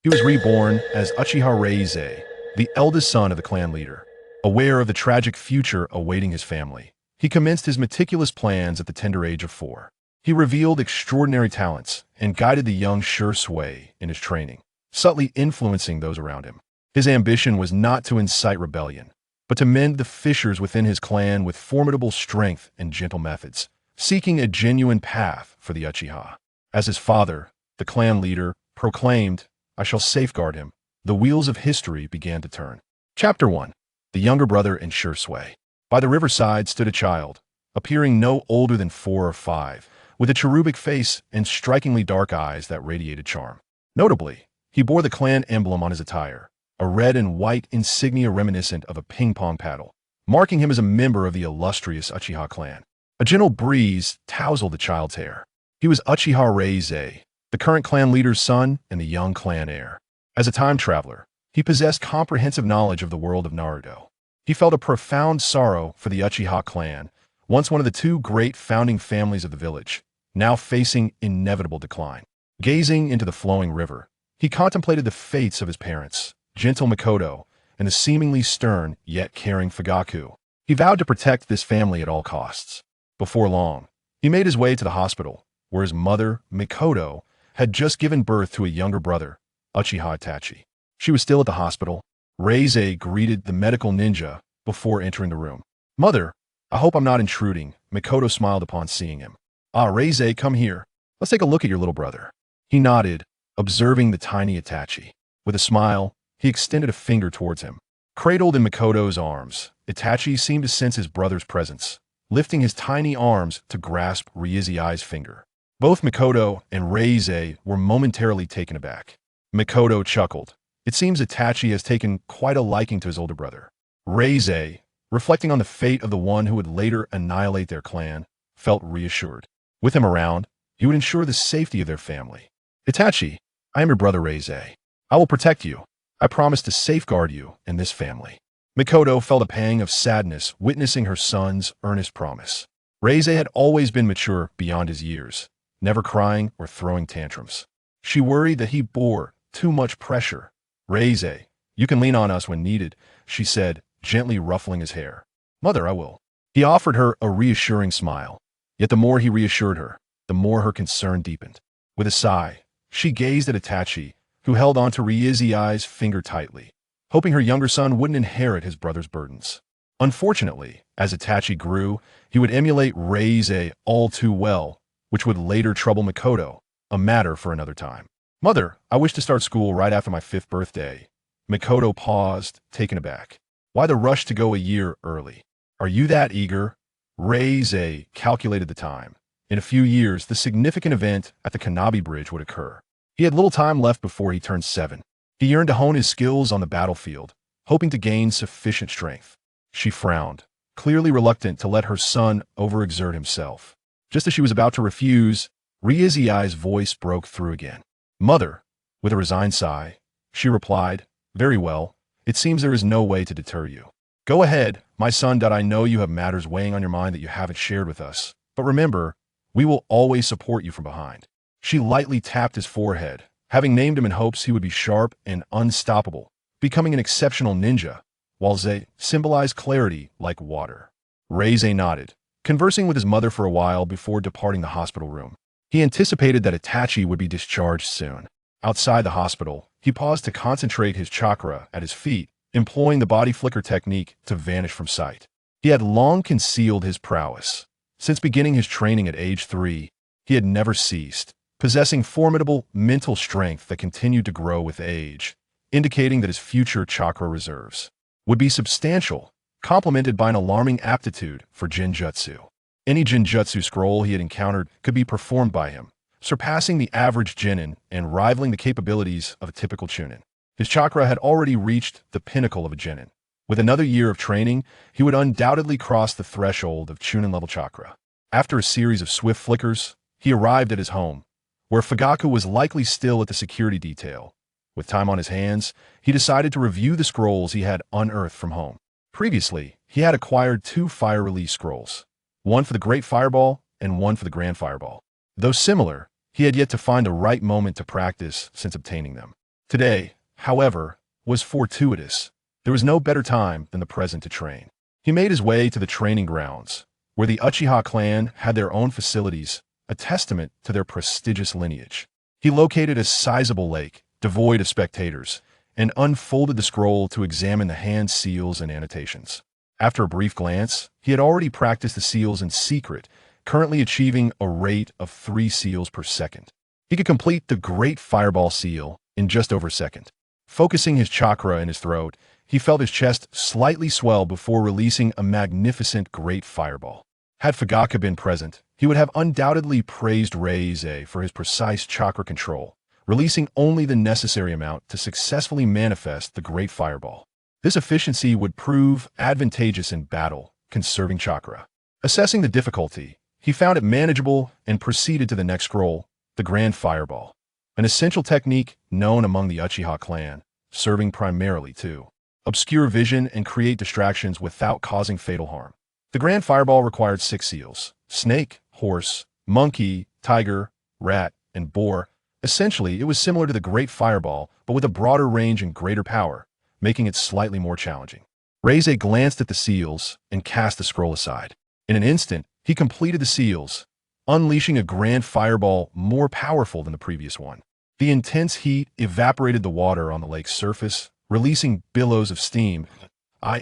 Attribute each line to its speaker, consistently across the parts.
Speaker 1: He was reborn as Uchiha Reizei, the eldest son of the clan leader. Aware of the tragic future awaiting his family, he commenced his meticulous plans at the tender age of 4. He revealed extraordinary talents and guided the young Shui in his training, subtly influencing those around him. His ambition was not to incite rebellion, but to mend the fissures within his clan with formidable strength and gentle methods, seeking a genuine path for the Uchiha. As his father, the clan leader, proclaimed, "I shall safeguard him," the wheels of history began to turn. Chapter 1. The younger brother and Shui. By the riverside stood a child, appearing no older than 4 or 5, with a cherubic face and strikingly dark eyes that radiated charm. Notably, he bore the clan emblem on his attire, a red and white insignia reminiscent of a ping-pong paddle, marking him as a member of the illustrious Uchiha clan. A gentle breeze tousled the child's hair. He was Uchiha Reizei, the current clan leader's son and the young clan heir. As a time traveler, he possessed comprehensive knowledge of the world of Naruto. He felt a profound sorrow for the Uchiha clan, once one of the 2 great founding families of the village, now facing inevitable decline. Gazing into the flowing river, he contemplated the fates of his parents, gentle Mikoto, and the seemingly stern yet caring Fugaku. He vowed to protect this family at all costs. Before long, he made his way to the hospital, where his mother, Mikoto, had just given birth to a younger brother, Uchiha Itachi. She was still at the hospital. Reizei greeted the medical ninja before entering the room. "Mother, I hope I'm not intruding," Mikoto smiled upon seeing him. "Ah, Reizei, come here. Let's take a look at your little brother." He nodded, observing the tiny Itachi. With a smile, he extended a finger towards him. Cradled in Mikoto's arms, Itachi seemed to sense his brother's presence, lifting his tiny arms to grasp Ryui's finger. Both Mikoto and Reizei were momentarily taken aback. Mikoto chuckled. It seems Itachi has taken quite a liking to his older brother. Reizei, reflecting on the fate of the one who would later annihilate their clan, felt reassured. With him around, he would ensure the safety of their family. "Itachi, I am your brother Reizei. I will protect you. I promise to safeguard you and this family." Mikoto felt a pang of sadness witnessing her son's earnest promise. Reizei had always been mature beyond his years, never crying or throwing tantrums. She worried that he bore too much pressure. "Reizei, you can lean on us when needed," she said, gently ruffling his hair. "Mother, I will." He offered her a reassuring smile. Yet the more he reassured her, the more her concern deepened. With a sigh, she gazed at Itachi, who held onto Ryui's finger tightly, hoping her younger son wouldn't inherit his brother's burdens. Unfortunately, as Itachi grew, he would emulate Reizei all too well, which would later trouble Mikoto, a matter for another time. "Mother, I wish to start school right after my 5th birthday." Mikoto paused, taken aback. Why the rush to go a year early? "Are you that eager?" Reizei calculated the time. In a few years, the significant event at the Kanabi Bridge would occur. He had little time left before he turned 7. He yearned to hone his skills on the battlefield, hoping to gain sufficient strength. She frowned, clearly reluctant to let her son overexert himself. Just as she was about to refuse, Ryui's voice broke through again. "Mother," with a resigned sigh, she replied, "Very well. It seems there is no way to deter you. Go ahead, my son. I know you have matters weighing on your mind that you haven't shared with us. But remember, we will always support you from behind." She lightly tapped his forehead, having named him in hopes he would be sharp and unstoppable, becoming an exceptional ninja, while Zei symbolized clarity like water. Reizei nodded, conversing with his mother for a while before departing the hospital room. He anticipated that Itachi would be discharged soon. Outside the hospital, he paused to concentrate his chakra at his feet, employing the body flicker technique to vanish from sight. He had long concealed his prowess. Since beginning his training at age 3, he had never ceased, possessing formidable mental strength that continued to grow with age, indicating that his future chakra reserves would be substantial, complemented by an alarming aptitude for Genjutsu. Any Genjutsu scroll he had encountered could be performed by him, surpassing the average genin and rivaling the capabilities of a typical chunin. His chakra had already reached the pinnacle of a genin. With another year of training, he would undoubtedly cross the threshold of chunin-level chakra. After a series of swift flickers, he arrived at his home, where Fugaku was likely still at the security detail. With time on his hands, he decided to review the scrolls he had unearthed from home. Previously, he had acquired 2 fire release scrolls, one for the Great Fireball and one for the Grand Fireball. Though similar, he had yet to find the right moment to practice since obtaining them. Today, however, was fortuitous. There was no better time than the present to train. He made his way to the training grounds, where the Uchiha clan had their own facilities, a testament to their prestigious lineage. He located a sizable lake, devoid of spectators, and unfolded the scroll to examine the hand seals and annotations. After a brief glance, he had already practiced the seals in secret, currently achieving a rate of 3 seals per second. He could complete the Great Fireball seal in just over a second. Focusing his chakra in his throat, he felt his chest slightly swell before releasing a magnificent Great Fireball. Had Fugaku been present, he would have undoubtedly praised Reize for his precise chakra control, releasing only the necessary amount to successfully manifest the Great Fireball. This efficiency would prove advantageous in battle, conserving chakra. Assessing the difficulty, he found it manageable and proceeded to the next scroll, the Grand Fireball, an essential technique known among the Uchiha clan, serving primarily to obscure vision and create distractions without causing fatal harm. The Grand Fireball required 6 seals: snake, horse, monkey, tiger, rat, and boar. Essentially, it was similar to the Great Fireball, but with a broader range and greater power, making it slightly more challenging. Reize glanced at the seals and cast the scroll aside. In an instant, he completed the seals, unleashing a Grand Fireball more powerful than the previous one. The intense heat evaporated the water on the lake's surface, releasing billows of steam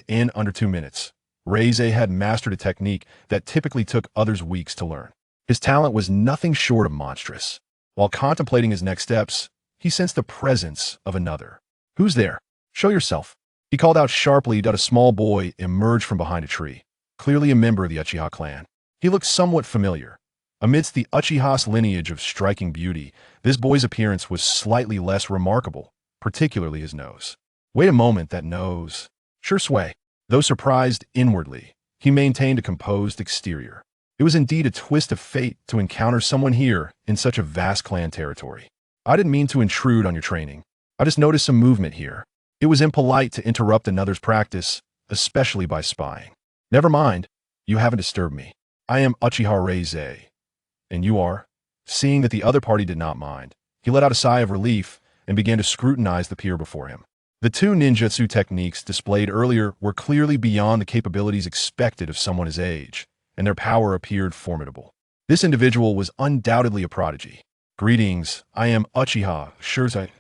Speaker 1: in under 2 minutes. Reize had mastered a technique that typically took others weeks to learn. His talent was nothing short of monstrous. While contemplating his next steps, he sensed the presence of another. "Who's there? Show yourself," he called out sharply. A small boy emerged from behind a tree, clearly a member of the Uchiha clan. He looked somewhat familiar. Amidst the Uchiha's lineage of striking beauty, this boy's appearance was slightly less remarkable, particularly his nose. Wait a moment, that nose. Shursui. Though surprised inwardly, he maintained a composed exterior. It was indeed a twist of fate to encounter someone here in such a vast clan territory. "I didn't mean to intrude on your training. I just noticed some movement here. It was impolite to interrupt another's practice, especially by spying." "Never mind. You haven't disturbed me. I am Uchiha Reize. And you are?" Seeing that the other party did not mind, he let out a sigh of relief and began to scrutinize the peer before him. The 2 ninjutsu techniques displayed earlier were clearly beyond the capabilities expected of someone his age, and their power appeared formidable. This individual was undoubtedly a prodigy. "Greetings, I am Uchiha Shursui."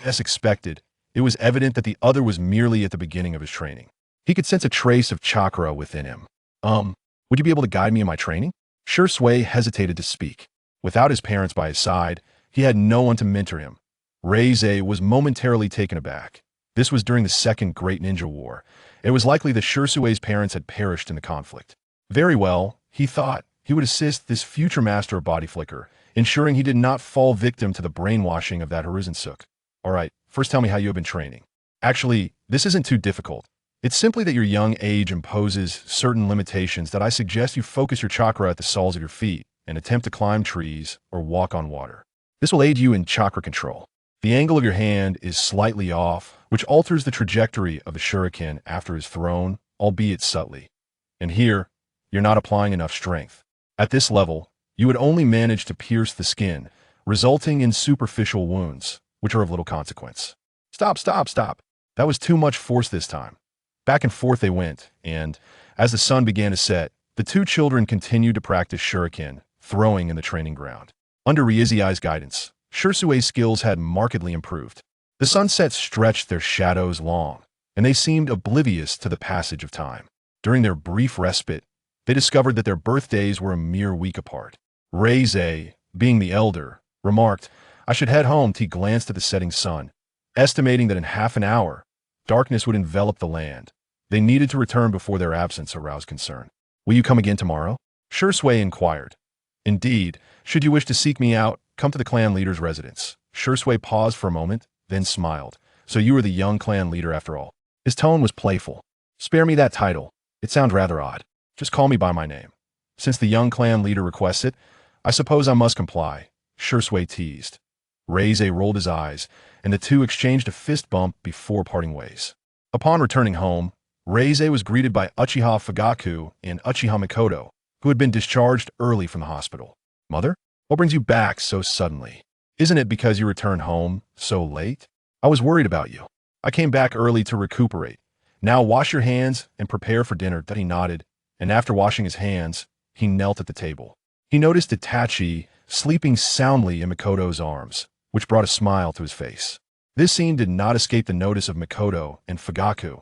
Speaker 1: As expected, it was evident that the other was merely at the beginning of his training. He could sense a trace of chakra within him. Would you be able to guide me in my training?" Shursui hesitated to speak. Without his parents by his side, he had no one to mentor him. Reize was momentarily taken aback. This was during the Second Great Ninja War. It was likely that Shursui's parents had perished in the conflict. Very well, he thought, he would assist this future master of body flicker, ensuring he did not fall victim to the brainwashing of that Horizonsook. "All right, first tell me how you have been training." "Actually, this isn't too difficult. It's simply that your young age imposes certain limitations that I suggest you focus your chakra at the soles of your feet and attempt to climb trees or walk on water. This will aid you in chakra control. The angle of your hand is slightly off, which alters the trajectory of the shuriken after it's thrown, albeit subtly. And here, you're not applying enough strength. At this level, you would only manage to pierce the skin, resulting in superficial wounds, which are of little consequence." Stop. That was too much force this time." Back and forth they went, and, as the sun began to set, the 2 children continued to practice shuriken, throwing in the training ground. Under Ryui's guidance, Shursui's skills had markedly improved. The sunset stretched their shadows long, and they seemed oblivious to the passage of time. During their brief respite, they discovered that their birthdays were a mere week apart. Reize, being the elder, remarked, "I should head home." He glanced at the setting sun, estimating that in half an hour, darkness would envelop the land. They needed to return before their absence aroused concern. "Will you come again tomorrow?" Shursui inquired. "Indeed. Should you wish to seek me out, come to the clan leader's residence." Shursui paused for a moment, then smiled. "So you are the young clan leader after all." His tone was playful. "Spare me that title. It sounds rather odd. Just call me by my name." "Since the young clan leader requests it, I suppose I must comply," Shursui teased. Reize rolled his eyes, and the 2 exchanged a fist bump before parting ways. Upon returning home, Reize was greeted by Uchiha Fugaku and Uchiha Mikoto, who had been discharged early from the hospital. "Mother, what brings you back so suddenly? Isn't it because you returned home so late?" I was worried about you. I came back early to recuperate. Now wash your hands and prepare for dinner. He nodded, and after washing his hands, he knelt at the table. He noticed Itachi sleeping soundly in Mikoto's arms, which brought a smile to his face. This scene did not escape the notice of Mikoto and Fugaku.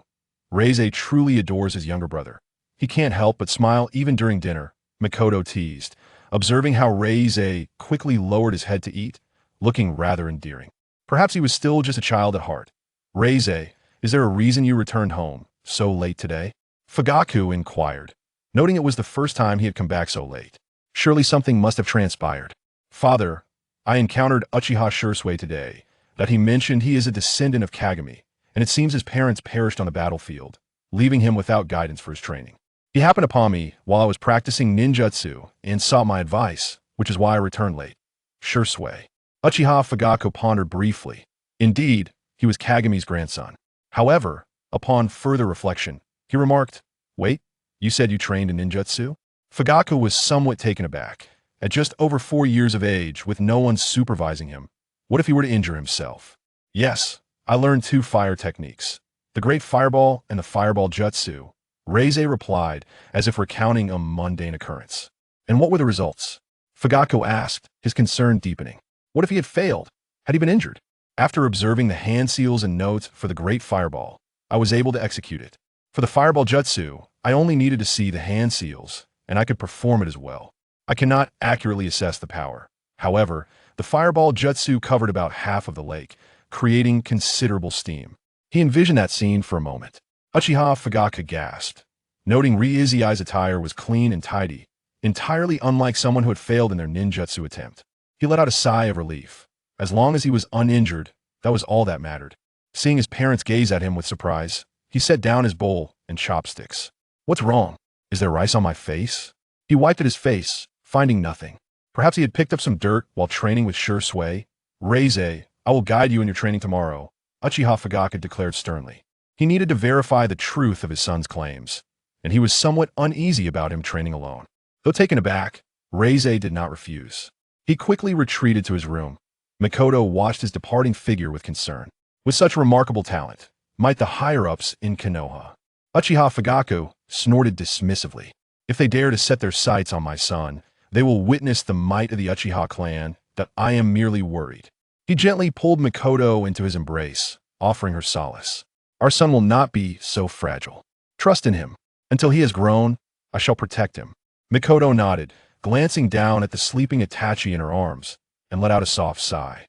Speaker 1: Reize truly adores his younger brother. He can't help but smile even during dinner, Mikoto teased, observing how Reize quickly lowered his head to eat, looking rather endearing. Perhaps he was still just a child at heart. Reize, is there a reason you returned home so late today? Fugaku inquired, noting it was the first time he had come back so late. Surely something must have transpired. Father, I encountered Uchiha Shursui today, that he mentioned he is a descendant of Kagami, and it seems his parents perished on the battlefield, leaving him without guidance for his training. He happened upon me while I was practicing ninjutsu and sought my advice, which is why I returned late. Shursui. Uchiha Fugaku pondered briefly. Indeed, he was Kagami's grandson. However, upon further reflection, he remarked, "Wait, you said you trained in ninjutsu?" Fugaku was somewhat taken aback. At just over 4 years of age, with no one supervising him, what if he were to injure himself? Yes, I learned 2 fire techniques, the Great Fireball and the Fireball Jutsu, Reize replied, as if recounting a mundane occurrence. And what were the results? Fugaku asked, his concern deepening. What if he had failed? Had he been injured? After observing the hand seals and notes for the Great Fireball, I was able to execute it. For the Fireball Jutsu, I only needed to see the hand seals, and I could perform it as well. I cannot accurately assess the power. However, the Fireball Jutsu covered about half of the lake, creating considerable steam. He envisioned that scene for a moment. Uchiha Fugaku gasped, noting Reizei's attire was clean and tidy, entirely unlike someone who had failed in their ninjutsu attempt. He let out a sigh of relief. As long as he was uninjured, that was all that mattered. Seeing his parents gaze at him with surprise, he set down his bowl and chopsticks. What's wrong? Is there rice on my face? He wiped at his face, finding nothing. Perhaps he had picked up some dirt while training with Shursui. Reize, I will guide you in your training tomorrow, Uchiha Fugaku declared sternly. He needed to verify the truth of his son's claims, and he was somewhat uneasy about him training alone. Though taken aback, Reize did not refuse. He quickly retreated to his room. Mikoto watched his departing figure with concern. With such remarkable talent, might the higher-ups in Konoha. Uchiha Fugaku snorted dismissively. If they dare to set their sights on my son, they will witness the might of the Uchiha clan, that I am merely worried. He gently pulled Mikoto into his embrace, offering her solace. Our son will not be so fragile. Trust in him. Until he has grown, I shall protect him. Mikoto nodded, glancing down at the sleeping Itachi in her arms, and let out a soft sigh.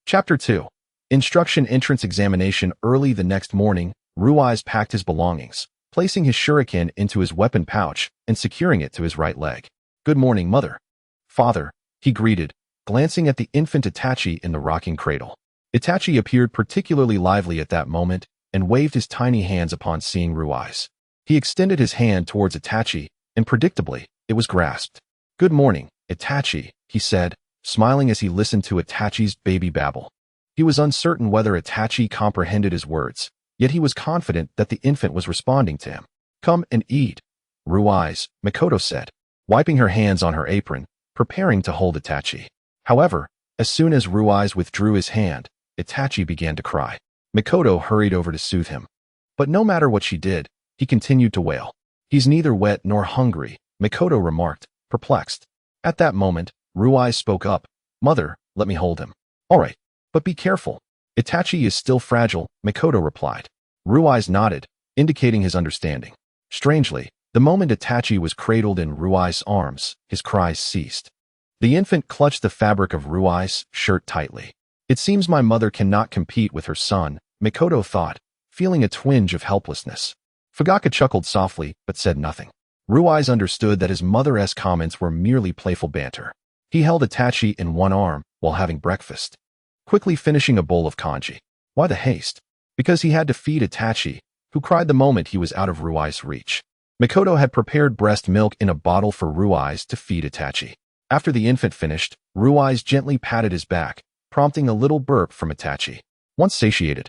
Speaker 1: Chapter 2. Instruction Entrance Examination. Early the next morning, Ruiz packed his belongings, placing his shuriken into his weapon pouch and securing it to his right leg. Good morning, mother. Father, he greeted, glancing at the infant Itachi in the rocking cradle. Itachi appeared particularly lively at that moment and waved his tiny hands upon seeing Ruiz. He extended his hand towards Itachi, and predictably, it was grasped. Good morning, Itachi, he said, smiling as he listened to Itachi's baby babble. He was uncertain whether Itachi comprehended his words, yet he was confident that the infant was responding to him. Come and eat, Ruiz, Mikoto said, wiping her hands on her apron, preparing to hold Itachi. However, as soon as Ruiz withdrew his hand, Itachi began to cry. Mikoto hurried over to soothe him. But no matter what she did, he continued to wail. He's neither wet nor hungry, Mikoto remarked, perplexed. At that moment, Ruiz spoke up. Mother, let me hold him. All right, but be careful. Itachi is still fragile, Mikoto replied. Ruiz nodded, indicating his understanding. Strangely, the moment Itachi was cradled in Ruiz's arms, his cries ceased. The infant clutched the fabric of Ruiz's shirt tightly. It seems my mother cannot compete with her son, Mikoto thought, feeling a twinge of helplessness. Fugaku chuckled softly, but said nothing. Ruiz understood that his mother's comments were merely playful banter. He held Itachi in one arm while having breakfast, quickly finishing a bowl of kanji. Why the haste? Because he had to feed Itachi, who cried the moment he was out of Ruiz's reach. Mikoto had prepared breast milk in a bottle for Ruiz to feed Itachi. After the infant finished, Ruiz gently patted his back, prompting a little burp from Itachi. Once satiated,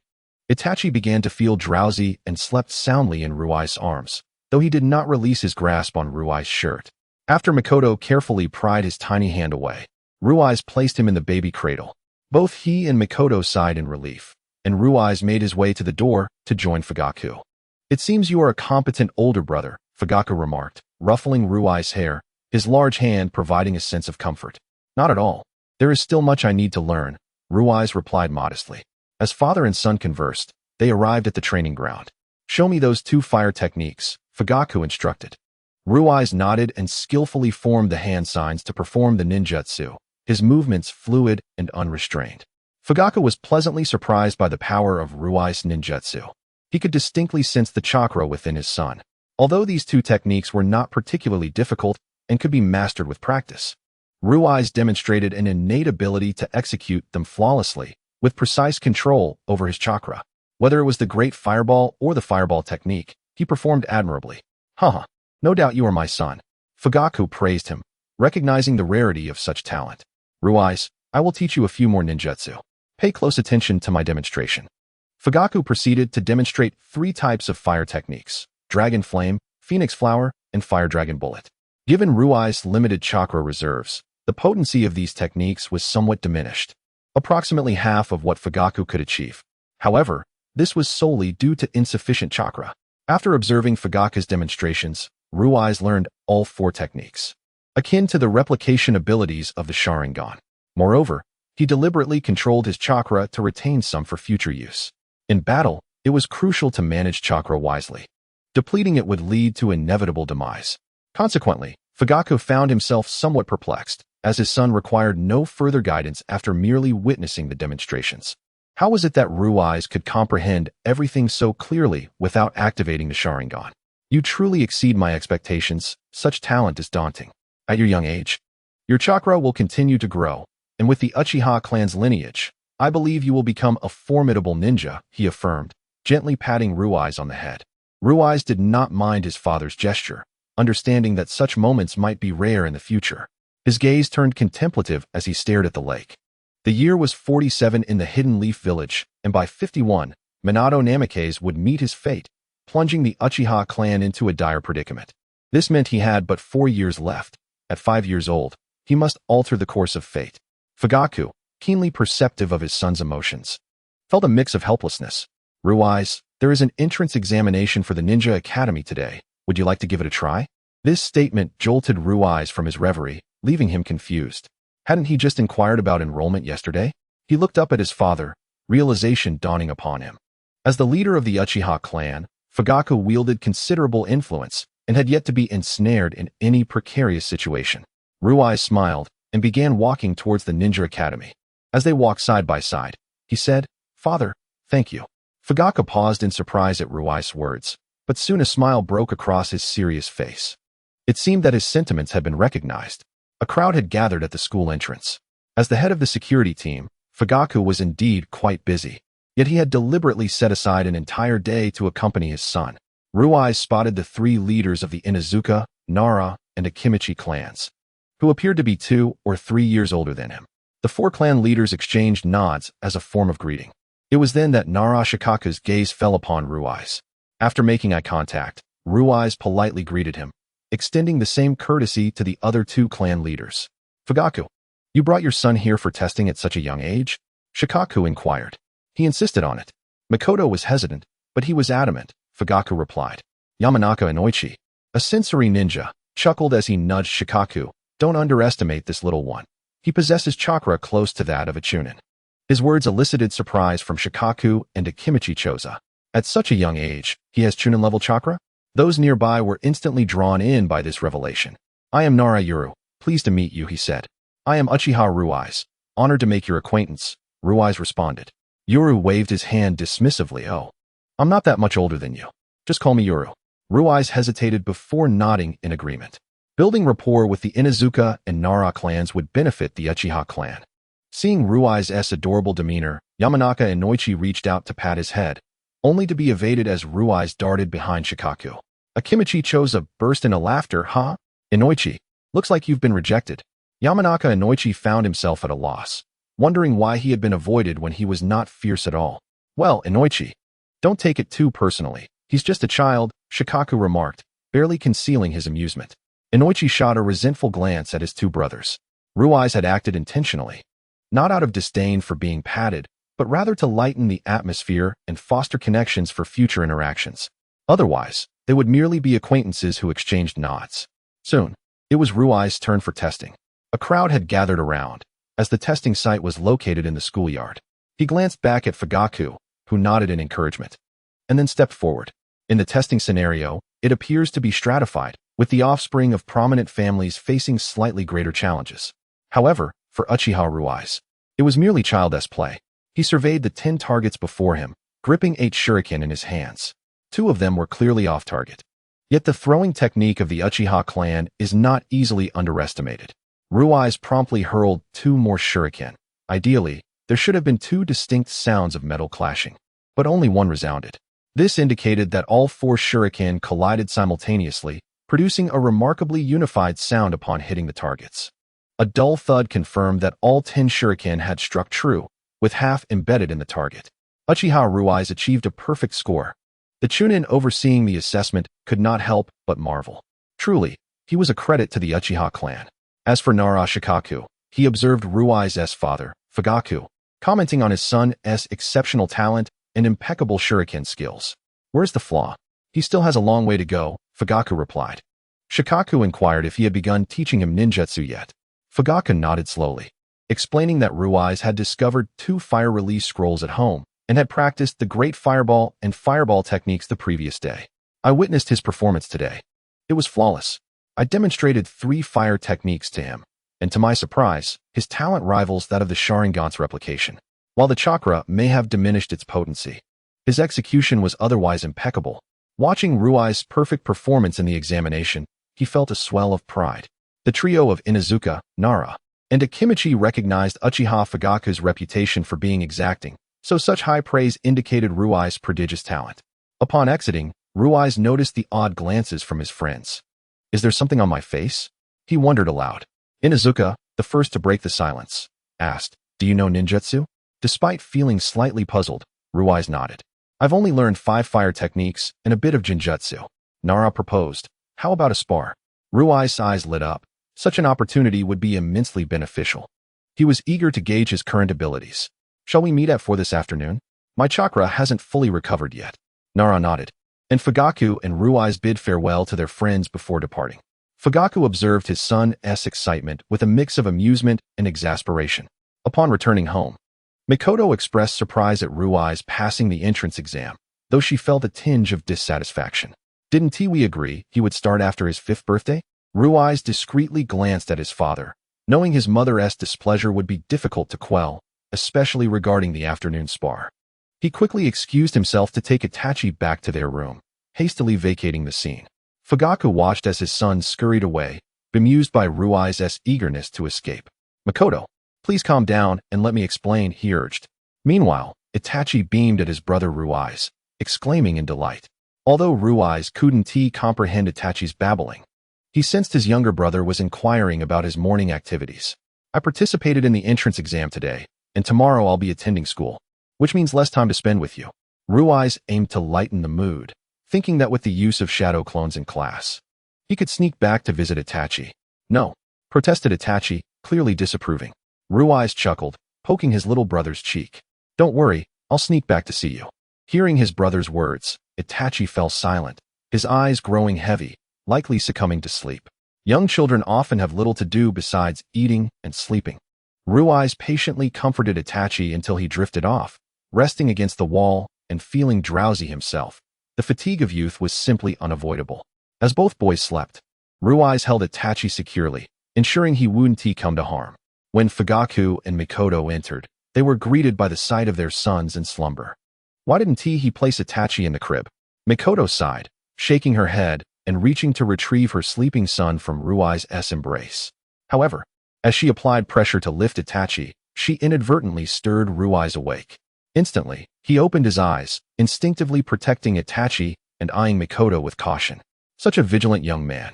Speaker 1: Itachi began to feel drowsy and slept soundly in Ruiz's arms, though he did not release his grasp on Ruiz's shirt. After Mikoto carefully pried his tiny hand away, Ruiz placed him in the baby cradle. Both he and Mikoto sighed in relief. and Rui's made his way to the door to join Fugaku. "It seems you are a competent older brother," Fugaku remarked, ruffling Rui's hair, his large hand providing a sense of comfort. "Not at all. There is still much I need to learn," Rui's replied modestly. As father and son conversed, they arrived at the training ground. "Show me those 2 fire techniques," Fugaku instructed. Rui's nodded and skillfully formed the hand signs to perform the ninjutsu, his movements fluid and unrestrained. Fugaku was pleasantly surprised by the power of Rui's ninjutsu. He could distinctly sense the chakra within his son. Although these 2 techniques were not particularly difficult and could be mastered with practice, Rui's demonstrated an innate ability to execute them flawlessly, with precise control over his chakra. Whether it was the great fireball or the fireball technique, he performed admirably. "Haha, no doubt you are my son." Fugaku praised him, recognizing the rarity of such talent. "Rui's, I will teach you a few more ninjutsu. Pay close attention to my demonstration." Fugaku proceeded to demonstrate 3 types of fire techniques: Dragon Flame, Phoenix Flower, and Fire Dragon Bullet. Given Rui's limited chakra reserves, the potency of these techniques was somewhat diminished, approximately half of what Fugaku could achieve. However, this was solely due to insufficient chakra. After observing Fugaku's demonstrations, Rui's learned all 4 techniques, akin to the replication abilities of the Sharingan. Moreover, he deliberately controlled his chakra to retain some for future use. In battle, it was crucial to manage chakra wisely. Depleting it would lead to inevitable demise. Consequently, Fugaku found himself somewhat perplexed, as his son required no further guidance after merely witnessing the demonstrations. How was it that Rui's could comprehend everything so clearly without activating the Sharingan? "You truly exceed my expectations. Such talent is daunting. At your young age, your chakra will continue to grow, and with the Uchiha clan's lineage, I believe you will become a formidable ninja," he affirmed, gently patting Rui's on the head. Rui's did not mind his father's gesture, understanding that such moments might be rare in the future. His gaze turned contemplative as he stared at the lake. The year was 47 in the Hidden Leaf Village, and by 51, Minato Namikaze would meet his fate, plunging the Uchiha clan into a dire predicament. This meant he had but 4 years left. At 5 years old, he must alter the course of fate. Fugaku, keenly perceptive of his son's emotions, felt a mix of helplessness. "Rui's, there is an entrance examination for the Ninja Academy today. Would you like to give it a try?" This statement jolted Rui's from his reverie, leaving him confused. Hadn't he just inquired about enrollment yesterday? He looked up at his father, realization dawning upon him. As the leader of the Uchiha clan, Fugaku wielded considerable influence and had yet to be ensnared in any precarious situation. Rui's smiled and began walking towards the Ninja Academy. As they walked side by side, he said, "Father, thank you." Fugaku paused in surprise at Rui's words, but soon a smile broke across his serious face. It seemed that his sentiments had been recognized. A crowd had gathered at the school entrance. As the head of the security team, Fugaku was indeed quite busy, yet he had deliberately set aside an entire day to accompany his son. Rui's spotted the 3 leaders of the Inuzuka, Nara, and Akimichi clans, who appeared to be 2 or 3 years older than him. The 4 clan leaders exchanged nods as a form of greeting. It was then that Nara Shikaku's gaze fell upon Rui's. After making eye contact, Rui's politely greeted him, extending the same courtesy to the other 2 clan leaders. "Fugaku, you brought your son here for testing at such a young age?" Shikaku inquired. "He insisted on it." Makoto was hesitant, but he was adamant, Fugaku replied. Yamanaka Inoichi, a sensory ninja, chuckled as he nudged Shikaku. "Don't underestimate this little one. He possesses chakra close to that of a chunin." His words elicited surprise from Shikaku and Akimichi Choza. At such a young age, he has chunin-level chakra? Those nearby were instantly drawn in by this revelation. "I am Nara Yuru, pleased to meet you," he said. "I am Uchiha Rui's, honored to make your acquaintance," Rui's responded. Yuru waved his hand dismissively. "Oh, I'm not that much older than you. Just call me Yuru." Rui's hesitated before nodding in agreement. Building rapport with the Inuzuka and Nara clans would benefit the Uchiha clan. Seeing Rui's adorable demeanor, Yamanaka Inoichi reached out to pat his head, only to be evaded as Rui's darted behind Shikaku. Akimichi Choza burst into laughter. "Huh? Inoichi, looks like you've been rejected." Yamanaka Inoichi found himself at a loss, wondering why he had been avoided when he was not fierce at all. "Well, Inoichi, don't take it too personally. He's just a child," Shikaku remarked, barely concealing his amusement. Inoichi shot a resentful glance at his 2 brothers. Rui's had acted intentionally, not out of disdain for being patted, but rather to lighten the atmosphere and foster connections for future interactions. Otherwise, they would merely be acquaintances who exchanged nods. Soon, it was Ruai's turn for testing. A crowd had gathered around, as the testing site was located in the schoolyard. He glanced back at Fugaku, who nodded in encouragement, and then stepped forward. In the testing scenario, it appears to be stratified, with the offspring of prominent families facing slightly greater challenges. However, for Uchiha Ruai's, it was merely childish play. He surveyed the 10 targets before him, gripping 8 shuriken in his hands. 2 of them were clearly off target. Yet the throwing technique of the Uchiha clan is not easily underestimated. Ruai's promptly hurled 2 more shuriken. Ideally, there should have been 2 distinct sounds of metal clashing, but only one resounded. This indicated that all 4 shuriken collided simultaneously, producing a remarkably unified sound upon hitting the targets. A dull thud confirmed that all 10 shuriken had struck true, with half embedded in the target. Uchiha Ruai's achieved a perfect score. The chunin overseeing the assessment could not help but marvel. Truly, he was a credit to the Uchiha clan. As for Nara Shikaku, he observed Ruai's father, Fugaku, commenting on his son's exceptional talent and impeccable shuriken skills. Where's the flaw? He still has a long way to go, Fugaku replied. Shikaku inquired if he had begun teaching him ninjutsu yet. Fugaku nodded slowly, explaining that Ruai's had discovered 2 fire release scrolls at home and had practiced the great fireball and fireball techniques the previous day. I witnessed his performance today. It was flawless. I demonstrated 3 fire techniques to him, and to my surprise, his talent rivals that of the Sharingan's replication. While the chakra may have diminished its potency, his execution was otherwise impeccable. Watching Ruai's perfect performance in the examination, he felt a swell of pride. The trio of Inuzuka, Nara, and Akimichi recognized Uchiha Fugaku's reputation for being exacting, so such high praise indicated Ruai's prodigious talent. Upon exiting, Ruai's noticed the odd glances from his friends. Is there something on my face? He wondered aloud. Inuzuka, the first to break the silence, asked, Do you know ninjutsu? Despite feeling slightly puzzled, Ruai's nodded. I've only learned 5 fire techniques and a bit of genjutsu. Nara proposed. How about a spar? Ruai's eyes lit up. Such an opportunity would be immensely beneficial. He was eager to gauge his current abilities. Shall we meet at 4 this afternoon? My chakra hasn't fully recovered yet. Nara nodded, and Fugaku and Ruai's bid farewell to their friends before departing. Fugaku observed his son's excitement with a mix of amusement and exasperation. Upon returning home, Mikoto expressed surprise at Ruai's passing the entrance exam, though she felt a tinge of dissatisfaction. Didn't we agree he would start after his 5th birthday? Ruai's discreetly glanced at his father, knowing his mother's displeasure would be difficult to quell, especially regarding the afternoon spar. He quickly excused himself to take Itachi back to their room, hastily vacating the scene. Fugaku watched as his son scurried away, bemused by Ruai's eagerness to escape. Mikoto, please calm down and let me explain, he urged. Meanwhile, Itachi beamed at his brother Ruai's, exclaiming in delight. Although Ruai's couldn't comprehend Itachi's babbling, he sensed his younger brother was inquiring about his morning activities. I participated in the entrance exam today, and tomorrow I'll be attending school, which means less time to spend with you. Ruai's aimed to lighten the mood, thinking that with the use of shadow clones in class, he could sneak back to visit Itachi. No, protested Itachi, clearly disapproving. Ruai's chuckled, poking his little brother's cheek. Don't worry, I'll sneak back to see you. Hearing his brother's words, Itachi fell silent, his eyes growing heavy, likely succumbing to sleep. Young children often have little to do besides eating and sleeping. Ruai's patiently comforted Itachi until he drifted off, resting against the wall and feeling drowsy himself. The fatigue of youth was simply unavoidable. As both boys slept, Ruai's held Itachi securely, ensuring he wouldn't come to harm. When Fugaku and Mikoto entered, they were greeted by the sight of their sons in slumber. Why didn't he place Itachi in the crib? Mikoto sighed, shaking her head and reaching to retrieve her sleeping son from Ruai's embrace. However, as she applied pressure to lift Itachi, she inadvertently stirred Ruai's awake. Instantly, he opened his eyes, instinctively protecting Itachi and eyeing Mikoto with caution. Such a vigilant young man.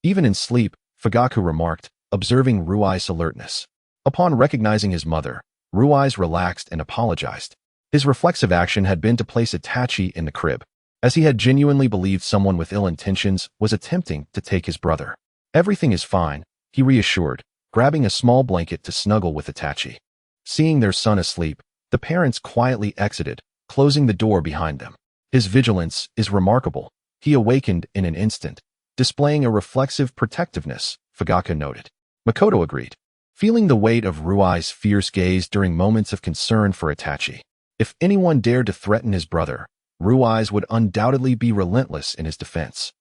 Speaker 1: Even in sleep, Fugaku remarked, observing Ruai's alertness. Upon recognizing his mother, Ruai's relaxed and apologized. His reflexive action had been to place Itachi in the crib, as he had genuinely believed someone with ill intentions was attempting to take his brother. Everything is fine, he reassured, grabbing a small blanket to snuggle with Itachi. Seeing their son asleep, The parents quietly exited, closing the door behind them. His vigilance is remarkable. He awakened in an instant, displaying a reflexive protectiveness, Fugaku noted. Makoto agreed, feeling the weight of Ruai's fierce gaze during moments of concern for Itachi. If anyone dared to threaten his brother, Ruai's would undoubtedly be relentless in his defense.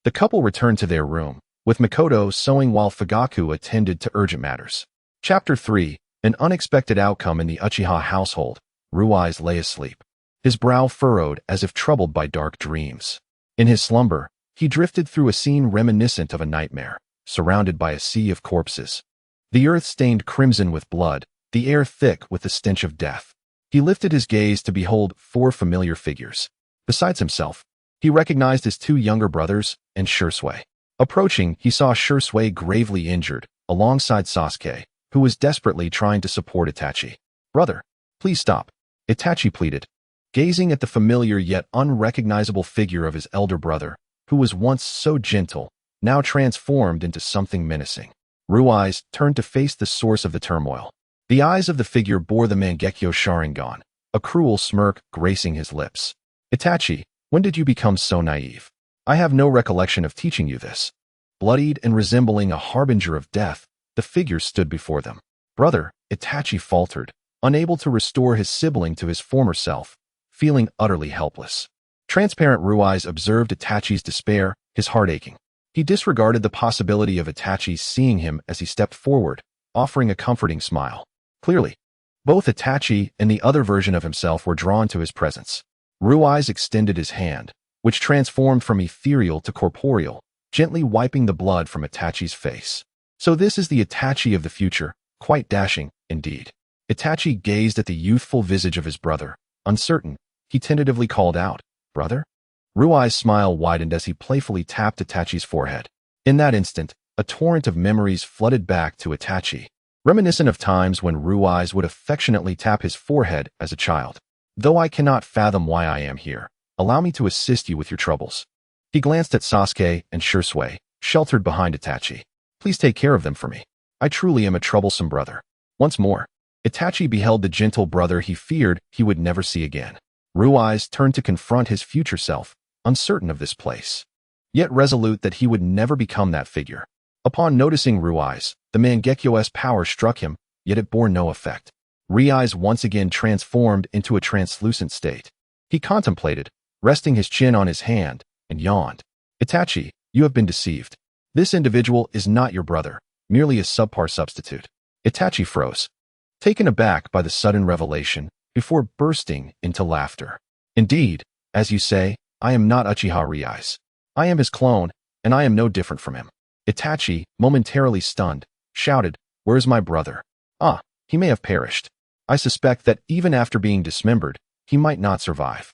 Speaker 1: The couple returned to their room, with Makoto sewing while Fugaku attended to urgent matters. Chapter 3. An unexpected outcome in the Uchiha household. Ruai's lay asleep, his brow furrowed as if troubled by dark dreams. In his slumber, he drifted through a scene reminiscent of a nightmare, surrounded by a sea of corpses. The earth stained crimson with blood, the air thick with the stench of death. He lifted his gaze to behold 4 familiar figures. Besides himself, he recognized his 2 younger brothers and Shursui. Approaching, he saw Shursui gravely injured, alongside Sasuke, who was desperately trying to support Itachi. "Brother, please stop," Itachi pleaded, gazing at the familiar yet unrecognizable figure of his elder brother, who was once so gentle, now transformed into something menacing. Ruai's turned to face the source of the turmoil. The eyes of the figure bore the Mangekyo Sharingan, a cruel smirk gracing his lips. "Itachi, when did you become so naive? I have no recollection of teaching you this." Bloodied and resembling a harbinger of death, the figure stood before them. "Brother," Itachi faltered, unable to restore his sibling to his former self, feeling utterly helpless. Transparent Ruai's observed Itachi's despair, his heart aching. He disregarded the possibility of Itachi seeing him as he stepped forward, offering a comforting smile. Clearly, both Itachi and the other version of himself were drawn to his presence. Ruai's extended his hand, which transformed from ethereal to corporeal, gently wiping the blood from Itachi's face. "So this is the Itachi of the future, quite dashing, indeed." Itachi gazed at the youthful visage of his brother. Uncertain, he tentatively called out, "Brother?" Ruai's smile widened as he playfully tapped Itachi's forehead. In that instant, a torrent of memories flooded back to Itachi, reminiscent of times when Ruai's would affectionately tap his forehead as a child. "Though I cannot fathom why I am here, allow me to assist you with your troubles." He glanced at Sasuke and Shursui, sheltered behind Itachi. "Please take care of them for me. I truly am a troublesome brother." Once more, Itachi beheld the gentle brother he feared he would never see again. Ruai's turned to confront his future self, uncertain of this place, yet resolute that he would never become that figure. Upon noticing Ruai's, the Mangekyo's power struck him, yet it bore no effect. Ruai's once again transformed into a translucent state. He contemplated, resting his chin on his hand, and yawned. "Itachi, you have been deceived. This individual is not your brother, merely a subpar substitute." Itachi froze, taken aback by the sudden revelation, before bursting into laughter. "Indeed, as you say, I am not Uchiha Ruai's. I am his clone, and I am no different from him." Itachi, momentarily stunned, shouted, "Where is my brother? Ah, he may have perished. I suspect that even after being dismembered, he might not survive."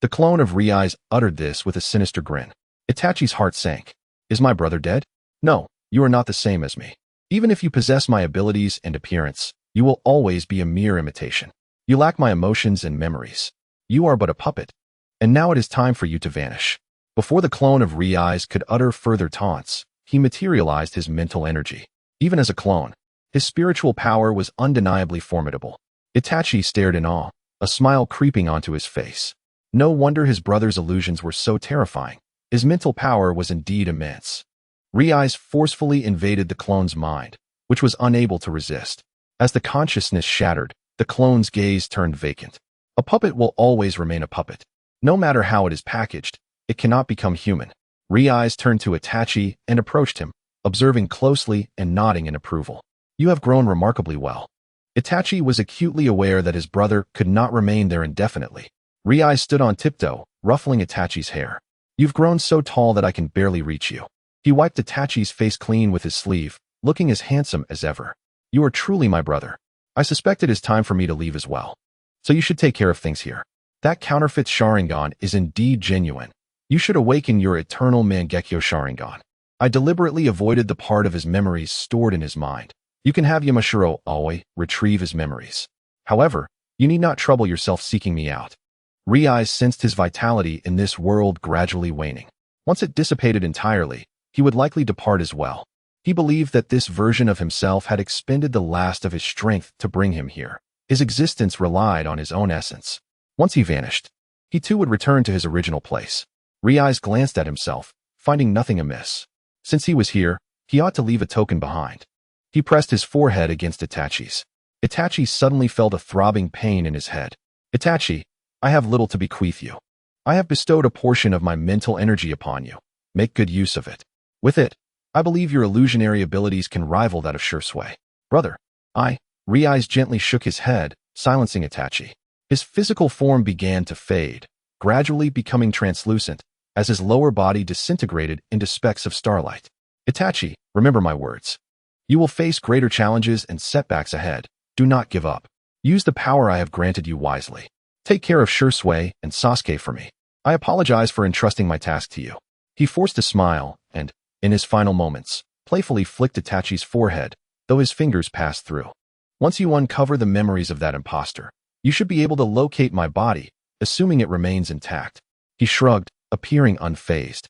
Speaker 1: The clone of Ruai's uttered this with a sinister grin. Itachi's heart sank. "Is my brother dead? No, you are not the same as me. Even if you possess my abilities and appearance, you will always be a mere imitation. You lack my emotions and memories. You are but a puppet. And now it is time for you to vanish." Before the clone of Ruai's could utter further taunts, he materialized his mental energy. Even as a clone, his spiritual power was undeniably formidable. Itachi stared in awe, a smile creeping onto his face. No wonder his brother's illusions were so terrifying. His mental power was indeed immense. Ruai's forcefully invaded the clone's mind, which was unable to resist. As the consciousness shattered, the clone's gaze turned vacant. A puppet will always remain a puppet. No matter how it is packaged, it cannot become human. Ruai's turned to Itachi and approached him, observing closely and nodding in approval. "You have grown remarkably well." Itachi was acutely aware that his brother could not remain there indefinitely. Ruai stood on tiptoe, ruffling Itachi's hair. "You've grown so tall that I can barely reach you." He wiped Itachi's face clean with his sleeve, looking as handsome as ever. "You are truly my brother. I suspect it is time for me to leave as well. So you should take care of things here. That counterfeit Sharingan is indeed genuine. You should awaken your eternal Mangekyo Sharingan." I deliberately avoided the part of his memories stored in his mind. You can have Yamashiro Aoi retrieve his memories. However, you need not trouble yourself seeking me out. Ruai sensed his vitality in this world gradually waning. Once it dissipated entirely, he would likely depart as well. He believed that this version of himself had expended the last of his strength to bring him here. His existence relied on his own essence. Once he vanished, he too would return to his original place. Riai's glanced at himself, finding nothing amiss. Since he was here, he ought to leave a token behind. He pressed his forehead against Itachi's. Itachi suddenly felt a throbbing pain in his head. Itachi, I have little to bequeath you. I have bestowed a portion of my mental energy upon you. Make good use of it. With it, I believe your illusionary abilities can rival that of Shursui. Brother, Riai's gently shook his head, silencing Itachi. His physical form began to fade, gradually becoming translucent, as his lower body disintegrated into specks of starlight. Itachi, remember my words. You will face greater challenges and setbacks ahead. Do not give up. Use the power I have granted you wisely. Take care of Shursui and Sasuke for me. I apologize for entrusting my task to you. He forced a smile and, in his final moments, playfully flicked Itachi's forehead, though his fingers passed through. Once you uncover the memories of that impostor, you should be able to locate my body, assuming it remains intact. He shrugged, appearing unfazed,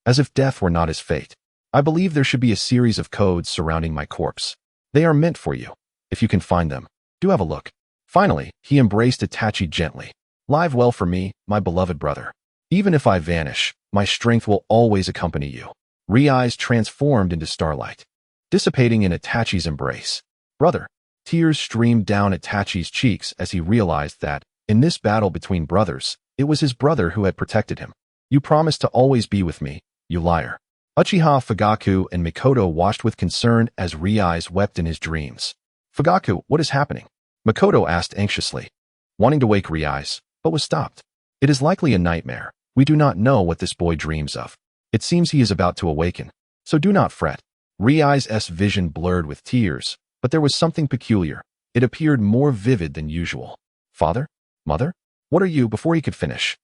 Speaker 1: as if death were not his fate. I believe there should be a series of codes surrounding my corpse. They are meant for you. If you can find them, do have a look. Finally, he embraced Itachi gently. Live well for me, my beloved brother. Even if I vanish, my strength will always accompany you. Riai's transformed into starlight, dissipating in Itachi's embrace. Brother, tears streamed down Itachi's cheeks as he realized that, in this battle between brothers, it was his brother who had protected him. You promised to always be with me, you liar. Uchiha, Fugaku, and Mikoto watched with concern as Riai's wept in his dreams. Fugaku, what is happening? Mikoto asked anxiously, wanting to wake Riai's, but was stopped. It is likely a nightmare. We do not know what this boy dreams of. It seems he is about to awaken, so do not fret. Riai's vision blurred with tears, but there was something peculiar. It appeared more vivid than usual. Father? Mother? What are you? Before he could finish,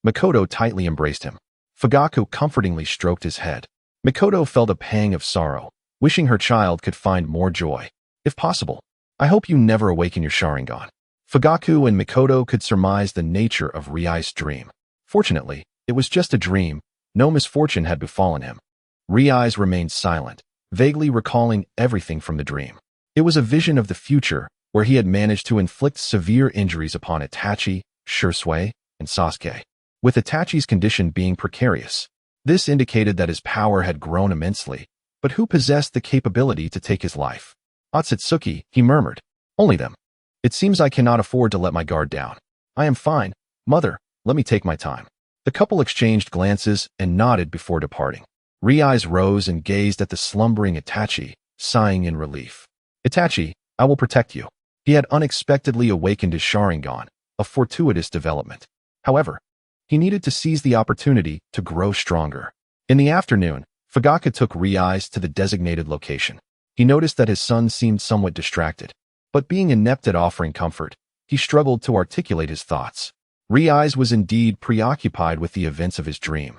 Speaker 1: Mikoto tightly embraced him. Fugaku comfortingly stroked his head. Mikoto felt a pang of sorrow, wishing her child could find more joy. If possible, I hope you never awaken your Sharingan. Fugaku and Mikoto could surmise the nature of Riai's dream. Fortunately, it was just a dream. No misfortune had befallen him. Riai's remained silent, vaguely recalling everything from the dream. It was a vision of the future, where he had managed to inflict severe injuries upon Itachi, Shursui, and Sasuke, with Itachi's condition being precarious. This indicated that his power had grown immensely, but who possessed the capability to take his life? Otsutsuki, he murmured. Only them. It seems I cannot afford to let my guard down. I am fine. Mother, let me take my time. The couple exchanged glances and nodded before departing. Riai's rose and gazed at the slumbering Itachi, sighing in relief. Itachi, I will protect you. He had unexpectedly awakened his Sharingan, a fortuitous development. However, he needed to seize the opportunity to grow stronger. In the afternoon, Fugaku took Riai's to the designated location. He noticed that his son seemed somewhat distracted, but being inept at offering comfort, he struggled to articulate his thoughts. Riai's was indeed preoccupied with the events of his dream.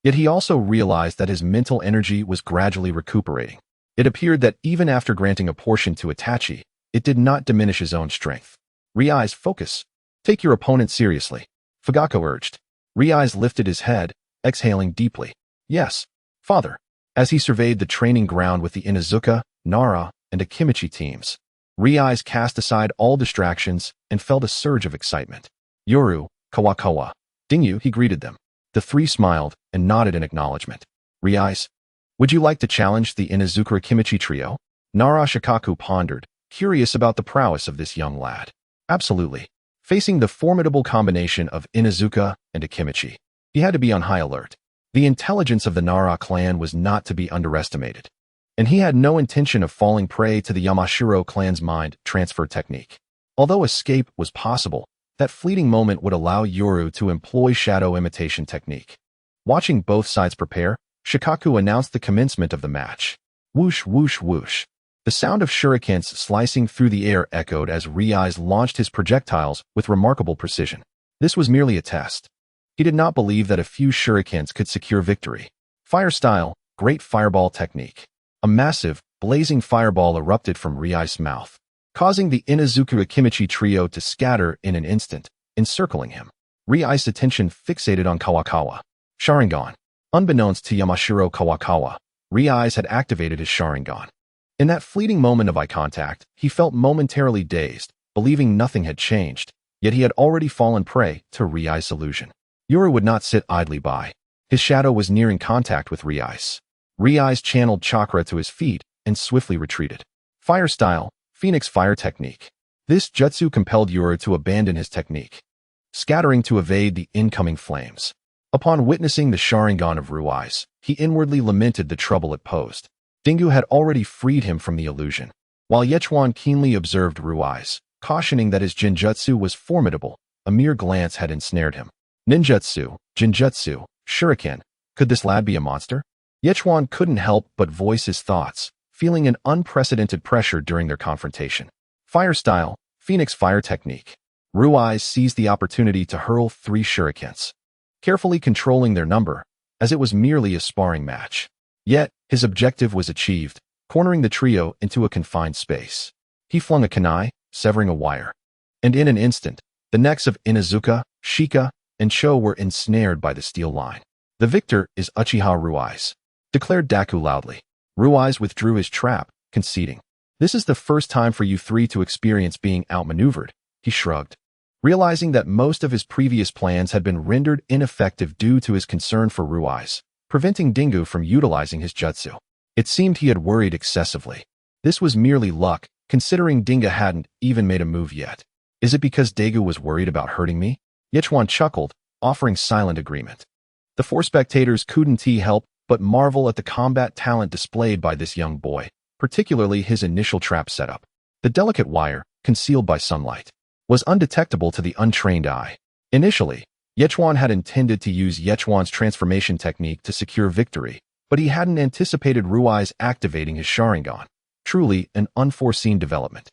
Speaker 1: Yet he also realized that his mental energy was gradually recuperating. It appeared that even after granting a portion to Itachi, it did not diminish his own strength. Riai's, focus. Take your opponent seriously, Fugaku urged. Riai's lifted his head, exhaling deeply. Yes, father. As he surveyed the training ground with the Inuzuka, Nara, and Akimichi teams, Riai's cast aside all distractions and felt a surge of excitement. Yoru, Kawakawa, Dingyu, he greeted them. The three smiled and nodded in acknowledgement. Riai's, would you like to challenge the Inuzuka Akimichi trio? Nara Shikaku pondered, curious about the prowess of this young lad. Absolutely. Facing the formidable combination of Inuzuka and Akimichi, he had to be on high alert. The intelligence of the Nara clan was not to be underestimated, and he had no intention of falling prey to the Yamashiro clan's mind transfer technique. Although escape was possible, that fleeting moment would allow Yoru to employ shadow imitation technique. Watching both sides prepare, Shikaku announced the commencement of the match. Whoosh, whoosh, whoosh. The sound of shurikens slicing through the air echoed as Riai's launched his projectiles with remarkable precision. This was merely a test. He did not believe that a few shurikens could secure victory. Fire style, great fireball technique. A massive, blazing fireball erupted from Riai's mouth, causing the Inuzuka Akimichi trio to scatter in an instant, encircling him. Riai's attention fixated on Kawakawa. Sharingan. Unbeknownst to Yamashiro Kawakawa, Riai's had activated his Sharingan. In that fleeting moment of eye contact, he felt momentarily dazed, believing nothing had changed, yet he had already fallen prey to Riai's illusion. Yura would not sit idly by. His shadow was nearing contact with Riai's. Riai's channeled chakra to his feet and swiftly retreated. Fire style, Phoenix Fire Technique. This jutsu compelled Yura to abandon his technique, scattering to evade the incoming flames. Upon witnessing the Sharingan of Ruai's, he inwardly lamented the trouble it posed. Dingu had already freed him from the illusion, while Yechuan keenly observed Ruai's, cautioning that his Jinjutsu was formidable. A mere glance had ensnared him. Ninjutsu, Jinjutsu, Shuriken. Could this lad be a monster? Yechuan couldn't help but voice his thoughts, feeling an unprecedented pressure during their confrontation. Fire style, Phoenix Fire Technique. Ruai's seized the opportunity to hurl 3 shurikens, carefully controlling their number, as it was merely a sparring match. Yet, his objective was achieved, cornering the trio into a confined space. He flung a kunai, severing a wire. And in an instant, the necks of Inuzuka, Shika, and Cho were ensnared by the steel line. The victor is Uchiha Ruai's, declared Daku loudly. Ruai's withdrew his trap, conceding. This is the first time for you 3 to experience being outmaneuvered, he shrugged. Realizing that most of his previous plans had been rendered ineffective due to his concern for Ruai's, preventing Dingu from utilizing his jutsu. It seemed he had worried excessively. This was merely luck, considering Dinga hadn't even made a move yet. Is it because Daegu was worried about hurting me? Yechuan chuckled, offering silent agreement. The 4 spectators couldn't help but marvel at the combat talent displayed by this young boy, particularly his initial trap setup. The delicate wire, concealed by sunlight, was undetectable to the untrained eye. Initially, Yechuan had intended to use Yechuan's transformation technique to secure victory, but he hadn't anticipated Ruai's activating his Sharingan. Truly an unforeseen development.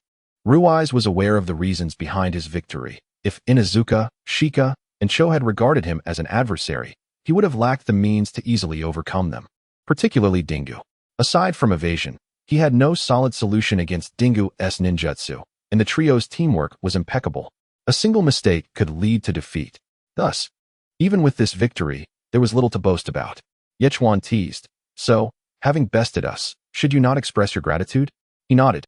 Speaker 1: Ruai's was aware of the reasons behind his victory. If Inuzuka, Shika, and Cho had regarded him as an adversary, he would have lacked the means to easily overcome them, particularly Dingu. Aside from evasion, he had no solid solution against Dingu's ninjutsu, and the trio's teamwork was impeccable. A single mistake could lead to defeat. Thus, even with this victory, there was little to boast about. Yechuan teased. So, having bested us, should you not express your gratitude? He nodded.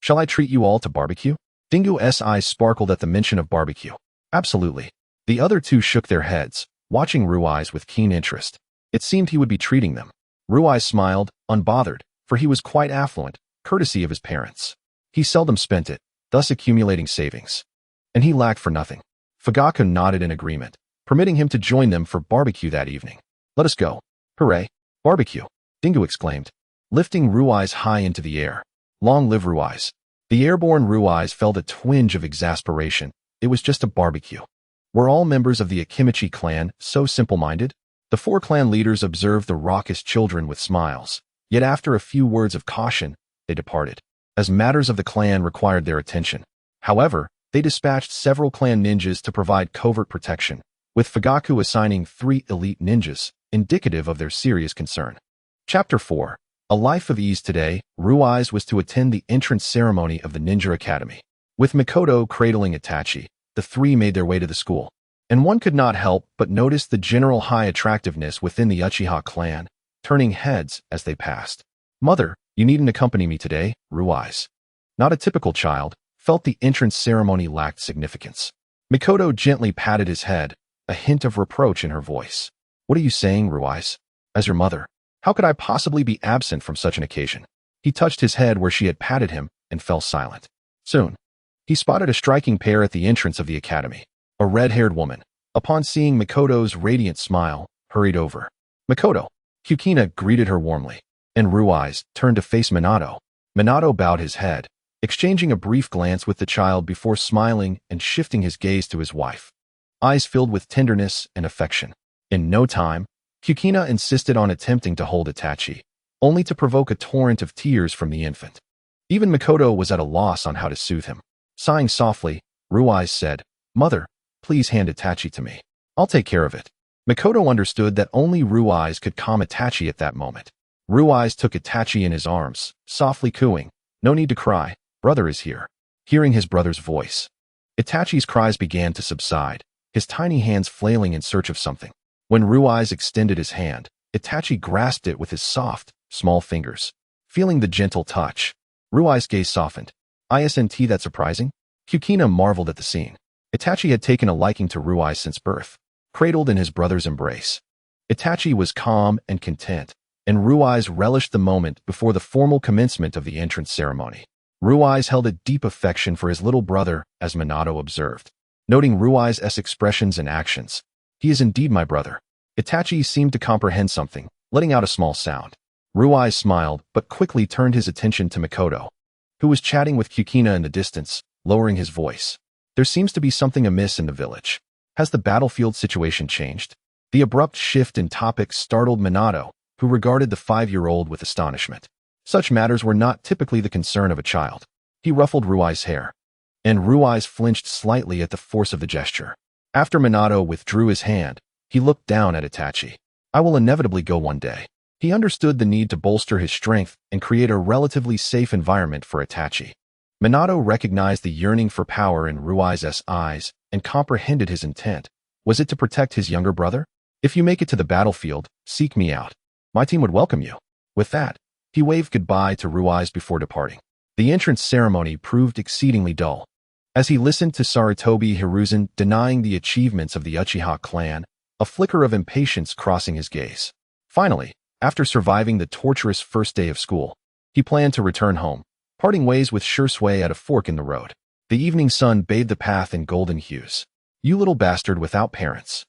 Speaker 1: Shall I treat you all to barbecue? Dingu's eyes sparkled at the mention of barbecue. Absolutely. The other 2 shook their heads, watching Ruai's with keen interest. It seemed he would be treating them. Ruai smiled, unbothered, for he was quite affluent, courtesy of his parents. He seldom spent it, thus accumulating savings. And he lacked for nothing. Fugaku nodded in agreement, permitting him to join them for barbecue that evening. Let us go. Hooray! Barbecue! Dingu exclaimed, lifting Ruai's high into the air. Long live Ruai's. The airborne Ruai's felt a twinge of exasperation. It was just a barbecue. Were all members of the Akimichi clan so simple-minded? The 4 clan leaders observed the raucous children with smiles, yet after a few words of caution, they departed, as matters of the clan required their attention. However, they dispatched several clan ninjas to provide covert protection, with Fugaku assigning 3 elite ninjas, indicative of their serious concern. Chapter 4. A Life of Ease. Today, Ruai's was to attend the entrance ceremony of the Ninja Academy. With Mikoto cradling Itachi, the 3 made their way to the school, and one could not help but notice the general high attractiveness within the Uchiha clan, turning heads as they passed. Mother, you needn't accompany me today, Ruai's, not a typical child, felt the entrance ceremony lacked significance. Mikoto gently patted his head, a hint of reproach in her voice. What are you saying, Ruai's? As your mother, how could I possibly be absent from such an occasion? He touched his head where she had patted him and fell silent. Soon, he spotted a striking pair at the entrance of the academy. A red-haired woman, upon seeing Mikoto's radiant smile, hurried over. Mikoto! Kukina greeted her warmly, and Ruai's turned to face Minato. Minato bowed his head, exchanging a brief glance with the child before smiling and shifting his gaze to his wife, eyes filled with tenderness and affection. In no time, Kukina insisted on attempting to hold Itachi, only to provoke a torrent of tears from the infant. Even Mikoto was at a loss on how to soothe him. Sighing softly, Ruai's said, Mother, please hand Itachi to me. I'll take care of it. Mikoto understood that only Ruai's could calm Itachi at that moment. Ruai's took Itachi in his arms, softly cooing, No need to cry, brother is here. Hearing his brother's voice, Itachi's cries began to subside, his tiny hands flailing in search of something. When Ruai's extended his hand, Itachi grasped it with his soft, small fingers. Feeling the gentle touch, Ruai's gaze softened. Isn't that surprising? Kukina marveled at the scene. Itachi had taken a liking to Ruai since birth, cradled in his brother's embrace. Itachi was calm and content, and Ruai's relished the moment before the formal commencement of the entrance ceremony. Ruai's held a deep affection for his little brother, as Minato observed. Noting Ruai's expressions and actions, "He is indeed my brother." Itachi seemed to comprehend something, letting out a small sound. Ruai smiled, but quickly turned his attention to Mikoto, who was chatting with Kukina in the distance, lowering his voice. "There seems to be something amiss in the village. Has the battlefield situation changed?" The abrupt shift in topic startled Minato, who regarded the 5-year-old with astonishment. Such matters were not typically the concern of a child. He ruffled Ruai's hair, and Ruai flinched slightly at the force of the gesture. After Minato withdrew his hand, he looked down at Itachi. "I will inevitably go one day." He understood the need to bolster his strength and create a relatively safe environment for Itachi. Minato recognized the yearning for power in Ruai's eyes and comprehended his intent. Was it to protect his younger brother? "If you make it to the battlefield, seek me out. My team would welcome you." With that, he waved goodbye to Ruai before departing. The entrance ceremony proved exceedingly dull. As he listened to Sarutobi Hiruzen denying the achievements of the Uchiha clan, a flicker of impatience crossing his gaze. Finally, after surviving the torturous first day of school, he planned to return home, parting ways with Shursui at a fork in the road. The evening sun bathed the path in golden hues. "You little bastard without parents.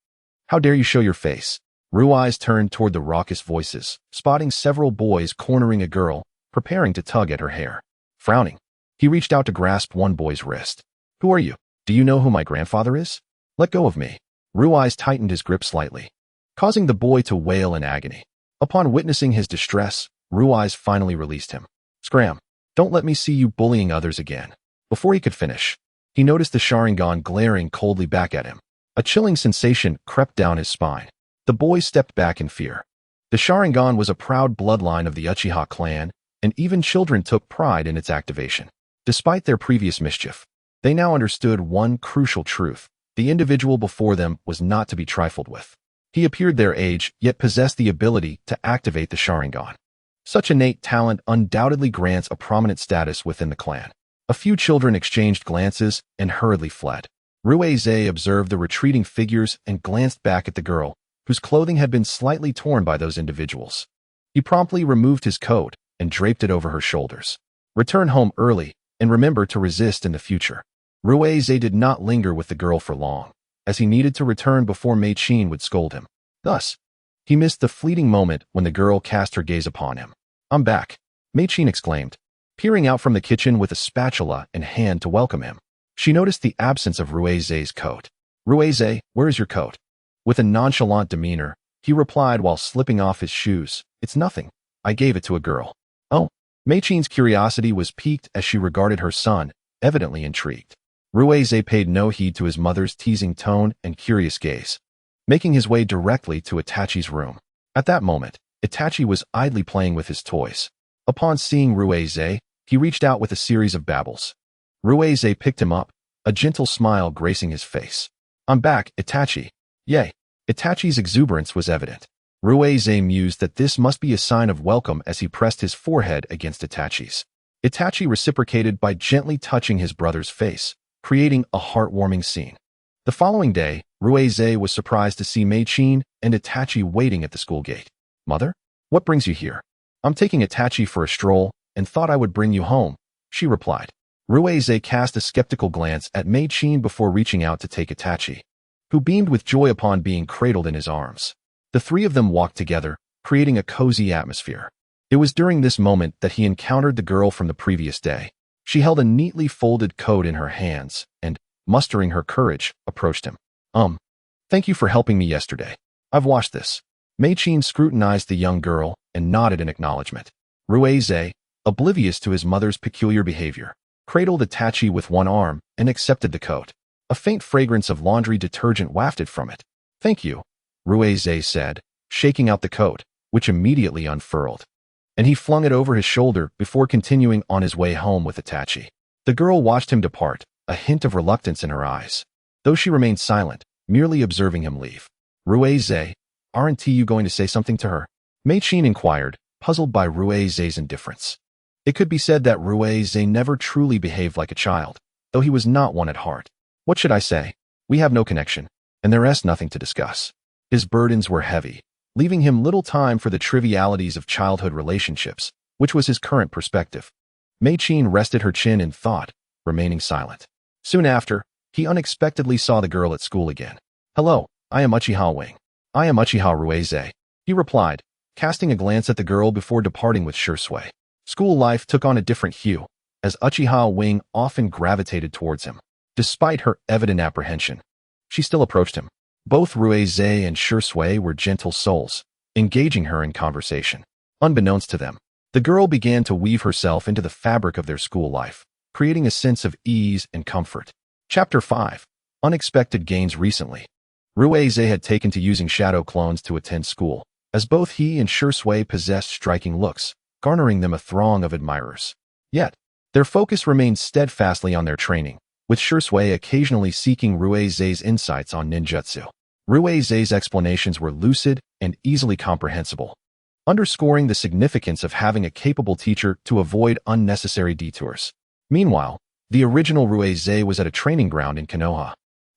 Speaker 1: How dare you show your face?" Ruai turned toward the raucous voices, spotting several boys cornering a girl, preparing to tug at her hair. Frowning, he reached out to grasp one boy's wrist. "Who are you? Do you know who my grandfather is? Let go of me." Ruai tightened his grip slightly, causing the boy to wail in agony. Upon witnessing his distress, Ruai finally released him. "Scram! Don't let me see you bullying others again." Before he could finish, he noticed the Sharingan glaring coldly back at him. A chilling sensation crept down his spine. The boy stepped back in fear. The Sharingan was a proud bloodline of the Uchiha clan, and even children took pride in its activation. Despite their previous mischief, they now understood one crucial truth: the individual before them was not to be trifled with. He appeared their age, yet possessed the ability to activate the Sharingan. Such innate talent undoubtedly grants a prominent status within the clan. A few children exchanged glances and hurriedly fled. Ruei observed the retreating figures and glanced back at the girl, whose clothing had been slightly torn by those individuals. He promptly removed his coat and draped it over her shoulders. "Return home early, and remember to resist in the future." Ruei did not linger with the girl for long, as he needed to return before Mei-chin would scold him. Thus, he missed the fleeting moment when the girl cast her gaze upon him. "I'm back," Mei-chin exclaimed, peering out from the kitchen with a spatula in hand to welcome him. She noticed the absence of Ruei's coat. "Ruei, where is your coat?" With a nonchalant demeanor, he replied while slipping off his shoes, "It's nothing. I gave it to a girl." "Oh." Mei-chin's curiosity was piqued as she regarded her son, evidently intrigued. Ruei paid no heed to his mother's teasing tone and curious gaze, making his way directly to Itachi's room. At that moment, Itachi was idly playing with his toys. Upon seeing Ruei, he reached out with a series of babbles. Ruei picked him up, a gentle smile gracing his face. "I'm back, Itachi." "Yay." Itachi's exuberance was evident. Ruei mused that this must be a sign of welcome as he pressed his forehead against Itachi's. Itachi reciprocated by gently touching his brother's face, creating a heartwarming scene. The following day, Ruei was surprised to see Mei-chin and Itachi waiting at the school gate. "Mother, what brings you here?" "I'm taking Itachi for a stroll, and thought I would bring you home," she replied. Ruei cast a skeptical glance at Mei-chin before reaching out to take Itachi, who beamed with joy upon being cradled in his arms. The three of them walked together, creating a cozy atmosphere. It was during this moment that he encountered the girl from the previous day. She held a neatly folded coat in her hands and, mustering her courage, approached him. Thank you for helping me yesterday. I've washed this." Mei-chin scrutinized the young girl and nodded in acknowledgement. Ruei, oblivious to his mother's peculiar behavior, cradled Itachi with one arm and accepted the coat. A faint fragrance of laundry detergent wafted from it. "Thank you," Ruei said, shaking out the coat, which immediately unfurled. And he flung it over his shoulder before continuing on his way home with Itachi. The girl watched him depart, a hint of reluctance in her eyes, though she remained silent, merely observing him leave. "Ruei, aren't you going to say something to her?" Mei-chin inquired, puzzled by Ruei's indifference. It could be said that Ruei never truly behaved like a child, though he was not one at heart. What should I say? We have no connection, and there is nothing to discuss. His burdens were heavy, leaving him little time for the trivialities of childhood relationships, which was his current perspective. Mei-chin rested her chin in thought, remaining silent. Soon after, he unexpectedly saw the girl at school again. "Hello, I am Uchiha Wing. I am Uchiha Ruize," he replied, casting a glance at the girl before departing with sure sway. School life took on a different hue, as Uchiha Wing often gravitated towards him. Despite her evident apprehension, she still approached him. Both Ruize and Shursui were gentle souls, engaging her in conversation. Unbeknownst to them, the girl began to weave herself into the fabric of their school life, creating a sense of ease and comfort. Chapter 5. Unexpected Gains. Recently, Ruize had taken to using shadow clones to attend school, as both he and Shursui possessed striking looks, garnering them a throng of admirers. Yet, their focus remained steadfastly on their training, with Shursui occasionally seeking Ruize's insights on ninjutsu. Ruize's explanations were lucid and easily comprehensible, underscoring the significance of having a capable teacher to avoid unnecessary detours. Meanwhile, the original Ruize was at a training ground in Konoha,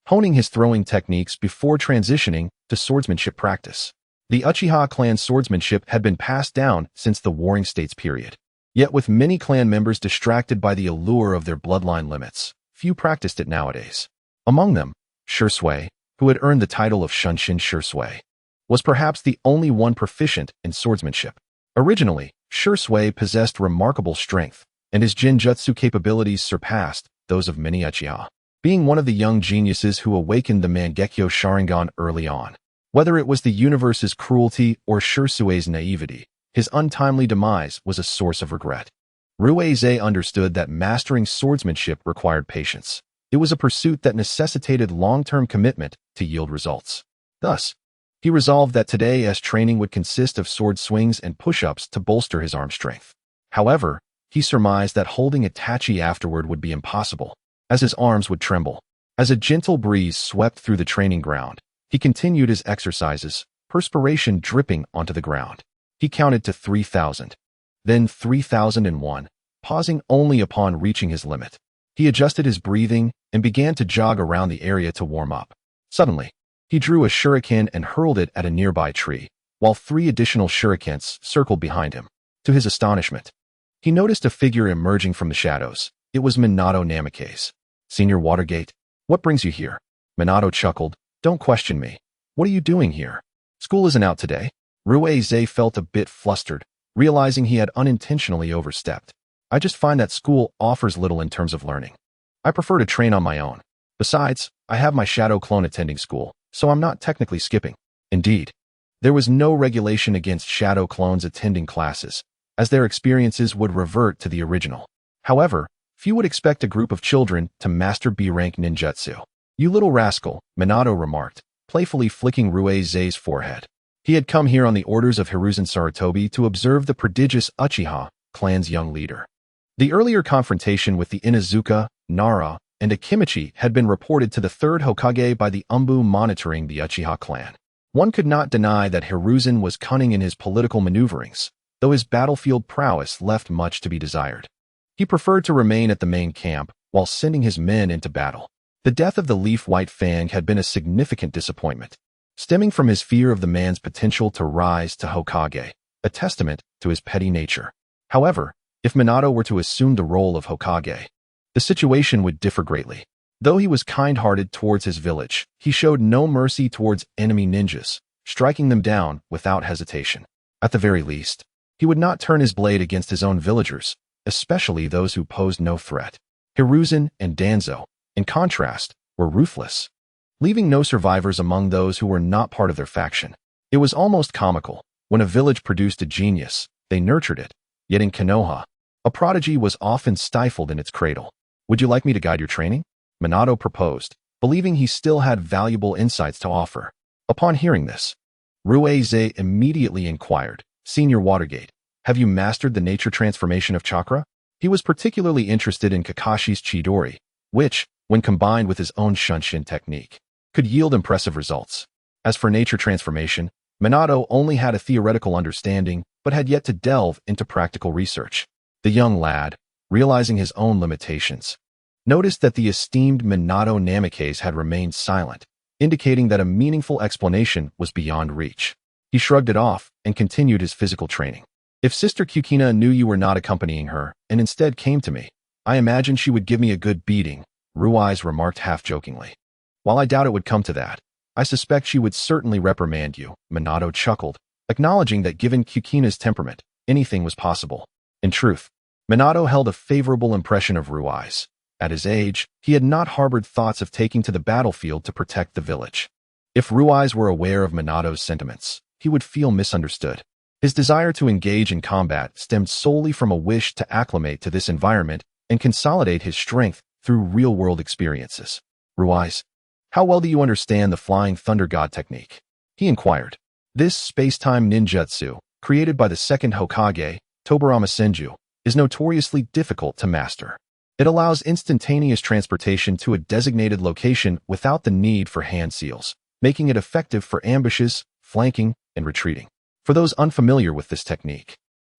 Speaker 1: honing his throwing techniques before transitioning to swordsmanship practice. The Uchiha clan swordsmanship had been passed down since the Warring States period. Yet with many clan members distracted by the allure of their bloodline limits, few practiced it nowadays. Among them, Shursui, who had earned the title of Shunshin Shursui, was perhaps the only one proficient in swordsmanship. Originally, Shursui possessed remarkable strength, and his jinjutsu capabilities surpassed those of many Uchiha, being one of the young geniuses who awakened the Mangekyo Sharingan early on. Whether it was the universe's cruelty or Shursui's naivety, his untimely demise was a source of regret. Ruize understood that mastering swordsmanship required patience. It was a pursuit that necessitated long-term commitment to yield results. Thus, he resolved that today's training would consist of sword swings and push-ups to bolster his arm strength. However, he surmised that holding a tachi afterward would be impossible, as his arms would tremble. As a gentle breeze swept through the training ground, he continued his exercises, perspiration dripping onto the ground. He counted to 3,000, then 3,001, pausing only upon reaching his limit. He adjusted his breathing and began to jog around the area to warm up. Suddenly, he drew a shuriken and hurled it at a nearby tree, while 3 additional shurikens circled behind him. To his astonishment, he noticed a figure emerging from the shadows. It was Minato Namikaze. "Senior Watergate, what brings you here?" Minato chuckled. "Don't question me. What are you doing here? School isn't out today." Ruize felt a bit flustered, realizing he had unintentionally overstepped. "I just find that school offers little in terms of learning. I prefer to train on my own. Besides, I have my shadow clone attending school, so I'm not technically skipping." Indeed, there was no regulation against shadow clones attending classes, as their experiences would revert to the original. However, few would expect a group of children to master B-rank ninjutsu. "You little rascal," Minato remarked, playfully flicking Ruize's forehead. He had come here on the orders of Hiruzen Sarutobi to observe the prodigious Uchiha clan's young leader. The earlier confrontation with the Inuzuka, Nara, and Akimichi had been reported to the 3rd Hokage by the Umbu monitoring the Uchiha clan. One could not deny that Hiruzen was cunning in his political maneuverings, though his battlefield prowess left much to be desired. He preferred to remain at the main camp while sending his men into battle. The death of the Leaf White Fang had been a significant disappointment, stemming from his fear of the man's potential to rise to Hokage, a testament to his petty nature. However, if Minato were to assume the role of Hokage, the situation would differ greatly. Though he was kind-hearted towards his village, he showed no mercy towards enemy ninjas, striking them down without hesitation. At the very least, he would not turn his blade against his own villagers, especially those who posed no threat. Hiruzen and Danzo, in contrast, were ruthless, leaving no survivors among those who were not part of their faction. It was almost comical. When a village produced a genius, they nurtured it. Yet in Konoha, a prodigy was often stifled in its cradle. "Would you like me to guide your training?" Minato proposed, believing he still had valuable insights to offer. Upon hearing this, Ruize immediately inquired, "Senior Watergate, have you mastered the nature transformation of chakra?" He was particularly interested in Kakashi's Chidori, which, when combined with his own Shunshin technique, could yield impressive results. As for nature transformation, Minato only had a theoretical understanding, but had yet to delve into practical research. The young lad, realizing his own limitations, noticed that the esteemed Minato Namikaze had remained silent, indicating that a meaningful explanation was beyond reach. He shrugged it off and continued his physical training. If Sister Kukina knew you were not accompanying her and instead came to me, I imagine she would give me a good beating, Ruiz remarked half-jokingly. While I doubt it would come to that, I suspect she would certainly reprimand you, Minato chuckled, acknowledging that given Kukina's temperament, anything was possible. In truth, Minato held a favorable impression of Ruiz. At his age, he had not harbored thoughts of taking to the battlefield to protect the village. If Ruiz were aware of Minato's sentiments, he would feel misunderstood. His desire to engage in combat stemmed solely from a wish to acclimate to this environment and consolidate his strength through real-world experiences. Ruiz, how well do you understand the Flying Thunder God technique? He inquired. This space-time ninjutsu, created by the second Hokage, Tobarama Senju, is notoriously difficult to master. It allows instantaneous transportation to a designated location without the need for hand seals, making it effective for ambushes, flanking, and retreating. For those unfamiliar with this technique,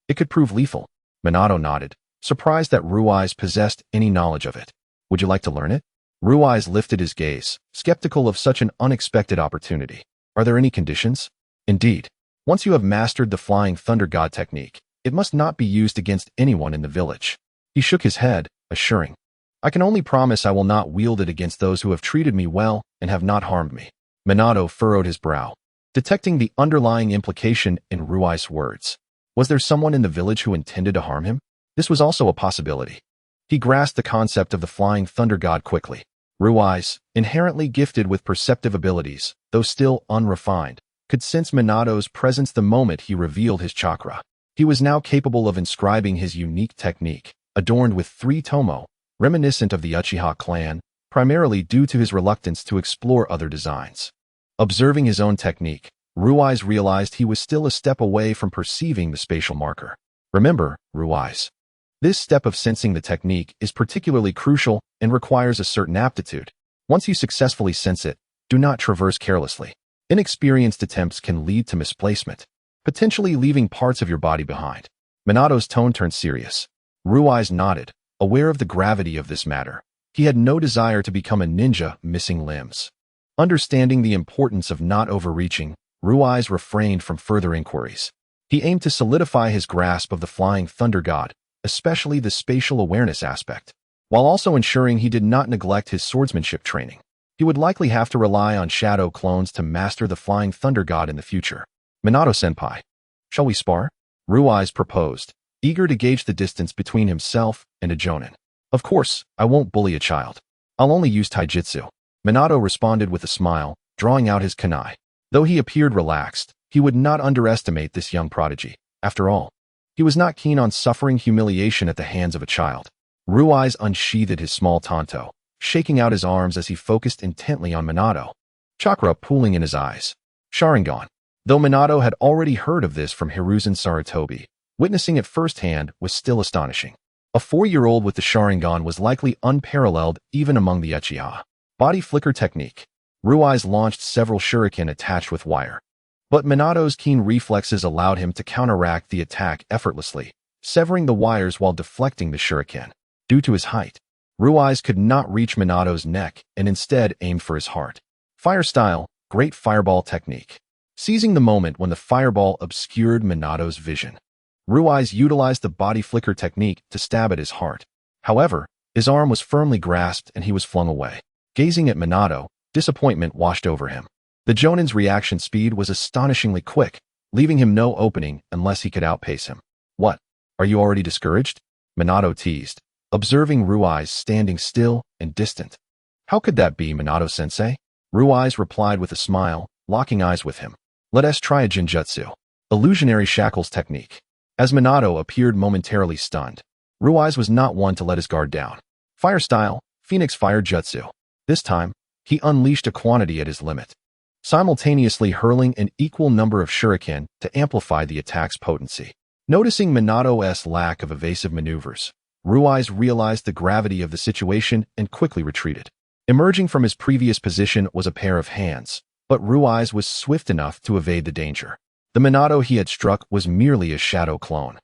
Speaker 1: it could prove lethal. Minato nodded, surprised that Ruiz possessed any knowledge of it. Would you like to learn it? Ruiz lifted his gaze, skeptical of such an unexpected opportunity. Are there any conditions? Indeed. Once you have mastered the Flying Thunder God technique, it must not be used against anyone in the village. He shook his head, assuring, I can only promise I will not wield it against those who have treated me well and have not harmed me. Minato furrowed his brow, detecting the underlying implication in Ruiz's words. Was there someone in the village who intended to harm him? This was also a possibility. He grasped the concept of the Flying Thunder God quickly. Ruiz, inherently gifted with perceptive abilities, though still unrefined, could sense Minato's presence the moment he revealed his chakra. He was now capable of inscribing his unique technique, adorned with 3 tomo, reminiscent of the Uchiha clan, primarily due to his reluctance to explore other designs. Observing his own technique, Ruiz realized he was still a step away from perceiving the spatial marker. Remember, Ruiz, this step of sensing the technique is particularly crucial and requires a certain aptitude. Once you successfully sense it, do not traverse carelessly. Inexperienced attempts can lead to misplacement, potentially leaving parts of your body behind. Minato's tone turned serious. Ruiz nodded, aware of the gravity of this matter. He had no desire to become a ninja missing limbs. Understanding the importance of not overreaching, Ruiz refrained from further inquiries. He aimed to solidify his grasp of the Flying Thunder God, especially the spatial awareness aspect, while also ensuring he did not neglect his swordsmanship training. He would likely have to rely on shadow clones to master the Flying Thunder God in the future. Minato-senpai, shall we spar? Ruiz proposed, eager to gauge the distance between himself and a jonin. Of course, I won't bully a child. I'll only use taijutsu. Minato responded with a smile, drawing out his kunai. Though he appeared relaxed, he would not underestimate this young prodigy. After all, he was not keen on suffering humiliation at the hands of a child. Ruiz unsheathed his small tanto, shaking out his arms as he focused intently on Minato, chakra pooling in his eyes. Sharingan. Though Minato had already heard of this from Hiruzen Sarutobi, witnessing it firsthand was still astonishing. A 4-year-old with the Sharingan was likely unparalleled even among the Uchiha. Body flicker technique. Ruiz launched several shuriken attached with wire. But Minato's keen reflexes allowed him to counteract the attack effortlessly, severing the wires while deflecting the shuriken. Due to his height, Ruiz could not reach Minato's neck and instead aimed for his heart. Fire style, great fireball technique. Seizing the moment when the fireball obscured Minato's vision, Ruiz utilized the body flicker technique to stab at his heart. However, his arm was firmly grasped and he was flung away. Gazing at Minato, disappointment washed over him. The Jonin's reaction speed was astonishingly quick, leaving him no opening unless he could outpace him. What? Are you already discouraged? Minato teased, observing Ruiz standing still and distant. How could that be, Minato-sensei? Ruiz replied with a smile, locking eyes with him. Let us try a genjutsu. Illusionary shackles technique. As Minato appeared momentarily stunned, Ruiz was not one to let his guard down. Fire style, Phoenix Fire Jutsu. This time, he unleashed a quantity at his limit, simultaneously hurling an equal number of shuriken to amplify the attack's potency. Noticing Minato's lack of evasive maneuvers, Ruiz realized the gravity of the situation and quickly retreated. Emerging from his previous position was a pair of hands, but Ruiz was swift enough to evade the danger. The Minato he had struck was merely a shadow clone,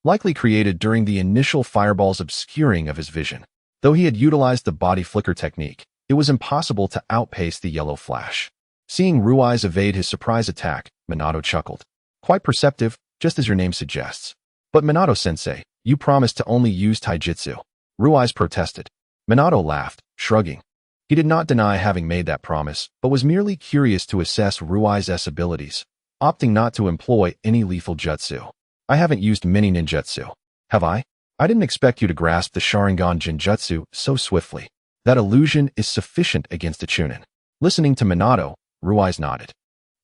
Speaker 1: likely created during the initial fireball's obscuring of his vision. Though he had utilized the body flicker technique, it was impossible to outpace the yellow flash. Seeing Rui's evade his surprise attack, Minato chuckled. Quite perceptive, just as your name suggests. But Minato-sensei, you promised to only use taijutsu. Rui's protested. Minato laughed, shrugging. He did not deny having made that promise, but was merely curious to assess Rui's abilities, opting not to employ any lethal jutsu. I haven't used many ninjutsu. Have I? I didn't expect you to grasp the Sharingan Jinjutsu so swiftly. That illusion is sufficient against a Chunin. Listening to Minato, Rui's nodded.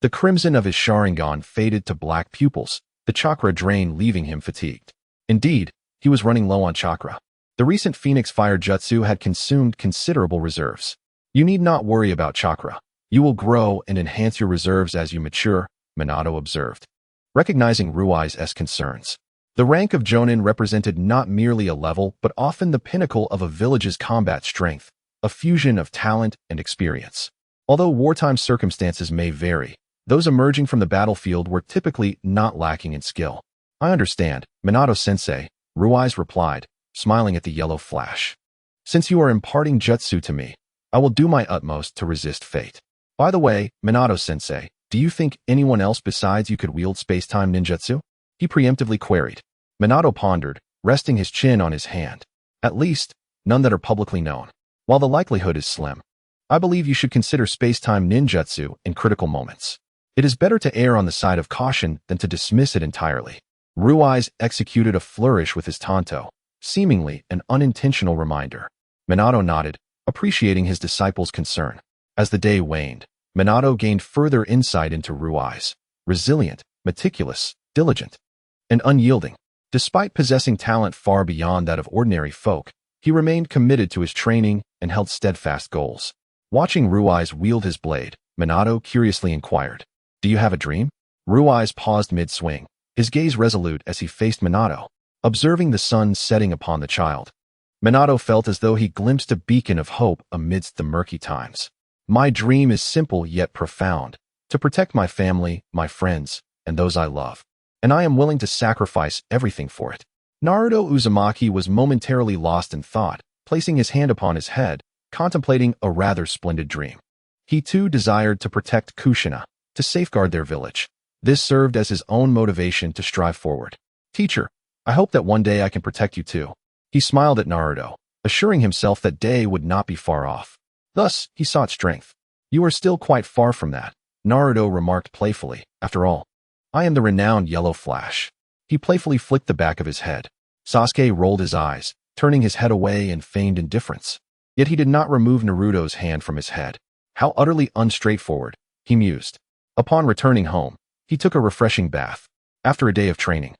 Speaker 1: The crimson of his Sharingan faded to black pupils, the chakra drain leaving him fatigued. Indeed, he was running low on chakra. The recent Phoenix Fire Jutsu had consumed considerable reserves. You need not worry about chakra. You will grow and enhance your reserves as you mature, Minato observed. Recognizing Rui's concerns. The rank of Jonin represented not merely a level but often the pinnacle of a village's combat strength, a fusion of talent and experience. Although wartime circumstances may vary, those emerging from the battlefield were typically not lacking in skill. I understand, Minato-sensei, Rui's replied, smiling at the yellow flash. Since you are imparting jutsu to me, I will do my utmost to resist fate. By the way, Minato-sensei, do you think anyone else besides you could wield space-time ninjutsu? He preemptively queried. Minato pondered, resting his chin on his hand. At least, none that are publicly known. While the likelihood is slim, I believe you should consider space-time ninjutsu in critical moments. It is better to err on the side of caution than to dismiss it entirely. Rui's executed a flourish with his tanto, seemingly an unintentional reminder. Minato nodded, appreciating his disciple's concern. As the day waned, Minato gained further insight into Rui's. Resilient, meticulous, diligent, and unyielding. Despite possessing talent far beyond that of ordinary folk, he remained committed to his training and held steadfast goals. Watching Rui's wield his blade, Minato curiously inquired, "Do you have a dream?" Rui's paused mid-swing, his gaze resolute as he faced Minato, observing the sun setting upon the child. Minato felt as though he glimpsed a beacon of hope amidst the murky times. My dream is simple yet profound, to protect my family, my friends, and those I love. And I am willing to sacrifice everything for it. Naruto Uzumaki was momentarily lost in thought, placing his hand upon his head, contemplating a rather splendid dream. He too desired to protect Kushina, to safeguard their village. This served as his own motivation to strive forward. Teacher, I hope that one day I can protect you too. He smiled at Naruto, assuring himself that day would not be far off. Thus, he sought strength. You are still quite far from that, Naruto remarked playfully. After all, I am the renowned Yellow Flash. He playfully flicked the back of his head. Sasuke rolled his eyes, turning his head away in feigned indifference. Yet he did not remove Naruto's hand from his head. How utterly unstraightforward, he mused. Upon returning home, he took a refreshing bath. After a day of training,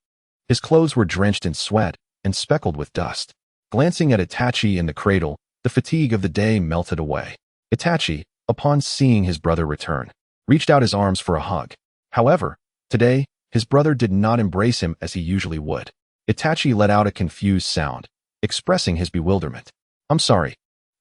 Speaker 1: his clothes were drenched in sweat and speckled with dust. Glancing at Itachi in the cradle, the fatigue of the day melted away. Itachi, upon seeing his brother return, reached out his arms for a hug. However, today, his brother did not embrace him as he usually would. Itachi let out a confused sound, expressing his bewilderment. I'm sorry.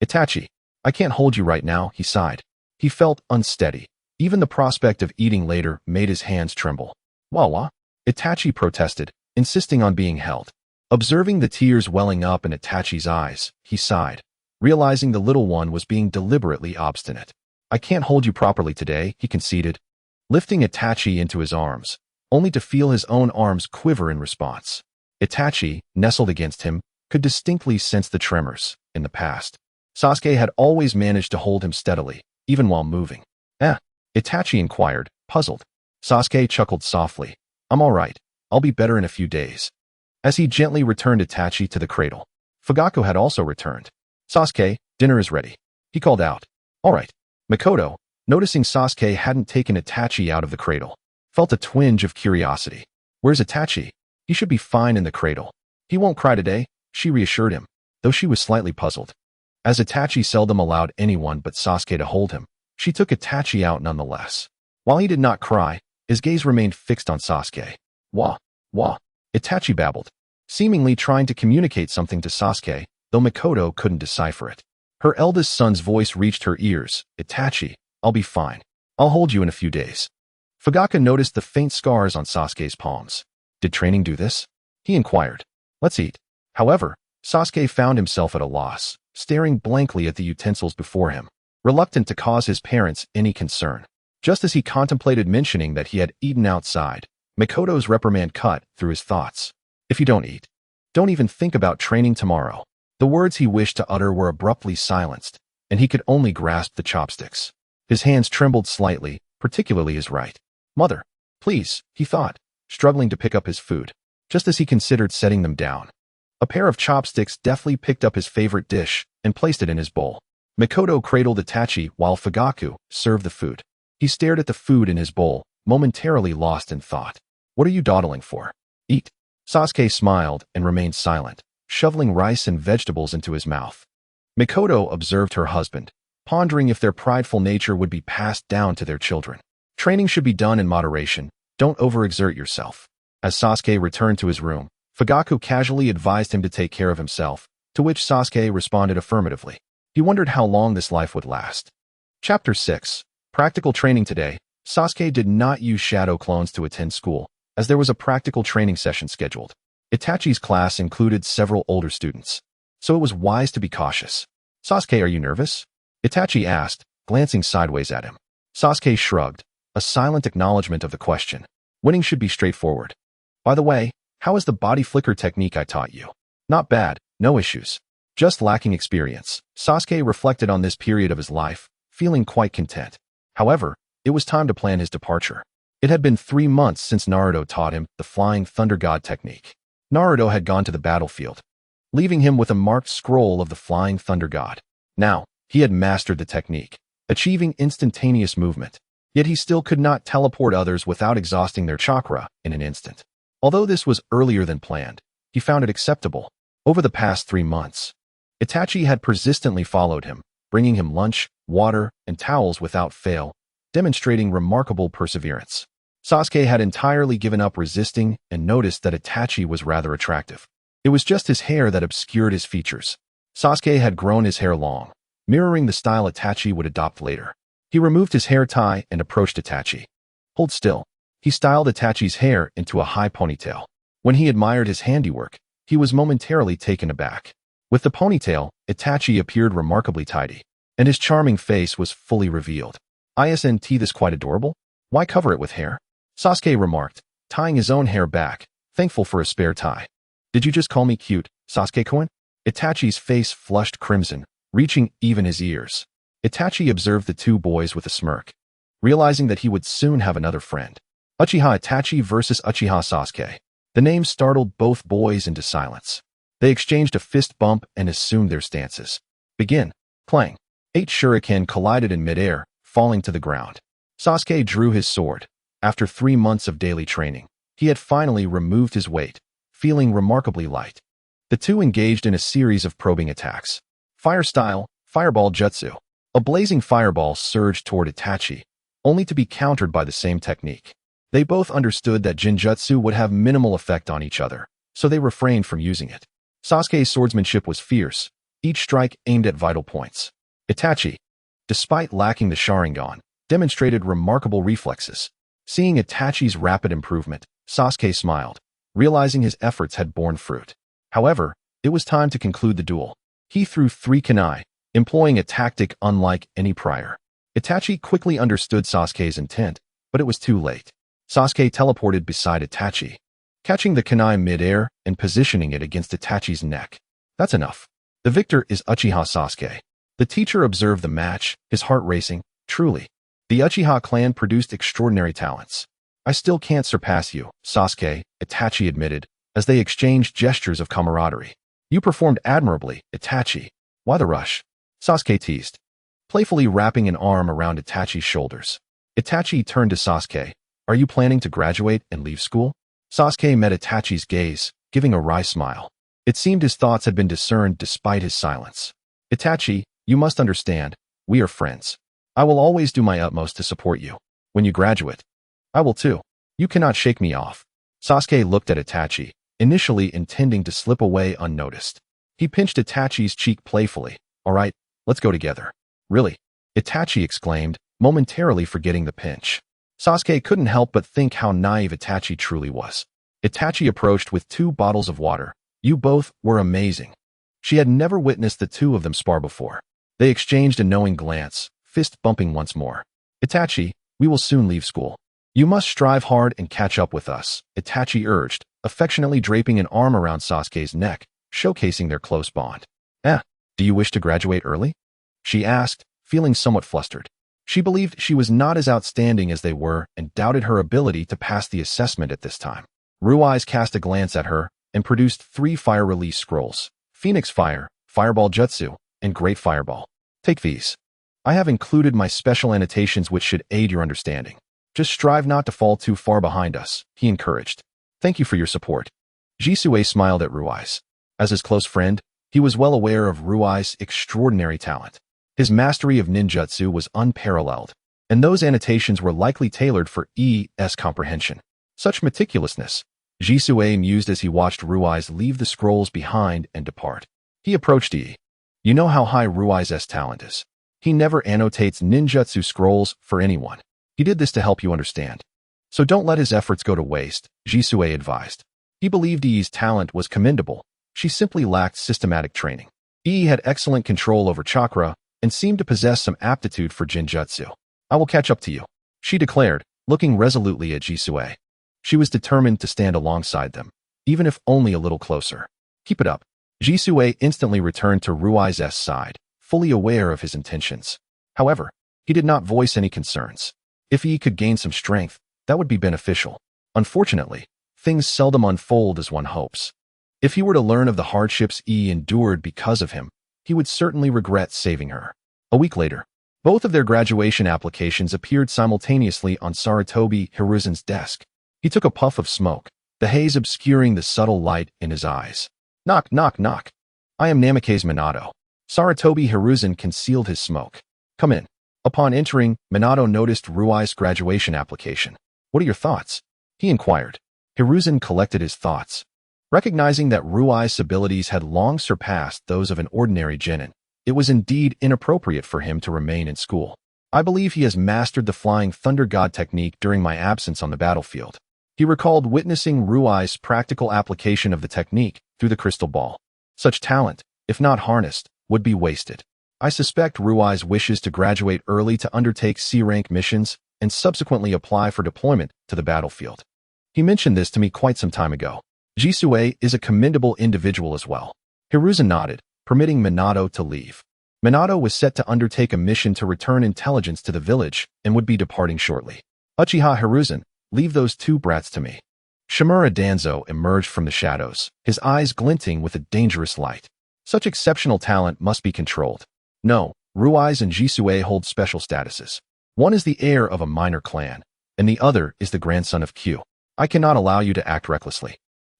Speaker 1: Itachi, I can't hold you right now, he sighed. He felt unsteady. Even the prospect of eating later made his hands tremble. Wawa? Itachi protested, insisting on being held. Observing the tears welling up in Itachi's eyes, he sighed, realizing the little one was being deliberately obstinate. I can't hold you properly today, he conceded, lifting Itachi into his arms, only to feel his own arms quiver in response. Itachi, nestled against him, could distinctly sense the tremors. In the past, Sasuke had always managed to hold him steadily, even while moving. Itachi inquired, puzzled. Sasuke chuckled softly. I'm all right. I'll be better in a few days. As he gently returned Itachi to the cradle, Fugaku had also returned. Sasuke, dinner is ready. He called out. All right. Mikoto, noticing Sasuke hadn't taken Itachi out of the cradle, felt a twinge of curiosity. Where's Itachi? He should be fine in the cradle. He won't cry today, she reassured him, though she was slightly puzzled. As Itachi seldom allowed anyone but Sasuke to hold him, she took Itachi out nonetheless. While he did not cry, his gaze remained fixed on Sasuke. Wah, Itachi babbled, seemingly trying to communicate something to Sasuke, though Mikoto couldn't decipher it. Her eldest son's voice reached her ears. Itachi, I'll be fine. I'll hold you in a few days. Fugaku noticed the faint scars on Sasuke's palms. Did training do this? He inquired. Let's eat. However, Sasuke found himself at a loss. staring blankly at the utensils before him, reluctant to cause his parents any concern. Just as he contemplated mentioning that he had eaten outside, Mikoto's reprimand cut through his thoughts. If you don't eat, don't even think about training tomorrow. The words he wished to utter were abruptly silenced, and he could only grasp the chopsticks. His hands trembled slightly, particularly his right. Mother, please, he thought, struggling to pick up his food. Just as he considered setting them down, a pair of chopsticks deftly picked up his favorite dish and placed it in his bowl. Mikoto cradled Itachi while Fugaku served the food. He stared at the food in his bowl, momentarily lost in thought. What are you dawdling for? Eat. Sasuke smiled and remained silent, shoveling rice and vegetables into his mouth. Mikoto observed her husband, pondering if their prideful nature would be passed down to their children. Training should be done in moderation. Don't overexert yourself. As Sasuke returned to his room, Fugaku casually advised him to take care of himself, to which Sasuke responded affirmatively. He wondered how long this life would last. Chapter 6. Practical training. Today, Sasuke did not use shadow clones to attend school, as there was a practical training session scheduled. Itachi's class included several older students, so it was wise to be cautious. Sasuke, are you nervous? Itachi asked, glancing sideways at him. Sasuke shrugged, a silent acknowledgement of the question. Winning should be straightforward. By the way, how is the body flicker technique I taught you? Not bad, no issues. Just lacking experience. Sasuke reflected on this period of his life, feeling quite content. However, it was time to plan his departure. It had been 3 months since Naruto taught him the Flying Thunder God technique. Naruto had gone to the battlefield, leaving him with a marked scroll of the Flying Thunder God. Now, he had mastered the technique, achieving instantaneous movement. Yet he still could not teleport others without exhausting their chakra in an instant. Although this was earlier than planned, he found it acceptable. Over the past 3 months, Itachi had persistently followed him, bringing him lunch, water, and towels without fail, demonstrating remarkable perseverance. Sasuke had entirely given up resisting and noticed that Itachi was rather attractive. It was just his hair that obscured his features. Sasuke had grown his hair long, mirroring the style Itachi would adopt later. He removed his hair tie and approached Itachi. Hold still. He styled Itachi's hair into a high ponytail. When he admired his handiwork, he was momentarily taken aback. With the ponytail, Itachi appeared remarkably tidy, and his charming face was fully revealed. Isn't this quite adorable? Why cover it with hair? Sasuke remarked, tying his own hair back, thankful for a spare tie. Did you just call me cute, Sasuke-kun? Itachi's face flushed crimson, reaching even his ears. Itachi observed the two boys with a smirk, realizing that he would soon have another friend. Uchiha Itachi versus Uchiha Sasuke. The name startled both boys into silence. They exchanged a fist bump and assumed their stances. Begin. Clang. 8 shuriken collided in midair, falling to the ground. Sasuke drew his sword. After 3 months of daily training, he had finally removed his weight, feeling remarkably light. The two engaged in a series of probing attacks. Fire style, fireball jutsu. A blazing fireball surged toward Itachi, only to be countered by the same technique. They both understood that Jinjutsu would have minimal effect on each other, so they refrained from using it. Sasuke's swordsmanship was fierce, each strike aimed at vital points. Itachi, despite lacking the Sharingan, demonstrated remarkable reflexes. Seeing Itachi's rapid improvement, Sasuke smiled, realizing his efforts had borne fruit. However, it was time to conclude the duel. He threw 3 kunai, employing a tactic unlike any prior. Itachi quickly understood Sasuke's intent, but it was too late. Sasuke teleported beside Itachi, catching the kunai mid-air and positioning it against Itachi's neck. That's enough. The victor is Uchiha Sasuke. The teacher observed the match, his heart racing. Truly, the Uchiha clan produced extraordinary talents. I still can't surpass you, Sasuke, Itachi admitted, as they exchanged gestures of camaraderie. You performed admirably, Itachi. Why the rush? Sasuke teased, playfully wrapping an arm around Itachi's shoulders. Itachi turned to Sasuke. Are you planning to graduate and leave school? Sasuke met Itachi's gaze, giving a wry smile. It seemed his thoughts had been discerned despite his silence. Itachi, you must understand, we are friends. I will always do my utmost to support you. When you graduate, I will too. You cannot shake me off. Sasuke looked at Itachi, initially intending to slip away unnoticed. He pinched Itachi's cheek playfully. All right, let's go together. Really? Itachi exclaimed, momentarily forgetting the pinch. Sasuke couldn't help but think how naive Itachi truly was. Itachi approached with 2 bottles of water. You both were amazing. She had never witnessed the two of them spar before. They exchanged a knowing glance, fist bumping once more. Itachi, we will soon leave school. You must strive hard and catch up with us, Itachi urged, affectionately draping an arm around Sasuke's neck, showcasing their close bond. Do you wish to graduate early? She asked, feeling somewhat flustered. She believed she was not as outstanding as they were and doubted her ability to pass the assessment at this time. Ruiz cast a glance at her and produced 3 fire release scrolls: Phoenix Fire, Fireball Jutsu, and Great Fireball. Take these. I have included my special annotations which should aid your understanding. Just strive not to fall too far behind us, he encouraged. Thank you for your support. Jisue smiled at Ruiz. As his close friend, he was well aware of Ruiz's extraordinary talent. His mastery of ninjutsu was unparalleled, and those annotations were likely tailored for E.'s comprehension. Such meticulousness, Jisue mused as he watched Ruiz leave the scrolls behind and depart. He approached E. You know how high Ruiz's talent is. He never annotates ninjutsu scrolls for anyone. He did this to help you understand. So don't let his efforts go to waste, Jisue advised. He believed E's talent was commendable. She simply lacked systematic training. E had excellent control over chakra and seemed to possess some aptitude for jinjutsu. I will catch up to you, she declared, looking resolutely at Jisue. She was determined to stand alongside them, even if only a little closer. Keep it up. Jisue instantly returned to Ruiz's side, fully aware of his intentions. However, he did not voice any concerns. If he could gain some strength, that would be beneficial. Unfortunately, things seldom unfold as one hopes. If he were to learn of the hardships E endured because of him, he would certainly regret saving her. A week later, both of their graduation applications appeared simultaneously on Sarutobi Hiruzen's desk. He took a puff of smoke, the haze obscuring the subtle light in his eyes. Knock, knock, knock. I am Namikaze Minato. Sarutobi Hiruzen concealed his smoke. Come in. Upon entering, Minato noticed Ruiz's graduation application. What are your thoughts? He inquired. Hiruzen collected his thoughts. Recognizing that Ruiz's abilities had long surpassed those of an ordinary genin, it was indeed inappropriate for him to remain in school. I believe he has mastered the Flying Thunder God technique during my absence on the battlefield. He recalled witnessing Ruiz's practical application of the technique through the crystal ball. Such talent, if not harnessed, would be wasted. I suspect Ruiz wishes to graduate early to undertake C-rank missions and subsequently apply for deployment to the battlefield. He mentioned this to me quite some time ago. Jisue is a commendable individual as well. Hiruzen nodded, permitting Minato to leave. Minato was set to undertake a mission to return intelligence to the village and would be departing shortly. Uchiha Hiruzen, leave those 2 brats to me. Shimura Danzo emerged from the shadows, his eyes glinting with a dangerous light. Such exceptional talent must be controlled. No, Ruiz and Jisue hold special statuses. One is the heir of a minor clan, and the other is the grandson of Q. I cannot allow you to act recklessly.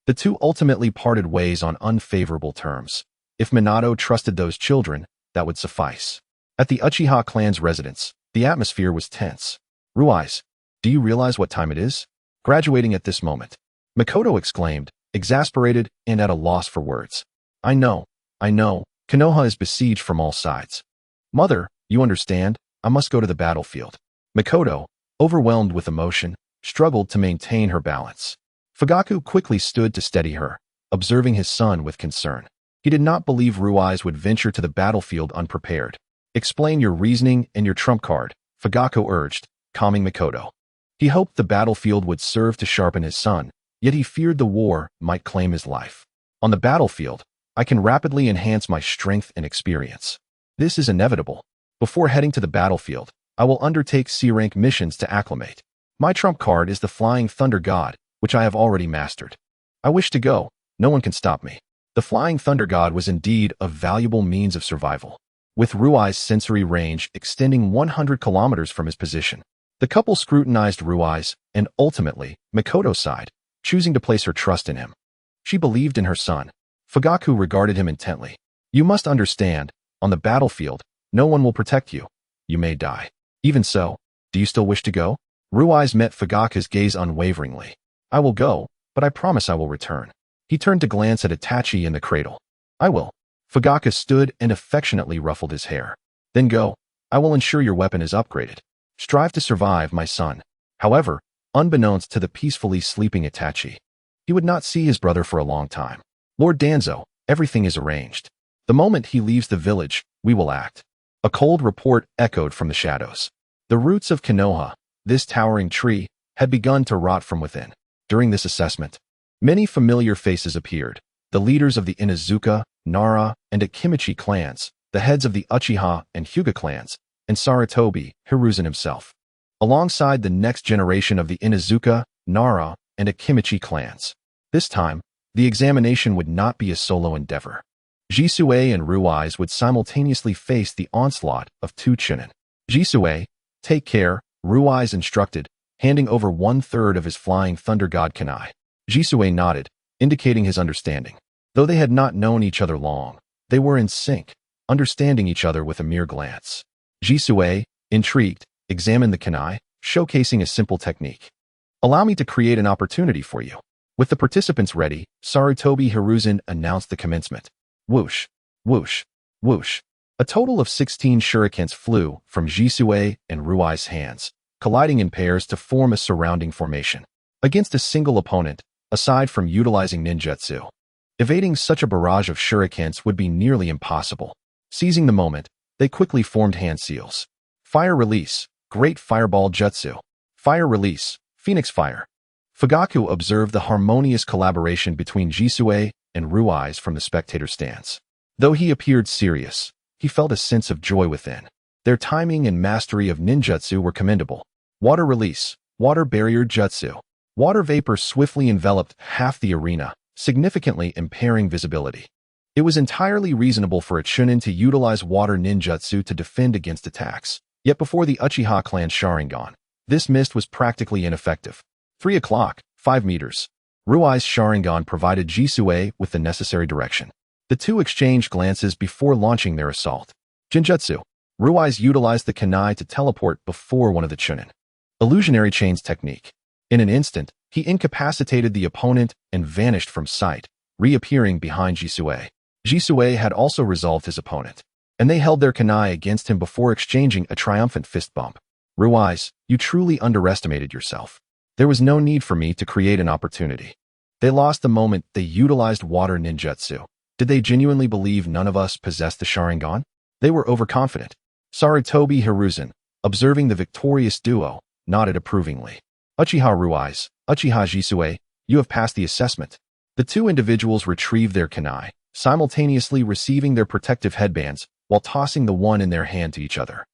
Speaker 1: The two ultimately parted ways on unfavorable terms. If Minato trusted those children, that would suffice. At the Uchiha clan's residence, the atmosphere was tense. Ruiz, do you realize what time it is? Graduating at this moment. Makoto exclaimed, exasperated and at a loss for words. I know. Konoha is besieged from all sides. Mother, you understand, I must go to the battlefield. Makoto, overwhelmed with emotion, struggled to maintain her balance. Fugaku quickly stood to steady her, observing his son with concern. He did not believe Ruiz would venture to the battlefield unprepared. Explain your reasoning and your trump card, Fugaku urged, calming Makoto. He hoped the battlefield would serve to sharpen his son, yet he feared the war might claim his life. On the battlefield, I can rapidly enhance my strength and experience. This is inevitable. Before heading to the battlefield, I will undertake C-rank missions to acclimate. My trump card is the Flying Thunder God, which I have already mastered. I wish to go. No one can stop me. The Flying Thunder God was indeed a valuable means of survival, with Rui's sensory range extending 100 kilometers from his position. The couple scrutinized Ruiz and, ultimately, Makoto's side, choosing to place her trust in him. She believed in her son. Fugaku regarded him intently. You must understand, on the battlefield, no one will protect you. You may die. Even so, do you still wish to go? Ruiz met Fugaku's gaze unwaveringly. I will go, but I promise I will return. He turned to glance at Itachi in the cradle. I will. Fugaku stood and affectionately ruffled his hair. Then go. I will ensure your weapon is upgraded. Strive to survive, my son. However, unbeknownst to the peacefully sleeping Itachi, he would not see his brother for a long time. Lord Danzo, everything is arranged. The moment he leaves the village, we will act. A cold report echoed from the shadows. The roots of Konoha, this towering tree, had begun to rot from within. During this assessment, many familiar faces appeared. The leaders of the Inuzuka, Nara, and Akimichi clans, the heads of the Uchiha and Hyuga clans, and Sarutobi, Hiruzen himself. Alongside the next generation of the Inuzuka, Nara, and Akimichi clans. This time, the examination would not be a solo endeavor. Jisue and Rui's would simultaneously face the onslaught of two Chunin. Jisue, take care, Rui's instructed, handing over 1/3 of his flying thunder god kunai. Jisue nodded, indicating his understanding. Though they had not known each other long, they were in sync, understanding each other with a mere glance. Jisue, intrigued, examined the kunai, showcasing a simple technique. Allow me to create an opportunity for you. With the participants ready, Sarutobi Hiruzen announced the commencement. Whoosh, whoosh, whoosh. A total of 16 shurikens flew from Jisue and Rui's hands, colliding in pairs to form a surrounding formation. Against a single opponent, aside from utilizing ninjutsu, evading such a barrage of shurikens would be nearly impossible. Seizing the moment, they quickly formed hand seals. Fire release, great fireball jutsu. Fire release, phoenix fire. Fugaku observed the harmonious collaboration between Jisue and Rui's from the spectator stands. Though he appeared serious, he felt a sense of joy within. Their timing and mastery of ninjutsu were commendable. Water release, water barrier jutsu. Water vapor swiftly enveloped half the arena, significantly impairing visibility. It was entirely reasonable for a Chunin to utilize water ninjutsu to defend against attacks. Yet before the Uchiha clan Sharingan, this mist was practically ineffective. 3 o'clock, 5 meters. Rui's Sharingan provided Jisue with the necessary direction. The two exchanged glances before launching their assault. Genjutsu. Rui's utilized the kunai to teleport before one of the Chunin. Illusionary chains technique. In an instant, he incapacitated the opponent and vanished from sight, reappearing behind Jisue. Jisue had also resolved his opponent, and they held their kunai against him before exchanging a triumphant fist bump. Rui's, you truly underestimated yourself. There was no need for me to create an opportunity. They lost the moment they utilized water ninjutsu. Did they genuinely believe none of us possessed the Sharingan? They were overconfident. Sarutobi Hiruzen, observing the victorious duo, nodded approvingly. Uchiha Rui's, Uchiha Jisue, you have passed the assessment. The two individuals retrieved their kunai, simultaneously receiving their protective headbands while tossing the one in their hand to each other.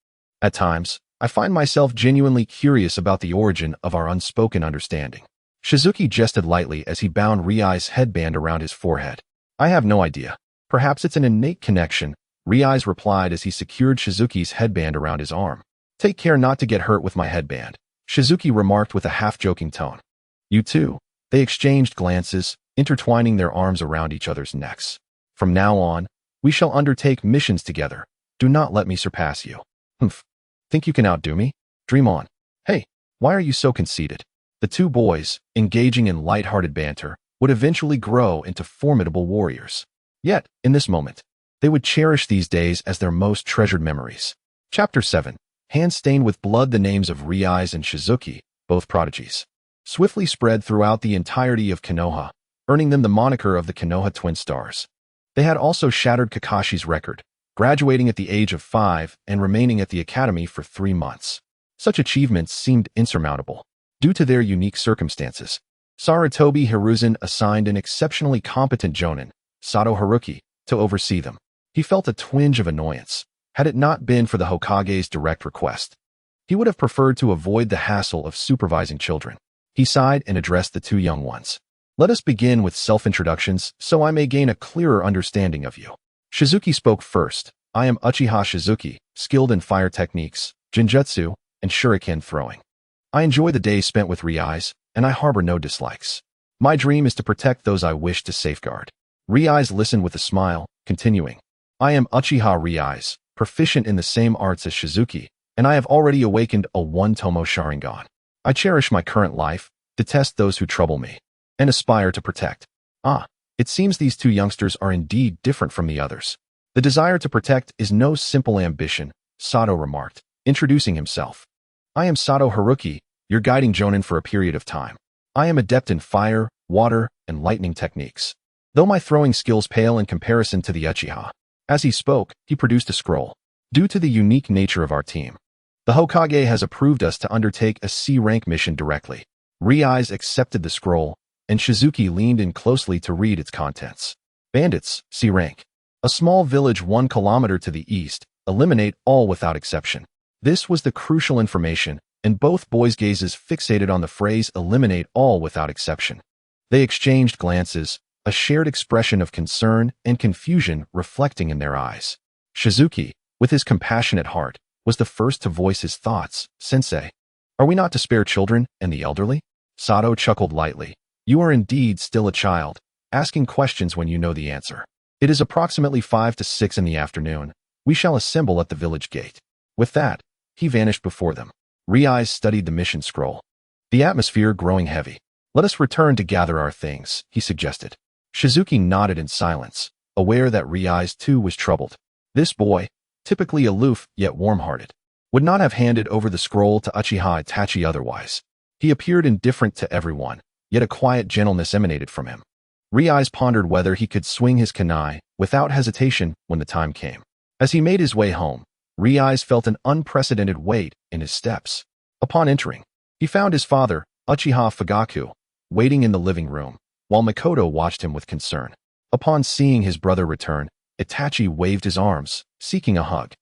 Speaker 1: At times, I find myself genuinely curious about the origin of our unspoken understanding. Shizuki jested lightly as he bound Riai's headband around his forehead. I have no idea. Perhaps it's an innate connection, Riai's replied as he secured Shizuki's headband around his arm. Take care not to get hurt with my headband, Shizuki remarked with a half-joking tone. You too. They exchanged glances, intertwining their arms around each other's necks. From now on, we shall undertake missions together. Do not let me surpass you. Humph. Think you can outdo me? Dream on. Hey, why are you so conceited? The two boys, engaging in light-hearted banter, would eventually grow into formidable warriors. Yet, in this moment, they would cherish these days as their most treasured memories. Chapter 7. Hands stained with blood. The names of Riai's and Shizuki, both prodigies, swiftly spread throughout the entirety of Konoha, earning them the moniker of the Konoha Twin Stars. They had also shattered Kakashi's record, graduating at the age of 5 and remaining at the academy for 3 months. Such achievements seemed insurmountable. Due to their unique circumstances, Sarutobi Hiruzen assigned an exceptionally competent jonin, Sato Haruki, to oversee them. He felt a twinge of annoyance. Had it not been for the Hokage's direct request, he would have preferred to avoid the hassle of supervising children. He sighed and addressed the two young ones. Let us begin with self-introductions so I may gain a clearer understanding of you. Shizuki spoke first. I am Uchiha Shizuki, skilled in fire techniques, genjutsu, and shuriken throwing. I enjoy the days spent with Riai's, and I harbor no dislikes. My dream is to protect those I wish to safeguard. Riai's listened with a smile, continuing. I am Uchiha Riai's, proficient in the same arts as Shizuki, and I have already awakened a one-tomo Sharingan. I cherish my current life, detest those who trouble me, and aspire to protect. It seems these two youngsters are indeed different from the others. The desire to protect is no simple ambition, Sato remarked, introducing himself. I am Sato Haruki, your guiding jonin for a period of time. I am adept in fire, water, and lightning techniques. Though my throwing skills pale in comparison to the Uchiha, As he spoke, he produced a scroll. Due to the unique nature of our team, the Hokage has approved us to undertake a C-rank mission directly. Riai's accepted the scroll, and Shizuki leaned in closely to read its contents. Bandits, C-rank. A small village 1 kilometer to the east. Eliminate all without exception. This was the crucial information, and both boys' gazes fixated on the phrase eliminate all without exception. They exchanged glances, a shared expression of concern and confusion reflecting in their eyes. Shizuki, with his compassionate heart, was the first to voice his thoughts. Sensei, are we not to spare children and the elderly? Sato chuckled lightly. You are indeed still a child, asking questions when you know the answer. It is approximately 5 to 6 in the afternoon. We shall assemble at the village gate. With that, he vanished before them. Riai studied the mission scroll. The atmosphere growing heavy. Let us return to gather our things, he suggested. Shizuki nodded in silence, aware that Riai too was troubled. This boy, typically aloof yet warm-hearted, would not have handed over the scroll to Uchiha Itachi otherwise. He appeared indifferent to everyone, yet a quiet gentleness emanated from him. Riai pondered whether he could swing his kunai without hesitation when the time came. As he made his way home, Riai felt an unprecedented weight in his steps. Upon entering, he found his father, Uchiha Fugaku, waiting in the living room, while Mikoto watched him with concern. Upon seeing his brother return, Itachi waved his arms, seeking a hug.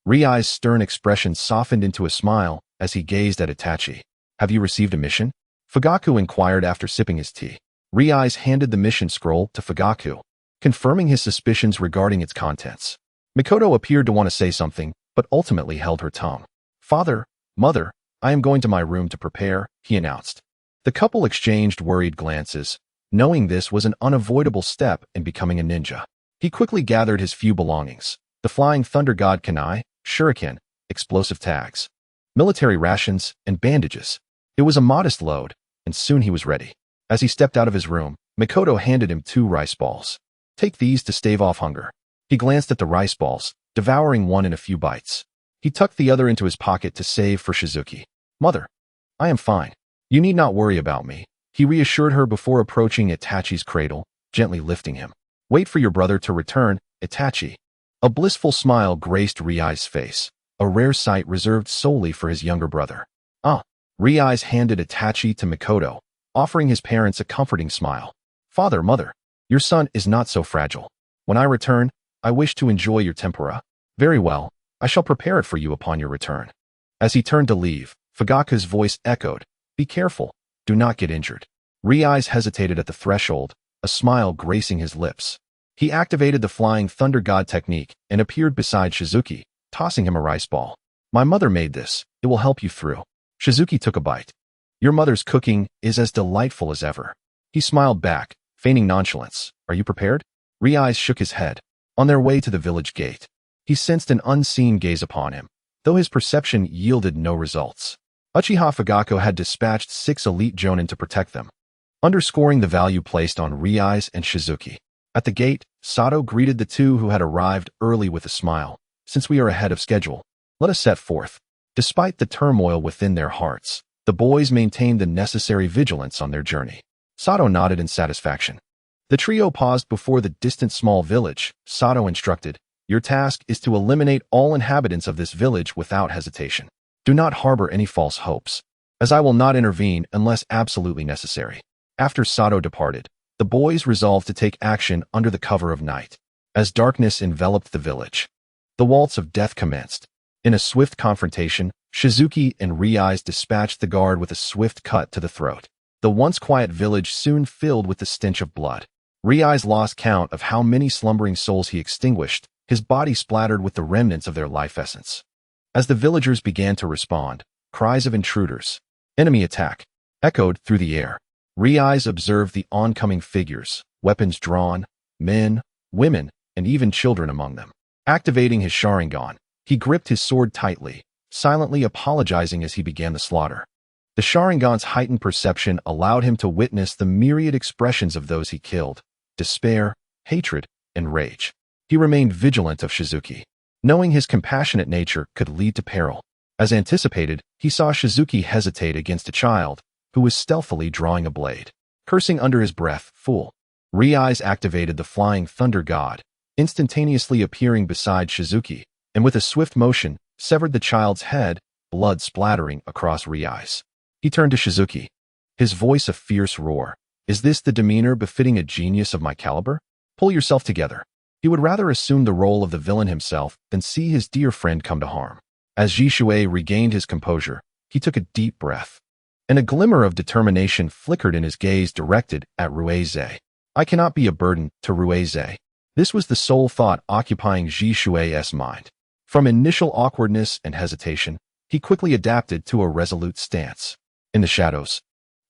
Speaker 1: Riai's stern expression softened into a smile as he gazed at Itachi. Have you received a mission? Fugaku inquired after sipping his tea. Riai handed the mission scroll to Fugaku, confirming his suspicions regarding its contents. Mikoto appeared to want to say something, but ultimately held her tongue. Father, mother, I am going to my room to prepare, he announced. The couple exchanged worried glances, knowing this was an unavoidable step in becoming a ninja. He quickly gathered his few belongings: the Flying Thunder God kunai, shuriken, explosive tags, military rations, and bandages. It was a modest load, and soon he was ready. As he stepped out of his room, Mikoto handed him 2 rice balls. Take these to stave off hunger. He glanced at the rice balls, devouring one in a few bites. He tucked the other into his pocket to save for Shizuki. Mother, I am fine. You need not worry about me, he reassured her before approaching Itachi's cradle, gently lifting him. Wait for your brother to return, Itachi. A blissful smile graced Riai's face, a rare sight reserved solely for his younger brother. Riai handed Itachi to Mikoto, offering his parents a comforting smile. Father, mother, your son is not so fragile. When I return, I wish to enjoy your tempura. Very well, I shall prepare it for you upon your return. As he turned to leave, Fugaku's voice echoed, be careful, do not get injured. Riai hesitated at the threshold, a smile gracing his lips. He activated the Flying Thunder God technique and appeared beside Shizuki, tossing him a rice ball. My mother made this, it will help you through. Shizuki took a bite. Your mother's cooking is as delightful as ever. He smiled back, feigning nonchalance. Are you prepared? Riai shook his head. On their way to the village gate, he sensed an unseen gaze upon him, though his perception yielded no results. Uchiha Fugaku had dispatched 6 elite jonin to protect them, underscoring the value placed on Riai and Shizuki. At the gate, Sato greeted the two who had arrived early with a smile. Since we are ahead of schedule, let us set forth. Despite the turmoil within their hearts, the boys maintained the necessary vigilance on their journey. Sato nodded in satisfaction. The trio paused before the distant small village. Sato instructed, your task is to eliminate all inhabitants of this village without hesitation. Do not harbor any false hopes, as I will not intervene unless absolutely necessary. After Sato departed, the boys resolved to take action under the cover of night. As darkness enveloped the village, the waltz of death commenced. In a swift confrontation, Shizuki and Riai dispatched the guard with a swift cut to the throat. The once quiet village soon filled with the stench of blood. Riai lost count of how many slumbering souls he extinguished, his body splattered with the remnants of their life essence. As the villagers began to respond, cries of intruders, enemy attack, echoed through the air. Riai observed the oncoming figures, weapons drawn, men, women, and even children among them. Activating his Sharingan, he gripped his sword tightly, silently apologizing as he began the slaughter. The Sharingan's heightened perception allowed him to witness the myriad expressions of those he killed: despair, hatred, and rage. He remained vigilant of Shizuki, knowing his compassionate nature could lead to peril. As anticipated, he saw Shizuki hesitate against a child who was stealthily drawing a blade. Cursing under his breath, fool, Riai activated the Flying Thunder God, instantaneously appearing beside Shizuki, and with a swift motion, severed the child's head, blood splattering across Riai's. He turned to Shizuki, his voice a fierce roar. Is this the demeanor befitting a genius of my caliber? Pull yourself together. He would rather assume the role of the villain himself than see his dear friend come to harm. As Jishui regained his composure, he took a deep breath, and a glimmer of determination flickered in his gaze directed at Ruize. I cannot be a burden to Ruize. This was the sole thought occupying Jishui's mind. From initial awkwardness and hesitation, he quickly adapted to a resolute stance. In the shadows,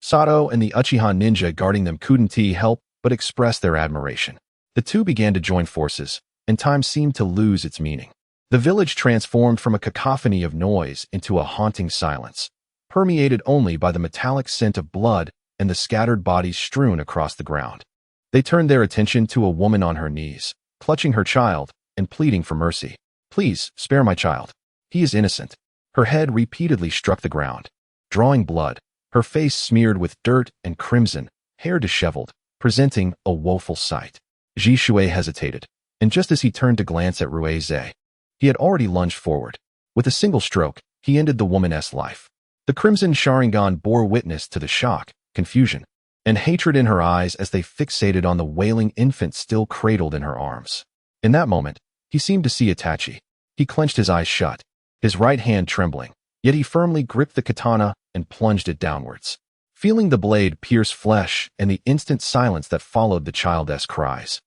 Speaker 1: Sato and the Uchiha ninja guarding them couldn't help but express their admiration. The two began to join forces, and time seemed to lose its meaning. The village transformed from a cacophony of noise into a haunting silence, permeated only by the metallic scent of blood and the scattered bodies strewn across the ground. They turned their attention to a woman on her knees, clutching her child and pleading for mercy. Please, spare my child. He is innocent. Her head repeatedly struck the ground, drawing blood, her face smeared with dirt and crimson, hair disheveled, presenting a woeful sight. Jishui hesitated, and just as he turned to glance at Ruize, he had already lunged forward. With a single stroke, he ended the woman's life. The crimson Sharingan bore witness to the shock, confusion, and hatred in her eyes as they fixated on the wailing infant still cradled in her arms. In that moment, he seemed to see Itachi. He clenched his eyes shut, his right hand trembling, yet he firmly gripped the katana and plunged it downwards. Feeling the blade pierce flesh and the instant silence that followed the child's cries,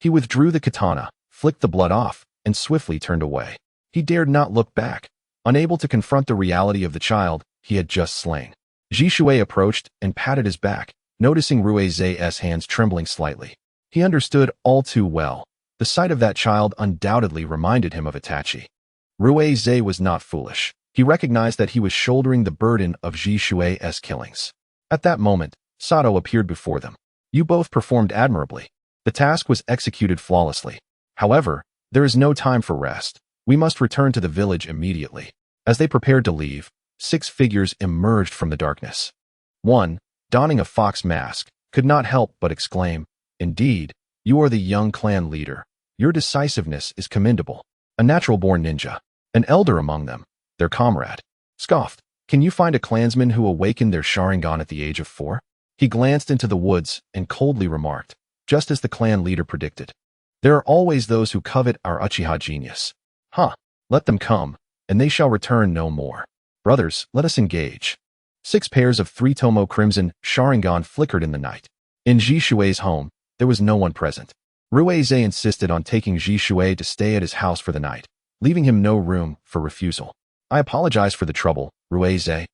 Speaker 1: he withdrew the katana, flicked the blood off, and swiftly turned away. He dared not look back, unable to confront the reality of the child he had just slain. Jishui approached and patted his back, noticing Ruize's hands trembling slightly. He understood all too well. The sight of that child undoubtedly reminded him of Itachi. Ruize was not foolish. He recognized that he was shouldering the burden of Jishui's killings. At that moment, Sato appeared before them. You both performed admirably. The task was executed flawlessly. However, there is no time for rest. We must return to the village immediately. As they prepared to leave, 6 figures emerged from the darkness. One, donning a fox mask, could not help but exclaim, Indeed, you are the young clan leader. Your decisiveness is commendable. A natural-born ninja, an elder among them, their comrade, scoffed, Can you find a clansman who awakened their Sharingan at the age of 4? He glanced into the woods and coldly remarked, just as the clan leader predicted. There are always those who covet our Uchiha genius. Let them come, and they shall return no more. Brothers, let us engage. 6 pairs of 3-tomo crimson Sharingan flickered in the night. In Jishui's home, there was no one present. Ruize insisted on taking Jishui to stay at his house for the night, leaving him no room for refusal. I apologize for the trouble, Ruize,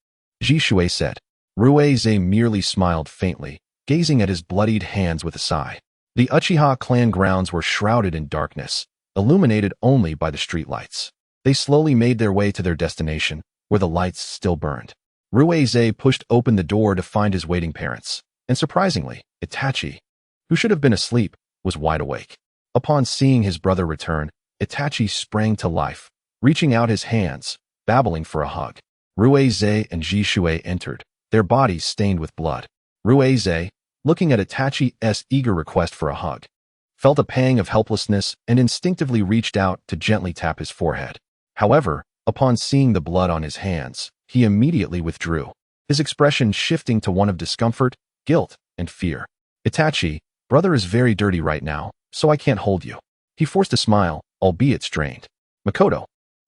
Speaker 1: Jishui said. Ruize merely smiled faintly, gazing at his bloodied hands with a sigh. The Uchiha clan grounds were shrouded in darkness, illuminated only by the streetlights. They slowly made their way to their destination, where the lights still burned. Ruize pushed open the door to find his waiting parents, and surprisingly, Itachi, who should have been asleep, was wide awake. Upon seeing his brother return, Itachi sprang to life, reaching out his hands, babbling for a hug. Ruize and Jishui entered, their bodies stained with blood. Ruize, looking at Itachi's eager request for a hug, felt a pang of helplessness and instinctively reached out to gently tap his forehead. However, upon seeing the blood on his hands, he immediately withdrew, his expression shifting to one of discomfort, guilt, and fear. Itachi, brother is very dirty right now, so I can't hold you. He forced a smile, albeit strained. Makoto,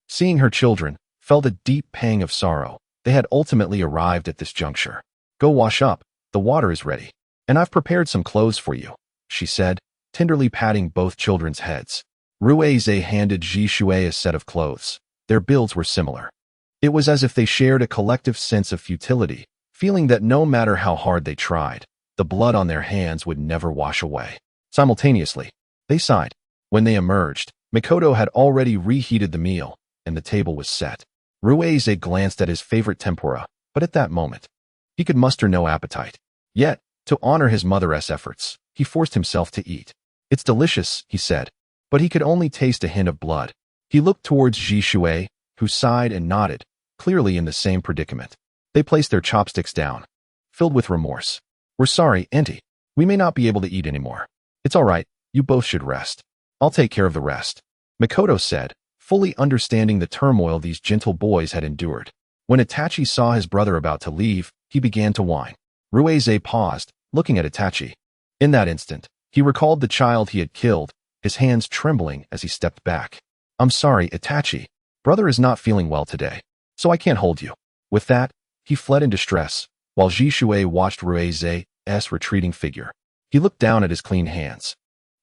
Speaker 1: seeing her children, felt a deep pang of sorrow. They had ultimately arrived at this juncture. Go wash up, the water is ready. And I've prepared some clothes for you, she said, tenderly patting both children's heads. Ruize handed Jishui a set of clothes. Their builds were similar. It was as if they shared a collective sense of futility, feeling that no matter how hard they tried, the blood on their hands would never wash away. Simultaneously, they sighed. When they emerged, Makoto had already reheated the meal, and the table was set. Ruize glanced at his favorite tempura, but at that moment, he could muster no appetite. Yet, to honor his mother's efforts, he forced himself to eat. It's delicious, he said, but he could only taste a hint of blood. He looked towards Jishui, who sighed and nodded, clearly in the same predicament. They placed their chopsticks down, filled with remorse. We're sorry, Auntie. We may not be able to eat anymore. It's all right, you both should rest. I'll take care of the rest, Makoto said, fully understanding the turmoil these gentle boys had endured. When Itachi saw his brother about to leave, he began to whine. Ruize paused, looking at Itachi. In that instant, he recalled the child he had killed, his hands trembling as he stepped back. I'm sorry, Itachi. Brother is not feeling well today, so I can't hold you. With that, he fled in distress, while Jisue watched Ruize's retreating figure. He looked down at his clean hands,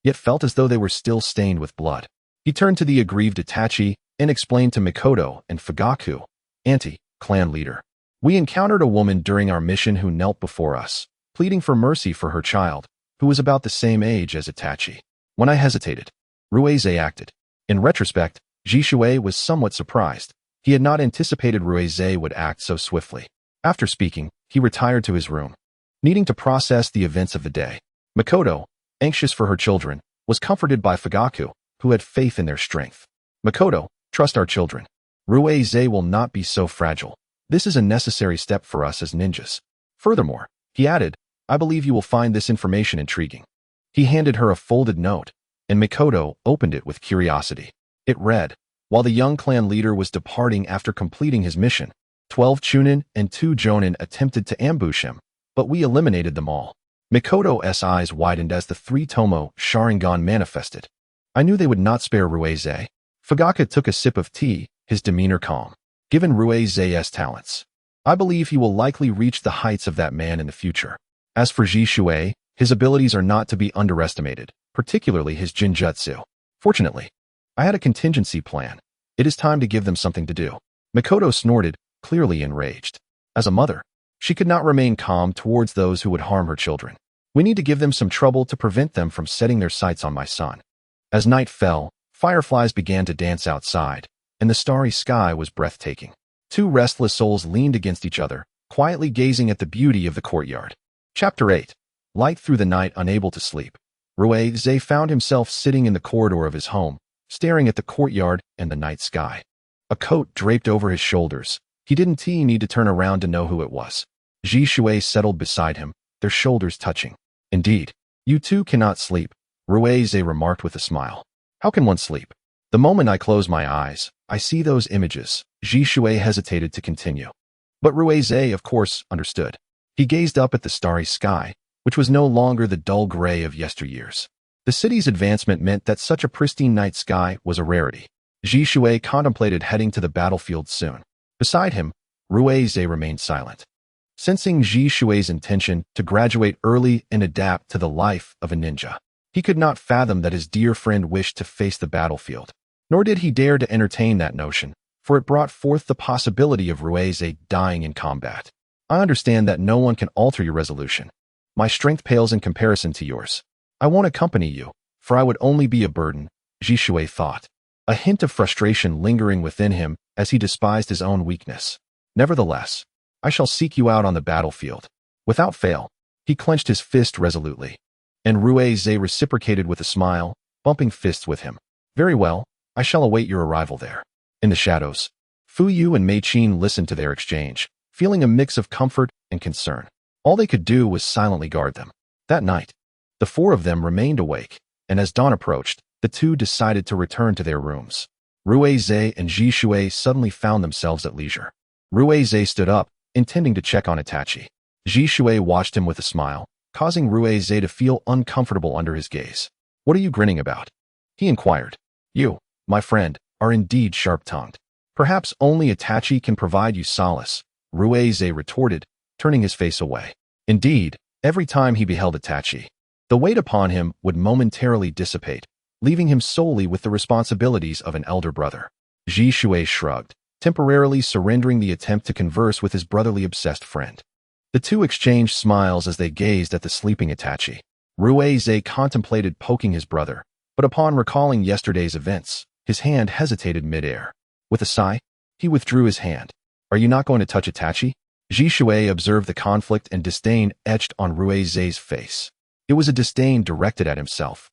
Speaker 1: yet felt as though they were still stained with blood. He turned to the aggrieved Itachi and explained to Makoto and Fugaku, Auntie, clan leader. We encountered a woman during our mission who knelt before us, pleading for mercy for her child, who was about the same age as Itachi. When I hesitated, Ruize acted. In retrospect, Jisue was somewhat surprised. He had not anticipated Ruize would act so swiftly. After speaking, he retired to his room, needing to process the events of the day. Makoto, anxious for her children, was comforted by Fugaku, who had faith in their strength. Makoto, trust our children. Ruize will not be so fragile. This is a necessary step for us as ninjas. Furthermore, he added, I believe you will find this information intriguing. He handed her a folded note, and Makoto opened it with curiosity. It read, while the young clan leader was departing after completing his mission, 12 Chunin and 2 Jonin attempted to ambush him, but we eliminated them all. Makoto's eyes widened as the 3 Tomo Sharingan manifested. I knew they would not spare Ruize. Fugaku took a sip of tea, his demeanor calm. Given Ruize's talents, I believe he will likely reach the heights of that man in the future. As for Jisue, his abilities are not to be underestimated, particularly his Jinjutsu. Fortunately, I had a contingency plan. It is time to give them something to do. Makoto snorted, clearly enraged. As a mother, she could not remain calm towards those who would harm her children. We need to give them some trouble to prevent them from setting their sights on my son. As night fell, fireflies began to dance outside, and the starry sky was breathtaking. 2 restless souls leaned against each other, quietly gazing at the beauty of the courtyard. Chapter 8. Light through the night, unable to sleep. Ruize found himself sitting in the corridor of his home, staring at the courtyard and the night sky. A coat draped over his shoulders. He didn't need to turn around to know who it was. Jisue settled beside him, their shoulders touching. Indeed, you two cannot sleep, Ruize remarked with a smile. How can one sleep? The moment I close my eyes, I see those images. Jisue hesitated to continue. But Ruize, of course, understood. He gazed up at the starry sky, which was no longer the dull gray of yesteryears. The city's advancement meant that such a pristine night sky was a rarity. Jisue contemplated heading to the battlefield soon. Beside him, Ruize remained silent. Sensing Jisue's intention to graduate early and adapt to the life of a ninja, he could not fathom that his dear friend wished to face the battlefield. Nor did he dare to entertain that notion, for it brought forth the possibility of Ruize dying in combat. I understand that no one can alter your resolution. My strength pales in comparison to yours. I won't accompany you, for I would only be a burden, Jisue thought, a hint of frustration lingering within him as he despised his own weakness. Nevertheless, I shall seek you out on the battlefield. Without fail, he clenched his fist resolutely, and Ruize reciprocated with a smile, bumping fists with him. Very well, I shall await your arrival there. In the shadows, Fuyu and Mei-chin listened to their exchange, feeling a mix of comfort and concern. All they could do was silently guard them. That night, the 4 of them remained awake, and as dawn approached, the 2 decided to return to their rooms. Ruize and Jisue suddenly found themselves at leisure. Ruize stood up, intending to check on Itachi. Jisue watched him with a smile, causing Ruize to feel uncomfortable under his gaze. What are you grinning about? He inquired. You, my friend, are indeed sharp-tongued. Perhaps only Itachi can provide you solace, Ruize retorted, turning his face away. Indeed, every time he beheld Itachi, the weight upon him would momentarily dissipate, leaving him solely with the responsibilities of an elder brother. Jisue shrugged, temporarily surrendering the attempt to converse with his brotherly obsessed friend. The 2 exchanged smiles as they gazed at the sleeping Itachi. Ruize contemplated poking his brother, but upon recalling yesterday's events, his hand hesitated mid-air. With a sigh, he withdrew his hand. Are you not going to touch Itachi? Jisue observed the conflict and disdain etched on Ruize's face. It was a disdain directed at himself,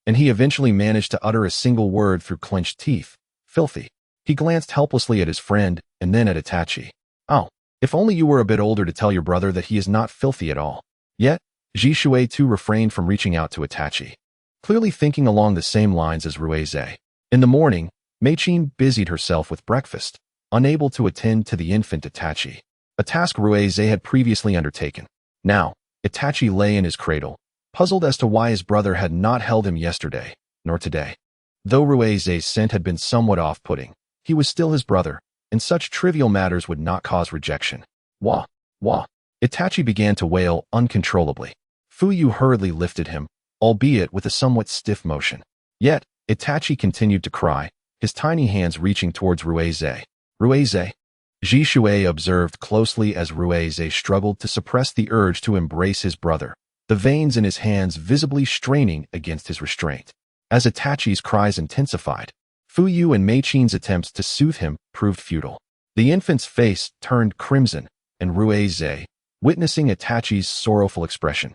Speaker 1: and he eventually managed to utter a single word through clenched teeth. Filthy. He glanced helplessly at his friend and then at Itachi. Oh, if only you were a bit older to tell your brother that he is not filthy at all. Yet, Jisue too refrained from reaching out to Itachi. clearly thinking along the same lines as Ruize. In the morning, Meichin busied herself with breakfast, unable to attend to the infant Itachi, a task Ruize had previously undertaken. Now, Itachi lay in his cradle, puzzled as to why his brother had not held him yesterday, nor today. Though Ruize's scent had been somewhat off-putting, he was still his brother, and such trivial matters would not cause rejection. Wah, wah. Itachi began to wail uncontrollably. Fuyu hurriedly lifted him, albeit with a somewhat stiff motion. Yet, Itachi continued to cry, his tiny hands reaching towards Ruize. Ruize? Jishui observed closely as Ruize struggled to suppress the urge to embrace his brother, the veins in his hands visibly straining against his restraint. As Itachi's cries intensified, Fuyu and Meichin's attempts to soothe him proved futile. The infant's face turned crimson, and Ruize, witnessing Itachi's sorrowful expression,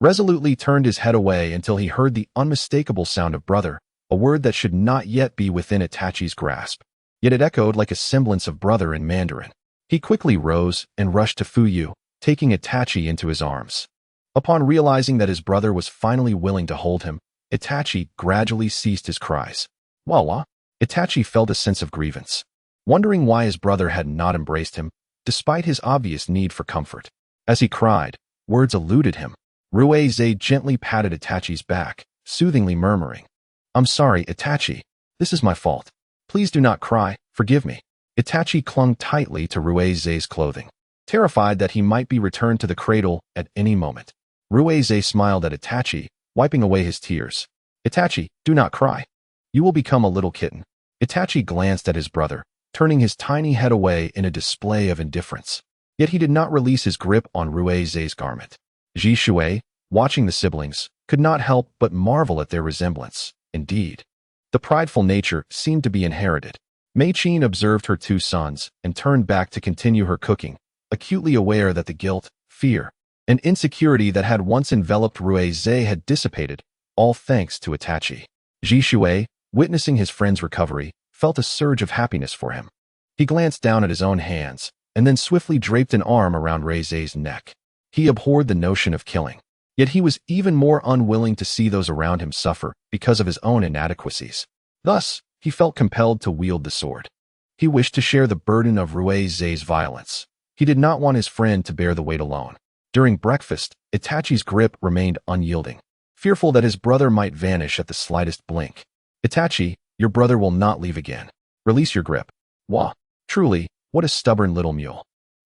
Speaker 1: resolutely turned his head away until he heard the unmistakable sound of brother, a word that should not yet be within Itachi's grasp. Yet it echoed like a semblance of brother in Mandarin. He quickly rose and rushed to Fuyu, taking Itachi into his arms. Upon realizing that his brother was finally willing to hold him, Itachi gradually ceased his cries. Wah. Itachi felt a sense of grievance, wondering why his brother had not embraced him, despite his obvious need for comfort. As he cried, words eluded him. Ruize gently patted Itachi's back, soothingly murmuring, "I'm sorry, Itachi. This is my fault. Please do not cry, forgive me." Itachi clung tightly to Ruize's clothing, terrified that he might be returned to the cradle at any moment. Ruize smiled at Itachi, wiping away his tears. "Itachi, do not cry. You will become a little kitten." Itachi glanced at his brother, turning his tiny head away in a display of indifference. Yet he did not release his grip on Ruize's garment. Jishui, watching the siblings, could not help but marvel at their resemblance. Indeed, the prideful nature seemed to be inherited. Meichin observed her two sons and turned back to continue her cooking, acutely aware that the guilt, fear, and insecurity that had once enveloped Ruize had dissipated, all thanks to Itachi. Jishui, witnessing his friend's recovery, felt a surge of happiness for him. He glanced down at his own hands, and then swiftly draped an arm around Ruize's neck. He abhorred the notion of killing, yet he was even more unwilling to see those around him suffer because of his own inadequacies. Thus, he felt compelled to wield the sword. He wished to share the burden of Ruize's violence. He did not want his friend to bear the weight alone. During breakfast, Itachi's grip remained unyielding, fearful that his brother might vanish at the slightest blink. "Itachi, your brother will not leave again. Release your grip." Wah. Truly, what a stubborn little mule.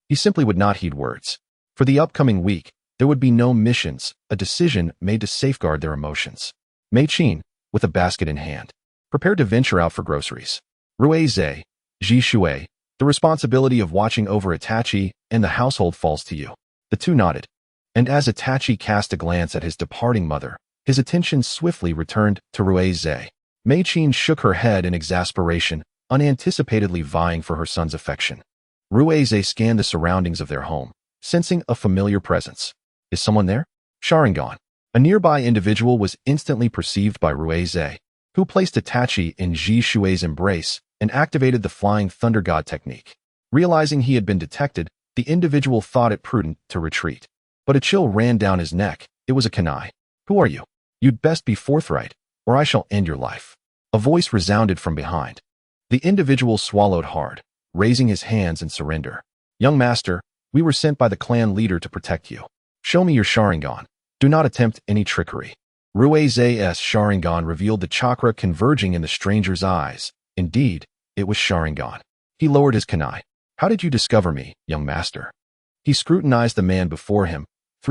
Speaker 1: He simply would not heed words. For the upcoming week, there would be no missions, a decision made to safeguard their emotions. Meichin, with a basket in hand, prepared to venture out for groceries. Ruize, Jishui, the responsibility of watching over Itachi and the household falls to you. The two nodded. And as Itachi cast a glance at his departing mother, his attention swiftly returned to Ruize. Meichin shook her head in exasperation, unanticipatedly vying for her son's affection. Ruize scanned the surroundings of their home, sensing a familiar presence. Is someone there? Sharingan. A nearby individual was instantly perceived by Ruize, who placed Itachi in Jishui's embrace and activated the Flying Thunder God technique. Realizing he had been detected, the individual thought it prudent to retreat. But a chill ran down his neck. It was a kunai. "Who are you? You'd best be forthright, or I shall end your life." A voice resounded from behind. The individual swallowed hard, raising his hands in surrender. "Young master, we were sent by the clan leader to protect you. Show me your Sharingan. Do not attempt any trickery." Ruize's Sharingan revealed the chakra converging in the stranger's eyes. Indeed, it was Sharingan. He lowered his kunai. "How did you discover me, young master?" He scrutinized the man before him.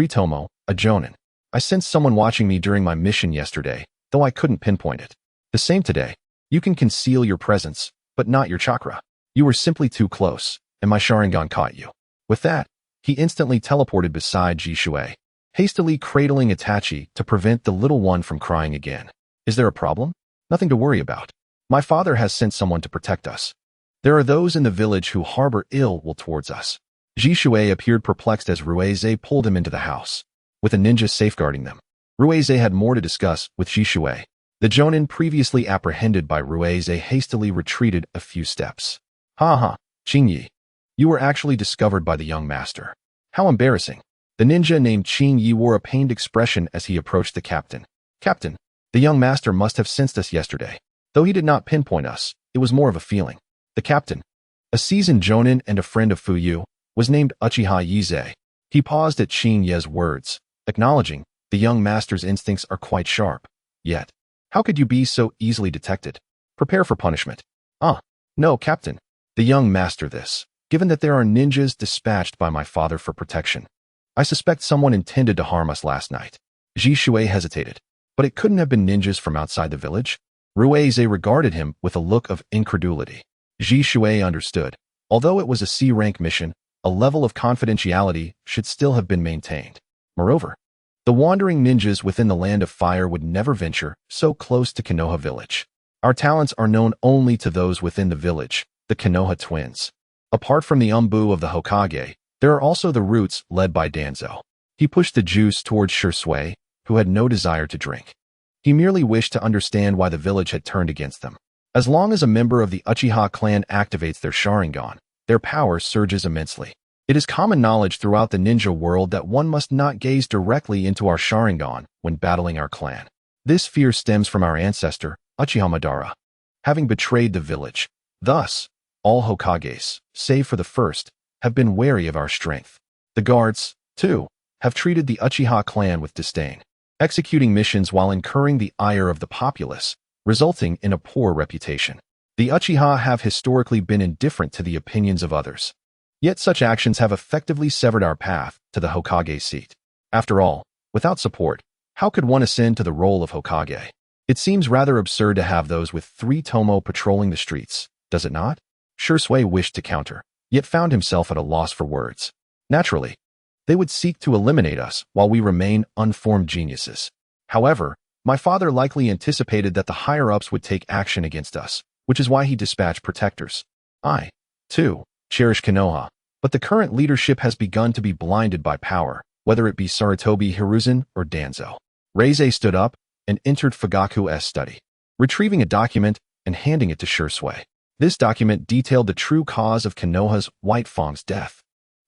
Speaker 1: "Tomo, a jonin. I sensed someone watching me during my mission yesterday, though I couldn't pinpoint it. The same today. You can conceal your presence, but not your chakra. You were simply too close, and my Sharingan caught you." With that, he instantly teleported beside Jishui, hastily cradling Itachi to prevent the little one from crying again. "Is there a problem?" "Nothing to worry about. My father has sent someone to protect us. There are those in the village who harbor ill will towards us." Jishui appeared perplexed as Ruize pulled him into the house, with a ninja safeguarding them. Ruize had more to discuss with Jishui. The jonin previously apprehended by Ruize hastily retreated a few steps. "Ha, Qingyi. You were actually discovered by the young master. How embarrassing." The ninja named Qingyi wore a pained expression as he approached the captain. "Captain, The young master must have sensed us yesterday. Though he did not pinpoint us, it was more of a feeling. The captain, a seasoned jonin and a friend of Fuyu, was named Uchiha Yize. He paused at Shin Ye's words, acknowledging the young master's instincts are quite sharp. Yet, how could you be so easily detected? Prepare for punishment. No, captain. The young master given that there are ninjas dispatched by my father for protection. I suspect someone intended to harm us last night. Ji Shui hesitated. But it couldn't have been ninjas from outside the village? Ruize regarded him with a look of incredulity. Ji Shui understood. Although it was a C-rank mission, a level of confidentiality should still have been maintained. Moreover, the wandering ninjas within the Land of Fire would never venture so close to Konoha village. Our talents are known only to those within the village, the Konoha twins. Apart from the Umbu of the Hokage, there are also the roots led by Danzo. He pushed the juice towards Shui, who had no desire to drink. He merely wished to understand why the village had turned against them. As long as a member of the Uchiha clan activates their Sharingan, their power surges immensely. It is common knowledge throughout the ninja world that one must not gaze directly into our Sharingan when battling our clan. This fear stems from our ancestor, Uchiha Madara, having betrayed the village. Thus, all Hokages, save for the first, have been wary of our strength. The guards, too, have treated the Uchiha clan with disdain, executing missions while incurring the ire of the populace, resulting in a poor reputation. The Uchiha have historically been indifferent to the opinions of others. Yet such actions have effectively severed our path to the Hokage seat. After all, without support, how could one ascend to the role of Hokage? It seems rather absurd to have those with 3 Tomo patrolling the streets, does it not? Shui wished to counter, yet found himself at a loss for words. Naturally, they would seek to eliminate us while we remain unformed geniuses. However, my father likely anticipated that the higher-ups would take action against us, which is why he dispatched protectors. I, too, cherish Konoha, but the current leadership has begun to be blinded by power, whether it be Sarutobi Hiruzen or Danzo. Reize stood up and entered Fugaku's study, retrieving a document and handing it to Shui. This document detailed the true cause of Konoha's White Fang's death.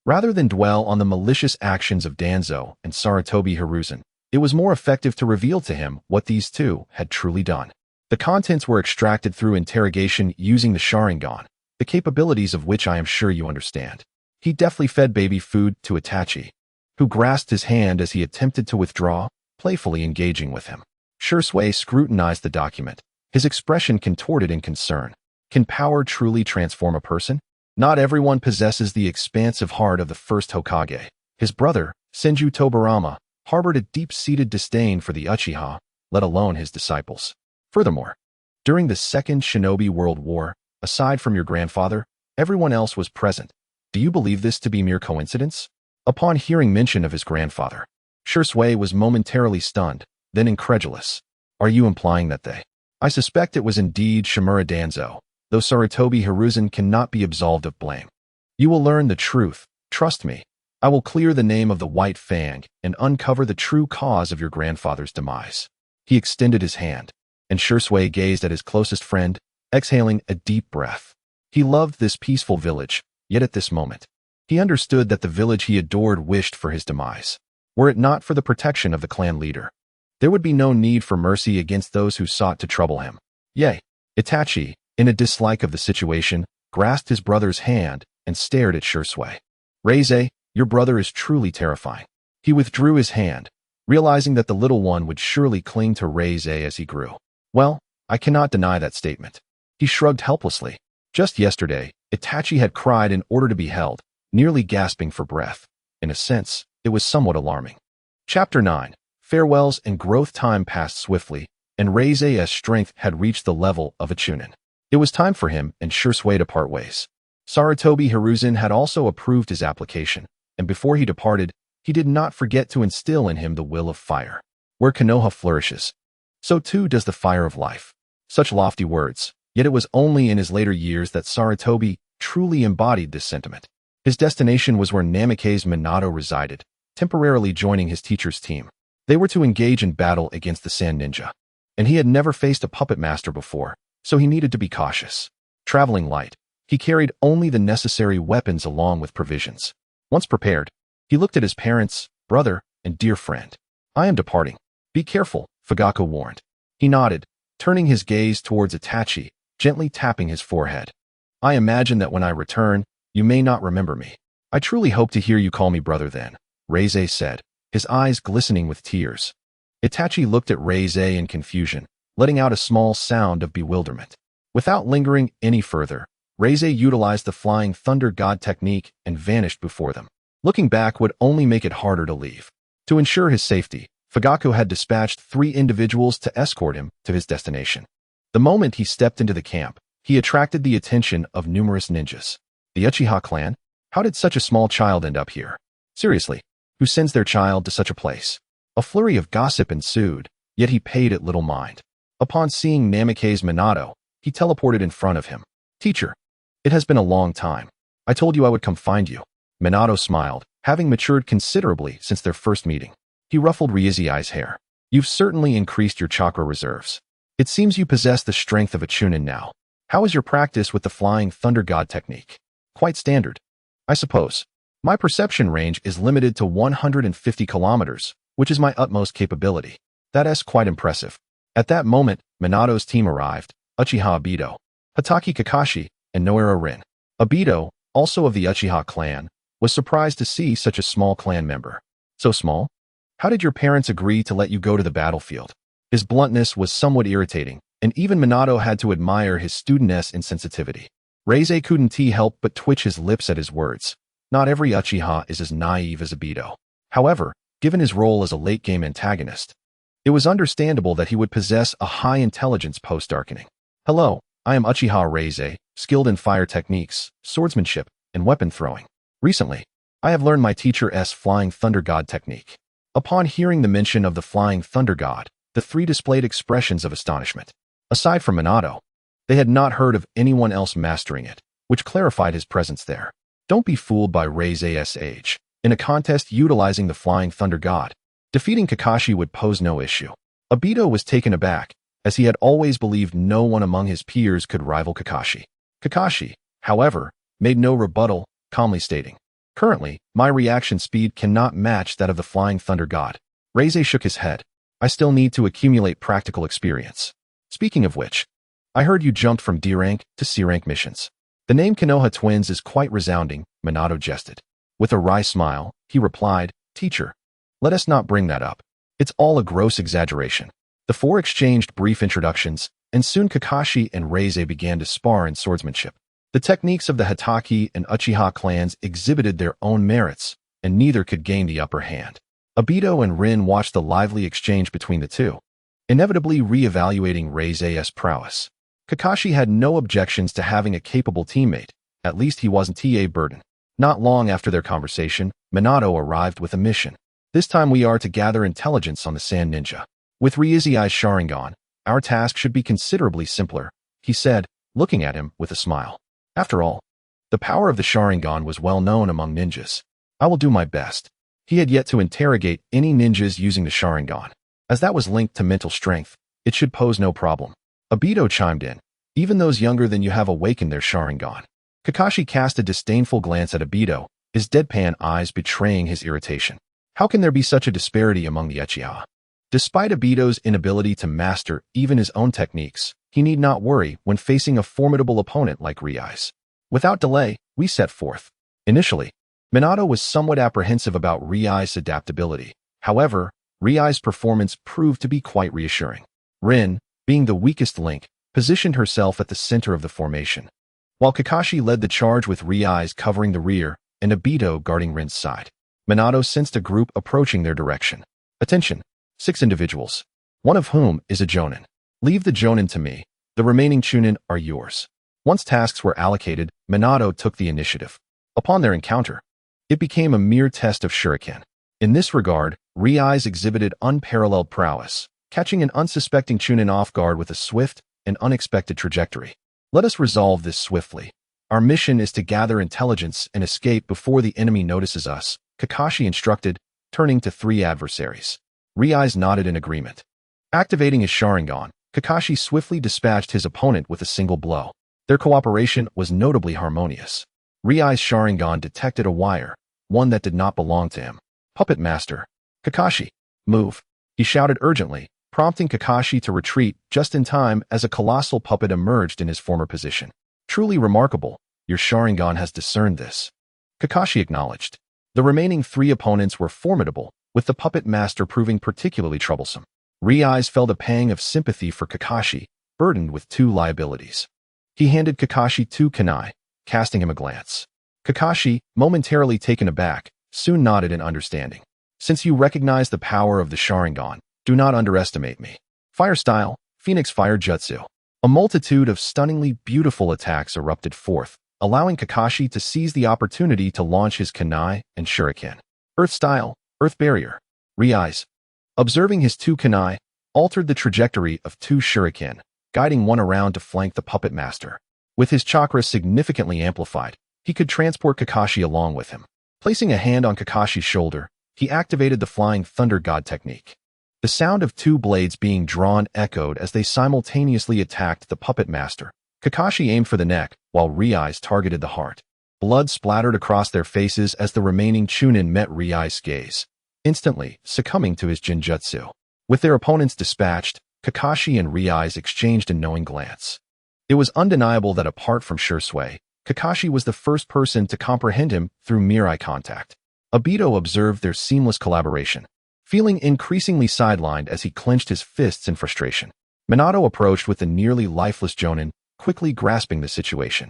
Speaker 1: Rather than dwell on the malicious actions of Danzo and Sarutobi Hiruzen, it was more effective to reveal to him what these two had truly done. The contents were extracted through interrogation using the Sharingan, the capabilities of which I am sure you understand. He deftly fed baby food to Itachi, who grasped his hand as he attempted to withdraw, playfully engaging with him. Shui scrutinized the document, his expression contorted in concern. Can power truly transform a person? Not everyone possesses the expansive heart of the first Hokage. His brother, Senju Tobarama, harbored a deep-seated disdain for the Uchiha, let alone his disciples. Furthermore, during the Second Shinobi World War, aside from your grandfather, everyone else was present. Do you believe this to be mere coincidence? Upon hearing mention of his grandfather, Shui was momentarily stunned, then incredulous. Are you implying that they? I suspect it was indeed Shimura Danzo, though Sarutobi Hiruzen cannot be absolved of blame. You will learn the truth, trust me. I will clear the name of the White Fang and uncover the true cause of your grandfather's demise. He extended his hand, and Shui gazed at his closest friend, exhaling a deep breath. He loved this peaceful village, yet at this moment, he understood that the village he adored wished for his demise. Were it not for the protection of the clan leader, there would be no need for mercy against those who sought to trouble him. Yea, Itachi, in a dislike of the situation, grasped his brother's hand and stared at Shui. Reize, your brother is truly terrifying. He withdrew his hand, realizing that the little one would surely cling to Reize as he grew. Well, I cannot deny that statement. He shrugged helplessly. Just yesterday, Itachi had cried in order to be held, nearly gasping for breath. In a sense, it was somewhat alarming. Chapter 9. Farewells and growth. Time passed swiftly, and Reize's strength had reached the level of a chunin. It was time for him and Shui to part ways. Sarutobi Hiruzen had also approved his application, and before he departed, he did not forget to instill in him the will of fire. Where Konoha flourishes, so too does the fire of life. Such lofty words, yet it was only in his later years that Sarutobi truly embodied this sentiment. His destination was where Namikaze Minato resided, temporarily joining his teacher's team. They were to engage in battle against the Sand Ninja, and he had never faced a puppet master before, so he needed to be cautious. Traveling light, he carried only the necessary weapons along with provisions. Once prepared, he looked at his parents, brother, and dear friend. I am departing. Be careful, Fugaku warned. He nodded, turning his gaze towards Itachi, gently tapping his forehead. I imagine that when I return, you may not remember me. I truly hope to hear you call me brother then, Reize said, his eyes glistening with tears. Itachi looked at Reize in confusion, letting out a small sound of bewilderment. Without lingering any further, Reize utilized the Flying Thunder God technique and vanished before them. Looking back would only make it harder to leave. To ensure his safety, Fugaku had dispatched 3 individuals to escort him to his destination. The moment he stepped into the camp, he attracted the attention of numerous ninjas. The Uchiha clan? How did such a small child end up here? Seriously, who sends their child to such a place? A flurry of gossip ensued, yet he paid it little mind. Upon seeing Namikaze's Minato, he teleported in front of him. Teacher, it has been a long time. I told you I would come find you. Minato smiled, having matured considerably since their first meeting. He ruffled Ryuziai's hair. You've certainly increased your chakra reserves. It seems you possess the strength of a chunin now. How is your practice with the Flying Thunder God technique? Quite standard, I suppose. My perception range is limited to 150 kilometers, which is my utmost capability. That is quite impressive. At that moment, Minato's team arrived, Uchiha Obito, Hatake Kakashi, and Noara Rin. Obito, also of the Uchiha clan, was surprised to see such a small clan member. So small? How did your parents agree to let you go to the battlefield? His bluntness was somewhat irritating, and even Minato had to admire his studentess insensitivity. Reize couldn't help but twitch his lips at his words. Not every Uchiha is as naive as Obito. However, given his role as a late-game antagonist, it was understandable that he would possess a high intelligence post-darkening. Hello, I am Uchiha Reize, skilled in fire techniques, swordsmanship, and weapon throwing. Recently, I have learned my teacher's Flying Thunder God technique. Upon hearing the mention of the Flying Thunder God, the 3 displayed expressions of astonishment. Aside from Minato, they had not heard of anyone else mastering it, which clarified his presence there. Don't be fooled by Reize's age. In a contest utilizing the Flying Thunder God, defeating Kakashi would pose no issue. Obito was taken aback, as he had always believed no one among his peers could rival Kakashi. Kakashi, however, made no rebuttal, calmly stating, currently, my reaction speed cannot match that of the Flying Thunder God. Reize shook his head. I still need to accumulate practical experience. Speaking of which, I heard you jumped from D rank to C rank missions. The name Konoha twins is quite resounding, Minato jested. With a wry smile, he replied, Teacher, let us not bring that up. It's all a gross exaggeration. The 4 exchanged brief introductions, and soon Kakashi and Reize began to spar in swordsmanship. The techniques of the Hatake and Uchiha clans exhibited their own merits, and neither could gain the upper hand. Obito and Rin watched the lively exchange between the two, inevitably re-evaluating Reize's prowess. Kakashi had no objections to having a capable teammate, at least he wasn't a burden. Not long after their conversation, Minato arrived with a mission. This time we are to gather intelligence on the Sand Ninja. With Ryuziai's Sharingan, our task should be considerably simpler, he said, looking at him with a smile. After all, the power of the Sharingan was well known among ninjas. I will do my best. He had yet to interrogate any ninjas using the Sharingan. As that was linked to mental strength, it should pose no problem. Obito chimed in. Even those younger than you have awakened their Sharingan. Kakashi cast a disdainful glance at Obito, his deadpan eyes betraying his irritation. How can there be such a disparity among the Uchiha? Despite Obito's inability to master even his own techniques, he need not worry when facing a formidable opponent like Reize. Without delay, we set forth. Initially, Minato was somewhat apprehensive about Reize's adaptability. However, Reize's performance proved to be quite reassuring. Rin, being the weakest link, positioned herself at the center of the formation, while Kakashi led the charge with Reize covering the rear and Obito guarding Rin's side. Minato sensed a group approaching their direction. Attention, 6 individuals, one of whom is a Jonin. Leave the Jonin to me. The remaining Chunin are yours. Once tasks were allocated, Minato took the initiative. Upon their encounter, it became a mere test of shuriken. In this regard, Reize exhibited unparalleled prowess, catching an unsuspecting Chunin off guard with a swift and unexpected trajectory. Let us resolve this swiftly. Our mission is to gather intelligence and escape before the enemy notices us, Kakashi instructed, turning to 3 adversaries. Reize nodded in agreement. Activating his Sharingan, Kakashi swiftly dispatched his opponent with a single blow. Their cooperation was notably harmonious. Reize's Sharingan detected a wire, one that did not belong to him. Puppet Master. Kakashi, move. He shouted urgently, prompting Kakashi to retreat just in time as a colossal puppet emerged in his former position. Truly remarkable, your Sharingan has discerned this. Kakashi acknowledged. The remaining 3 opponents were formidable, with the puppet master proving particularly troublesome. Riai's felt a pang of sympathy for Kakashi, burdened with 2 liabilities. He handed Kakashi 2 kunai, casting him a glance. Kakashi, momentarily taken aback, soon nodded in understanding. Since you recognize the power of the Sharingan, do not underestimate me. Fire style, Phoenix Fire Jutsu. A multitude of stunningly beautiful attacks erupted forth, allowing Kakashi to seize the opportunity to launch his kunai and shuriken. Earth style, Earth Barrier. Riai's, observing his 2 kunai, altered the trajectory of 2 shuriken, guiding one around to flank the puppet master. With his chakra significantly amplified, he could transport Kakashi along with him. Placing a hand on Kakashi's shoulder, he activated the Flying Thunder God technique. The sound of 2 blades being drawn echoed as they simultaneously attacked the puppet master. Kakashi aimed for the neck, while Riai's targeted the heart. Blood splattered across their faces as the remaining Chunin met Riai's gaze, instantly succumbing to his Jinjutsu. With their opponents dispatched, Kakashi and Riai's exchanged a knowing glance. It was undeniable that apart from Shursui, Kakashi was the first person to comprehend him through mere eye contact. Obito observed their seamless collaboration, feeling increasingly sidelined as he clenched his fists in frustration. Minato approached with the nearly lifeless Jonin, quickly grasping the situation.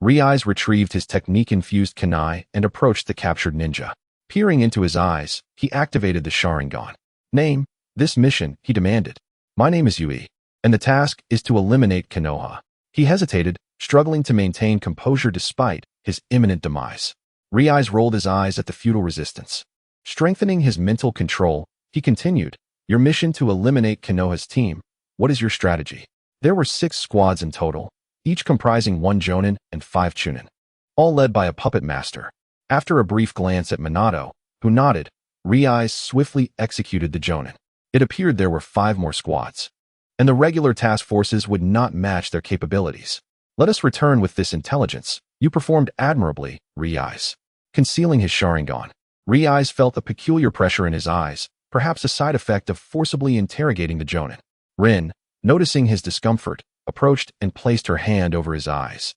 Speaker 1: Riai's retrieved his technique-infused kunai and approached the captured ninja. Peering into his eyes, he activated the Sharingan. Name, this mission, he demanded. My name is Yui, and the task is to eliminate Konoha. He hesitated, struggling to maintain composure despite his imminent demise. Riai's rolled his eyes at the futile resistance. Strengthening his mental control, he continued, your mission to eliminate Konoha's team. What is your strategy? There were 6 squads in total, each comprising 1 Jonin and 5 Chunin, all led by a puppet master. After a brief glance at Minato, who nodded, Riai swiftly executed the Jonin. It appeared there were 5 more squads, and the regular task forces would not match their capabilities. Let us return with this intelligence. You performed admirably, Riai's. Concealing his Sharingan, Riai's felt a peculiar pressure in his eyes, perhaps a side effect of forcibly interrogating the Jonin. Rin, noticing his discomfort, approached and placed her hand over his eyes,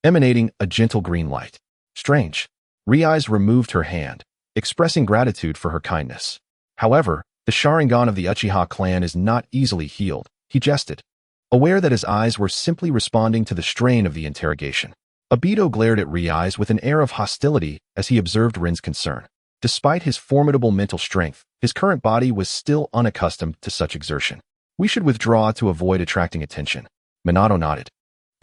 Speaker 1: emanating a gentle green light. Strange. Riai's removed her hand, expressing gratitude for her kindness. However, the Sharingan of the Uchiha clan is not easily healed, he jested, aware that his eyes were simply responding to the strain of the interrogation. Obito glared at Riai's with an air of hostility as he observed Rin's concern. Despite his formidable mental strength, his current body was still unaccustomed to such exertion. We should withdraw to avoid attracting attention. Minato nodded,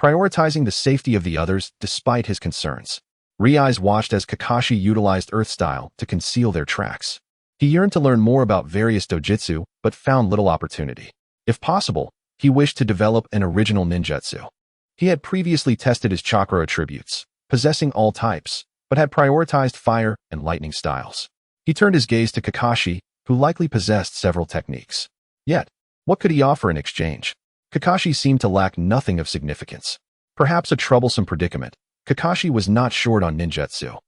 Speaker 1: prioritizing the safety of the others despite his concerns. Riai's watched as Kakashi utilized Earth Style to conceal their tracks. He yearned to learn more about various dojutsu, but found little opportunity. If possible, he wished to develop an original ninjutsu. He had previously tested his chakra attributes, possessing all types, but had prioritized fire and lightning styles. He turned his gaze to Kakashi, who likely possessed several techniques. Yet, what could he offer in exchange? Kakashi seemed to lack nothing of significance. Perhaps a troublesome predicament. Kakashi was not short on ninjutsu,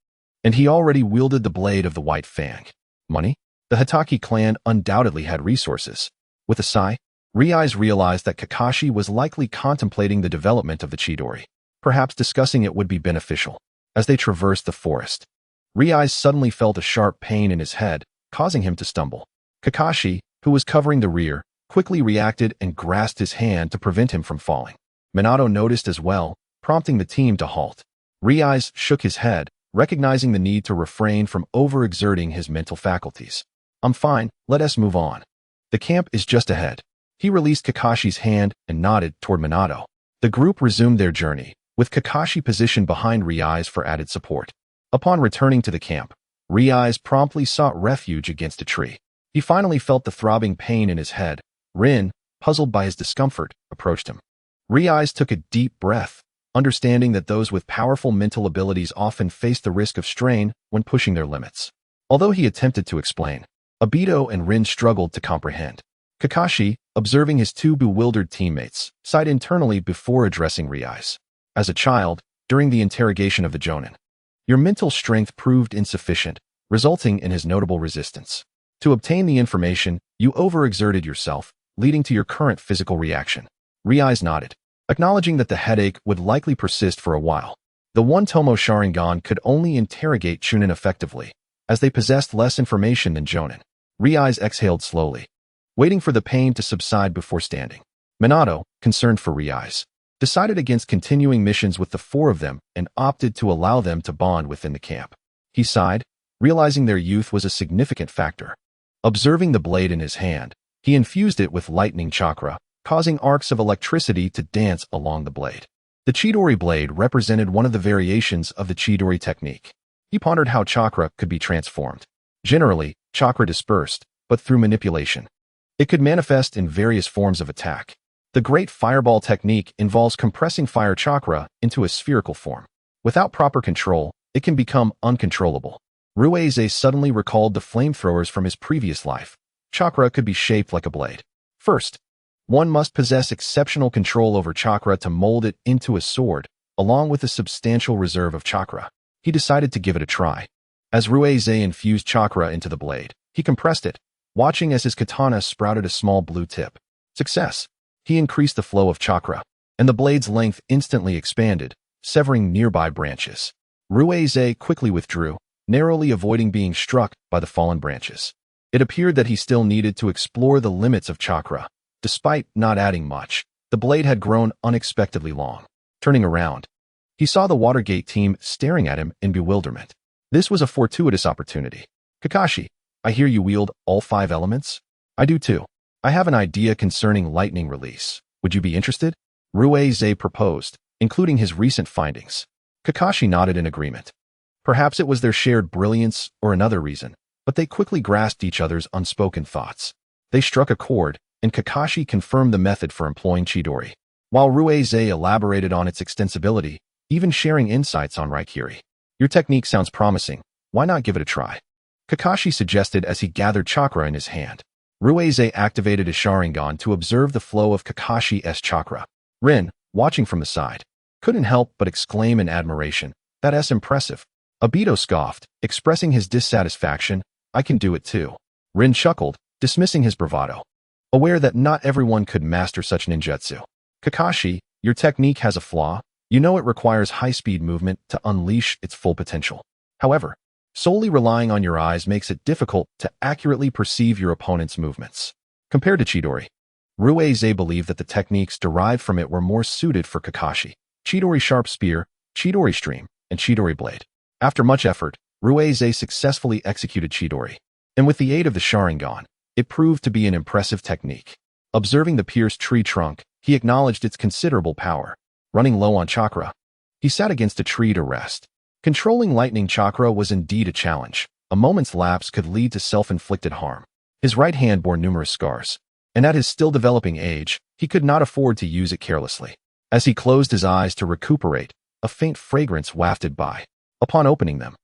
Speaker 1: and he already wielded the blade of the White Fang. Money? The Hitaki clan undoubtedly had resources. With a sigh, Riai's realized that Kakashi was likely contemplating the development of the Chidori. Perhaps discussing it would be beneficial. As they traversed the forest, Riai's suddenly felt a sharp pain in his head, causing him to stumble. Kakashi, who was covering the rear, quickly reacted and grasped his hand to prevent him from falling. Minato noticed as well, prompting the team to halt. Riai's shook his head, recognizing the need to refrain from overexerting his mental faculties. I'm fine, let us move on. The camp is just ahead. He released Kakashi's hand and nodded toward Minato. The group resumed their journey, with Kakashi positioned behind Riai's for added support. Upon returning to the camp, Riai's promptly sought refuge against a tree. He finally felt the throbbing pain in his head. Rin, puzzled by his discomfort, approached him. Riai's took a deep breath, understanding that those with powerful mental abilities often face the risk of strain when pushing their limits. Although he attempted to explain, Obito and Rin struggled to comprehend. Kakashi, observing his 2 bewildered teammates, sighed internally before addressing Riai's. As a child, during the interrogation of the Jonin, your mental strength proved insufficient, resulting in his notable resistance. To obtain the information, you overexerted yourself, leading to your current physical reaction. Ryai's nodded, acknowledging that the headache would likely persist for a while. The one-tomo Sharingan could only interrogate Chunin effectively, as they possessed less information than Jonin. Ryai's exhaled slowly, waiting for the pain to subside before standing. Minato, concerned for Ryai's, decided against continuing missions with the four of them and opted to allow them to bond within the camp. He sighed, realizing their youth was a significant factor. Observing the blade in his hand, he infused it with lightning chakra, causing arcs of electricity to dance along the blade. The Chidori blade represented one of the variations of the Chidori technique. He pondered how chakra could be transformed. Generally, chakra dispersed, but through manipulation. It could manifest in various forms of attack. The Great Fireball technique involves compressing fire chakra into a spherical form. Without proper control, it can become uncontrollable. Ruize suddenly recalled the flamethrowers from his previous life. Chakra could be shaped like a blade. First, one must possess exceptional control over chakra to mold it into a sword, along with a substantial reserve of chakra. He decided to give it a try. As Ruize infused chakra into the blade, he compressed it, watching as his katana sprouted a small blue tip. Success! He increased the flow of chakra, and the blade's length instantly expanded, severing nearby branches. Ruize quickly withdrew, narrowly avoiding being struck by the fallen branches. It appeared that he still needed to explore the limits of chakra. Despite not adding much, the blade had grown unexpectedly long. Turning around, he saw the Watergate team staring at him in bewilderment. This was a fortuitous opportunity. Kakashi, I hear you wield all 5 elements? I do too. I have an idea concerning lightning release. Would you be interested? Ruize proposed, including his recent findings. Kakashi nodded in agreement. Perhaps it was their shared brilliance or another reason, but they quickly grasped each other's unspoken thoughts. They struck a chord, and Kakashi confirmed the method for employing Chidori, while Ruize elaborated on its extensibility, even sharing insights on Raikiri. Your technique sounds promising. Why not give it a try? Kakashi suggested as he gathered chakra in his hand. Ruize activated his Sharingan to observe the flow of Kakashi's chakra. Rin, watching from the side, couldn't help but exclaim in admiration, "That's impressive." Obito scoffed, expressing his dissatisfaction. "I can do it too." Rin chuckled, dismissing his bravado, aware that not everyone could master such ninjutsu. "Kakashi, your technique has a flaw. You know it requires high-speed movement to unleash its full potential. However, solely relying on your eyes makes it difficult to accurately perceive your opponent's movements." Compared to Chidori, Ruize believed that the techniques derived from it were more suited for Kakashi. Chidori Sharp Spear, Chidori Stream, and Chidori Blade. After much effort, Ruize successfully executed Chidori, and with the aid of the Sharingan, it proved to be an impressive technique. Observing the pierced tree trunk, he acknowledged its considerable power. Running low on chakra, he sat against a tree to rest. Controlling lightning chakra was indeed a challenge. A moment's lapse could lead to self-inflicted harm. His right hand bore numerous scars, and at his still developing age, he could not afford to use it carelessly. As he closed his eyes to recuperate, a faint fragrance wafted by. Upon opening them,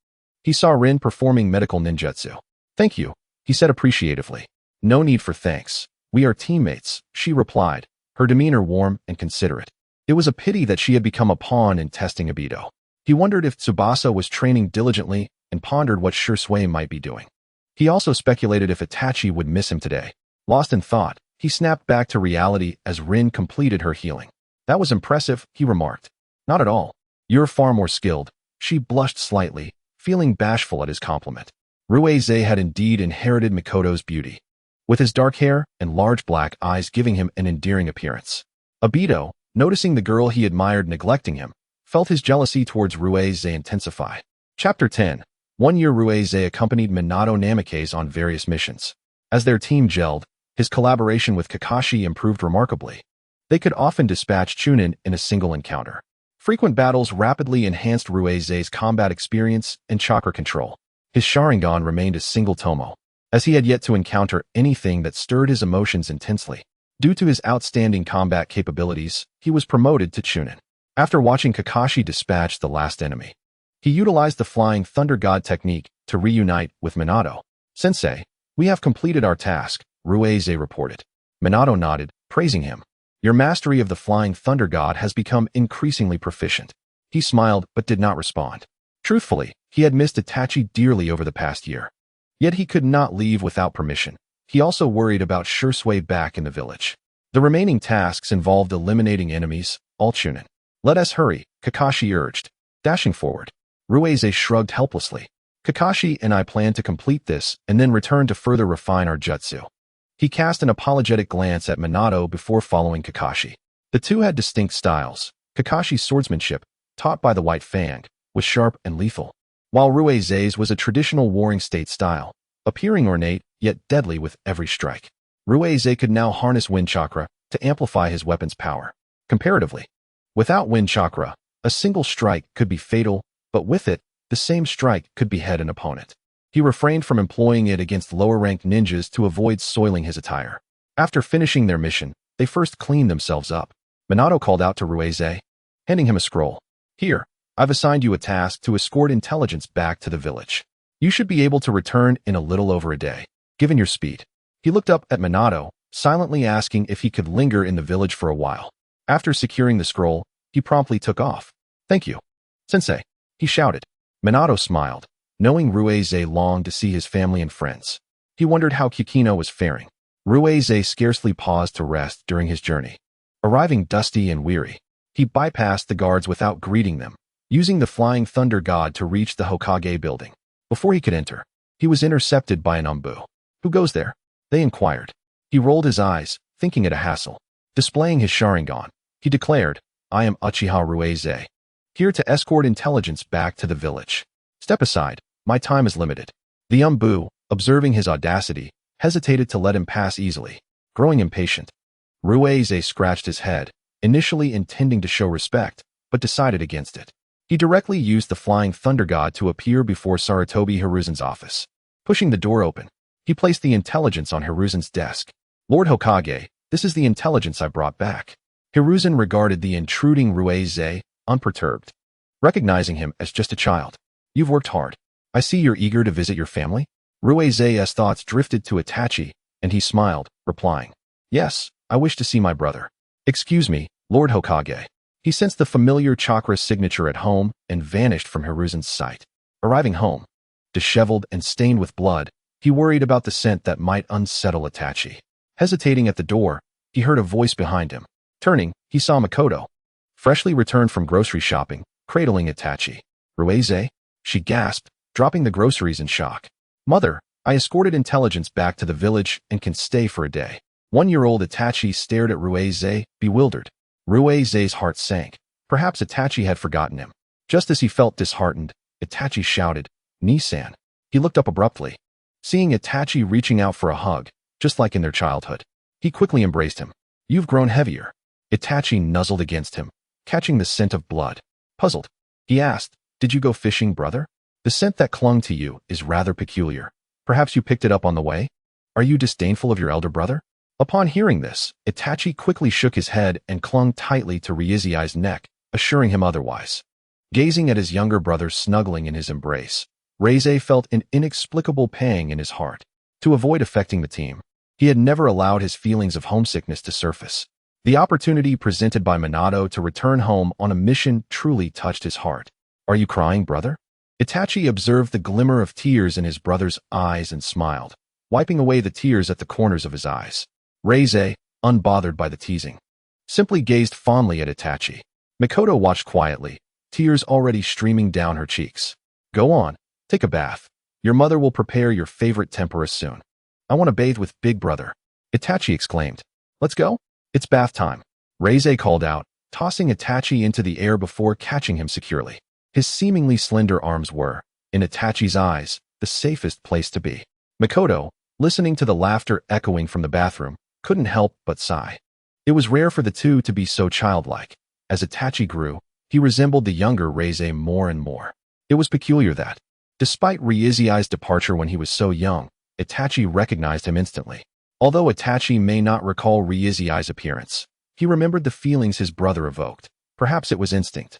Speaker 1: he saw Rin performing medical ninjutsu. "Thank you," he said appreciatively. "No need for thanks. We are teammates," she replied, her demeanor warm and considerate. It was a pity that she had become a pawn in testing Obito. He wondered if Tsubasa was training diligently and pondered what Shursui might be doing. He also speculated if Itachi would miss him today. Lost in thought, he snapped back to reality as Rin completed her healing. "That was impressive," he remarked. "Not at all. You're far more skilled." She blushed slightly, feeling bashful at his compliment. Ruize had indeed inherited Mikoto's beauty, with his dark hair and large black eyes giving him an endearing appearance. Obito, noticing the girl he admired neglecting him, felt his jealousy towards Ruize intensify. Chapter 10. One year Ruize accompanied Minato Namikaze on various missions. As their team gelled, his collaboration with Kakashi improved remarkably. They could often dispatch Chunin in a single encounter. Frequent battles rapidly enhanced Ruize's combat experience and chakra control. His Sharingan remained a single tomo, as he had yet to encounter anything that stirred his emotions intensely. Due to his outstanding combat capabilities, he was promoted to Chunin. After watching Kakashi dispatch the last enemy, he utilized the Flying Thunder God technique to reunite with Minato. "Sensei, we have completed our task," Ruize reported. Minato nodded, praising him. "Your mastery of the Flying Thunder God has become increasingly proficient." He smiled but did not respond. Truthfully, he had missed Itachi dearly over the past year. Yet he could not leave without permission. He also worried about Shursui back in the village. The remaining tasks involved eliminating enemies, all chunin. Let us hurry, Kakashi urged. Dashing forward. Ruize shrugged helplessly. Kakashi and I plan to complete this and then return to further refine our jutsu. He cast an apologetic glance at Minato before following Kakashi. The two had distinct styles. Kakashi's swordsmanship, taught by the White Fang, was sharp and lethal, while Ruize's was a traditional warring state style, appearing ornate yet deadly with every strike. Ruize could now harness wind chakra to amplify his weapon's power. Comparatively, without wind chakra, a single strike could be fatal, but with it, the same strike could behead an opponent. He refrained from employing it against lower-ranked ninjas to avoid soiling his attire. After finishing their mission, they first cleaned themselves up. Minato called out to Ruize, handing him a scroll. Here, I've assigned you a task to escort intelligence back to the village. You should be able to return in a little over a day, given your speed. He looked up at Minato, silently asking if he could linger in the village for a while. After securing the scroll, he promptly took off. Thank you, Sensei, he shouted. Minato smiled, knowing Ruize longed to see his family and friends. He wondered how Kikino was faring. Ruize scarcely paused to rest during his journey. Arriving dusty and weary, he bypassed the guards without greeting them, using the Flying Thunder God to reach the Hokage building. Before he could enter, he was intercepted by an Umbu. Who goes there? They inquired. He rolled his eyes, thinking it a hassle. Displaying his Sharingan, he declared, I am Uchiha Ruize, here to escort intelligence back to the village. Step aside, my time is limited. The Umbu, observing his audacity, hesitated to let him pass easily. Growing impatient, Ruize scratched his head, initially intending to show respect, but decided against it. He directly used the Flying Thunder God to appear before Sarutobi Hiruzen's office. Pushing the door open, he placed the intelligence on Hiruzen's desk. Lord Hokage, this is the intelligence I brought back. Hiruzen regarded the intruding Ruize, unperturbed, recognizing him as just a child. You've worked hard. I see you're eager to visit your family. Ruize's thoughts drifted to Itachi, and he smiled, replying, Yes, I wish to see my brother. Excuse me, Lord Hokage. He sensed the familiar chakra signature at home and vanished from Hiruzen's sight. Arriving home, disheveled and stained with blood, he worried about the scent that might unsettle Itachi. Hesitating at the door, he heard a voice behind him. Turning, he saw Makoto, freshly returned from grocery shopping, cradling Itachi. Ruize? She gasped, dropping the groceries in shock. Mother, I escorted intelligence back to the village and can stay for a day. 1-year-old Itachi stared at Ruize, bewildered. Ruize's heart sank. Perhaps Itachi had forgotten him. Just as he felt disheartened, Itachi shouted, Ni-san. He looked up abruptly, seeing Itachi reaching out for a hug, just like in their childhood. He quickly embraced him. You've grown heavier. Itachi nuzzled against him, catching the scent of blood. Puzzled, he asked, Did you go fishing, brother? The scent that clung to you is rather peculiar. Perhaps you picked it up on the way? Are you disdainful of your elder brother? Upon hearing this, Itachi quickly shook his head and clung tightly to Ryuzeai's neck, assuring him otherwise. Gazing at his younger brother snuggling in his embrace, Ryuze felt an inexplicable pang in his heart. To avoid affecting the team, he had never allowed his feelings of homesickness to surface. The opportunity presented by Minato to return home on a mission truly touched his heart. Are you crying, brother? Itachi observed the glimmer of tears in his brother's eyes and smiled, wiping away the tears at the corners of his eyes. Ryuze, unbothered by the teasing, simply gazed fondly at Itachi. Makoto watched quietly, tears already streaming down her cheeks. Go on, take a bath. Your mother will prepare your favorite tempura soon. I want to bathe with Big Brother. Itachi exclaimed. Let's go? It's bath time. Ryuze called out, tossing Itachi into the air before catching him securely. His seemingly slender arms were, in Itachi's eyes, the safest place to be. Makoto, listening to the laughter echoing from the bathroom, couldn't help but sigh. It was rare for the two to be so childlike. As Itachi grew, he resembled the younger Ryuze more and more. It was peculiar that, despite Ryuzeai's departure when he was so young, Itachi recognized him instantly. Although Itachi may not recall Ryuzeai's appearance, he remembered the feelings his brother evoked. Perhaps it was instinct.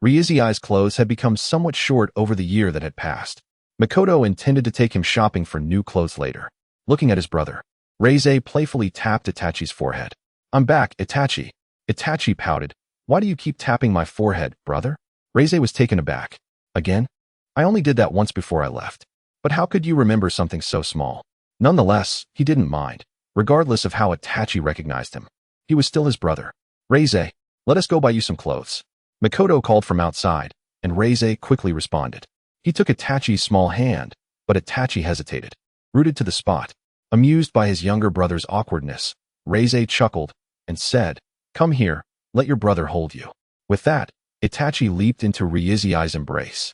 Speaker 1: Ryuzeai's clothes had become somewhat short over the year that had passed. Makoto intended to take him shopping for new clothes later. Looking at his brother, Ryuze playfully tapped Itachi's forehead. I'm back, Itachi. Itachi pouted. Why do you keep tapping my forehead, brother? Ryuze was taken aback. Again? I only did that once before I left. But how could you remember something so small? Nonetheless, he didn't mind, regardless of how Itachi recognized him. He was still his brother. "Reize, let us go buy you some clothes." Makoto called from outside, and Reize quickly responded. He took Itachi's small hand, but Itachi hesitated, rooted to the spot. Amused by his younger brother's awkwardness, Reize chuckled and said, "Come here, let your brother hold you." With that, Itachi leaped into Ryui's embrace.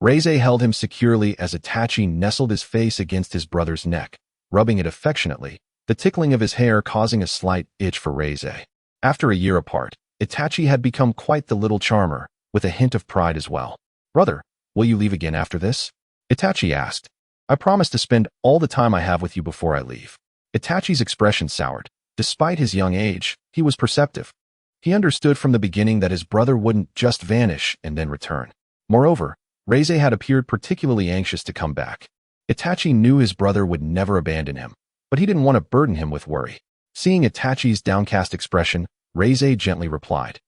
Speaker 1: Reize held him securely as Itachi nestled his face against his brother's neck, rubbing it affectionately, the tickling of his hair causing a slight itch for Reize. After a year apart, Itachi had become quite the little charmer, with a hint of pride as well. "Brother, will you leave again after this?" Itachi asked. "I promise to spend all the time I have with you before I leave." Itachi's expression soured. Despite his young age, he was perceptive. He understood from the beginning that his brother wouldn't just vanish and then return. Moreover, Reize had appeared particularly anxious to come back. Itachi knew his brother would never abandon him, but he didn't want to burden him with worry. Seeing Itachi's downcast expression, Reize gently replied,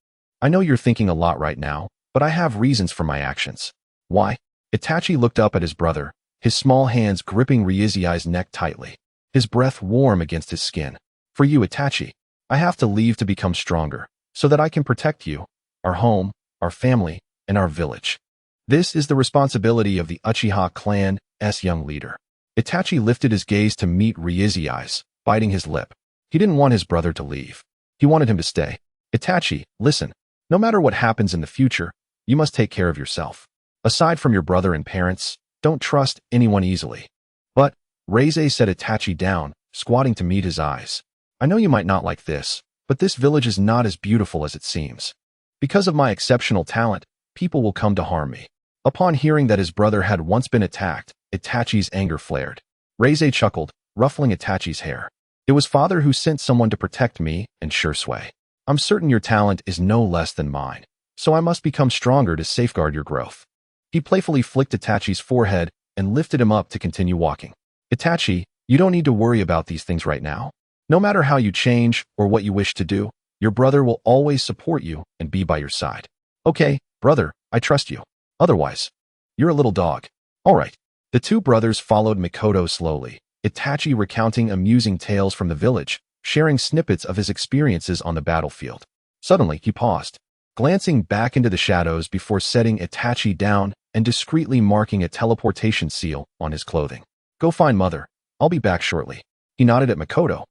Speaker 1: "I know you're thinking a lot right now, but I have reasons for my actions." "Why?" Itachi looked up at his brother, his small hands gripping Ryui's neck tightly, his breath warm against his skin. "For you, Itachi, I have to leave to become stronger, so that I can protect you, our home, our family, and our village. This is the responsibility of the Uchiha clan's young leader." Itachi lifted his gaze to meet Ryui's eyes, biting his lip. He didn't want his brother to leave. He wanted him to stay. "Itachi, listen. No matter what happens in the future, you must take care of yourself. Aside from your brother and parents, don't trust anyone easily." "But," Reize set Itachi down, squatting to meet his eyes. "I know you might not like this, but this village is not as beautiful as it seems. Because of my exceptional talent, people will come to harm me." Upon hearing that his brother had once been attacked, Itachi's anger flared. Reize chuckled, ruffling Itachi's hair. "It was father who sent someone to protect me and Shursui. I'm certain your talent is no less than mine, so I must become stronger to safeguard your growth." He playfully flicked Itachi's forehead and lifted him up to continue walking. "Itachi, you don't need to worry about these things right now. No matter how you change or what you wish to do, your brother will always support you and be by your side." "Okay, brother, I trust you. Otherwise, you're a little dog." "All right." The two brothers followed Makoto slowly, Itachi recounting amusing tales from the village, sharing snippets of his experiences on the battlefield. Suddenly, he paused, glancing back into the shadows before setting Itachi down and discreetly marking a teleportation seal on his clothing. "Go find mother. I'll be back shortly." He nodded at Makoto,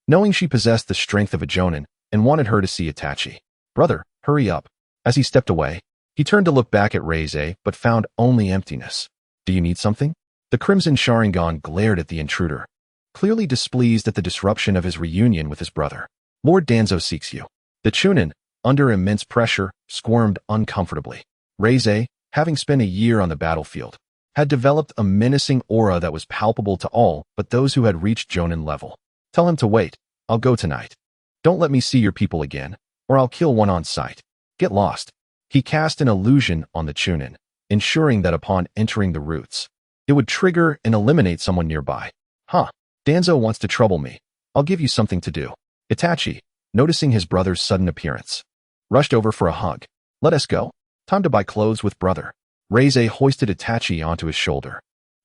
Speaker 1: knowing she possessed the strength of a jonin and wanted her to see Itachi. "Brother, hurry up." As he stepped away, he turned to look back at Reize but found only emptiness. "Do you need something?" The Crimson Sharingan glared at the intruder, clearly displeased at the disruption of his reunion with his brother. "Lord Danzo seeks you." The Chunin, under immense pressure, squirmed uncomfortably. Reize, having spent a year on the battlefield, had developed a menacing aura that was palpable to all but those who had reached Jonin level. "Tell him to wait. I'll go tonight. Don't let me see your people again, or I'll kill one on sight. Get lost." He cast an illusion on the Chunin, ensuring that upon entering the roots, it would trigger and eliminate someone nearby. "Huh. Danzo wants to trouble me. I'll give you something to do." Itachi, noticing his brother's sudden appearance, rushed over for a hug. "Let us go. Time to buy clothes with brother." Reize hoisted Itachi onto his shoulder,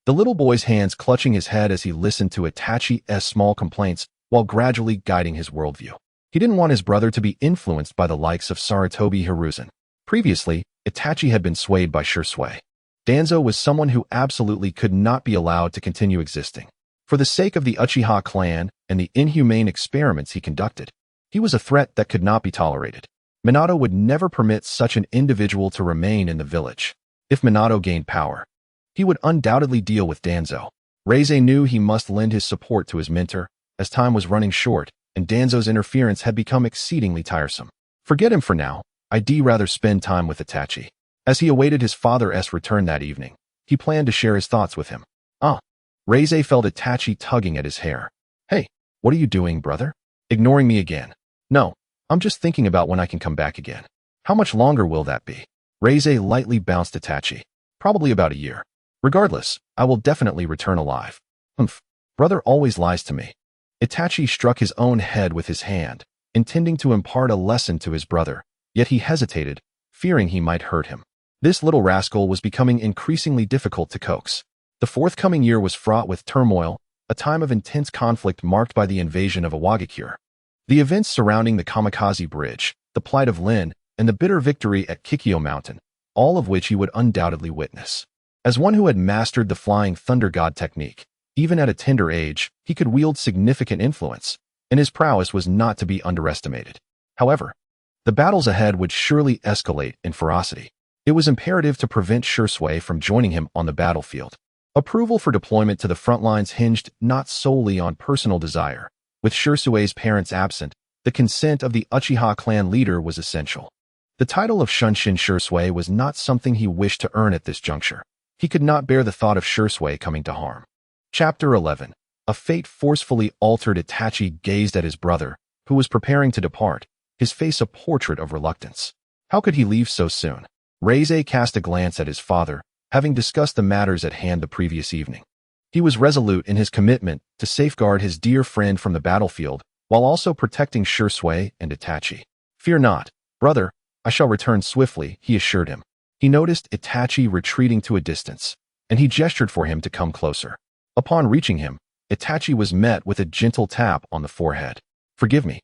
Speaker 1: the little boy's hands clutching his head as he listened to Itachi's small complaints while gradually guiding his worldview. He didn't want his brother to be influenced by the likes of Sarutobi Hiruzen. Previously, Itachi had been swayed by Shursui. Danzo was someone who absolutely could not be allowed to continue existing. For the sake of the Uchiha clan and the inhumane experiments he conducted, he was a threat that could not be tolerated. Minato would never permit such an individual to remain in the village. If Minato gained power, he would undoubtedly deal with Danzo. Reize knew he must lend his support to his mentor, as time was running short and Danzo's interference had become exceedingly tiresome. "Forget him for now. I'd rather spend time with Itachi." As he awaited his father's return that evening, he planned to share his thoughts with him. Reize felt Itachi tugging at his hair. "Hey, what are you doing, brother? Ignoring me again?" "No, I'm just thinking about when I can come back again." "How much longer will that be?" Reize lightly bounced Itachi. "Probably about a year. Regardless, I will definitely return alive." "Humph, brother always lies to me." Itachi struck his own head with his hand, intending to impart a lesson to his brother, yet he hesitated, fearing he might hurt him. This little rascal was becoming increasingly difficult to coax. The forthcoming year was fraught with turmoil, a time of intense conflict marked by the invasion of Awagakure. The events surrounding the Kamikaze Bridge, the plight of Lin, and the bitter victory at Kikyo Mountain, all of which he would undoubtedly witness. As one who had mastered the Flying Thunder God technique, even at a tender age, he could wield significant influence, and his prowess was not to be underestimated. However, the battles ahead would surely escalate in ferocity. It was imperative to prevent Shursui from joining him on the battlefield. Approval for deployment to the front lines hinged not solely on personal desire. With Shursui's parents absent, the consent of the Uchiha clan leader was essential. The title of Shunshin Shursui was not something he wished to earn at this juncture. He could not bear the thought of Shursui coming to harm. Chapter 11. A fate forcefully altered. Itachi gazed at his brother, who was preparing to depart, his face a portrait of reluctance. How could he leave so soon? Reize cast a glance at his father, having discussed the matters at hand the previous evening. He was resolute in his commitment to safeguard his dear friend from the battlefield, while also protecting Shursui and Itachi. "Fear not, brother, I shall return swiftly," he assured him. He noticed Itachi retreating to a distance, and he gestured for him to come closer. Upon reaching him, Itachi was met with a gentle tap on the forehead. "Forgive me,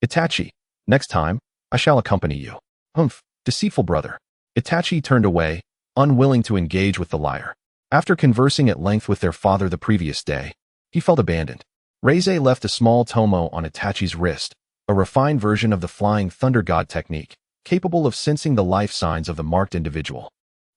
Speaker 1: Itachi. Next time, I shall accompany you." "Humph, deceitful brother." Itachi turned away, unwilling to engage with the liar. After conversing at length with their father the previous day, he felt abandoned. Reize left a small tomo on Itachi's wrist, a refined version of the Flying Thunder God technique, capable of sensing the life signs of the marked individual.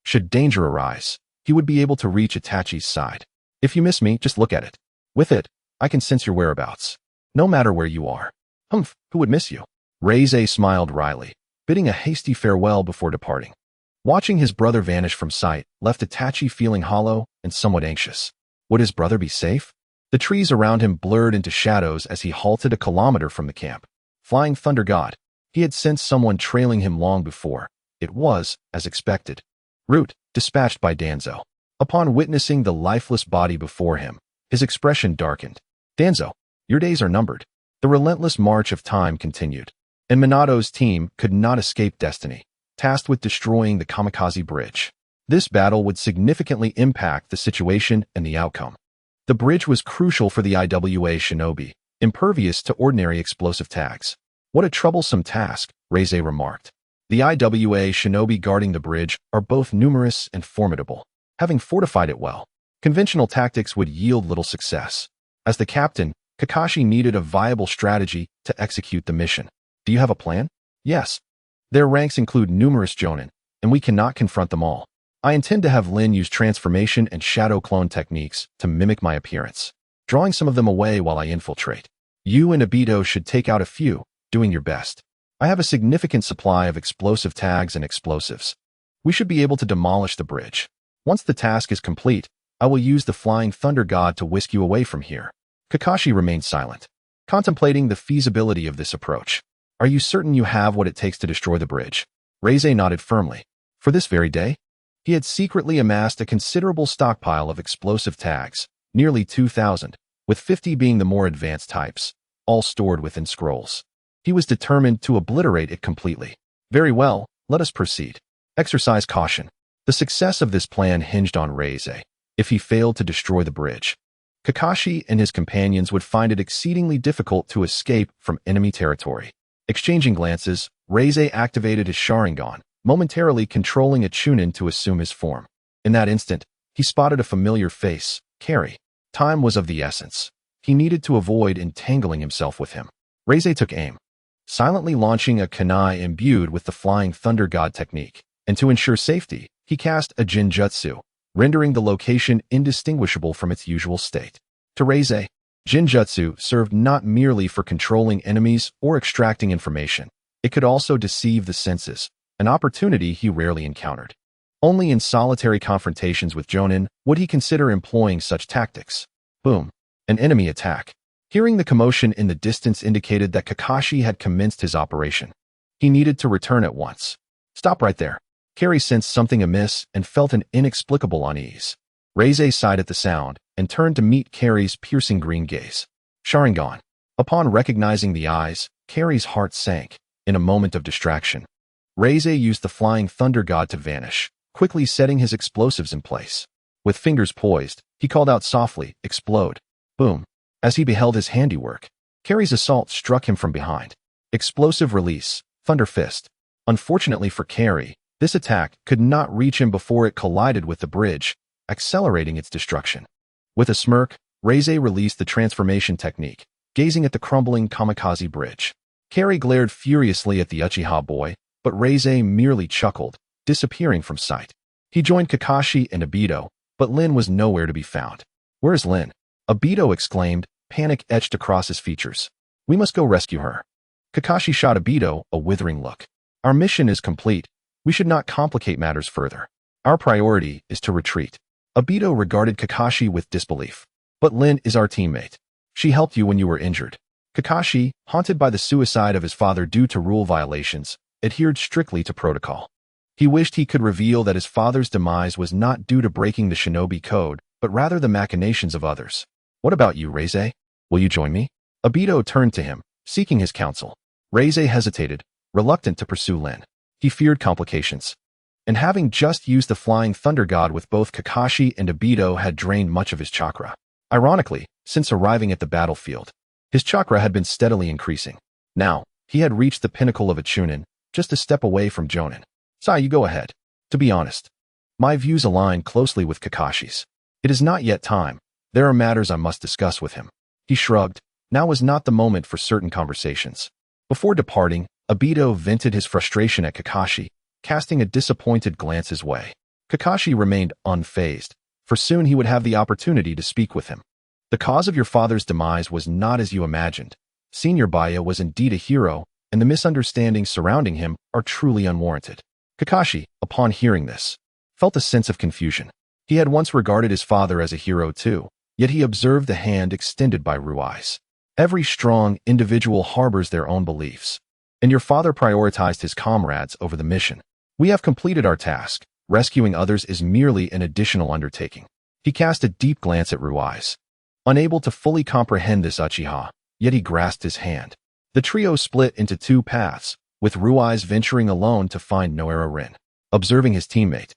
Speaker 1: Should danger arise, he would be able to reach Itachi's side. "If you miss me, just look at it. With it, I can sense your whereabouts, no matter where you are." "Humph, who would miss you?" Reize smiled wryly, bidding a hasty farewell before departing. Watching his brother vanish from sight left Itachi feeling hollow and somewhat anxious. Would his brother be safe? The trees around him blurred into shadows as he halted a kilometer from the camp. Flying Thunder God. He had sensed someone trailing him long before. It was, as expected, Root, dispatched by Danzo. Upon witnessing the lifeless body before him, his expression darkened. "Danzo, your days are numbered." The relentless march of time continued, and Minato's team could not escape destiny, tasked with destroying the Kamikaze Bridge. This battle would significantly impact the situation and the outcome. The bridge was crucial for the IWA shinobi, impervious to ordinary explosive tags. "What a troublesome task," Reize remarked. "The IWA shinobi guarding the bridge are both numerous and formidable. Having fortified it well, conventional tactics would yield little success. As the captain, Kakashi needed a viable strategy to execute the mission. Do you have a plan?" "Yes. Their ranks include numerous jonin, and we cannot confront them all. I intend to have Lin use transformation and shadow clone techniques to mimic my appearance, drawing some of them away while I infiltrate. You and Obito should take out a few, doing your best. I have a significant supply of explosive tags and explosives. We should be able to demolish the bridge. Once the task is complete, I will use the Flying Thunder God to whisk you away from here." Kakashi remained silent, contemplating the feasibility of this approach. "Are you certain you have what it takes to destroy the bridge?" Reize nodded firmly. For this very day, he had secretly amassed a considerable stockpile of explosive tags, nearly 2,000, with 50 being the more advanced types, all stored within scrolls. He was determined to obliterate it completely. "Very well, let us proceed. Exercise caution." The success of this plan hinged on Reize. If he failed to destroy the bridge, Kakashi and his companions would find it exceedingly difficult to escape from enemy territory. Exchanging glances, Reize activated his Sharingan, momentarily controlling a Chunin to assume his form. In that instant, he spotted a familiar face, Carry. Time was of the essence. He needed to avoid entangling himself with him. Reize took aim, silently launching a kunai imbued with the Flying Thunder God technique, and to ensure safety, he cast a Jinjutsu, rendering the location indistinguishable from its usual state. To Reize, Jinjutsu served not merely for controlling enemies or extracting information. It could also deceive the senses, an opportunity he rarely encountered. Only in solitary confrontations with Jonin would he consider employing such tactics. Boom. An enemy attack. Hearing the commotion in the distance indicated that Kakashi had commenced his operation. He needed to return at once. "Stop right there." Carry sensed something amiss and felt an inexplicable unease. Reize sighed at the sound and turned to meet Carry's piercing green gaze. Sharingan. Upon recognizing the eyes, Carry's heart sank. In a moment of distraction, Reize used the Flying Thunder God to vanish, quickly setting his explosives in place. With fingers poised, he called out softly, "Explode." Boom. As he beheld his handiwork, Carrie's assault struck him from behind. Explosive release, Thunder Fist. Unfortunately for Carrie, this attack could not reach him before it collided with the bridge, accelerating its destruction. With a smirk, Reize released the transformation technique, gazing at the crumbling kamikaze bridge. Carrie glared furiously at the Uchiha boy, but Reize merely chuckled, disappearing from sight. He joined Kakashi and Obito, but Lin was nowhere to be found. "Where's Lin?" Obito exclaimed, panic etched across his features. "We must go rescue her." Kakashi shot Obito a withering look. "Our mission is complete. We should not complicate matters further. Our priority is to retreat." Obito regarded Kakashi with disbelief. "But Lin is our teammate. She helped you when you were injured." Kakashi, haunted by the suicide of his father due to rule violations, adhered strictly to protocol. He wished he could reveal that his father's demise was not due to breaking the shinobi code, but rather the machinations of others. "What about you, Reize? Will you join me?" Obito turned to him, seeking his counsel. Reize hesitated, reluctant to pursue Lin. He feared complications. And having just used the Flying Thunder God with both Kakashi and Obito had drained much of his chakra. Ironically, since arriving at the battlefield, his chakra had been steadily increasing. Now, he had reached the pinnacle of a Chunin, just a step away from Jonin. "Sai, you go ahead. To be honest, my views align closely with Kakashi's. It is not yet time. There are matters I must discuss with him." He shrugged. Now was not the moment for certain conversations. Before departing, Obito vented his frustration at Kakashi, casting a disappointed glance his way. Kakashi remained unfazed, for soon he would have the opportunity to speak with him. "The cause of your father's demise was not as you imagined. Senior Baya was indeed a hero, and the misunderstandings surrounding him are truly unwarranted." Kakashi, upon hearing this, felt a sense of confusion. He had once regarded his father as a hero too, yet he observed the hand extended by Ruiz. Every strong individual harbors their own beliefs, and your father prioritized his comrades over the mission. "We have completed our task. Rescuing others is merely an additional undertaking." He cast a deep glance at Ruiz. Unable to fully comprehend this Uchiha, yet he grasped his hand. The trio split into two paths, with Ruiz venturing alone to find Noera Rin. Observing his teammate,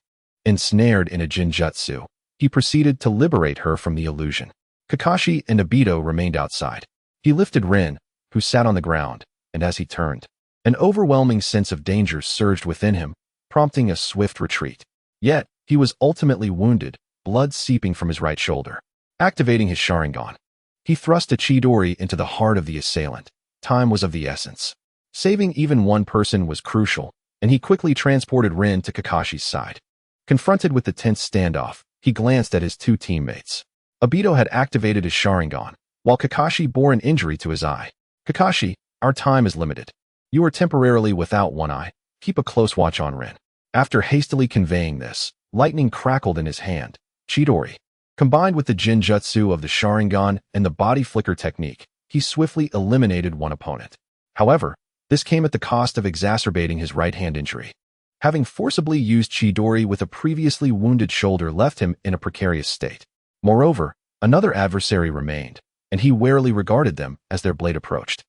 Speaker 1: ensnared in a jinjutsu, he proceeded to liberate her from the illusion. Kakashi and Obito remained outside. He lifted Rin, who sat on the ground, and as he turned, an overwhelming sense of danger surged within him, prompting a swift retreat. Yet, he was ultimately wounded, blood seeping from his right shoulder. Activating his Sharingan, he thrust a Chidori into the heart of the assailant. Time was of the essence. Saving even one person was crucial, and he quickly transported Rin to Kakashi's side. Confronted with the tense standoff, he glanced at his two teammates. Obito had activated his Sharingan, while Kakashi bore an injury to his eye. "Kakashi, our time is limited. You are temporarily without one eye. Keep a close watch on Rin." After hastily conveying this, lightning crackled in his hand. Chidori. Combined with the Jinjutsu of the Sharingan and the body flicker technique, he swiftly eliminated one opponent. However, this came at the cost of exacerbating his right-hand injury. Having forcibly used Chidori with a previously wounded shoulder left him in a precarious state. Moreover, another adversary remained, and he warily regarded them as their blade approached.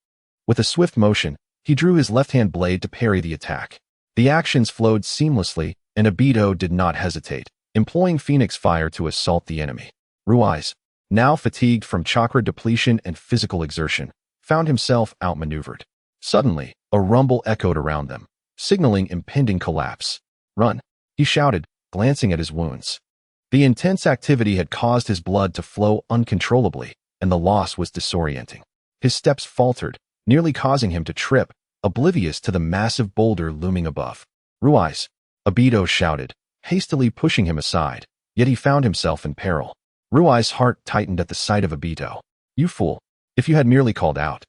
Speaker 1: With a swift motion, he drew his left-hand blade to parry the attack. The actions flowed seamlessly, and Obito did not hesitate, employing Phoenix Fire to assault the enemy. Ruiz, now fatigued from chakra depletion and physical exertion, found himself outmaneuvered. Suddenly, a rumble echoed around them, signaling impending collapse. "Run!" he shouted, glancing at his wounds. The intense activity had caused his blood to flow uncontrollably, and the loss was disorienting. His steps faltered, nearly causing him to trip, oblivious to the massive boulder looming above. "Ruiz!" Obito shouted, hastily pushing him aside, yet he found himself in peril. Ruiz's heart tightened at the sight of Obito. "You fool! If you had merely called out,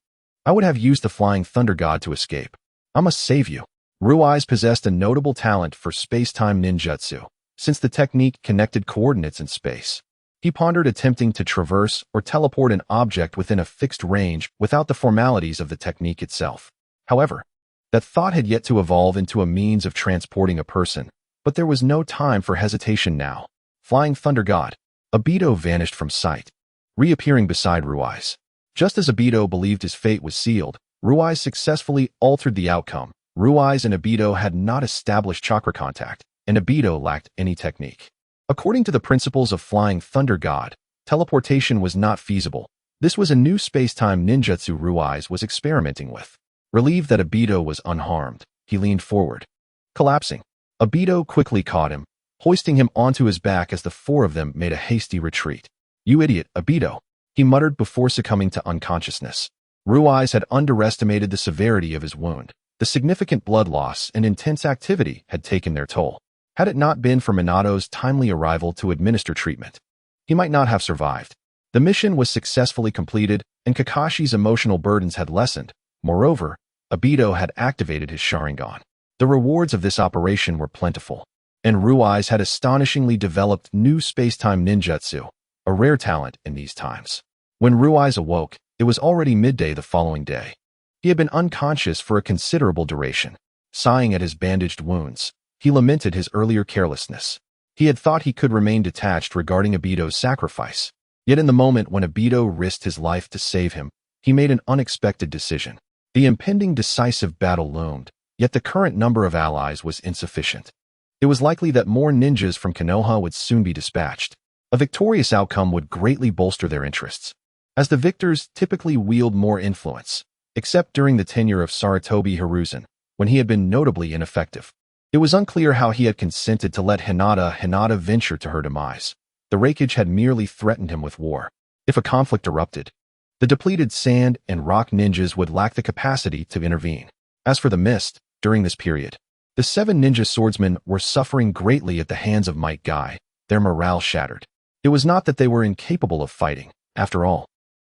Speaker 1: I would have used the Flying Thunder God to escape. I must save you." Ruiz possessed a notable talent for space-time ninjutsu, since the technique connected coordinates in space. He pondered attempting to traverse or teleport an object within a fixed range without the formalities of the technique itself. However, that thought had yet to evolve into a means of transporting a person, but there was no time for hesitation now. Flying Thunder God. Obito vanished from sight, reappearing beside Ruiz. Just as Obito believed his fate was sealed, Ruiz successfully altered the outcome. Ruiz and Obito had not established chakra contact, and Obito lacked any technique. According to the principles of Flying Thunder God, teleportation was not feasible, This was a new space-time ninjutsu Ruiz was experimenting with. Relieved that Obito was unharmed, he leaned forward. Collapsing, Obito quickly caught him, hoisting him onto his back as the four of them made a hasty retreat. "You idiot, Obito," he muttered before succumbing to unconsciousness. Ruiz had underestimated the severity of his wound. The significant blood loss and intense activity had taken their toll. Had it not been for Minato's timely arrival to administer treatment, he might not have survived. The mission was successfully completed, and Kakashi's emotional burdens had lessened. Moreover, Obito had activated his Sharingan. The rewards of this operation were plentiful, and Ruiz had astonishingly developed new space-time ninjutsu, a rare talent in these times. When Ruiz awoke, it was already midday the following day. He had been unconscious for a considerable duration. Sighing at his bandaged wounds, he lamented his earlier carelessness. He had thought he could remain detached regarding Obito's sacrifice. Yet in the moment when Obito risked his life to save him, he made an unexpected decision. The impending decisive battle loomed, yet the current number of allies was insufficient. It was likely that more ninjas from Konoha would soon be dispatched. A victorious outcome would greatly bolster their interests, as the victors typically wield more influence, except during the tenure of Sarutobi Hiruzen, when he had been notably ineffective. It was unclear how he had consented to let Hinata venture to her demise. The Raikage had merely threatened him with war. If a conflict erupted, the depleted sand and rock ninjas would lack the capacity to intervene. As for the mist, during this period, the 7 ninja swordsmen were suffering greatly at the hands of Might Guy, their morale shattered. It was not that they were incapable of fighting, after all.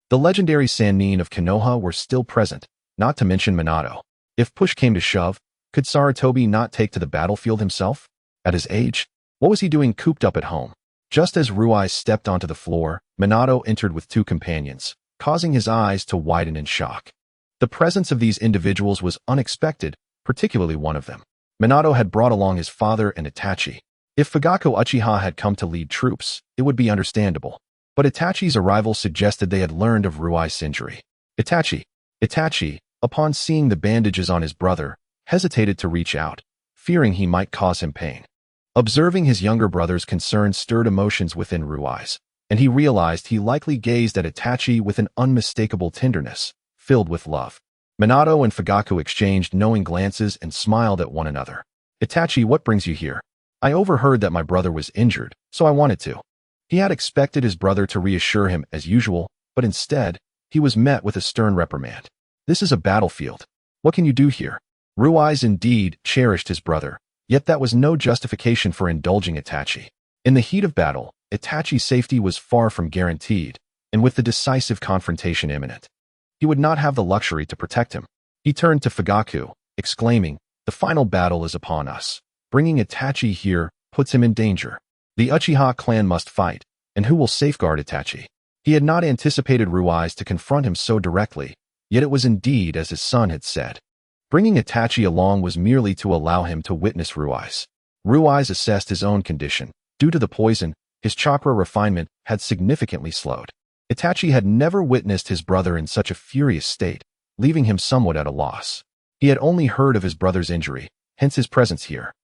Speaker 1: The legendary Sannin of Konoha were still present, not to mention Minato. If push came to shove, could Sarutobi not take to the battlefield himself? At his age, what was he doing cooped up at home? Just as Ruiz stepped onto the floor, Minato entered with 2 companions, causing his eyes to widen in shock. The presence of these individuals was unexpected, particularly one of them. Minato had brought along his father and Itachi. If Fugaku Uchiha had come to lead troops, it would be understandable. But Itachi's arrival suggested they had learned of Ruiz's injury. Itachi, upon seeing the bandages on his brother, hesitated to reach out, fearing he might cause him pain. Observing his younger brother's concern stirred emotions within Ruiz, and he realized he likely gazed at Itachi with an unmistakable tenderness, filled with love. Minato and Fugaku exchanged knowing glances and smiled at one another. "Itachi, what brings you here?" "I overheard that my brother was injured, so I wanted to." He had expected his brother to reassure him as usual, but instead, he was met with a stern reprimand. "This is a battlefield. What can you do here?" Ruiz indeed cherished his brother, yet that was no justification for indulging Itachi. In the heat of battle, Itachi's safety was far from guaranteed, and with the decisive confrontation imminent, he would not have the luxury to protect him. He turned to Fugaku, exclaiming, "The final battle is upon us. Bringing Itachi here puts him in danger. The Uchiha clan must fight, and who will safeguard Itachi?" He had not anticipated Ruiz to confront him so directly, yet it was indeed as his son had said. Bringing Itachi along was merely to allow him to witness Ruiz. Ruiz assessed his own condition. Due to the poison, his chakra refinement had significantly slowed. Itachi had never witnessed his brother in such a furious state, leaving him somewhat at a loss. He had only heard of his brother's injury, hence his presence here.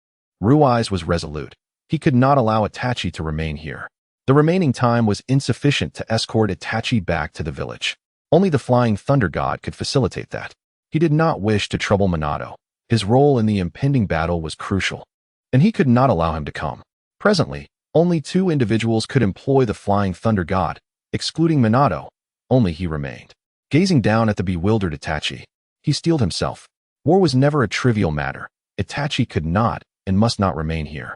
Speaker 1: Ruiz was resolute. He could not allow Itachi to remain here. The remaining time was insufficient to escort Itachi back to the village. Only the Flying Thunder God could facilitate that. He did not wish to trouble Minato. His role in the impending battle was crucial, and he could not allow him to come. Presently, only 2 individuals could employ the Flying Thunder God, excluding Minato. Only he remained. Gazing down at the bewildered Itachi, he steeled himself. War was never a trivial matter. Itachi could not and must not remain here.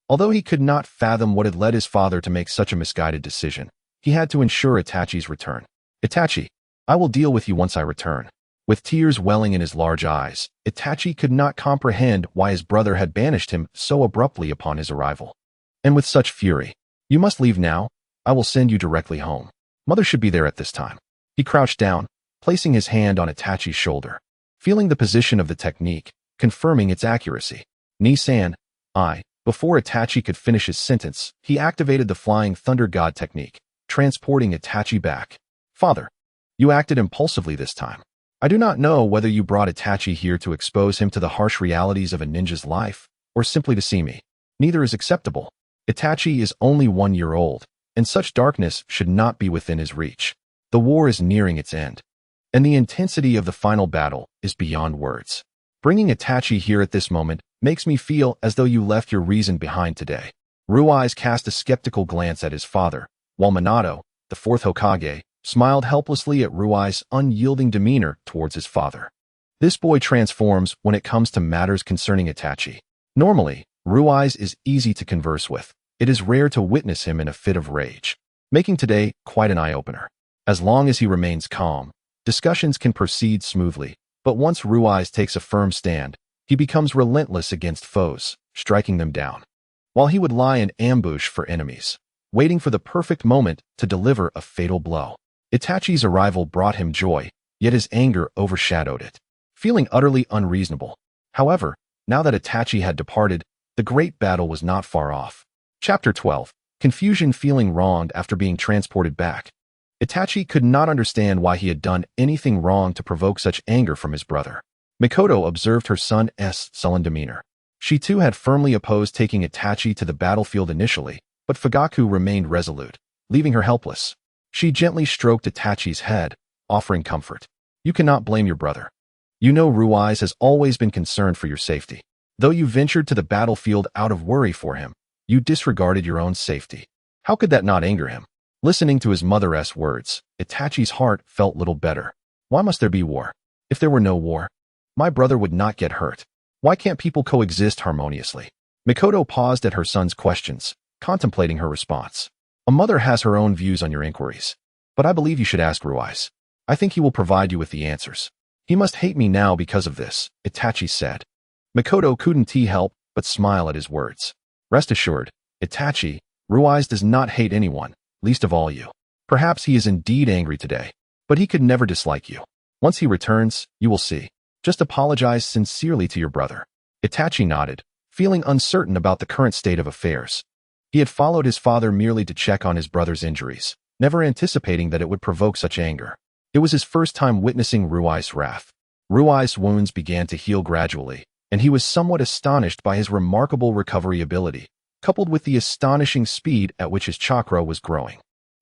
Speaker 1: Although he could not fathom what had led his father to make such a misguided decision, he had to ensure Itachi's return. "Itachi, I will deal with you once I return." With tears welling in his large eyes, Itachi could not comprehend why his brother had banished him so abruptly upon his arrival. And with such fury, "You must leave now. I will send you directly home. Mother should be there at this time." He crouched down, placing his hand on Itachi's shoulder, feeling the position of the technique, confirming its accuracy. "Ni-san, I." Before Itachi could finish his sentence, he activated the Flying Thunder God technique, transporting Itachi back. "Father, you acted impulsively this time. I do not know whether you brought Itachi here to expose him to the harsh realities of a ninja's life, or simply to see me. Neither is acceptable. Itachi is only 1 year old, and such darkness should not be within his reach." The war is nearing its end, and the intensity of the final battle is beyond words. Bringing Itachi here at this moment makes me feel as though you left your reason behind today. Rui's cast a skeptical glance at his father, while Minato, the fourth Hokage, smiled helplessly at Rui's unyielding demeanor towards his father. This boy transforms when it comes to matters concerning Itachi. Normally, Rui's is easy to converse with. It is rare to witness him in a fit of rage, making today quite an eye-opener. As long as he remains calm, discussions can proceed smoothly, but once Rui's takes a firm stand, he becomes relentless against foes, striking them down. While he would lie in ambush for enemies, waiting for the perfect moment to deliver a fatal blow. Itachi's arrival brought him joy, yet his anger overshadowed it, feeling utterly unreasonable. However, now that Itachi had departed, the great battle was not far off. Chapter 12. Confusion, feeling wronged after being transported back. Itachi could not understand why he had done anything wrong to provoke such anger from his brother. Mikoto observed her son's sullen demeanor. She too had firmly opposed taking Itachi to the battlefield initially, but Fugaku remained resolute, leaving her helpless. She gently stroked Itachi's head, offering comfort. You cannot blame your brother. You know Rui's has always been concerned for your safety. Though you ventured to the battlefield out of worry for him, you disregarded your own safety. How could that not anger him? Listening to his mother's words, Itachi's heart felt little better. Why must there be war? If there were no war, my brother would not get hurt. Why can't people coexist harmoniously? Mikoto paused at her son's questions, contemplating her response. A mother has her own views on your inquiries, but I believe you should ask Rui's. I think he will provide you with the answers. He must hate me now because of this, Itachi said. Mikoto couldn't help but smile at his words. Rest assured, Itachi, Rui's does not hate anyone, least of all you. Perhaps he is indeed angry today, but he could never dislike you. Once he returns, you will see. Just apologize sincerely to your brother. Itachi nodded, feeling uncertain about the current state of affairs. He had followed his father merely to check on his brother's injuries, never anticipating that it would provoke such anger. It was his first time witnessing Rui's wrath. Rui's wounds began to heal gradually, and he was somewhat astonished by his remarkable recovery ability, coupled with the astonishing speed at which his chakra was growing.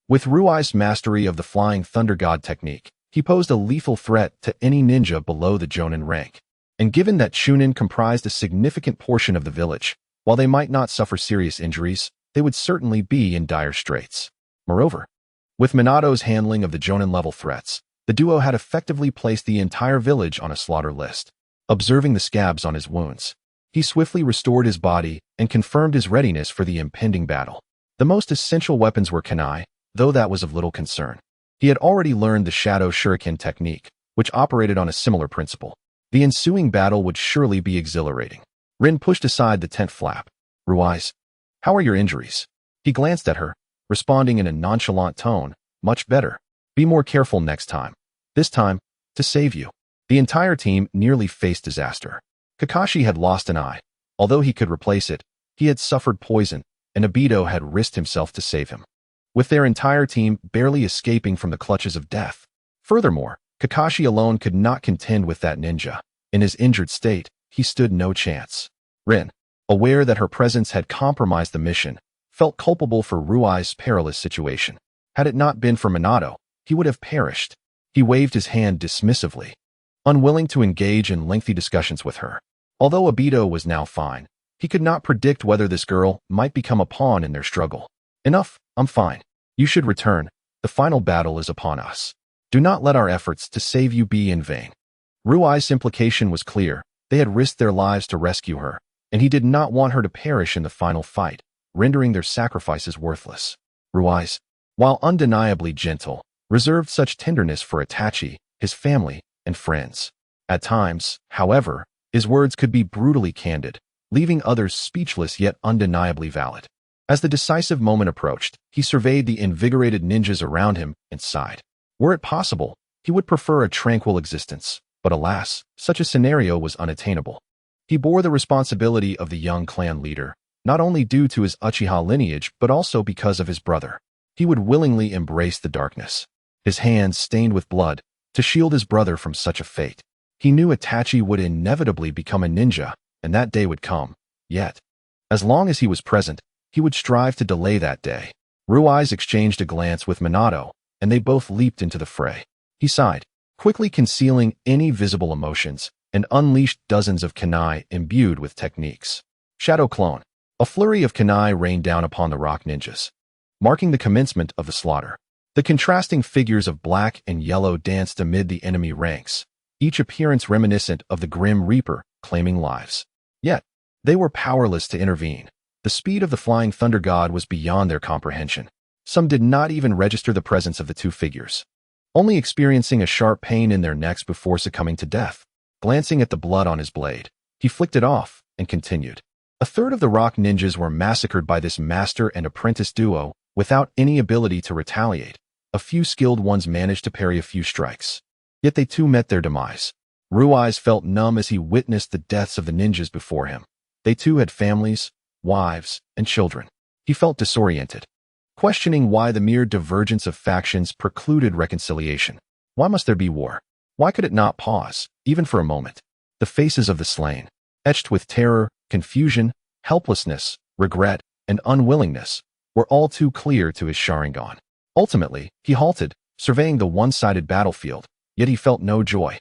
Speaker 1: With Rui's mastery of the Flying Thunder God technique, he posed a lethal threat to any ninja below the Jonin rank. And given that Chunin comprised a significant portion of the village, while they might not suffer serious injuries, they would certainly be in dire straits. Moreover, with Minato's handling of the Jonin-level threats, the duo had effectively placed the entire village on a slaughter list. Observing the scabs on his wounds, he swiftly restored his body and confirmed his readiness for the impending battle. The most essential weapons were kunai, though that was of little concern. He had already learned the Shadow Shuriken technique, which operated on a similar principle. The ensuing battle would surely be exhilarating. Rin pushed aside the tent flap. Rui's, how are your injuries? He glanced at her, responding in a nonchalant tone, much better. Be more careful next time. This time, to save you. The entire team nearly faced disaster. Kakashi had lost an eye. Although he could replace it, he had suffered poison, and Obito had risked himself to save him, with their entire team barely escaping from the clutches of death. Furthermore, Kakashi alone could not contend with that ninja. In his injured state, he stood no chance. Rin, aware that her presence had compromised the mission, felt culpable for Rui's perilous situation. Had it not been for Minato, he would have perished. He waved his hand dismissively, unwilling to engage in lengthy discussions with her. Although Obito was now fine, he could not predict whether this girl might become a pawn in their struggle. Enough, I'm fine. You should return. The final battle is upon us. Do not let our efforts to save you be in vain. Rui's implication was clear. They had risked their lives to rescue her, and he did not want her to perish in the final fight, rendering their sacrifices worthless. Rui's, while undeniably gentle, reserved such tenderness for Itachi, his family, and friends. At times, however, his words could be brutally candid, leaving others speechless yet undeniably valid. As the decisive moment approached, he surveyed the invigorated ninjas around him and sighed. Were it possible, he would prefer a tranquil existence, but alas, such a scenario was unattainable. He bore the responsibility of the young clan leader, not only due to his Uchiha lineage but also because of his brother. He would willingly embrace the darkness, his hands stained with blood, to shield his brother from such a fate. He knew Itachi would inevitably become a ninja, and that day would come. Yet, as long as he was present, he would strive to delay that day. Rui's exchanged a glance with Minato, and they both leaped into the fray. He sighed, quickly concealing any visible emotions, and unleashed dozens of kunai imbued with techniques. Shadow Clone. A flurry of kunai rained down upon the rock ninjas, marking the commencement of the slaughter. The contrasting figures of black and yellow danced amid the enemy ranks, each appearance reminiscent of the Grim Reaper claiming lives. Yet, they were powerless to intervene. The speed of the flying thunder god was beyond their comprehension. Some did not even register the presence of the two figures, only experiencing a sharp pain in their necks before succumbing to death. Glancing at the blood on his blade, he flicked it off and continued. A third of the rock ninjas were massacred by this master and apprentice duo without any ability to retaliate. A few skilled ones managed to parry a few strikes. Yet they too met their demise. Ruai's felt numb as he witnessed the deaths of the ninjas before him. They too had families, wives, and children. He felt disoriented, questioning why the mere divergence of factions precluded reconciliation. Why must there be war? Why could it not pause, even for a moment? The faces of the slain, etched with terror, confusion, helplessness, regret, and unwillingness, were all too clear to his Sharingan. Ultimately, he halted, surveying the one-sided battlefield, yet he felt no joy.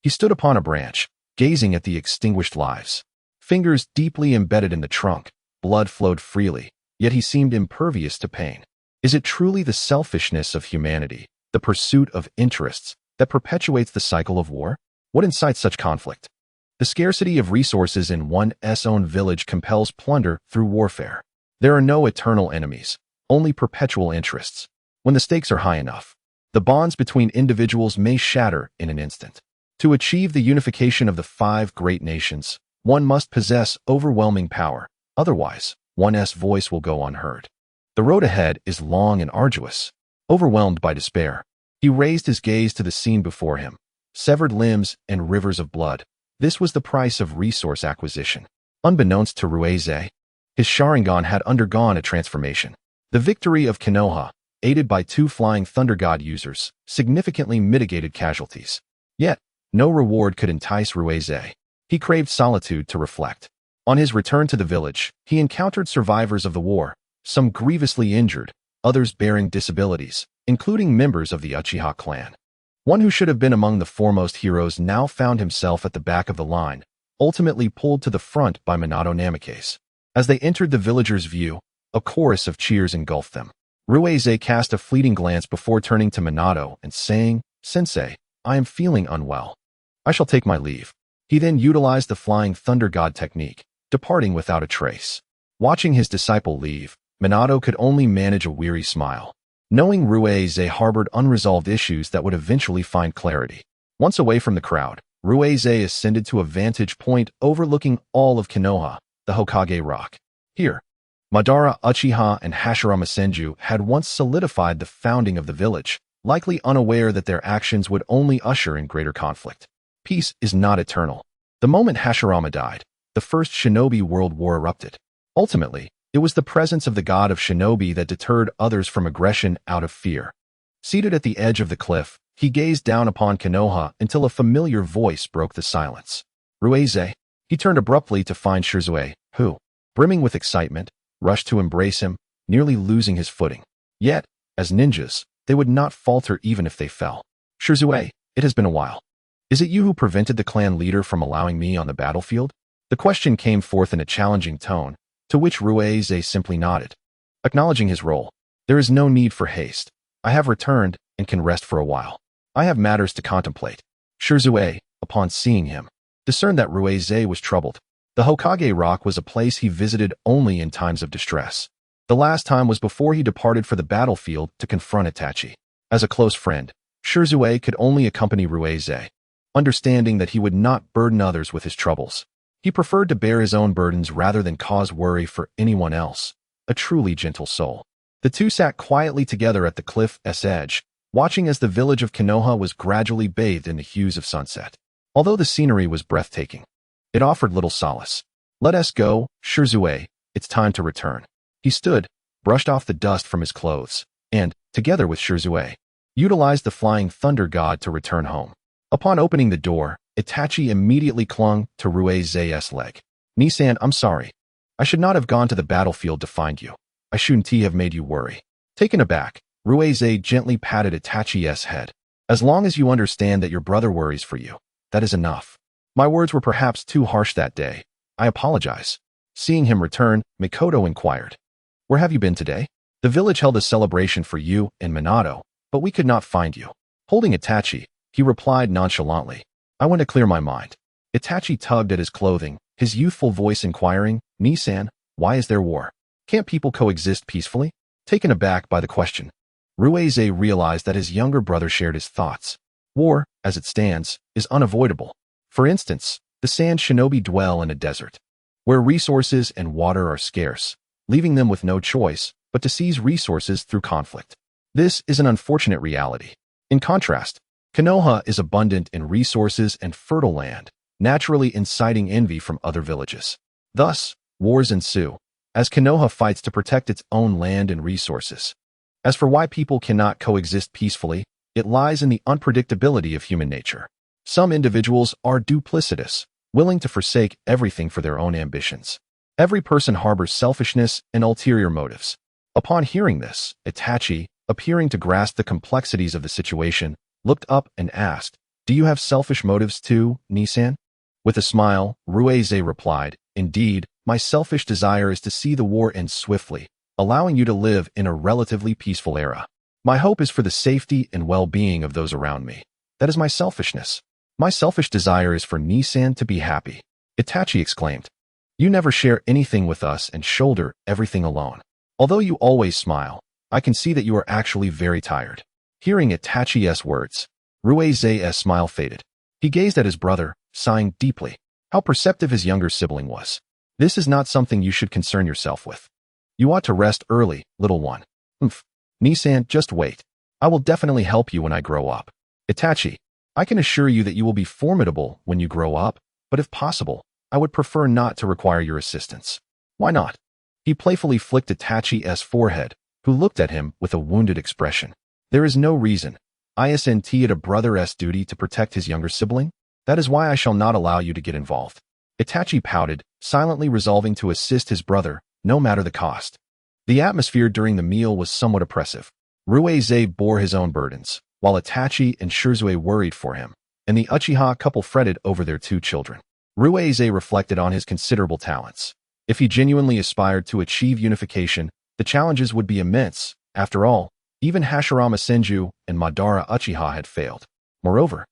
Speaker 1: He stood upon a branch, gazing at the extinguished lives. Fingers deeply embedded in the trunk, blood flowed freely, yet he seemed impervious to pain. Is it truly the selfishness of humanity, the pursuit of interests, that perpetuates the cycle of war? What incites such conflict? The scarcity of resources in one's own village compels plunder through warfare. There are no eternal enemies, only perpetual interests. When the stakes are high enough, the bonds between individuals may shatter in an instant. To achieve the unification of the 5 great nations, one must possess overwhelming power, otherwise, one's voice will go unheard. The road ahead is long and arduous. Overwhelmed by despair, he raised his gaze to the scene before him. Severed limbs and rivers of blood. This was the price of resource acquisition. Unbeknownst to Ruize, his Sharingan had undergone a transformation. The victory of Konoha, aided by 2 flying thunder god users, significantly mitigated casualties. Yet, no reward could entice Ruize. He craved solitude to reflect. On his return to the village, he encountered survivors of the war, some grievously injured, others bearing disabilities, including members of the Uchiha clan. One who should have been among the foremost heroes now found himself at the back of the line, ultimately pulled to the front by Minato Namikaze. As they entered the villagers' view, a chorus of cheers engulfed them. Ruize cast a fleeting glance before turning to Minato and saying, "Sensei, I am feeling unwell. I shall take my leave." He then utilized the flying thunder god technique, departing without a trace. Watching his disciple leave, Minato could only manage a weary smile, knowing Ruize harbored unresolved issues that would eventually find clarity. Once away from the crowd, Ruize ascended to a vantage point overlooking all of Konoha, the Hokage Rock. Here, Madara Uchiha and Hashirama Senju had once solidified the founding of the village, likely unaware that their actions would only usher in greater conflict. Peace is not eternal. The moment Hashirama died, the first shinobi world war erupted. Ultimately, it was the presence of the god of shinobi that deterred others from aggression out of fear. Seated at the edge of the cliff, he gazed down upon Konoha until a familiar voice broke the silence. "Ruize." He turned abruptly to find Shirzue, who, brimming with excitement, rushed to embrace him, nearly losing his footing. Yet, as ninjas, they would not falter even if they fell. "Shirzue, it has been a while. Is it you who prevented the clan leader from allowing me on the battlefield?" The question came forth in a challenging tone, to which Ruize simply nodded. Acknowledging his role, "There is no need for haste. I have returned and can rest for a while. I have matters to contemplate." Shirzue, upon seeing him, discerned that Ruize was troubled. The Hokage Rock was a place he visited only in times of distress. The last time was before he departed for the battlefield to confront Itachi. As a close friend, Shirzue could only accompany Ruize, understanding that he would not burden others with his troubles. He preferred to bear his own burdens rather than cause worry for anyone else, a truly gentle soul. The two sat quietly together at the cliff's edge, watching as the village of Konoha was gradually bathed in the hues of sunset. Although the scenery was breathtaking, it offered little solace. "Let us go, Shirzue, it's time to return." He stood, brushed off the dust from his clothes, and, together with Shirzue, utilized the flying thunder god to return home. Upon opening the door, Itachi immediately clung to Ruize's leg. "Nisan, I'm sorry. I should not have gone to the battlefield to find you. I shouldn't have made you worry." Taken aback, Ruize gently patted Itachi's head. As long as you understand that your brother worries for you, that is enough. My words were perhaps too harsh that day. I apologize. Seeing him return, Mikoto inquired. Where have you been today? The village held a celebration for you and Minato, but we could not find you. Holding Itachi, he replied nonchalantly. I want to clear my mind. Itachi tugged at his clothing, his youthful voice inquiring, Nisan, why is there war? Can't people coexist peacefully? Taken aback by the question, Ruize realized that his younger brother shared his thoughts. War, as it stands, is unavoidable. For instance, the sand shinobi dwell in a desert, where resources and water are scarce, leaving them with no choice but to seize resources through conflict. This is an unfortunate reality. In contrast, Konoha is abundant in resources and fertile land, naturally inciting envy from other villages. Thus, wars ensue, as Konoha fights to protect its own land and resources. As for why people cannot coexist peacefully, it lies in the unpredictability of human nature. Some individuals are duplicitous, willing to forsake everything for their own ambitions. Every person harbors selfishness and ulterior motives. Upon hearing this, Itachi, appearing to grasp the complexities of the situation, looked up and asked, Do you have selfish motives too, Nisan? With a smile, Ruize replied, Indeed, my selfish desire is to see the war end swiftly, allowing you to live in a relatively peaceful era. My hope is for the safety and well-being of those around me. That is my selfishness. My selfish desire is for Nisan to be happy. Itachi exclaimed. You never share anything with us and shoulder everything alone. Although you always smile, I can see that you are actually very tired. Hearing Itachi's words, Ruize's smile faded. He gazed at his brother, sighing deeply. How perceptive his younger sibling was. This is not something you should concern yourself with. You ought to rest early, little one. Nisan, just wait. I will definitely help you when I grow up. Itachi, I can assure you that you will be formidable when you grow up, but if possible, I would prefer not to require your assistance. Why not? He playfully flicked Itachi's forehead, who looked at him with a wounded expression. There is no reason. Isn't it a brother's duty to protect his younger sibling? That is why I shall not allow you to get involved. Itachi pouted, silently resolving to assist his brother, no matter the cost. The atmosphere during the meal was somewhat oppressive. Ruize bore his own burdens, while Itachi and Shirzue worried for him, and the Uchiha couple fretted over their 2 children. Ruize reflected on his considerable talents. If he genuinely aspired to achieve unification, the challenges would be immense. After all, even Hashirama Senju and Madara Uchiha had failed. Moreover,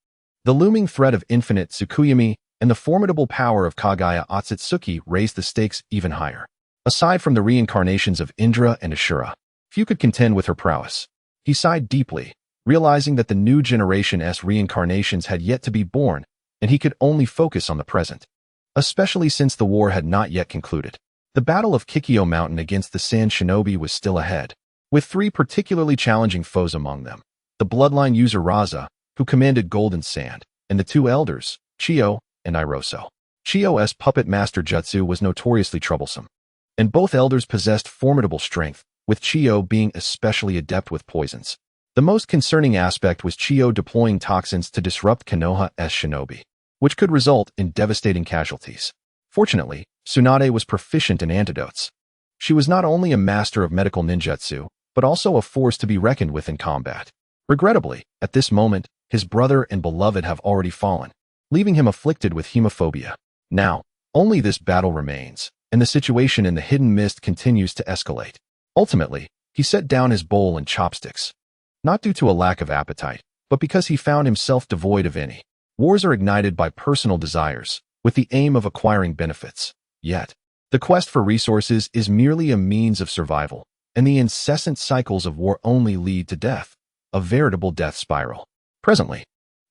Speaker 1: the looming threat of infinite Tsukuyomi and the formidable power of Kagaya Otsutsuki raised the stakes even higher. Aside from the reincarnations of Indra and Ashura, few could contend with her prowess. He sighed deeply, realizing that the new generation's reincarnations had yet to be born, and he could only focus on the present, especially since the war had not yet concluded. The Battle of Kikyo Mountain against the Sand Shinobi was still ahead, with 3 particularly challenging foes among them. The bloodline user Raza, who commanded Golden Sand, and the 2 elders, Chiyo and Iroso. Chiyo's puppet master jutsu was notoriously troublesome, and both elders possessed formidable strength, with Chiyo being especially adept with poisons. The most concerning aspect was Chiyo deploying toxins to disrupt Konoha's shinobi, which could result in devastating casualties. Fortunately, Tsunade was proficient in antidotes. She was not only a master of medical ninjutsu, but also a force to be reckoned with in combat. Regrettably, at this moment, his brother and beloved have already fallen, leaving him afflicted with hemophobia. Now, only this battle remains, and the situation in the hidden mist continues to escalate. Ultimately, he set down his bowl and chopsticks. Not due to a lack of appetite, but because he found himself devoid of any. Wars are ignited by personal desires, with the aim of acquiring benefits. Yet, the quest for resources is merely a means of survival, and the incessant cycles of war only lead to death, a veritable death spiral. Presently,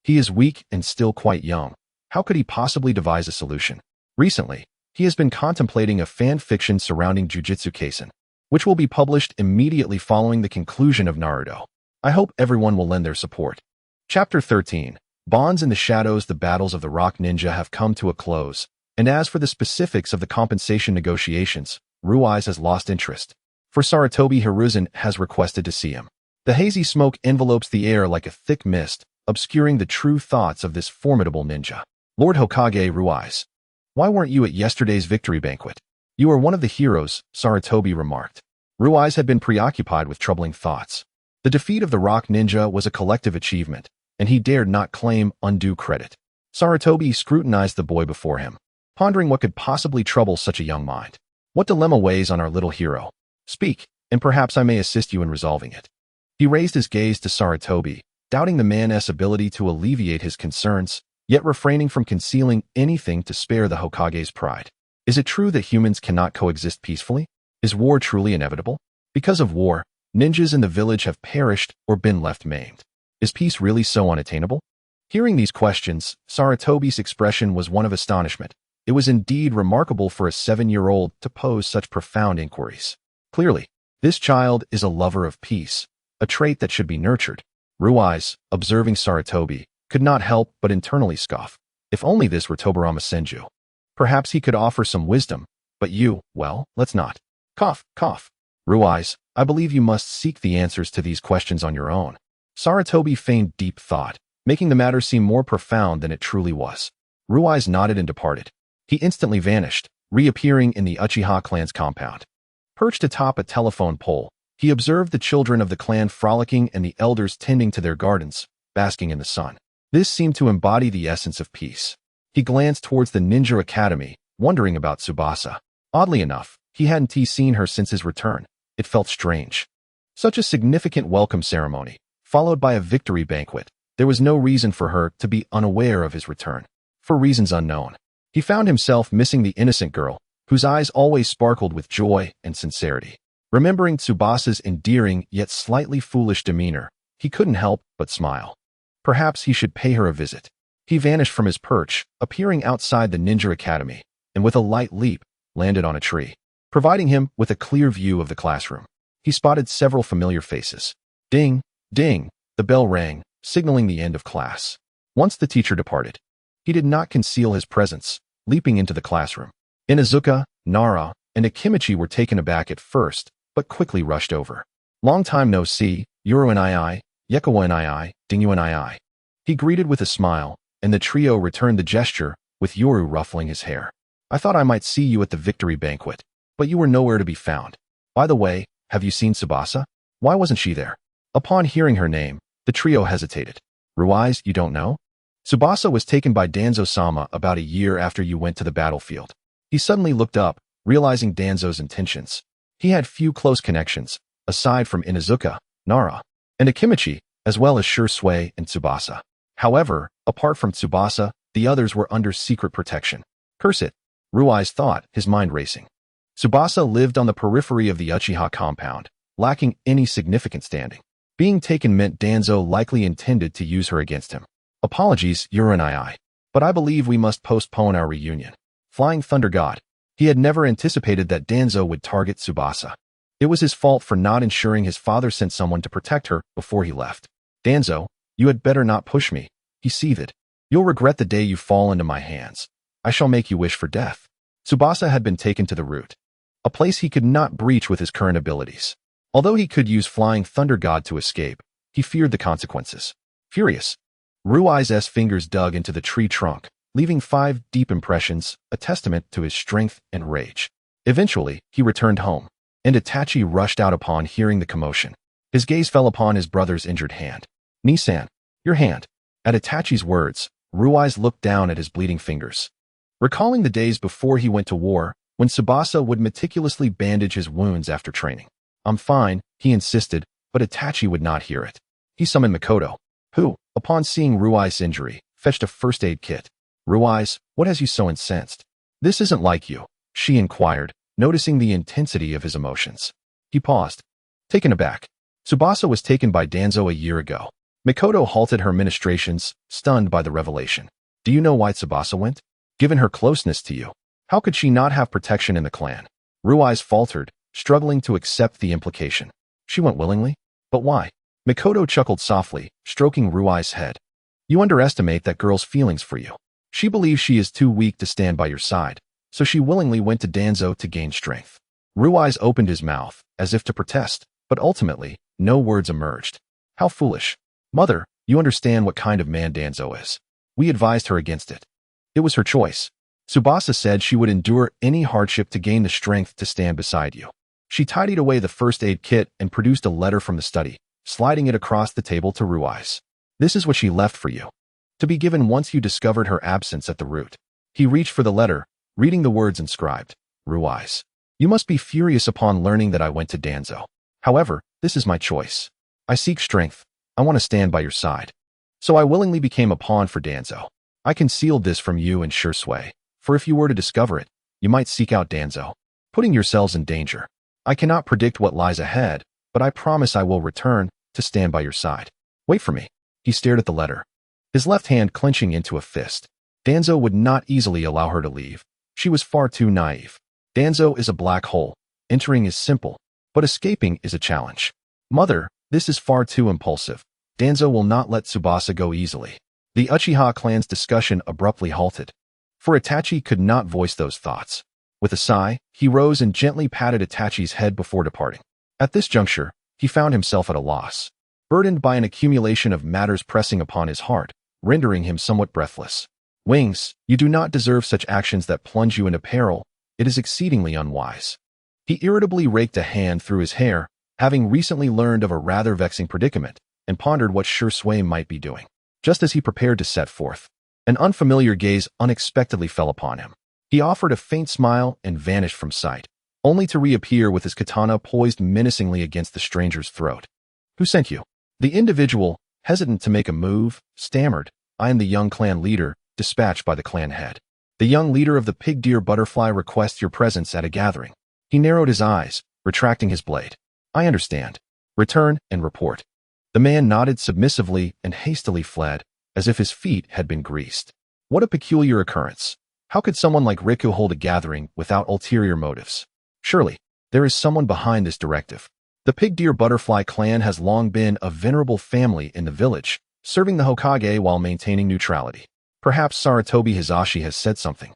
Speaker 1: he is weak and still quite young. How could he possibly devise a solution? Recently, he has been contemplating a fan fiction surrounding Jujutsu Kaisen, which will be published immediately following the conclusion of Naruto. I hope everyone will lend their support. Chapter 13. Bonds in the Shadows. The battles of the Rock Ninja have come to a close, and as for the specifics of the compensation negotiations, Ruize has lost interest. For Sarutobi Hiruzen has requested to see him. The hazy smoke envelopes the air like a thick mist, obscuring the true thoughts of this formidable ninja. Lord Hokage Ruize. Why weren't you at yesterday's victory banquet? You are one of the heroes, Sarutobi remarked. Ruize had been preoccupied with troubling thoughts. The defeat of the rock ninja was a collective achievement, and he dared not claim undue credit. Sarutobi scrutinized the boy before him, pondering what could possibly trouble such a young mind. What dilemma weighs on our little hero? Speak, and perhaps I may assist you in resolving it. He raised his gaze to Sarutobi, doubting the man's ability to alleviate his concerns, yet refraining from concealing anything to spare the Hokage's pride. Is it true that humans cannot coexist peacefully? Is war truly inevitable? Because of war, ninjas in the village have perished or been left maimed. Is peace really so unattainable? Hearing these questions, Sarutobi's expression was one of astonishment. It was indeed remarkable for a 7-year-old to pose such profound inquiries. Clearly, this child is a lover of peace, a trait that should be nurtured. Ruiz, observing Sarutobi, could not help but internally scoff. If only this were Tobarama Senju. Perhaps he could offer some wisdom, but you, well, let's not. Cough, cough. Ruiz, I believe you must seek the answers to these questions on your own. Sarutobi feigned deep thought, making the matter seem more profound than it truly was. Ruiz nodded and departed. He instantly vanished, reappearing in the Uchiha clan's compound. Perched atop a telephone pole, he observed the children of the clan frolicking and the elders tending to their gardens, basking in the sun. This seemed to embody the essence of peace. He glanced towards the ninja academy, wondering about Tsubasa. Oddly enough, he hadn't seen her since his return. It felt strange. Such a significant welcome ceremony, followed by a victory banquet. There was no reason for her to be unaware of his return. For reasons unknown, he found himself missing the innocent girl, whose eyes always sparkled with joy and sincerity. Remembering Tsubasa's endearing yet slightly foolish demeanor, he couldn't help but smile. Perhaps he should pay her a visit. He vanished from his perch, appearing outside the ninja academy, and with a light leap, landed on a tree, providing him with a clear view of the classroom. He spotted several familiar faces. Ding, ding, the bell rang, signaling the end of class. Once the teacher departed, he did not conceal his presence, leaping into the classroom. Inuzuka, Nara, and Akimichi were taken aback at first, but quickly rushed over. Long time no see, Yuru and Yekawa and Dingyu and He greeted with a smile, and the trio returned the gesture, with Yuru ruffling his hair. I thought I might see you at the victory banquet, but you were nowhere to be found. By the way, have you seen Tsubasa? Why wasn't she there? Upon hearing her name, the trio hesitated. Ruiz, you don't know? Tsubasa was taken by Danzo-sama about a year after you went to the battlefield. He suddenly looked up, realizing Danzo's intentions. He had few close connections, aside from Inuzuka, Nara, and Akimichi, as well as Shui and Tsubasa. However, apart from Tsubasa, the others were under secret protection. Curse it, Ruiz thought, his mind racing. Tsubasa lived on the periphery of the Uchiha compound, lacking any significant standing. Being taken meant Danzo likely intended to use her against him. Apologies, Yuru and but I believe we must postpone our reunion. Flying Thunder God. He had never anticipated that Danzo would target Tsubasa. It was his fault for not ensuring his father sent someone to protect her before he left. Danzo, you had better not push me, he seethed. You'll regret the day you fall into my hands. I shall make you wish for death. Tsubasa had been taken to the root, a place he could not breach with his current abilities. Although he could use Flying Thunder God to escape, he feared the consequences. Furious, Ruiz's fingers dug into the tree trunk, leaving 5 deep impressions, a testament to his strength and rage. Eventually, he returned home, and Itachi rushed out upon hearing the commotion. His gaze fell upon his brother's injured hand. Nisan, your hand. At Itachi's words, Ruiz looked down at his bleeding fingers. Recalling the days before he went to war, when Tsubasa would meticulously bandage his wounds after training. I'm fine, he insisted, but Itachi would not hear it. He summoned Mikoto, who, upon seeing Ruiz's injury, fetched a first aid kit. Ruiz, what has you so incensed? This isn't like you, she inquired, noticing the intensity of his emotions. He paused, taken aback. Tsubasa was taken by Danzo a year ago. Mikoto halted her ministrations, stunned by the revelation. Do you know why Tsubasa went? Given her closeness to you, how could she not have protection in the clan? Ruiz faltered, struggling to accept the implication. She went willingly? But why? Mikoto chuckled softly, stroking Ruiz's head. You underestimate that girl's feelings for you. She believes she is too weak to stand by your side, so she willingly went to Danzo to gain strength. Ruiz opened his mouth, as if to protest, but ultimately, no words emerged. How foolish. Mother, you understand what kind of man Danzo is. We advised her against it. It was her choice. Tsubasa said she would endure any hardship to gain the strength to stand beside you. She tidied away the first aid kit and produced a letter from the study, sliding it across the table to Rui's. This is what she left for you, to be given once you discovered her absence at the root. He reached for the letter, reading the words inscribed. Rui's. You must be furious upon learning that I went to Danzo. However, this is my choice. I seek strength. I want to stand by your side. So I willingly became a pawn for Danzo. I concealed this from you and Shursui, for if you were to discover it, you might seek out Danzo, putting yourselves in danger. I cannot predict what lies ahead, but I promise I will return to stand by your side. Wait for me. He stared at the letter, his left hand clenching into a fist. Danzo would not easily allow her to leave. She was far too naive. Danzo is a black hole. Entering is simple, but escaping is a challenge. Mother, this is far too impulsive. Danzo will not let Tsubasa go easily. The Uchiha clan's discussion abruptly halted, for Itachi could not voice those thoughts. With a sigh, he rose and gently patted Itachi's head before departing. At this juncture, he found himself at a loss, burdened by an accumulation of matters pressing upon his heart, rendering him somewhat breathless. Wings, you do not deserve such actions that plunge you into peril. It is exceedingly unwise. He irritably raked a hand through his hair, having recently learned of a rather vexing predicament, and pondered what Shursui might be doing. Just as he prepared to set forth, an unfamiliar gaze unexpectedly fell upon him. He offered a faint smile and vanished from sight, only to reappear with his katana poised menacingly against the stranger's throat. Who sent you? The individual, hesitant to make a move, stammered, I am the young clan leader, dispatched by the clan head. The young leader of the pig deer butterfly requests your presence at a gathering. He narrowed his eyes, retracting his blade. I understand. Return and report. The man nodded submissively and hastily fled, as if his feet had been greased. What a peculiar occurrence. How could someone like Riku hold a gathering without ulterior motives? Surely, there is someone behind this directive. The pig deer butterfly clan has long been a venerable family in the village, serving the Hokage while maintaining neutrality. Perhaps Saratobi Hizashi has said something.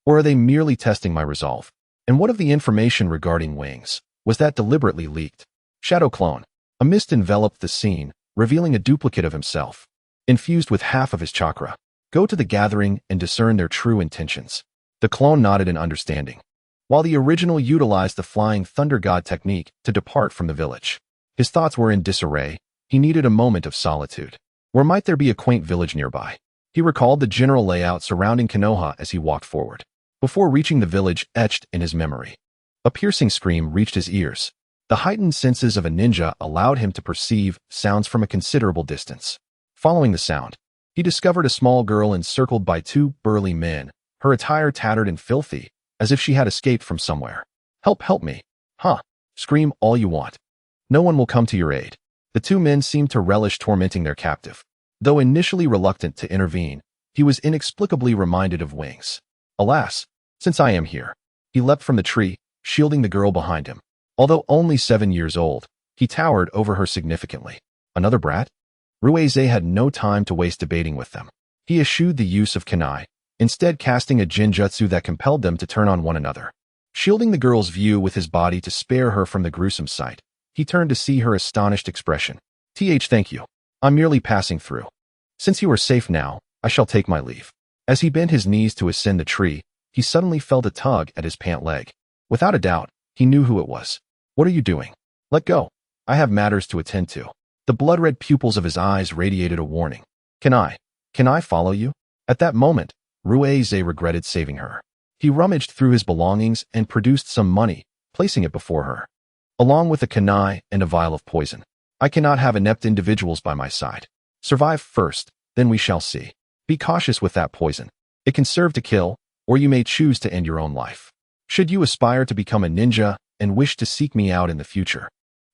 Speaker 1: Or are they merely testing my resolve? And what of the information regarding Wings? Was that deliberately leaked? Shadow clone. A mist enveloped the scene, revealing a duplicate of himself, infused with half of his chakra. Go to the gathering and discern their true intentions. The clone nodded in understanding, while the original utilized the flying thunder god technique to depart from the village. His thoughts were in disarray. He needed a moment of solitude. Where might there be a quaint village nearby? He recalled the general layout surrounding Konoha as he walked forward. Before reaching the village etched in his memory, a piercing scream reached his ears. The heightened senses of a ninja allowed him to perceive sounds from a considerable distance. Following the sound, he discovered a small girl encircled by two burly men, her attire tattered and filthy, as if she had escaped from somewhere. Help me. Huh. Scream all you want. No one will come to your aid. The two men seemed to relish tormenting their captive. Though initially reluctant to intervene, he was inexplicably reminded of Wings. Alas, since I am here. He leapt from the tree, shielding the girl behind him. Although only 7 years old, he towered over her significantly. Another brat? Ruize had no time to waste debating with them. He eschewed the use of kunai, instead casting a genjutsu that compelled them to turn on one another. Shielding the girl's view with his body to spare her from the gruesome sight, he turned to see her astonished expression. Thank you. I'm merely passing through. Since you are safe now, I shall take my leave. As he bent his knees to ascend the tree, he suddenly felt a tug at his pant leg. Without a doubt, he knew who it was. What are you doing? Let go. I have matters to attend to. The blood-red pupils of his eyes radiated a warning. Can I follow you? At that moment, Ruize regretted saving her. He rummaged through his belongings and produced some money, placing it before her, along with a kunai and a vial of poison. I cannot have inept individuals by my side. Survive first, then we shall see. Be cautious with that poison. It can serve to kill, or you may choose to end your own life. Should you aspire to become a ninja and wish to seek me out in the future,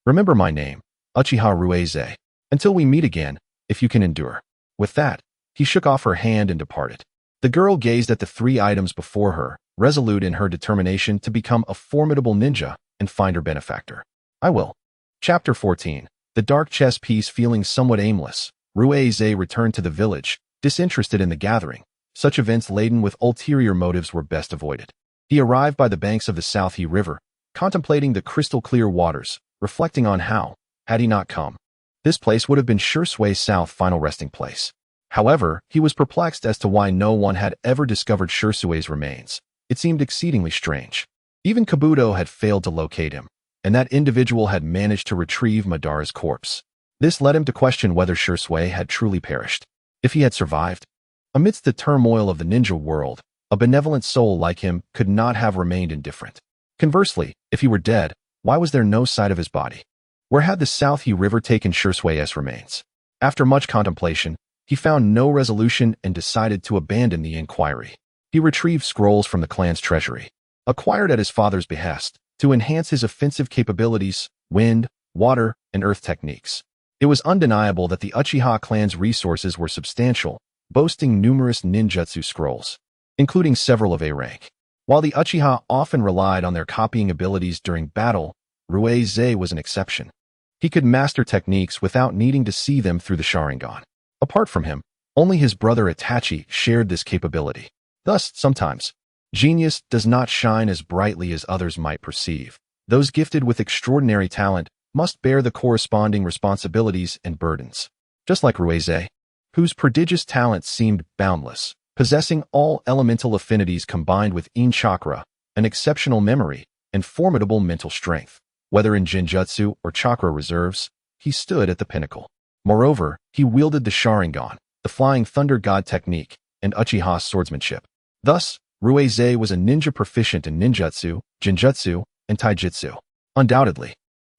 Speaker 1: remember my name, Uchiha Ruize. Until we meet again, if you can endure. With that, he shook off her hand and departed. The girl gazed at the 3 items before her, resolute in her determination to become a formidable ninja and find her benefactor. I will. Chapter 14. The dark chess piece. Feeling somewhat aimless, Ruize returned to the village, disinterested in the gathering. Such events laden with ulterior motives were best avoided. He arrived by the banks of the Southie River, contemplating the crystal-clear waters, reflecting on how, had he not come, this place would have been Shusui's south final resting place. However, he was perplexed as to why no one had ever discovered Shusui's remains. It seemed exceedingly strange. Even Kabuto had failed to locate him, and that individual had managed to retrieve Madara's corpse. This led him to question whether Shui had truly perished. If he had survived? Amidst the turmoil of the ninja world, a benevolent soul like him could not have remained indifferent. Conversely, if he were dead, why was there no sight of his body? Where had the South He River taken Shui's remains? After much contemplation, he found no resolution and decided to abandon the inquiry. He retrieved scrolls from the clan's treasury, acquired at his father's behest, to enhance his offensive capabilities, wind, water, and earth techniques. It was undeniable that the Uchiha clan's resources were substantial, boasting numerous ninjutsu scrolls, including several of A rank. While the Uchiha often relied on their copying abilities during battle, Ruizei was an exception. He could master techniques without needing to see them through the Sharingan. Apart from him, only his brother Itachi shared this capability. Thus, sometimes, genius does not shine as brightly as others might perceive. Those gifted with extraordinary talent must bear the corresponding responsibilities and burdens. Just like Ruizei, whose prodigious talent seemed boundless, possessing all elemental affinities combined with Yin chakra, an exceptional memory, and formidable mental strength. Whether in Jinjutsu or chakra reserves, he stood at the pinnacle. Moreover, he wielded the Sharingan, the Flying Thunder God technique, and Uchiha swordsmanship. Thus, Ruizei was a ninja proficient in ninjutsu, jinjutsu, and taijutsu. Undoubtedly,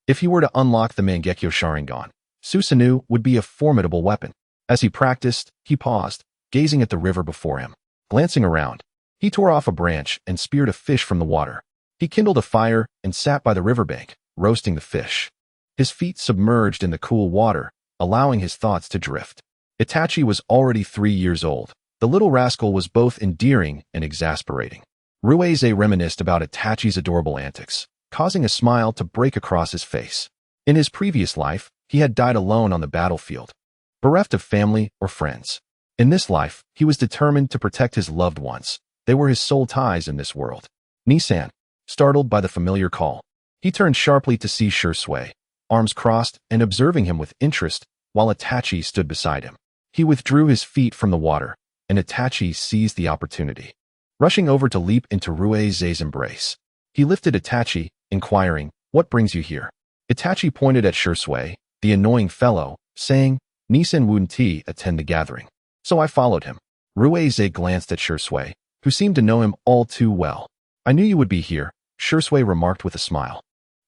Speaker 1: if he were to unlock the Mangekyo Sharingan, Susanoo would be a formidable weapon. As he practiced, he paused, gazing at the river before him. Glancing around, he tore off a branch and speared a fish from the water. He kindled a fire and sat by the riverbank, roasting the fish. His feet submerged in the cool water, allowing his thoughts to drift. Itachi was already 3 years old. The little rascal was both endearing and exasperating. Ruizei reminisced about Itachi's adorable antics, causing a smile to break across his face. In his previous life, he had died alone on the battlefield, bereft of family or friends. In this life, he was determined to protect his loved ones. They were his sole ties in this world. Nissan, startled by the familiar call, he turned sharply to see Shui, arms crossed and observing him with interest, while Itachi stood beside him. He withdrew his feet from the water, and Itachi seized the opportunity. Rushing over to leap into Ruizei's embrace, he lifted Itachi, inquiring, "What brings you here?" Itachi pointed at Shui, the annoying fellow, saying, "Nissan wouldn't attend the gathering, so I followed him." Ruizei glanced at Shui, who seemed to know him all too well. "I knew you would be here," Shui remarked with a smile,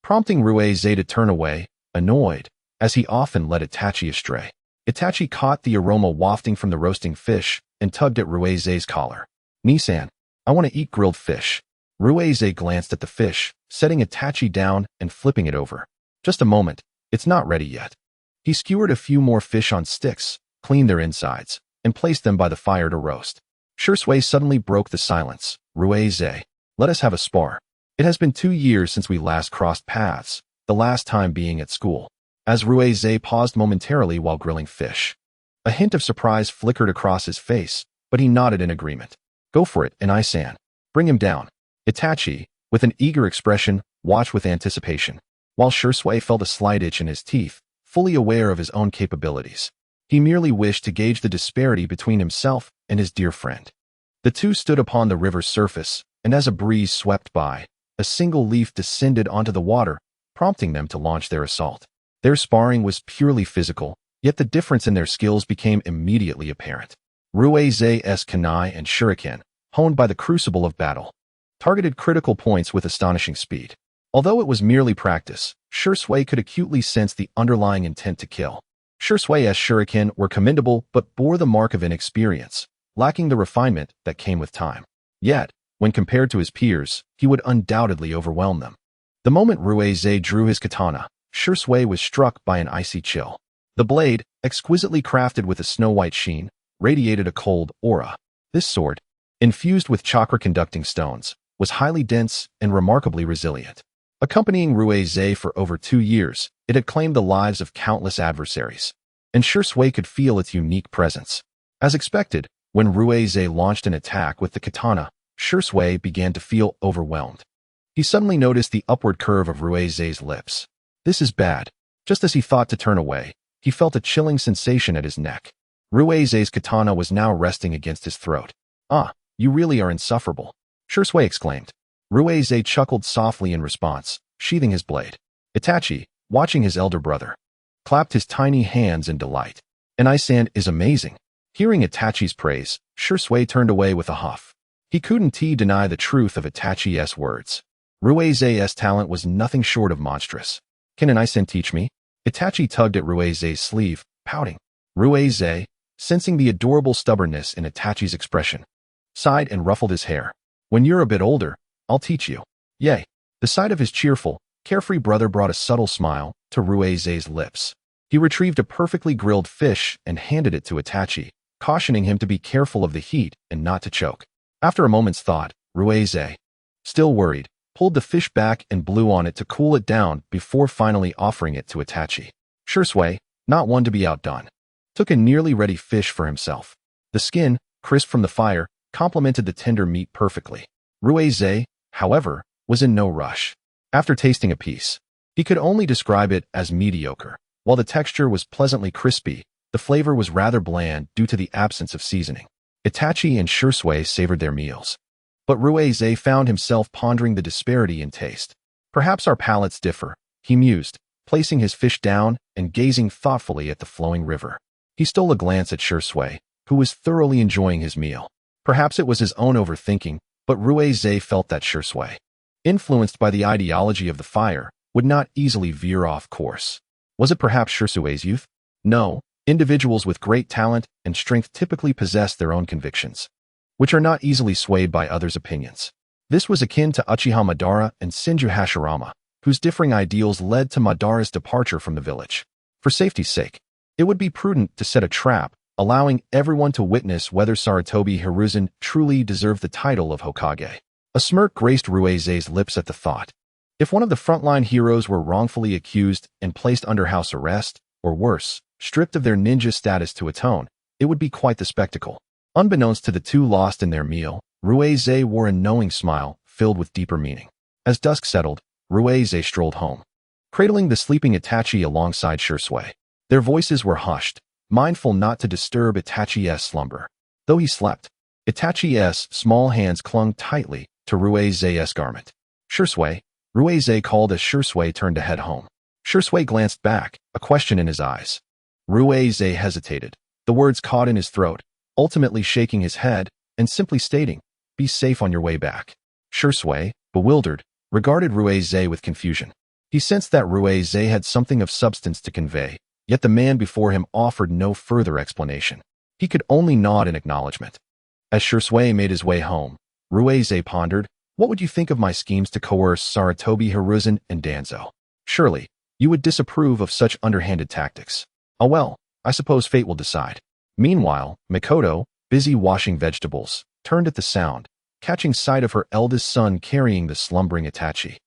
Speaker 1: prompting Ruizei to turn away, annoyed, as he often led Itachi astray. Itachi caught the aroma wafting from the roasting fish and tugged at Ruizei's collar. "Nissan, I want to eat grilled fish." Ruizei glanced at the fish, setting Itachi down and flipping it over. "Just a moment, it's not ready yet." He skewered a few more fish on sticks, cleaned their insides, and placed them by the fire to roast. Shui suddenly broke the silence. "Ruizei, let us have a spar. It has been 2 years since we last crossed paths, the last time being at school." As Ruizei paused momentarily while grilling fish, a hint of surprise flickered across his face, but he nodded in agreement. "Go for it, Eisaku. Bring him down." Itachi, with an eager expression, watched with anticipation, while Shui felt a slight itch in his teeth, fully aware of his own capabilities. He merely wished to gauge the disparity between himself and his dear friend. The two stood upon the river's surface, and as a breeze swept by, a single leaf descended onto the water, prompting them to launch their assault. Their sparring was purely physical, yet the difference in their skills became immediately apparent. Ruizei's kunai and shuriken, honed by the crucible of battle, targeted critical points with astonishing speed. Although it was merely practice, Shui could acutely sense the underlying intent to kill. Shui's shuriken were commendable but bore the mark of inexperience, lacking the refinement that came with time. Yet, when compared to his peers, he would undoubtedly overwhelm them. The moment Ruizei drew his katana, Shui was struck by an icy chill. The blade, exquisitely crafted with a snow-white sheen, radiated a cold aura. This sword, infused with chakra-conducting stones, was highly dense and remarkably resilient. Accompanying Ruizei for over 2 years, it had claimed the lives of countless adversaries, and Shui could feel its unique presence. As expected, when Ruizei launched an attack with the katana, Shui began to feel overwhelmed. He suddenly noticed the upward curve of Ruizei's lips. "This is bad." Just as he thought to turn away, he felt a chilling sensation at his neck. Ruizei's katana was now resting against his throat. "Ah, you really are insufferable," Shui exclaimed. Ruizei chuckled softly in response, sheathing his blade. Itachi, watching his elder brother, clapped his tiny hands in delight. "And Isan is amazing." Hearing Itachi's praise, Shisui turned away with a huff. He couldn't deny the truth of Itachi's words. Ruise's talent was nothing short of monstrous. "Can an Isan teach me?" Itachi tugged at Ruise's sleeve, pouting. Ruise, sensing the adorable stubbornness in Itachi's expression, sighed and ruffled his hair. "When you're a bit older, I'll teach you." "Yay." The sight of his cheerful, carefree brother brought a subtle smile to Ruise's lips. He retrieved a perfectly grilled fish and handed it to Itachi, cautioning him to be careful of the heat and not to choke. After a moment's thought, Ruise, still worried, pulled the fish back and blew on it to cool it down before finally offering it to Itachi. Shisui, not one to be outdone, took a nearly ready fish for himself. The skin, crisp from the fire, complemented the tender meat perfectly. Ruise, however, was in no rush. After tasting a piece, he could only describe it as mediocre. While the texture was pleasantly crispy, the flavor was rather bland due to the absence of seasoning. Itachi and Shisui savored their meals, but Ruise found himself pondering the disparity in taste. "Perhaps our palates differ," he mused, placing his fish down and gazing thoughtfully at the flowing river. He stole a glance at Shisui, who was thoroughly enjoying his meal. Perhaps it was his own overthinking, but Ruise felt that Shisui, influenced by the ideology of the fire, would not easily veer off course. Was it perhaps Shisui's youth? No, individuals with great talent and strength typically possess their own convictions, which are not easily swayed by others' opinions. This was akin to Uchiha Madara and Senju Hashirama, whose differing ideals led to Madara's departure from the village. For safety's sake, it would be prudent to set a trap, allowing everyone to witness whether Sarutobi Hiruzen truly deserved the title of Hokage. A smirk graced Ruise's lips at the thought. If one of the frontline heroes were wrongfully accused and placed under house arrest, or worse, stripped of their ninja status to atone, it would be quite the spectacle. Unbeknownst to the two lost in their meal, Ruise wore a knowing smile filled with deeper meaning. As dusk settled, Ruise strolled home, cradling the sleeping Itachi alongside Shisui. Their voices were hushed, mindful not to disturb Itachi's slumber. Though he slept, Itachi's small hands clung tightly to Ruise's garment. "Shisui," Ruise called as Shisui turned to head home. Shisui glanced back, a question in his eyes. Ruise hesitated, the words caught in his throat, ultimately shaking his head and simply stating, "Be safe on your way back." Shisui, bewildered, regarded Ruise with confusion. He sensed that Ruise had something of substance to convey, yet the man before him offered no further explanation. He could only nod in acknowledgement. As Shisui made his way home, Ruise pondered, "What would you think of my schemes to coerce Sarutobi Hiruzen and Danzo? Surely, you would disapprove of such underhanded tactics. Oh well, I suppose fate will decide." Meanwhile, Mikoto, busy washing vegetables, turned at the sound, catching sight of her eldest son carrying the slumbering Itachi,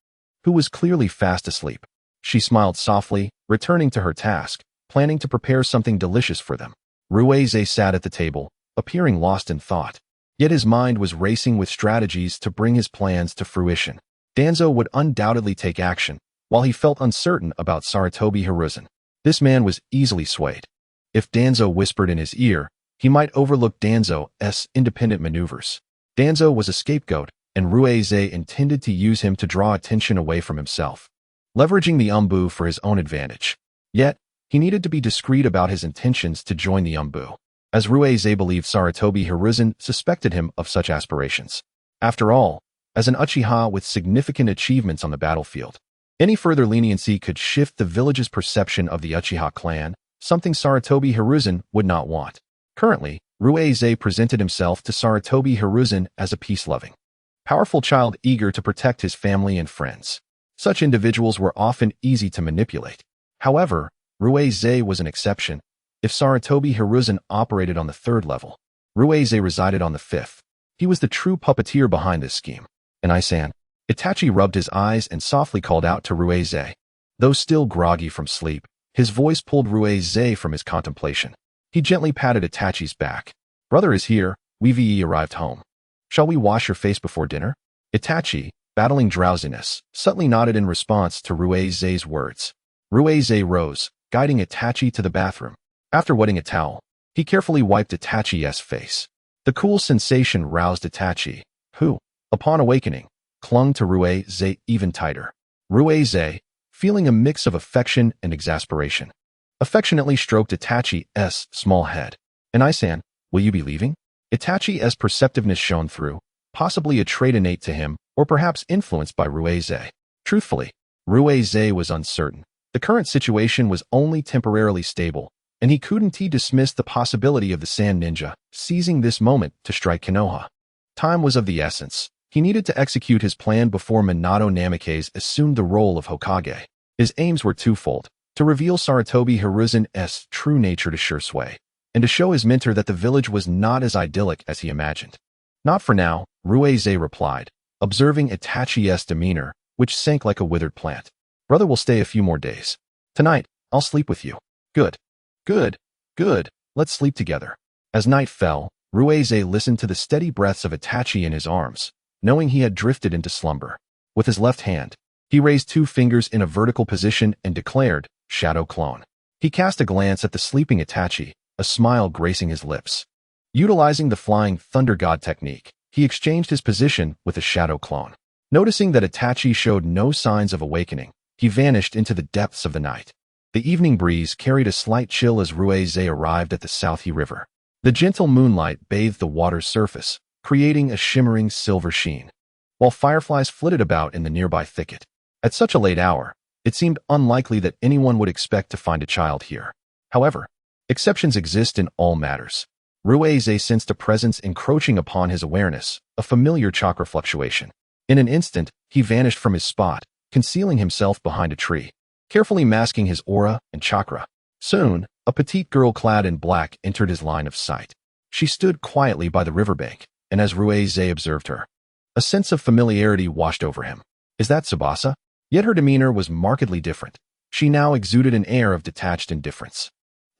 Speaker 1: who was clearly fast asleep. She smiled softly, returning to her task, planning to prepare something delicious for them. Ruise sat at the table, appearing lost in thought. Yet his mind was racing with strategies to bring his plans to fruition. Danzo would undoubtedly take action, while he felt uncertain about Sarutobi Hiruzen. This man was easily swayed. If Danzo whispered in his ear, he might overlook Danzo's independent maneuvers. Danzo was a scapegoat, and Ruise intended to use him to draw attention away from himself, leveraging the Umbu for his own advantage. Yet, he needed to be discreet about his intentions to join the Umbu, as Ruise believed Sarutobi Hiruzen suspected him of such aspirations. After all, as an Uchiha with significant achievements on the battlefield, any further leniency could shift the village's perception of the Uchiha clan, something Sarutobi Hiruzen would not want. Currently, Ruise presented himself to Sarutobi Hiruzen as a peace-loving, powerful child eager to protect his family and friends. Such individuals were often easy to manipulate. However, Ruise was an exception. If Sarutobi Hiruzen operated on the third level, Ruise resided on the fifth. He was the true puppeteer behind this scheme. "And Isan?" Itachi rubbed his eyes and softly called out to Ruise. Though still groggy from sleep, his voice pulled Ruise from his contemplation. He gently patted Itachi's back. "Brother is here, we've arrived home. Shall we wash your face before dinner?" Itachi, battling drowsiness, subtly nodded in response to Ruise's words. Ruise rose, guiding Itachi to the bathroom. After wetting a towel, he carefully wiped Itachi's face. The cool sensation roused Itachi, who, upon awakening, clung to Ruise even tighter. Ruise, feeling a mix of affection and exasperation, affectionately stroked Itachi's small head. And Isan, will you be leaving? Itachi's perceptiveness shone through, possibly a trait innate to him, or perhaps influenced by Ruize. Truthfully, Ruize was uncertain. The current situation was only temporarily stable, and he couldn't dismiss the possibility of the Sand Ninja seizing this moment to strike Konoha. Time was of the essence. He needed to execute his plan before Minato Namikaze assumed the role of Hokage. His aims were twofold: to reveal Sarutobi Hiruzen's true nature to Shursui, and to show his mentor that the village was not as idyllic as he imagined. Not for now, Ruize replied, observing Itachi's demeanor, which sank like a withered plant. Brother will stay a few more days. Tonight, I'll sleep with you. Good. Good. Good. Let's sleep together. As night fell, Ruize listened to the steady breaths of Itachi in his arms, knowing he had drifted into slumber. With his left hand, he raised 2 fingers in a vertical position and declared, Shadow Clone. He cast a glance at the sleeping Itachi, a smile gracing his lips. Utilizing the Flying Thunder God technique, he exchanged his position with a Shadow Clone. Noticing that Itachi showed no signs of awakening, he vanished into the depths of the night. The evening breeze carried a slight chill as Ruize arrived at the Southie River. The gentle moonlight bathed the water's surface, creating a shimmering silver sheen, while fireflies flitted about in the nearby thicket. At such a late hour, it seemed unlikely that anyone would expect to find a child here. However, exceptions exist in all matters. Ruize sensed a presence encroaching upon his awareness, a familiar chakra fluctuation. In an instant, he vanished from his spot, concealing himself behind a tree, carefully masking his aura and chakra. Soon, a petite girl clad in black entered his line of sight. She stood quietly by the riverbank, and as Ruize observed her, a sense of familiarity washed over him. Is that Tsubasa? Yet her demeanor was markedly different. She now exuded an air of detached indifference.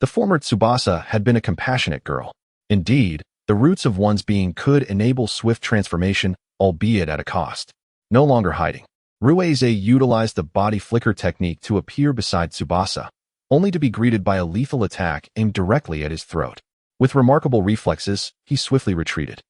Speaker 1: The former Tsubasa had been a compassionate girl. Indeed, the roots of one's being could enable swift transformation, albeit at a cost. No longer hiding, Ruize utilized the body flicker technique to appear beside Tsubasa, only to be greeted by a lethal attack aimed directly at his throat. With remarkable reflexes, he swiftly retreated.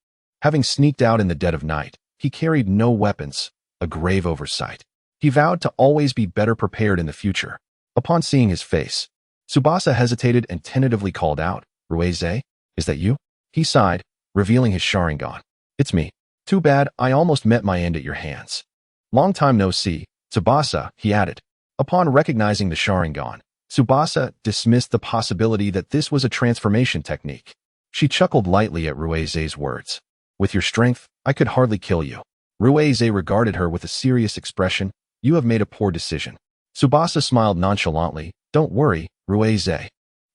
Speaker 1: Having sneaked out in the dead of night, he carried no weapons, a grave oversight. He vowed to always be better prepared in the future. Upon seeing his face, Tsubasa hesitated and tentatively called out, Ruize, is that you? He sighed, revealing his Sharingan. It's me. Too bad I almost met my end at your hands. Long time no see, Tsubasa, he added. Upon recognizing the Sharingan, Tsubasa dismissed the possibility that this was a transformation technique. She chuckled lightly at Ruize's words. With your strength, I could hardly kill you. Ruize regarded her with a serious expression. You have made a poor decision. Tsubasa smiled nonchalantly. Don't worry, Ruize.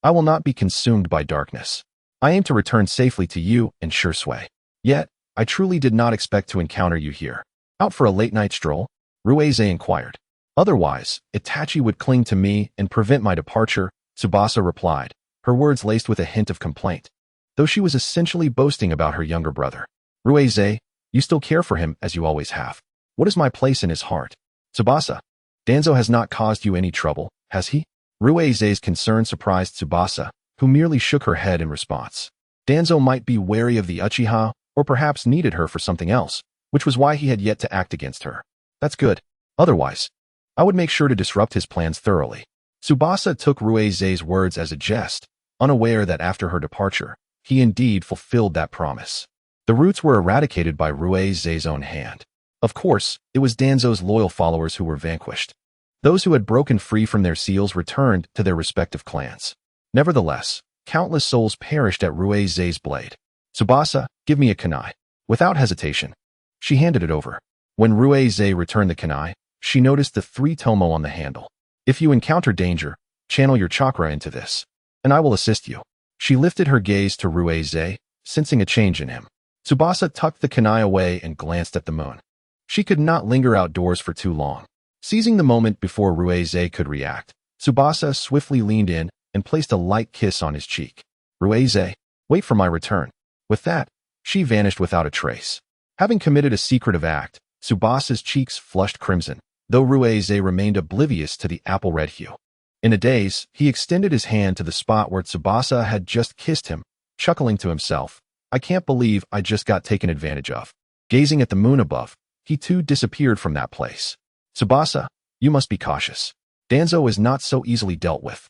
Speaker 1: I will not be consumed by darkness. I aim to return safely to you and Shursui. Yet, I truly did not expect to encounter you here. Out for a late-night stroll? Ruize inquired. Otherwise, Itachi would cling to me and prevent my departure, Tsubasa replied, her words laced with a hint of complaint. Though she was essentially boasting about her younger brother. Ruize, you still care for him as you always have. What is my place in his heart? Tsubasa, Danzo has not caused you any trouble, has he? Ruize's concern surprised Tsubasa, who merely shook her head in response. Danzo might be wary of the Uchiha, or perhaps needed her for something else, which was why he had yet to act against her. That's good. Otherwise, I would make sure to disrupt his plans thoroughly. Tsubasa took Ruize's words as a jest, unaware that after her departure, he indeed fulfilled that promise. The roots were eradicated by Ruize's own hand. Of course, it was Danzo's loyal followers who were vanquished. Those who had broken free from their seals returned to their respective clans. Nevertheless, countless souls perished at Ruize's blade. Tsubasa, give me a kunai. Without hesitation, she handed it over. When Ruize returned the kunai, she noticed the 3 tomo on the handle. If you encounter danger, channel your chakra into this, and I will assist you. She lifted her gaze to Ruize, sensing a change in him. Tsubasa tucked the kunai away and glanced at the moon. She could not linger outdoors for too long. Seizing the moment before Ruize could react, Tsubasa swiftly leaned in and placed a light kiss on his cheek. Ruize, wait for my return. With that, she vanished without a trace. Having committed a secretive act, Tsubasa's cheeks flushed crimson, though Ruize remained oblivious to the apple-red hue. In a daze, he extended his hand to the spot where Tsubasa had just kissed him, chuckling to himself, I can't believe I just got taken advantage of. Gazing at the moon above, he too disappeared from that place. Tsubasa, you must be cautious. Danzo is not so easily dealt with.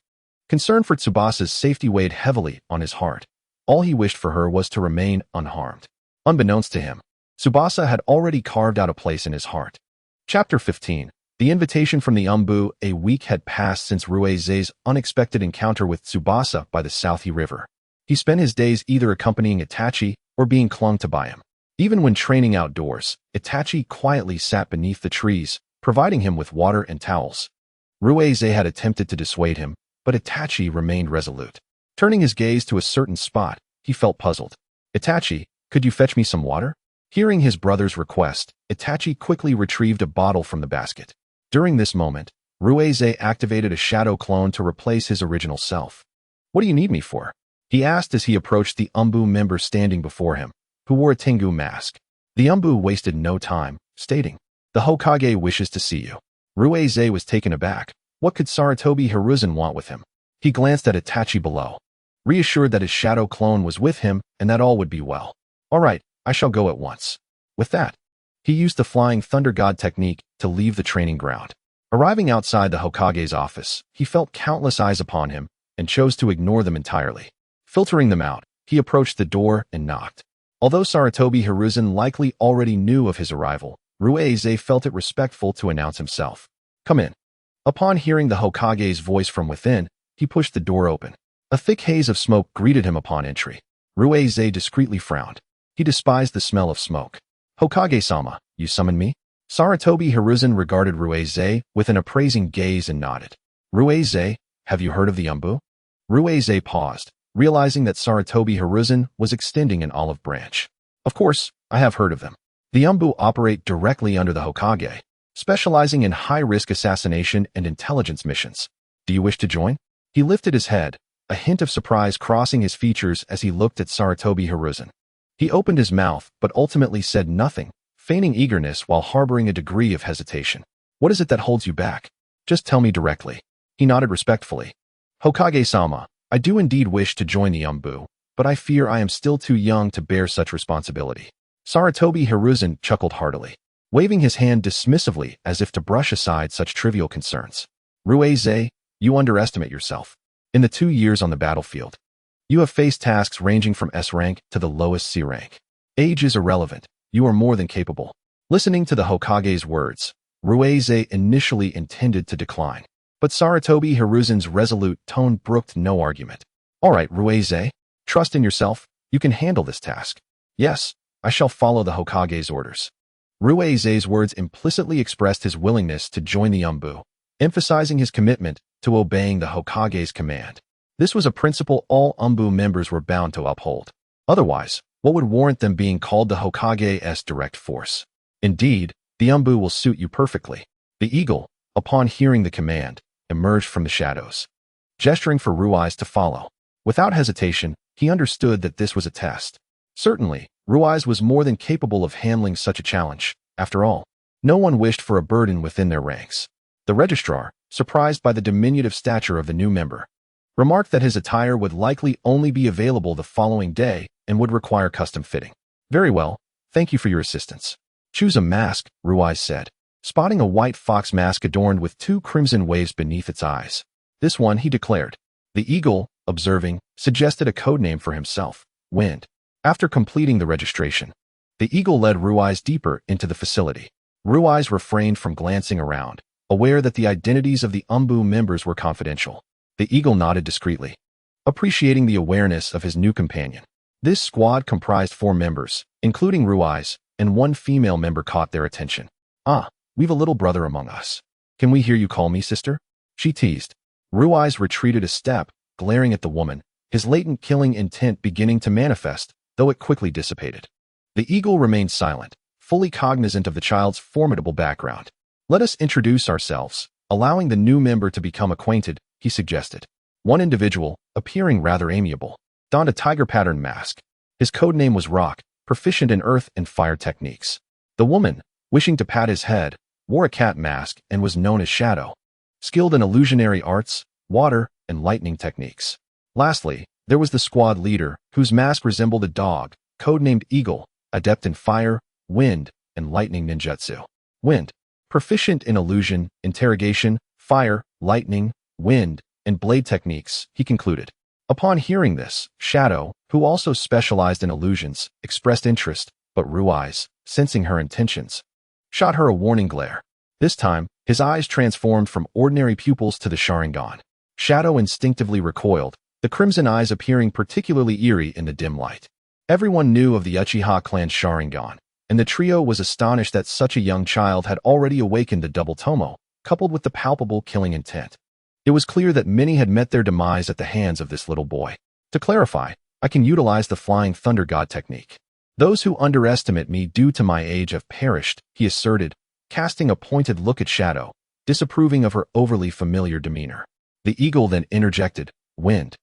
Speaker 1: Concern for Tsubasa's safety weighed heavily on his heart. All he wished for her was to remain unharmed. Unbeknownst to him, Tsubasa had already carved out a place in his heart. Chapter 15. The invitation from the Umbu. A week had passed since Ruize's unexpected encounter with Tsubasa by the Southie River. He spent his days either accompanying Itachi or being clung to by him. Even when training outdoors, Itachi quietly sat beneath the trees, providing him with water and towels. Ruize had attempted to dissuade him, but Itachi remained resolute. Turning his gaze to a certain spot, he felt puzzled. "Itachi, could you fetch me some water?" Hearing his brother's request, Itachi quickly retrieved a bottle from the basket. During this moment, Ruize activated a shadow clone to replace his original self. "What do you need me for?" he asked as he approached the Umbu member standing before him, who wore a Tengu mask. The Umbu wasted no time, stating, "The Hokage wishes to see you." Ruize was taken aback. What could Sarutobi Hiruzen want with him? He glanced at Itachi below, reassured that his shadow clone was with him and that all would be well. "All right, I shall go at once." With that, he used the Flying Thunder God technique to leave the training ground. Arriving outside the Hokage's office, he felt countless eyes upon him and chose to ignore them entirely. Filtering them out, he approached the door and knocked. Although Sarutobi Hiruzen likely already knew of his arrival, Ruize felt it respectful to announce himself. "Come in." Upon hearing the Hokage's voice from within, he pushed the door open. A thick haze of smoke greeted him upon entry. Ruize discreetly frowned. He despised the smell of smoke. "Hokage-sama, you summoned me?" Sarutobi Hiruzen regarded Ruize with an appraising gaze and nodded. "Ruize, have you heard of the Umbu?" Ruize paused, realizing that Sarutobi Hiruzen was extending an olive branch. "Of course, I have heard of them. The Umbu operate directly under the Hokage, specializing in high-risk assassination and intelligence missions. Do you wish to join?" He lifted his head, a hint of surprise crossing his features as he looked at Sarutobi Hiruzen. He opened his mouth but ultimately said nothing, feigning eagerness while harboring a degree of hesitation. "What is it that holds you back? Just tell me directly." He nodded respectfully. "Hokage-sama, I do indeed wish to join the Umbu, but I fear I am still too young to bear such responsibility." Sarutobi Hiruzen chuckled heartily, waving his hand dismissively as if to brush aside such trivial concerns. "Ruize, you underestimate yourself. In the 2 years on the battlefield, you have faced tasks ranging from S rank to the lowest C rank. Age is irrelevant. You are more than capable." Listening to the Hokage's words, Ruize initially intended to decline, but Sarutobi Hiruzen's resolute tone brooked no argument. "All right, Ruize, trust in yourself. You can handle this task." "Yes, I shall follow the Hokage's orders." Ruize's words implicitly expressed his willingness to join the Umbu, emphasizing his commitment to obeying the Hokage's command. This was a principle all Umbu members were bound to uphold. Otherwise, what would warrant them being called the Hokage's direct force? Indeed, the Umbu will suit you perfectly. The eagle, upon hearing the command, emerged from the shadows, gesturing for Ruize to follow. Without hesitation, he understood that this was a test. Certainly, Ruize was more than capable of handling such a challenge. After all, no one wished for a burden within their ranks. The registrar, surprised by the diminutive stature of the new member, remarked that his attire would likely only be available the following day and would require custom fitting. "Very well, thank you for your assistance." "Choose a mask," Ruize said, spotting a white fox mask adorned with 2 crimson waves beneath its eyes. "This one," he declared. The eagle, observing, suggested a codename for himself, Wind. After completing the registration, the eagle led Ruize deeper into the facility. Ruize refrained from glancing around, aware that the identities of the Umbu members were confidential. The eagle nodded discreetly, appreciating the awareness of his new companion. This squad comprised 4 members, including Ruize, and 1 female member caught their attention. "Ah, we've a little brother among us. Can we hear you call me sister?" she teased. Ruize retreated a step, glaring at the woman, his latent killing intent beginning to manifest, though it quickly dissipated. The eagle remained silent, fully cognizant of the child's formidable background. "Let us introduce ourselves," allowing the new member to become acquainted, he suggested. One individual, appearing rather amiable, donned a tiger pattern mask. His codename was Rock, proficient in earth and fire techniques. The woman, wishing to pat his head, wore a cat mask and was known as Shadow, skilled in illusionary arts, water, and lightning techniques. Lastly, there was the squad leader, whose mask resembled a dog, codenamed Eagle, adept in fire, wind, and lightning ninjutsu. Wind, proficient in illusion, interrogation, fire, lightning, wind, and blade techniques, he concluded. Upon hearing this, Shadow, who also specialized in illusions, expressed interest, but Rui's, sensing her intentions, shot her a warning glare. This time, his eyes transformed from ordinary pupils to the Sharingan. Shadow instinctively recoiled, the crimson eyes appearing particularly eerie in the dim light. Everyone knew of the Uchiha clan's Sharingan, and the trio was astonished that such a young child had already awakened the double tomo, coupled with the palpable killing intent. It was clear that many had met their demise at the hands of this little boy. To clarify, I can utilize the Flying Thunder God technique. Those who underestimate me due to my age have perished, he asserted, casting a pointed look at Shadow, disapproving of her overly familiar demeanor. The eagle then interjected, "Wind.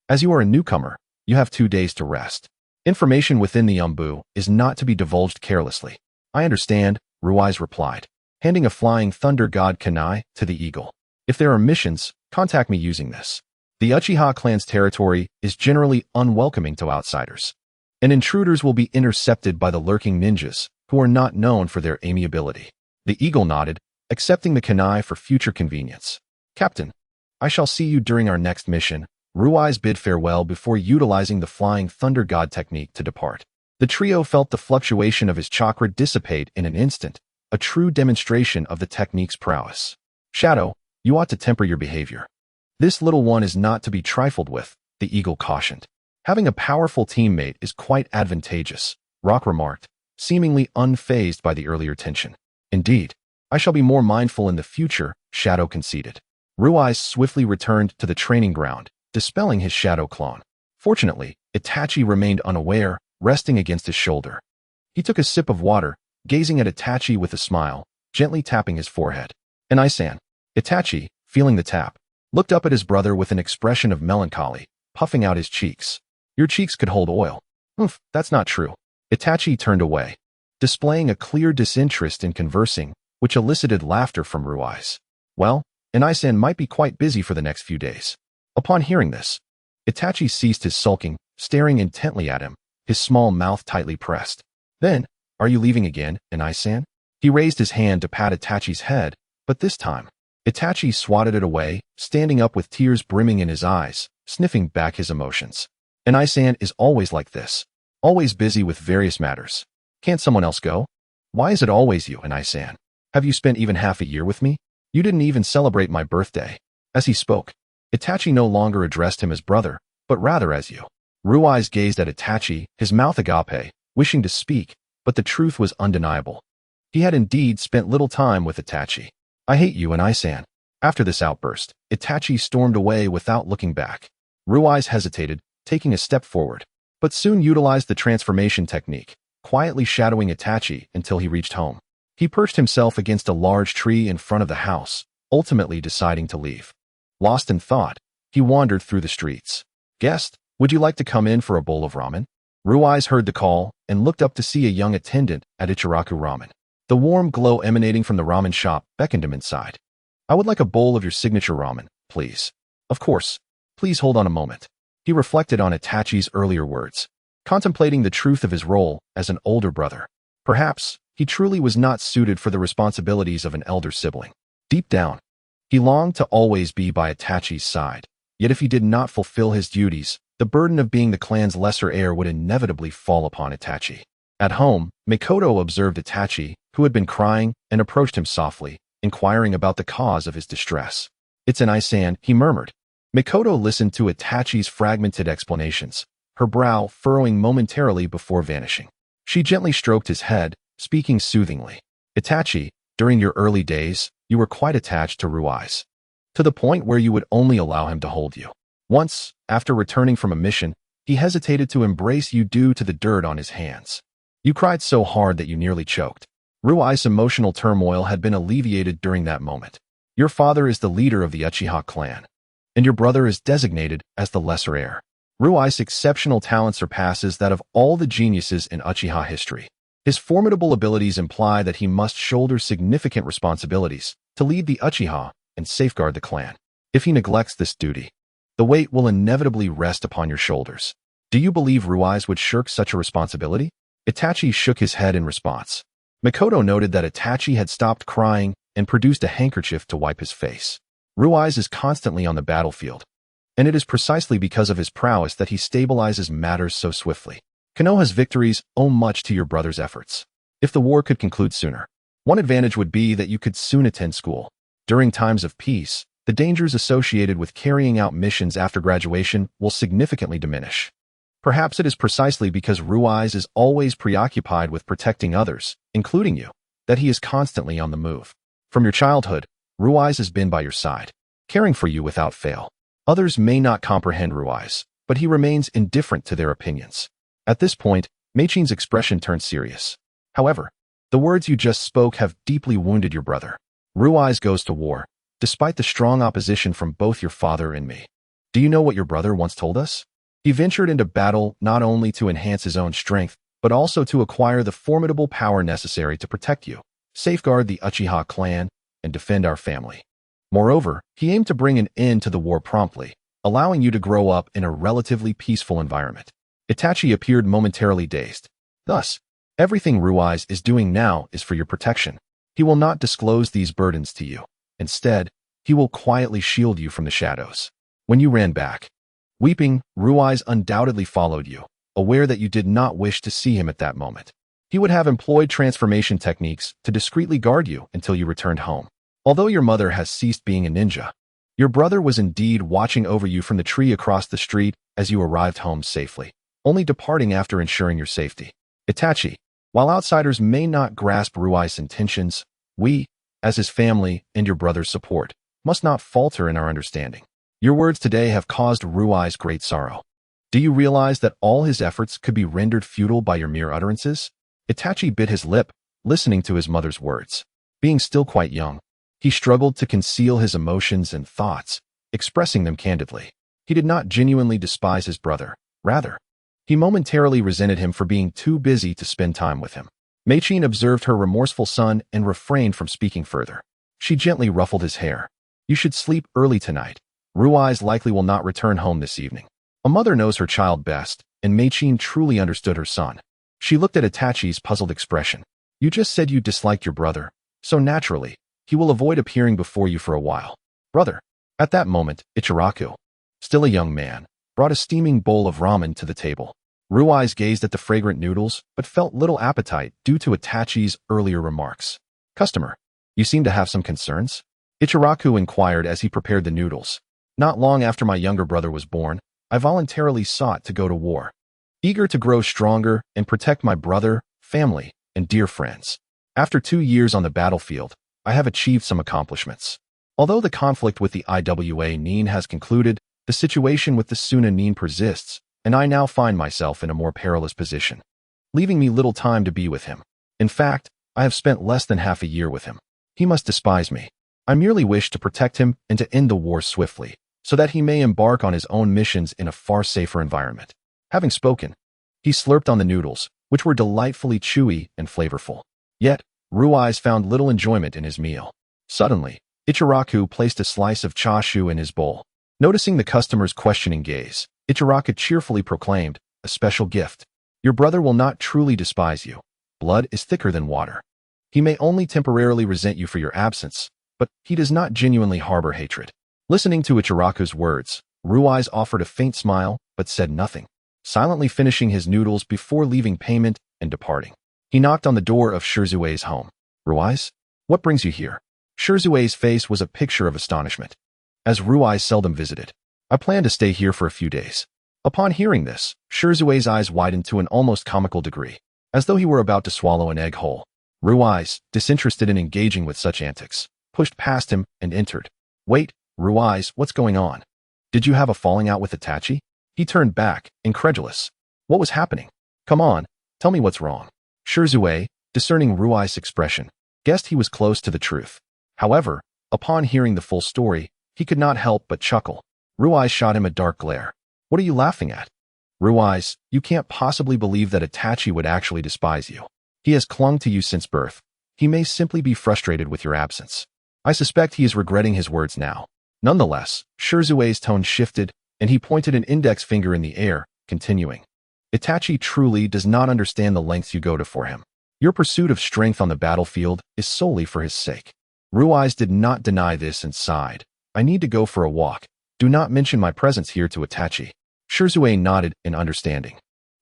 Speaker 1: As you are a newcomer, you have 2 days to rest. Information within the Umbu is not to be divulged carelessly." "I understand," Rui's replied, handing a Flying Thunder God kunai to the eagle. "If there are missions, contact me using this. The Uchiha clan's territory is generally unwelcoming to outsiders, and intruders will be intercepted by the lurking ninjas, who are not known for their amiability." The eagle nodded, accepting the kunai for future convenience. "Captain, I shall see you during our next mission." Rui's bid farewell before utilizing the Flying Thunder God technique to depart. The trio felt the fluctuation of his chakra dissipate in an instant, a true demonstration of the technique's prowess. "Shadow, you ought to temper your behavior. This little one is not to be trifled with," the eagle cautioned. "Having a powerful teammate is quite advantageous," Rock remarked, seemingly unfazed by the earlier tension. "Indeed, I shall be more mindful in the future," Shadow conceded. Rui's swiftly returned to the training ground, dispelling his shadow clone. Fortunately, Itachi remained unaware, resting against his shoulder. He took a sip of water, gazing at Itachi with a smile, gently tapping his forehead. "And Isan." Itachi, feeling the tap, looked up at his brother with an expression of melancholy, puffing out his cheeks. "Your cheeks could hold oil." "Oof, that's not true." Itachi turned away, displaying a clear disinterest in conversing, which elicited laughter from Rui's. "Well, and Isan might be quite busy for the next few days." Upon hearing this, Itachi ceased his sulking, staring intently at him, his small mouth tightly pressed. Then, "Are you leaving again, Isan?" He raised his hand to pat Itachi's head, but this time, Itachi swatted it away, standing up with tears brimming in his eyes, sniffing back his emotions. "Isan is always like this, always busy with various matters. Can't someone else go? Why is it always you, Isan? Have you spent even half a year with me? You didn't even celebrate my birthday." As he spoke, Itachi no longer addressed him as brother, but rather as you. Rui's gazed at Itachi, his mouth agape, wishing to speak, but the truth was undeniable. He had indeed spent little time with Itachi. "I hate you, Isan." After this outburst, Itachi stormed away without looking back. Rui's hesitated, taking a step forward, but soon utilized the transformation technique, quietly shadowing Itachi until he reached home. He perched himself against a large tree in front of the house, ultimately deciding to leave. Lost in thought, he wandered through the streets. "Guest, would you like to come in for a bowl of ramen?" Rui's heard the call and looked up to see a young attendant at Ichiraku Ramen. The warm glow emanating from the ramen shop beckoned him inside. "I would like a bowl of your signature ramen, please." "Of course. Please hold on a moment." He reflected on Itachi's earlier words, contemplating the truth of his role as an older brother. Perhaps, he truly was not suited for the responsibilities of an elder sibling. Deep down, he longed to always be by Itachi's side, yet if he did not fulfill his duties, the burden of being the clan's lesser heir would inevitably fall upon Itachi. At home, Mikoto observed Itachi, who had been crying, and approached him softly, inquiring about the cause of his distress. "It's an Isan," he murmured. Mikoto listened to Itachi's fragmented explanations, her brow furrowing momentarily before vanishing. She gently stroked his head, speaking soothingly. "Itachi, during your early days, you were quite attached to Rui's, to the point where you would only allow him to hold you. Once, after returning from a mission, he hesitated to embrace you due to the dirt on his hands. You cried so hard that you nearly choked. Rui's emotional turmoil had been alleviated during that moment. Your father is the leader of the Uchiha clan, and your brother is designated as the lesser heir. Rui's exceptional talent surpasses that of all the geniuses in Uchiha history. His formidable abilities imply that he must shoulder significant responsibilities to lead the Uchiha and safeguard the clan. If he neglects this duty, the weight will inevitably rest upon your shoulders. Do you believe Rui's would shirk such a responsibility?" Itachi shook his head in response. Mikoto noted that Itachi had stopped crying and produced a handkerchief to wipe his face. Ruiz is constantly on the battlefield, and it is precisely because of his prowess that he stabilizes matters so swiftly. Konoha's victories owe much to your brother's efforts. If the war could conclude sooner, one advantage would be that you could soon attend school. During times of peace, the dangers associated with carrying out missions after graduation will significantly diminish. Perhaps it is precisely because Ruiz is always preoccupied with protecting others, including you, that he is constantly on the move. From your childhood, Ruiz has been by your side, caring for you without fail. Others may not comprehend Ruiz, but he remains indifferent to their opinions. At this point, Meichin's expression turned serious. However, the words you just spoke have deeply wounded your brother. Ruiz goes to war, despite the strong opposition from both your father and me. Do you know what your brother once told us? He ventured into battle not only to enhance his own strength, but also to acquire the formidable power necessary to protect you, safeguard the Uchiha clan, and defend our family. Moreover, he aimed to bring an end to the war promptly, allowing you to grow up in a relatively peaceful environment. Itachi appeared momentarily dazed. Thus, everything Ruiz is doing now is for your protection. He will not disclose these burdens to you. Instead, he will quietly shield you from the shadows. When you ran back, weeping, Ruiz undoubtedly followed you, aware that you did not wish to see him at that moment. He would have employed transformation techniques to discreetly guard you until you returned home. Although your mother has ceased being a ninja, your brother was indeed watching over you from the tree across the street as you arrived home safely, only departing after ensuring your safety. Itachi, while outsiders may not grasp Ruiz's intentions, we, as his family and your brother's support, must not falter in our understanding. Your words today have caused Ruiz great sorrow. Do you realize that all his efforts could be rendered futile by your mere utterances? Itachi bit his lip, listening to his mother's words. Being still quite young, he struggled to conceal his emotions and thoughts, expressing them candidly. He did not genuinely despise his brother. Rather, he momentarily resented him for being too busy to spend time with him. Meichin observed her remorseful son and refrained from speaking further. She gently ruffled his hair. You should sleep early tonight. Ruiz likely will not return home this evening. A mother knows her child best, and Meichin truly understood her son. She looked at Itachi's puzzled expression. You just said you disliked your brother, so naturally, he will avoid appearing before you for a while. Brother. At that moment, Ichiraku, still a young man, brought a steaming bowl of ramen to the table. Ruiz gazed at the fragrant noodles, but felt little appetite due to Itachi's earlier remarks. Customer, you seem to have some concerns? Ichiraku inquired as he prepared the noodles. Not long after my younger brother was born, I voluntarily sought to go to war, eager to grow stronger and protect my brother, family, and dear friends. After 2 years on the battlefield, I have achieved some accomplishments. Although the conflict with the Iwa Nin has concluded, the situation with the Suna Nin persists, and I now find myself in a more perilous position, leaving me little time to be with him. In fact, I have spent less than half a year with him. He must despise me. I merely wish to protect him and to end the war swiftly, so that he may embark on his own missions in a far safer environment. Having spoken, he slurped on the noodles, which were delightfully chewy and flavorful. Yet, Ruiz found little enjoyment in his meal. Suddenly, Ichiraku placed a slice of chashu in his bowl. Noticing the customer's questioning gaze, Ichiraku cheerfully proclaimed, a special gift. Your brother will not truly despise you. Blood is thicker than water. He may only temporarily resent you for your absence, but he does not genuinely harbor hatred. Listening to Ichiraku's words, Ruiz offered a faint smile, but said nothing, silently finishing his noodles before leaving payment and departing. He knocked on the door of Shirzue's home. Ruiz? What brings you here? Shirzue's face was a picture of astonishment. As Ruiz seldom visited, I plan to stay here for a few days. Upon hearing this, Shirzue's eyes widened to an almost comical degree, as though he were about to swallow an egg whole. Ruiz, disinterested in engaging with such antics, pushed past him and entered. Wait, Ruiz, what's going on? Did you have a falling out with Itachi? He turned back, incredulous. What was happening? Come on, tell me what's wrong. Shirzue, discerning Ruiz's expression, guessed he was close to the truth. However, upon hearing the full story, he could not help but chuckle. Ruiz shot him a dark glare. What are you laughing at? Ruiz, you can't possibly believe that Itachi would actually despise you. He has clung to you since birth. He may simply be frustrated with your absence. I suspect he is regretting his words now. Nonetheless, Shirzue's tone shifted, and he pointed an index finger in the air, continuing. Itachi truly does not understand the lengths you go to for him. Your pursuit of strength on the battlefield is solely for his sake. Ruiz did not deny this and sighed. I need to go for a walk. Do not mention my presence here to Itachi. Shirzue nodded in understanding,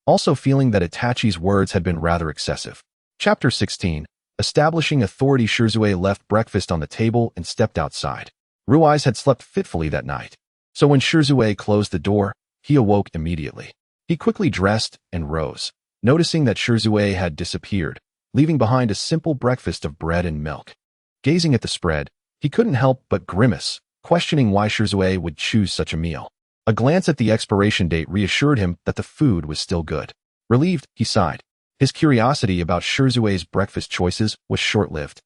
Speaker 1: also feeling that Itachi's words had been rather excessive. Chapter 16. Establishing authority. Shirzue left breakfast on the table and stepped outside. Ruiz had slept fitfully that night, so when Shirzue closed the door, he awoke immediately. He quickly dressed and rose, noticing that Shirzue had disappeared, leaving behind a simple breakfast of bread and milk. Gazing at the spread, he couldn't help but grimace, questioning why Shirzue would choose such a meal. A glance at the expiration date reassured him that the food was still good. Relieved, he sighed. His curiosity about Shirzue's breakfast choices was short-lived,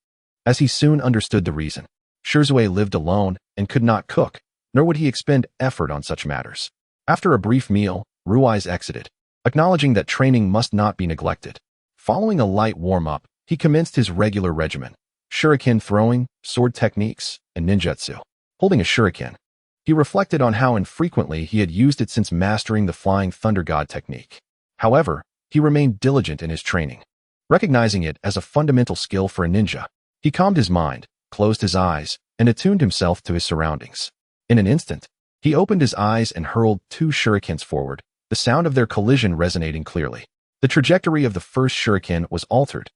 Speaker 1: as he soon understood the reason. Shirzue lived alone and could not cook, nor would he expend effort on such matters. After a brief meal, Ruiz exited, acknowledging that training must not be neglected. Following a light warm-up, he commenced his regular regimen: shuriken throwing, sword techniques, and ninjutsu. Holding a shuriken, he reflected on how infrequently he had used it since mastering the Flying Thunder God technique. However, he remained diligent in his training. Recognizing it as a fundamental skill for a ninja, he calmed his mind, closed his eyes, and attuned himself to his surroundings. In an instant, he opened his eyes and hurled 2 shurikens forward, the sound of their collision resonating clearly. The trajectory of the first shuriken was altered,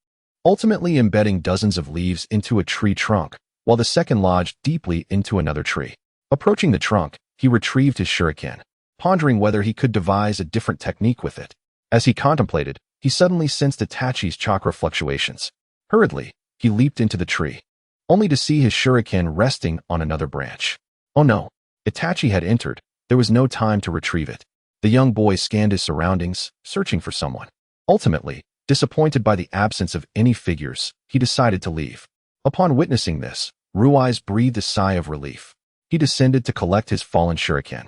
Speaker 1: ultimately embedding dozens of leaves into a tree trunk, while the second lodged deeply into another tree. Approaching the trunk, he retrieved his shuriken, pondering whether he could devise a different technique with it. As he contemplated, he suddenly sensed Itachi's chakra fluctuations. Hurriedly, he leaped into the tree, only to see his shuriken resting on another branch. Oh no! Itachi had entered. There was no time to retrieve it. The young boy scanned his surroundings, searching for someone. Ultimately, disappointed by the absence of any figures, he decided to leave. Upon witnessing this, Ruiz breathed a sigh of relief. He descended to collect his fallen shuriken,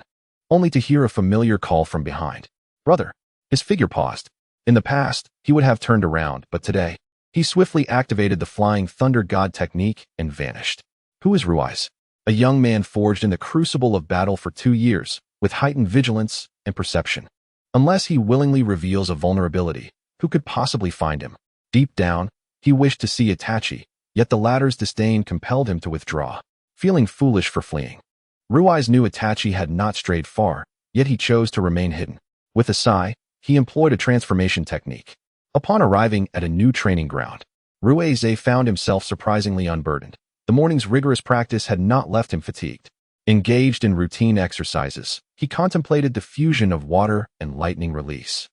Speaker 1: only to hear a familiar call from behind. "Brother!" His figure paused. In the past, he would have turned around, but today, he swiftly activated the Flying Thunder God technique and vanished. Who is Ruiz? A young man forged in the crucible of battle for 2 years, with heightened vigilance and perception. Unless he willingly reveals a vulnerability, who could possibly find him? Deep down, he wished to see Itachi, yet the latter's disdain compelled him to withdraw, feeling foolish for fleeing. Ruiz knew Itachi had not strayed far, yet he chose to remain hidden. With a sigh, he employed a transformation technique. Upon arriving at a new training ground, Ruiz found himself surprisingly unburdened. The morning's rigorous practice had not left him fatigued. Engaged in routine exercises, he contemplated the fusion of water and lightning release,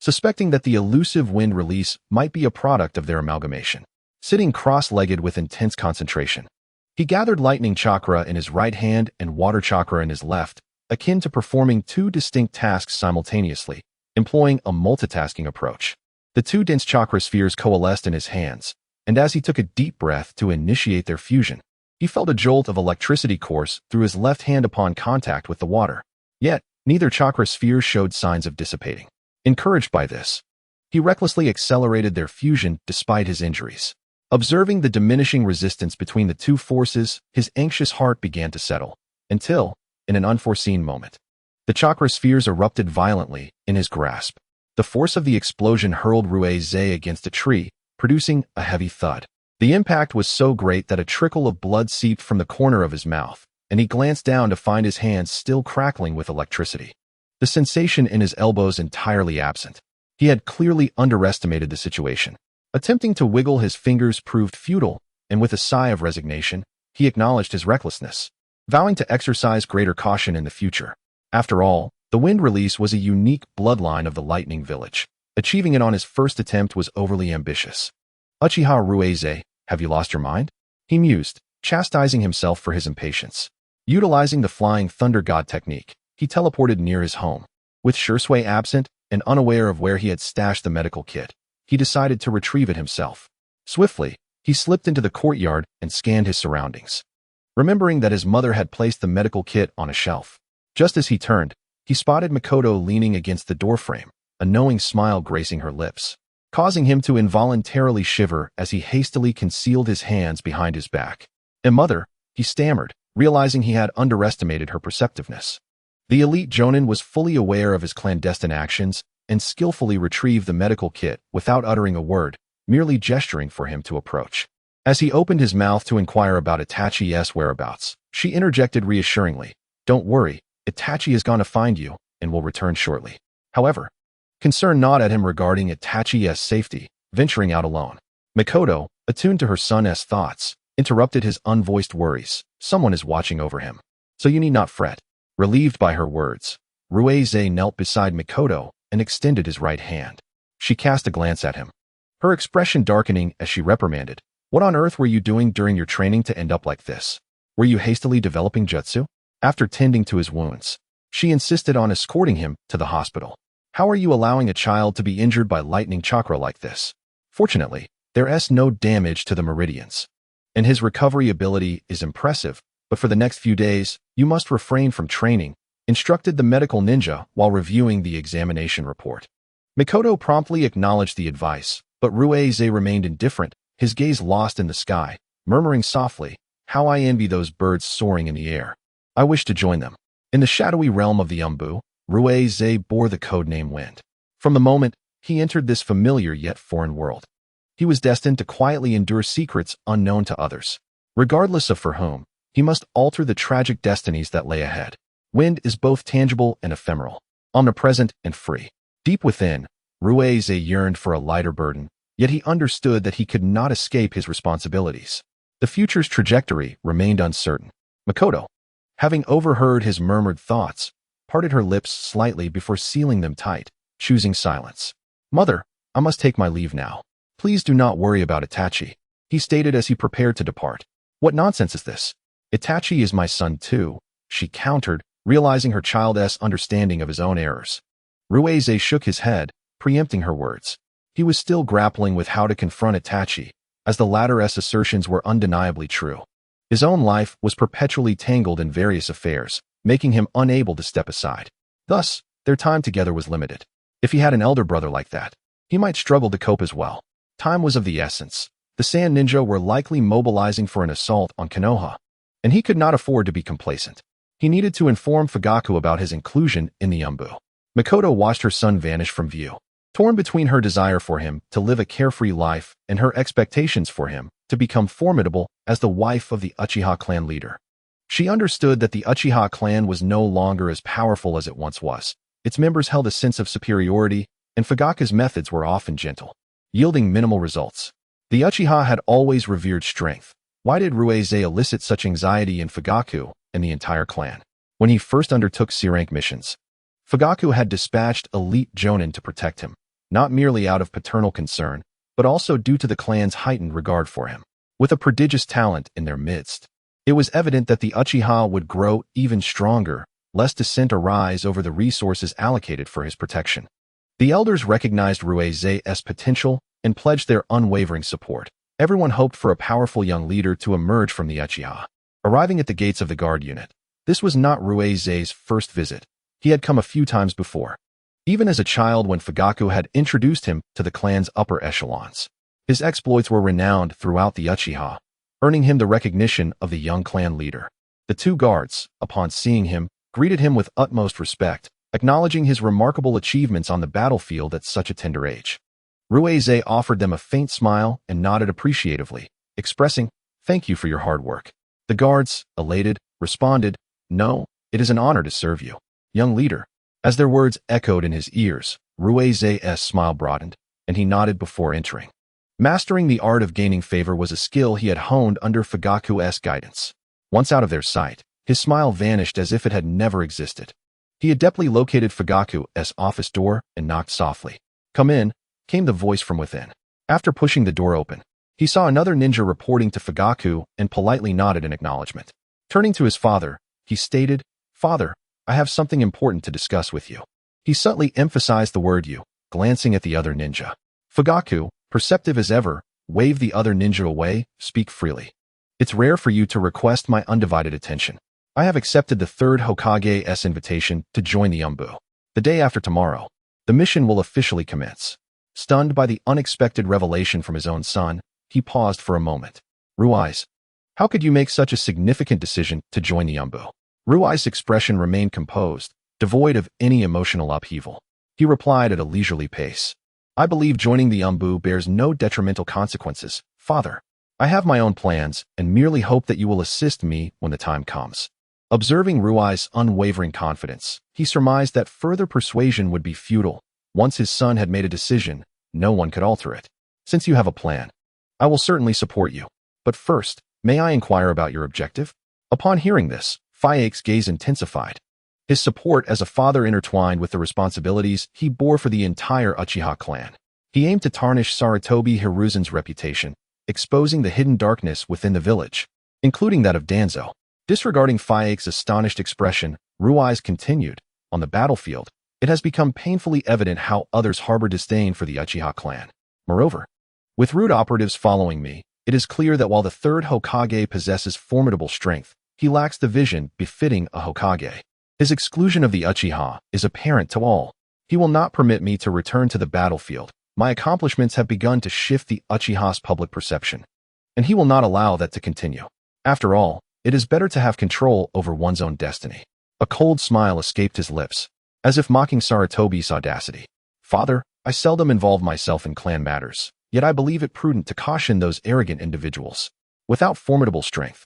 Speaker 1: suspecting that the elusive wind release might be a product of their amalgamation. Sitting cross-legged with intense concentration, he gathered lightning chakra in his right hand and water chakra in his left, akin to performing 2 distinct tasks simultaneously, employing a multitasking approach. The 2 dense chakra spheres coalesced in his hands, and as he took a deep breath to initiate their fusion, he felt a jolt of electricity course through his left hand upon contact with the water. Yet, neither chakra sphere showed signs of dissipating. Encouraged by this, he recklessly accelerated their fusion despite his injuries. Observing the diminishing resistance between the 2 forces, his anxious heart began to settle, until, in an unforeseen moment, the chakra spheres erupted violently in his grasp. The force of the explosion hurled Ruiz against a tree, producing a heavy thud. The impact was so great that a trickle of blood seeped from the corner of his mouth, and he glanced down to find his hands still crackling with electricity. The sensation in his elbows entirely absent. He had clearly underestimated the situation. Attempting to wiggle his fingers proved futile, and with a sigh of resignation, he acknowledged his recklessness, vowing to exercise greater caution in the future. After all, the wind release was a unique bloodline of the Lightning Village. Achieving it on his first attempt was overly ambitious. "Uchiha Ruiz, have you lost your mind?" he mused, chastising himself for his impatience. Utilizing the Flying Thunder God technique, he teleported near his home. With Shirzue absent and unaware of where he had stashed the medical kit, he decided to retrieve it himself. Swiftly, he slipped into the courtyard and scanned his surroundings, remembering that his mother had placed the medical kit on a shelf. Just as he turned, he spotted Makoto leaning against the doorframe, a knowing smile gracing her lips, causing him to involuntarily shiver as he hastily concealed his hands behind his back. "Mother," he stammered, realizing he had underestimated her perceptiveness. The elite Jonin was fully aware of his clandestine actions and skillfully retrieved the medical kit without uttering a word, merely gesturing for him to approach. As he opened his mouth to inquire about Itachi's whereabouts, She interjected reassuringly. Don't worry, Itachi is going to find you and will return shortly. However, concern gnawed at him regarding Itachi's safety, venturing out alone. Mikoto, attuned to her son's thoughts, interrupted his unvoiced worries. Someone is watching over him, so you need not fret. Relieved by her words, Ruize knelt beside Mikoto and extended his right hand. She cast a glance at him, her expression darkening as she reprimanded. What on earth were you doing during your training to end up like this? Were you hastily developing jutsu? After tending to his wounds, she insisted on escorting him to the hospital. How are you allowing a child to be injured by lightning chakra like this? Fortunately, there's no damage to the meridians, and his recovery ability is impressive, but for the next few days, you must refrain from training, instructed the medical ninja while reviewing the examination report. Mikoto promptly acknowledged the advice, but Ruize remained indifferent, his gaze lost in the sky, murmuring softly, how I envy those birds soaring in the air. I wish to join them. In the shadowy realm of the Umbu, Ruize bore the codename Wind. From the moment he entered this familiar yet foreign world, he was destined to quietly endure secrets unknown to others. Regardless of for whom, he must alter the tragic destinies that lay ahead. Wind is both tangible and ephemeral, omnipresent and free. Deep within, Ruize yearned for a lighter burden, yet he understood that he could not escape his responsibilities. The future's trajectory remained uncertain. Mikoto, having overheard his murmured thoughts, parted her lips slightly before sealing them tight, choosing silence. Mother, I must take my leave now. Please do not worry about Itachi, he stated as he prepared to depart. What nonsense is this? Itachi is my son too, she countered, realizing her child's understanding of his own errors. Ruize shook his head, preempting her words. He was still grappling with how to confront Itachi, as the latter's assertions were undeniably true. His own life was perpetually tangled in various affairs, making him unable to step aside. Thus, their time together was limited. If he had an elder brother like that, he might struggle to cope as well. Time was of the essence. The Sand Ninja were likely mobilizing for an assault on Konoha, and he could not afford to be complacent. He needed to inform Fugaku about his inclusion in the Umbu. Mikoto watched her son vanish from view, torn between her desire for him to live a carefree life and her expectations for him to become formidable as the wife of the Uchiha clan leader. She understood that the Uchiha clan was no longer as powerful as it once was. Its members held a sense of superiority, and Fugaku's methods were often gentle, yielding minimal results. The Uchiha had always revered strength. Why did Ruize elicit such anxiety in Fugaku and the entire clan? When he first undertook C-rank missions, Fugaku had dispatched elite jonin to protect him, not merely out of paternal concern, but also due to the clan's heightened regard for him. With a prodigious talent in their midst, it was evident that the Uchiha would grow even stronger, lest dissent arise over the resources allocated for his protection. The elders recognized Ruize's potential and pledged their unwavering support. Everyone hoped for a powerful young leader to emerge from the Uchiha. Arriving at the gates of the guard unit, this was not Ruize's first visit. He had come a few times before, even as a child when Fugaku had introduced him to the clan's upper echelons. His exploits were renowned throughout the Uchiha, earning him the recognition of the young clan leader. The two guards, upon seeing him, greeted him with utmost respect, acknowledging his remarkable achievements on the battlefield at such a tender age. Ruize offered them a faint smile and nodded appreciatively, expressing, "Thank you for your hard work." The guards, elated, responded, "No, it is an honor to serve you, young leader." As their words echoed in his ears, Ruize's smile broadened, and he nodded before entering. Mastering the art of gaining favor was a skill he had honed under Fugaku's guidance. Once out of their sight, his smile vanished as if it had never existed. He adeptly located Fugaku's office door and knocked softly. "Come in," came the voice from within. After pushing the door open, he saw another ninja reporting to Fugaku and politely nodded in acknowledgement. Turning to his father, he stated, "Father, I have something important to discuss with you." He subtly emphasized the word you, glancing at the other ninja. Fugaku, perceptive as ever, waved the other ninja away. "Speak freely. It's rare for you to request my undivided attention. I have accepted the third Hokage's invitation to join the Umbu. The day after tomorrow, the mission will officially commence." Stunned by the unexpected revelation from his own son, he paused for a moment. "Ruize, how could you make such a significant decision to join the Umbu?" Ruize's expression remained composed, devoid of any emotional upheaval. He replied at a leisurely pace, "I believe joining the Umbu bears no detrimental consequences, father. I have my own plans and merely hope that you will assist me when the time comes. Observing Ruai's unwavering confidence, he surmised that further persuasion would be futile. Once his son had made a decision, no one could alter it. Since you have a plan, I will certainly support you. But first, may I inquire about your objective? Upon hearing this, Faye's gaze intensified. His support as a father intertwined with the responsibilities he bore for the entire Uchiha clan. He aimed to tarnish Sarutobi Hiruzen's reputation, exposing the hidden darkness within the village, including that of Danzo. Disregarding Faye's astonished expression, Ruai's continued, on the battlefield, it has become painfully evident how others harbor disdain for the Uchiha clan. Moreover, with root operatives following me, it is clear that while the third Hokage possesses formidable strength, he lacks the vision befitting a Hokage. His exclusion of the Uchiha is apparent to all. He will not permit me to return to the battlefield. My accomplishments have begun to shift the Uchiha's public perception, and he will not allow that to continue. After all, it is better to have control over one's own destiny. A cold smile escaped his lips, as if mocking Sarutobi's audacity. Father, I seldom involve myself in clan matters, yet I believe it prudent to caution those arrogant individuals. Without formidable strength,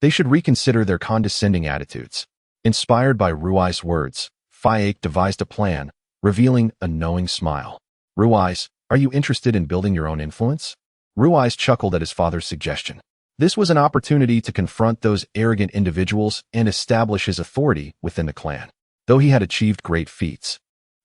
Speaker 1: they should reconsider their condescending attitudes. Inspired by Ruai's words, Faye devised a plan, revealing a knowing smile. Ruai's, are you interested in building your own influence? Ruai's chuckled at his father's suggestion. This was an opportunity to confront those arrogant individuals and establish his authority within the clan. Though he had achieved great feats,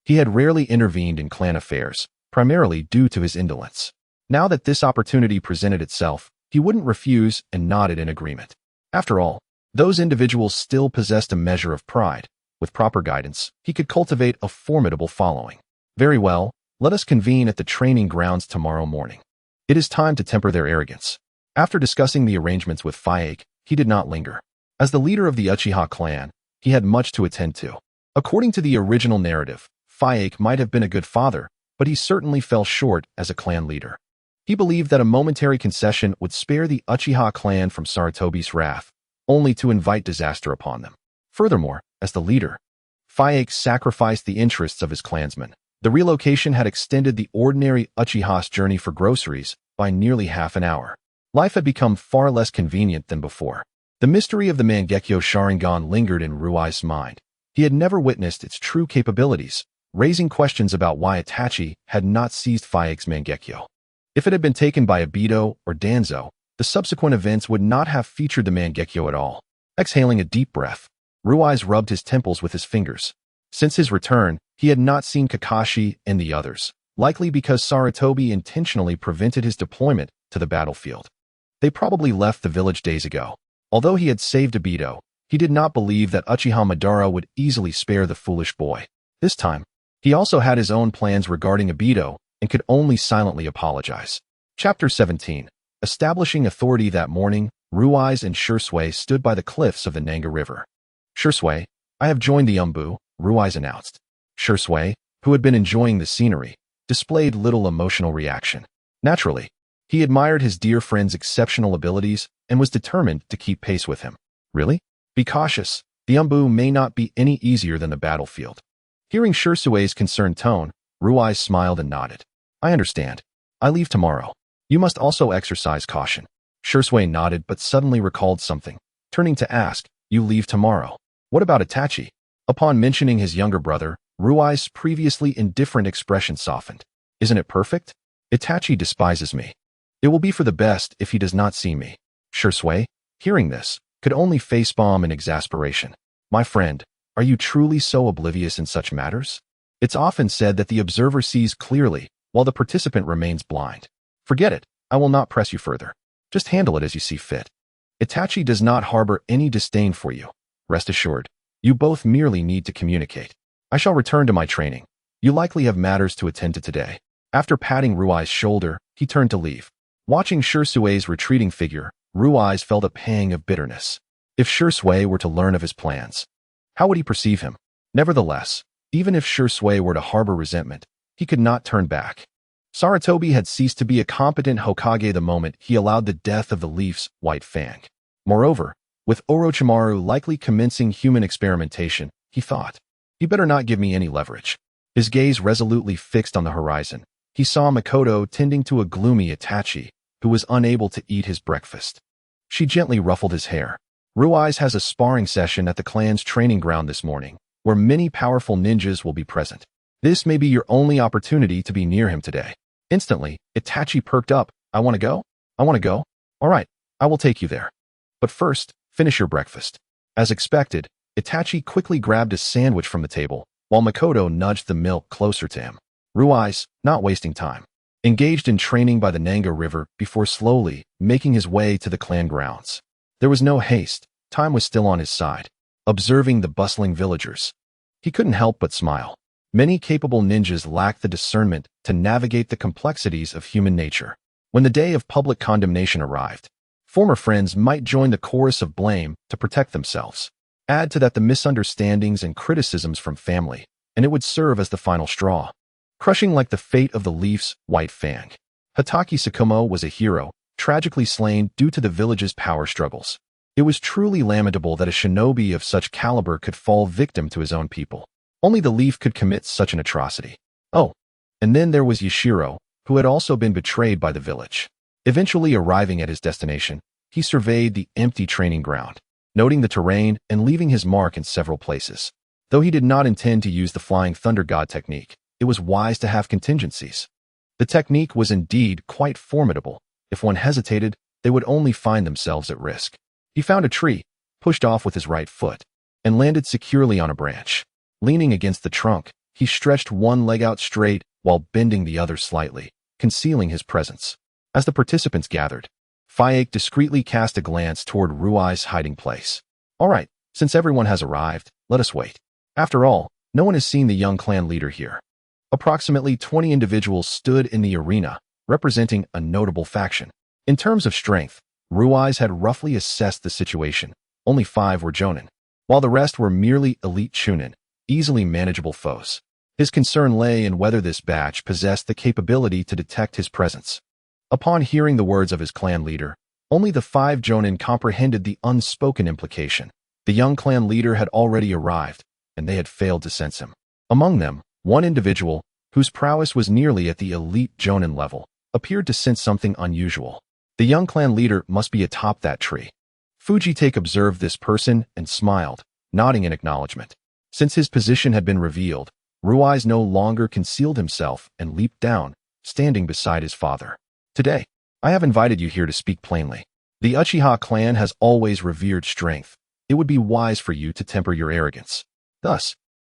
Speaker 1: he had rarely intervened in clan affairs, primarily due to his indolence. Now that this opportunity presented itself, he wouldn't refuse and nodded in agreement. After all, those individuals still possessed a measure of pride. With proper guidance, he could cultivate a formidable following. Very well, let us convene at the training grounds tomorrow morning. It is time to temper their arrogance. After discussing the arrangements with Faye, he did not linger. As the leader of the Uchiha clan, he had much to attend to. According to the original narrative, Faye might have been a good father, but he certainly fell short as a clan leader. He believed that a momentary concession would spare the Uchiha clan from Sarutobi's wrath, only to invite disaster upon them. Furthermore, as the leader, Faye sacrificed the interests of his clansmen. The relocation had extended the ordinary Uchiha's journey for groceries by nearly half an hour. Life had become far less convenient than before. The mystery of the Mangekyo Sharingan lingered in Ruai's mind. He had never witnessed its true capabilities, raising questions about why Itachi had not seized Faye's Mangekyo. If it had been taken by Obito or Danzo, the subsequent events would not have featured the Mangekyo at all. Exhaling a deep breath, Ruai's rubbed his temples with his fingers. Since his return, he had not seen Kakashi and the others, likely because Sarutobi intentionally prevented his deployment to the battlefield. They probably left the village days ago. Although he had saved Obito, he did not believe that Uchiha Madara would easily spare the foolish boy. This time, he also had his own plans regarding Obito and could only silently apologize. Chapter 17. Establishing authority. That morning, Ruai's and Shursui stood by the cliffs of the Nanga River. Shursui, I have joined the Umbu, Ruai's announced. Shursui, who had been enjoying the scenery, displayed little emotional reaction. Naturally, he admired his dear friend's exceptional abilities and was determined to keep pace with him. Really? Be cautious. The Umbu may not be any easier than the battlefield. Hearing Shursui's concerned tone, Ruai smiled and nodded. I understand. I leave tomorrow. You must also exercise caution. Shursui nodded but suddenly recalled something, turning to ask, you leave tomorrow? What about Itachi? Upon mentioning his younger brother, Ruai's previously indifferent expression softened. Isn't it perfect? Itachi despises me. It will be for the best if he does not see me. Shursui, hearing this, could only facepalm in exasperation. My friend, are you truly so oblivious in such matters? It's often said that the observer sees clearly, while the participant remains blind. Forget it, I will not press you further. Just handle it as you see fit. Itachi does not harbor any disdain for you. Rest assured, you both merely need to communicate. I shall return to my training. You likely have matters to attend to today. After patting Ruai's shoulder, he turned to leave. Watching Shursui's retreating figure, Ruai's felt a pang of bitterness. If Shursui were to learn of his plans, how would he perceive him? Nevertheless, even if Shursui were to harbor resentment, he could not turn back. Sarutobi had ceased to be a competent Hokage the moment he allowed the death of the Leaf's White Fang. Moreover, with Orochimaru likely commencing human experimentation, he thought, he better not give me any leverage. His gaze resolutely fixed on the horizon, he saw Makoto tending to a gloomy Itachi, who was unable to eat his breakfast. She gently ruffled his hair. Ruiz has a sparring session at the clan's training ground this morning, where many powerful ninjas will be present. This may be your only opportunity to be near him today. Instantly, Itachi perked up. I want to go? I want to go? All right, I will take you there. But first, finish your breakfast. As expected, Itachi quickly grabbed a sandwich from the table, while Makoto nudged the milk closer to him. Ruiz, not wasting time, engaged in training by the Nanga River before slowly making his way to the clan grounds. There was no haste. Time was still on his side. Observing the bustling villagers, he couldn't help but smile. Many capable ninjas lack the discernment to navigate the complexities of human nature. When the day of public condemnation arrived, former friends might join the chorus of blame to protect themselves. Add to that the misunderstandings and criticisms from family, and it would serve as the final straw. Crushing like the fate of the Leaf's White Fang, Hatake Tsukumo was a hero, tragically slain due to the village's power struggles. It was truly lamentable that a shinobi of such caliber could fall victim to his own people. Only the Leaf could commit such an atrocity. Oh, and then there was Yashiro, who had also been betrayed by the village. Eventually arriving at his destination, he surveyed the empty training ground, noting the terrain and leaving his mark in several places. Though he did not intend to use the Flying Thunder God technique, it was wise to have contingencies. The technique was indeed quite formidable. If one hesitated, they would only find themselves at risk. He found a tree, pushed off with his right foot, and landed securely on a branch. Leaning against the trunk, he stretched one leg out straight while bending the other slightly, concealing his presence. As the participants gathered, Fayek discreetly cast a glance toward Rui's hiding place. All right, since everyone has arrived, let us wait. After all, no one has seen the young clan leader here. Approximately 20 individuals stood in the arena, representing a notable faction. In terms of strength, Ruiz had roughly assessed the situation. Only 5 were jonin, while the rest were merely elite chunin, easily manageable foes. His concern lay in whether this batch possessed the capability to detect his presence. Upon hearing the words of his clan leader, only the 5 jonin comprehended the unspoken implication. The young clan leader had already arrived, and they had failed to sense him. Among them, one individual, whose prowess was nearly at the elite jonin level, appeared to sense something unusual. The young clan leader must be atop that tree. Fujitake observed this person and smiled, nodding in acknowledgement. Since his position had been revealed, Ruiz no longer concealed himself and leaped down, standing beside his father. Today, I have invited you here to speak plainly. The Uchiha clan has always revered strength. It would be wise for you to temper your arrogance. Thus,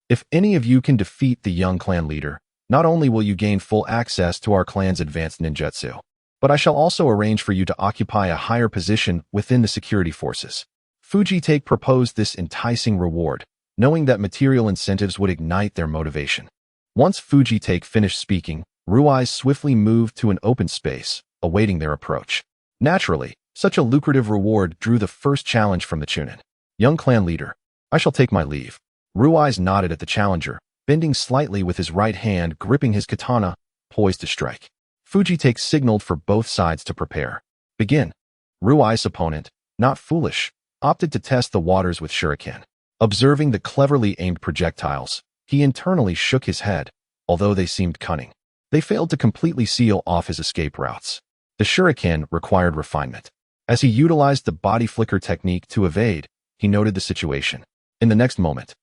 Speaker 1: if any of you can defeat the young clan leader, not only will you gain full access to our clan's advanced ninjutsu, but I shall also arrange for you to occupy a higher position within the security forces. Fujitake proposed this enticing reward, knowing that material incentives would ignite their motivation. Once Fujitake finished speaking, Ruiz swiftly moved to an open space, awaiting their approach. Naturally, such a lucrative reward drew the first challenge from the chunin. Young clan leader, I shall take my leave. Ruiz nodded at the challenger, bending slightly with his right hand gripping his katana, poised to strike. Fujitake signaled for both sides to prepare. Begin. Rui's opponent, not foolish, opted to test the waters with shuriken. Observing the cleverly aimed projectiles, he internally shook his head, although they seemed cunning. They failed to completely seal off his escape routes. The shuriken required refinement. As he utilized the body flicker technique to evade, he noted the situation. In the next moment,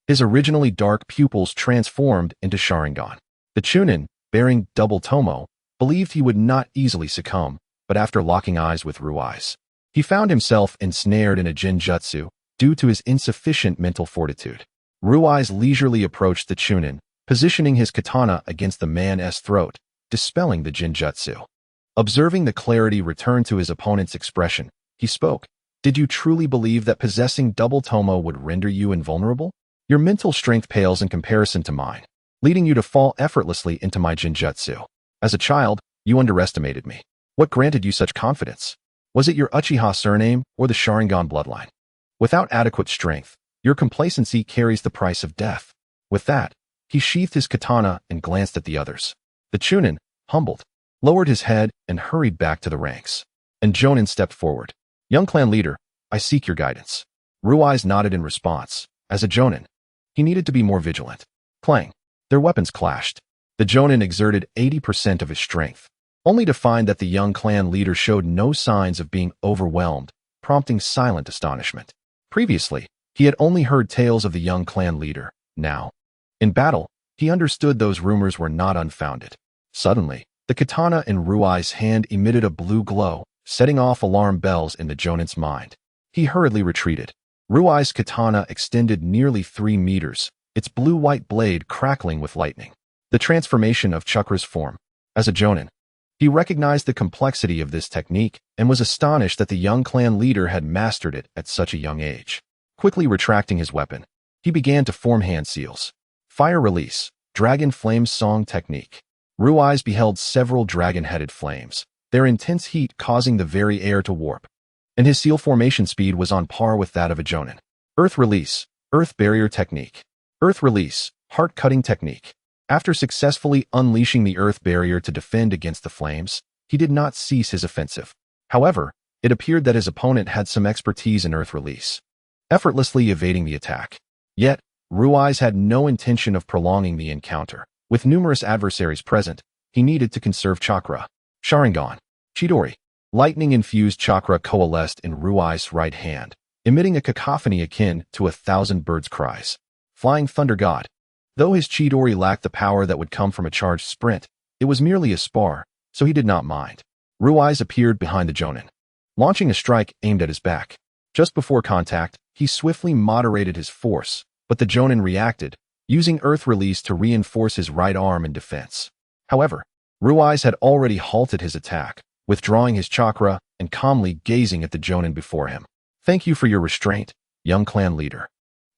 Speaker 1: his originally dark pupils transformed into Sharingan. The chunin, bearing double tomo, believed he would not easily succumb, but after locking eyes with Ruiz, he found himself ensnared in a jinjutsu due to his insufficient mental fortitude. Ruiz leisurely approached the chunin, positioning his katana against the man's throat, dispelling the jinjutsu. Observing the clarity return to his opponent's expression, he spoke. Did you truly believe that possessing double tomo would render you invulnerable? Your mental strength pales in comparison to mine, leading you to fall effortlessly into my jinjutsu. As a child, you underestimated me. What granted you such confidence? Was it your Uchiha surname or the Sharingan bloodline? Without adequate strength, your complacency carries the price of death. With that, he sheathed his katana and glanced at the others. The chunin, humbled, lowered his head and hurried back to the ranks. And Jonin stepped forward. Young clan leader, I seek your guidance. Ruiz nodded in response. As a jonin, he needed to be more vigilant. Clang. Their weapons clashed. The jonin exerted 80% of his strength. only to find that the young clan leader showed no signs of being overwhelmed, prompting silent astonishment. Previously, he had only heard tales of the young clan leader. Now, in battle, he understood those rumors were not unfounded. Suddenly, the katana in Ruai's hand emitted a blue glow, setting off alarm bells in the Jonin's mind. He hurriedly retreated. Ruai's katana extended nearly 3 meters, its blue-white blade crackling with lightning. The transformation of Chakra's form. As a Jonin, he recognized the complexity of this technique and was astonished that the young clan leader had mastered it at such a young age. Quickly retracting his weapon, he began to form hand seals. Fire release, dragon flame song technique. Ruai's beheld several dragon-headed flames, their intense heat causing the very air to warp, and his seal formation speed was on par with that of a Jonin. Earth release, earth barrier technique. Earth release, heart-cutting technique. After successfully unleashing the earth barrier to defend against the flames, he did not cease his offensive. However, it appeared that his opponent had some expertise in earth release, effortlessly evading the attack. Yet, Ruai's had no intention of prolonging the encounter. With numerous adversaries present, he needed to conserve chakra. Sharingan. Chidori. Lightning-infused chakra coalesced in Ruai's right hand, emitting a cacophony akin to 1,000 birds' cries. Flying Thunder God. Though his Chidori lacked the power that would come from a charged sprint, it was merely a spar, so he did not mind. Ruai's appeared behind the Jonin, launching a strike aimed at his back. Just before contact, he swiftly moderated his force, but the Jonin reacted, using earth release to reinforce his right arm in defense. However, Ruai's had already halted his attack, withdrawing his chakra and calmly gazing at the Jonin before him. Thank you for your restraint, young clan leader.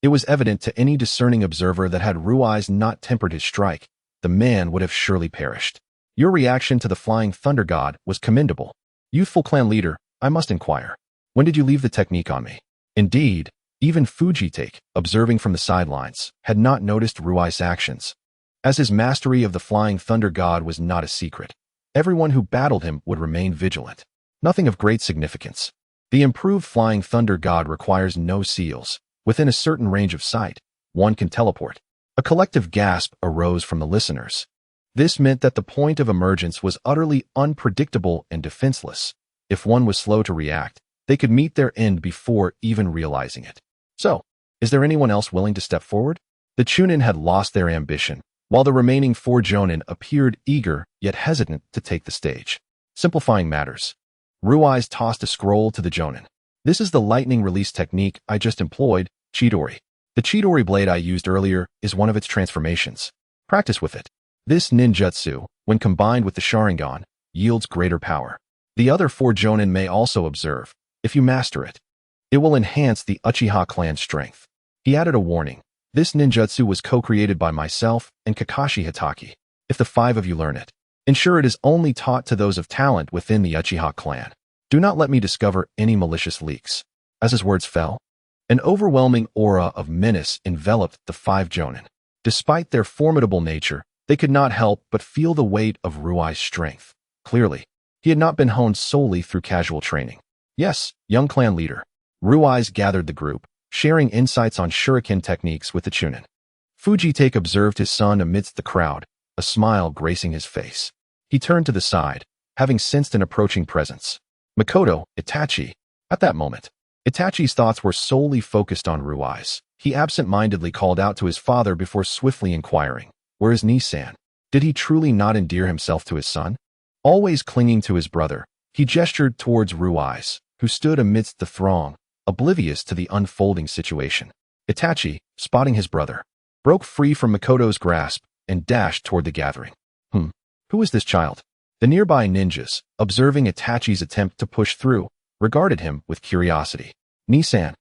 Speaker 1: It was evident to any discerning observer that had Ruai's not tempered his strike, the man would have surely perished. Your reaction to the Flying Thunder God was commendable. Youthful clan leader, I must inquire. When did you leave the technique on me? Indeed, even Fujitake, observing from the sidelines, had not noticed Ruai's actions. As his mastery of the Flying Thunder God was not a secret, everyone who battled him would remain vigilant. Nothing of great significance. The improved Flying Thunder God requires no seals. Within a certain range of sight, one can teleport. A collective gasp arose from the listeners. This meant that the point of emergence was utterly unpredictable and defenseless. If one was slow to react, they could meet their end before even realizing it. So, is there anyone else willing to step forward? The Chunin had lost their ambition, while the remaining 4 Jonin appeared eager yet hesitant to take the stage. Simplifying matters. Ruai's tossed a scroll to the Jonin. This is the lightning release technique I just employed, Chidori. The Chidori blade I used earlier is one of its transformations. Practice with it. This ninjutsu, when combined with the Sharingan, yields greater power. The other 4 Jonin may also observe. If you master it, it will enhance the Uchiha clan's strength. He added a warning. This ninjutsu was co-created by myself and Kakashi Hitaki. If the 5 of you learn it, ensure it is only taught to those of talent within the Uchiha clan. Do not let me discover any malicious leaks. As his words fell, an overwhelming aura of menace enveloped the 5 Jonin. Despite their formidable nature, they could not help but feel the weight of Ruai's strength. Clearly, he had not been honed solely through casual training. Yes, young clan leader. Ruai's gathered the group, sharing insights on shuriken techniques with the Chunin. Fujitake observed his son amidst the crowd, a smile gracing his face. He turned to the side, having sensed an approaching presence. Makoto, Itachi. At that moment, Itachi's thoughts were solely focused on Ruai's. He absent-mindedly called out to his father before swiftly inquiring, "Where is Nisan?" Did he truly not endear himself to his son? Always clinging to his brother, he gestured towards Ruai's, who stood amidst the throng, oblivious to the unfolding situation. Itachi, spotting his brother, broke free from Makoto's grasp and dashed toward the gathering. Who is this child? The nearby ninjas, observing Itachi's attempt to push through, regarded him with curiosity. Nisan,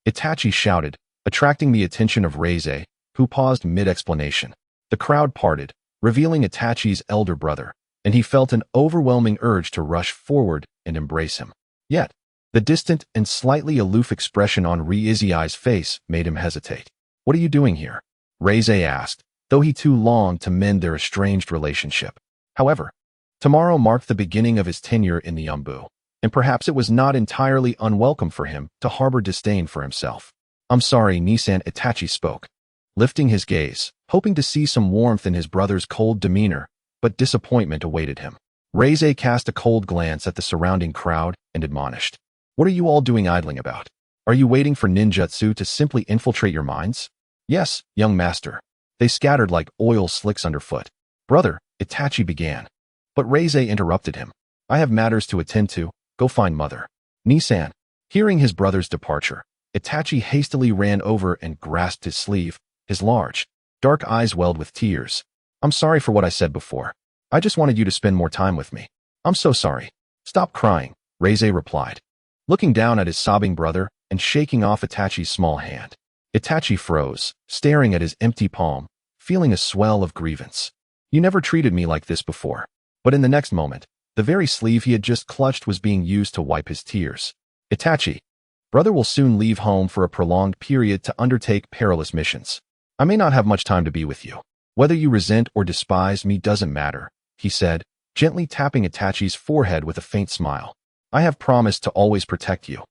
Speaker 1: Itachi shouted, attracting the attention of Reize, who paused mid-explanation. The crowd parted, revealing Itachi's elder brother, and he felt an overwhelming urge to rush forward and embrace him. Yet, the distant and slightly aloof expression on Reizei's face made him hesitate. "What are you doing here?" Reize asked, though he too longed to mend their estranged relationship. However, tomorrow marked the beginning of his tenure in the Umbu, and perhaps it was not entirely unwelcome for him to harbor disdain for himself. "I'm sorry," Nisan, Itachi spoke, lifting his gaze, hoping to see some warmth in his brother's cold demeanor, but disappointment awaited him. Reize cast a cold glance at the surrounding crowd and admonished. What are you all doing idling about? Are you waiting for ninjutsu to simply infiltrate your minds? Yes, young master. They scattered like oil slicks underfoot. Brother, Itachi began. But Reize interrupted him. I have matters to attend to. Go find mother. Nisan. Hearing his brother's departure, Itachi hastily ran over and grasped his sleeve. His large, dark eyes welled with tears. I'm sorry for what I said before. I just wanted you to spend more time with me. I'm so sorry. Stop crying, Reize replied, looking down at his sobbing brother and shaking off Itachi's small hand. Itachi froze, staring at his empty palm, feeling a swell of grievance. You never treated me like this before. But in the next moment, the very sleeve he had just clutched was being used to wipe his tears. Itachi, brother will soon leave home for a prolonged period to undertake perilous missions. I may not have much time to be with you. Whether you resent or despise me doesn't matter, he said, gently tapping Itachi's forehead with a faint smile. I have promised to always protect you,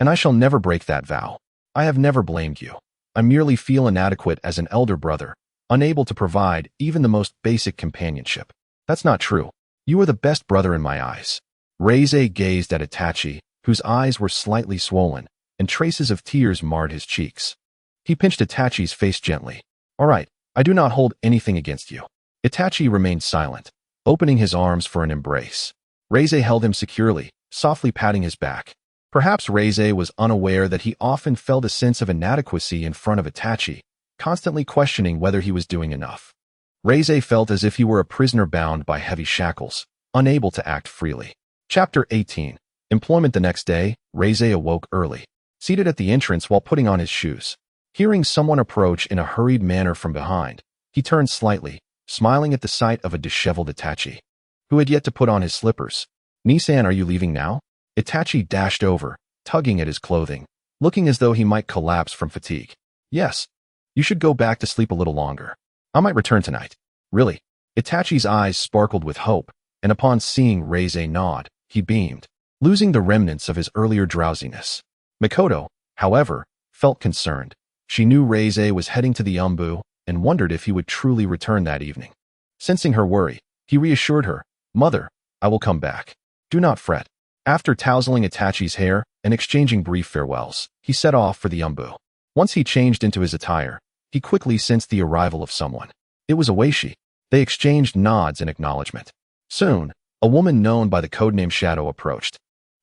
Speaker 1: and I shall never break that vow. I have never blamed you. I merely feel inadequate as an elder brother, unable to provide even the most basic companionship. That's not true. You are the best brother in my eyes. Reize gazed at Itachi, whose eyes were slightly swollen, and traces of tears marred his cheeks. He pinched Itachi's face gently. All right, I do not hold anything against you. Itachi remained silent, opening his arms for an embrace. Reize held him securely, softly patting his back. Perhaps Reize was unaware that he often felt a sense of inadequacy in front of Itachi, constantly questioning whether he was doing enough. Reize felt as if he were a prisoner bound by heavy shackles, unable to act freely. Chapter 18. Employment. The next day, Reize awoke early, seated at the entrance while putting on his shoes. Hearing someone approach in a hurried manner from behind, he turned slightly, smiling at the sight of a disheveled Itachi, who had yet to put on his slippers. Nisan, are you leaving now? Itachi dashed over, tugging at his clothing, looking as though he might collapse from fatigue. Yes. You should go back to sleep a little longer. I might return tonight. Really? Itachi's eyes sparkled with hope, and upon seeing Reize nod, he beamed, losing the remnants of his earlier drowsiness. Mikoto, however, felt concerned. She knew Reize was heading to the Umbu and wondered if he would truly return that evening. Sensing her worry, he reassured her, Mother, I will come back. Do not fret. After tousling Itachi's hair and exchanging brief farewells, he set off for the Umbu. Once he changed into his attire, he quickly sensed the arrival of someone. It was Oishi. They exchanged nods in acknowledgement. Soon, a woman known by the codename Shadow approached,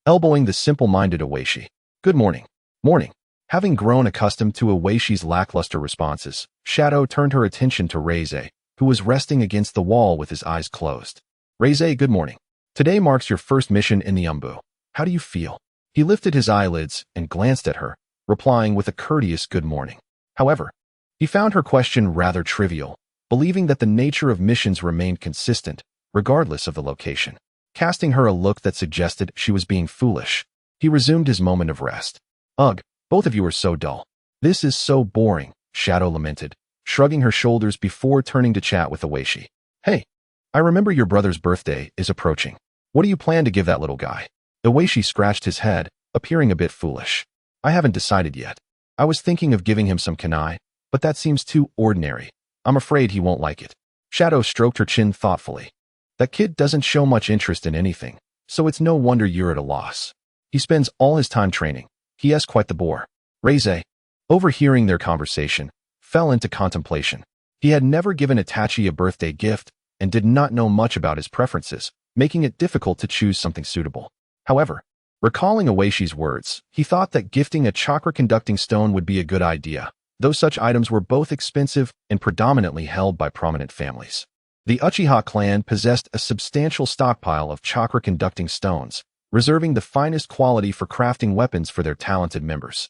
Speaker 1: elbowing the simple-minded Oishi. Good morning. Morning. Having grown accustomed to Oishi's lackluster responses, Shadow turned her attention to Reize, who was resting against the wall with his eyes closed. Reize, good morning. Today marks your first mission in the Umbu. How do you feel? He lifted his eyelids and glanced at her, replying with a courteous good morning. However, he found her question rather trivial, believing that the nature of missions remained consistent, regardless of the location. Casting her a look that suggested she was being foolish, he resumed his moment of rest. Ugh, both of you are so dull. This is so boring, Shadow lamented, shrugging her shoulders before turning to chat with Oishi. Hey, I remember your brother's birthday is approaching. What do you plan to give that little guy? Oishi scratched his head, appearing a bit foolish. I haven't decided yet. I was thinking of giving him some kunai, but that seems too ordinary. I'm afraid he won't like it. Shadow stroked her chin thoughtfully. That kid doesn't show much interest in anything, so it's no wonder you're at a loss. He spends all his time training. He has quite the bore. Reize, overhearing their conversation, fell into contemplation. He had never given Itachi a birthday gift and did not know much about his preferences, making it difficult to choose something suitable. However, recalling Oishi's words, he thought that gifting a chakra-conducting stone would be a good idea, though such items were both expensive and predominantly held by prominent families. The Uchiha clan possessed a substantial stockpile of chakra-conducting stones, reserving the finest quality for crafting weapons for their talented members.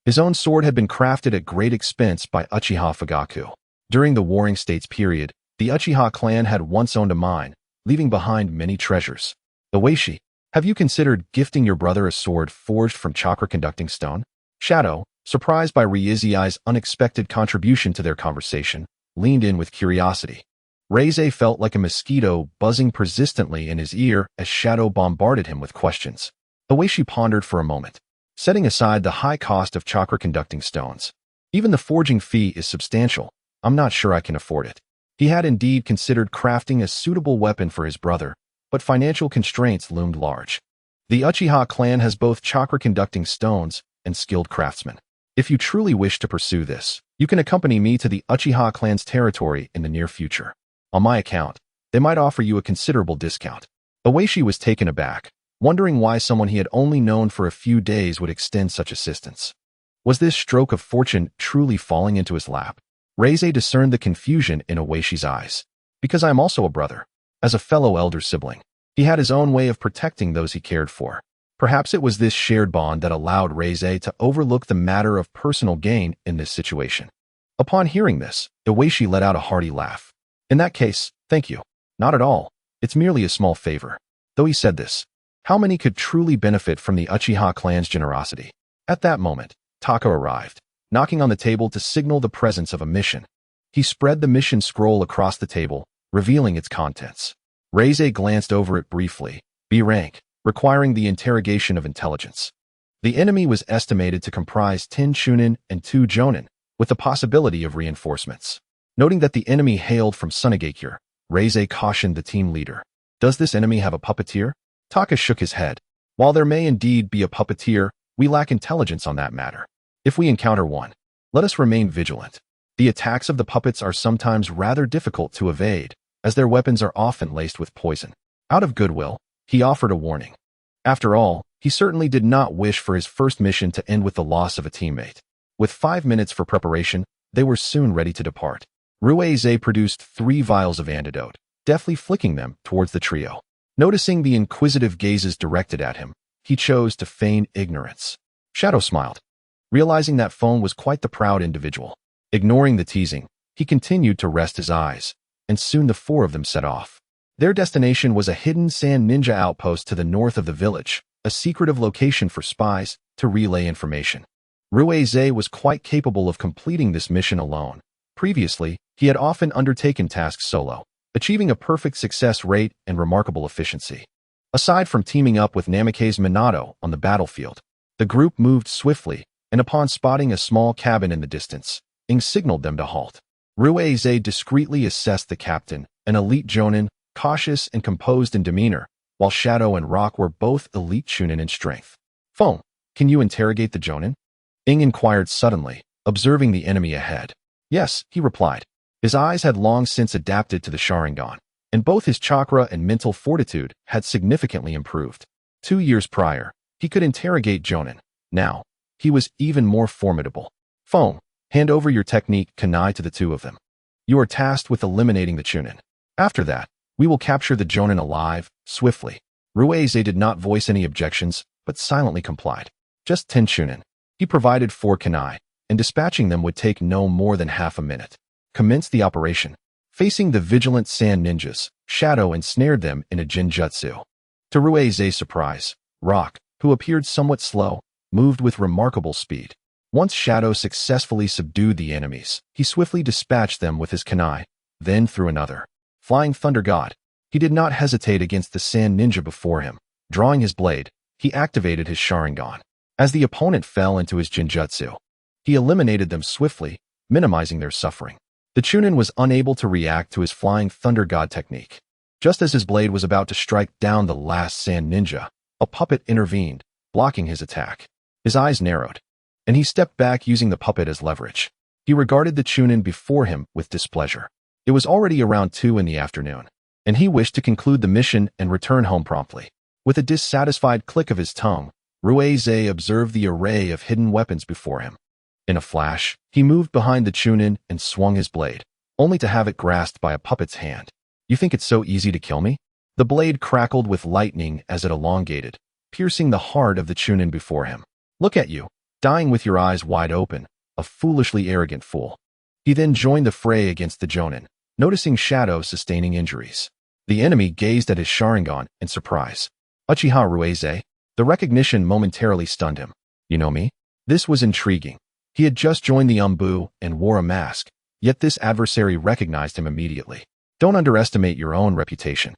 Speaker 1: His own sword had been crafted at great expense by Uchiha Fugaku. During the Warring States period, the Uchiha clan had once owned a mine, leaving behind many treasures. Oishi, have you considered gifting your brother a sword forged from chakra-conducting stone? Shadow, surprised by Reize's unexpected contribution to their conversation, leaned in with curiosity. Reize felt like a mosquito buzzing persistently in his ear as Shadow bombarded him with questions. Oishi pondered for a moment, setting aside the high cost of chakra-conducting stones. Even the forging fee is substantial. I'm not sure I can afford it. He had indeed considered crafting a suitable weapon for his brother, but financial constraints loomed large. The Uchiha clan has both chakra-conducting stones and skilled craftsmen. If you truly wish to pursue this, you can accompany me to the Uchiha clan's territory in the near future. On my account, they might offer you a considerable discount. Oishi was taken aback, wondering why someone he had only known for a few days would extend such assistance. Was this stroke of fortune truly falling into his lap? Reize discerned the confusion in Oishi's eyes. Because I am also a brother. As a fellow elder sibling, he had his own way of protecting those he cared for. Perhaps it was this shared bond that allowed Reize to overlook the matter of personal gain in this situation. Upon hearing this, Oishi let out a hearty laugh. In that case, thank you. Not at all. It's merely a small favor. Though he said this, how many could truly benefit from the Uchiha clan's generosity? At that moment, Taka arrived, knocking on the table to signal the presence of a mission. He spread the mission scroll across the table, revealing its contents. Reize glanced over it briefly. B rank, requiring the interrogation of intelligence. The enemy was estimated to comprise 10 Chunin and 2 Jonin, with the possibility of reinforcements. Noting that the enemy hailed from Sunagakure, Reize cautioned the team leader. Does this enemy have a puppeteer? Taka shook his head. While there may indeed be a puppeteer, we lack intelligence on that matter. If we encounter one, let us remain vigilant. The attacks of the puppets are sometimes rather difficult to evade, as their weapons are often laced with poison. Out of goodwill, he offered a warning. After all, he certainly did not wish for his first mission to end with the loss of a teammate. With 5 minutes for preparation, they were soon ready to depart. Reize produced 3 vials of antidote, deftly flicking them towards the trio. Noticing the inquisitive gazes directed at him, he chose to feign ignorance. Shadow smiled, realizing that Phone was quite the proud individual. Ignoring the teasing, he continued to rest his eyes, and soon the 4 of them set off. Their destination was a hidden sand ninja outpost to the north of the village, a secretive location for spies to relay information. Reize was quite capable of completing this mission alone. Previously, he had often undertaken tasks solo, achieving a perfect success rate and remarkable efficiency. Aside from teaming up with Namikaze Minato on the battlefield, the group moved swiftly, and upon spotting a small cabin in the distance, Ing signaled them to halt. Reize discreetly assessed the captain, an elite Jonin, cautious and composed in demeanor, while Shadow and Rock were both elite Chunin in strength. Phone, can you interrogate the Jonin? Ing inquired suddenly, observing the enemy ahead. Yes, he replied. His eyes had long since adapted to the Sharingan, and both his chakra and mental fortitude had significantly improved. 2 years prior, he could interrogate Jonin. Now, he was even more formidable. Phone, hand over your technique kunai to the 2 of them. You are tasked with eliminating the Chunin. After that, we will capture the Jonin alive, swiftly. Reize did not voice any objections, but silently complied. Just 10 Chunin. He provided 4 kunai, and dispatching them would take no more than half a minute. Commenced the operation. Facing the vigilant sand ninjas, Shadow ensnared them in a jinjutsu. To Rueize's surprise, Rock, who appeared somewhat slow, moved with remarkable speed. Once Shadow successfully subdued the enemies, he swiftly dispatched them with his kunai, then threw another. Flying Thunder God, he did not hesitate against the sand ninja before him. Drawing his blade, he activated his Sharingan. As the opponent fell into his jinjutsu, he eliminated them swiftly, minimizing their suffering. The Chunin was unable to react to his Flying Thunder God technique. Just as his blade was about to strike down the last sand ninja, a puppet intervened, blocking his attack. His eyes narrowed, and he stepped back using the puppet as leverage. He regarded the Chunin before him with displeasure. It was already around 2 in the afternoon, and he wished to conclude the mission and return home promptly. With a dissatisfied click of his tongue, Rueize observed the array of hidden weapons before him. In a flash, he moved behind the Chunin and swung his blade, only to have it grasped by a puppet's hand. You think it's so easy to kill me? The blade crackled with lightning as it elongated, piercing the heart of the Chunin before him. Look at you, dying with your eyes wide open, a foolishly arrogant fool. He then joined the fray against the Jonin, noticing Shadow sustaining injuries. The enemy gazed at his Sharingan in surprise. Uchiha Rueize. The recognition momentarily stunned him. You know me? This was intriguing. He had just joined the Umbu and wore a mask, yet this adversary recognized him immediately. Don't underestimate your own reputation.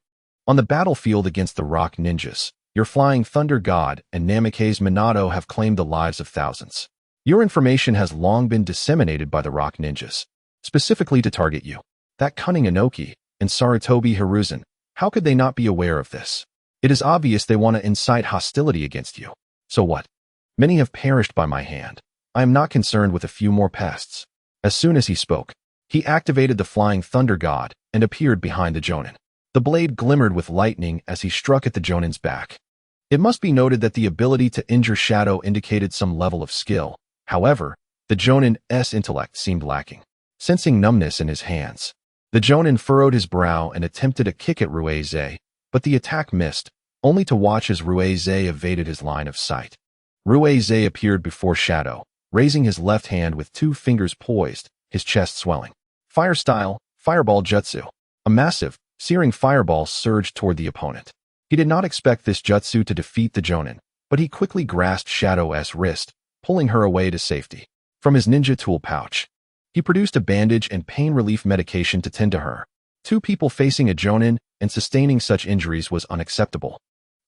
Speaker 1: On the battlefield against the Rock Ninjas, your Flying Thunder God and Namikaze Minato have claimed the lives of thousands. Your information has long been disseminated by the Rock Ninjas, specifically to target you. That cunning Inoki and Sarutobi Hiruzen, How could they not be aware of this? It is obvious they want to incite hostility against you. So what? Many have perished by my hand. I am not concerned with a few more pests. As soon as he spoke, he activated the flying thunder god and appeared behind the jonin. The blade glimmered with lightning as he struck at the jonin's back. It must be noted that the ability to injure Shadow indicated some level of skill. However, the jonin's intellect seemed lacking. Sensing numbness in his hands, the jonin furrowed his brow and attempted a kick at Ruize, but the attack missed, only to watch as Ruize evaded his line of sight. Ruize appeared before Shadow, raising his left hand with 2 fingers poised, his chest swelling. Fire style, fireball jutsu. A massive, searing fireball surged toward the opponent. He did not expect this jutsu to defeat the jonin, but he quickly grasped Shadow's wrist, pulling her away to safety. From his ninja tool pouch, he produced a bandage and pain relief medication to tend to her. 2 people facing a jonin and sustaining such injuries was unacceptable.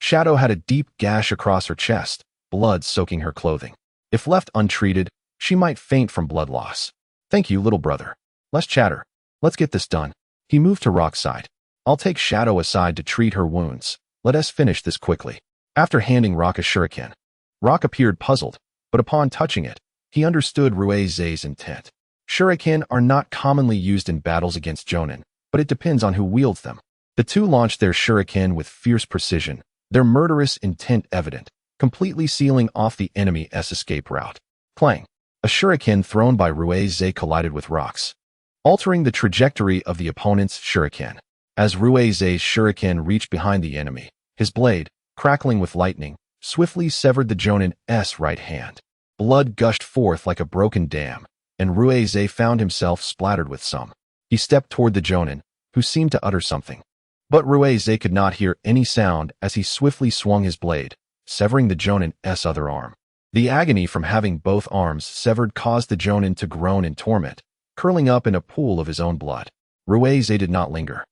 Speaker 1: Shadow had a deep gash across her chest, blood soaking her clothing. If left untreated, she might faint from blood loss. Thank you, little brother. Less chatter. Let's get this done. He moved to Rock's side. I'll take Shadow aside to treat her wounds. Let us finish this quickly. After handing Rock a shuriken, Rock appeared puzzled, but upon touching it, he understood Ruize's intent. Shuriken are not commonly used in battles against jonin, but it depends on who wields them. The 2 launched their shuriken with fierce precision, their murderous intent evident, completely sealing off the enemy's escape route. Clang! A shuriken thrown by Ruize collided with Rock's, altering the trajectory of the opponent's shuriken. As Ruize's shuriken reached behind the enemy, his blade, crackling with lightning, swiftly severed the jonin's right hand. Blood gushed forth like a broken dam, and Ruize found himself splattered with some. He stepped toward the jonin, who seemed to utter something. But Ruize could not hear any sound as he swiftly swung his blade, severing the jonin's other arm. The agony from having both arms severed caused the jonin to groan in torment, curling up in a pool of his own blood. Ruize did not linger.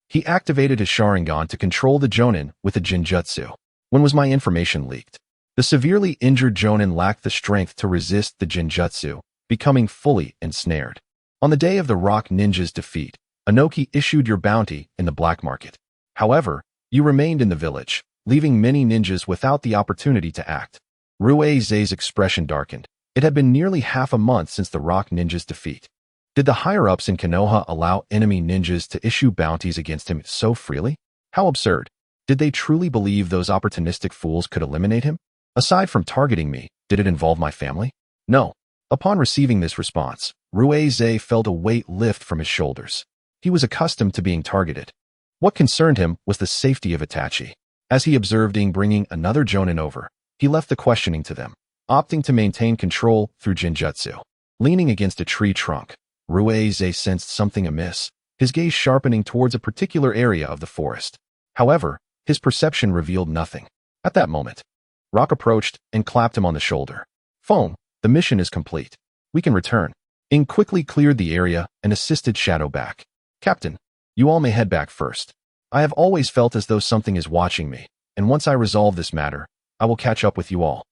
Speaker 1: He activated his Sharingan to control the jonin with a Jinjutsu. When was my information leaked? The severely injured jonin lacked the strength to resist the Jinjutsu, becoming fully ensnared. On the day of the Rock Ninja's defeat, Anoki issued your bounty in the black market. However, you remained in the village, leaving many ninjas without the opportunity to act. Ruize's expression darkened. It had been nearly half a month since the Rock Ninja's defeat. Did the higher-ups in Konoha allow enemy ninjas to issue bounties against him so freely? How absurd. Did they truly believe those opportunistic fools could eliminate him? Aside from targeting me, did it involve my family? No. Upon receiving this response, Ruize felt a weight lift from his shoulders. He was accustomed to being targeted. What concerned him was the safety of Itachi. As he observed Ing bringing another jonin over, he left the questioning to them, opting to maintain control through Jinjutsu. Leaning against a tree trunk, Ruize sensed something amiss, his gaze sharpening towards a particular area of the forest. However, his perception revealed nothing. At that moment, Rock approached and clapped him on the shoulder. Foam, the mission is complete. We can return. Ing quickly cleared the area and assisted Shadow back. Captain, you all may head back first. I have always felt as though something is watching me, and once I resolve this matter, I will catch up with you all.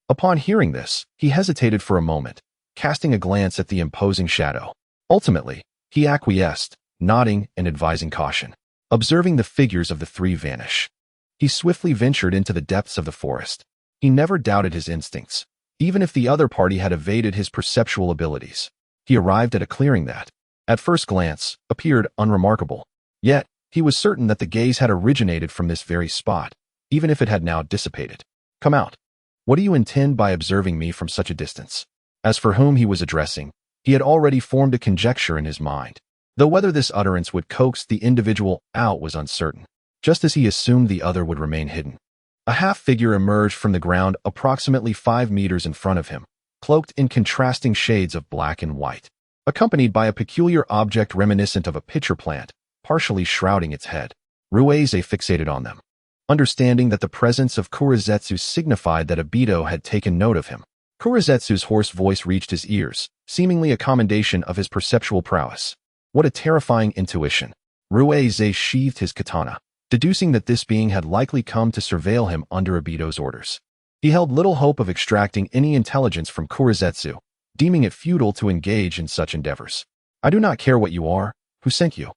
Speaker 1: Upon hearing this, he hesitated for a moment, casting a glance at the imposing Shadow. Ultimately, he acquiesced, nodding and advising caution. Observing the figures of the 3 vanish, he swiftly ventured into the depths of the forest. He never doubted his instincts, even if the other party had evaded his perceptual abilities. He arrived at a clearing that, at first glance, appeared unremarkable. Yet, he was certain that the gaze had originated from this very spot, even if it had now dissipated. Come out. What do you intend by observing me from such a distance? As for whom he was addressing, he had already formed a conjecture in his mind, though whether this utterance would coax the individual out was uncertain, just as he assumed the other would remain hidden. A half-figure emerged from the ground approximately 5 meters in front of him, cloaked in contrasting shades of black and white, accompanied by a peculiar object reminiscent of a pitcher plant, partially shrouding its head. Ruize fixated on them, understanding that the presence of Kurizetsu signified that Obito had taken note of him. Kurizetsu's hoarse voice reached his ears, seemingly a commendation of his perceptual prowess. What a terrifying intuition. Ruize sheathed his katana, deducing that this being had likely come to surveil him under Obito's orders. He held little hope of extracting any intelligence from Kurizetsu, deeming it futile to engage in such endeavors. I do not care what you are, who sent you,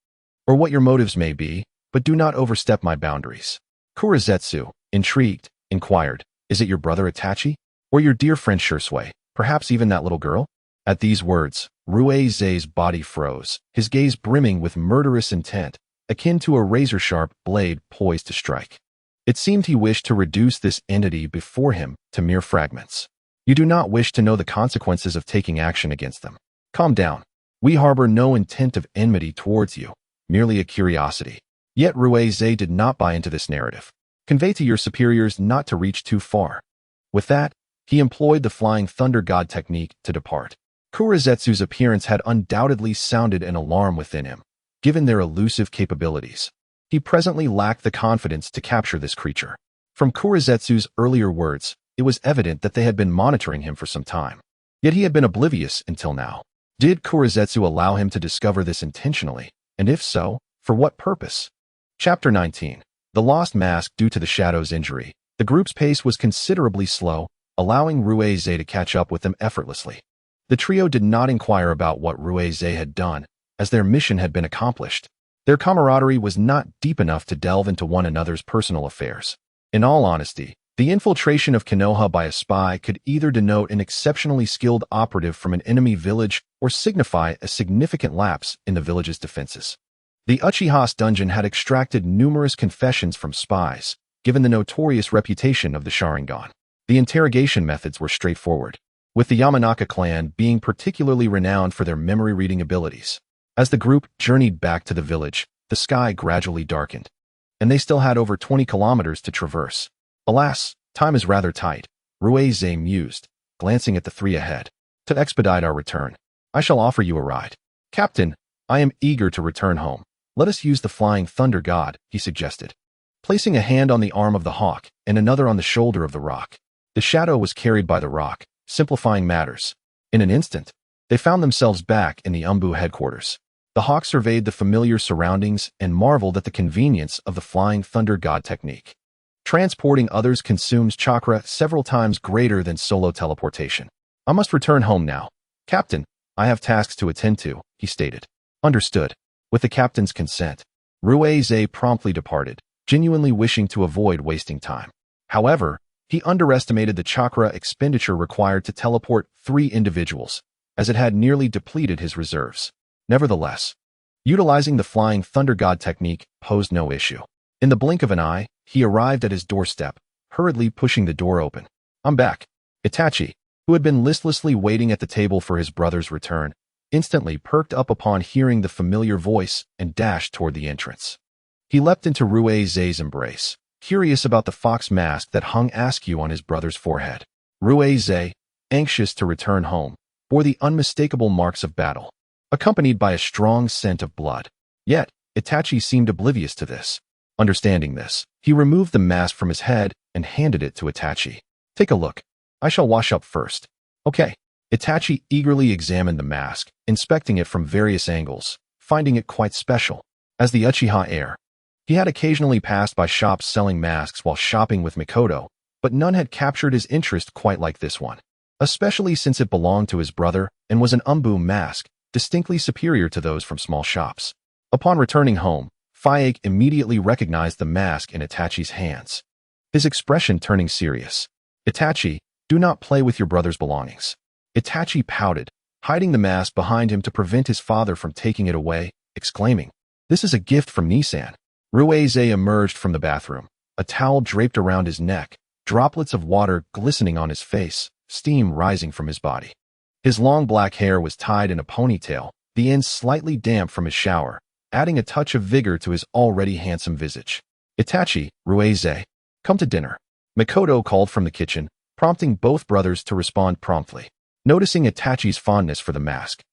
Speaker 1: or what your motives may be, but do not overstep my boundaries. Kurizetsu, intrigued, inquired, is it your brother Itachi? Or your dear friend Shursui, perhaps even that little girl? At these words, Ruei's body froze, his gaze brimming with murderous intent, akin to a razor-sharp blade poised to strike. It seemed he wished to reduce this entity before him to mere fragments. You do not wish to know the consequences of taking action against them. Calm down. We harbor no intent of enmity towards you, merely a curiosity. Yet Ruei did not buy into this narrative. Convey to your superiors not to reach too far. With that, he employed the Flying Thunder God technique to depart. Kurizetsu's appearance had undoubtedly sounded an alarm within him, given their elusive capabilities. He presently lacked the confidence to capture this creature. From Kurizetsu's earlier words, it was evident that they had been monitoring him for some time. Yet he had been oblivious until now. Did Kurizetsu allow him to discover this intentionally? And if so, for what purpose? Chapter 19. The Lost Mask. Due to the Shadow's injury, the group's pace was considerably slow, allowing Ruei to catch up with them effortlessly. The trio did not inquire about what Ruei had done, as their mission had been accomplished. Their camaraderie was not deep enough to delve into one another's personal affairs. In all honesty, the infiltration of Konoha by a spy could either denote an exceptionally skilled operative from an enemy village or signify a significant lapse in the village's defenses. The Uchiha's dungeon had extracted numerous confessions from spies, given the notorious reputation of the Sharingan. The interrogation methods were straightforward, with the Yamanaka clan being particularly renowned for their memory-reading abilities. As the group journeyed back to the village, the sky gradually darkened, and they still had over 20 kilometers to traverse. Alas, time is rather tight, Ruei mused, glancing at the three ahead. To expedite our return, I shall offer you a ride. Captain, I am eager to return home. Let us use the Flying Thunder God, he suggested. Placing a hand on the arm of the hawk and another on the shoulder of the rock, the shadow was carried by the rock, simplifying matters. In an instant, they found themselves back in the Umbu headquarters. The hawk surveyed the familiar surroundings and marveled at the convenience of the Flying Thunder God technique. Transporting others consumes chakra several times greater than solo teleportation. I must return home now. Captain, I have tasks to attend to, he stated. Understood. With the captain's consent, Ruei promptly departed, genuinely wishing to avoid wasting time. However, he underestimated the chakra expenditure required to teleport 3 individuals, as it had nearly depleted his reserves. Nevertheless, utilizing the Flying Thunder God technique posed no issue. In the blink of an eye, he arrived at his doorstep, hurriedly pushing the door open. I'm back. Itachi, who had been listlessly waiting at the table for his brother's return, instantly perked up upon hearing the familiar voice and dashed toward the entrance. He leapt into Ruei's embrace, curious about the fox mask that hung askew on his brother's forehead. Ruei, anxious to return home, bore the unmistakable marks of battle, accompanied by a strong scent of blood. Yet, Itachi seemed oblivious to this. Understanding this, he removed the mask from his head and handed it to Itachi. Take a look. I shall wash up first. Okay. Itachi eagerly examined the mask, inspecting it from various angles, finding it quite special. As the Uchiha heir, he had occasionally passed by shops selling masks while shopping with Mikoto, but none had captured his interest quite like this one, especially since it belonged to his brother and was an Umbu mask, distinctly superior to those from small shops. Upon returning home, Faik immediately recognized the mask in Itachi's hands, his expression turning serious. Itachi, do not play with your brother's belongings. Itachi pouted, hiding the mask behind him to prevent his father from taking it away, exclaiming, This is a gift from Nissan. Ruei emerged from the bathroom, a towel draped around his neck, droplets of water glistening on his face, steam rising from his body. His long black hair was tied in a ponytail, the ends slightly damp from his shower, adding a touch of vigor to his already handsome visage. Itachi, Ruei, come to dinner. Mikoto called from the kitchen, prompting both brothers to respond promptly. Noticing Itachi's fondness for the mask,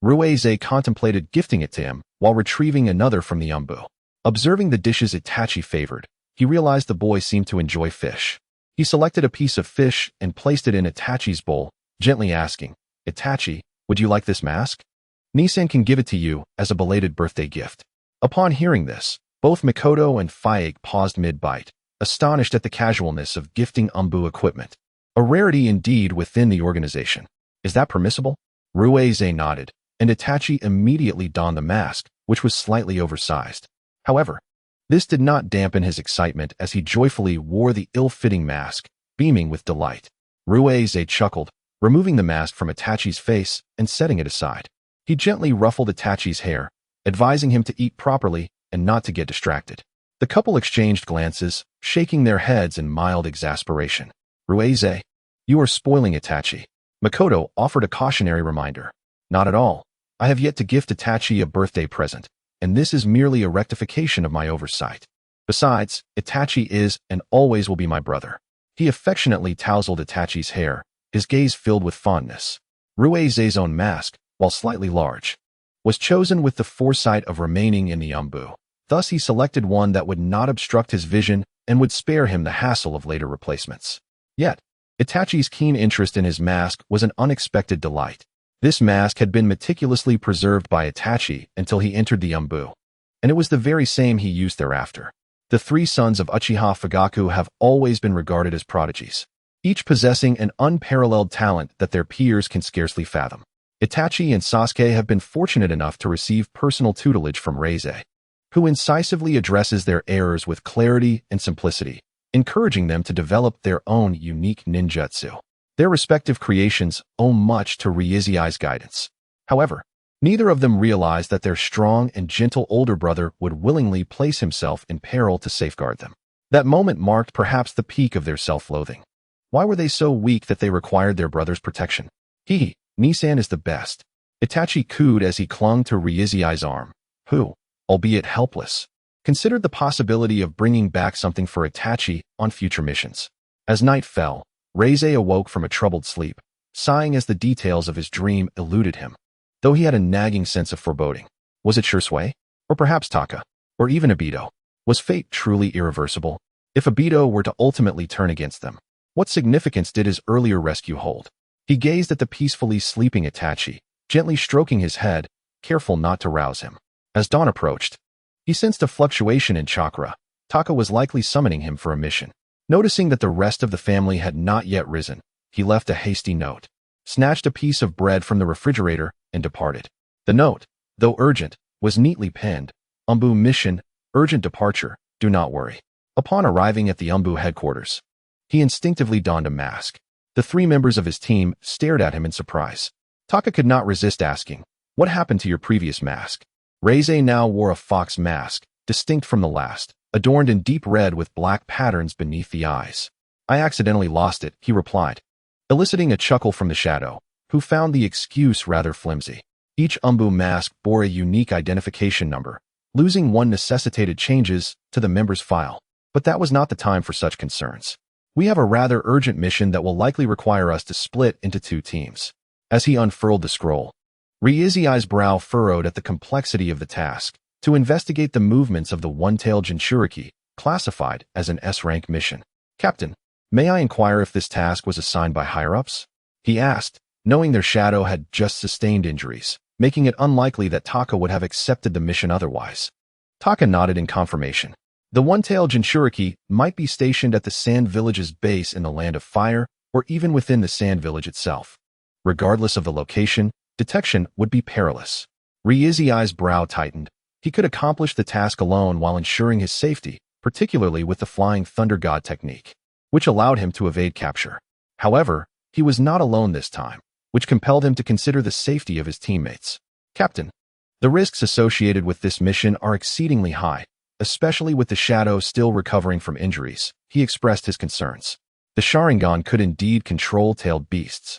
Speaker 1: Ruei contemplated gifting it to him while retrieving another from the Umbu. Observing the dishes Itachi favored, he realized the boy seemed to enjoy fish. He selected a piece of fish and placed it in Itachi's bowl, gently asking, Itachi, would you like this mask? Nissan can give it to you as a belated birthday gift. Upon hearing this, both Mikoto and Faik paused mid-bite, astonished at the casualness of gifting Umbu equipment. A rarity indeed within the organization. Is that permissible? Ruei nodded, and Itachi immediately donned the mask, which was slightly oversized. However, This did not dampen his excitement as he joyfully wore the ill-fitting mask, beaming with delight. Ruize chuckled, removing the mask from Itachi's face and setting it aside. He gently ruffled Itachi's hair, advising him to eat properly and not to get distracted. The couple exchanged glances, shaking their heads in mild exasperation. Ruize, you are spoiling Itachi. Makoto offered a cautionary reminder. Not at all. I have yet to gift Itachi a birthday present, and this is merely a rectification of my oversight. Besides, Itachi is and always will be my brother. He affectionately tousled Itachi's hair, his gaze filled with fondness. Ruize's own mask, while slightly large, was chosen with the foresight of remaining in the umbu. Thus he selected one that would not obstruct his vision and would spare him the hassle of later replacements. Yet, Itachi's keen interest in his mask was an unexpected delight. This mask had been meticulously preserved by Itachi until he entered the umbu, and it was the very same he used thereafter. The three sons of Uchiha Fugaku have always been regarded as prodigies, each possessing an unparalleled talent that their peers can scarcely fathom. Itachi and Sasuke have been fortunate enough to receive personal tutelage from Reize, who incisively addresses their errors with clarity and simplicity, encouraging them to develop their own unique ninjutsu. Their respective creations owe much to Ryui's guidance. However, neither of them realized that their strong and gentle older brother would willingly place himself in peril to safeguard them. That moment marked perhaps the peak of their self-loathing. Why were they so weak that they required their brother's protection? Nisan is the best. Itachi cooed as he clung to Ryui's arm, who, albeit helpless, considered the possibility of bringing back something for Itachi on future missions. As night fell, Reize awoke from a troubled sleep, sighing as the details of his dream eluded him. Though he had a nagging sense of foreboding. Was it Shursui? Or perhaps Taka? Or even Obito? Was fate truly irreversible? If Obito were to ultimately turn against them, what significance did his earlier rescue hold? He gazed at the peacefully sleeping Itachi, gently stroking his head, careful not to rouse him. As dawn approached, he sensed a fluctuation in chakra. Taka was likely summoning him for a mission. Noticing that the rest of the family had not yet risen, he left a hasty note, snatched a piece of bread from the refrigerator, and departed. The note, though urgent, was neatly penned. Umbu mission, urgent departure, do not worry. Upon arriving at the Umbu headquarters, he instinctively donned a mask. The three members of his team stared at him in surprise. Taka could not resist asking, what happened to your previous mask? Reize now wore a fox mask, distinct from the last, adorned in deep red with black patterns beneath the eyes. I accidentally lost it, he replied, eliciting a chuckle from the shadow, who found the excuse rather flimsy. Each Umbu mask bore a unique identification number. Losing one necessitated changes to the member's file. But that was not the time for such concerns. We have a rather urgent mission that will likely require us to split into two teams. As he unfurled the scroll, Ryui's brow furrowed at the complexity of the task. To investigate the movements of the one-tailed Jinchuriki, classified as an S-rank mission. Captain, may I inquire if this task was assigned by higher-ups? He asked, knowing their shadow had just sustained injuries, making it unlikely that Taka would have accepted the mission otherwise. Taka nodded in confirmation. The one-tailed Jinchuriki might be stationed at the Sand Village's base in the Land of Fire, or even within the Sand Village itself. Regardless of the location, detection would be perilous. Ryui's brow tightened. He could accomplish the task alone while ensuring his safety, particularly with the Flying Thunder God technique, which allowed him to evade capture. However, he was not alone this time, which compelled him to consider the safety of his teammates. Captain, the risks associated with this mission are exceedingly high, especially with the Shadow still recovering from injuries. He expressed his concerns. The Sharingan could indeed control tailed beasts,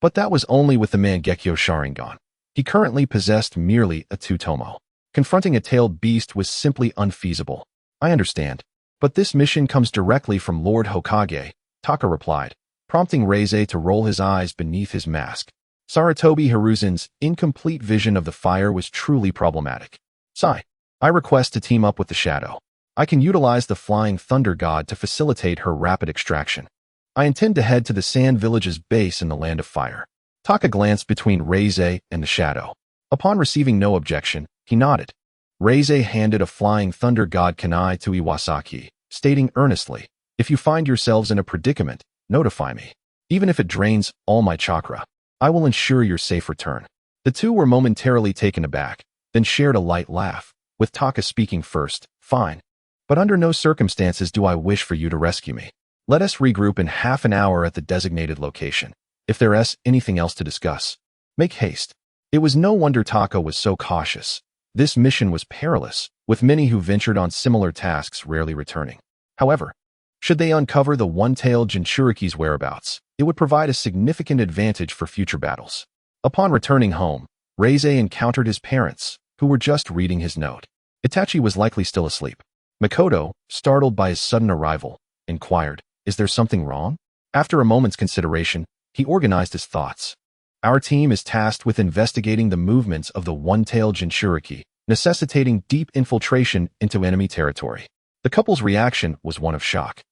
Speaker 1: but that was only with the Mangekyo Sharingan. He currently possessed merely a Tsutomo. Confronting a tailed beast was simply unfeasible. I understand, but this mission comes directly from Lord Hokage, Taka replied, prompting Reize to roll his eyes beneath his mask. Sarutobi Hiruzen's incomplete vision of the fire was truly problematic. Sigh, I request to team up with the Shadow. I can utilize the Flying Thunder God to facilitate her rapid extraction. I intend to head to the Sand Village's base in the Land of Fire. Taka glanced between Reize and the Shadow. Upon receiving no objection, he nodded. Reize handed a Flying Thunder God kunai to Iwasaki, stating earnestly, if you find yourselves in a predicament, notify me. Even if it drains all my chakra, I will ensure your safe return. The two were momentarily taken aback, then shared a light laugh, with Taka speaking first. Fine. But under no circumstances do I wish for you to rescue me. Let us regroup in half an hour at the designated location. If there is anything else to discuss, make haste. It was no wonder Taka was so cautious. This mission was perilous, with many who ventured on similar tasks rarely returning. However, should they uncover the one-tailed Jinchuriki's whereabouts, it would provide a significant advantage for future battles. Upon returning home, Reize encountered his parents, who were just reading his note. Itachi was likely still asleep. Makoto, startled by his sudden arrival, inquired, "Is there something wrong?" After a moment's consideration, he organized his thoughts. Our team is tasked with investigating the movements of the one-tailed Jinchuriki, necessitating deep infiltration into enemy territory. The couple's reaction was one of shock.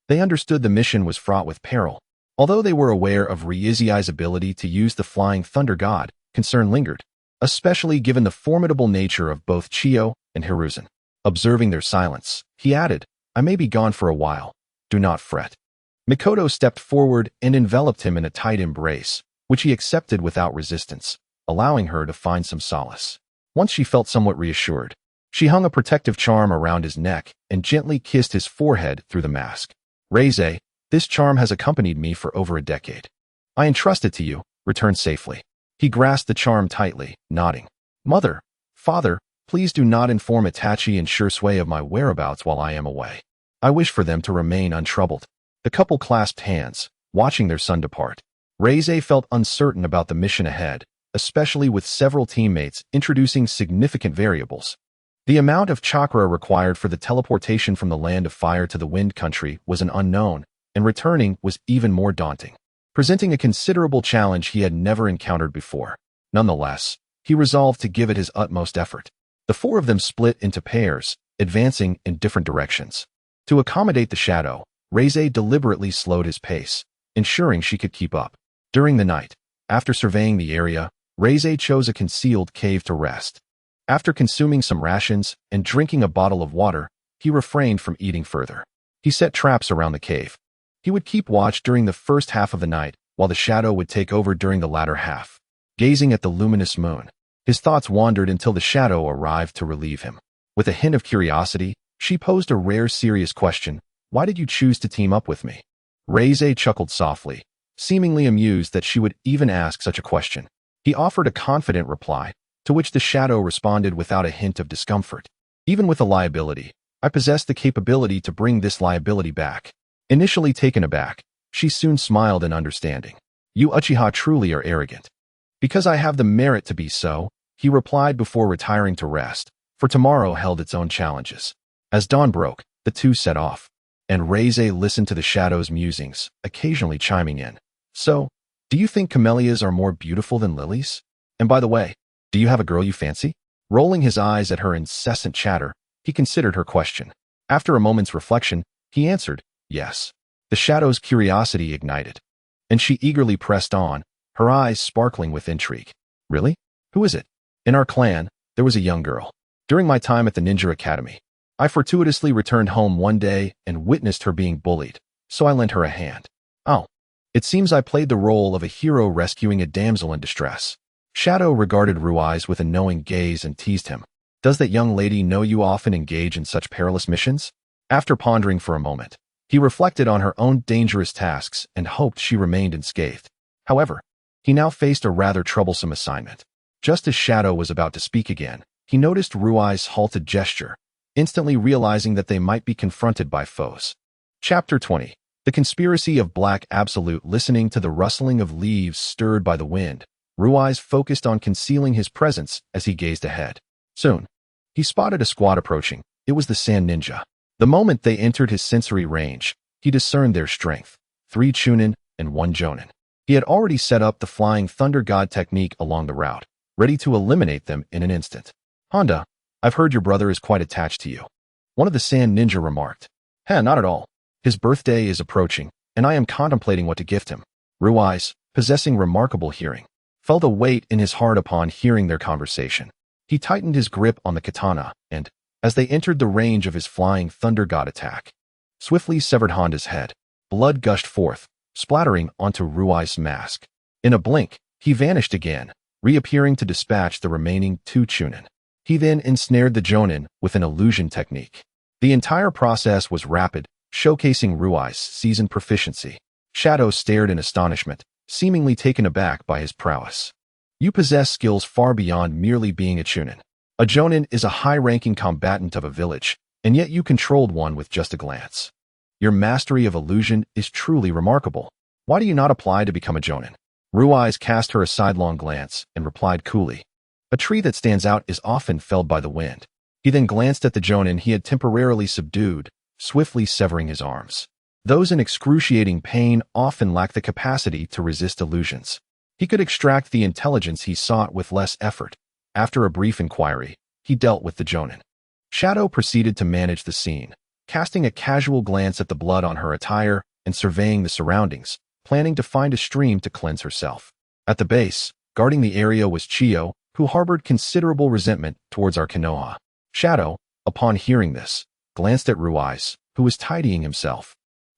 Speaker 1: They understood the mission was fraught with peril. Although they were aware of Ryui's ability to use the Flying Thunder God, concern lingered, especially given the formidable nature of both Chiyo and Hiruzen. Observing their silence, he added, "I may be gone for a while. Do not fret." Mikoto stepped forward and enveloped him in a tight embrace, which he accepted without resistance, allowing her to find some solace. Once she felt somewhat reassured, she hung a protective charm around his neck and gently kissed his forehead through the mask. "Reize, this charm has accompanied me for over a decade. I entrust it to you. Return safely." He grasped the charm tightly, nodding. "Mother, father, please do not inform Itachi and Shursui of my whereabouts while I am away. I wish for them to remain untroubled." The couple clasped hands, watching their son depart. Reize felt uncertain about the mission ahead, especially with several teammates introducing significant variables. The amount of chakra required for the teleportation from the land of fire to the wind country was an unknown, and returning was even more daunting, presenting a considerable challenge he had never encountered before. Nonetheless, he resolved to give it his utmost effort. The four of them split into pairs, advancing in different directions. To accommodate the shadow, Reize deliberately slowed his pace, ensuring she could keep up. During the night, after surveying the area, Reize chose a concealed cave to rest. After consuming some rations and drinking a bottle of water, he refrained from eating further. He set traps around the cave. He would keep watch during the first half of the night, while the shadow would take over during the latter half. Gazing at the luminous moon, his thoughts wandered until the shadow arrived to relieve him. With a hint of curiosity, she posed a rare serious question: "Why did you choose to team up with me?" Reize chuckled softly, seemingly amused that she would even ask such a question. He offered a confident reply, to which the shadow responded without a hint of discomfort. "Even with a liability, I possess the capability to bring this liability back." Initially taken aback, she soon smiled in understanding. "You Uchiha truly are arrogant." "Because I have the merit to be so," he replied before retiring to rest, for tomorrow held its own challenges. As dawn broke, the two set off, and Reize listened to the shadow's musings, occasionally chiming in. "So, do you think camellias are more beautiful than lilies? And by the way, do you have a girl you fancy?" Rolling his eyes at her incessant chatter, he considered her question. After a moment's reflection, he answered, "Yes." The shadow's curiosity ignited, and she eagerly pressed on, her eyes sparkling with intrigue. "Really? Who is it?" "In our clan, there was a young girl. During my time at the ninja academy, I fortuitously returned home one day and witnessed her being bullied, so I lent her a hand. Oh, it seems I played the role of a hero rescuing a damsel in distress." Shadow regarded Ruiz with a knowing gaze and teased him. "Does that young lady know you often engage in such perilous missions?" After pondering for a moment, he reflected on her own dangerous tasks and hoped she remained unscathed. However, he now faced a rather troublesome assignment. Just as Shadow was about to speak again, he noticed Rui's halted gesture, instantly realizing that they might be confronted by foes. Chapter 20. The Conspiracy of Black Absolute. Listening to the rustling of leaves stirred by the wind, Ruiz focused on concealing his presence as he gazed ahead. Soon, he spotted a squad approaching. It was the Sand Ninja. The moment they entered his sensory range, he discerned their strength: 3 Chunin and 1 Jonin. He had already set up the Flying Thunder God technique along the route, ready to eliminate them in an instant. "Honda, I've heard your brother is quite attached to you," one of the Sand Ninja remarked. Not at all. His birthday is approaching, and I am contemplating what to gift him." Ruiz, possessing remarkable hearing, felt a weight in his heart upon hearing their conversation. He tightened his grip on the katana, and, as they entered the range of his Flying Thunder God attack, swiftly severed Honda's head. Blood gushed forth, splattering onto Rui's mask. In a blink, he vanished again, reappearing to dispatch the remaining 2 Chunin. He then ensnared the Jonin with an illusion technique. The entire process was rapid, showcasing Ruai's seasoned proficiency. Shadow stared in astonishment, seemingly taken aback by his prowess. You possess skills far beyond merely being a chunin. A jonin is a high-ranking combatant of a village, and yet you controlled one with just a glance. Your mastery of illusion is truly remarkable. Why do you not apply to become a jonin? Ruai's cast her a sidelong glance and replied coolly. A tree that stands out is often felled by the wind. He then glanced at the jonin he had temporarily subdued, swiftly severing his arms. Those in excruciating pain often lack the capacity to resist illusions. He could extract the intelligence he sought with less effort. After a brief inquiry, he dealt with the jonin. Shadow proceeded to manage the scene, casting a casual glance at the blood on her attire and surveying the surroundings, planning to find a stream to cleanse herself. At the base, guarding the area was Chiyo, who harbored considerable resentment towards our Konoha. Shadow, upon hearing this, glanced at Ruai's, who was tidying himself,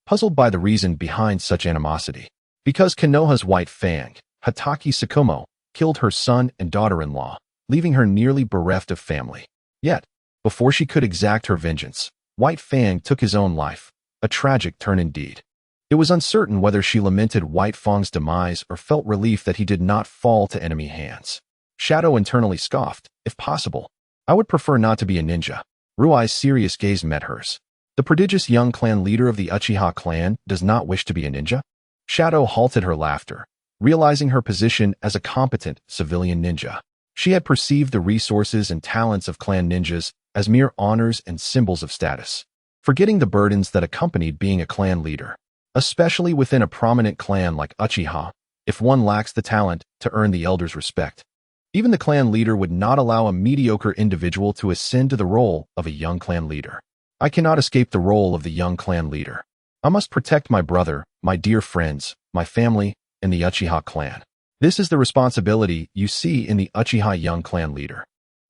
Speaker 1: puzzled by the reason behind such animosity. Because Konoha's white fang, Hataki Sakumo, killed her son and daughter-in-law, leaving her nearly bereft of family. Yet, before she could exact her vengeance, White Fang took his own life, a tragic turn indeed. It was uncertain whether she lamented White Fang's demise or felt relief that he did not fall to enemy hands. Shadow internally scoffed, if possible. I would prefer not to be a ninja. Ruai's serious gaze met hers. The prodigious young clan leader of the Uchiha clan does not wish to be a ninja? Shadow halted her laughter, realizing her position as a competent civilian ninja. She had perceived the resources and talents of clan ninjas as mere honors and symbols of status, forgetting the burdens that accompanied being a clan leader. Especially within a prominent clan like Uchiha, if one lacks the talent to earn the elders' respect. Even the clan leader would not allow a mediocre individual to ascend to the role of a young clan leader. I cannot escape the role of the young clan leader. I must protect my brother, my dear friends, my family, and the Uchiha clan. This is the responsibility you see in the Uchiha young clan leader,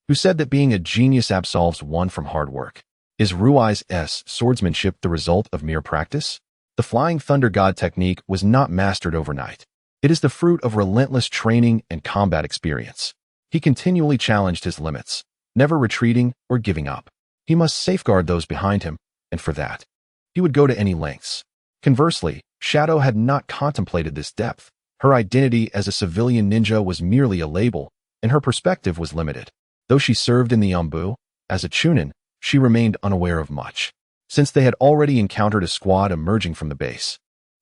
Speaker 1: who said that being a genius absolves one from hard work. Is Ruai's swordsmanship the result of mere practice? The Flying Thunder God technique was not mastered overnight. It is the fruit of relentless training and combat experience. He continually challenged his limits, never retreating or giving up. He must safeguard those behind him, and for that, he would go to any lengths. Conversely, Shadow had not contemplated this depth. Her identity as a civilian ninja was merely a label, and her perspective was limited. Though she served in the Anbu, as a chunin, she remained unaware of much. Since they had already encountered a squad emerging from the base,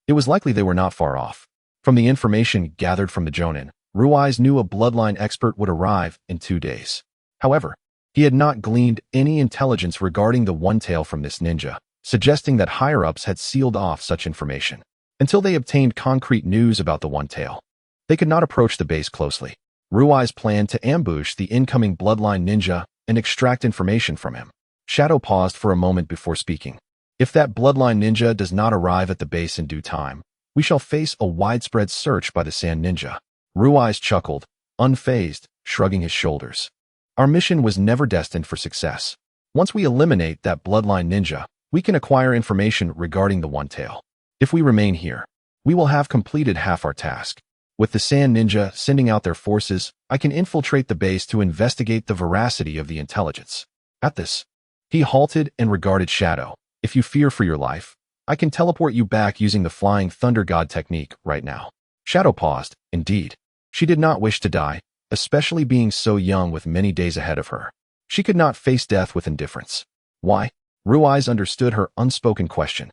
Speaker 1: it was likely they were not far off. From the information gathered from the jonin, Ruai's knew a bloodline expert would arrive in 2 days. However, he had not gleaned any intelligence regarding the one-tail from this ninja, suggesting that higher-ups had sealed off such information. Until they obtained concrete news about the one-tail, they could not approach the base closely. Ruai's planned to ambush the incoming bloodline ninja and extract information from him. Shadow paused for a moment before speaking. If that bloodline ninja does not arrive at the base in due time, we shall face a widespread search by the Sand Ninja. Ruai's chuckled, unfazed, shrugging his shoulders. Our mission was never destined for success. Once we eliminate that bloodline ninja, we can acquire information regarding the one-tail. If we remain here, we will have completed half our task. With the Sand Ninja sending out their forces, I can infiltrate the base to investigate the veracity of the intelligence. At this, he halted and regarded Shadow. If you fear for your life, I can teleport you back using the Flying Thunder God technique right now. Shadow paused. Indeed, she did not wish to die, especially being so young with many days ahead of her. She could not face death with indifference. Why? Ruai's understood her unspoken question.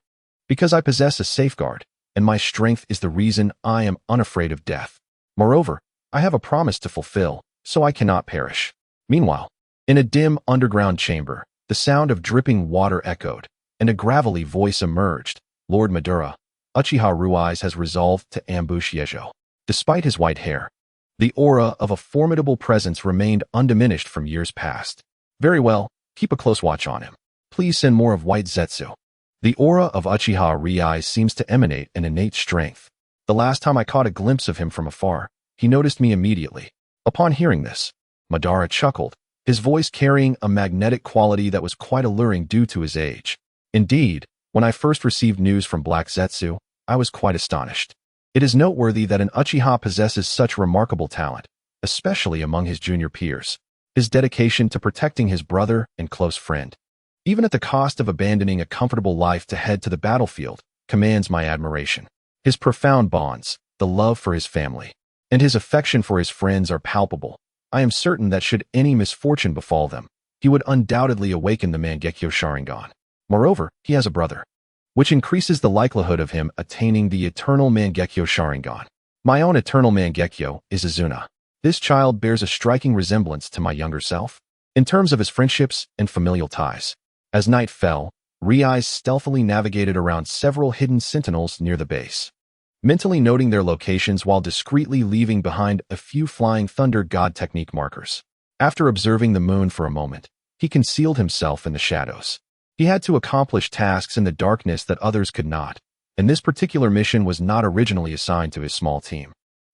Speaker 1: Because I possess a safeguard, and my strength is the reason I am unafraid of death. Moreover, I have a promise to fulfill, so I cannot perish. Meanwhile, in a dim underground chamber, the sound of dripping water echoed, and a gravelly voice emerged. Lord Madara, Uchiha Ruai's has resolved to ambush Yejo. Despite his white hair, the aura of a formidable presence remained undiminished from years past. Very well, keep a close watch on him. Please send more of White Zetsu. The aura of Uchiha Ruai seems to emanate an innate strength. The last time I caught a glimpse of him from afar, he noticed me immediately. Upon hearing this, Madara chuckled, his voice carrying a magnetic quality that was quite alluring due to his age. Indeed, when I first received news from Black Zetsu, I was quite astonished. It is noteworthy that an Uchiha possesses such remarkable talent, especially among his junior peers. His dedication to protecting his brother and close friend even at the cost of abandoning a comfortable life to head to the battlefield, commands my admiration. His profound bonds, the love for his family, and his affection for his friends are palpable. I am certain that should any misfortune befall them, he would undoubtedly awaken the Mangekyo Sharingan. Moreover, he has a brother, which increases the likelihood of him attaining the eternal Mangekyo Sharingan. My own eternal Mangekyo is Izuna. This child bears a striking resemblance to my younger self, in terms of his friendships and familial ties. As night fell, Riai stealthily navigated around several hidden sentinels near the base, mentally noting their locations while discreetly leaving behind a few flying thunder god technique markers. After observing the moon for a moment, he concealed himself in the shadows. He had to accomplish tasks in the darkness that others could not, and this particular mission was not originally assigned to his small team.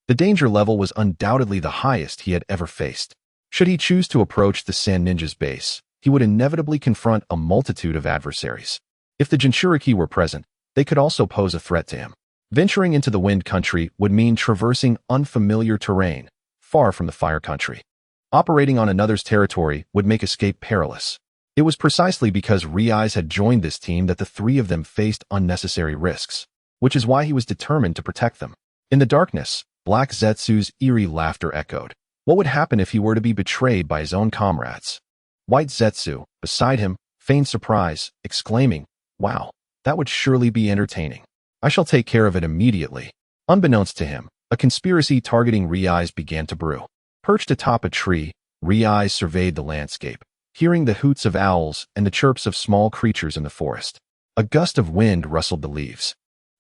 Speaker 1: The danger level was undoubtedly the highest he had ever faced. Should he choose to approach the Sand Ninja's base, he would inevitably confront a multitude of adversaries. If the Jinchuriki were present, they could also pose a threat to him. Venturing into the Wind Country would mean traversing unfamiliar terrain, far from the Fire Country. Operating on another's territory would make escape perilous. It was precisely because Riai had joined this team that the three of them faced unnecessary risks, which is why he was determined to protect them. In the darkness, Black Zetsu's eerie laughter echoed. What would happen if he were to be betrayed by his own comrades? White Zetsu, beside him, feigned surprise, exclaiming, "Wow, that would surely be entertaining. I shall take care of it immediately." Unbeknownst to him, a conspiracy targeting Riai began to brew. Perched atop a tree, Riai surveyed the landscape, hearing the hoots of owls and the chirps of small creatures in the forest. A gust of wind rustled the leaves.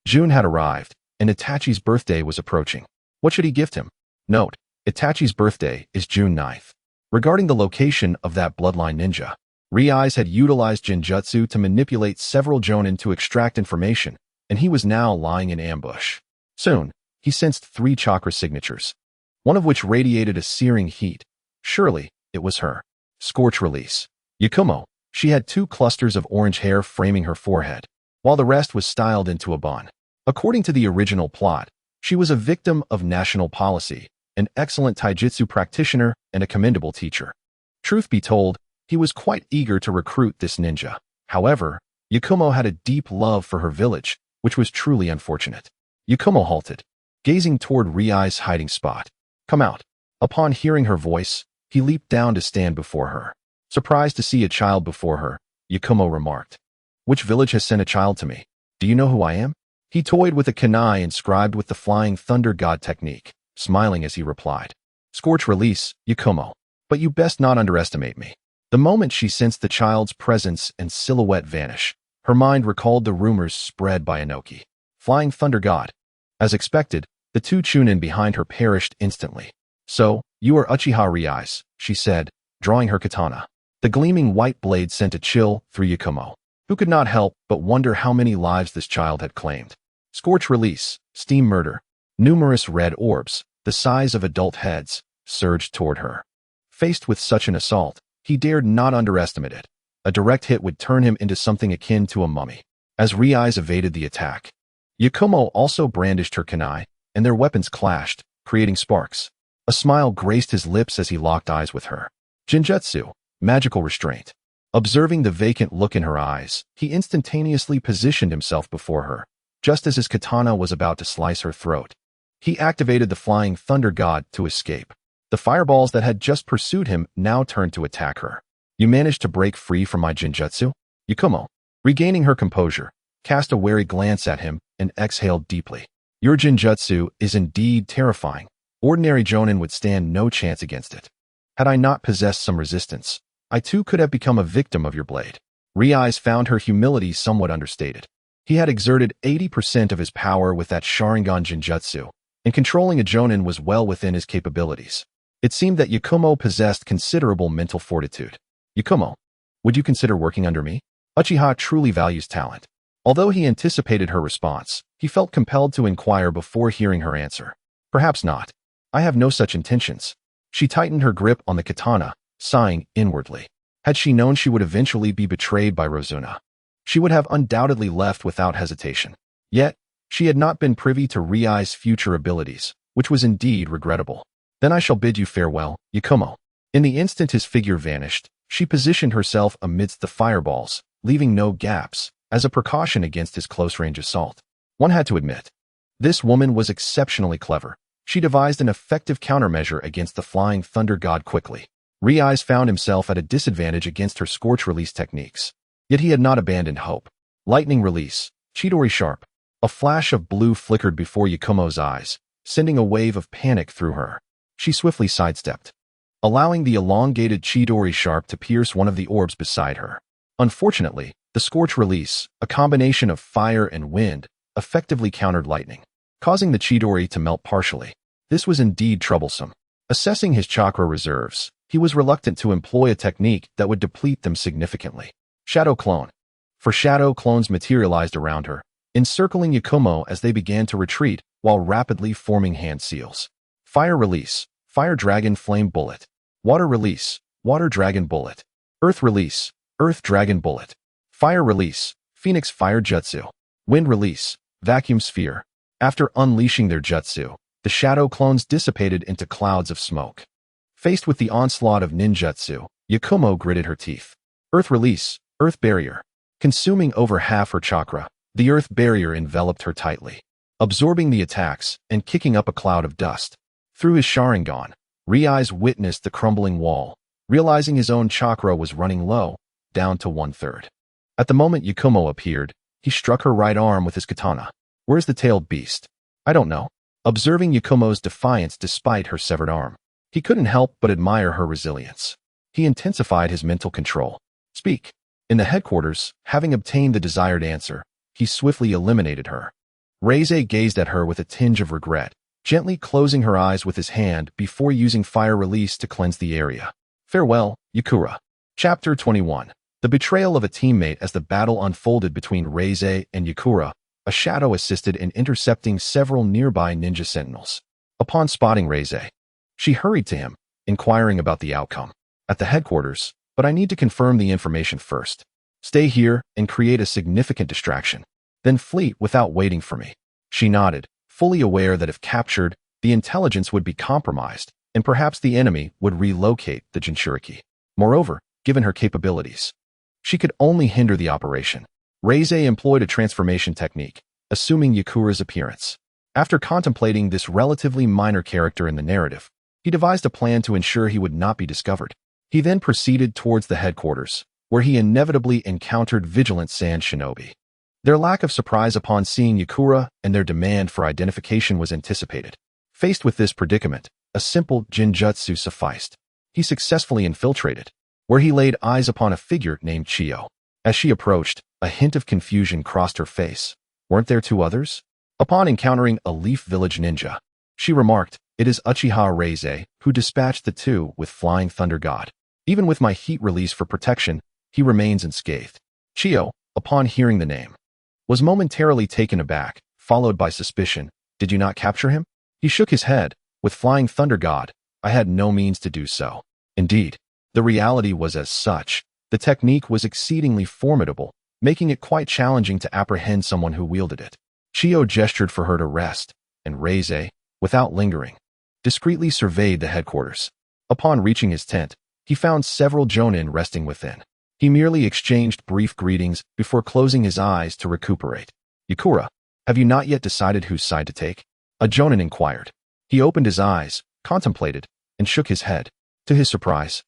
Speaker 1: June had arrived, and Itachi's birthday was approaching. What should he gift him? Note: Itachi's birthday is June 9th. Regarding the location of that bloodline ninja, Riai had utilized Genjutsu to manipulate several jonin to extract information, and he was now lying in ambush. Soon, he sensed 3 chakra signatures, one of which radiated a searing heat. Surely, it was her. Scorch release. Yakumo. She had 2 clusters of orange hair framing her forehead, while the rest was styled into a bun. According to the original plot, she was a victim of national policy, an excellent taijutsu practitioner, and a commendable teacher. Truth be told, he was quite eager to recruit this ninja. However, Yakumo had a deep love for her village, which was truly unfortunate. Yakumo halted, gazing toward Riai's hiding spot. "Come out." Upon hearing her voice, he leaped down to stand before her. Surprised to see a child before her, Yakumo remarked, "Which village has sent a child to me? Do you know who I am?" He toyed with a kunai inscribed with the Flying Thunder God technique, smiling as he replied, "Scorch release, Yakumo. But you best not underestimate me." The moment she sensed the child's presence and silhouette vanish, her mind recalled the rumors spread by Inoki. Flying Thunder God. As expected, the 2 chunin behind her perished instantly. "So, you are Uchiha Riai," she said, drawing her katana. The gleaming white blade sent a chill through Yakumo, who could not help but wonder how many lives this child had claimed. Scorch release, steam murder. Numerous red orbs, the size of adult heads, surged toward her. Faced with such an assault, he dared not underestimate it. A direct hit would turn him into something akin to a mummy. As Riai evaded the attack, Yakumo also brandished her kunai, and their weapons clashed, creating sparks. A smile graced his lips as he locked eyes with her. Genjutsu, magical restraint. Observing the vacant look in her eyes, he instantaneously positioned himself before her, just as his katana was about to slice her throat. He activated the Flying Thunder God to escape. The fireballs that had just pursued him now turned to attack her. "You managed to break free from my Genjutsu?" Yakumo, regaining her composure, cast a wary glance at him and exhaled deeply. "Your Genjutsu is indeed terrifying. Ordinary jonin would stand no chance against it. Had I not possessed some resistance, I too could have become a victim of your blade." Riai found her humility somewhat understated. He had exerted 80% of his power with that Sharingan Genjutsu, and controlling a jonin was well within his capabilities. It seemed that Yakumo possessed considerable mental fortitude. "Yakumo, would you consider working under me?" Uchiha truly values talent. Although he anticipated her response, he felt compelled to inquire before hearing her answer. "Perhaps not. I have no such intentions." She tightened her grip on the katana, sighing inwardly. Had she known she would eventually be betrayed by Rozuna, she would have undoubtedly left without hesitation. Yet, she had not been privy to Riai's future abilities, which was indeed regrettable. "Then I shall bid you farewell, Yakumo." In the instant his figure vanished, She positioned herself amidst the fireballs, leaving no gaps, as a precaution against his close-range assault. One had to admit, this woman was exceptionally clever. She devised an effective countermeasure against the flying thunder god quickly. Riai's found himself at a disadvantage against her scorch release techniques. Yet he had not abandoned hope. Lightning release, Chidori sharp. A flash of blue flickered before Yakumo's eyes, sending a wave of panic through her. She swiftly sidestepped, allowing the elongated Chidori sharp to pierce one of the orbs beside her. Unfortunately, the scorch release, a combination of fire and wind, effectively countered lightning, causing the Chidori to melt partially. This was indeed troublesome. Assessing his chakra reserves, he was reluctant to employ a technique that would deplete them significantly. Shadow clone. For shadow clones materialized around her, encircling Yakumo as they began to retreat while rapidly forming hand seals. Fire release, Fire Dragon Flame Bullet. Water release, Water Dragon Bullet. Earth release, Earth Dragon Bullet. Fire release, Phoenix Fire Jutsu. Wind release, Vacuum Sphere. After unleashing their jutsu, the shadow clones dissipated into clouds of smoke. Faced with the onslaught of ninjutsu, Yakumo gritted her teeth. Earth release, Earth Barrier. Consuming over half her chakra, the Earth Barrier enveloped her tightly, absorbing the attacks and kicking up a cloud of dust. Through his Sharingan, Riai's witnessed the crumbling wall, realizing his own chakra was running low, down to 1/3. At the moment Yakumo appeared, he struck her right arm with his katana. Where's the tailed beast? I don't know. Observing Yakumo's defiance despite her severed arm, he couldn't help but admire her resilience. He intensified his mental control. Speak. In the headquarters, having obtained the desired answer, he swiftly eliminated her. Reize gazed at her with a tinge of regret, gently closing her eyes with his hand before using fire release to cleanse the area. Farewell, Yakura. Chapter 21. The betrayal of a teammate. As the battle unfolded between Reize and Yakura, a shadow assisted in intercepting several nearby ninja sentinels. Upon spotting Reize, she hurried to him, inquiring about the outcome. At the headquarters, but I need to confirm the information first. Stay here and create a significant distraction. Then flee without waiting for me. She nodded, fully aware that if captured, the intelligence would be compromised, and perhaps the enemy would relocate the Jinchuriki. Moreover, given her capabilities, she could only hinder the operation. Reize employed a transformation technique, assuming Yakura's appearance. After contemplating this relatively minor character in the narrative, he devised a plan to ensure he would not be discovered. He then proceeded towards the headquarters, where he inevitably encountered vigilant sand shinobi. Their lack of surprise upon seeing Yakura and their demand for identification was anticipated. Faced with this predicament, a simple jinjutsu sufficed. He successfully infiltrated, where he laid eyes upon a figure named Chiyo. As she approached, a hint of confusion crossed her face. Weren't there two others? Upon encountering a Leaf Village ninja, she remarked, "It is Uchiha Reize, who dispatched the two with Flying Thunder God. Even with my heat release for protection, he remains unscathed." Chiyo, upon hearing the name, was momentarily taken aback, followed by suspicion. "Did you not capture him?" He shook his head. "With Flying Thunder God, I had no means to do so." Indeed, the reality was as such. The technique was exceedingly formidable, making it quite challenging to apprehend someone who wielded it. Chiyo gestured for her to rest, and Reize, without lingering, discreetly surveyed the headquarters. Upon reaching his tent, he found several jonin resting within. He merely exchanged brief greetings before closing his eyes to recuperate. "Yakura, have you not yet decided whose side to take?" a jonin inquired. He opened his eyes, contemplated, and shook his head. To his surprise,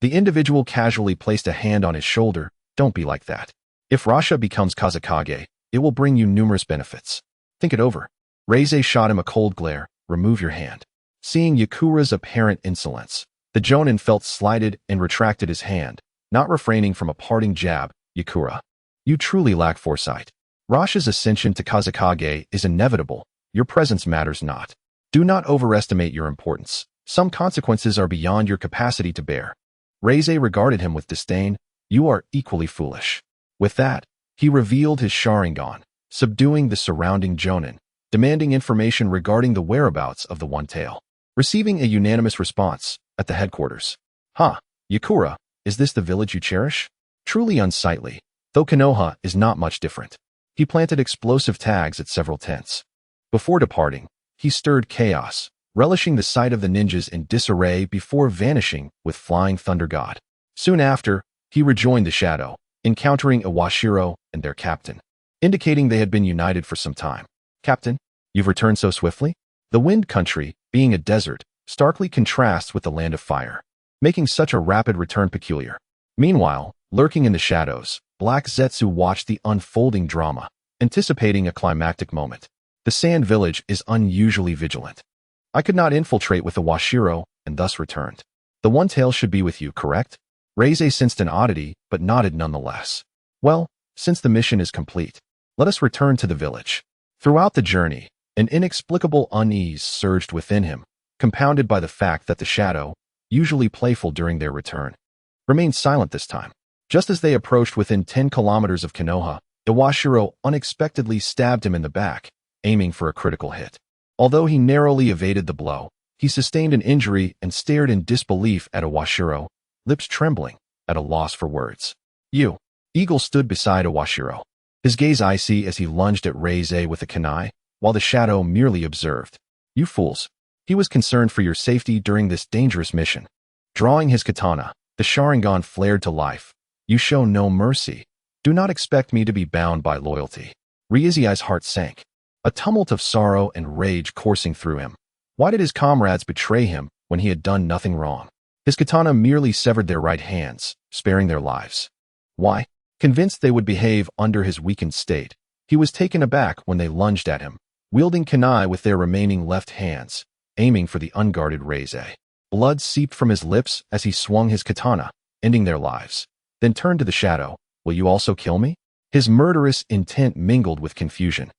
Speaker 1: the individual casually placed a hand on his shoulder. "Don't be like that. If Rasha becomes Kazekage, it will bring you numerous benefits. Think it over." Reize shot him a cold glare. "Remove your hand." Seeing Yakura's apparent insolence, the jonin felt slighted and retracted his hand, not refraining from a parting jab. "Yakura, you truly lack foresight. Rasha's ascension to Kazekage is inevitable. Your presence matters not. Do not overestimate your importance. Some consequences are beyond your capacity to bear." Reize regarded him with disdain. "You are equally foolish." With that, he revealed his Sharingan, subduing the surrounding jonin, demanding information regarding the whereabouts of the one-tail. Receiving a unanimous response at the headquarters. "Huh, Yakura, is this the village you cherish?" Truly unsightly, though Konoha is not much different. He planted explosive tags at several tents. Before departing, he stirred chaos, relishing the sight of the ninjas in disarray before vanishing with Flying Thunder God. Soon after, he rejoined the shadow, encountering Iwashiro and their captain, indicating they had been united for some time. Captain, you've returned so swiftly? The Wind Country, being a desert, starkly contrasts with the Land of Fire, making such a rapid return peculiar. Meanwhile, lurking in the shadows, Black Zetsu watched the unfolding drama, anticipating a climactic moment. The Sand Village is unusually vigilant. I could not infiltrate with the Washiro and thus returned. The One Tail should be with you, correct? Reize sensed an oddity, but nodded nonetheless. Well, since the mission is complete, let us return to the village. Throughout the journey, an inexplicable unease surged within him, compounded by the fact that the shadow, usually playful during their return, remained silent this time. Just as they approached within 10 kilometers of Konoha, Iwashiro unexpectedly stabbed him in the back, aiming for a critical hit. Although he narrowly evaded the blow, he sustained an injury and stared in disbelief at Iwashiro, lips trembling, at a loss for words. You. Eagle stood beside Iwashiro, his gaze icy as he lunged at Reize with a kunai, while the shadow merely observed. You fools. He was concerned for your safety during this dangerous mission. Drawing his katana, the Sharingan flared to life. You show no mercy. Do not expect me to be bound by loyalty. Reize's heart sank, a tumult of sorrow and rage coursing through him. Why did his comrades betray him when he had done nothing wrong? His katana merely severed their right hands, sparing their lives. Why? Convinced they would behave under his weakened state, he was taken aback when they lunged at him, wielding kunai with their remaining left hands, aiming for the unguarded Reize. Blood seeped from his lips as he swung his katana, ending their lives. Then turned to the shadow. Will you also kill me? His murderous intent mingled with confusion,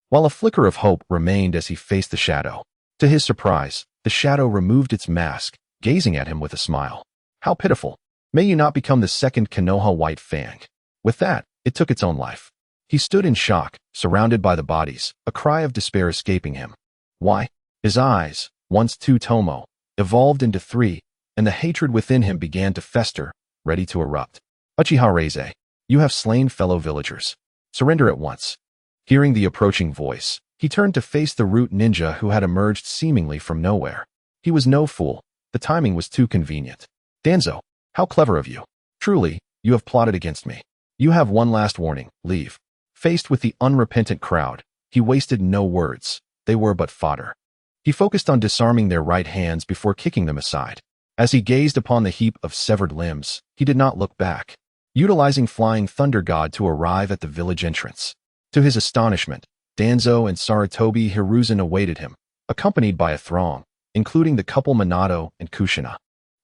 Speaker 1: while a flicker of hope remained as he faced the shadow. To his surprise, the shadow removed its mask, gazing at him with a smile. How pitiful. May you not become the second Konoha White Fang. With that, it took its own life. He stood in shock, surrounded by the bodies, a cry of despair escaping him. Why? His eyes, once two tomo, evolved into three, and the hatred within him began to fester, ready to erupt. Uchiha Reize, you have slain fellow villagers. Surrender at once. Hearing the approaching voice, he turned to face the root ninja who had emerged seemingly from nowhere. He was no fool. The timing was too convenient. Danzo, how clever of you. Truly, you have plotted against me. You have one last warning. Leave. Faced with the unrepentant crowd, he wasted no words. They were but fodder. He focused on disarming their right hands before kicking them aside. As he gazed upon the heap of severed limbs, he did not look back, utilizing Flying Thunder God to arrive at the village entrance. To his astonishment, Danzo and Sarutobi Hiruzen awaited him, accompanied by a throng, including the couple Minato and Kushina,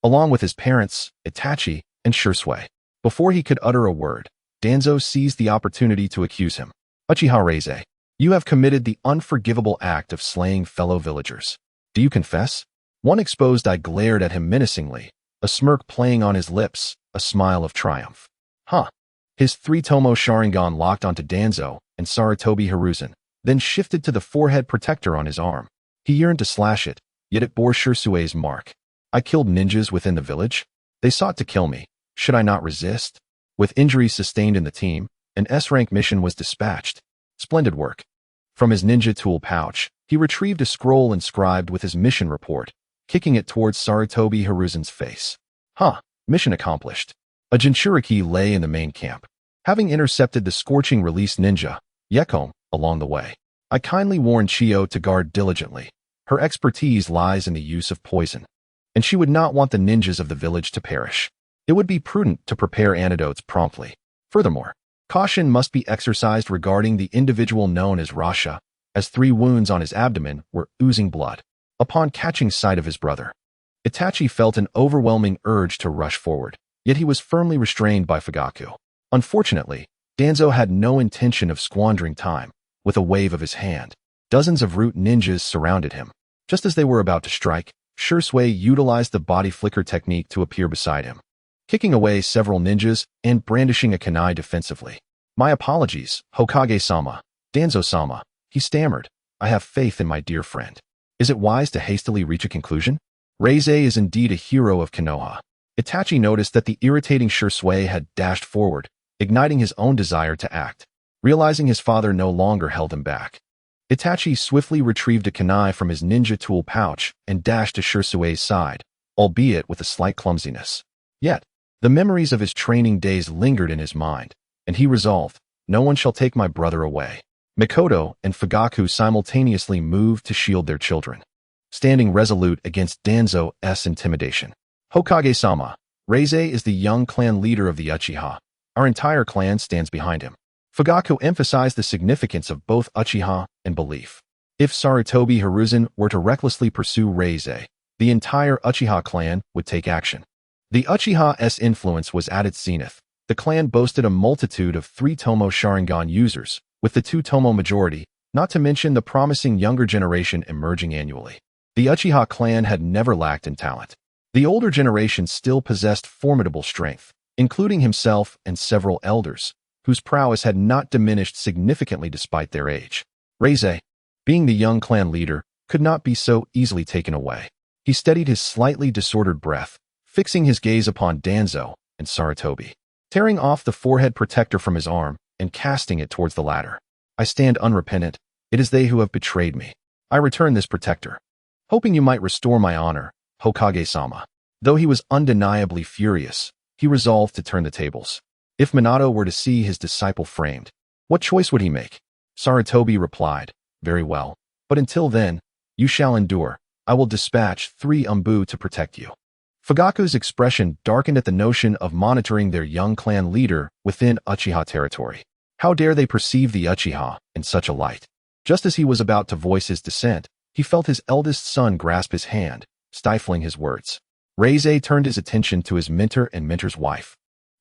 Speaker 1: along with his parents, Itachi, and Shursui. Before he could utter a word, Danzo seized the opportunity to accuse him. Uchiha Reize, you have committed the unforgivable act of slaying fellow villagers. Do you confess? One exposed eye glared at him menacingly, a smirk playing on his lips, a smile of triumph. Huh. His three-tomo Sharingan locked onto Danzo and Sarutobi Hiruzen, then shifted to the forehead protector on his arm. He yearned to slash it, yet it bore Shursue's mark. I killed ninjas within the village. They sought to kill me. Should I not resist? With injuries sustained in the team, an S-rank mission was dispatched. Splendid work. From his ninja tool pouch, he retrieved a scroll inscribed with his mission report, kicking it towards Sarutobi Hiruzen's face. Huh, mission accomplished. A Jinchuriki lay in the main camp, having intercepted the scorching release ninja, Yekom, along the way. I kindly warned Chiyo to guard diligently. Her expertise lies in the use of poison, and she would not want the ninjas of the village to perish. It would be prudent to prepare antidotes promptly. Furthermore, caution must be exercised regarding the individual known as Rasha, as 3 wounds on his abdomen were oozing blood. Upon catching sight of his brother, Itachi felt an overwhelming urge to rush forward, yet he was firmly restrained by Fugaku. Unfortunately, Danzo had no intention of squandering time. With a wave of his hand, dozens of root ninjas surrounded him. Just as they were about to strike, Shursui utilized the body flicker technique to appear beside him, kicking away several ninjas and brandishing a kunai defensively. My apologies, Hokage-sama, Danzo-sama, he stammered. I have faith in my dear friend. Is it wise to hastily reach a conclusion? Reize is indeed a hero of Konoha. Itachi noticed that the irritating Shursui had dashed forward, igniting his own desire to act. Realizing his father no longer held him back, Itachi swiftly retrieved a kunai from his ninja tool pouch and dashed to Shursue's side, albeit with a slight clumsiness. Yet, The memories of his training days lingered in his mind, and he resolved, no one shall take my brother away. Mikoto and Fugaku simultaneously moved to shield their children, standing resolute against Danzo's intimidation. Hokage-sama, Reize is the young clan leader of the Uchiha. Our entire clan stands behind him. Fugaku emphasized the significance of both Uchiha and belief. If Sarutobi Hiruzen were to recklessly pursue Reize, the entire Uchiha clan would take action. The Uchiha's influence was at its zenith. The clan boasted a multitude of 3 Tomo Sharingan users, with the 2 Tomo majority, not to mention the promising younger generation emerging annually. The Uchiha clan had never lacked in talent. The older generation still possessed formidable strength, including himself and several elders, whose prowess had not diminished significantly despite their age. Reize, being the young clan leader, could not be so easily taken away. He steadied his slightly disordered breath, fixing his gaze upon Danzo and Sarutobi, tearing off the forehead protector from his arm and casting it towards the latter. I stand unrepentant. It is they who have betrayed me. I return this protector, hoping you might restore my honor, Hokage-sama. Though he was undeniably furious, he resolved to turn the tables. If Minato were to see his disciple framed, what choice would he make? Sarutobi replied, very well, but until then, you shall endure. I will dispatch 3 Umbu to protect you. Fugaku's expression darkened at the notion of monitoring their young clan leader within Uchiha territory. How dare they perceive the Uchiha in such a light? Just as he was about to voice his dissent, he felt his eldest son grasp his hand, stifling his words. Reize turned his attention to his mentor and mentor's wife.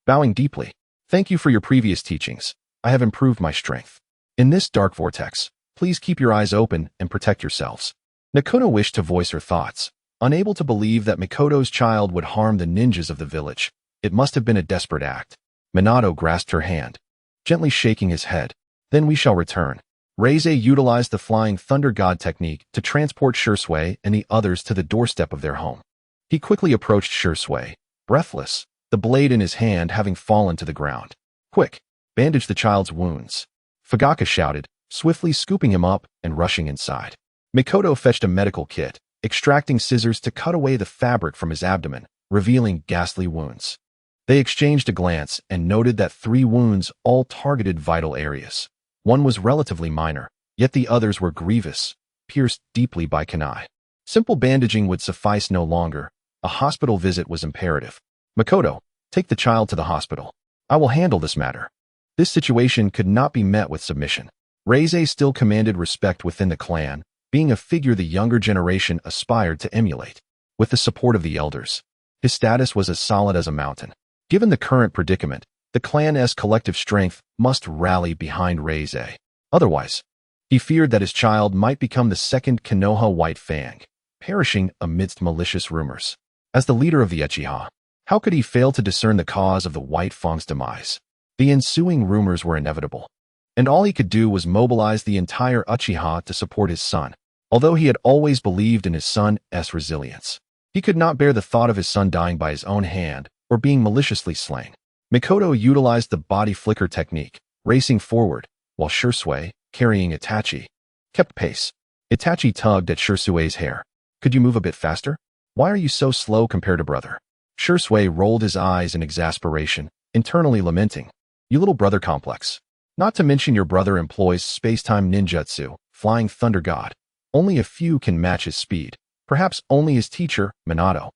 Speaker 1: Bowing deeply, thank you for your previous teachings. I have improved my strength. In this dark vortex, please keep your eyes open and protect yourselves. Nakono wished to voice her thoughts, unable to believe that Mikoto's child would harm the ninjas of the village. It must have been a desperate act. Minato grasped her hand, gently shaking his head. Then we shall return. Reize utilized the Flying Thunder God technique to transport Shursui and the others to the doorstep of their home. He quickly approached Shursui, breathless, the blade in his hand having fallen to the ground. Quick, bandage the child's wounds. Fugaku shouted, swiftly scooping him up and rushing inside. Mikoto fetched a medical kit, extracting scissors to cut away the fabric from his abdomen, revealing ghastly wounds. They exchanged a glance and noted that 3 wounds all targeted vital areas. One was relatively minor, yet the others were grievous, pierced deeply by kunai. Simple bandaging would suffice no longer. A hospital visit was imperative. Mikoto, take the child to the hospital. I will handle this matter. This situation could not be met with submission. Reize still commanded respect within the clan, being a figure the younger generation aspired to emulate. With the support of the elders, his status was as solid as a mountain. Given the current predicament, the clan's collective strength must rally behind Reize. Otherwise, he feared that his child might become the second Konoha White Fang, perishing amidst malicious rumors. As the leader of the Uchiha, how could he fail to discern the cause of the White Fang's demise? The ensuing rumors were inevitable, and all he could do was mobilize the entire Uchiha to support his son. Although he had always believed in his son's resilience, he could not bear the thought of his son dying by his own hand or being maliciously slain. Mikoto utilized the body flicker technique, racing forward, while Shursui, carrying Itachi, kept pace. Itachi tugged at Shursui's hair. Could you move a bit faster? Why are you so slow compared to brother? Shursui rolled his eyes in exasperation, internally lamenting. You little brother complex. Not to mention your brother employs space-time ninjutsu, Flying Thunder God. Only a few can match his speed, perhaps only his teacher, Minato,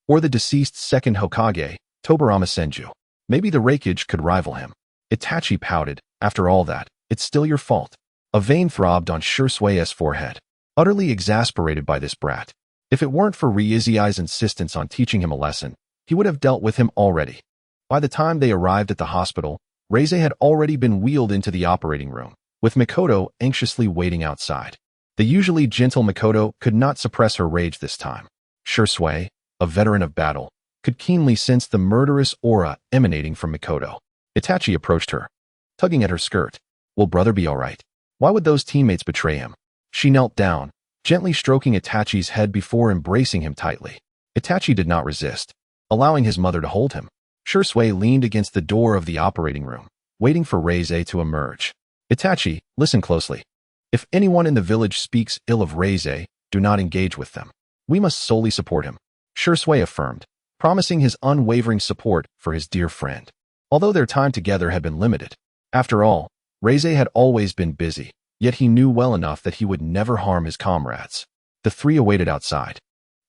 Speaker 1: or the deceased second Hokage, Tobirama Senju. Maybe the Raikage could rival him. Itachi pouted, after all that, it's still your fault. A vein throbbed on Shursui's forehead, utterly exasperated by this brat. If it weren't for Reize's insistence on teaching him a lesson, he would have dealt with him already. By the time they arrived at the hospital, Reize had already been wheeled into the operating room, with Mikoto anxiously waiting outside. The usually gentle Mikoto could not suppress her rage this time. Shursui, a veteran of battle, could keenly sense the murderous aura emanating from Mikoto. Itachi approached her, tugging at her skirt. Will brother be all right? Why would those teammates betray him? She knelt down, gently stroking Itachi's head before embracing him tightly. Itachi did not resist, allowing his mother to hold him. Shursui leaned against the door of the operating room, waiting for Reize to emerge. Itachi, listen closely. If anyone in the village speaks ill of Reize, do not engage with them. We must solely support him. Shursui affirmed, promising his unwavering support for his dear friend. Although their time together had been limited. After all, Reize had always been busy, yet he knew well enough that he would never harm his comrades. The three awaited outside.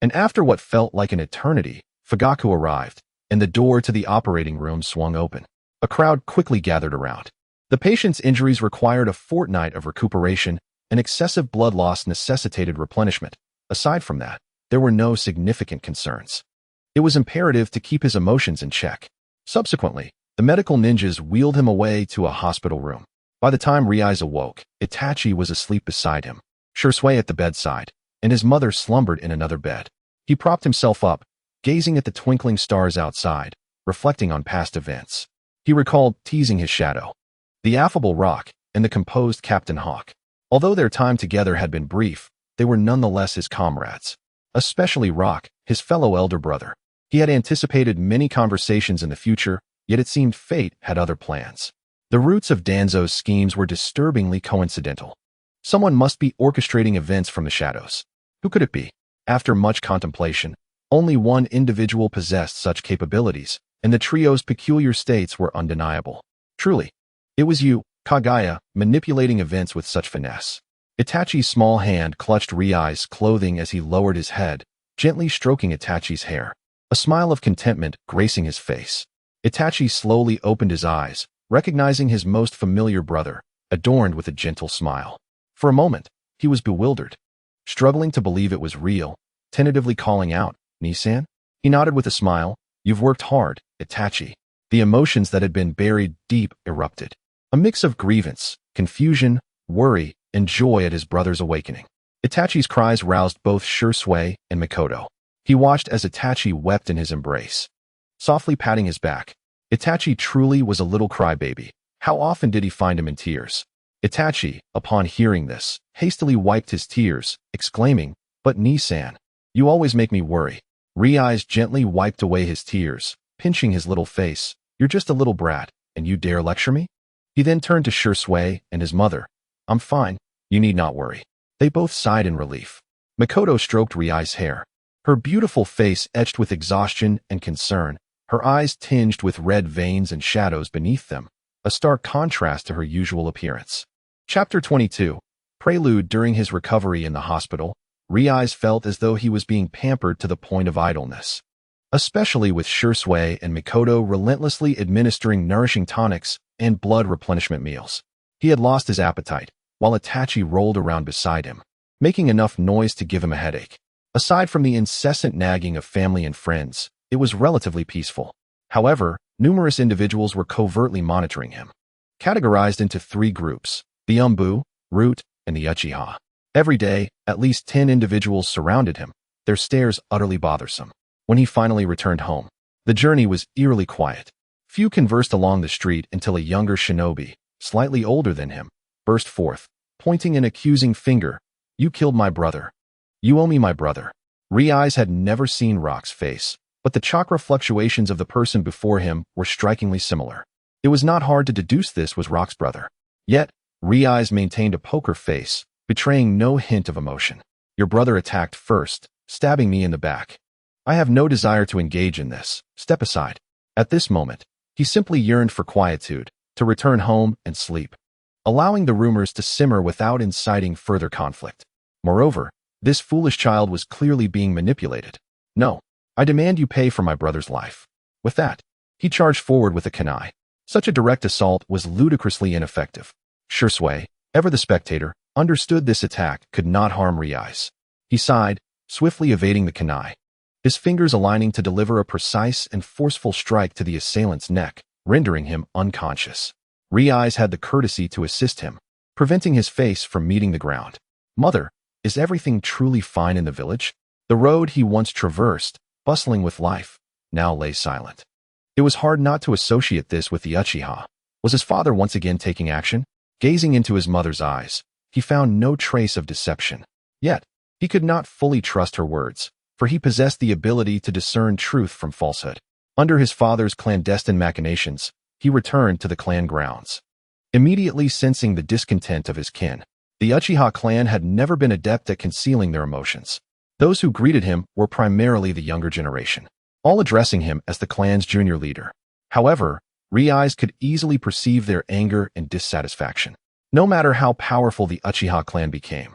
Speaker 1: And after what felt like an eternity, Fugaku arrived, and the door to the operating room swung open. A crowd quickly gathered around. The patient's injuries required a fortnight of recuperation, and excessive blood loss necessitated replenishment. Aside from that, there were no significant concerns. It was imperative to keep his emotions in check. Subsequently, the medical ninjas wheeled him away to a hospital room. By the time Reize awoke, Itachi was asleep beside him, Shursui at the bedside, and his mother slumbered in another bed. He propped himself up, gazing at the twinkling stars outside, reflecting on past events. He recalled teasing his shadow, the affable Rock, and the composed Captain Hawk. Although their time together had been brief, they were nonetheless his comrades. Especially Rock, his fellow elder brother. He had anticipated many conversations in the future, yet it seemed fate had other plans. The roots of Danzo's schemes were disturbingly coincidental. Someone must be orchestrating events from the shadows. Who could it be? After much contemplation, only one individual possessed such capabilities, and the trio's peculiar states were undeniable. Truly, it was you, Kagaya, manipulating events with such finesse. Itachi's small hand clutched Reize's clothing as he lowered his head, gently stroking Itachi's hair. A smile of contentment gracing his face. Itachi slowly opened his eyes, recognizing his most familiar brother, adorned with a gentle smile. For a moment, he was bewildered, struggling to believe it was real, tentatively calling out, "Nisan?" He nodded with a smile. "You've worked hard, Itachi." The emotions that had been buried deep erupted. A mix of grievance, confusion, worry, and joy at his brother's awakening. Itachi's cries roused both Shursui and Mikoto. He watched as Itachi wept in his embrace, softly patting his back. Itachi truly was a little crybaby. How often did he find him in tears? Itachi, upon hearing this, hastily wiped his tears, exclaiming, "But Nisan, you always make me worry." Reize gently wiped away his tears, pinching his little face. "You're just a little brat, and you dare lecture me?" He then turned to Shursui and his mother. "I'm fine. You need not worry." They both sighed in relief. Mikoto stroked Reize's hair, her beautiful face etched with exhaustion and concern, her eyes tinged with red veins and shadows beneath them, a stark contrast to her usual appearance. Chapter 22. Prelude. During his recovery in the hospital, Reize felt as though he was being pampered to the point of idleness. Especially with Shursui and Mikoto relentlessly administering nourishing tonics and blood replenishment meals. He had lost his appetite, while Itachi rolled around beside him, making enough noise to give him a headache. Aside from the incessant nagging of family and friends, it was relatively peaceful. However, numerous individuals were covertly monitoring him. Categorized into three groups, the Umbu, Root, and the Uchiha. Every day, at least 10 individuals surrounded him, their stares utterly bothersome. When he finally returned home, the journey was eerily quiet. Few conversed along the street until a younger shinobi, slightly older than him, burst forth, pointing an accusing finger. "You killed my brother. You owe me my brother." Reize had never seen Rock's face, but the chakra fluctuations of the person before him were strikingly similar. It was not hard to deduce this was Rock's brother. Yet, Reize maintained a poker face, betraying no hint of emotion. "Your brother attacked first, stabbing me in the back. I have no desire to engage in this. Step aside." At this moment, he simply yearned for quietude, to return home and sleep, allowing the rumors to simmer without inciting further conflict. Moreover, this foolish child was clearly being manipulated. "No, I demand you pay for my brother's life." With that, he charged forward with a kunai. Such a direct assault was ludicrously ineffective. Shursui, ever the spectator, understood this attack could not harm Reize. He sighed, swiftly evading the kunai, his fingers aligning to deliver a precise and forceful strike to the assailant's neck, rendering him unconscious. Reize had the courtesy to assist him, preventing his face from meeting the ground. "Mother, is everything truly fine in the village?" The road he once traversed, bustling with life, now lay silent. It was hard not to associate this with the Uchiha. Was his father once again taking action? Gazing into his mother's eyes, he found no trace of deception. Yet, he could not fully trust her words, for he possessed the ability to discern truth from falsehood. Under his father's clandestine machinations, he returned to the clan grounds. Immediately sensing the discontent of his kin, the Uchiha clan had never been adept at concealing their emotions. Those who greeted him were primarily the younger generation. all addressing him as the clan's junior leader. However, Riai's could easily perceive their anger and dissatisfaction. No matter how powerful the Uchiha clan became,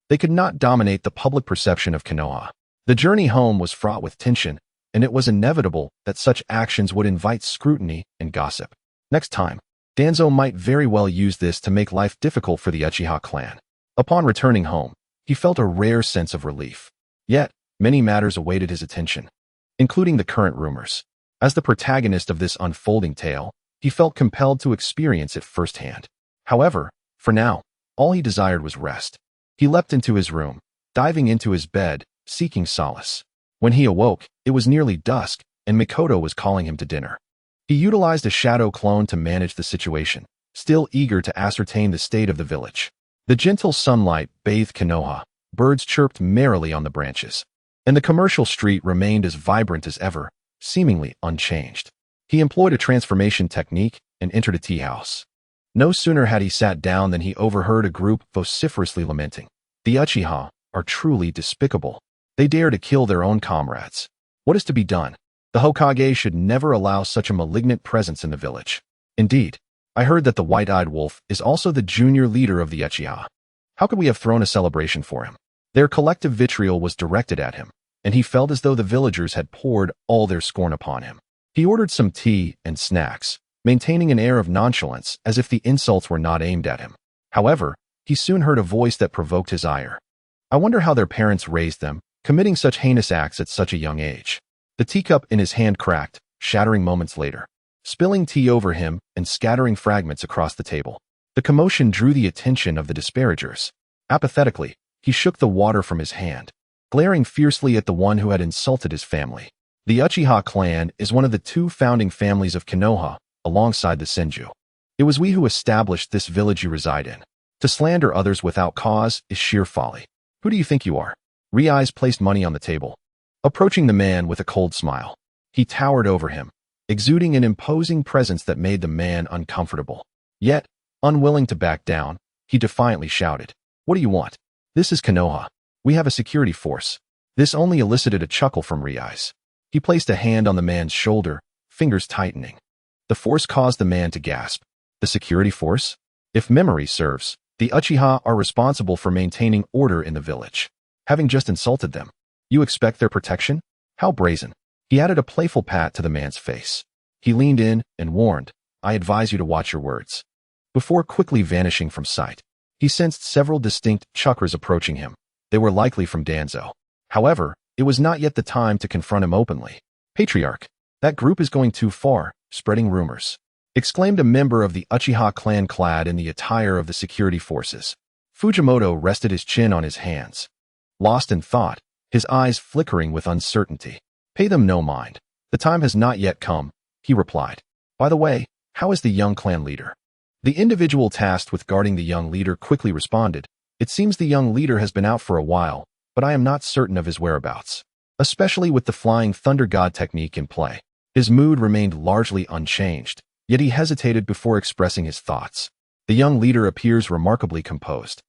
Speaker 1: they could not dominate the public perception of Konoha. The journey home was fraught with tension, and it was inevitable that such actions would invite scrutiny and gossip. Next time, Danzo might very well use this to make life difficult for the Uchiha clan. Upon returning home, he felt a rare sense of relief. Yet, many matters awaited his attention, including the current rumors. As the protagonist of this unfolding tale, he felt compelled to experience it firsthand. However, for now, all he desired was rest. He leapt into his room, diving into his bed, seeking solace. When he awoke, it was nearly dusk, and Mikoto was calling him to dinner. He utilized a shadow clone to manage the situation, still eager to ascertain the state of the village. The gentle sunlight bathed Konoha, birds chirped merrily on the branches, and the commercial street remained as vibrant as ever, seemingly unchanged. He employed a transformation technique and entered a tea house. No sooner had he sat down than he overheard a group vociferously lamenting. The Uchiha are truly despicable. They dare to kill their own comrades. What is to be done? The Hokage should never allow such a malignant presence in the village. Indeed, I heard that the white-eyed wolf is also the junior leader of the Uchiha. How could we have thrown a celebration for him? Their collective vitriol was directed at him, and he felt as though the villagers had poured all their scorn upon him. He ordered some tea and snacks, maintaining an air of nonchalance as if the insults were not aimed at him. However, he soon heard a voice that provoked his ire. I wonder how their parents raised them, committing such heinous acts at such a young age. The teacup in his hand cracked, shattering moments later, spilling tea over him and scattering fragments across the table. The commotion drew the attention of the disparagers. Apathetically, he shook the water from his hand, glaring fiercely at the one who had insulted his family. The Uchiha clan is one of the two founding families of Konoha, alongside the Senju. It was we who established this village you reside in. To slander others without cause is sheer folly. Who do you think you are? Riai's placed money on the table, approaching the man with a cold smile. He towered over him, exuding an imposing presence that made the man uncomfortable. Yet, unwilling to back down, he defiantly shouted, "What do you want? This is Konoha. We have a security force." This only elicited a chuckle from Riai's. He placed a hand on the man's shoulder, fingers tightening. The force caused the man to gasp. The security force? If memory serves, the Uchiha are responsible for maintaining order in the village. Having just insulted them, you expect their protection? How brazen. He added a playful pat to the man's face. He leaned in and warned, "I advise you to watch your words." Before quickly vanishing from sight, he sensed several distinct chakras approaching him. They were likely from Danzo. However, it was not yet the time to confront him openly. "Patriarch, that group is going too far, spreading rumors," exclaimed a member of the Uchiha clan clad in the attire of the security forces. Fujimoto rested his chin on his hands, lost in thought, his eyes flickering with uncertainty. "Pay them no mind. The time has not yet come," he replied. "By the way, how is the young clan leader?" The individual tasked with guarding the young leader quickly responded, "It seems the young leader has been out for a while, but I am not certain of his whereabouts, especially with the flying thunder god technique in play." His mood remained largely unchanged, yet he hesitated before expressing his thoughts. The young leader appears remarkably composed.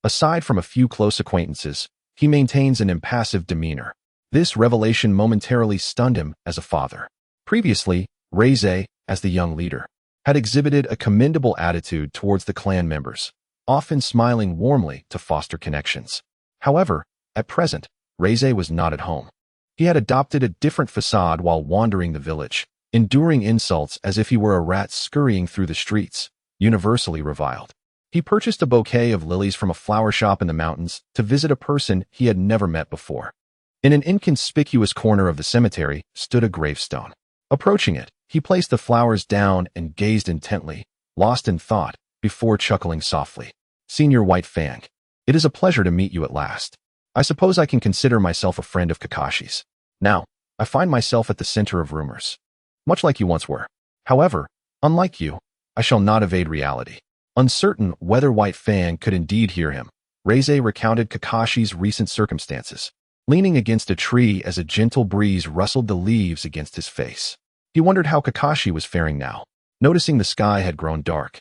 Speaker 1: Aside from a few close acquaintances, he maintains an impassive demeanor. This revelation momentarily stunned him as a father. Previously, Reize, as the young leader, had exhibited a commendable attitude towards the clan members, often smiling warmly to foster connections. However, at present, Reize was not at home. He had adopted a different facade while wandering the village, enduring insults as if he were a rat scurrying through the streets, universally reviled. He purchased a bouquet of lilies from a flower shop in the mountains to visit a person he had never met before. In an inconspicuous corner of the cemetery stood a gravestone. Approaching it, he placed the flowers down and gazed intently, lost in thought, before chuckling softly. "Senior White Fang, it is a pleasure to meet you at last. I suppose I can consider myself a friend of Kakashi's. Now, I find myself at the center of rumors, much like you once were. However, unlike you, I shall not evade reality." Uncertain whether White Fang could indeed hear him, Reize recounted Kakashi's recent circumstances, leaning against a tree as a gentle breeze rustled the leaves against his face. He wondered how Kakashi was faring now. Noticing the sky had grown dark,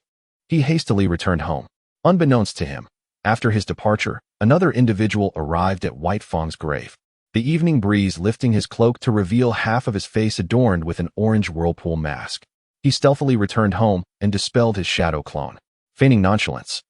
Speaker 1: he hastily returned home. Unbeknownst to him, after his departure, another individual arrived at White Fang's grave. the evening breeze lifting his cloak to reveal half of his face adorned with an orange whirlpool mask. He stealthily returned home and dispelled his shadow clone, feigning nonchalance.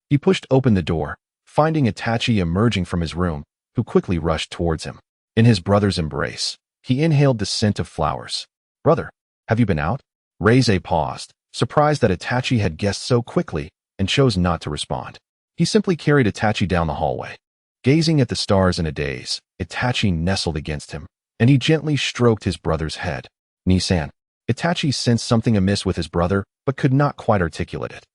Speaker 1: He pushed open the door, finding Itachi emerging from his room, who quickly rushed towards him. In his brother's embrace, he inhaled the scent of flowers. "Brother, have you been out?" Reize paused, surprised that Itachi had guessed so quickly, and chose not to respond. He simply carried Itachi down the hallway. Gazing at the stars in a daze, Itachi nestled against him, and he gently stroked his brother's head. "Ni-san." Itachi sensed something amiss with his brother, but could not quite articulate it.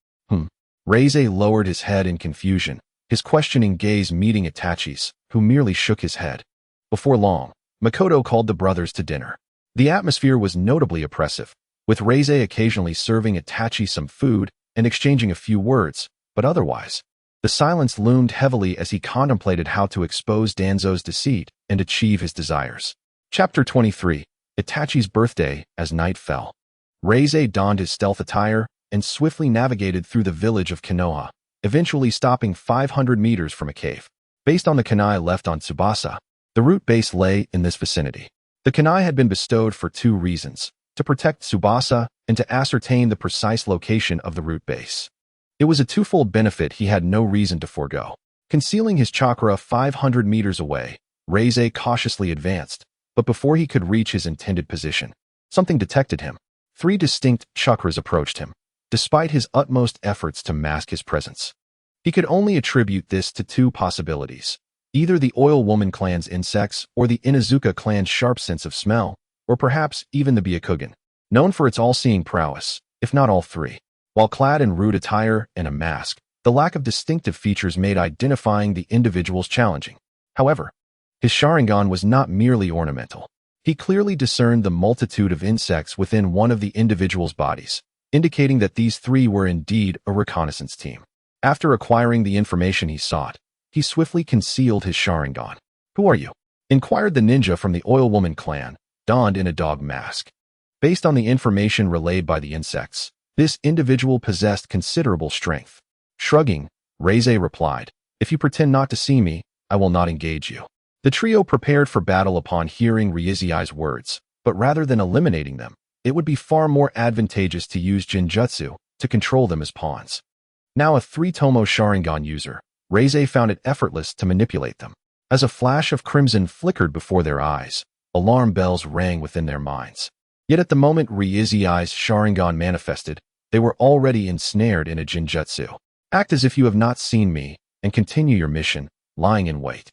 Speaker 1: Reize lowered his head in confusion, his questioning gaze meeting Itachi's, who merely shook his head. Before long, Makoto called the brothers to dinner. The atmosphere was notably oppressive, with Reize occasionally serving Itachi some food and exchanging a few words, but otherwise, the silence loomed heavily as he contemplated how to expose Danzo's deceit and achieve his desires. Chapter 23. Itachi's birthday. As night fell, Reize donned his stealth attire and swiftly navigated through the village of Konoha, eventually stopping 500 meters from a cave. Based on the kunai left on Tsubasa, the root base lay in this vicinity. The kunai had been bestowed for two reasons: to protect Tsubasa and to ascertain the precise location of the root base. It was a twofold benefit he had no reason to forego. Concealing his chakra 500 meters away, Reize cautiously advanced, but before he could reach his intended position, something detected him. 3 distinct chakras approached him, despite his utmost efforts to mask his presence. He could only attribute this to 2 possibilities: either the Oil Woman clan's insects or the Inuzuka clan's sharp sense of smell, or perhaps even the Byakugan, known for its all-seeing prowess, if not all 3. While clad in rude attire and a mask, the lack of distinctive features made identifying the individuals challenging. However, his Sharingan was not merely ornamental. He clearly discerned the multitude of insects within one of the individual's bodies, indicating that these 3 were indeed a reconnaissance team. After acquiring the information he sought, he swiftly concealed his Sharingan. "Who are you?" inquired the ninja from the Oil Woman clan, donned in a dog mask. Based on the information relayed by the insects, this individual possessed considerable strength. Shrugging, Reize replied, "If you pretend not to see me, I will not engage you." The trio prepared for battle upon hearing Ryuziai's words, but rather than eliminating them, it would be far more advantageous to use Jinjutsu to control them as pawns. Now a 3-tomo Sharingan user, Reize found it effortless to manipulate them. As a flash of crimson flickered before their eyes, alarm bells rang within their minds. Yet at the moment Ryuziai's Sharingan manifested, they were already ensnared in a Jinjutsu. "Act as if you have not seen me, and continue your mission, lying in wait."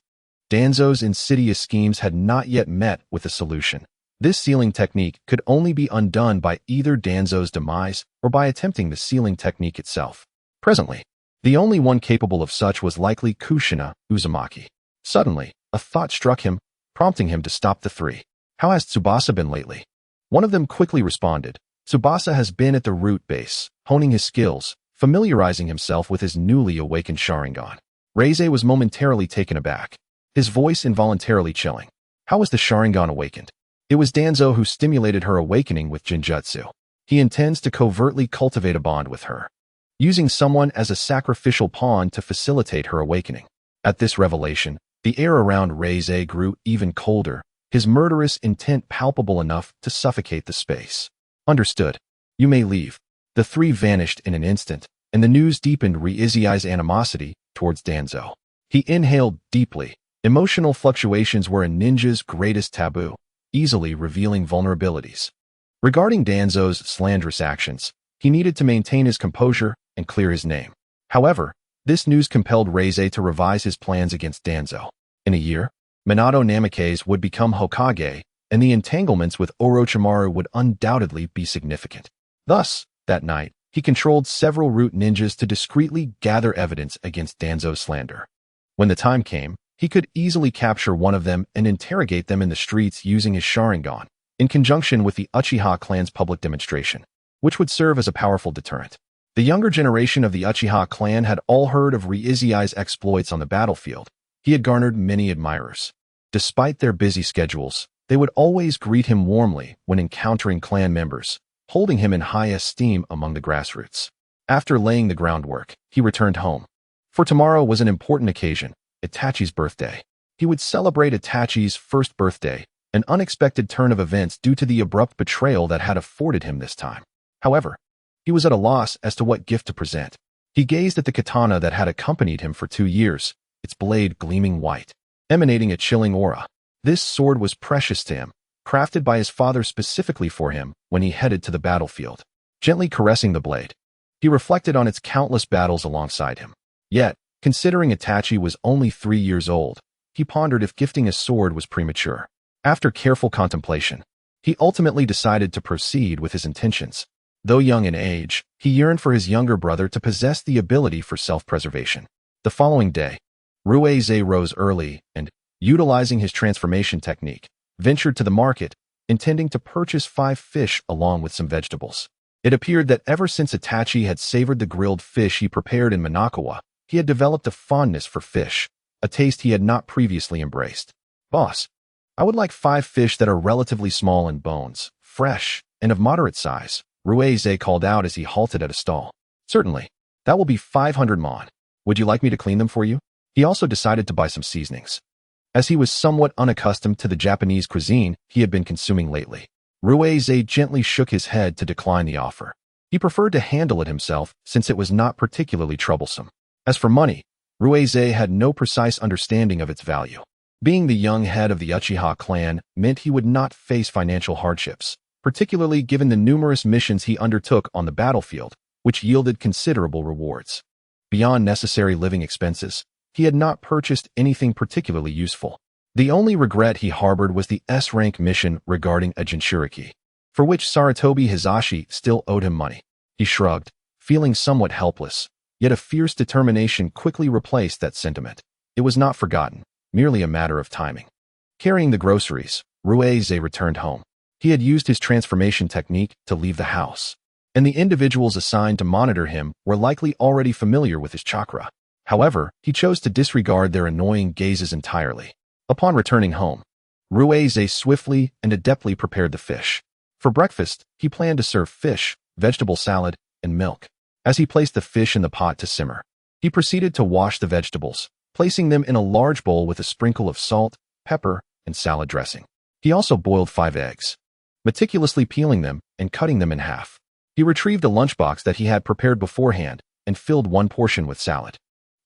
Speaker 1: Danzo's insidious schemes had not yet met with a solution. This sealing technique could only be undone by either Danzo's demise or by attempting the sealing technique itself. Presently, the only one capable of such was likely Kushina Uzumaki. Suddenly, a thought struck him, prompting him to stop the 3. "How has Tsubasa been lately?" One of them quickly responded. "Tsubasa has been at the root base, honing his skills, familiarizing himself with his newly awakened Sharingan." Reize was momentarily taken aback, his voice involuntarily chilling. How was the Sharingan awakened? It was Danzo who stimulated her awakening with Jinjutsu. He intends to covertly cultivate a bond with her, using someone as a sacrificial pawn to facilitate her awakening. At this revelation, the air around Reize grew even colder, his murderous intent palpable enough to suffocate the space. "Understood. You may leave." The 3 vanished in an instant, and the news deepened Ryuziai's animosity towards Danzo. He inhaled deeply. Emotional fluctuations were a ninja's greatest taboo, easily revealing vulnerabilities. Regarding Danzo's slanderous actions, he needed to maintain his composure and clear his name. However, this news compelled Reize to revise his plans against Danzo. In a year, Minato Namikaze would become Hokage, and the entanglements with Orochimaru would undoubtedly be significant. Thus, that night, he controlled several root ninjas to discreetly gather evidence against Danzo's slander. When the time came, he could easily capture one of them and interrogate them in the streets using his Sharingan, in conjunction with the Uchiha clan's public demonstration, which would serve as a powerful deterrent. The younger generation of the Uchiha clan had all heard of Ryuziai's exploits on the battlefield. He had garnered many admirers. Despite their busy schedules, they would always greet him warmly when encountering clan members, holding him in high esteem among the grassroots. After laying the groundwork, he returned home. For tomorrow was an important occasion, Itachi's birthday. He would celebrate Itachi's first birthday, an unexpected turn of events due to the abrupt betrayal that had afforded him this time. However, he was at a loss as to what gift to present. He gazed at the katana that had accompanied him for 2 years, its blade gleaming white, emanating a chilling aura. This sword was precious to him, crafted by his father specifically for him when he headed to the battlefield. Gently caressing the blade, he reflected on its countless battles alongside him. Yet, considering Itachi was only 3 years old, he pondered if gifting a sword was premature. After careful contemplation, he ultimately decided to proceed with his intentions. Though young in age, he yearned for his younger brother to possess the ability for self-preservation. The following day, Ruize rose early and, utilizing his transformation technique, ventured to the market, intending to purchase 5 fish along with some vegetables. It appeared that ever since Itachi had savored the grilled fish he prepared in Minakawa, he had developed a fondness for fish, a taste he had not previously embraced. "Boss, I would like 5 fish that are relatively small in bones, fresh, and of moderate size," Ruize called out as he halted at a stall. "Certainly. That will be 500 mon. Would you like me to clean them for you?" He also decided to buy some seasonings, as he was somewhat unaccustomed to the Japanese cuisine he had been consuming lately. Ruize gently shook his head to decline the offer. He preferred to handle it himself since it was not particularly troublesome. As for money, Ruize had no precise understanding of its value. Being the young head of the Uchiha clan meant he would not face financial hardships, particularly given the numerous missions he undertook on the battlefield, which yielded considerable rewards. Beyond necessary living expenses, he had not purchased anything particularly useful. The only regret he harbored was the S-rank mission regarding a Jinchuriki, for which Saratobi Hizashi still owed him money. He shrugged, feeling somewhat helpless, yet a fierce determination quickly replaced that sentiment. It was not forgotten, merely a matter of timing. Carrying the groceries, Ruize returned home. He had used his transformation technique to leave the house, and the individuals assigned to monitor him were likely already familiar with his chakra. However, he chose to disregard their annoying gazes entirely. Upon returning home, Ruize swiftly and adeptly prepared the fish. For breakfast, he planned to serve fish, vegetable salad, and milk. As he placed the fish in the pot to simmer, he proceeded to wash the vegetables, placing them in a large bowl with a sprinkle of salt, pepper, and salad dressing. He also boiled 5 eggs, meticulously peeling them and cutting them in half. He retrieved a lunchbox that he had prepared beforehand and filled 1 portion with salad.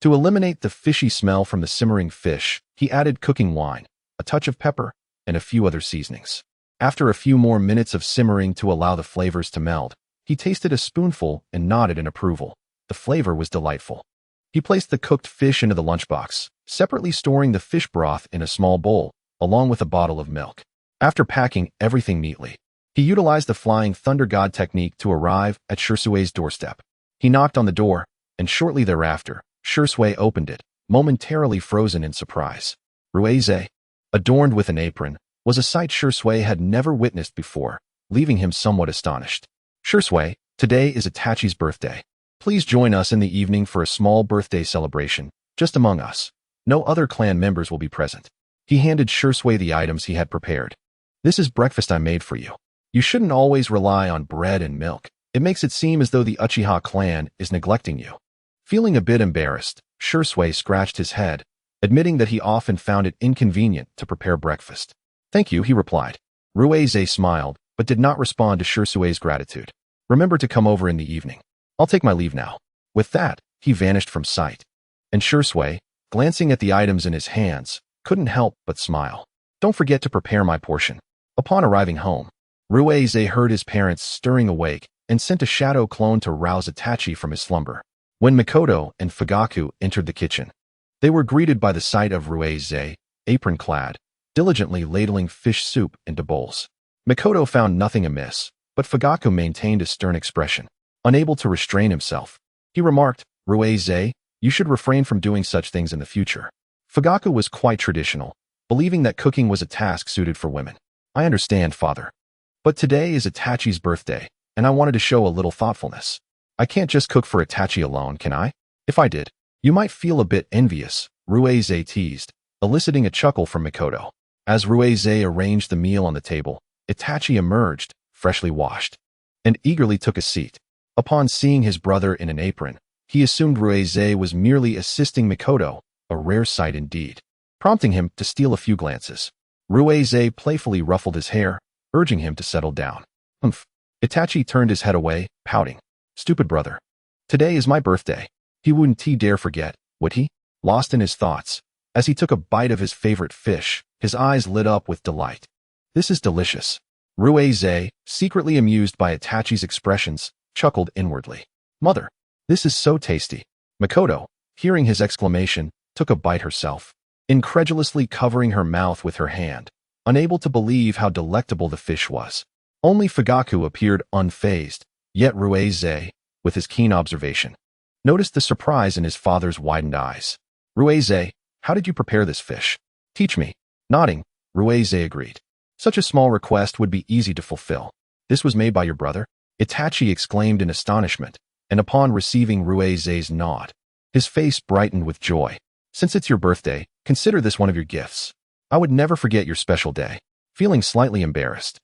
Speaker 1: To eliminate the fishy smell from the simmering fish, he added cooking wine, a touch of pepper, and a few other seasonings. After a few more minutes of simmering to allow the flavors to meld, he tasted a spoonful and nodded in approval. The flavor was delightful. He placed the cooked fish into the lunchbox, separately storing the fish broth in a small bowl, along with a bottle of milk. After packing everything neatly, he utilized the Flying Thunder God technique to arrive at Shursue's doorstep. He knocked on the door, and shortly thereafter, Shursue opened it, momentarily frozen in surprise. Ruize, adorned with an apron, was a sight Shursue had never witnessed before, leaving him somewhat astonished. "Shursue, today is Itachi's birthday. Please join us in the evening for a small birthday celebration, just among us. No other clan members will be present." He handed Shursue the items he had prepared. "This is breakfast I made for you. You shouldn't always rely on bread and milk. It makes it seem as though the Uchiha clan is neglecting you." Feeling a bit embarrassed, Shursue scratched his head, admitting that he often found it inconvenient to prepare breakfast. "Thank you," he replied. Ruize smiled, but did not respond to Shursue's gratitude. "Remember to come over in the evening. I'll take my leave now." With that, he vanished from sight. And Shursue, glancing at the items in his hands, couldn't help but smile. "Don't forget to prepare my portion." Upon arriving home, Ruize heard his parents stirring awake and sent a shadow clone to rouse Itachi from his slumber. When Mikoto and Fugaku entered the kitchen, they were greeted by the sight of Ruize, apron-clad, diligently ladling fish soup into bowls. Mikoto found nothing amiss, but Fugaku maintained a stern expression, unable to restrain himself. He remarked, "Ruize, you should refrain from doing such things in the future." Fugaku was quite traditional, believing that cooking was a task suited for women. "I understand, father. But today is Itachi's birthday, and I wanted to show a little thoughtfulness. I can't just cook for Itachi alone, can I? If I did, you might feel a bit envious," Ruize teased, eliciting a chuckle from Mikoto. As Ruize arranged the meal on the table, Itachi emerged, freshly washed, and eagerly took a seat. Upon seeing his brother in an apron, he assumed Ruize was merely assisting Mikoto, a rare sight indeed. prompting him to steal a few glances. Ruize playfully ruffled his hair, urging him to settle down. Humph. Itachi turned his head away, pouting. Stupid brother. Today is my birthday. He wouldn't dare forget, would he? Lost in his thoughts, as he took a bite of his favorite fish, his eyes lit up with delight. This is delicious. Ruize, secretly amused by Itachi's expressions, chuckled inwardly. Mother, this is so tasty. Makoto, hearing his exclamation, took a bite herself, incredulously covering her mouth with her hand, unable to believe how delectable the fish was. Only Fugaku appeared unfazed, yet Ruize, with his keen observation, noticed the surprise in his father's widened eyes. Ruize, how did you prepare this fish? Teach me. Nodding, Ruize agreed. Such a small request would be easy to fulfill. This was made by your brother? Itachi exclaimed in astonishment, and upon receiving Ruize's nod, his face brightened with joy. Since it's your birthday, consider this one of your gifts. I would never forget your special day. Feeling slightly embarrassed,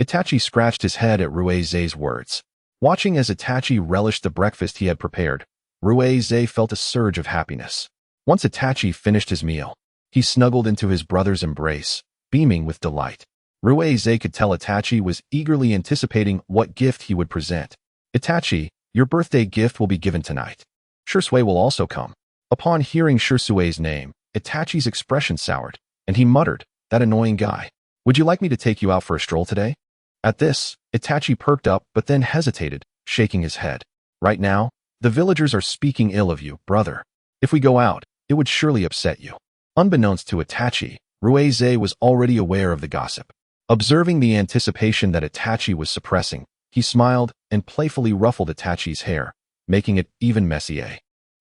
Speaker 1: Itachi scratched his head at Ruize's words. Watching as Itachi relished the breakfast he had prepared, Ruize felt a surge of happiness. Once Itachi finished his meal, he snuggled into his brother's embrace, beaming with delight. Ruize could tell Itachi was eagerly anticipating what gift he would present. Itachi, your birthday gift will be given tonight. Shursui will also come. Upon hearing Shursui's name, Itachi's expression soured, and he muttered, that annoying guy. Would you like me to take you out for a stroll today? At this, Itachi perked up but then hesitated, shaking his head. Right now, the villagers are speaking ill of you, brother. If we go out, it would surely upset you. Unbeknownst to Itachi, Ruize was already aware of the gossip. Observing the anticipation that Itachi was suppressing, he smiled and playfully ruffled Itachi's hair, making it even messier,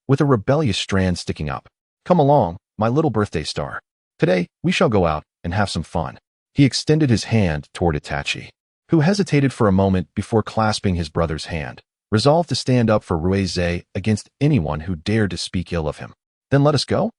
Speaker 1: with a rebellious strand sticking up. Come along, my little birthday star. Today, we shall go out and have some fun. He extended his hand toward Itachi, who hesitated for a moment before clasping his brother's hand, resolved to stand up for Ruize against anyone who dared to speak ill of him. Then let us go?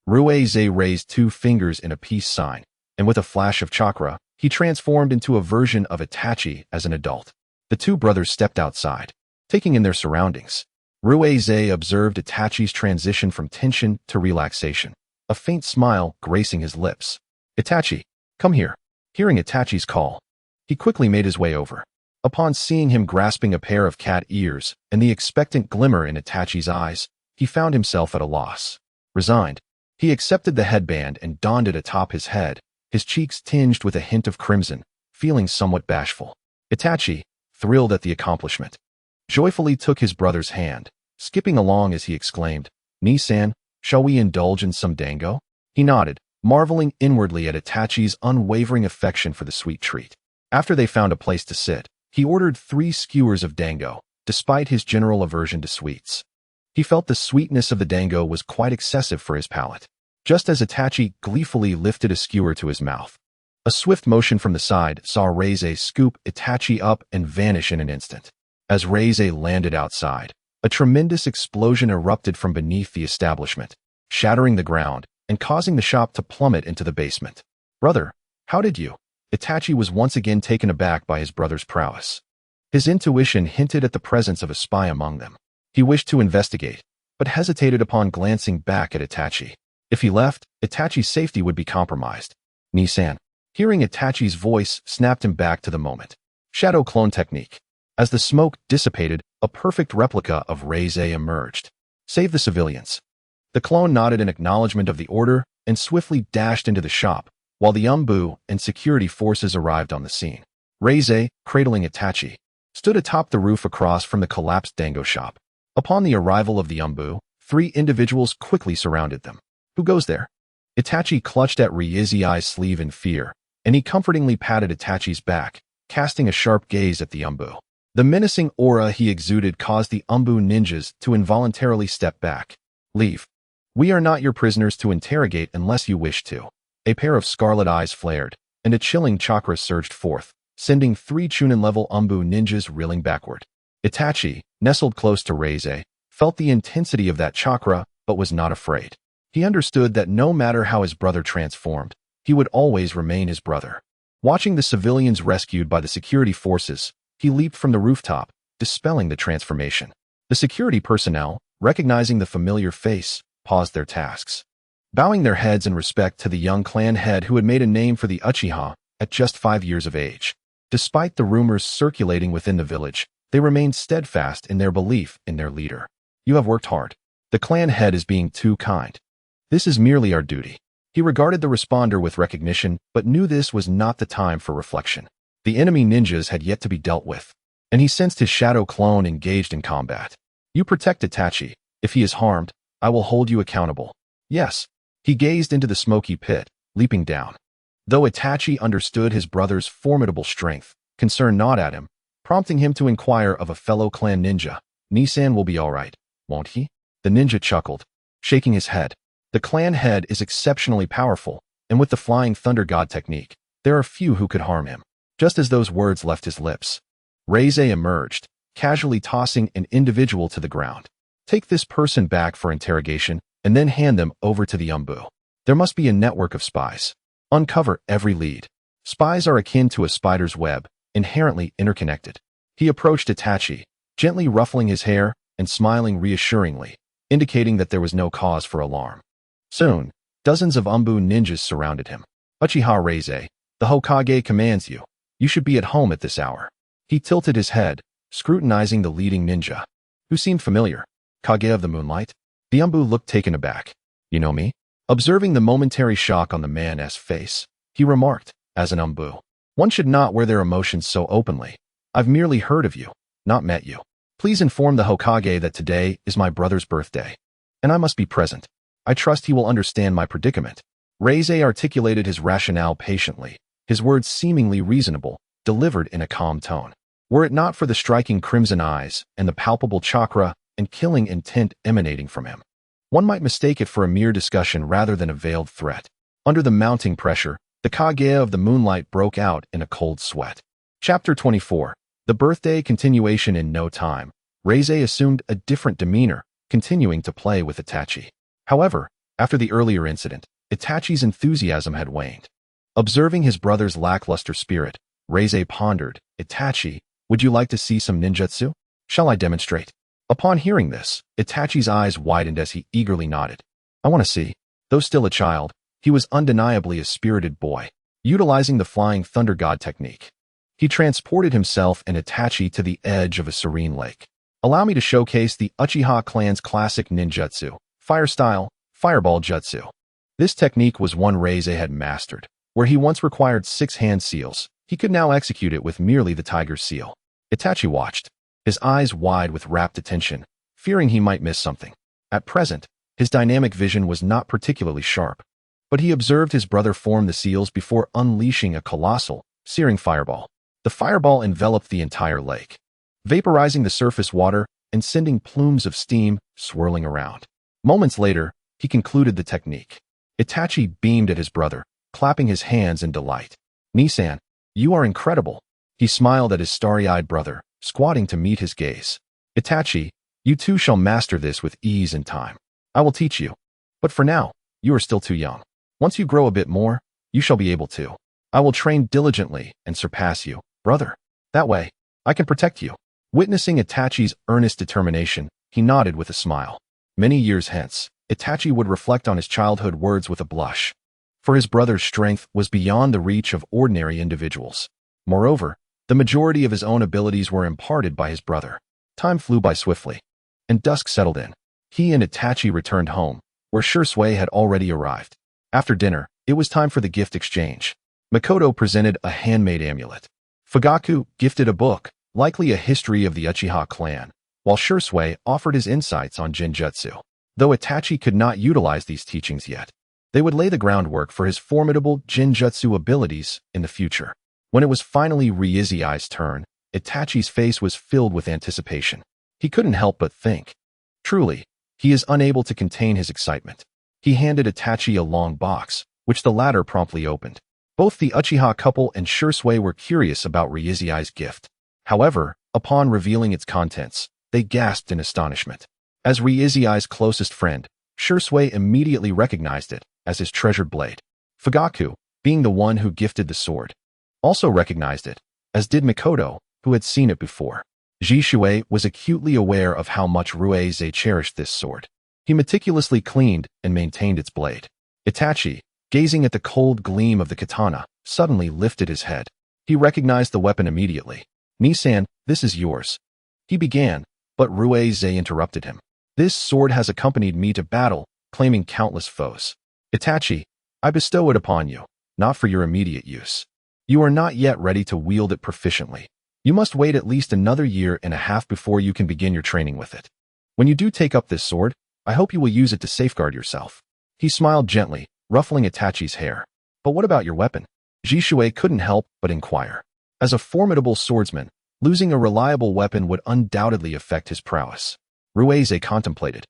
Speaker 1: Ruize raised 2 fingers in a peace sign, and with a flash of chakra, he transformed into a version of Itachi as an adult. The 2 brothers stepped outside, taking in their surroundings. Ruize observed Itachi's transition from tension to relaxation, a faint smile gracing his lips. Itachi, come here. Hearing Itachi's call, he quickly made his way over. Upon seeing him grasping a pair of cat ears and the expectant glimmer in Itachi's eyes, he found himself at a loss. Resigned, he accepted the headband and donned it atop his head, his cheeks tinged with a hint of crimson, feeling somewhat bashful. Itachi, thrilled at the accomplishment, joyfully took his brother's hand, skipping along as he exclaimed, Ni-san, shall we indulge in some dango? He nodded, marveling inwardly at Itachi's unwavering affection for the sweet treat. After they found a place to sit, he ordered 3 skewers of dango, despite his general aversion to sweets. He felt the sweetness of the dango was quite excessive for his palate. Just as Itachi gleefully lifted a skewer to his mouth, a swift motion from the side saw Reize scoop Itachi up and vanish in an instant. As Reize landed outside, a tremendous explosion erupted from beneath the establishment, shattering the ground and causing the shop to plummet into the basement. Brother, how did you? Itachi was once again taken aback by his brother's prowess. His intuition hinted at the presence of a spy among them. He wished to investigate, but hesitated upon glancing back at Itachi. If he left, Itachi's safety would be compromised. Ni-san, hearing Itachi's voice, snapped him back to the moment. Shadow clone technique. As the smoke dissipated, a perfect replica of Reize emerged. Save the civilians. The clone nodded in acknowledgement of the order and swiftly dashed into the shop, while the Umbu and security forces arrived on the scene. Reize, cradling Itachi, stood atop the roof across from the collapsed dango shop. Upon the arrival of the Umbu, 3 individuals quickly surrounded them. Who goes there? Itachi clutched at Ryui's sleeve in fear, and he comfortingly patted Itachi's back, casting a sharp gaze at the Umbu. The menacing aura he exuded caused the Umbu ninjas to involuntarily step back. Leave. We are not your prisoners to interrogate unless you wish to. A pair of scarlet eyes flared, and a chilling chakra surged forth, sending 3 Chunin-level Umbu ninjas reeling backward. Itachi, nestled close to Reize, felt the intensity of that chakra, but was not afraid. He understood that no matter how his brother transformed, he would always remain his brother. Watching the civilians rescued by the security forces, he leaped from the rooftop, dispelling the transformation. The security personnel, recognizing the familiar face, paused their tasks. bowing their heads in respect to the young clan head who had made a name for the Uchiha at just 5 years of age. Despite the rumors circulating within the village, they remained steadfast in their belief in their leader. You have worked hard. The clan head is being too kind. This is merely our duty. He regarded the responder with recognition, but knew this was not the time for reflection. The enemy ninjas had yet to be dealt with, and he sensed his shadow clone engaged in combat. You protect Itachi. If he is harmed, I will hold you accountable. Yes. He gazed into the smoky pit, leaping down. Though Itachi understood his brother's formidable strength, concern gnawed at him, prompting him to inquire of a fellow clan ninja. Nisan will be all right, won't he? The ninja chuckled, shaking his head. The clan head is exceptionally powerful, and with the flying thunder god technique, there are few who could harm him. Just as those words left his lips, Reize emerged, casually tossing an individual to the ground. Take this person back for interrogation, and then hand them over to the Umbu. There must be a network of spies. Uncover every lead. Spies are akin to a spider's web, inherently interconnected. He approached Itachi, gently ruffling his hair and smiling reassuringly, indicating that there was no cause for alarm. Soon, dozens of Umbu ninjas surrounded him. Uchiha Reize, the Hokage commands you. You should be at home at this hour. He tilted his head, scrutinizing the leading ninja, who seemed familiar. Kage of the Moonlight? The Umbu looked taken aback. You know me? Observing the momentary shock on the man's face, he remarked, as an Umbu, one should not wear their emotions so openly. I've merely heard of you, not met you. Please inform the Hokage that today is my brother's birthday, and I must be present. I trust he will understand my predicament. Reize articulated his rationale patiently, his words seemingly reasonable, delivered in a calm tone. Were it not for the striking crimson eyes and the palpable chakra and killing intent emanating from him, one might mistake it for a mere discussion rather than a veiled threat. Under the mounting pressure, the Kage of the Moonlight broke out in a cold sweat. Chapter 24. The birthday continuation. In no time, Reize assumed a different demeanor, continuing to play with Itachi. However, after the earlier incident, Itachi's enthusiasm had waned. Observing his brother's lackluster spirit, Reize pondered, Itachi, would you like to see some ninjutsu? Shall I demonstrate? Upon hearing this, Itachi's eyes widened as he eagerly nodded. I want to see. Though still a child, he was undeniably a spirited boy, utilizing the flying thunder god technique. He transported himself and Itachi to the edge of a serene lake. Allow me to showcase the Uchiha clan's classic ninjutsu, fire style, fireball jutsu. This technique was one Reize had mastered. Where he once required 6 hand seals, he could now execute it with merely the tiger's seal. Itachi watched, his eyes wide with rapt attention, fearing he might miss something. At present, his dynamic vision was not particularly sharp, but he observed his brother form the seals before unleashing a colossal, searing fireball. The fireball enveloped the entire lake, vaporizing the surface water and sending plumes of steam swirling around. Moments later, he concluded the technique. Itachi beamed at his brother, clapping his hands in delight. Nisan, you are incredible. He smiled at his starry-eyed brother, squatting to meet his gaze. Itachi, you too shall master this with ease and time. I will teach you. But for now, you are still too young. Once you grow a bit more, you shall be able to. I will train diligently and surpass you, brother. That way, I can protect you. Witnessing Itachi's earnest determination, he nodded with a smile. Many years hence, Itachi would reflect on his childhood words with a blush, for his brother's strength was beyond the reach of ordinary individuals. Moreover, the majority of his own abilities were imparted by his brother. Time flew by swiftly, and dusk settled in. He and Itachi returned home, where Shursui had already arrived. After dinner, it was time for the gift exchange. Makoto presented a handmade amulet. Fugaku gifted a book, likely a history of the Uchiha clan, while Shursui offered his insights on Genjutsu. Though Itachi could not utilize these teachings yet, they would lay the groundwork for his formidable Genjutsu abilities in the future. When it was finally Ryui's turn, Itachi's face was filled with anticipation. He couldn't help but think. Truly, he is unable to contain his excitement. He handed Itachi a long box, which the latter promptly opened. Both the Uchiha couple and Shursui were curious about Ryui's gift. However, upon revealing its contents, they gasped in astonishment. As Ryui's closest friend, Shursui immediately recognized it as his treasured blade. Fugaku, being the one who gifted the sword, also recognized it, as did Makoto, who had seen it before. Jishui was acutely aware of how much Ryuize cherished this sword. He meticulously cleaned and maintained its blade. Itachi, gazing at the cold gleam of the katana, suddenly lifted his head. He recognized the weapon immediately. "Nisan, this is yours," he began, but Ruizei interrupted him. "This sword has accompanied me to battle, claiming countless foes. Itachi, I bestow it upon you, not for your immediate use. You are not yet ready to wield it proficiently. You must wait at least another year and a half before you can begin your training with it. When you do take up this sword, I hope you will use it to safeguard yourself." He smiled gently, ruffling Itachi's hair. "But what about your weapon?" Jishui couldn't help but inquire. As a formidable swordsman, losing a reliable weapon would undoubtedly affect his prowess. Ruizei contemplated.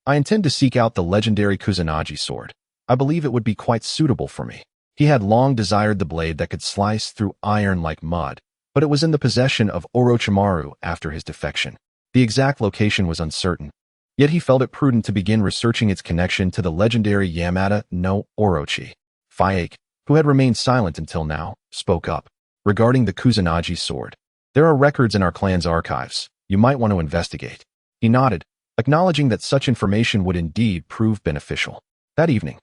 Speaker 1: "I intend to seek out the legendary Kusanagi sword. I believe it would be quite suitable for me." He had long desired the blade that could slice through iron like mud, but it was in the possession of Orochimaru after his defection. The exact location was uncertain, yet he felt it prudent to begin researching its connection to the legendary Yamada no Orochi. Fayake, who had remained silent until now, spoke up. "Regarding the Kusanagi sword, there are records in our clan's archives. You might want to investigate." He nodded, acknowledging that such information would indeed prove beneficial. That evening,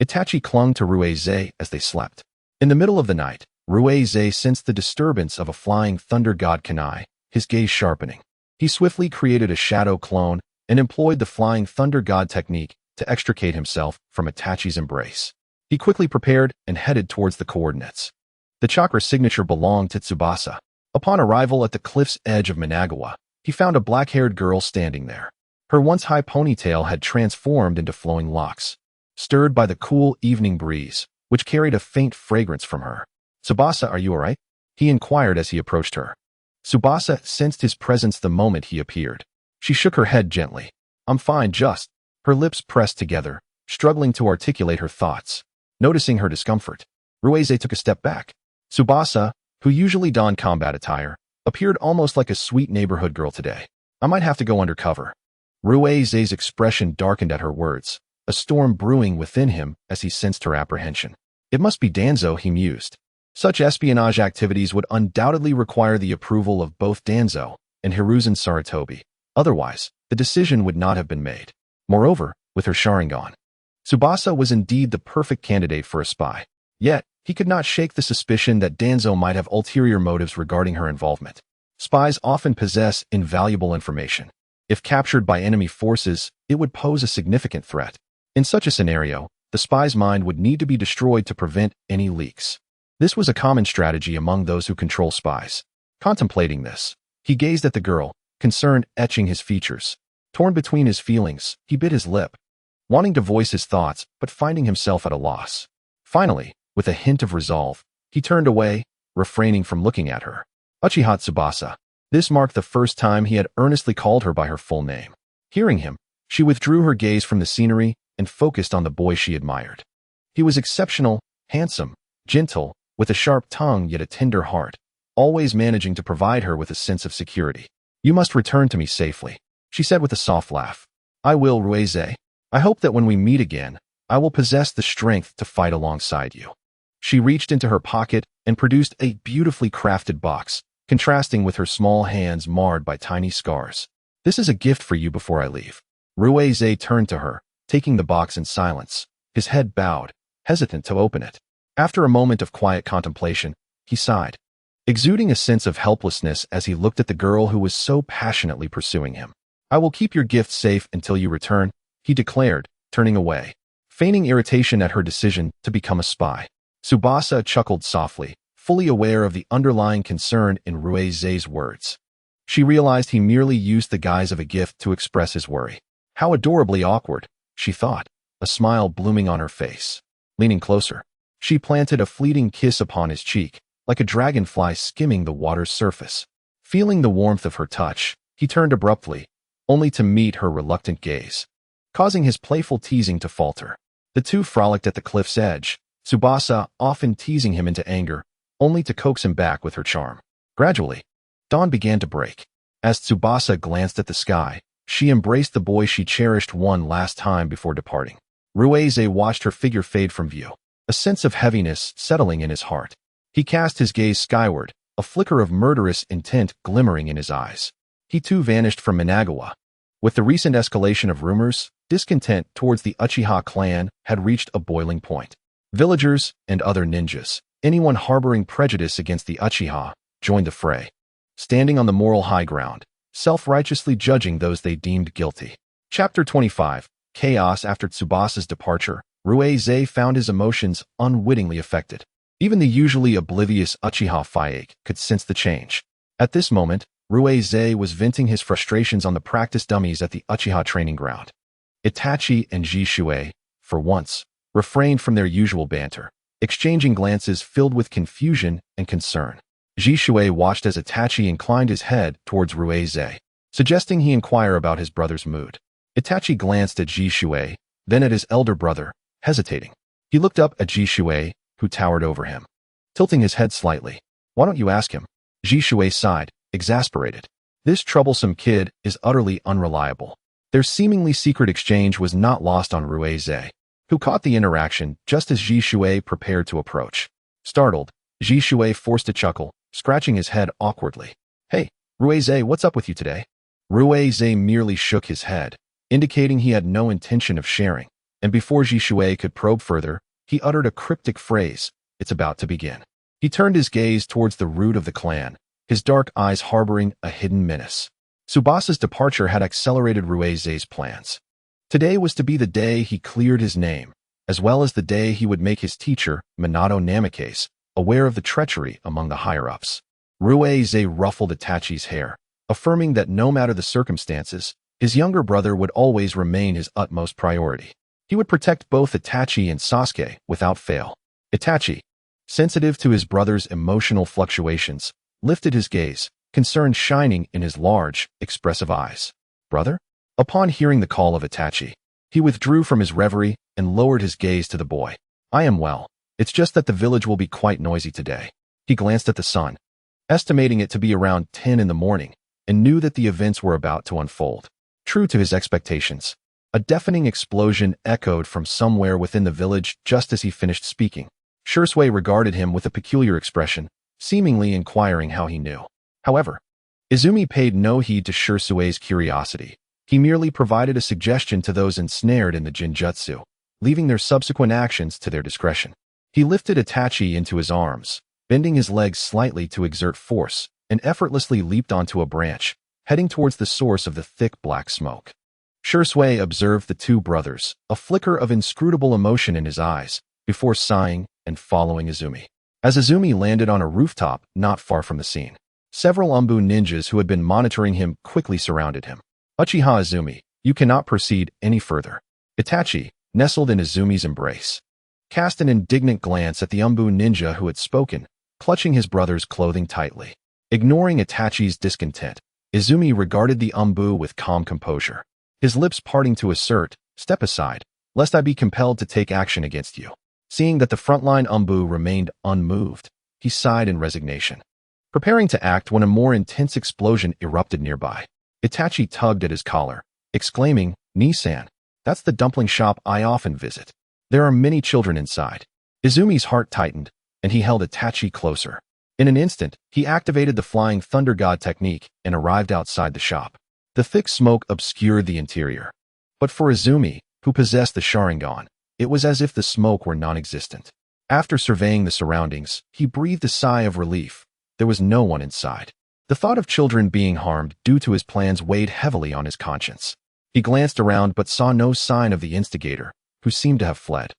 Speaker 1: Itachi clung to Ruizei as they slept. In the middle of the night, Ruizei sensed the disturbance of a flying thunder god kunai, his gaze sharpening. He swiftly created a shadow clone and employed the flying thunder god technique to extricate himself from Itachi's embrace. He quickly prepared and headed towards the coordinates. The chakra signature belonged to Tsubasa. Upon arrival at the cliff's edge of Managawa, he found a black-haired girl standing there. Her once high ponytail had transformed into flowing locks, stirred by the cool evening breeze, which carried a faint fragrance from her. "Tsubasa, are you all right?" he inquired as he approached her. Tsubasa sensed his presence the moment he appeared. She shook her head gently. "I'm fine, just." Her lips pressed together, struggling to articulate her thoughts. Noticing her discomfort, Ruizei took a step back. Tsubasa, who usually donned combat attire, appeared almost like a sweet neighborhood girl today. "I might have to go undercover." Ruizei's expression darkened at her words, a storm brewing within him as he sensed her apprehension. It must be Danzo, he mused. Such espionage activities would undoubtedly require the approval of both Danzo and Hiruzen Sarutobi. Otherwise, the decision would not have been made. Moreover, with her Sharingan, Tsubasa was indeed the perfect candidate for a spy. Yet, he could not shake the suspicion that Danzo might have ulterior motives regarding her involvement. Spies often possess invaluable information. If captured by enemy forces, it would pose a significant threat. In such a scenario, the spy's mind would need to be destroyed to prevent any leaks. This was a common strategy among those who control spies. Contemplating this, he gazed at the girl, concern etching his features. Torn between his feelings, he bit his lip, wanting to voice his thoughts but finding himself at a loss. Finally, with a hint of resolve, he turned away, refraining from looking at her. "Uchiha Tsubasa." This marked the first time he had earnestly called her by her full name. Hearing him, she withdrew her gaze from the scenery and focused on the boy she admired. He was exceptional, handsome, gentle, with a sharp tongue yet a tender heart, always managing to provide her with a sense of security. "You must return to me safely," she said with a soft laugh. "I will, Ruizei. I hope that when we meet again, I will possess the strength to fight alongside you." She reached into her pocket and produced a beautifully crafted box, contrasting with her small hands marred by tiny scars. "This is a gift for you before I leave." Ruizei turned to her, taking the box in silence, his head bowed, hesitant to open it. After a moment of quiet contemplation, he sighed, exuding a sense of helplessness as he looked at the girl who was so passionately pursuing him. "I will keep your gift safe until you return," he declared, turning away, feigning irritation at her decision to become a spy. Tsubasa chuckled softly, fully aware of the underlying concern in Ruizei's words. She realized he merely used the guise of a gift to express his worry. How adorably awkward, she thought, a smile blooming on her face. Leaning closer, she planted a fleeting kiss upon his cheek, like a dragonfly skimming the water's surface. Feeling the warmth of her touch, he turned abruptly, only to meet her reluctant gaze, causing his playful teasing to falter. The two frolicked at the cliff's edge, Tsubasa often teasing him into anger, only to coax him back with her charm. Gradually, dawn began to break. As Tsubasa glanced at the sky, she embraced the boy she cherished one last time before departing. Ruizei watched her figure fade from view, a sense of heaviness settling in his heart. He cast his gaze skyward, a flicker of murderous intent glimmering in his eyes. He too vanished from Managawa. With the recent escalation of rumors, Discontent towards the Uchiha clan had reached a boiling point. Villagers and other ninjas, anyone harboring prejudice against the Uchiha, joined the fray, standing on the moral high ground, self-righteously judging those they deemed guilty. Chapter 25. Chaos. After Tsubasa's departure, Ruize found his emotions unwittingly affected. Even the usually oblivious Uchiha Fayake could sense the change. At this moment, Ruize was venting his frustrations on the practice dummies at the Uchiha training ground. Itachi and Jishui, for once, refrained from their usual banter, exchanging glances filled with confusion and concern. Jishui watched as Itachi inclined his head towards Ruize, suggesting he inquire about his brother's mood. Itachi glanced at Jishui, then at his elder brother, hesitating. He looked up at Jishui, who towered over him, tilting his head slightly. "Why don't you ask him?" Jishui sighed, exasperated. This troublesome kid is utterly unreliable. Their seemingly secret exchange was not lost on Ruize, who caught the interaction just as Jishui prepared to approach. Startled, Jishui forced a chuckle, scratching his head awkwardly. "Hey, Ruize, what's up with you today?" Ruize merely shook his head, indicating he had no intention of sharing, and before Jishui could probe further, he uttered a cryptic phrase, "It's about to begin." He turned his gaze towards the root of the clan, his dark eyes harboring a hidden menace. Tsubasa's departure had accelerated Ruize's plans. Today was to be the day he cleared his name, as well as the day he would make his teacher, Minato Namikaze, aware of the treachery among the higher-ups. Ruize ruffled Itachi's hair, affirming that no matter the circumstances, his younger brother would always remain his utmost priority. He would protect both Itachi and Sasuke without fail. Itachi, sensitive to his brother's emotional fluctuations, lifted his gaze, concern shining in his large, expressive eyes. "Brother?" Upon hearing the call of Itachi, he withdrew from his reverie and lowered his gaze to the boy. "I am well. It's just that the village will be quite noisy today." He glanced at the sun, estimating it to be around 10 in the morning, and knew that the events were about to unfold. True to his expectations, a deafening explosion echoed from somewhere within the village just as he finished speaking. Shursui regarded him with a peculiar expression, seemingly inquiring how he knew. However, Izumi paid no heed to Shursui's curiosity. He merely provided a suggestion to those ensnared in the Jinjutsu, leaving their subsequent actions to their discretion. He lifted Itachi into his arms, bending his legs slightly to exert force, and effortlessly leaped onto a branch, heading towards the source of the thick black smoke. Shursui observed the two brothers, a flicker of inscrutable emotion in his eyes, before sighing and following Izumi. As Izumi landed on a rooftop not far from the scene, several Umbu ninjas who had been monitoring him quickly surrounded him. "Uchiha Izumi, you cannot proceed any further." Itachi, nestled in Izumi's embrace, cast an indignant glance at the Umbu ninja who had spoken, clutching his brother's clothing tightly. Ignoring Itachi's discontent, Izumi regarded the Umbu with calm composure, his lips parting to assert, "Step aside, lest I be compelled to take action against you." Seeing that the frontline Umbu remained unmoved, he sighed in resignation, preparing to act when a more intense explosion erupted nearby. Itachi tugged at his collar, exclaiming, "Nisan, that's the dumpling shop I often visit. There are many children inside." Izumi's heart tightened, and he held Itachi closer. In an instant, he activated the Flying Thunder God technique and arrived outside the shop. The thick smoke obscured the interior. But for Izumi, who possessed the Sharingan, it was as if the smoke were non-existent. After surveying the surroundings, he breathed a sigh of relief. There was no one inside. The thought of children being harmed due to his plans weighed heavily on his conscience. He glanced around but saw no sign of the instigator, who seemed to have fled.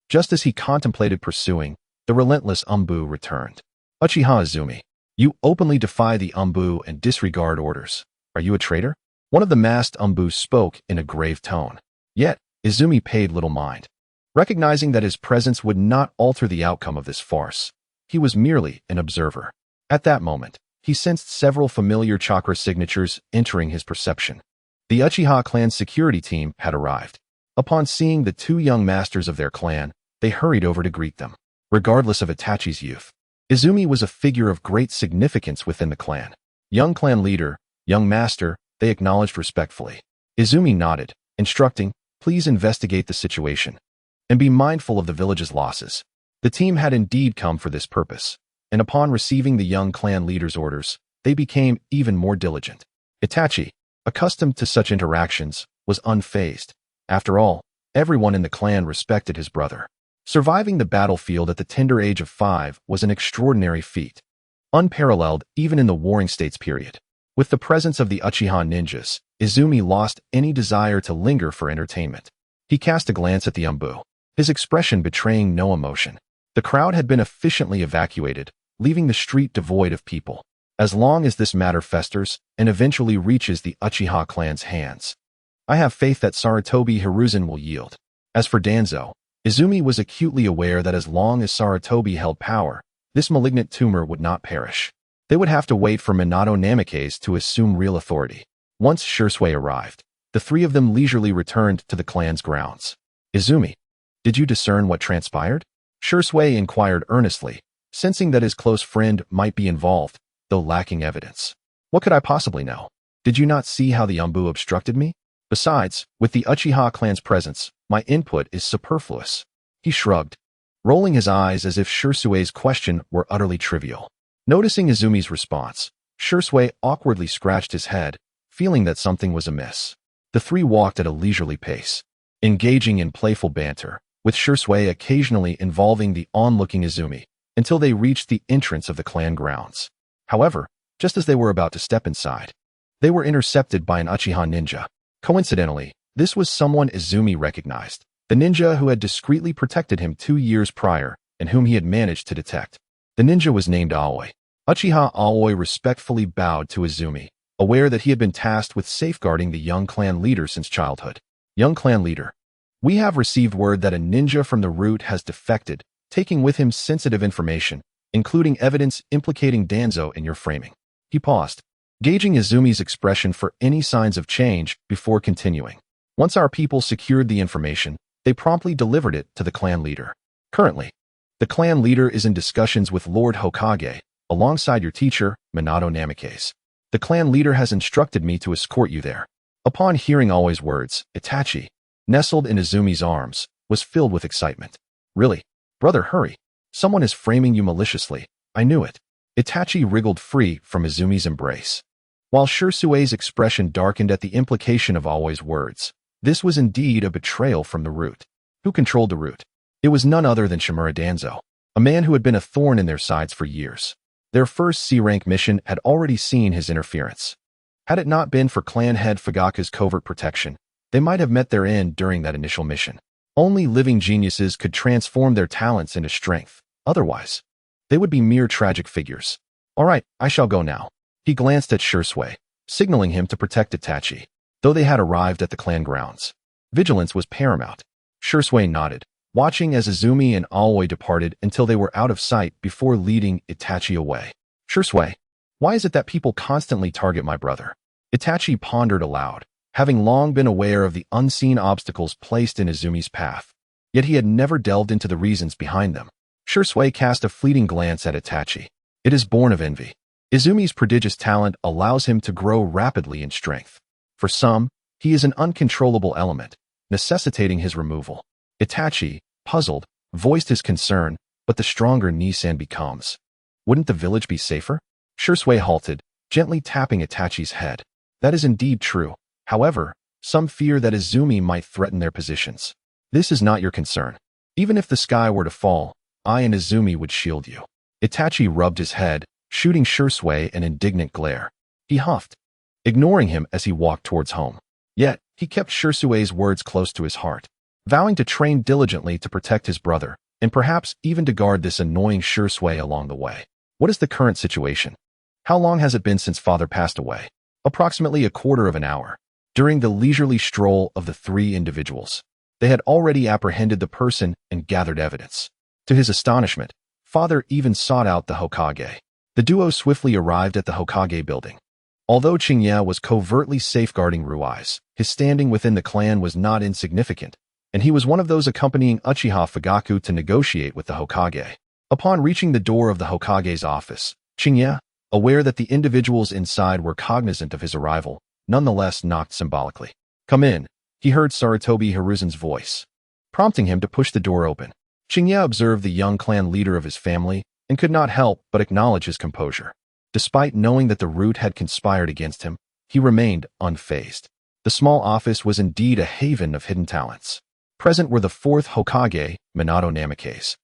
Speaker 1: Just as he contemplated pursuing, the relentless Umbu returned. "Uchiha Izumi, you openly defy the Umbu and disregard orders. Are you a traitor?" One of the masked Umbu spoke in a grave tone. Yet, Izumi paid little mind. Recognizing that his presence would not alter the outcome of this farce, he was merely an observer. At that moment, he sensed several familiar chakra signatures entering his perception. The Uchiha clan's security team had arrived. Upon seeing the two young masters of their clan, they hurried over to greet them. Regardless of Itachi's youth, Izumi was a figure of great significance within the clan. "Young clan leader, young master," they acknowledged respectfully. Izumi nodded, instructing, "Please investigate the situation and be mindful of the village's losses." The team had indeed come for this purpose, and upon receiving the young clan leader's orders, they became even more diligent. Itachi, accustomed to such interactions, was unfazed, After all, everyone in the clan respected his brother. Surviving the battlefield at the tender age of 5 was an extraordinary feat, unparalleled even in the Warring States period. With the presence of the Uchiha ninjas, Izumi lost any desire to linger for entertainment. He cast a glance at the Umbu, his expression betraying no emotion. The crowd had been efficiently evacuated, leaving the street devoid of people. As long as this matter festers and eventually reaches the Uchiha clan's hands, I have faith that Sarutobi Hiruzen will yield. As for Danzo, Izumi was acutely aware that as long as Sarutobi held power, this malignant tumor would not perish. They would have to wait for Minato Namikaze to assume real authority. Once Shursui arrived, the three of them leisurely returned to the clan's grounds. Izumi, did you discern what transpired? Shursui inquired earnestly, sensing that his close friend might be involved, though lacking evidence. What could I possibly know? Did you not see how the Umbu obstructed me? Besides, with the Uchiha clan's presence, my input is superfluous. He shrugged, rolling his eyes as if Shursui's question were utterly trivial. Noticing Izumi's response, Shursui awkwardly scratched his head, feeling that something was amiss. The three walked at a leisurely pace, engaging in playful banter, with Shursui occasionally involving the onlooking Izumi, until they reached the entrance of the clan grounds. However, just as they were about to step inside, they were intercepted by an Uchiha ninja. Coincidentally, this was someone Izumi recognized, the ninja who had discreetly protected him 2 years prior and whom he had managed to detect. The ninja was named Aoi. Uchiha Aoi respectfully bowed to Izumi, aware that he had been tasked with safeguarding the young clan leader since childhood. Young clan leader, we have received word that a ninja from the root has defected, taking with him sensitive information, including evidence implicating Danzo in your framing. He paused, gauging Izumi's expression for any signs of change before continuing. Once our people secured the information, they promptly delivered it to the clan leader. Currently, the clan leader is in discussions with Lord Hokage, alongside your teacher, Minato Namikaze. The clan leader has instructed me to escort you there. Upon hearing Aoi's words, Itachi, nestled in Izumi's arms, was filled with excitement. Really? Brother, hurry. Someone is framing you maliciously. I knew it. Itachi wriggled free from Izumi's embrace. While Shursui's expression darkened at the implication of Aoi's words, this was indeed a betrayal from the root. Who controlled the root? It was none other than Shimura Danzo, a man who had been a thorn in their sides for years. Their first C-rank mission had already seen his interference. Had it not been for clan head Fugaku's covert protection, they might have met their end during that initial mission. Only living geniuses could transform their talents into strength. Otherwise, they would be mere tragic figures. All right, I shall go now. He glanced at Shursui, signaling him to protect Itachi, though they had arrived at the clan grounds. Vigilance was paramount. Shursui nodded, watching as Izumi and Aoi departed until they were out of sight before leading Itachi away. Shursui, why is it that people constantly target my brother? Itachi pondered aloud, having long been aware of the unseen obstacles placed in Izumi's path, yet he had never delved into the reasons behind them. Shursui cast a fleeting glance at Itachi. It is born of envy. Izumi's prodigious talent allows him to grow rapidly in strength. For some, he is an uncontrollable element, necessitating his removal. Itachi, puzzled, voiced his concern, but the stronger Nisan becomes. Wouldn't the village be safer? Shursui halted, gently tapping Itachi's head. That is indeed true. However, some fear that Izumi might threaten their positions. This is not your concern. Even if the sky were to fall, I and Izumi would shield you. Itachi rubbed his head, shooting Shursui an indignant glare. He huffed, ignoring him as he walked towards home. Yet, he kept Shursui's words close to his heart, vowing to train diligently to protect his brother, and perhaps even to guard this annoying Shursui along the way. What is the current situation? How long has it been since father passed away? Approximately a quarter of an hour. During the leisurely stroll of the three individuals, they had already apprehended the person and gathered evidence. To his astonishment, father even sought out the Hokage. The duo swiftly arrived at the Hokage building. Although Chingya was covertly safeguarding Ruai's, his standing within the clan was not insignificant, and he was one of those accompanying Uchiha Fugaku to negotiate with the Hokage. Upon reaching the door of the Hokage's office, Chingya, aware that the individuals inside were cognizant of his arrival, nonetheless knocked symbolically. Come in, he heard Sarutobi Hiruzen's voice, prompting him to push the door open. Chingya observed the young clan leader of his family and could not help but acknowledge his composure. Despite knowing that the root had conspired against him, he remained unfazed. The small office was indeed a haven of hidden talents. Present were the fourth Hokage, Minato Namikaze,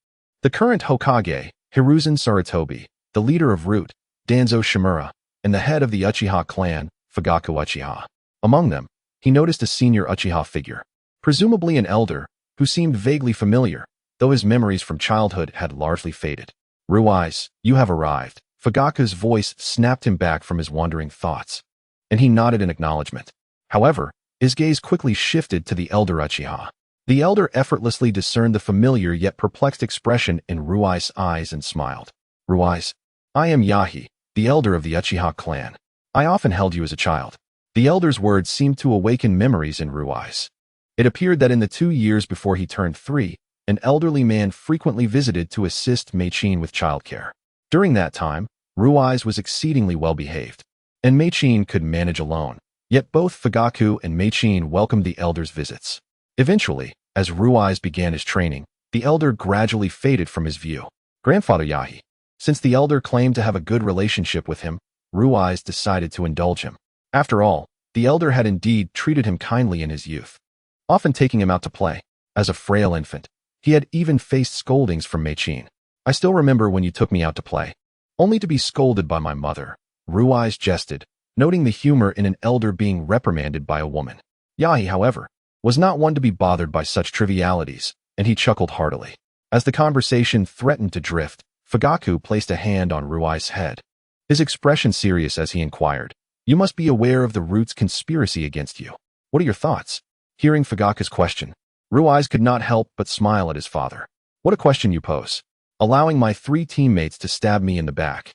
Speaker 1: the current Hokage, Hiruzen Sarutobi, the leader of Root, Danzo Shimura, and the head of the Uchiha clan, Fugaku Uchiha. Among them, he noticed a senior Uchiha figure, presumably an elder, who seemed vaguely familiar, though his memories from childhood had largely faded. Ruiz, you have arrived. Fugaku's voice snapped him back from his wandering thoughts, and he nodded in acknowledgement. However, his gaze quickly shifted to the elder Uchiha. The elder effortlessly discerned the familiar yet perplexed expression in Ruiz's eyes and smiled. Ruiz, I am Yahi, the elder of the Uchiha clan. I often held you as a child. The elder's words seemed to awaken memories in Ruiz. It appeared that in the 2 years before he turned 3, an elderly man frequently visited to assist Meichin with childcare. During that time, Ruiz was exceedingly well-behaved, and Meichin could manage alone. Yet both Fugaku and Meichin welcomed the elder's visits. Eventually, as Ruiz began his training, the elder gradually faded from his view. Grandfather Yahi. Since the elder claimed to have a good relationship with him, Ruiz decided to indulge him. After all, the elder had indeed treated him kindly in his youth, often taking him out to play. As a frail infant, he had even faced scoldings from Meichin. I still remember when you took me out to play, only to be scolded by my mother. Ruiz jested, noting the humor in an elder being reprimanded by a woman. Yahi, however, was not one to be bothered by such trivialities, and he chuckled heartily. As the conversation threatened to drift, Fugaku placed a hand on Ruiz's head, his expression serious as he inquired, You must be aware of the Root's conspiracy against you. What are your thoughts? Hearing Fugaku's question, Ruiz could not help but smile at his father. What a question you pose. Allowing my 3 teammates to stab me in the back,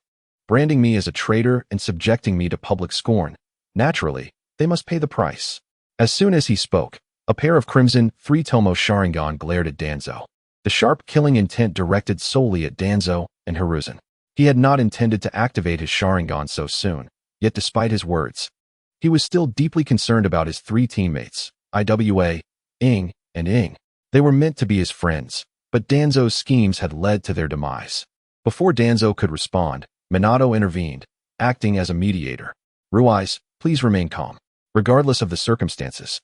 Speaker 1: branding me as a traitor and subjecting me to public scorn. Naturally, they must pay the price. As soon as he spoke, a pair of crimson 3-tomo Sharingan glared at Danzo, the sharp killing intent directed solely at Danzo and Hiruzen. He had not intended to activate his Sharingan so soon, yet despite his words, he was still deeply concerned about his 3 teammates, Iwa, Ing, and Ing. They were meant to be his friends, but Danzo's schemes had led to their demise. Before Danzo could respond, Minato intervened, acting as a mediator. Ruiz, please remain calm, regardless of the circumstances.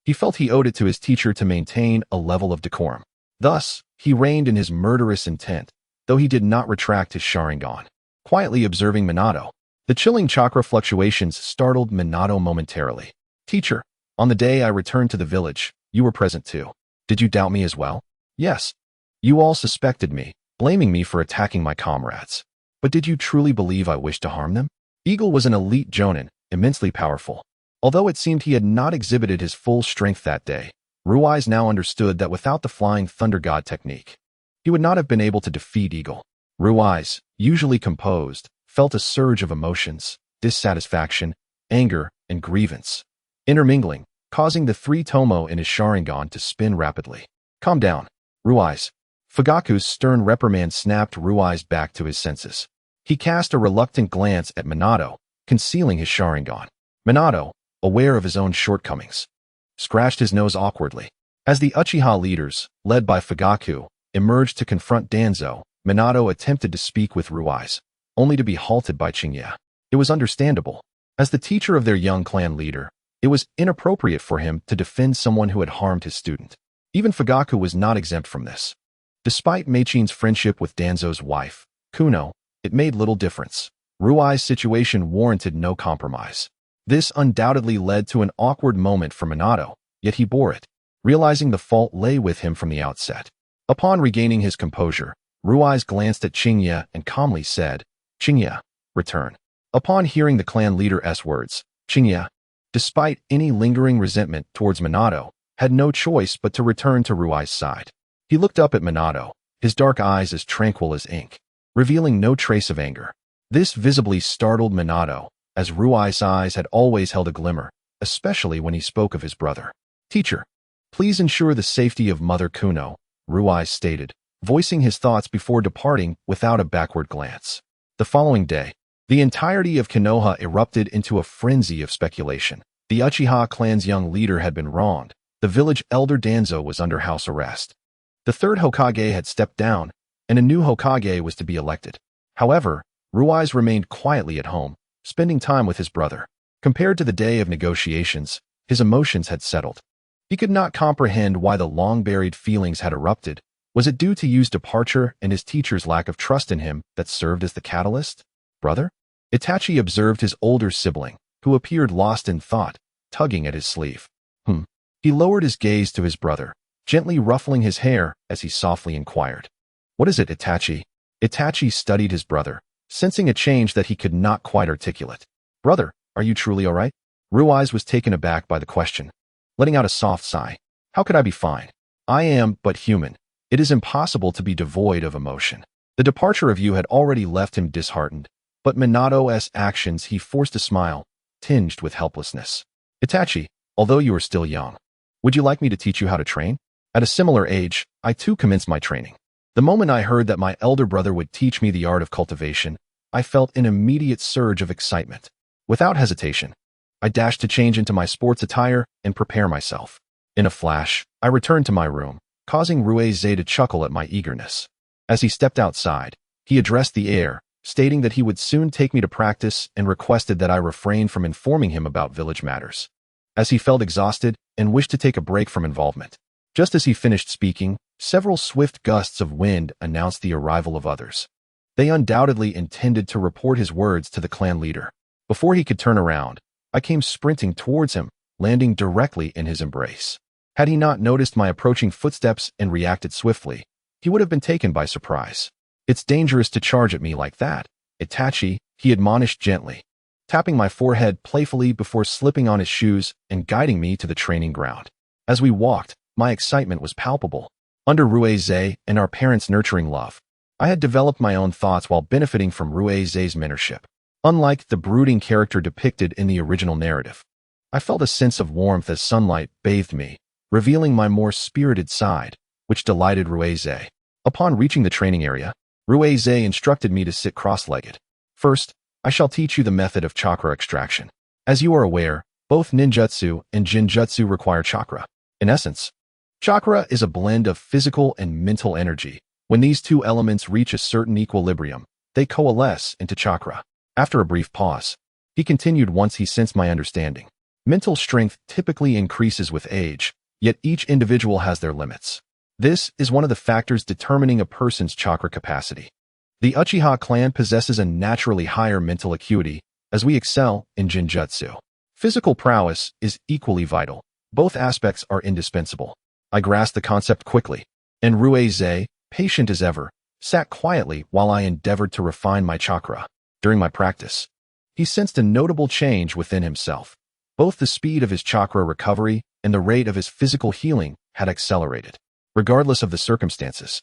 Speaker 1: He felt he owed it to his teacher to maintain a level of decorum. Thus, he reined in his murderous intent, though he did not retract his Sharingan. Quietly observing Minato, the chilling chakra fluctuations startled Minato momentarily. Teacher, on the day I returned to the village, you were present too. Did you doubt me as well? Yes. You all suspected me, blaming me for attacking my comrades. But did you truly believe I wished to harm them? Eagle was an elite jonin, immensely powerful. Although it seemed he had not exhibited his full strength that day, Ruiz now understood that without the Flying Thunder God technique, he would not have been able to defeat Eagle. Ruiz, usually composed, felt a surge of emotions, dissatisfaction, anger, and grievance, intermingling, causing the 3-tomo in his Sharingan to spin rapidly. Calm down, Ruiz. Fugaku's stern reprimand snapped Ruiz back to his senses. He cast a reluctant glance at Minato, concealing his Sharingan. Minato, aware of his own shortcomings, scratched his nose awkwardly. As the Uchiha leaders, led by Fugaku, emerged to confront Danzo, Minato attempted to speak with Ruiz, only to be halted by Chinya. It was understandable. As the teacher of their young clan leader, it was inappropriate for him to defend someone who had harmed his student. Even Fugaku was not exempt from this. Despite Meichin's friendship with Danzo's wife, Kuno, it made little difference. Rui's situation warranted no compromise. This undoubtedly led to an awkward moment for Minato, yet he bore it, realizing the fault lay with him from the outset. Upon regaining his composure, Ruiz glanced at Chinya and calmly said, Chinya, return. Upon hearing the clan leader's words, Chinya, despite any lingering resentment towards Minato, had no choice but to return to Rui's side. He looked up at Minato, his dark eyes as tranquil as ink, revealing no trace of anger. This visibly startled Minato, as Rui's eyes had always held a glimmer, especially when he spoke of his brother. Teacher, please ensure the safety of Mother Kuno, Ruiz stated, voicing his thoughts before departing without a backward glance. The following day, the entirety of Konoha erupted into a frenzy of speculation. The Uchiha clan's young leader had been wronged. The village elder Danzo was under house arrest. The 3rd Hokage had stepped down, and a new Hokage was to be elected. However, Ruiz remained quietly at home, spending time with his brother. Compared to the day of negotiations, His emotions had settled. He could not comprehend why the long-buried feelings had erupted. Was it due to Yu's departure and his teacher's lack of trust in him that served as the catalyst? Brother? Itachi observed his older sibling, who appeared lost in thought, tugging at his sleeve. He lowered his gaze to his brother, gently ruffling his hair as he softly inquired. What is it, Itachi? Itachi studied his brother, sensing a change that he could not quite articulate. Brother, are you truly all right? Ruiz was taken aback by the question, letting out a soft sigh. How could I be fine? I am but human. It is impossible to be devoid of emotion. The departure of Yu had already left him disheartened, but Minato's actions he forced a smile, tinged with helplessness. Itachi, although you are still young, would you like me to teach you how to train? At a similar age, I too commenced my training. The moment I heard that my elder brother would teach me the art of cultivation, I felt an immediate surge of excitement. Without hesitation, I dashed to change into my sports attire and prepare myself. In a flash, I returned to my room, causing Ruiz to chuckle at my eagerness. As he stepped outside, he addressed the heir, stating that he would soon take me to practice and requested that I refrain from informing him about village matters, as he felt exhausted and wished to take a break from involvement. Just as he finished speaking, several swift gusts of wind announced the arrival of others. They undoubtedly intended to report his words to the clan leader. Before he could turn around, I came sprinting towards him, landing directly in his embrace. Had he not noticed my approaching footsteps and reacted swiftly, he would have been taken by surprise. It's dangerous to charge at me like that, Itachi, he admonished gently, tapping my forehead playfully before slipping on his shoes and guiding me to the training ground. As we walked, my excitement was palpable. Under Ruiz and our parents' nurturing love, I had developed my own thoughts while benefiting from Ruiz's mentorship. Unlike the brooding character depicted in the original narrative, I felt a sense of warmth as sunlight bathed me, revealing my more spirited side, which delighted Ruiz. Upon reaching the training area, Ruiz instructed me to sit cross-legged. First, I shall teach you the method of chakra extraction. As you are aware, both ninjutsu and jinjutsu require chakra. In essence, chakra is a blend of physical and mental energy. When these two elements reach a certain equilibrium, they coalesce into chakra. After a brief pause, he continued once he sensed my understanding. Mental strength typically increases with age, yet each individual has their limits. This is one of the factors determining a person's chakra capacity. The Uchiha clan possesses a naturally higher mental acuity, as we excel in jinjutsu. Physical prowess is equally vital. Both aspects are indispensable. I grasped the concept quickly, and Ruiz, patient as ever, sat quietly while I endeavored to refine my chakra. During my practice, he sensed a notable change within himself. Both the speed of his chakra recovery and the rate of his physical healing had accelerated, regardless of the circumstances.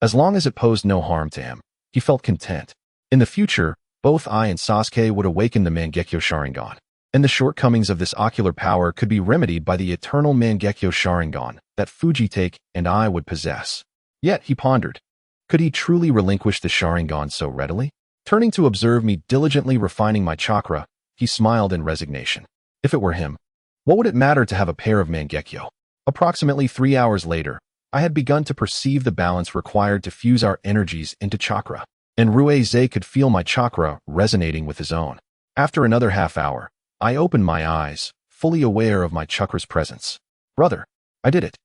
Speaker 1: As long as it posed no harm to him, he felt content. In the future, both I and Sasuke would awaken the Mangekyo Sharingan, and the shortcomings of this ocular power could be remedied by the eternal Mangekyo Sharingan that Fujitake and I would possess. Yet, he pondered, could he truly relinquish the Sharingan so readily? Turning to observe me diligently refining my chakra, he smiled in resignation. If it were him, what would it matter to have a pair of Mangekyo? Approximately 3 hours later, I had begun to perceive the balance required to fuse our energies into chakra, and Ruiz could feel my chakra resonating with his own. After another half hour, I opened my eyes, fully aware of my chakra's presence. Brother, I did it.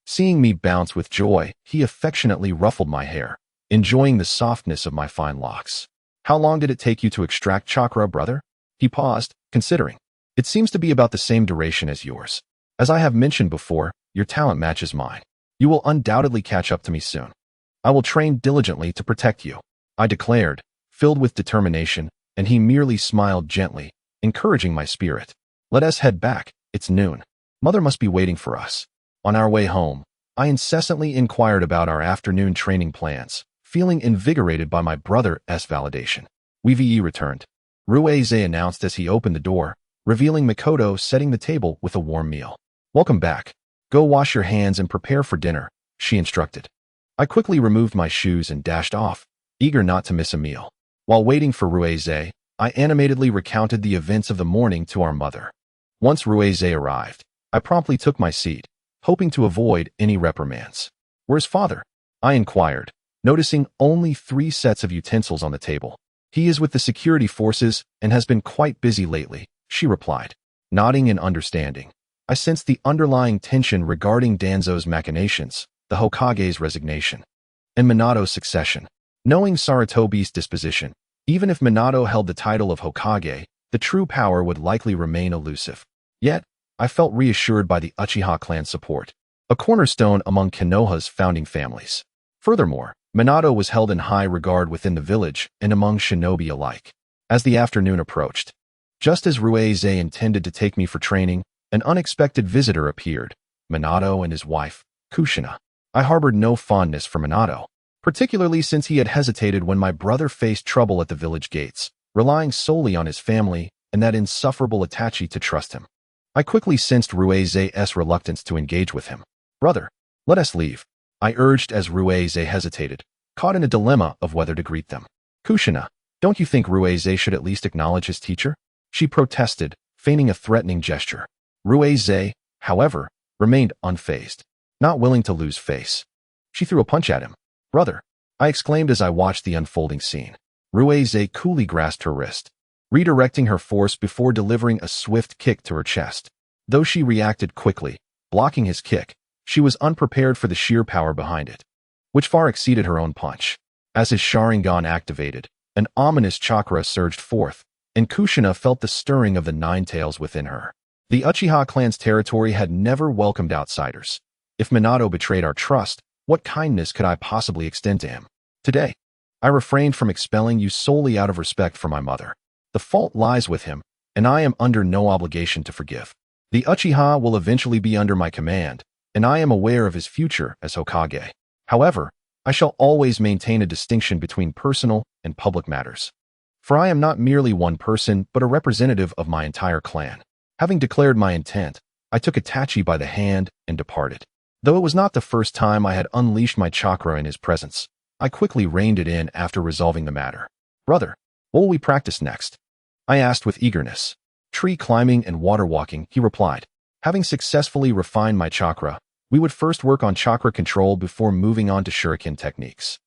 Speaker 1: Seeing me bounce with joy, he affectionately ruffled my hair, enjoying the softness of my fine locks. How long did it take you to extract chakra, brother? He paused, considering. It seems to be about the same duration as yours. As I have mentioned before, your talent matches mine. You will undoubtedly catch up to me soon. I will train diligently to protect you, I declared, filled with determination, and he merely smiled gently, encouraging my spirit. Let us head back, it's noon. Mother must be waiting for us. On our way home, I incessantly inquired about our afternoon training plans, feeling invigorated by my brother's validation. We returned. Ruiz announced as he opened the door, revealing Mikoto setting the table with a warm meal. Welcome back. Go wash your hands and prepare for dinner, she instructed. I quickly removed my shoes and dashed off, eager not to miss a meal. While waiting for Ruiz, I animatedly recounted the events of the morning to our mother. Once Ruiz arrived, I promptly took my seat, hoping to avoid any reprimands. Where's father? I inquired, noticing only 3 sets of utensils on the table. He is with the security forces and has been quite busy lately, she replied, nodding in understanding. I sensed the underlying tension regarding Danzo's machinations, the Hokage's resignation, and Minato's succession. Knowing Sarutobi's disposition, even if Minato held the title of Hokage, the true power would likely remain elusive. Yet, I felt reassured by the Uchiha clan's support, a cornerstone among Konoha's founding families. Furthermore, Minato was held in high regard within the village and among shinobi alike. As the afternoon approached, just as Ruize intended to take me for training, an unexpected visitor appeared, Minato and his wife, Kushina. I harbored no fondness for Minato, particularly since he had hesitated when my brother faced trouble at the village gates, relying solely on his family and that insufferable Itachi to trust him. I quickly sensed Ruize's reluctance to engage with him. "Brother, let us leave," I urged as Ruize hesitated, caught in a dilemma of whether to greet them. "Kushina, don't you think Ruize should at least acknowledge his teacher?" she protested, feigning a threatening gesture. Ruize, however, remained unfazed, not willing to lose face. She threw a punch at him. "Brother," I exclaimed as I watched the unfolding scene. Ruize coolly grasped her wrist, redirecting her force before delivering a swift kick to her chest. Though she reacted quickly, blocking his kick, she was unprepared for the sheer power behind it, which far exceeded her own punch. As his Sharingan activated, an ominous chakra surged forth, and Kushina felt the stirring of the nine tails within her. The Uchiha clan's territory had never welcomed outsiders. If Minato betrayed our trust, what kindness could I possibly extend to him? Today, I refrained from expelling you solely out of respect for my mother. The fault lies with him, and I am under no obligation to forgive. The Uchiha will eventually be under my command, and I am aware of his future as Hokage. However, I shall always maintain a distinction between personal and public matters. For I am not merely one person, but a representative of my entire clan. Having declared my intent, I took Itachi by the hand and departed. Though it was not the first time I had unleashed my chakra in his presence, I quickly reined it in after resolving the matter. "Brother, what will we practice next?" I asked with eagerness. "Tree climbing and water walking," he replied. "Having successfully refined my chakra, we would first work on chakra control before moving on to shuriken techniques."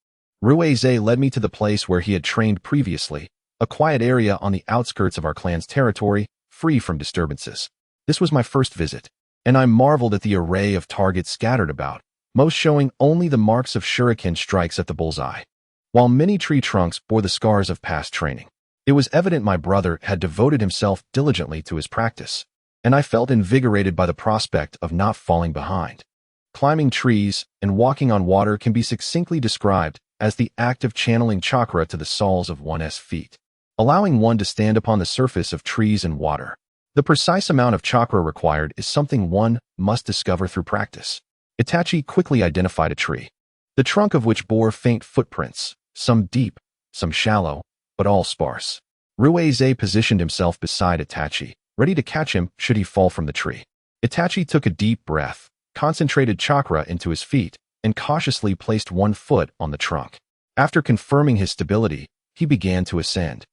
Speaker 1: Ruize led me to the place where he had trained previously, a quiet area on the outskirts of our clan's territory, free from disturbances. This was my first visit, and I marveled at the array of targets scattered about, most showing only the marks of shuriken strikes at the bullseye, while many tree trunks bore the scars of past training. It was evident my brother had devoted himself diligently to his practice, and I felt invigorated by the prospect of not falling behind. Climbing trees and walking on water can be succinctly described as the act of channeling chakra to the soles of one's feet, allowing one to stand upon the surface of trees and water. The precise amount of chakra required is something one must discover through practice. Itachi quickly identified a tree, the trunk of which bore faint footprints, some deep, some shallow, but all sparse. Ruize positioned himself beside Itachi, ready to catch him should he fall from the tree. Itachi took a deep breath, concentrated chakra into his feet, and cautiously placed one foot on the trunk. After confirming his stability, he began to ascend.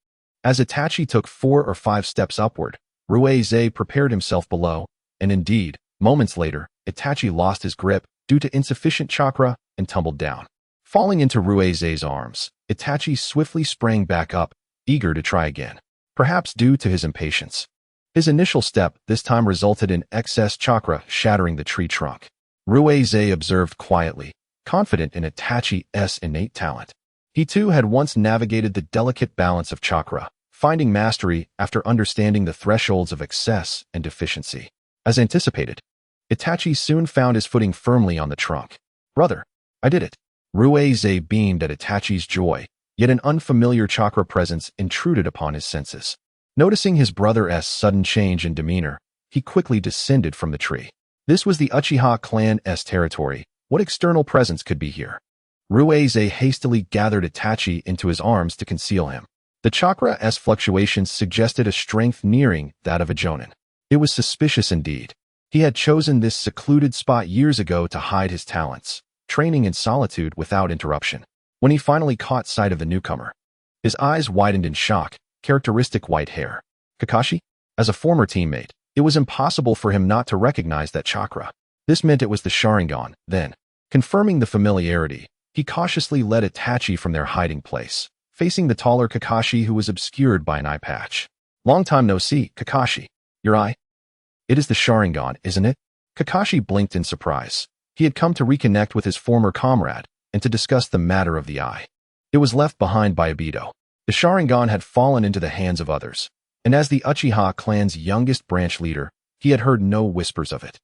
Speaker 1: As Itachi took 4 or 5 steps upward, Ruize prepared himself below, and indeed, moments later, Itachi lost his grip due to insufficient chakra and tumbled down. Falling into Ruize's arms, Itachi swiftly sprang back up, eager to try again, perhaps due to his impatience. His initial step this time resulted in excess chakra shattering the tree trunk. Ruize observed quietly, confident in Itachi's innate talent. He too had once navigated the delicate balance of chakra, finding mastery after understanding the thresholds of excess and deficiency. As anticipated, Itachi soon found his footing firmly on the trunk. "Brother, I did it." Ruize beamed at Itachi's joy, yet an unfamiliar chakra presence intruded upon his senses. Noticing his brother's sudden change in demeanor, he quickly descended from the tree. This was the Uchiha clan's territory. What external presence could be here? Ruize hastily gathered Itachi into his arms to conceal him. The chakra's fluctuations suggested a strength nearing that of a jonin. It was suspicious indeed. He had chosen this secluded spot years ago to hide his talents, training in solitude without interruption. When he finally caught sight of the newcomer, his eyes widened in shock, characteristic white hair. Kakashi? As a former teammate, it was impossible for him not to recognize that chakra. This meant it was the Sharingan. Then, confirming the familiarity, he cautiously led Itachi from their hiding place, facing the taller Kakashi who was obscured by an eye patch. "Long time no see, Kakashi. Your eye?" It is the Sharingan, isn't it? Kakashi blinked in surprise. He had come to reconnect with his former comrade and to discuss the matter of the eye. It was left behind by Obito. The Sharingan had fallen into the hands of others, and as the Uchiha clan's youngest branch leader, he had heard no whispers of it.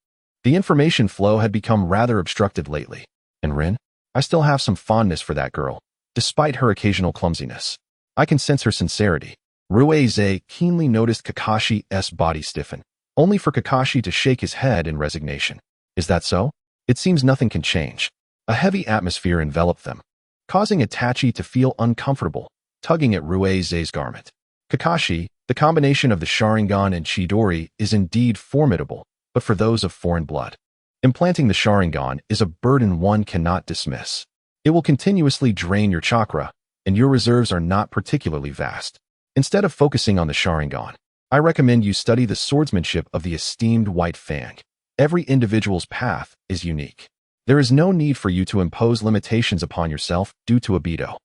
Speaker 1: The information flow had become rather obstructed lately. And Rin? I still have some fondness for that girl, despite her occasional clumsiness. I can sense her sincerity. Ruize keenly noticed Kakashi's body stiffen, only for Kakashi to shake his head in resignation. Is that so? It seems nothing can change. A heavy atmosphere enveloped them, causing Itachi to feel uncomfortable, tugging at Ruize's garment. Kakashi, the combination of the Sharingan and Chidori is indeed formidable, but for those of foreign blood. Implanting the Sharingan is a burden one cannot dismiss. It will continuously drain your chakra, and your reserves are not particularly vast. Instead of focusing on the Sharingan, I recommend you study the swordsmanship of the esteemed White Fang. Every individual's path is unique. There is no need for you to impose limitations upon yourself due to Obito.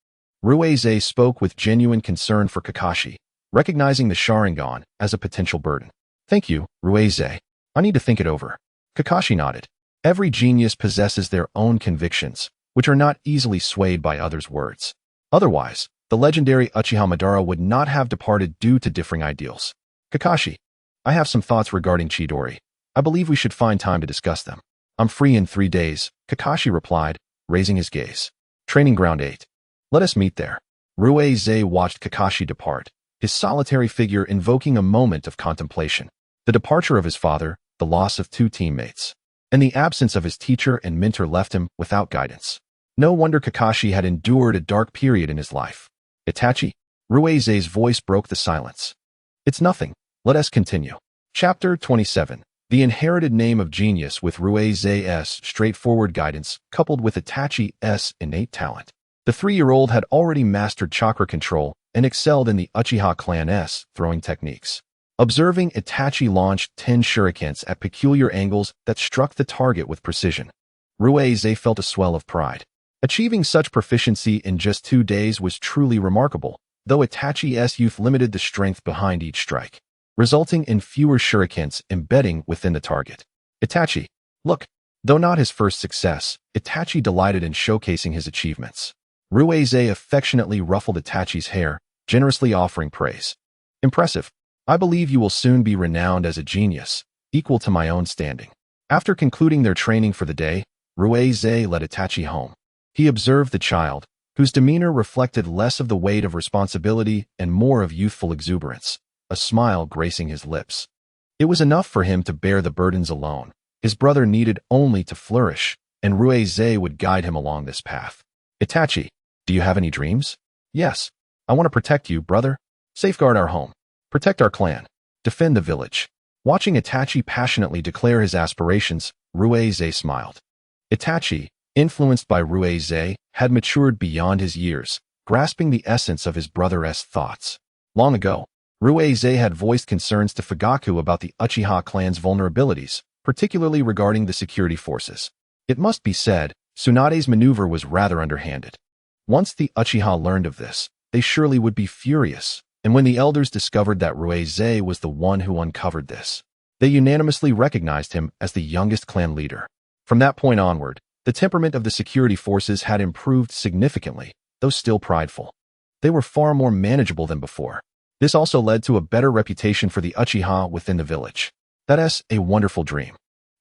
Speaker 1: Ruize spoke with genuine concern for Kakashi, recognizing the Sharingan as a potential burden. Thank you, Ruize. I need to think it over. Kakashi nodded. Every genius possesses their own convictions, which are not easily swayed by others' words. Otherwise, the legendary Uchiha Madara would not have departed due to differing ideals. Kakashi, I have some thoughts regarding Chidori. I believe we should find time to discuss them. I'm free in 3 days, Kakashi replied, raising his gaze. Training Ground 8. Let us meet there. Ruize watched Kakashi depart, his solitary figure invoking a moment of contemplation. The departure of his father, the loss of 2 teammates, and the absence of his teacher and mentor left him without guidance. No wonder Kakashi had endured a dark period in his life. Itachi? Ruize's voice broke the silence. It's nothing. Let us continue. Chapter 27. The inherited name of genius with Ruize's straightforward guidance coupled with Itachi's innate talent. The 3-year-old had already mastered chakra control and excelled in the Uchiha clan's throwing techniques. Observing Itachi launch 10 shurikens at peculiar angles that struck the target with precision, Ruize felt a swell of pride. Achieving such proficiency in just 2 days was truly remarkable, though Itachi's youth limited the strength behind each strike, resulting in fewer shurikens embedding within the target. Itachi, look. Though not his first success, Itachi delighted in showcasing his achievements. Ruize affectionately ruffled Itachi's hair, generously offering praise. Impressive. I believe you will soon be renowned as a genius, equal to my own standing. After concluding their training for the day, Ruize led Itachi home. He observed the child, whose demeanor reflected less of the weight of responsibility and more of youthful exuberance, a smile gracing his lips. It was enough for him to bear the burdens alone. His brother needed only to flourish, and Ruize would guide him along this path. Itachi, do you have any dreams? Yes. I want to protect you, brother. Safeguard our home. Protect our clan. Defend the village. Watching Itachi passionately declare his aspirations, Ruize smiled. Itachi, influenced by Ruize, had matured beyond his years, grasping the essence of his brother's thoughts. Long ago, Ruize had voiced concerns to Fugaku about the Uchiha clan's vulnerabilities, particularly regarding the security forces. It must be said, Tsunade's maneuver was rather underhanded. Once the Uchiha learned of this, they surely would be furious, and when the elders discovered that Ruize was the one who uncovered this, they unanimously recognized him as the youngest clan leader. From that point onward, the temperament of the security forces had improved significantly, though still prideful. They were far more manageable than before. This also led to a better reputation for the Uchiha within the village. That is a wonderful dream.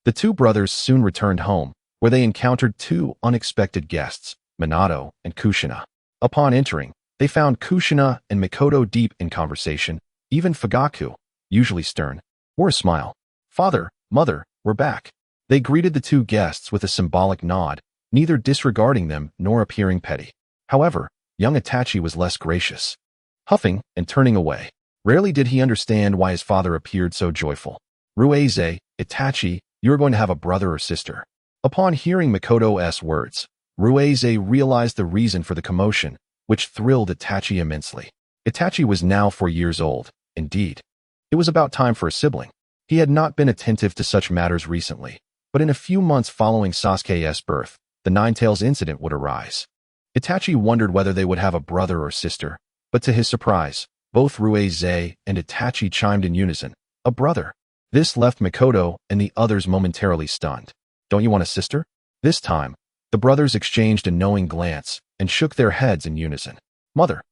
Speaker 1: The 2 brothers soon returned home, where they encountered 2 unexpected guests, Minato and Kushina. Upon entering, they found Kushina and Mikoto deep in conversation. Even Fugaku, usually stern, wore a smile. Father, mother, we're back. They greeted the 2 guests with a symbolic nod, neither disregarding them nor appearing petty. However, young Itachi was less gracious. Huffing and turning away, rarely did he understand why his father appeared so joyful. Ruize, Itachi, you're going to have a brother or sister. Upon hearing Mikoto's words, Ruize realized the reason for the commotion, which thrilled Itachi immensely. Itachi was now 4 years old, indeed. It was about time for a sibling. He had not been attentive to such matters recently, but in a few months following Sasuke's birth, the Ninetales incident would arise. Itachi wondered whether they would have a brother or sister, but to his surprise, both Ruize and Itachi chimed in unison, a brother. This left Mikoto and the others momentarily stunned. Don't you want a sister? This time, the brothers exchanged a knowing glance and shook their heads in unison. Mother,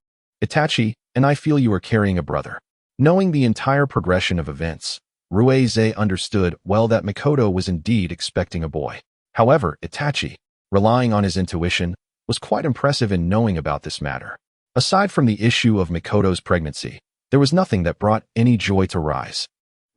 Speaker 1: Itachi, and I feel you are carrying a brother. Knowing the entire progression of events, Ruize understood well that Mikoto was indeed expecting a boy. However, Itachi, relying on his intuition, was quite impressive in knowing about this matter. Aside from the issue of Mikoto's pregnancy, there was nothing that brought any joy to Rise.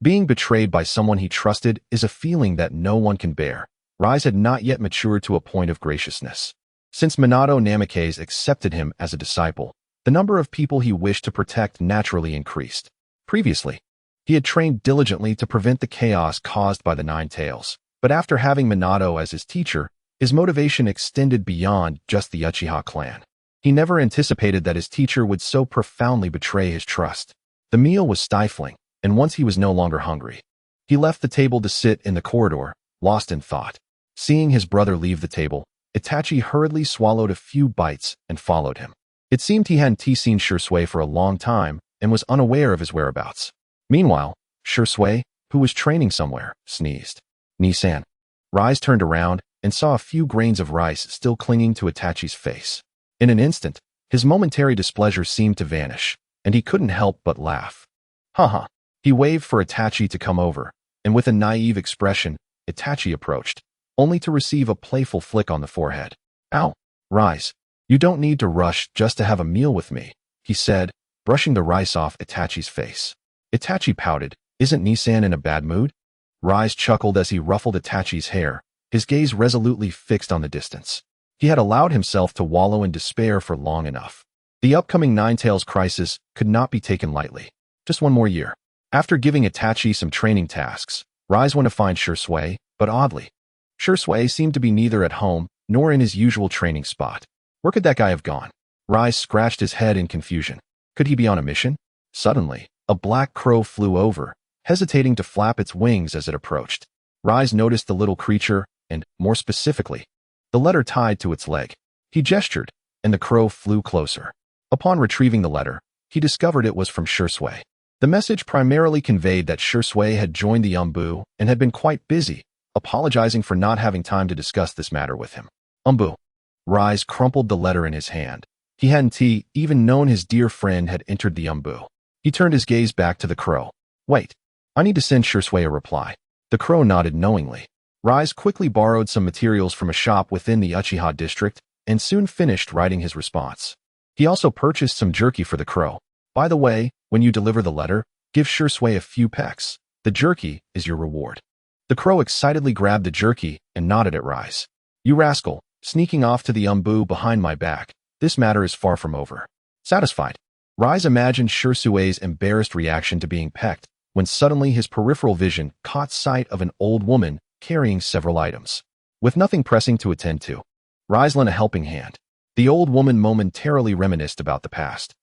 Speaker 1: Being betrayed by someone he trusted is a feeling that no one can bear. Rise had not yet matured to a point of graciousness. Since Minato Namikaze accepted him as a disciple, the number of people he wished to protect naturally increased. Previously, he had trained diligently to prevent the chaos caused by the Nine Tails, but after having Minato as his teacher, his motivation extended beyond just the Uchiha clan. He never anticipated that his teacher would so profoundly betray his trust. The meal was stifling, and once he was no longer hungry, he left the table to sit in the corridor, lost in thought. Seeing his brother leave the table, Itachi hurriedly swallowed a few bites and followed him. It seemed he hadn't seen Shisui for a long time and was unaware of his whereabouts. Meanwhile, Shisui, who was training somewhere, sneezed. Nisan. Rise turned around and saw a few grains of rice still clinging to Itachi's face. In an instant, his momentary displeasure seemed to vanish, and he couldn't help but laugh. Haha. He waved for Itachi to come over, and with a naive expression, Itachi approached, only to receive a playful flick on the forehead. Ow. Rise. You don't need to rush just to have a meal with me, he said, brushing the rice off Itachi's face. Itachi pouted. Isn't Nisan in a bad mood? Rise chuckled as he ruffled Itachi's hair, his gaze resolutely fixed on the distance. He had allowed himself to wallow in despair for long enough. The upcoming Nine-Tails crisis could not be taken lightly. Just one more year. After giving Itachi some training tasks, Rise went to find Shisui, but oddly, Shisui seemed to be neither at home nor in his usual training spot. Where could that guy have gone? Rise scratched his head in confusion. Could he be on a mission? Suddenly, a black crow flew over, hesitating to flap its wings as it approached. Rise noticed the little creature and, more specifically, the letter tied to its leg. He gestured, and the crow flew closer. Upon retrieving the letter, he discovered it was from Shisui. The message primarily conveyed that Shisui had joined the Umbu and had been quite busy, apologizing for not having time to discuss this matter with him. Umbu. Rise crumpled the letter in his hand. He hadn't even known his dear friend had entered the Umbu. He turned his gaze back to the crow. Wait. I need to send Shisui a reply. The crow nodded knowingly. Rise quickly borrowed some materials from a shop within the Uchiha district and soon finished writing his response. He also purchased some jerky for the crow. By the way, when you deliver the letter, give Shisui a few pecks. The jerky is your reward. The crow excitedly grabbed the jerky and nodded at Rise. You rascal, sneaking off to the Umbu behind my back. This matter is far from over. Satisfied, Rise imagined Shisui's embarrassed reaction to being pecked when suddenly his peripheral vision caught sight of an old woman carrying several items. With nothing pressing to attend to, Rise lent a helping hand. The old woman momentarily reminisced about the past.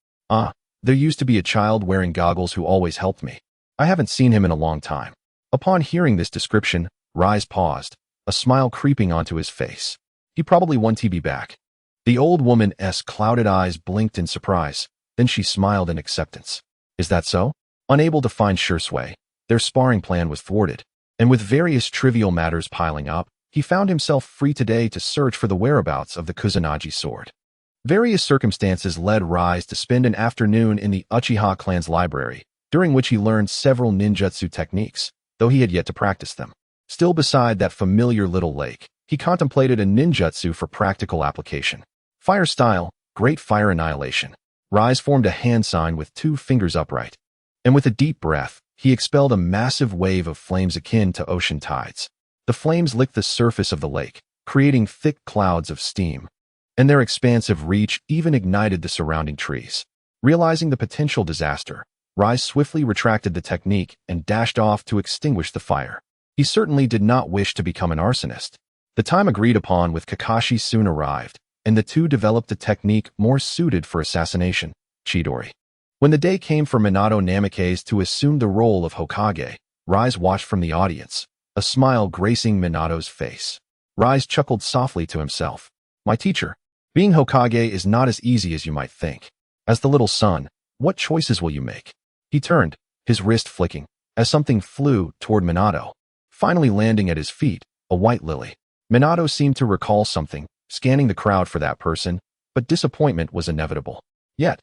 Speaker 1: There used to be a child wearing goggles who always helped me. I haven't seen him in a long time. Upon hearing this description, Rise paused, a smile creeping onto his face. He probably won TB back. The old woman's clouded eyes blinked in surprise, then she smiled in acceptance. Is that so? Unable to find Shisui, their sparring plan was thwarted, and with various trivial matters piling up, he found himself free today to search for the whereabouts of the Kusanagi sword. Various circumstances led Rise to spend an afternoon in the Uchiha clan's library, during which he learned several ninjutsu techniques, though he had yet to practice them. Still beside that familiar little lake, he contemplated a ninjutsu for practical application. Fire style, Great Fire Annihilation. Rise formed a hand sign with 2 fingers upright, and with a deep breath, he expelled a massive wave of flames akin to ocean tides. The flames licked the surface of the lake, creating thick clouds of steam, and their expansive reach even ignited the surrounding trees. Realizing the potential disaster, Rise swiftly retracted the technique and dashed off to extinguish the fire. He certainly did not wish to become an arsonist. The time agreed upon with Kakashi soon arrived, and the two developed a technique more suited for assassination, Chidori. When the day came for Minato Namikaze to assume the role of Hokage, Rise watched from the audience, a smile gracing Minato's face. Rise chuckled softly to himself. My teacher, being Hokage is not as easy as you might think. As the little son, what choices will you make? He turned, his wrist flicking. as something flew toward Minato, finally landing at his feet, a white lily. Minato seemed to recall something, scanning the crowd for that person, but disappointment was inevitable. Yet,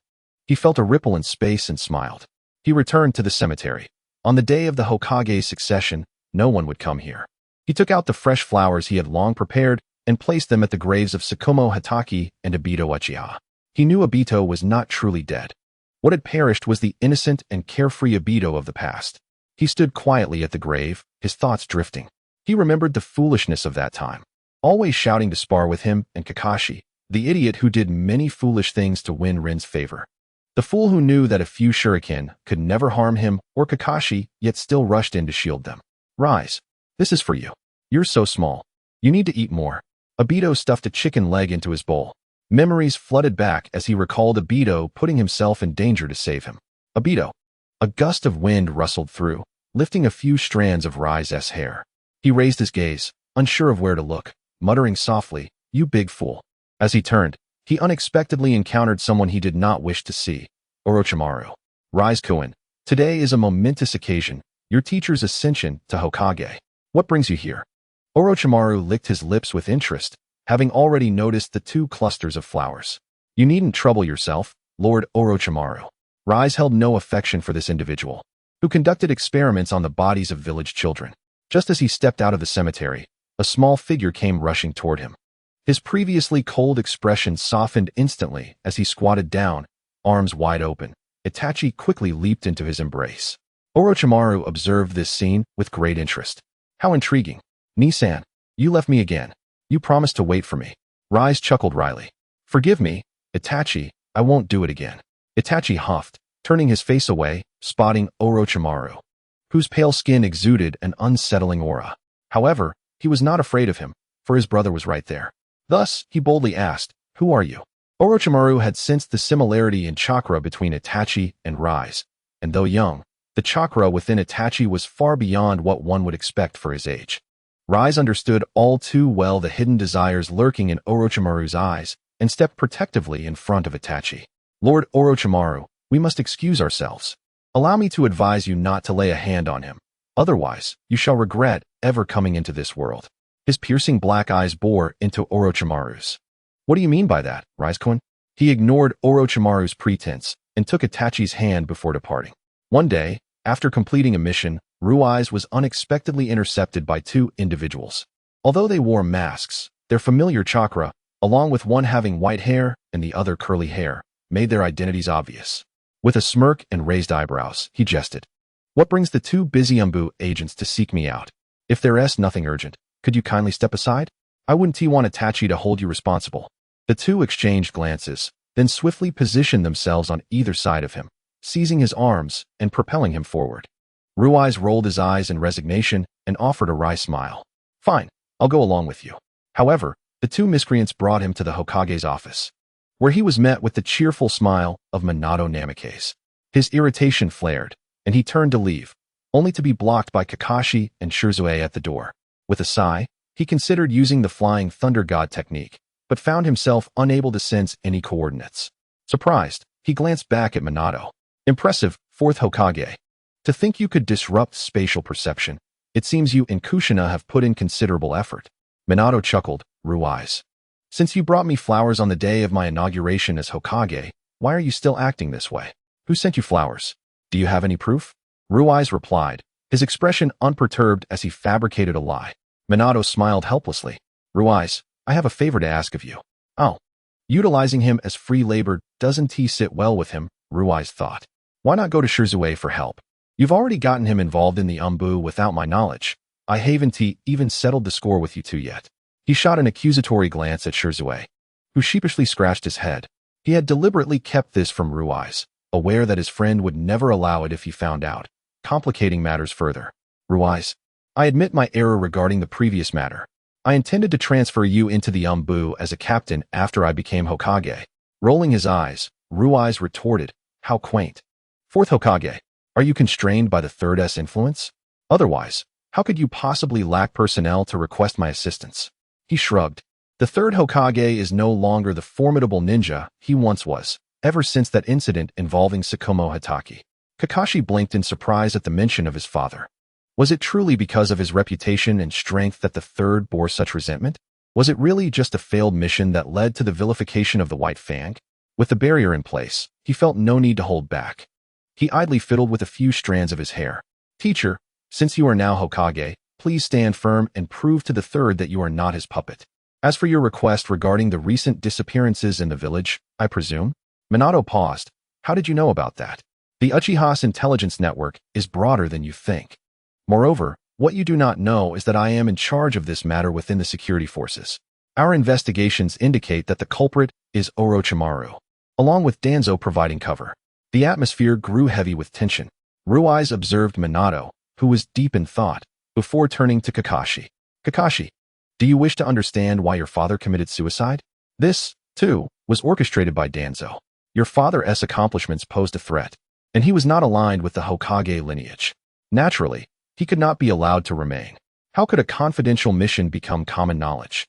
Speaker 1: he felt a ripple in space and smiled. He returned to the cemetery. On the day of the Hokage's succession, no one would come here. He took out the fresh flowers he had long prepared and placed them at the graves of Tsukumo Hatake and Obito Uchiha. He knew Obito was not truly dead. What had perished was the innocent and carefree Obito of the past. He stood quietly at the grave, his thoughts drifting. He remembered the foolishness of that time, always shouting to spar with him and Kakashi, the idiot who did many foolish things to win Rin's favor. The fool who knew that a few shuriken could never harm him or Kakashi, yet still rushed in to shield them. Rise. This is for you. You're so small. You need to eat more. Obito stuffed a chicken leg into his bowl. Memories flooded back as he recalled Obito putting himself in danger to save him. Obito. A gust of wind rustled through, lifting a few strands of Rise's hair. He raised his gaze, unsure of where to look, muttering softly, "You big fool." As he turned, he unexpectedly encountered someone he did not wish to see. Orochimaru. Rise-kun, today is a momentous occasion, your teacher's ascension to Hokage. What brings you here? Orochimaru licked his lips with interest, having already noticed the 2 clusters of flowers. You needn't trouble yourself, Lord Orochimaru. Rise held no affection for this individual, who conducted experiments on the bodies of village children. Just as he stepped out of the cemetery, a small figure came rushing toward him. His previously cold expression softened instantly as he squatted down, arms wide open. Itachi quickly leaped into his embrace. Orochimaru observed this scene with great interest. How intriguing. Nisan, you left me again. You promised to wait for me. Rise chuckled wryly. Forgive me, Itachi, I won't do it again. Itachi huffed, turning his face away, spotting Orochimaru, whose pale skin exuded an unsettling aura. However, he was not afraid of him, for his brother was right there. Thus, he boldly asked, "Who are you?" Orochimaru had sensed the similarity in chakra between Itachi and Rise, and though young, the chakra within Itachi was far beyond what one would expect for his age. Rise understood all too well the hidden desires lurking in Orochimaru's eyes and stepped protectively in front of Itachi. Lord Orochimaru, we must excuse ourselves. Allow me to advise you not to lay a hand on him. Otherwise, you shall regret ever coming into this world. His piercing black eyes bore into Orochimaru's. What do you mean by that, Rise-kun? He ignored Orochimaru's pretense and took Itachi's hand before departing. One day, after completing a mission, Rui's was unexpectedly intercepted by 2 individuals. Although they wore masks, their familiar chakra, along with one having white hair and the other curly hair, made their identities obvious. With a smirk and raised eyebrows, he jested. What brings the 2 busy Umbu agents to seek me out? If there's nothing urgent, could you kindly step aside? I wouldn't want Itachi to hold you responsible. The 2 exchanged glances, then swiftly positioned themselves on either side of him, seizing his arms and propelling him forward. Rui's rolled his eyes in resignation and offered a wry smile. Fine, I'll go along with you. However, the 2 miscreants brought him to the Hokage's office, where he was met with the cheerful smile of Minato Namikaze. His irritation flared, and he turned to leave, only to be blocked by Kakashi and Shirzue at the door. With a sigh, he considered using the Flying Thunder God technique, but found himself unable to sense any coordinates. Surprised, he glanced back at Minato. Impressive, 4th Hokage. To think you could disrupt spatial perception, it seems you and Kushina have put in considerable effort. Minato chuckled, Rui's. Since you brought me flowers on the day of my inauguration as Hokage, why are you still acting this way? Who sent you flowers? Do you have any proof? Rui's replied, his expression unperturbed as he fabricated a lie. Minato smiled helplessly. Rui's, I have a favor to ask of you. Oh. Utilizing him as free labor doesn't sit well with him, Rui's thought. Why not go to Shirzue for help? You've already gotten him involved in the Umbu without my knowledge. I haven't even settled the score with you 2 yet. He shot an accusatory glance at Shirzue, who sheepishly scratched his head. He had deliberately kept this from Rui's, aware that his friend would never allow it if he found out, complicating matters further. Rui's, I admit my error regarding the previous matter. I intended to transfer you into the Umbu as a captain after I became Hokage. Rolling his eyes, Rui's retorted, how quaint. 4th Hokage, are you constrained by the 3rd influence? Otherwise, how could you possibly lack personnel to request my assistance? He shrugged. The 3rd Hokage is no longer the formidable ninja he once was, ever since that incident involving Tsukumo Hatake. Kakashi blinked in surprise at the mention of his father. Was it truly because of his reputation and strength that the third bore such resentment? Was it really just a failed mission that led to the vilification of the White Fang? With the barrier in place, he felt no need to hold back. He idly fiddled with a few strands of his hair. Teacher, since you are now Hokage, please stand firm and prove to the third that you are not his puppet. As for your request regarding the recent disappearances in the village, I presume? Minato paused. How did you know about that? The Uchiha's intelligence network is broader than you think. Moreover, what you do not know is that I am in charge of this matter within the security forces. Our investigations indicate that the culprit is Orochimaru, along with Danzo providing cover. The atmosphere grew heavy with tension. Ruiz observed Minato, who was deep in thought, before turning to Kakashi. Kakashi, do you wish to understand why your father committed suicide? This, too, was orchestrated by Danzo. Your father's accomplishments posed a threat, and he was not aligned with the Hokage lineage. Naturally, he could not be allowed to remain. How could a confidential mission become common knowledge?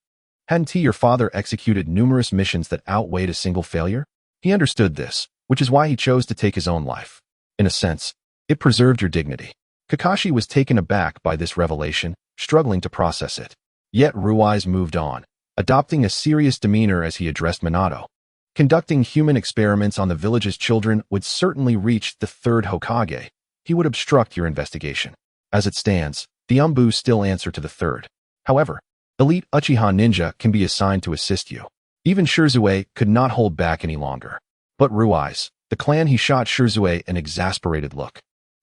Speaker 1: Hadn't your father executed numerous missions that outweighed a single failure? He understood this, which is why he chose to take his own life. In a sense, it preserved your dignity. Kakashi was taken aback by this revelation, struggling to process it. Yet Ruiz moved on, adopting a serious demeanor as he addressed Minato. Conducting human experiments on the village's children would certainly reach the third Hokage. He would obstruct your investigation. As it stands, the Umbu still answer to the third. However, elite Uchiha ninja can be assigned to assist you. Even Shirzue could not hold back any longer. But Ruiz, the clan, he shot Shirzue an exasperated look.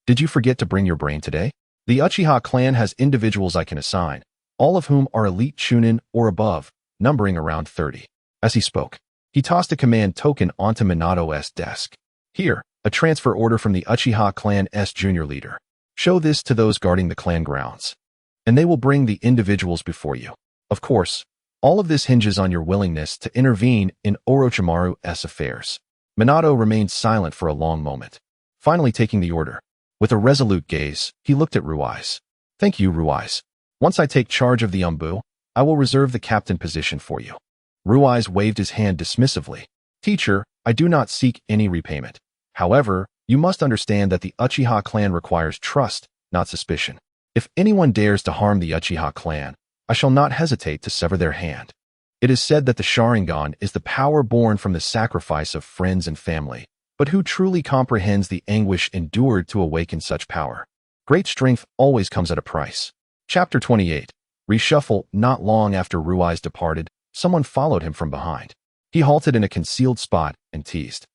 Speaker 1: Did you forget to bring your brain today? The Uchiha clan has individuals I can assign, all of whom are elite Chunin or above, numbering around 30. As he spoke, he tossed a command token onto Minato's desk. Here, a transfer order from the Uchiha clan's junior leader. Show this to those guarding the clan grounds, and they will bring the individuals before you. Of course, all of this hinges on your willingness to intervene in Orochimaru's affairs. Minato remained silent for a long moment, finally taking the order. With a resolute gaze, he looked at Ruiz. Thank you, Ruiz. Once I take charge of the Umbu, I will reserve the captain position for you. Ruiz waved his hand dismissively. Teacher, I do not seek any repayment. However, you must understand that the Uchiha clan requires trust, not suspicion. If anyone dares to harm the Uchiha clan, I shall not hesitate to sever their hand. It is said that the Sharingan is the power born from the sacrifice of friends and family, but who truly comprehends the anguish endured to awaken such power? Great strength always comes at a price. Chapter 28. Reshuffle. Not long after Ruiz departed, someone followed him from behind. He halted in a concealed spot and teased.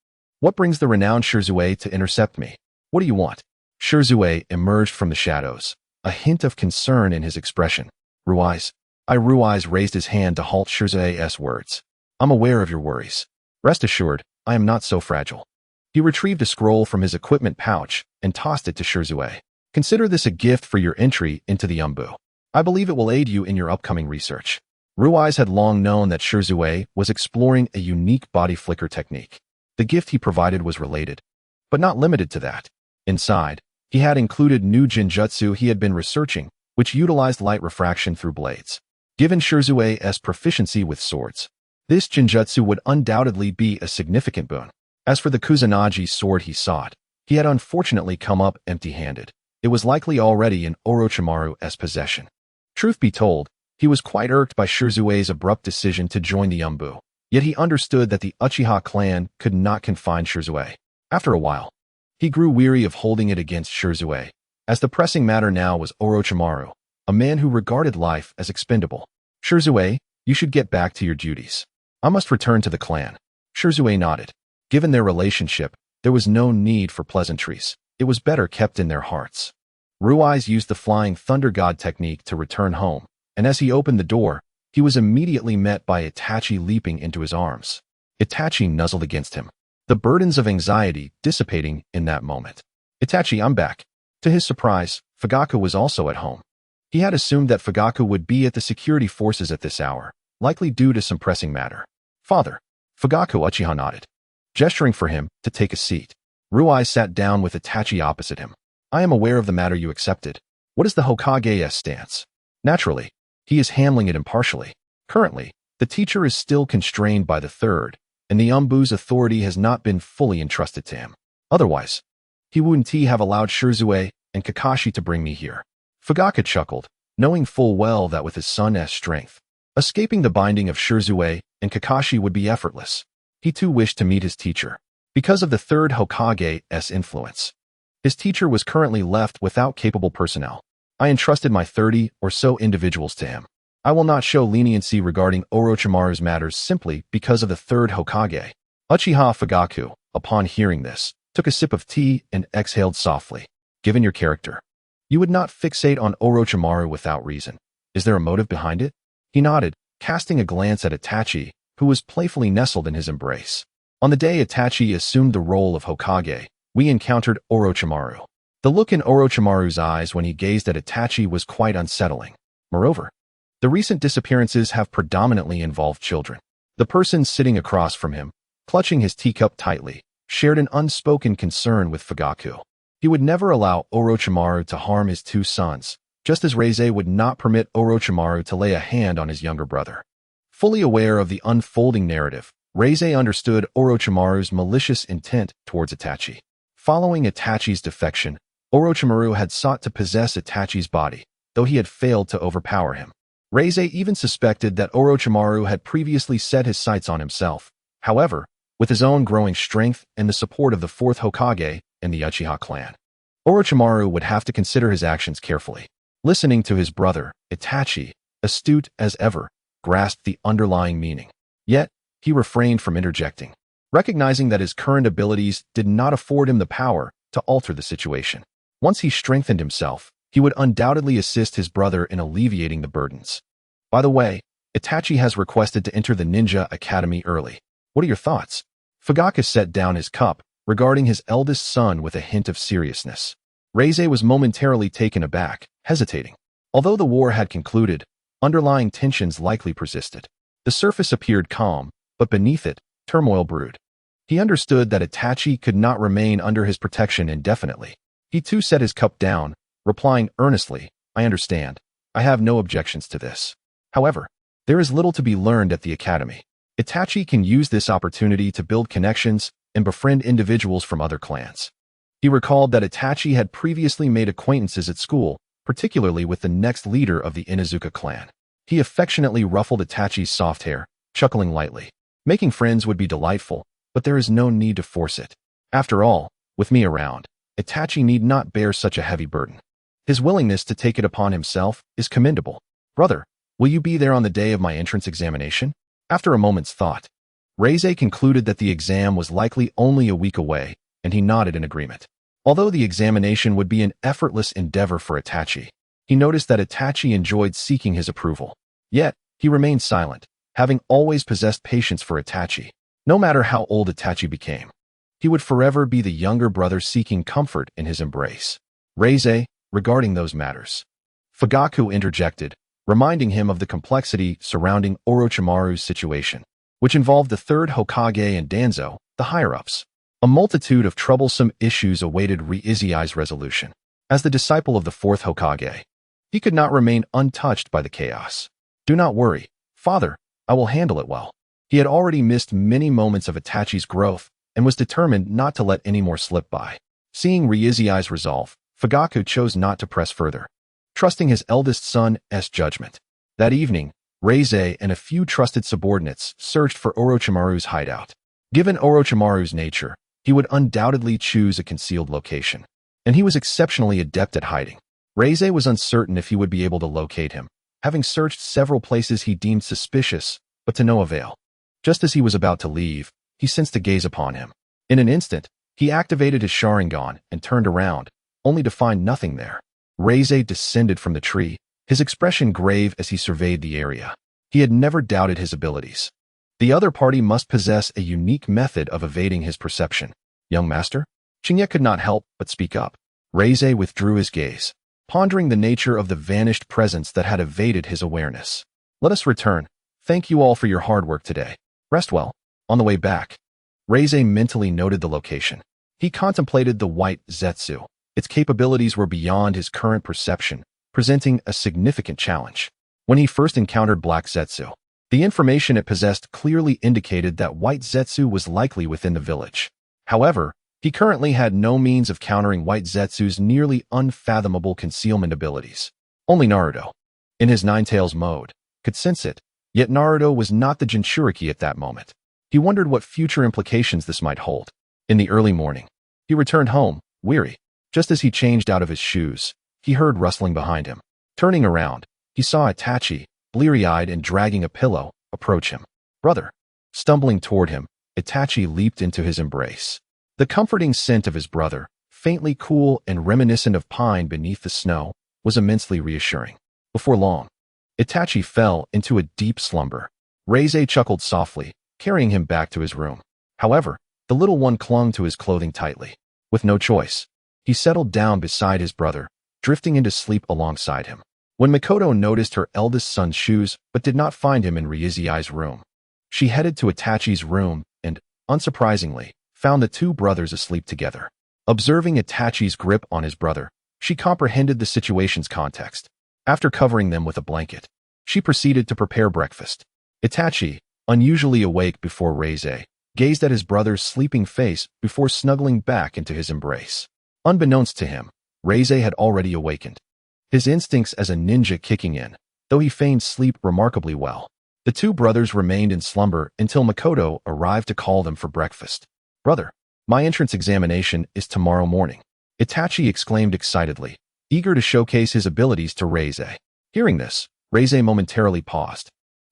Speaker 1: What brings the renowned Shirzue to intercept me? What do you want? Shirzue emerged from the shadows, a hint of concern in his expression. Ruiz raised his hand to halt Shirzue's words. I'm aware of your worries. Rest assured, I am not so fragile. He retrieved a scroll from his equipment pouch and tossed it to Shirzue. Consider this a gift for your entry into the Umbu. I believe it will aid you in your upcoming research. Ruiz had long known that Shirzue was exploring a unique body flicker technique. The gift he provided was related, but not limited to that. Inside, he had included new genjutsu he had been researching, which utilized light refraction through blades. Given Shirzue's proficiency with swords, this genjutsu would undoubtedly be a significant boon. As for the Kusanagi sword he sought, he had unfortunately come up empty-handed. It was likely already in Orochimaru's possession. Truth be told, he was quite irked by Shirzue's abrupt decision to join the Umbu. Yet he understood that the Uchiha clan could not confine Shirzue. After a while, he grew weary of holding it against Shirzue, as the pressing matter now was Orochimaru, a man who regarded life as expendable. Shirzue, you should get back to your duties. I must return to the clan. Shirzue nodded. Given their relationship, there was no need for pleasantries. It was better kept in their hearts. Ruiz used the Flying Thunder God technique to return home, and as he opened the door, he was immediately met by Itachi leaping into his arms. Itachi nuzzled against him, the burdens of anxiety dissipating in that moment. Itachi, I'm back. To his surprise, Fugaku was also at home. He had assumed that Fugaku would be at the security forces at this hour, likely due to some pressing matter. Father. Fugaku. Uchiha nodded, gesturing for him to take a seat. Ruiz sat down with Itachi opposite him. I am aware of the matter you accepted. What is the Hokage's stance? Naturally, he is handling it impartially. Currently, the teacher is still constrained by the third, and the Umbu's authority has not been fully entrusted to him. Otherwise, He wouldn't have allowed Shirzue and Kakashi to bring me here. Fugaku chuckled, knowing full well that with his son's strength, escaping the binding of Shirzue and Kakashi would be effortless. He too wished to meet his teacher. Because of the third Hokage's influence, his teacher was currently left without capable personnel. I entrusted my 30 or so individuals to him. I will not show leniency regarding Orochimaru's matters simply because of the third Hokage. Uchiha Fugaku, upon hearing this, took a sip of tea and exhaled softly. Given your character, you would not fixate on Orochimaru without reason. Is there a motive behind it? He nodded, casting a glance at Itachi, who was playfully nestled in his embrace. On the day Itachi assumed the role of Hokage, we encountered Orochimaru. The look in Orochimaru's eyes when he gazed at Itachi was quite unsettling. Moreover, the recent disappearances have predominantly involved children. The person sitting across from him, clutching his teacup tightly, shared an unspoken concern with Fugaku. He would never allow Orochimaru to harm his two sons, just as Reize would not permit Orochimaru to lay a hand on his younger brother. Fully aware of the unfolding narrative, Reize understood Orochimaru's malicious intent towards Itachi. Following Itachi's defection, Orochimaru had sought to possess Itachi's body, though he had failed to overpower him. Reize even suspected that Orochimaru had previously set his sights on himself. However, with his own growing strength and the support of the fourth Hokage and the Uchiha clan, Orochimaru would have to consider his actions carefully. Listening to his brother, Itachi, astute as ever, grasped the underlying meaning. Yet, he refrained from interjecting, recognizing that his current abilities did not afford him the power to alter the situation. Once he strengthened himself, he would undoubtedly assist his brother in alleviating the burdens. By the way, Itachi has requested to enter the Ninja Academy early. What are your thoughts? Fugaku set down his cup, regarding his eldest son with a hint of seriousness. Reize was momentarily taken aback, hesitating. Although the war had concluded, underlying tensions likely persisted. The surface appeared calm, but beneath it, turmoil brewed. He understood that Itachi could not remain under his protection indefinitely. He too set his cup down, replying earnestly, I understand. I have no objections to this. However, there is little to be learned at the academy. Itachi can use this opportunity to build connections and befriend individuals from other clans. He recalled that Itachi had previously made acquaintances at school, particularly with the next leader of the Inuzuka clan. He affectionately ruffled Itachi's soft hair, chuckling lightly. Making friends would be delightful, but there is no need to force it. After all, with me around, Itachi need not bear such a heavy burden. His willingness to take it upon himself is commendable. Brother, will you be there on the day of my entrance examination? After a moment's thought, Reize concluded that the exam was likely only a week away, and he nodded in agreement. Although the examination would be an effortless endeavor for Itachi, he noticed that Itachi enjoyed seeking his approval. Yet, he remained silent, having always possessed patience for Itachi. No matter how old Itachi became, he would forever be the younger brother seeking comfort in his embrace. Reize, regarding those matters, Fugaku interjected, reminding him of the complexity surrounding Orochimaru's situation, which involved the third Hokage and Danzo, the higher-ups. A multitude of troublesome issues awaited Reizei's resolution. As the disciple of the fourth Hokage, he could not remain untouched by the chaos. Do not worry, father, I will handle it well. He had already missed many moments of Itachi's growth and was determined not to let any more slip by. Seeing Reizei's resolve, Fugaku chose not to press further, trusting his eldest son's judgment. That evening, Reize and a few trusted subordinates searched for Orochimaru's hideout. Given Orochimaru's nature, he would undoubtedly choose a concealed location, and he was exceptionally adept at hiding. Reize was uncertain if he would be able to locate him, having searched several places he deemed suspicious, but to no avail. Just as he was about to leave, he sensed a gaze upon him. In an instant, he activated his Sharingan and turned around, only to find nothing there. Reize descended from the tree, his expression grave as he surveyed the area. He had never doubted his abilities. The other party must possess a unique method of evading his perception. Young master? Shinya could not help but speak up. Reize withdrew his gaze, pondering the nature of the vanished presence that had evaded his awareness. Let us return. Thank you all for your hard work today. Rest well. On the way back, Reize mentally noted the location. He contemplated the white Zetsu. Its capabilities were beyond his current perception, presenting a significant challenge. When he first encountered Black Zetsu, the information it possessed clearly indicated that White Zetsu was likely within the village. However, He currently had no means of countering White Zetsu's nearly unfathomable concealment abilities. Only Naruto, in his Ninetales mode, could sense it, yet Naruto was not the Jinchuriki at that moment. He wondered what future implications this might hold. In the early morning, he returned home, weary. Just as he changed out of his shoes, he heard rustling behind him. Turning around, he saw Itachi, bleary-eyed and dragging a pillow, approach him. "Brother." Stumbling toward him, Itachi leaped into his embrace. The comforting scent of his brother, faintly cool and reminiscent of pine beneath the snow, was immensely reassuring. Before long, Itachi fell into a deep slumber. Reize chuckled softly, carrying him back to his room. However, the little one clung to his clothing tightly. With no choice, he settled down beside his brother, drifting into sleep alongside him. When Mikoto noticed her eldest son's shoes but did not find him in Ryuzui's room, she headed to Itachi's room and, unsurprisingly, found the two brothers asleep together. Observing Itachi's grip on his brother, she comprehended the situation's context. After covering them with a blanket, she proceeded to prepare breakfast. Itachi, unusually awake before Reize, gazed at his brother's sleeping face before snuggling back into his embrace. Unbeknownst to him, Reize had already awakened, his instincts as a ninja kicking in, though he feigned sleep remarkably well. The two brothers remained in slumber until Mikoto arrived to call them for breakfast. "Brother, my entrance examination is tomorrow morning," Itachi exclaimed excitedly, eager to showcase his abilities to Reize. Hearing this, Reize momentarily paused,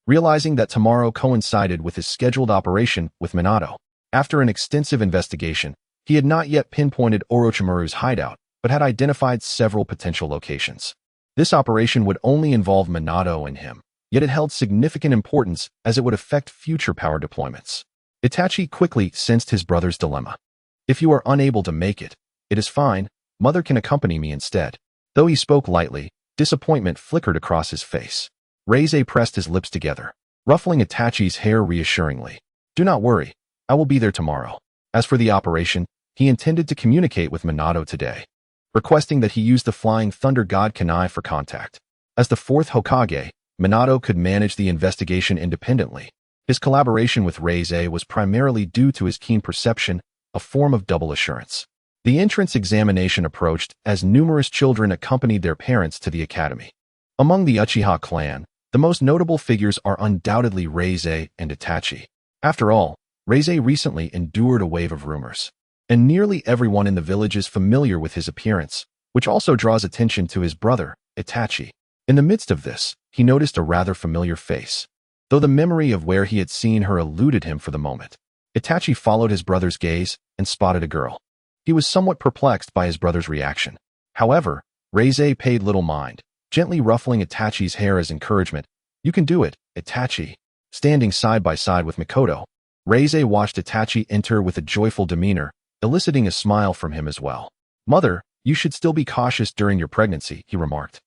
Speaker 1: realizing that tomorrow coincided with his scheduled operation with Minato. After an extensive investigation, he had not yet pinpointed Orochimaru's hideout, but had identified several potential locations. This operation would only involve Minato and him, yet it held significant importance as it would affect future power deployments. Itachi quickly sensed his brother's dilemma. "If you are unable to make it, it is fine, mother can accompany me instead." Though he spoke lightly, disappointment flickered across his face. Reize pressed his lips together, ruffling Itachi's hair reassuringly. "Do not worry, I will be there tomorrow." As for the operation, he intended to communicate with Minato today, requesting that he use the Flying Thunder God Kunai for contact. As the fourth Hokage, Minato could manage the investigation independently. His collaboration with Reize was primarily due to his keen perception, a form of double assurance. The entrance examination approached as numerous children accompanied their parents to the academy. Among the Uchiha clan, the most notable figures are undoubtedly Reize and Itachi. After all, Reize recently endured a wave of rumors, and nearly everyone in the village is familiar with his appearance, which also draws attention to his brother, Itachi. In the midst of this, he noticed a rather familiar face, though the memory of where he had seen her eluded him for the moment. Itachi followed his brother's gaze and spotted a girl. He was somewhat perplexed by his brother's reaction. However, Reize paid little mind, gently ruffling Itachi's hair as encouragement. "You can do it, Itachi." Standing side by side with Mikoto, Reize watched Itachi enter with a joyful demeanor, eliciting a smile from him as well. "Mother, you should still be cautious during your pregnancy," he remarked,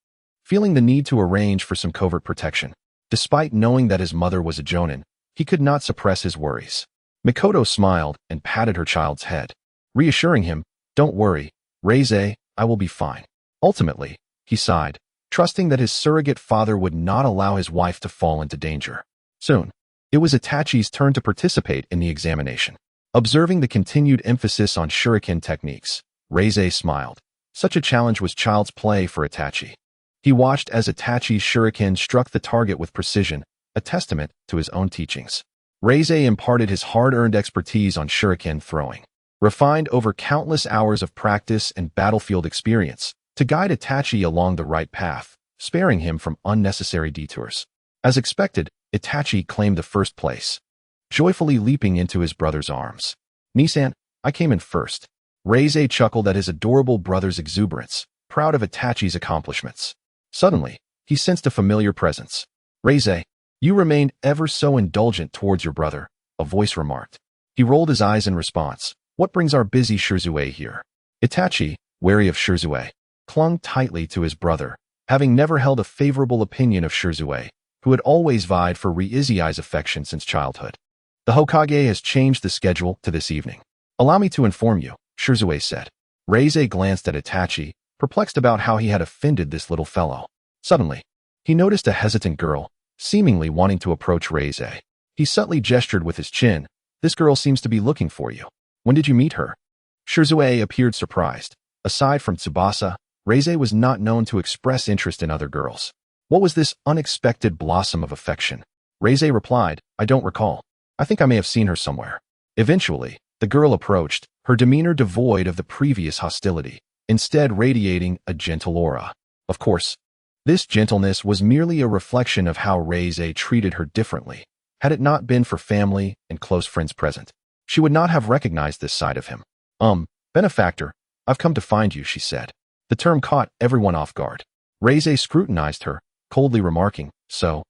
Speaker 1: feeling the need to arrange for some covert protection. Despite knowing that his mother was a jonin, he could not suppress his worries. Mikoto smiled and patted her child's head, reassuring him, "Don't worry, Reize, I will be fine." Ultimately, he sighed, trusting that his surrogate father would not allow his wife to fall into danger. Soon, it was Itachi's turn to participate in the examination. Observing the continued emphasis on shuriken techniques, Reize smiled. Such a challenge was child's play for Itachi. He watched as Itachi's shuriken struck the target with precision, a testament to his own teachings. Reize imparted his hard-earned expertise on shuriken throwing, refined over countless hours of practice and battlefield experience, to guide Itachi along the right path, sparing him from unnecessary detours. As expected, Itachi claimed the first place, joyfully leaping into his brother's arms. "Nisan, I came in first." Reize chuckled at his adorable brother's exuberance, proud of Itachi's accomplishments. Suddenly, he sensed a familiar presence. "Reize, you remained ever so indulgent towards your brother," a voice remarked. He rolled his eyes in response. "What brings our busy Shirzue here?" Itachi, wary of Shirzue, clung tightly to his brother, having never held a favorable opinion of Shirzue, who had always vied for Ryuzui's affection since childhood. "The Hokage has changed the schedule to this evening. Allow me to inform you," Shirzue said. Reize glanced at Itachi, perplexed about how he had offended this little fellow. Suddenly, he noticed a hesitant girl, seemingly wanting to approach Reize. He subtly gestured with his chin. "This girl seems to be looking for you. When did you meet her?" Shirzue appeared surprised. Aside from Tsubasa, Reize was not known to express interest in other girls. What was this unexpected blossom of affection? Reize replied, I don't recall. I think I may have seen her somewhere. Eventually, the girl approached, her demeanor devoid of the previous hostility, instead radiating a gentle aura. Of course, this gentleness was merely a reflection of how Reize treated her differently. Had it not been for family and close friends present, she would not have recognized this side of him. Benefactor, I've come to find you, she said. The term caught everyone off guard. Reize scrutinized her, coldly remarking, So,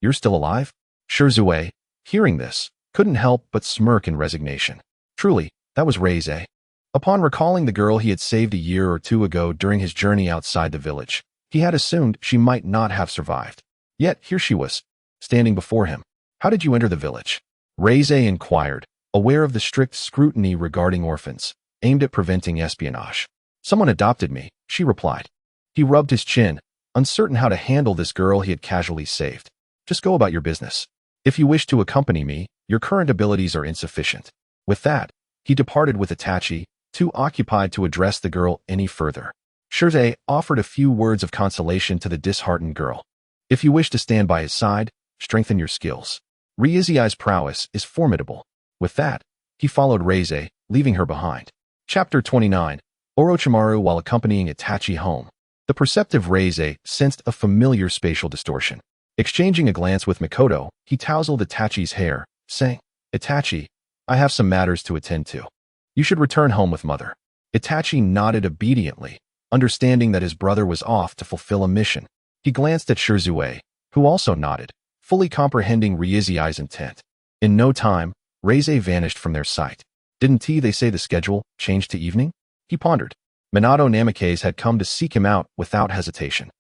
Speaker 1: you're still alive? Shirzue, hearing this, couldn't help but smirk in resignation. Truly, that was Reize. Upon recalling the girl he had saved a year or two ago during his journey outside the village, he had assumed she might not have survived. Yet here she was, standing before him. How did you enter the village? Reize inquired, aware of the strict scrutiny regarding orphans, aimed at preventing espionage. Someone adopted me, she replied. He rubbed his chin, uncertain how to handle this girl he had casually saved. Just go about your business. If you wish to accompany me, your current abilities are insufficient. With that, he departed with Itachi, too occupied to address the girl any further. Shirzue offered a few words of consolation to the disheartened girl. If you wish to stand by his side, strengthen your skills. Riizui's prowess is formidable. With that, he followed Reize, leaving her behind. Chapter 29. Orochimaru while accompanying Itachi home. The perceptive Reize sensed a familiar spatial distortion. Exchanging a glance with Mikoto, he tousled Itachi's hair, saying, Itachi, I have some matters to attend to. You should return home with mother. Itachi nodded obediently, understanding that his brother was off to fulfill a mission. He glanced at Shirzue, who also nodded, fully comprehending Riizui's intent. In no time, Reize vanished from their sight. Didn't they say the schedule changed to evening? He pondered. Minato Namikaze had come to seek him out without hesitation.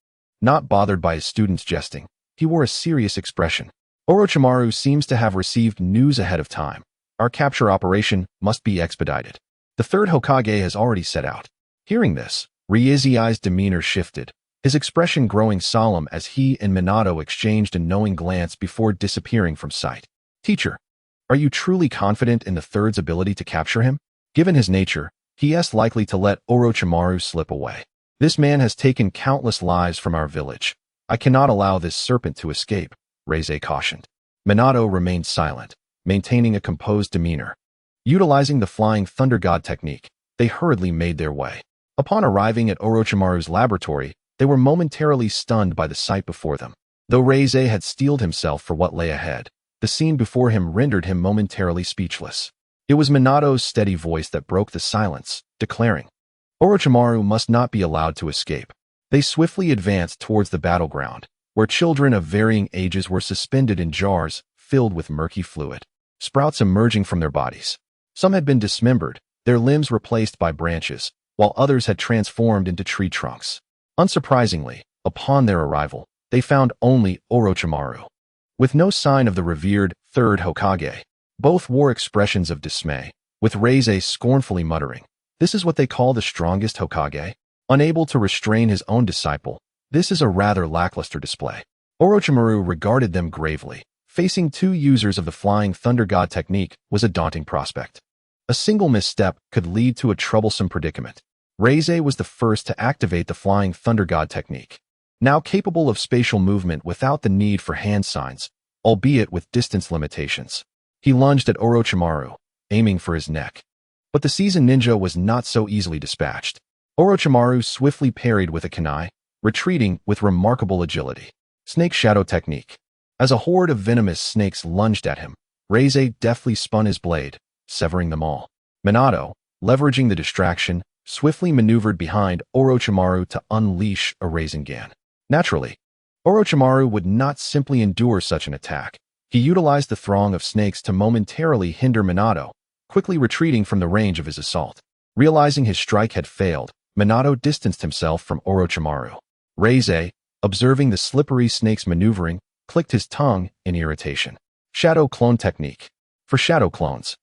Speaker 1: Not bothered by his students' jesting, he wore a serious expression. Orochimaru seems to have received news ahead of time. Our capture operation must be expedited. The third Hokage has already set out. Hearing this, Riizui's demeanor shifted, his expression growing solemn as he and Minato exchanged a knowing glance before disappearing from sight. Teacher, are you truly confident in the third's ability to capture him? Given his nature, he is likely to let Orochimaru slip away. This man has taken countless lives from our village. I cannot allow this serpent to escape, Reize cautioned. Minato remained silent, maintaining a composed demeanor. Utilizing the flying thunder god technique, they hurriedly made their way. Upon arriving at Orochimaru's laboratory, they were momentarily stunned by the sight before them. Though Reize had steeled himself for what lay ahead, the scene before him rendered him momentarily speechless. It was Minato's steady voice that broke the silence, declaring, Orochimaru must not be allowed to escape. They swiftly advanced towards the battleground, where children of varying ages were suspended in jars filled with murky fluid, sprouts emerging from their bodies. Some had been dismembered, their limbs replaced by branches, while others had transformed into tree trunks. Unsurprisingly, upon their arrival, they found only Orochimaru. With no sign of the revered third Hokage, both wore expressions of dismay, with Reize scornfully muttering, This is what they call the strongest Hokage? Unable to restrain his own disciple, this is a rather lackluster display. Orochimaru regarded them gravely. Facing two users of the flying thunder god technique was a daunting prospect. A single misstep could lead to a troublesome predicament. Reize was the first to activate the flying thunder god technique. Now capable of spatial movement without the need for hand signs, albeit with distance limitations. He lunged at Orochimaru, aiming for his neck. But the seasoned ninja was not so easily dispatched. Orochimaru swiftly parried with a kunai, retreating with remarkable agility. Snake Shadow Technique. As a horde of venomous snakes lunged at him, Reize deftly spun his blade, severing them all. Minato, leveraging the distraction, swiftly maneuvered behind Orochimaru to unleash a Rasengan. Naturally, Orochimaru would not simply endure such an attack. He utilized the throng of snakes to momentarily hinder Minato, quickly retreating from the range of his assault. Realizing his strike had failed, Minato distanced himself from Orochimaru. Reize, observing the slippery snake's maneuvering, clicked his tongue in irritation. Shadow Clone Technique. For shadow clones,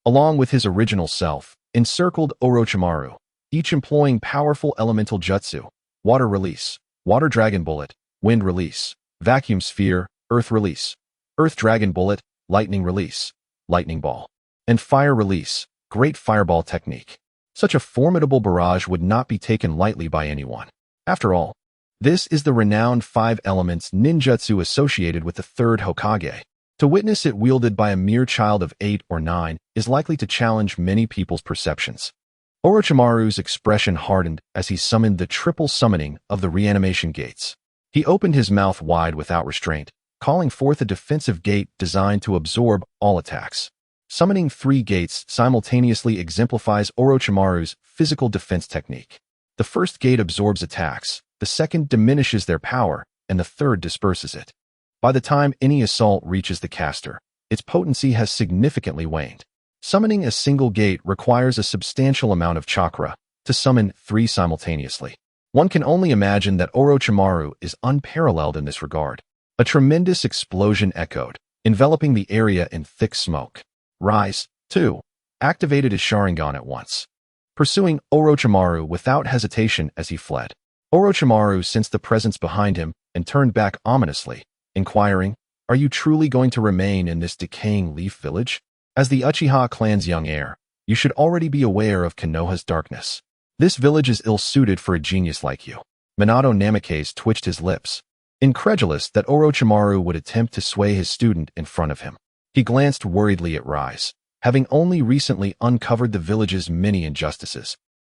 Speaker 1: along with his original self, encircled Orochimaru, each employing powerful elemental jutsu, water release, water dragon bullet, wind release, vacuum sphere, earth release, earth dragon bullet, lightning release, lightning ball, and fire release, great fireball technique. Such a formidable barrage would not be taken lightly by anyone. After all, this is the renowned 5 elements ninjutsu associated with the third Hokage. To witness it wielded by a mere child of 8 or 9 is likely to challenge many people's perceptions. Orochimaru's expression hardened as he summoned the triple summoning of the reanimation gates. He opened his mouth wide without restraint, calling forth a defensive gate designed to absorb all attacks. Summoning 3 gates simultaneously exemplifies Orochimaru's physical defense technique. The first gate absorbs attacks, the second diminishes their power, and the third disperses it. By the time any assault reaches the caster, its potency has significantly waned. Summoning a single gate requires a substantial amount of chakra to summon 3 simultaneously. One can only imagine that Orochimaru is unparalleled in this regard. A tremendous explosion echoed, enveloping the area in thick smoke. Rise, too, activated his Sharingan at once, pursuing Orochimaru without hesitation as he fled. Orochimaru sensed the presence behind him and turned back ominously, inquiring, "Are you truly going to remain in this decaying leaf village? As the Uchiha clan's young heir, you should already be aware of Konoha's darkness. This village is ill-suited for a genius like you." Minato Namikaze twitched his lips, incredulous that Orochimaru would attempt to sway his student in front of him. He glanced worriedly at Rise, having only recently uncovered the village's many injustices,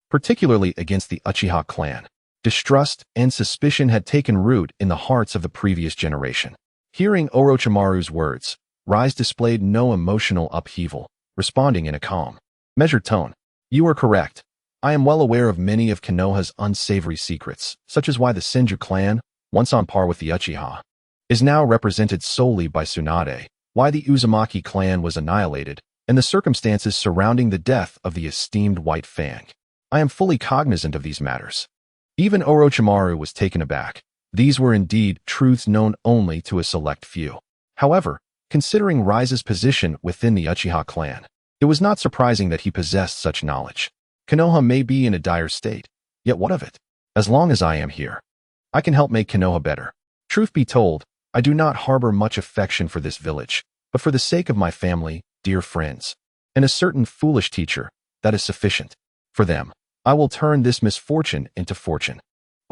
Speaker 1: particularly against the Uchiha clan. Distrust and suspicion had taken root in the hearts of the previous generation. Hearing Orochimaru's words, Rise displayed no emotional upheaval, responding in a calm, measured tone. "You are correct. I am well aware of many of Konoha's unsavory secrets, such as why the Senju clan, once on par with the Uchiha, is now represented solely by Tsunade, why the Uzumaki clan was annihilated, and the circumstances surrounding the death of the esteemed White Fang. I am fully cognizant of these matters." Even Orochimaru was taken aback. These were indeed truths known only to a select few. However, considering Rise's position within the Uchiha clan, it was not surprising that he possessed such knowledge. Konoha may be in a dire state, yet what of it? As long as I am here, I can help make Konoha better. Truth be told, I do not harbor much affection for this village, but for the sake of my family, dear friends, and a certain foolish teacher, that is sufficient. For them, I will turn this misfortune into fortune.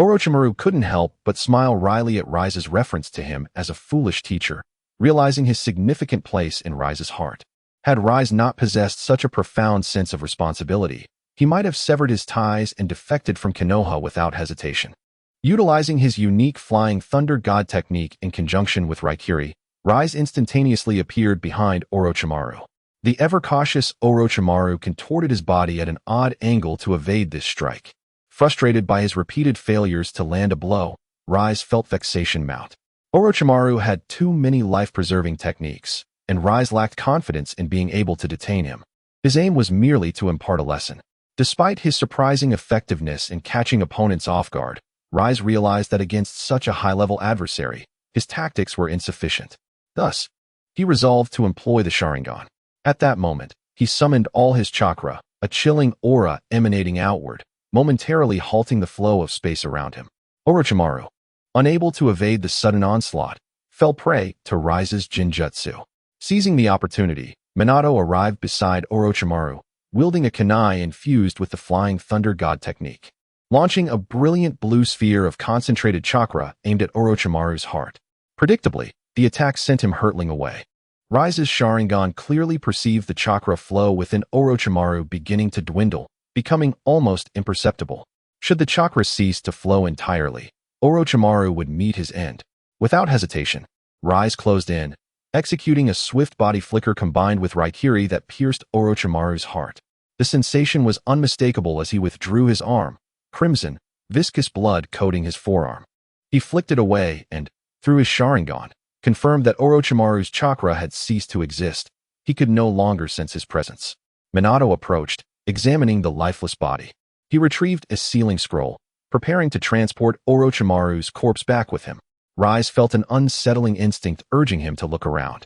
Speaker 1: Orochimaru couldn't help but smile wryly at Rise's reference to him as a foolish teacher, realizing his significant place in Rise's heart. Had Rise not possessed such a profound sense of responsibility, he might have severed his ties and defected from Konoha without hesitation. Utilizing his unique Flying Thunder God technique in conjunction with Raikiri, Rise instantaneously appeared behind Orochimaru. The ever-cautious Orochimaru contorted his body at an odd angle to evade this strike. Frustrated by his repeated failures to land a blow, Rise felt vexation mount. Orochimaru had too many life-preserving techniques, and Rise lacked confidence in being able to detain him. His aim was merely to impart a lesson. Despite his surprising effectiveness in catching opponents off guard, Rise realized that against such a high-level adversary, his tactics were insufficient. Thus, he resolved to employ the Sharingan. At that moment, he summoned all his chakra, a chilling aura emanating outward, momentarily halting the flow of space around him. Orochimaru, unable to evade the sudden onslaught, fell prey to Rise's Jinjutsu. Seizing the opportunity, Minato arrived beside Orochimaru, wielding a kunai infused with the Flying Thunder God technique, launching a brilliant blue sphere of concentrated chakra aimed at Orochimaru's heart. Predictably, the attack sent him hurtling away. Rise's Sharingan clearly perceived the chakra flow within Orochimaru beginning to dwindle, becoming almost imperceptible. Should the chakra cease to flow entirely, Orochimaru would meet his end. Without hesitation, Rise closed in, executing a swift body flicker combined with Raikiri that pierced Orochimaru's heart. The sensation was unmistakable as he withdrew his arm, crimson, viscous blood coating his forearm. He flicked it away and, through his Sharingan, confirmed that Orochimaru's chakra had ceased to exist. He could no longer sense his presence. Minato approached, examining the lifeless body. He retrieved a sealing scroll, preparing to transport Orochimaru's corpse back with him. Rise felt an unsettling instinct urging him to look around.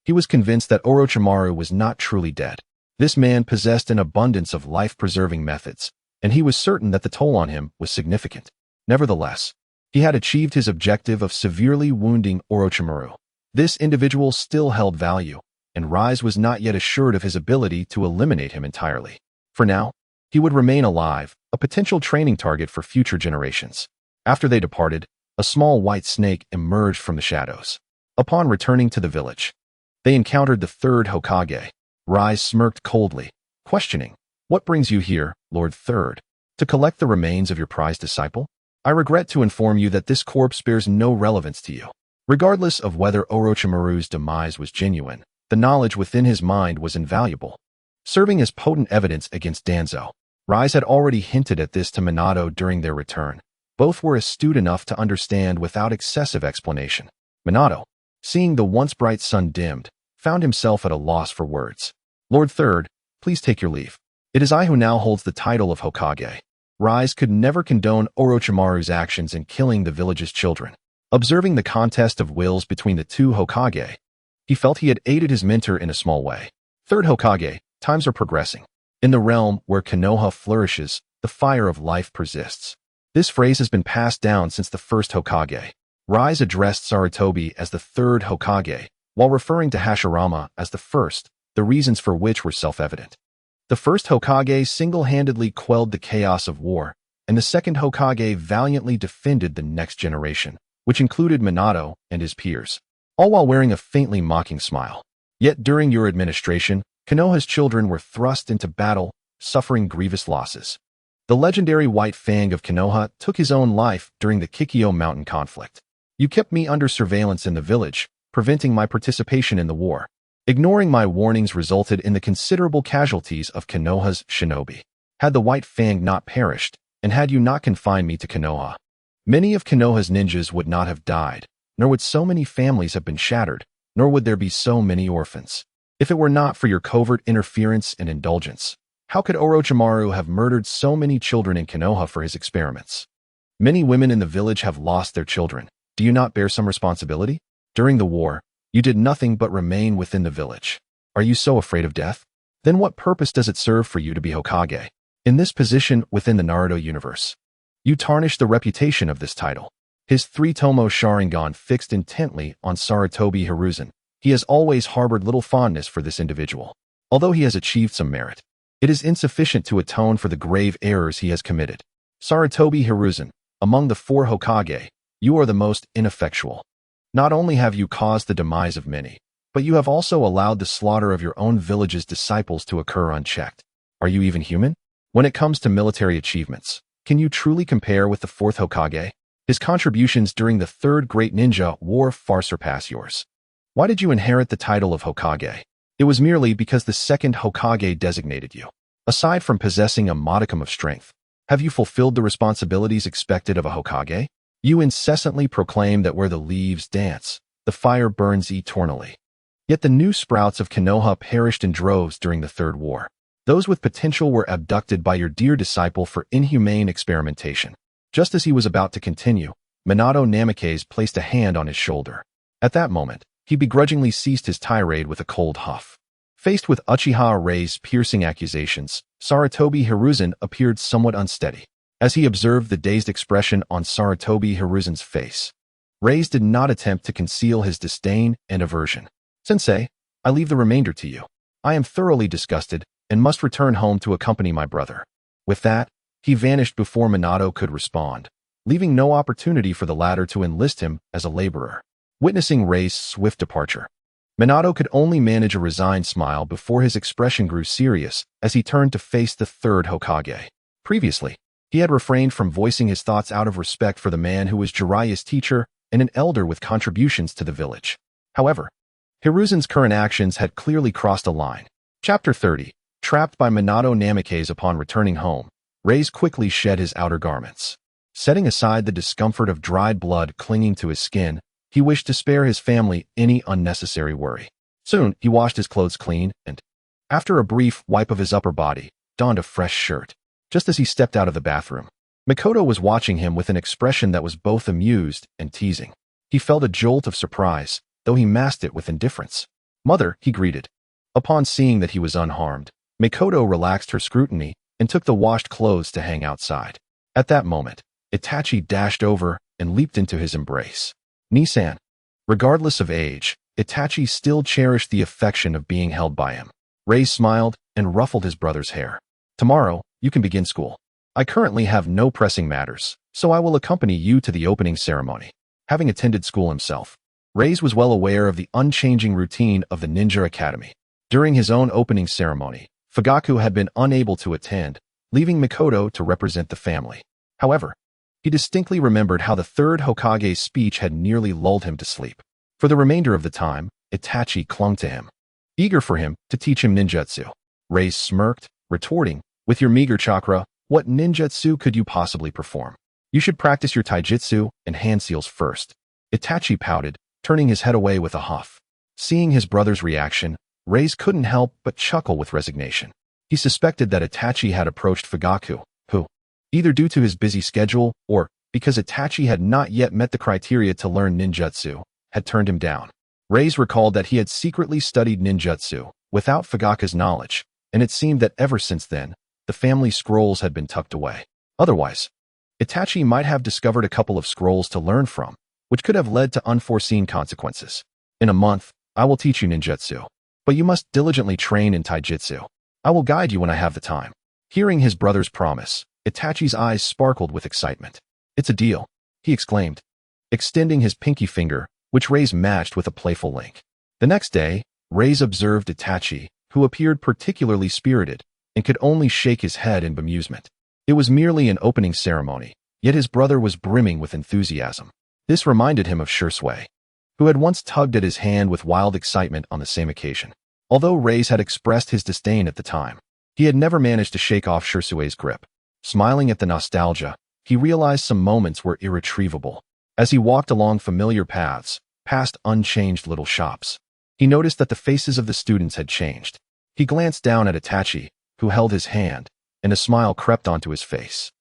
Speaker 1: He was convinced that Orochimaru was not truly dead. This man possessed an abundance of life-preserving methods, and he was certain that the toll on him was significant. Nevertheless, he had achieved his objective of severely wounding Orochimaru. This individual still held value, and Rise was not yet assured of his ability to eliminate him entirely. For now, He would remain alive, a potential training target for future generations. After they departed, a small white snake emerged from the shadows. Upon returning to the village, they encountered the third Hokage. Rise smirked coldly, questioning, "What brings you here, Lord Third? To collect the remains of your prized disciple? I regret to inform you that this corpse bears no relevance to you." Regardless of whether Orochimaru's demise was genuine, the knowledge within his mind was invaluable, serving as potent evidence against Danzo. Rise had already hinted at this to Minato during their return. Both were astute enough to understand without excessive explanation. Minato, seeing the once bright sun dimmed, found himself at a loss for words. "Lord Third, please take your leave. It is I who now holds the title of Hokage." Rise could never condone Orochimaru's actions in killing the village's children. Observing the contest of wills between the two Hokage, he felt he had aided his mentor in a small way. "Third Hokage, times are progressing. In the realm where Konoha flourishes, the fire of life persists." This phrase has been passed down since the first Hokage. Rise addressed Sarutobi as the third Hokage, while referring to Hashirama as the first, the reasons for which were self-evident. The first Hokage single-handedly quelled the chaos of war, and the second Hokage valiantly defended the next generation, which included Minato and his peers, all while wearing a faintly mocking smile. Yet during your administration, Konoha's children were thrust into battle, suffering grievous losses. The legendary White Fang of Konoha took his own life during the Kikyo Mountain conflict. You kept me under surveillance in the village, preventing my participation in the war. Ignoring my warnings resulted in the considerable casualties of Konoha's shinobi. Had the White Fang not perished, and had you not confined me to Konoha, many of Konoha's ninjas would not have died, nor would so many families have been shattered, nor would there be so many orphans. If it were not for your covert interference and indulgence, how could Orochimaru have murdered so many children in Konoha for his experiments? Many women in the village have lost their children. Do you not bear some responsibility? During the war, you did nothing but remain within the village. Are you so afraid of death? Then what purpose does it serve for you to be Hokage? In this position within the Naruto universe, you tarnish the reputation of this title. His three-tomo Sharingan fixed intently on Sarutobi Hiruzen. He has always harbored little fondness for this individual. Although he has achieved some merit, it is insufficient to atone for the grave errors he has committed. Sarutobi Hiruzen, among the four Hokage, you are the most ineffectual. Not only have you caused the demise of many, but you have also allowed the slaughter of your own village's disciples to occur unchecked. Are you even human? When it comes to military achievements, can you truly compare with the fourth Hokage? His contributions during the Third Great Ninja War far surpass yours. Why did you inherit the title of Hokage? It was merely because the second Hokage designated you. Aside from possessing a modicum of strength, have you fulfilled the responsibilities expected of a Hokage? You incessantly proclaim that where the leaves dance, the fire burns eternally. Yet the new sprouts of Konoha perished in droves during the Third War. Those with potential were abducted by your dear disciple for inhumane experimentation. Just as he was about to continue, Minato Namikaze placed a hand on his shoulder. At that moment, he begrudgingly ceased his tirade with a cold huff. Faced with Uchiha Rei's piercing accusations, Sarutobi Hiruzen appeared somewhat unsteady. As he observed the dazed expression on Sarutobi Hiruzen's face, Reis did not attempt to conceal his disdain and aversion. "Sensei, I leave the remainder to you. I am thoroughly disgusted and must return home to accompany my brother." With that, he vanished before Minato could respond, leaving no opportunity for the latter to enlist him as a laborer. Witnessing Rei's swift departure, Minato could only manage a resigned smile before his expression grew serious as he turned to face the third Hokage. Previously, he had refrained from voicing his thoughts out of respect for the man who was Jiraiya's teacher and an elder with contributions to the village. However, Hiruzen's current actions had clearly crossed a line. Chapter 30. Trapped by Minato Namikaze upon returning home, Reis quickly shed his outer garments. Setting aside the discomfort of dried blood clinging to his skin, he wished to spare his family any unnecessary worry. Soon, he washed his clothes clean and, after a brief wipe of his upper body, donned a fresh shirt. Just as he stepped out of the bathroom, Mikoto was watching him with an expression that was both amused and teasing. He felt a jolt of surprise, though he masked it with indifference. "Mother," he greeted. Upon seeing that he was unharmed, Mikoto relaxed her scrutiny and took the washed clothes to hang outside. At that moment, Itachi dashed over and leaped into his embrace. "Nisan." Regardless of age, Itachi still cherished the affection of being held by him. Rei smiled and ruffled his brother's hair. "Tomorrow, You can begin school. I currently have no pressing matters, so I will accompany you to the opening ceremony. Having attended school himself, Reis was well aware of the unchanging routine of the Ninja Academy. During his own opening ceremony, Fugaku had been unable to attend, leaving Mikoto to represent the family. However, he distinctly remembered how the third Hokage's speech had nearly lulled him to sleep. For the remainder of the time, Itachi clung to him, eager for him to teach him ninjutsu. Reis smirked, retorting, "With your meager chakra, what ninjutsu could you possibly perform? You should practice your taijutsu and hand seals first." Itachi pouted, turning his head away with a huff. Seeing his brother's reaction, Reis couldn't help but chuckle with resignation. He suspected that Itachi had approached Fugaku, who, either due to his busy schedule or because Itachi had not yet met the criteria to learn ninjutsu, had turned him down. Reis recalled that he had secretly studied ninjutsu without Fugaku's knowledge, and it seemed that ever since then, the family scrolls had been tucked away. Otherwise, Itachi might have discovered a couple of scrolls to learn from, which could have led to unforeseen consequences. "In a month, I will teach you ninjutsu, but you must diligently train in taijutsu. I will guide you when I have the time." Hearing his brother's promise, Itachi's eyes sparkled with excitement. "It's a deal," he exclaimed, extending his pinky finger, which Reis matched with a playful link. The next day, Reis observed Itachi, who appeared particularly spirited and could only shake his head in bemusement. It was merely an opening ceremony, yet his brother was brimming with enthusiasm. This reminded him of Shursui, who had once tugged at his hand with wild excitement on the same occasion. Although Reis had expressed his disdain at the time, he had never managed to shake off Shursui's grip. Smiling at the nostalgia, he realized some moments were irretrievable. As he walked along familiar paths, past unchanged little shops, he noticed that the faces of the students had changed. He glanced down at Itachi, who held his hand, and a smile crept onto his face.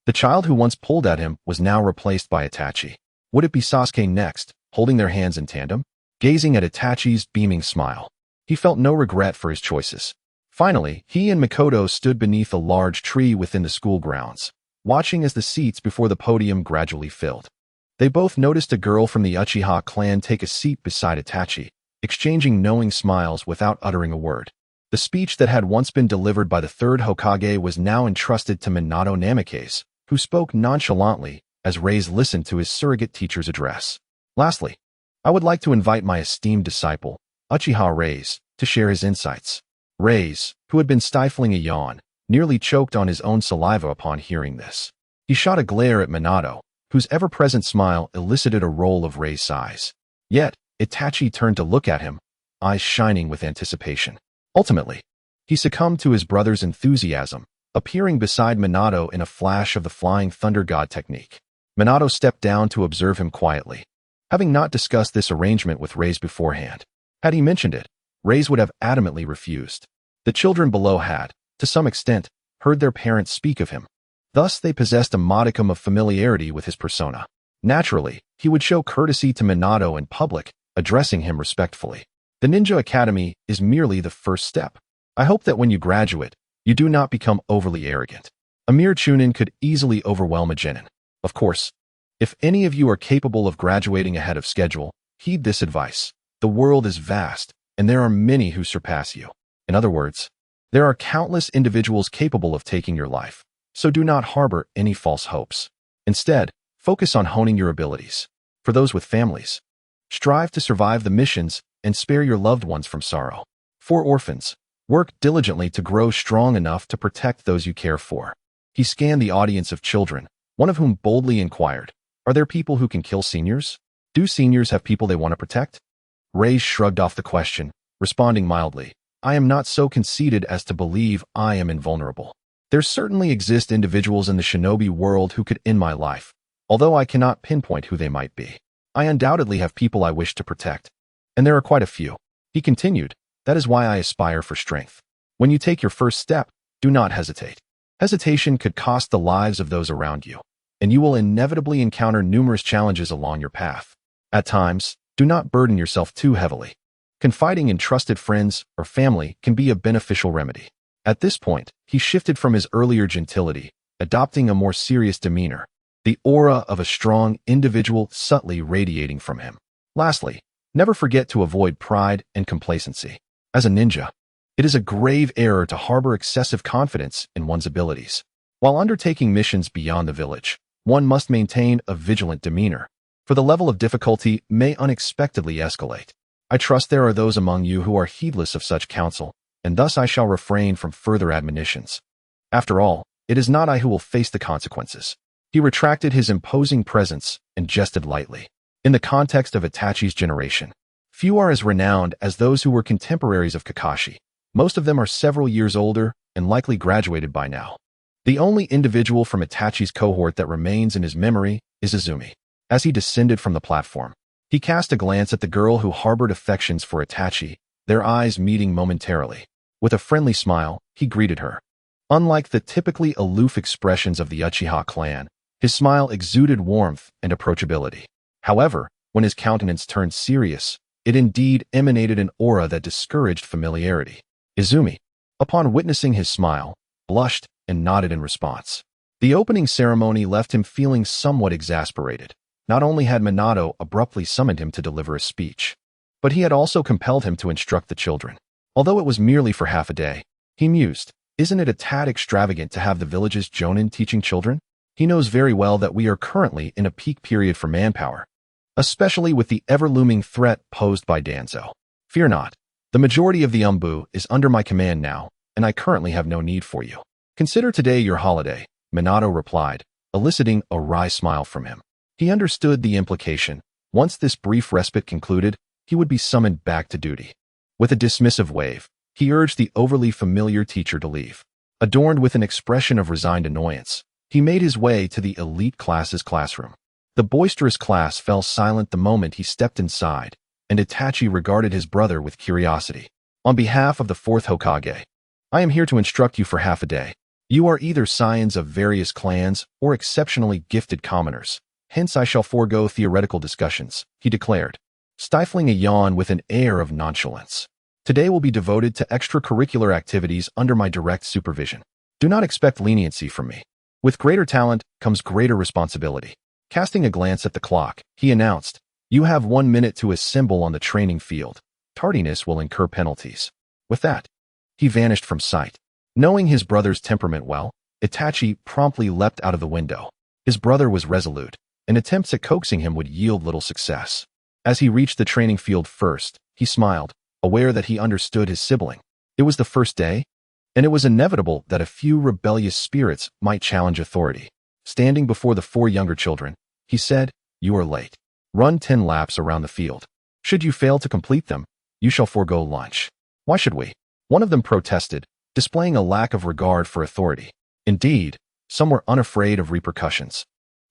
Speaker 1: The child who once pulled at him was now replaced by Itachi. Would it be Sasuke next, holding their hands in tandem? Gazing at Itachi's beaming smile, he felt no regret for his choices. Finally, he and Mikoto stood beneath a large tree within the school grounds, watching as the seats before the podium gradually filled. They both noticed a girl from the Uchiha clan take a seat beside Itachi, exchanging knowing smiles without uttering a word. The speech that had once been delivered by the third Hokage was now entrusted to Minato Namikaze, who spoke nonchalantly as Reis listened to his surrogate teacher's address. "Lastly, I would like to invite my esteemed disciple, Uchiha Reis, to share his insights." Reis, who had been stifling a yawn, nearly choked on his own saliva upon hearing this. He shot a glare at Minato, whose ever-present smile elicited a roll of Reis' sighs. Yet, Itachi turned to look at him, eyes shining with anticipation. Ultimately, he succumbed to his brother's enthusiasm, appearing beside Minato in a flash of the Flying Thunder God technique. Minato stepped down to observe him quietly, having not discussed this arrangement with Reis beforehand. Had he mentioned it, Reis would have adamantly refused. The children below had, to some extent, heard their parents speak of him. Thus they possessed a modicum of familiarity with his persona. Naturally, he would show courtesy to Minato in public, addressing him respectfully. The Ninja Academy is merely the first step. I hope that when you graduate, you do not become overly arrogant. A mere chunin could easily overwhelm a genin. Of course, if any of you are capable of graduating ahead of schedule, heed this advice. The world is vast, and there are many who surpass you. In other words, there are countless individuals capable of taking your life, so do not harbor any false hopes. Instead, focus on honing your abilities. For those with families, strive to survive the missions and spare your loved ones from sorrow. For orphans, work diligently to grow strong enough to protect those you care for. He scanned the audience of children, one of whom boldly inquired, "Are there people who can kill seniors? Do seniors have people they want to protect?" Reis shrugged off the question, responding mildly, "I am not so conceited as to believe I am invulnerable. There certainly exist individuals in the shinobi world who could end my life, although I cannot pinpoint who they might be. I undoubtedly have people I wish to protect, and there are quite a few." He continued, "That is why I aspire for strength. When you take your first step, do not hesitate. Hesitation could cost the lives of those around you, and you will inevitably encounter numerous challenges along your path. At times, do not burden yourself too heavily. Confiding in trusted friends or family can be a beneficial remedy." At this point, he shifted from his earlier gentility, adopting a more serious demeanor, the aura of a strong individual subtly radiating from him. Lastly, never forget to avoid pride and complacency. As a ninja, It is a grave error to harbor excessive confidence in one's abilities. While undertaking missions beyond the village, one must maintain a vigilant demeanor, for the level of difficulty may unexpectedly escalate. I trust there are those among you who are heedless of such counsel, and thus I shall refrain from further admonitions. After all, it is not I who will face the consequences. He retracted his imposing presence and jested lightly. In the context of Itachi's generation, few are as renowned as those who were contemporaries of Kakashi. Most of them are several years older and likely graduated by now. The only individual from Itachi's cohort that remains in his memory is Izumi. As he descended from the platform, he cast a glance at the girl who harbored affections for Itachi, their eyes meeting momentarily. With a friendly smile, he greeted her. Unlike the typically aloof expressions of the Uchiha clan, his smile exuded warmth and approachability. However, when his countenance turned serious, it indeed emanated an aura that discouraged familiarity. Izumi, upon witnessing his smile, blushed and nodded in response. The opening ceremony left him feeling somewhat exasperated. Not only had Minato abruptly summoned him to deliver a speech, but he had also compelled him to instruct the children. Although it was merely for half a day, he mused, isn't it a tad extravagant to have the village's jonin teaching children? He knows very well that we are currently in a peak period for manpower, especially with the ever-looming threat posed by Danzo. Fear not. The majority of the Umbu is under my command now, and I currently have no need for you. Consider today your holiday, Minato replied, eliciting a wry smile from him. He understood the implication. Once this brief respite concluded, he would be summoned back to duty. With a dismissive wave, he urged the overly familiar teacher to leave. Adorned with an expression of resigned annoyance, he made his way to the elite class's classroom. The boisterous class fell silent the moment he stepped inside, and Itachi regarded his brother with curiosity. On behalf of the fourth Hokage, I am here to instruct you for half a day. You are either scions of various clans or exceptionally gifted commoners. Hence I shall forego theoretical discussions, he declared, stifling a yawn with an air of nonchalance. Today will be devoted to extracurricular activities under my direct supervision. Do not expect leniency from me. With greater talent comes greater responsibility. Casting a glance at the clock, he announced, you have 1 minute to assemble on the training field. Tardiness will incur penalties. With that, he vanished from sight. Knowing his brother's temperament well, Itachi promptly leapt out of the window. His brother was resolute, and attempts at coaxing him would yield little success. As he reached the training field first, he smiled, aware that he understood his sibling. It was the first day, and it was inevitable that a few rebellious spirits might challenge authority. Standing before the 4 younger children, he said, you are late. Run 10 laps around the field. Should you fail to complete them, you shall forego lunch. Why should we? One of them protested, displaying a lack of regard for authority. Indeed, some were unafraid of repercussions.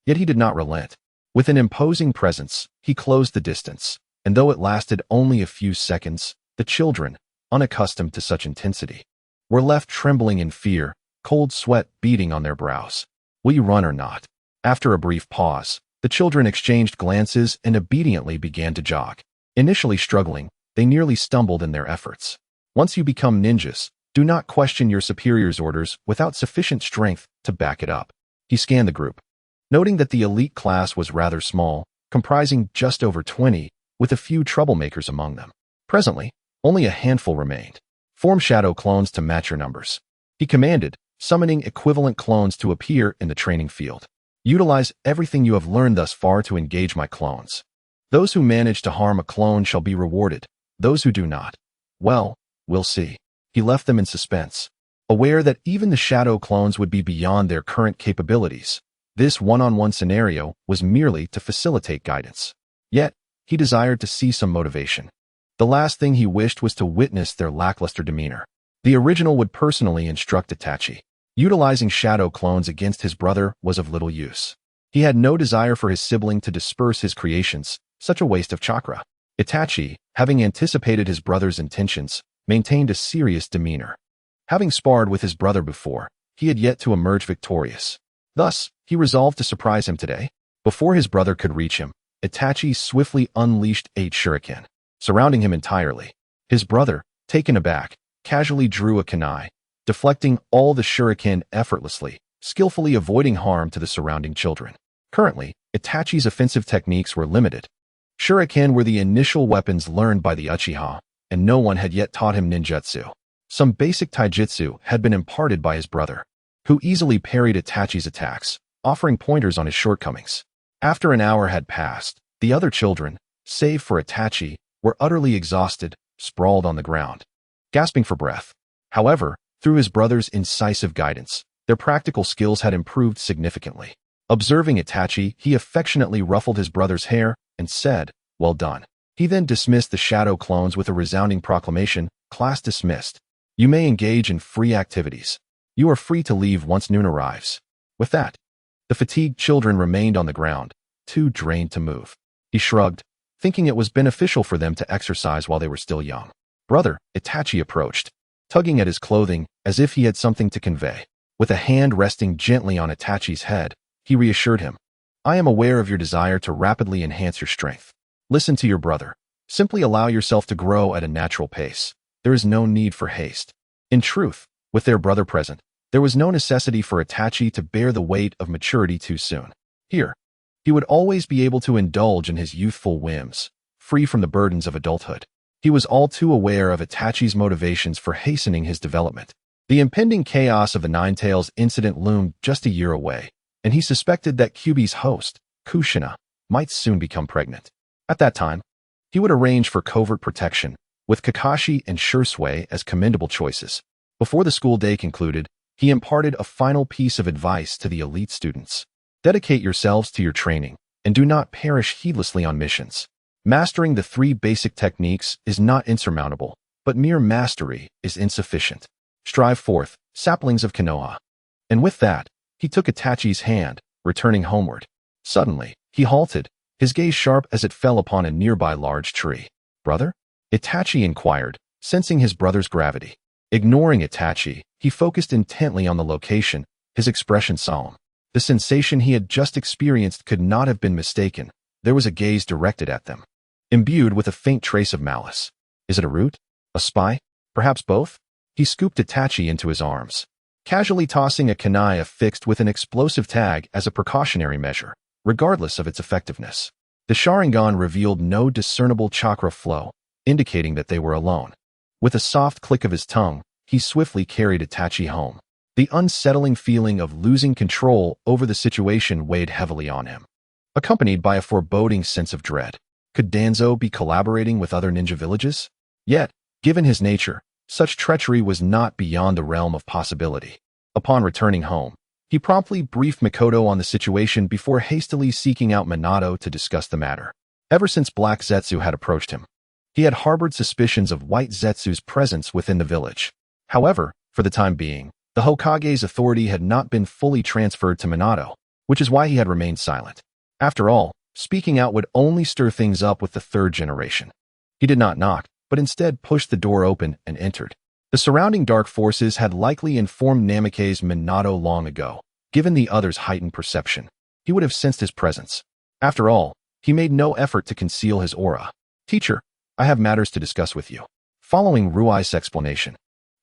Speaker 1: Yet he did not relent. With an imposing presence, he closed the distance, and though it lasted only a few seconds, the children, unaccustomed to such intensity, were left trembling in fear, cold sweat beading on their brows. Will you run or not? After a brief pause, the children exchanged glances and obediently began to jog. Initially struggling, they nearly stumbled in their efforts. Once you become ninjas, do not question your superior's orders without sufficient strength to back it up. He scanned the group, noting that the elite class was rather small, comprising just over 20, with a few troublemakers among them. Presently, only a handful remained. Form shadow clones to match your numbers. He commanded, summoning equivalent clones to appear in the training field. Utilize everything you have learned thus far to engage my clones. Those who manage to harm a clone shall be rewarded. Those who do not, well, we'll see. He left them in suspense. Aware that even the shadow clones would be beyond their current capabilities, this one-on-one scenario was merely to facilitate guidance. Yet, he desired to see some motivation. The last thing he wished was to witness their lackluster demeanor. The original would personally instruct Itachi. Utilizing shadow clones against his brother was of little use. He had no desire for his sibling to disperse his creations, such a waste of chakra. Itachi, having anticipated his brother's intentions, maintained a serious demeanor. Having sparred with his brother before, he had yet to emerge victorious. Thus, he resolved to surprise him today. Before his brother could reach him, Itachi swiftly unleashed 8 shuriken, surrounding him entirely. His brother, taken aback, casually drew a kunai, deflecting all the shuriken effortlessly, skillfully avoiding harm to the surrounding children. Currently, Itachi's offensive techniques were limited. Shuriken were the initial weapons learned by the Uchiha, and no one had yet taught him ninjutsu. Some basic taijutsu had been imparted by his brother, who easily parried Itachi's attacks, offering pointers on his shortcomings. After an hour had passed, the other children, save for Itachi, were utterly exhausted, sprawled on the ground, gasping for breath. However, through his brother's incisive guidance, their practical skills had improved significantly. Observing Itachi, he affectionately ruffled his brother's hair and said, "Well done." He then dismissed the shadow clones with a resounding proclamation, "Class dismissed. You may engage in free activities. You are free to leave once noon arrives." With that, the fatigued children remained on the ground, too drained to move. He shrugged, thinking it was beneficial for them to exercise while they were still young. "Brother," Itachi approached, tugging at his clothing as if he had something to convey. With a hand resting gently on Itachi's head, he reassured him, "I am aware of your desire to rapidly enhance your strength. Listen to your brother. Simply allow yourself to grow at a natural pace. There is no need for haste." In truth, with their brother present, there was no necessity for Itachi to bear the weight of maturity too soon. Here, he would always be able to indulge in his youthful whims, free from the burdens of adulthood. He was all too aware of Itachi's motivations for hastening his development. The impending chaos of the Ninetales incident loomed just a year away, and he suspected that Kyuubi's host, Kushina, might soon become pregnant. At that time, he would arrange for covert protection, with Kakashi and Shursui as commendable choices. Before the school day concluded, he imparted a final piece of advice to the elite students. Dedicate yourselves to your training, and do not perish heedlessly on missions. Mastering the 3 basic techniques is not insurmountable, but mere mastery is insufficient. Strive forth, saplings of Konoha. And with that, he took Itachi's hand, returning homeward. Suddenly, he halted, his gaze sharp as it fell upon a nearby large tree. "Brother?" Itachi inquired, sensing his brother's gravity. Ignoring Itachi, he focused intently on the location, his expression solemn. The sensation he had just experienced could not have been mistaken. There was a gaze directed at them, imbued with a faint trace of malice. Is it a root? A spy? Perhaps both? He scooped Itachi into his arms, casually tossing a kunai affixed with an explosive tag as a precautionary measure, regardless of its effectiveness. The Sharingan revealed no discernible chakra flow, indicating that they were alone. With a soft click of his tongue, he swiftly carried Itachi home. The unsettling feeling of losing control over the situation weighed heavily on him, accompanied by a foreboding sense of dread. Could Danzo be collaborating with other ninja villages? Yet, given his nature, such treachery was not beyond the realm of possibility. Upon returning home, he promptly briefed Mikoto on the situation before hastily seeking out Minato to discuss the matter. Ever since Black Zetsu had approached him, he had harbored suspicions of White Zetsu's presence within the village. However, for the time being, the Hokage's authority had not been fully transferred to Minato, which is why he had remained silent. After all, speaking out would only stir things up with the 3rd generation. He did not knock, but instead pushed the door open and entered. The surrounding dark forces had likely informed Namake's Minato long ago. Given the other's heightened perception, he would have sensed his presence. After all, he made no effort to conceal his aura. "Teacher, I have matters to discuss with you." Following Ruai's explanation,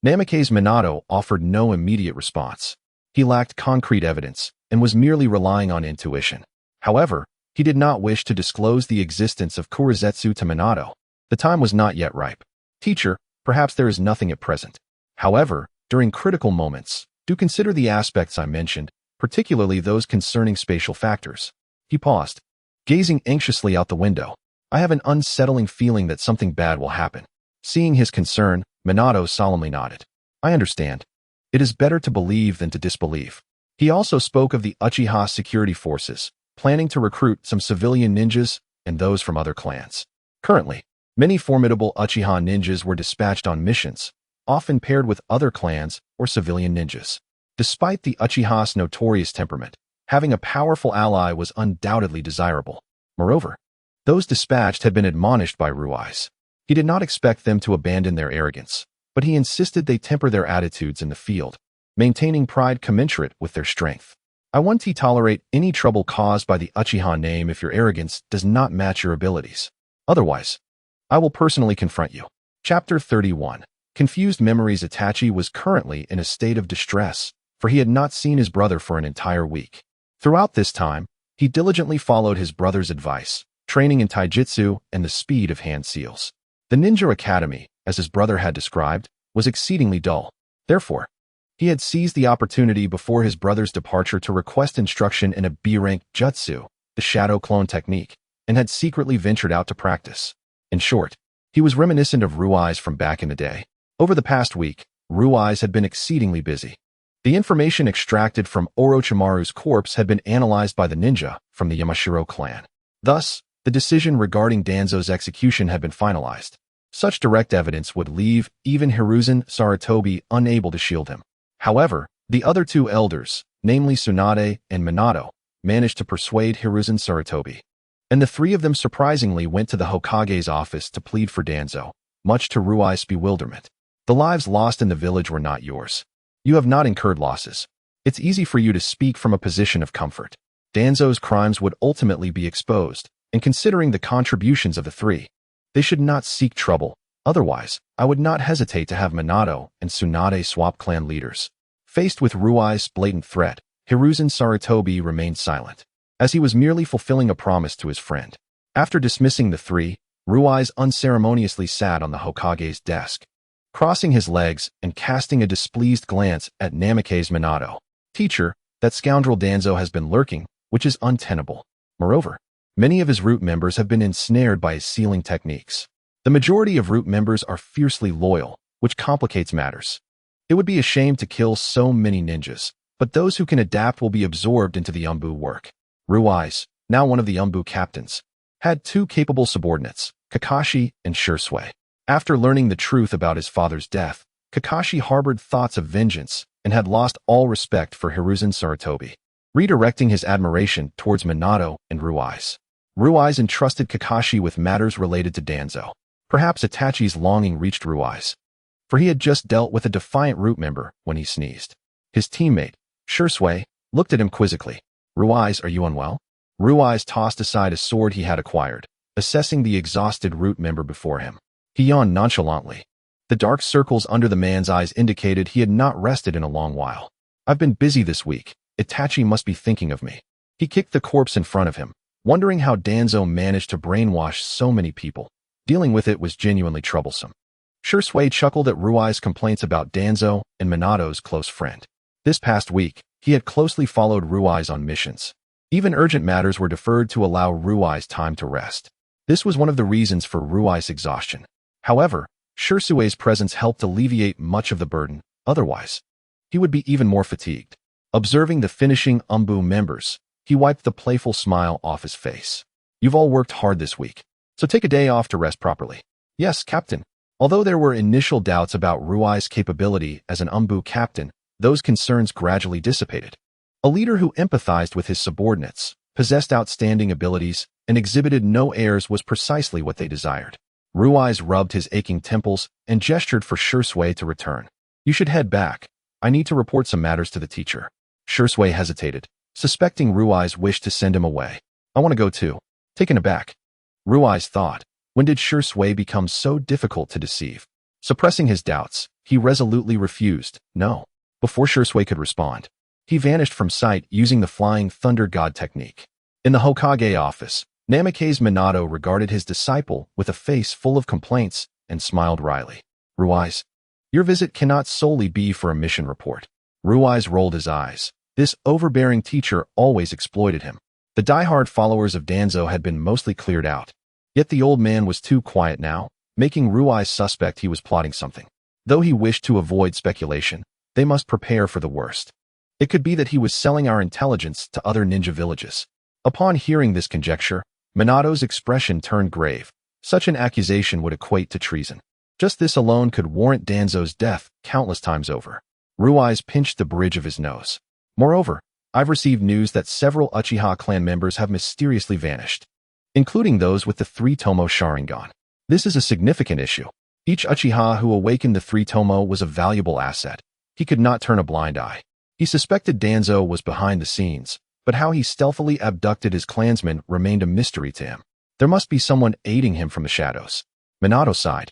Speaker 1: Namake's Minato offered no immediate response. He lacked concrete evidence and was merely relying on intuition. However, he did not wish to disclose the existence of Kurizetsu to Minato. The time was not yet ripe. "Teacher, perhaps there is nothing at present. However, during critical moments, do consider the aspects I mentioned, particularly those concerning spatial factors." He paused, gazing anxiously out the window. "I have an unsettling feeling that something bad will happen." Seeing his concern, Minato solemnly nodded. "I understand. It is better to believe than to disbelieve." He also spoke of the Uchiha security forces, planning to recruit some civilian ninjas and those from other clans. Currently, many formidable Uchiha ninjas were dispatched on missions, often paired with other clans or civilian ninjas. Despite the Uchiha's notorious temperament, having a powerful ally was undoubtedly desirable. Moreover, those dispatched had been admonished by Ruais. He did not expect them to abandon their arrogance, but he insisted they temper their attitudes in the field, maintaining pride commensurate with their strength. "I want to tolerate any trouble caused by the Uchiha name if your arrogance does not match your abilities. Otherwise, I will personally confront you." Chapter 31. Confused memories. Itachi was currently in a state of distress, for he had not seen his brother for an entire week. Throughout this time, he diligently followed his brother's advice, training in taijutsu and the speed of hand seals. The Ninja Academy, as his brother had described, was exceedingly dull. Therefore, he had seized the opportunity before his brother's departure to request instruction in a B-rank jutsu, the shadow clone technique, and had secretly ventured out to practice. In short, he was reminiscent of Ruai's from back in the day. Over the past week, Ruai's had been exceedingly busy. The information extracted from Orochimaru's corpse had been analyzed by the ninja from the Yamashiro clan. Thus, the decision regarding Danzo's execution had been finalized. Such direct evidence would leave even Hiruzen Sarutobi unable to shield him. However, the other two elders, namely Tsunade and Minato, managed to persuade Hiruzen Sarutobi. And the three of them surprisingly went to the Hokage's office to plead for Danzo, much to Ruai's bewilderment. The lives lost in the village were not yours. You have not incurred losses. It's easy for you to speak from a position of comfort. Danzo's crimes would ultimately be exposed, and considering the contributions of the three, they should not seek trouble. Otherwise, I would not hesitate to have Minato and Tsunade swap clan leaders. Faced with Ruai's blatant threat, Hiruzen Sarutobi remained silent, as he was merely fulfilling a promise to his friend. After dismissing the three, Ruai's unceremoniously sat on the Hokage's desk, crossing his legs and casting a displeased glance at Namake's Minato. Teacher, that scoundrel Danzo has been lurking, which is untenable. Moreover, many of his root members have been ensnared by his sealing techniques. The majority of root members are fiercely loyal, which complicates matters. It would be a shame to kill so many ninjas, but those who can adapt will be absorbed into the Umbu work. Ruai's, now one of the Umbu captains, had two capable subordinates, Kakashi and Shursui. After learning the truth about his father's death, Kakashi harbored thoughts of vengeance and had lost all respect for Hiruzen Sarutobi, redirecting his admiration towards Minato and Ruai's. Ruai's entrusted Kakashi with matters related to Danzo. Perhaps Itachi's longing reached Ruai's, for he had just dealt with a defiant root member when he sneezed. His teammate, Shursui, looked at him quizzically. Ruai's, are you unwell? Ruai's tossed aside a sword he had acquired, assessing the exhausted root member before him. He yawned nonchalantly. The dark circles under the man's eyes indicated he had not rested in a long while. I've been busy this week. Itachi must be thinking of me. He kicked the corpse in front of him, wondering how Danzo managed to brainwash so many people. Dealing with it was genuinely troublesome. Shursui chuckled at Ruai's complaints about Danzo and Minato's close friend. This past week, he had closely followed Ruai's on missions. Even urgent matters were deferred to allow Ruai's time to rest. This was one of the reasons for Ruai's exhaustion. However, Shursui's presence helped alleviate much of the burden. Otherwise, he would be even more fatigued. Observing the finishing Umbu members, he wiped the playful smile off his face. You've all worked hard this week, so take a day off to rest properly. Yes, Captain. Although there were initial doubts about Ruai's capability as an Umbu captain, those concerns gradually dissipated. A leader who empathized with his subordinates, possessed outstanding abilities, and exhibited no airs was precisely what they desired. Ruai's rubbed his aching temples and gestured for Shursui to return. You should head back. I need to report some matters to the teacher. Shursui hesitated, suspecting Ruai's wish to send him away. I want to go too. Taken aback. Ruai's thought, when did Shursui become so difficult to deceive? Suppressing his doubts, he resolutely refused, no. Before Shursui could respond, he vanished from sight using the Flying Thunder God technique. In the Hokage office, Namake's Minato regarded his disciple with a face full of complaints and smiled wryly. Ruai's, your visit cannot solely be for a mission report. Ruai's rolled his eyes. This overbearing teacher always exploited him. The die-hard followers of Danzo had been mostly cleared out. Yet the old man was too quiet now, making Ruai's suspect he was plotting something. Though he wished to avoid speculation, they must prepare for the worst. It could be that he was selling our intelligence to other ninja villages. Upon hearing this conjecture, Minato's expression turned grave. Such an accusation would equate to treason. Just this alone could warrant Danzo's death countless times over. Ruai's pinched the bridge of his nose. Moreover, I've received news that several Uchiha clan members have mysteriously vanished, including those with the 3-tomo Sharingan. This is a significant issue. Each Uchiha who awakened the 3-tomo was a valuable asset. He could not turn a blind eye. He suspected Danzo was behind the scenes, but how he stealthily abducted his clansmen remained a mystery to him. There must be someone aiding him from the shadows. Minato sighed.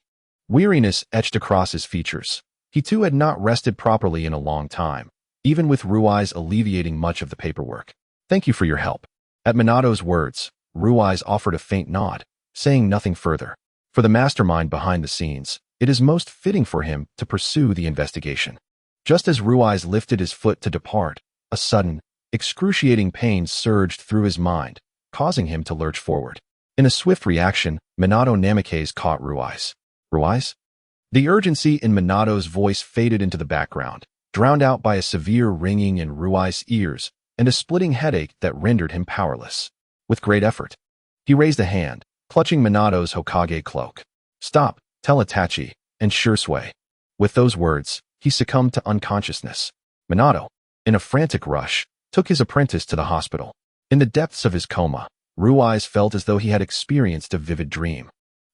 Speaker 1: Weariness etched across his features. He too had not rested properly in a long time, even with Ruai's alleviating much of the paperwork. Thank you for your help. At Minato's words, Ruai's offered a faint nod, saying nothing further. For the mastermind behind the scenes, it is most fitting for him to pursue the investigation. Just as Ruiz lifted his foot to depart, a sudden, excruciating pain surged through his mind, causing him to lurch forward. In a swift reaction, Minato Namikaze caught Ruiz. Ruiz? The urgency in Minato's voice faded into the background, drowned out by a severe ringing in Ruiz's ears and a splitting headache that rendered him powerless. With great effort, he raised a hand, clutching Minato's Hokage cloak. "Stop, tell Itachi, and Shursui." With those words, he succumbed to unconsciousness. Minato, in a frantic rush, took his apprentice to the hospital. In the depths of his coma, Ruiz felt as though he had experienced a vivid dream,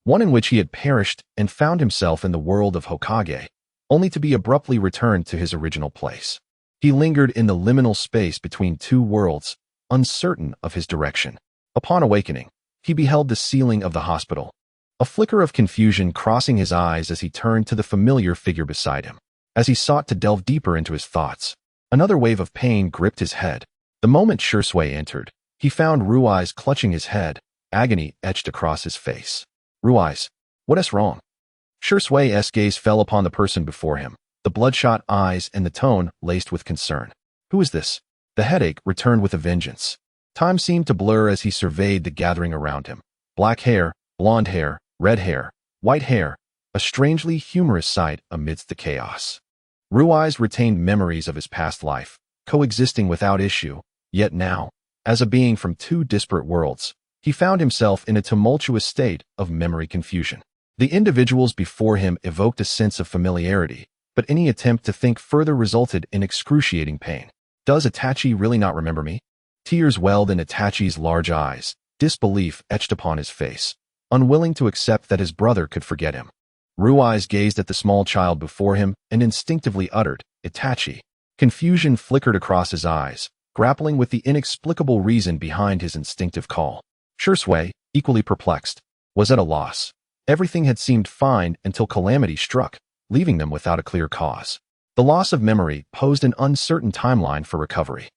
Speaker 1: one in which he had perished and found himself in the world of Hokage, only to be abruptly returned to his original place. He lingered in the liminal space between two worlds, uncertain of his direction. Upon awakening, he beheld the ceiling of the hospital, a flicker of confusion crossing his eyes as he turned to the familiar figure beside him. As he sought to delve deeper into his thoughts, another wave of pain gripped his head. The moment Shursui entered, he found Ruiz clutching his head, agony etched across his face. "Ruiz, what is wrong?" Shursui's gaze fell upon the person before him, the bloodshot eyes and the tone laced with concern. "Who is this?" The headache returned with a vengeance. Time seemed to blur as he surveyed the gathering around him. Black hair, blonde hair, red hair, white hair, a strangely humorous sight amidst the chaos. Ruiz retained memories of his past life, coexisting without issue, yet now, as a being from two disparate worlds, he found himself in a tumultuous state of memory confusion. The individuals before him evoked a sense of familiarity, but any attempt to think further resulted in excruciating pain. "Does Itachi really not remember me?" Tears welled in Itachi's large eyes, disbelief etched upon his face, unwilling to accept that his brother could forget him. Ruiz gazed at the small child before him and instinctively uttered, "Itachi." Confusion flickered across his eyes, grappling with the inexplicable reason behind his instinctive call. Shursui, equally perplexed, was at a loss. Everything had seemed fine until calamity struck, leaving them without a clear cause. The loss of memory posed an uncertain timeline for recovery.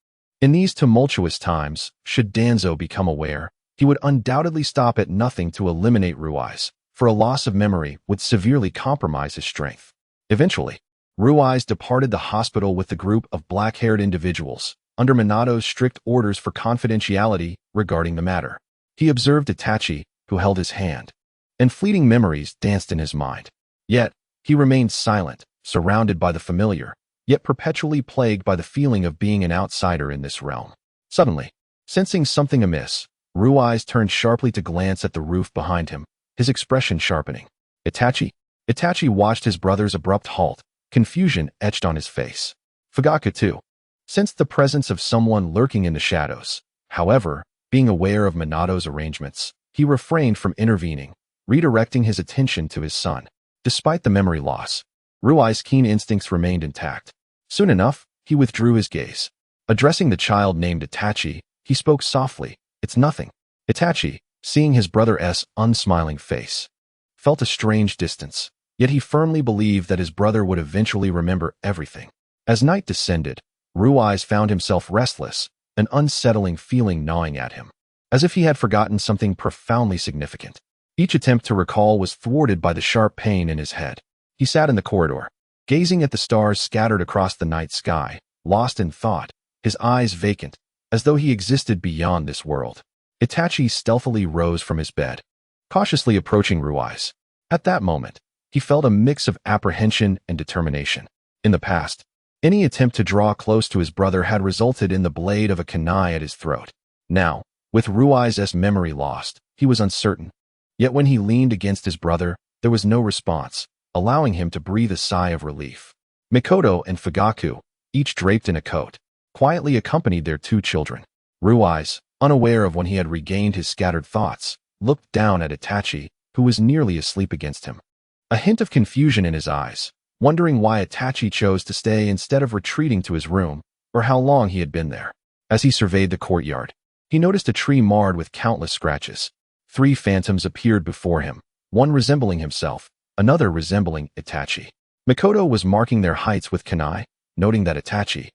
Speaker 1: In these tumultuous times, should Danzo become aware, he would undoubtedly stop at nothing to eliminate Ruiz, for a loss of memory would severely compromise his strength. Eventually, Ruiz departed the hospital with the group of black-haired individuals, under Minato's strict orders for confidentiality regarding the matter. He observed Itachi, who held his hand, and fleeting memories danced in his mind. Yet, he remained silent, surrounded by the familiar, yet perpetually plagued by the feeling of being an outsider in this realm. Suddenly, sensing something amiss, Ruiz turned sharply to glance at the roof behind him, his expression sharpening. "Itachi?" Itachi watched his brother's abrupt halt, confusion etched on his face. Fugaku, too, sensed the presence of someone lurking in the shadows. However, being aware of Minato's arrangements, he refrained from intervening, redirecting his attention to his son. Despite the memory loss, Rui's keen instincts remained intact. Soon enough, he withdrew his gaze. Addressing the child named Itachi, he spoke softly, "It's nothing." Itachi, seeing his brother's unsmiling face, felt a strange distance, yet he firmly believed that his brother would eventually remember everything. As night descended, Ruiz found himself restless, an unsettling feeling gnawing at him, as if he had forgotten something profoundly significant. Each attempt to recall was thwarted by the sharp pain in his head. He sat in the corridor, gazing at the stars scattered across the night sky, lost in thought, his eyes vacant, as though he existed beyond this world. Itachi stealthily rose from his bed, cautiously approaching Ruiz. At that moment, he felt a mix of apprehension and determination. In the past, any attempt to draw close to his brother had resulted in the blade of a kunai at his throat. Now, with Ruiz's memory lost, he was uncertain. Yet when he leaned against his brother, there was no response, allowing him to breathe a sigh of relief. Mikoto and Fugaku, each draped in a coat, quietly accompanied their two children. Ruiz, unaware of when he had regained his scattered thoughts, looked down at Itachi, who was nearly asleep against him. A hint of confusion in his eyes, wondering why Itachi chose to stay instead of retreating to his room, or how long he had been there. As he surveyed the courtyard, he noticed a tree marred with countless scratches. 3 phantoms appeared before him, one resembling himself, another resembling Itachi. Mikoto was marking their heights with kunai, noting that Itachi,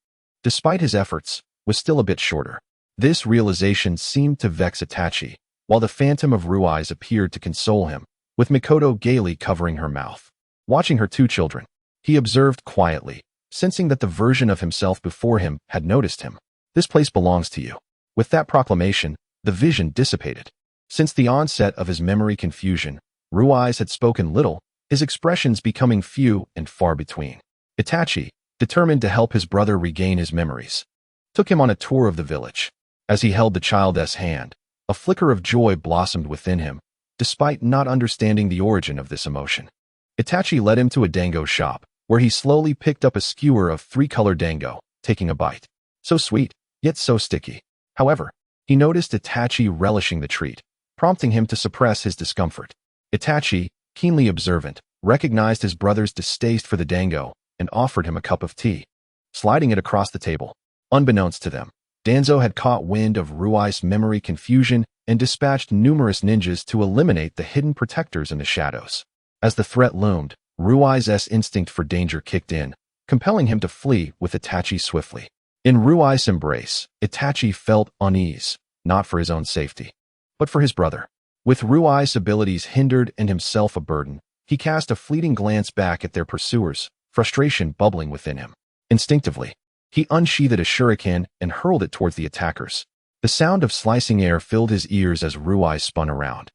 Speaker 1: despite his efforts, was still a bit shorter. This realization seemed to vex Itachi, while the phantom of Ruiz appeared to console him, with Mikoto gaily covering her mouth. Watching her two children, he observed quietly, sensing that the version of himself before him had noticed him. This place belongs to you. With that proclamation, the vision dissipated. Since the onset of his memory confusion, Rui's had spoken little, his expressions becoming few and far between. Itachi, determined to help his brother regain his memories, took him on a tour of the village. As he held the child's hand, a flicker of joy blossomed within him, despite not understanding the origin of this emotion. Itachi led him to a dango shop, where he slowly picked up a skewer of three-colored dango, taking a bite. So sweet, yet so sticky. However, he noticed Itachi relishing the treat, prompting him to suppress his discomfort. Itachi, keenly observant, recognized his brother's distaste for the dango and offered him a cup of tea, sliding it across the table. Unbeknownst to them, Danzo had caught wind of Rui's memory confusion and dispatched numerous ninjas to eliminate the hidden protectors in the shadows. As the threat loomed, Rui's instinct for danger kicked in, compelling him to flee with Itachi swiftly. In Rui's embrace, Itachi felt unease, not for his own safety, but for his brother. With Rui's abilities hindered and himself a burden, he cast a fleeting glance back at their pursuers, frustration bubbling within him. Instinctively, he unsheathed a shuriken and hurled it towards the attackers. The sound of slicing air filled his ears as Ruai spun around,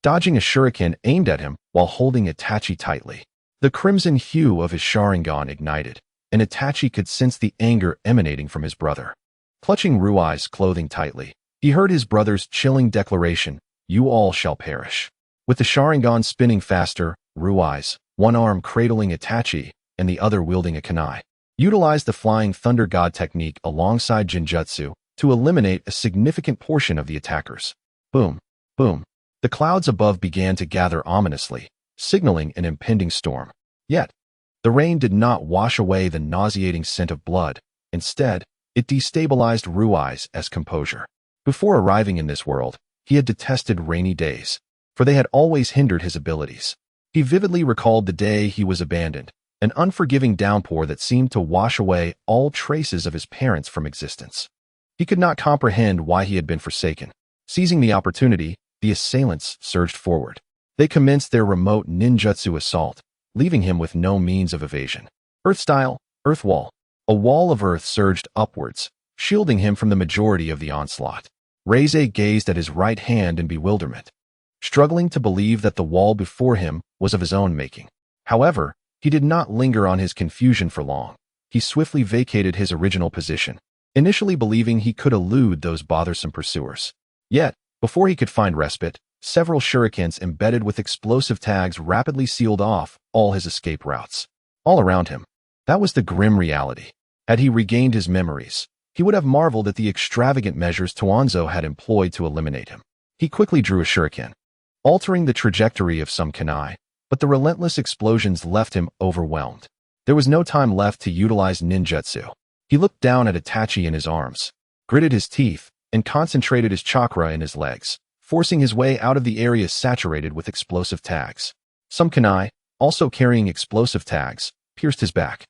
Speaker 1: dodging a shuriken aimed at him while holding Itachi tightly. The crimson hue of his Sharingan ignited, and Itachi could sense the anger emanating from his brother. Clutching Rui's clothing tightly, he heard his brother's chilling declaration, "You all shall perish." With the Sharingan spinning faster, Rui's, one arm cradling Itachi and the other wielding a kunai, utilized the Flying Thunder God technique alongside Jinjutsu to eliminate a significant portion of the attackers. Boom, boom. The clouds above began to gather ominously, signaling an impending storm. Yet, the rain did not wash away the nauseating scent of blood. Instead, it destabilized Rui's composure. Before arriving in this world, he had detested rainy days, for they had always hindered his abilities. He vividly recalled the day he was abandoned, an unforgiving downpour that seemed to wash away all traces of his parents from existence. He could not comprehend why he had been forsaken. Seizing the opportunity, the assailants surged forward. They commenced their remote ninjutsu assault, leaving him with no means of evasion. Earth-style, earth wall. A wall of earth surged upwards, shielding him from the majority of the onslaught. Reize gazed at his right hand in bewilderment, struggling to believe that the wall before him was of his own making. However, he did not linger on his confusion for long. He swiftly vacated his original position, initially believing he could elude those bothersome pursuers. Yet, before he could find respite, several shurikens embedded with explosive tags rapidly sealed off all his escape routes. All around him, that was the grim reality. Had he regained his memories, he would have marveled at the extravagant measures Tuanzo had employed to eliminate him. He quickly drew a shuriken, altering the trajectory of some kunai, but the relentless explosions left him overwhelmed. There was no time left to utilize ninjutsu. He looked down at Itachi in his arms, gritted his teeth, and concentrated his chakra in his legs, forcing his way out of the area saturated with explosive tags. Some kunai, also carrying explosive tags, pierced his back.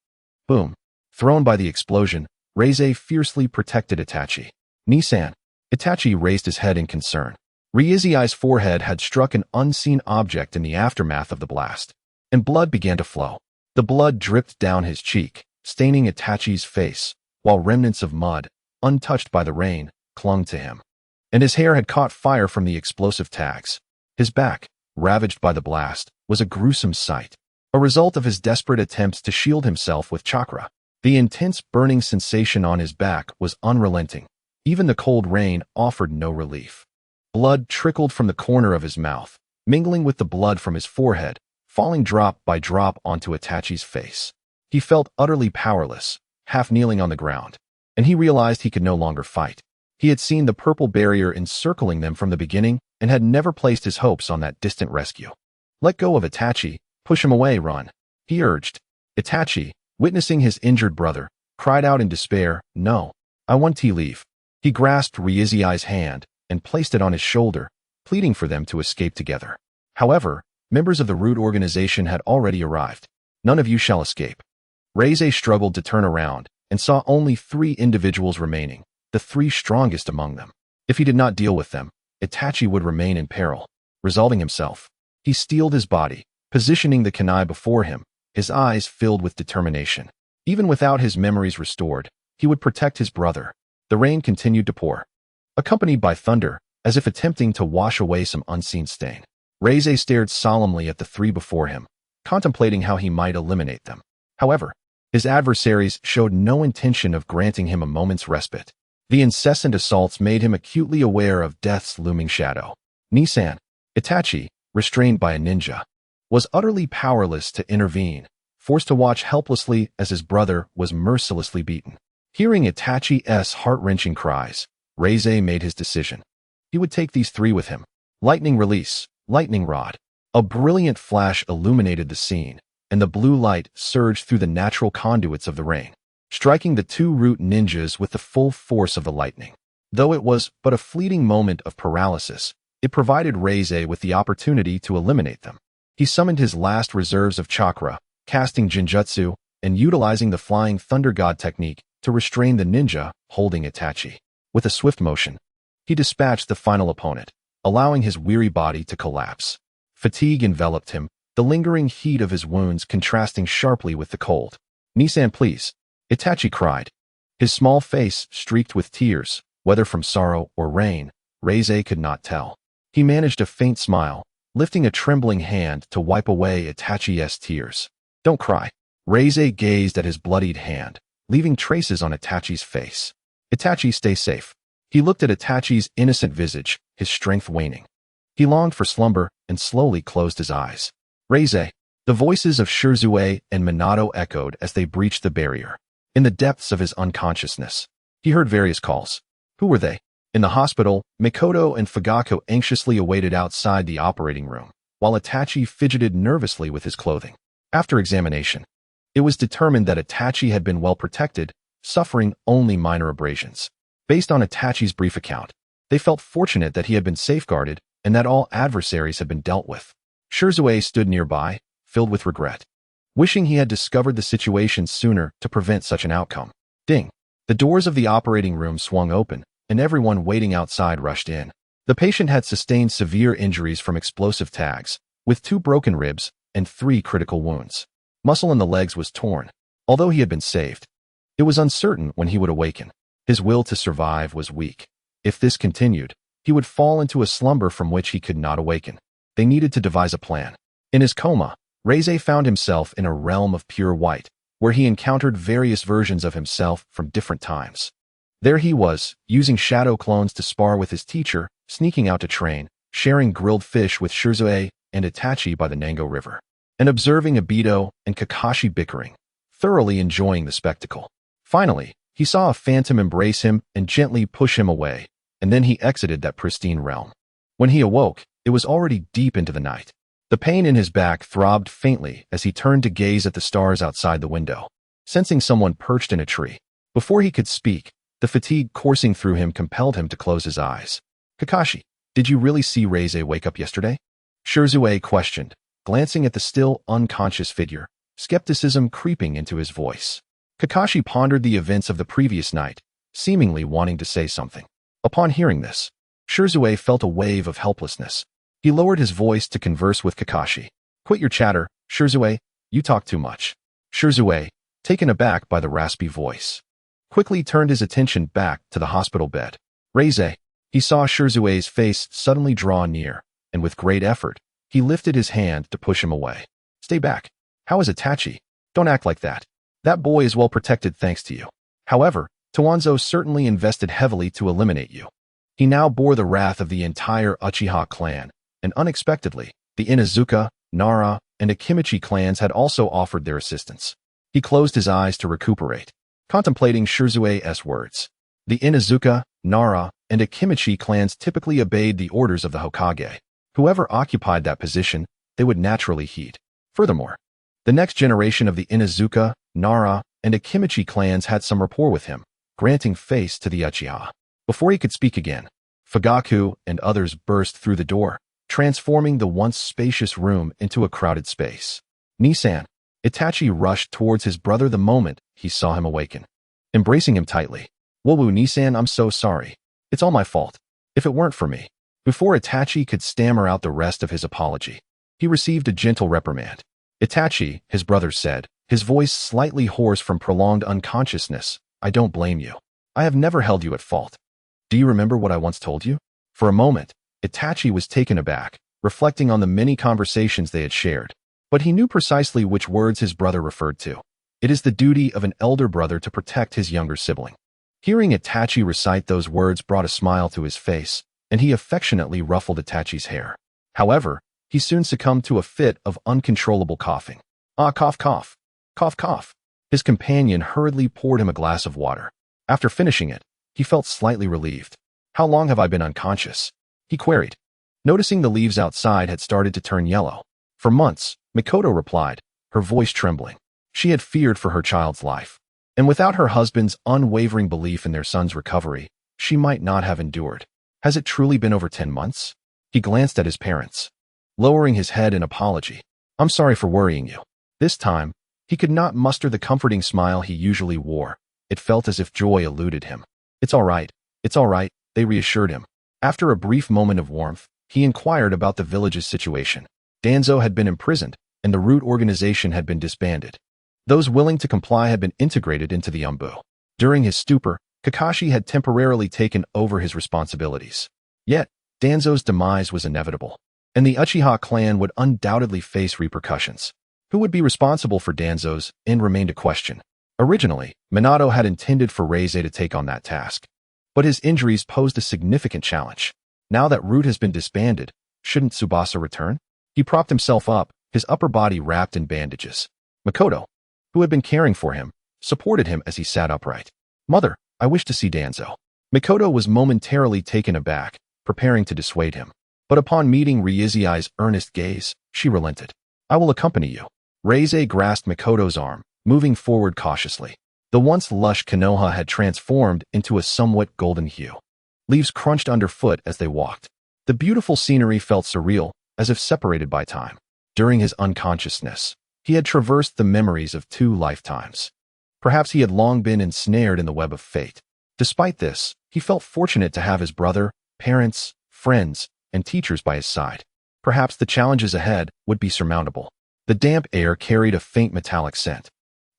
Speaker 1: Boom. Thrown by the explosion, Reize fiercely protected Itachi. Nisan. Itachi raised his head in concern. Ryui's forehead had struck an unseen object in the aftermath of the blast, and blood began to flow. The blood dripped down his cheek, staining Itachi's face, while remnants of mud, untouched by the rain, clung to him. And his hair had caught fire from the explosive tags. His back, ravaged by the blast, was a gruesome sight, a result of his desperate attempts to shield himself with chakra. The intense burning sensation on his back was unrelenting. Even the cold rain offered no relief. Blood trickled from the corner of his mouth, mingling with the blood from his forehead, falling drop by drop onto Itachi's face. He felt utterly powerless, half kneeling on the ground, and he realized he could no longer fight. He had seen the purple barrier encircling them from the beginning and had never placed his hopes on that distant rescue. Let go of Itachi, push him away, run, he urged. Itachi, witnessing his injured brother, cried out in despair, "No, I want to leave." He grasped Ryui's hand and placed it on his shoulder, pleading for them to escape together. However, members of the root organization had already arrived. "None of you shall escape." Reize struggled to turn around and saw only 3 individuals remaining, the 3 strongest among them. If he did not deal with them, Itachi would remain in peril. Resolving himself, he steeled his body, positioning the kunai before him, his eyes filled with determination. Even without his memories restored, he would protect his brother. The rain continued to pour, accompanied by thunder, as if attempting to wash away some unseen stain. Reize stared solemnly at the three before him, contemplating how he might eliminate them. However, his adversaries showed no intention of granting him a moment's respite. The incessant assaults made him acutely aware of death's looming shadow. Nissan, Itachi, restrained by a ninja, was utterly powerless to intervene, forced to watch helplessly as his brother was mercilessly beaten. Hearing Itachi's heart-wrenching cries, Reize made his decision. He would take these three with him. Lightning release, lightning rod. A brilliant flash illuminated the scene, and the blue light surged through the natural conduits of the rain, striking the two root ninjas with the full force of the lightning. Though it was but a fleeting moment of paralysis, it provided Reize with the opportunity to eliminate them. He summoned his last reserves of chakra, casting Genjutsu, and utilizing the Flying Thunder God technique to restrain the ninja holding Itachi. With a swift motion, he dispatched the final opponent, allowing his weary body to collapse. Fatigue enveloped him, the lingering heat of his wounds contrasting sharply with the cold. "Nissan, please," Itachi cried. His small face streaked with tears, whether from sorrow or rain, Reize could not tell. He managed a faint smile, lifting a trembling hand to wipe away Itachi's tears. "Don't cry." Reize gazed at his bloodied hand, leaving traces on Itachi's face. "Itachi, stay safe." He looked at Itachi's innocent visage, his strength waning. He longed for slumber and slowly closed his eyes. "Reize." The voices of Shirzue and Minato echoed as they breached the barrier. In the depths of his unconsciousness, he heard various calls. Who were they? In the hospital, Mikoto and Fugaku anxiously awaited outside the operating room, while Itachi fidgeted nervously with his clothing. After examination, it was determined that Itachi had been well protected, suffering only minor abrasions. Based on Itachi's brief account, they felt fortunate that he had been safeguarded and that all adversaries had been dealt with. Shirzue stood nearby, filled with regret, wishing he had discovered the situation sooner to prevent such an outcome. Ding! The doors of the operating room swung open, and everyone waiting outside rushed in. The patient had sustained severe injuries from explosive tags, with 2 broken ribs and 3 critical wounds. Muscle in the legs was torn. Although he had been saved, it was uncertain when he would awaken. His will to survive was weak. If this continued, he would fall into a slumber from which he could not awaken. They needed to devise a plan. In his coma, Reize found himself in a realm of pure white, where he encountered various versions of himself from different times. There he was, using shadow clones to spar with his teacher, sneaking out to train, sharing grilled fish with Shirzue and Itachi by the Nango River, and observing Obito and Kakashi bickering, thoroughly enjoying the spectacle. Finally, he saw a phantom embrace him and gently push him away, and then he exited that pristine realm. When he awoke, it was already deep into the night. The pain in his back throbbed faintly as he turned to gaze at the stars outside the window, sensing someone perched in a tree. Before he could speak, the fatigue coursing through him compelled him to close his eyes. "Kakashi, did you really see Reize wake up yesterday?" Shirzue questioned, glancing at the still unconscious figure, skepticism creeping into his voice. Kakashi pondered the events of the previous night, seemingly wanting to say something. Upon hearing this, Shirzue felt a wave of helplessness. He lowered his voice to converse with Kakashi. "Quit your chatter, Shirzue, you talk too much." Shirzue, taken aback by the raspy voice, quickly turned his attention back to the hospital bed. "Reize." He saw Shirzue's face suddenly draw near, and with great effort, he lifted his hand to push him away. "Stay back. How is Itachi? Don't act like that. That boy is well protected thanks to you. However, Towanzo certainly invested heavily to eliminate you." He now bore the wrath of the entire Uchiha clan, and unexpectedly, the Inuzuka, Nara, and Akimichi clans had also offered their assistance. He closed his eyes to recuperate, contemplating Shirzue's words. The Inuzuka, Nara, and Akimichi clans typically obeyed the orders of the Hokage. Whoever occupied that position, they would naturally heed. Furthermore, the next generation of the Inuzuka, Nara, and Akimichi clans had some rapport with him, granting face to the Uchiha. Before he could speak again, Fugaku and others burst through the door, transforming the once spacious room into a crowded space. "Nissan." Itachi rushed towards his brother the moment he saw him awaken, embracing him tightly. "Wowu Nissan, I'm so sorry. It's all my fault. If it weren't for me." Before Itachi could stammer out the rest of his apology, he received a gentle reprimand. Itachi, his brother said, his voice slightly hoarse from prolonged unconsciousness. I don't blame you. I have never held you at fault. Do you remember what I once told you? For a moment, Itachi was taken aback, reflecting on the many conversations they had shared. But he knew precisely which words his brother referred to. It is the duty of an elder brother to protect his younger sibling. Hearing Itachi recite those words brought a smile to his face, and he affectionately ruffled Itachi's hair. However, he soon succumbed to a fit of uncontrollable coughing. Ah, cough, cough. Cough, cough. His companion hurriedly poured him a glass of water. After finishing it, he felt slightly relieved. How long have I been unconscious? He queried, noticing the leaves outside had started to turn yellow. For months, Mikoto replied, her voice trembling. She had feared for her child's life. And without her husband's unwavering belief in their son's recovery, she might not have endured. Has it truly been over 10 months? He glanced at his parents, lowering his head in apology. I'm sorry for worrying you. This time, he could not muster the comforting smile he usually wore. It felt as if joy eluded him. It's all right, they reassured him. After a brief moment of warmth, he inquired about the village's situation. Danzo had been imprisoned, and the root organization had been disbanded. Those willing to comply had been integrated into the Umbu. During his stupor, Kakashi had temporarily taken over his responsibilities. Yet, Danzo's demise was inevitable, and the Uchiha clan would undoubtedly face repercussions. Who would be responsible for Danzo's end remained a question. Originally, Minato had intended for Reize to take on that task. But his injuries posed a significant challenge. Now that Root has been disbanded, shouldn't Tsubasa return? He propped himself up, his upper body wrapped in bandages. Mikoto, who had been caring for him, supported him as he sat upright. Mother, I wish to see Danzo. Mikoto was momentarily taken aback, preparing to dissuade him. But upon meeting Ryui's earnest gaze, she relented. I will accompany you. Reize grasped Mikoto's arm, moving forward cautiously. The once lush Konoha had transformed into a somewhat golden hue. Leaves crunched underfoot as they walked. The beautiful scenery felt surreal, as if separated by time. During his unconsciousness, he had traversed the memories of 2 lifetimes. Perhaps he had long been ensnared in the web of fate. Despite this, he felt fortunate to have his brother, parents, friends, and teachers by his side. Perhaps the challenges ahead would be surmountable. The damp air carried a faint metallic scent,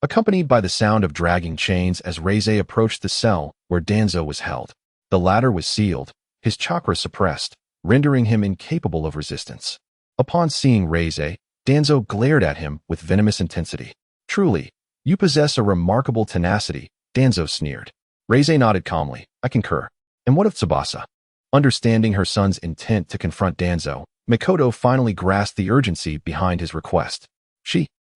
Speaker 1: accompanied by the sound of dragging chains as Reize approached the cell where Danzo was held. The latter was sealed, his chakra suppressed, rendering him incapable of resistance. Upon seeing Reize, Danzo glared at him with venomous intensity. Truly, you possess a remarkable tenacity, Danzo sneered. Reize nodded calmly. I concur. And what of Tsubasa? Understanding her son's intent to confront Danzo, Mikoto finally grasped the urgency behind his request.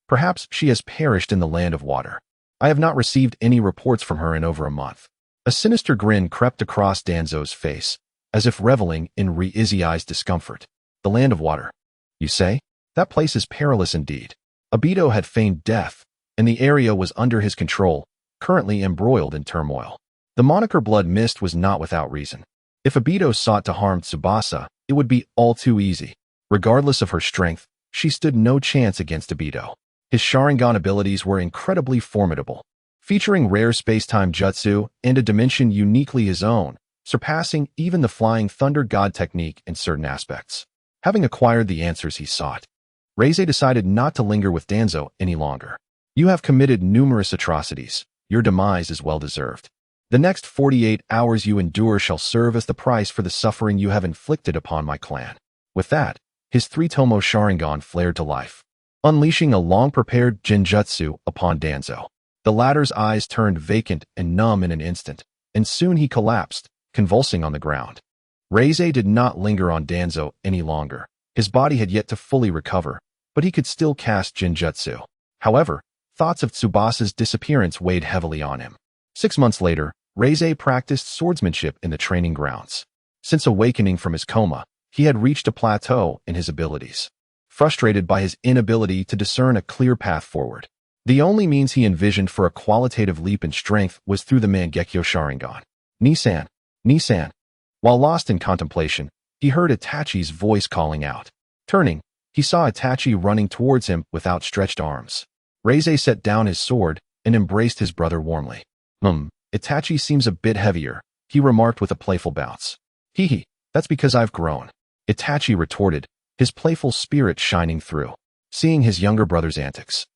Speaker 1: Perhaps she has perished in the land of water. I have not received any reports from her in over a month. A sinister grin crept across Danzo's face, as if reveling in Ryui's discomfort. The land of water. You say? That place is perilous indeed. Obito had feigned death, and the area was under his control, currently embroiled in turmoil. The moniker Blood Mist was not without reason. If Obito sought to harm Tsubasa, it would be all too easy. Regardless of her strength, she stood no chance against Obito. His Sharingan abilities were incredibly formidable, featuring rare space-time jutsu and a dimension uniquely his own, surpassing even the Flying Thunder God technique in certain aspects. Having acquired the answers he sought, Reize decided not to linger with Danzo any longer. You have committed numerous atrocities. Your demise is well-deserved. The next 48 hours you endure shall serve as the price for the suffering you have inflicted upon my clan. With that, his 3-tomo Sharingan flared to life, unleashing a long-prepared genjutsu upon Danzo. The latter's eyes turned vacant and numb in an instant, and soon he collapsed, convulsing on the ground. Reize did not linger on Danzo any longer. His body had yet to fully recover, but he could still cast genjutsu. However, thoughts of Tsubasa's disappearance weighed heavily on him. 6 months later, Reize practiced swordsmanship in the training grounds. Since awakening from his coma, he had reached a plateau in his abilities. Frustrated by his inability to discern a clear path forward, the only means he envisioned for a qualitative leap in strength was through the Mangekyo Sharingan. Nisan, Nisan. While lost in contemplation, he heard Itachi's voice calling out. Turning, he saw Itachi running towards him with outstretched arms. Reize set down his sword and embraced his brother warmly. Itachi seems a bit heavier, he remarked with a playful bounce. Hee, that's because I've grown. Itachi retorted, his playful spirit shining through. seeing his younger brother's antics.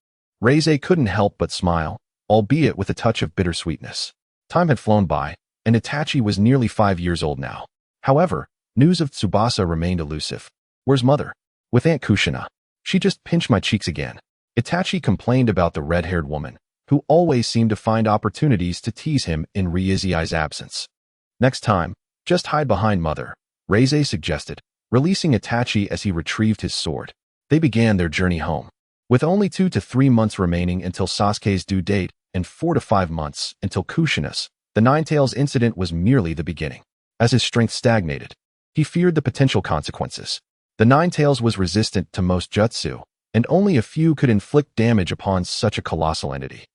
Speaker 1: Reize couldn't help but smile, albeit with a touch of bittersweetness. Time had flown by, and Itachi was nearly 5 years old now. However, news of Tsubasa remained elusive. Where's mother? With Aunt Kushina. She just pinched my cheeks again. Itachi complained about the red-haired woman, who always seemed to find opportunities to tease him in Ryui's absence. Next time, just hide behind mother, Reize suggested, releasing Itachi as he retrieved his sword. They began their journey home. With only 2 to 3 months remaining until Sasuke's due date and 4 to 5 months until Kushina's, the Ninetales incident was merely the beginning. As his strength stagnated, he feared the potential consequences. The Ninetales was resistant to most jutsu, and only a few could inflict damage upon such a colossal entity.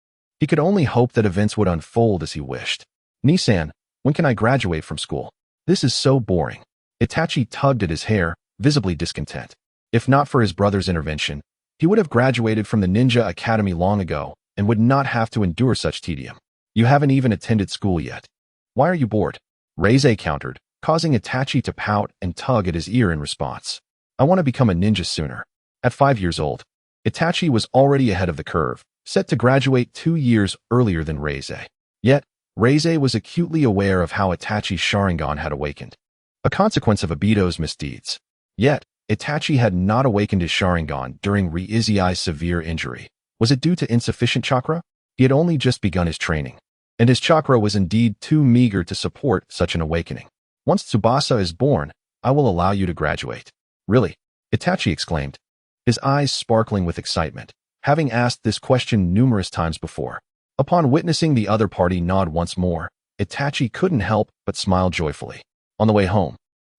Speaker 1: He could only hope that events would unfold as he wished. Nisan, when can I graduate from school? This is so boring. Itachi tugged at his hair, visibly discontent. If not for his brother's intervention, he would have graduated from the ninja academy long ago and would not have to endure such tedium. You haven't even attended school yet. Why are you bored? Reize countered, causing Itachi to pout and tug at his ear in response. I want to become a ninja sooner. At 5 years old, Itachi was already ahead of the curve, set to graduate 2 years earlier than Reize. Yet, Reize was acutely aware of how Itachi's Sharingan had awakened, a consequence of Obito's misdeeds. Yet, Itachi had not awakened his Sharingan during Ryui's severe injury. Was it due to insufficient chakra? He had only just begun his training, and his chakra was indeed too meager to support such an awakening. Once Tsubasa is born, I will allow you to graduate. Really? Itachi exclaimed, his eyes sparkling with excitement, having asked this question numerous times before. Upon witnessing the other party nod once more, Itachi couldn't help but smile joyfully. On the way home,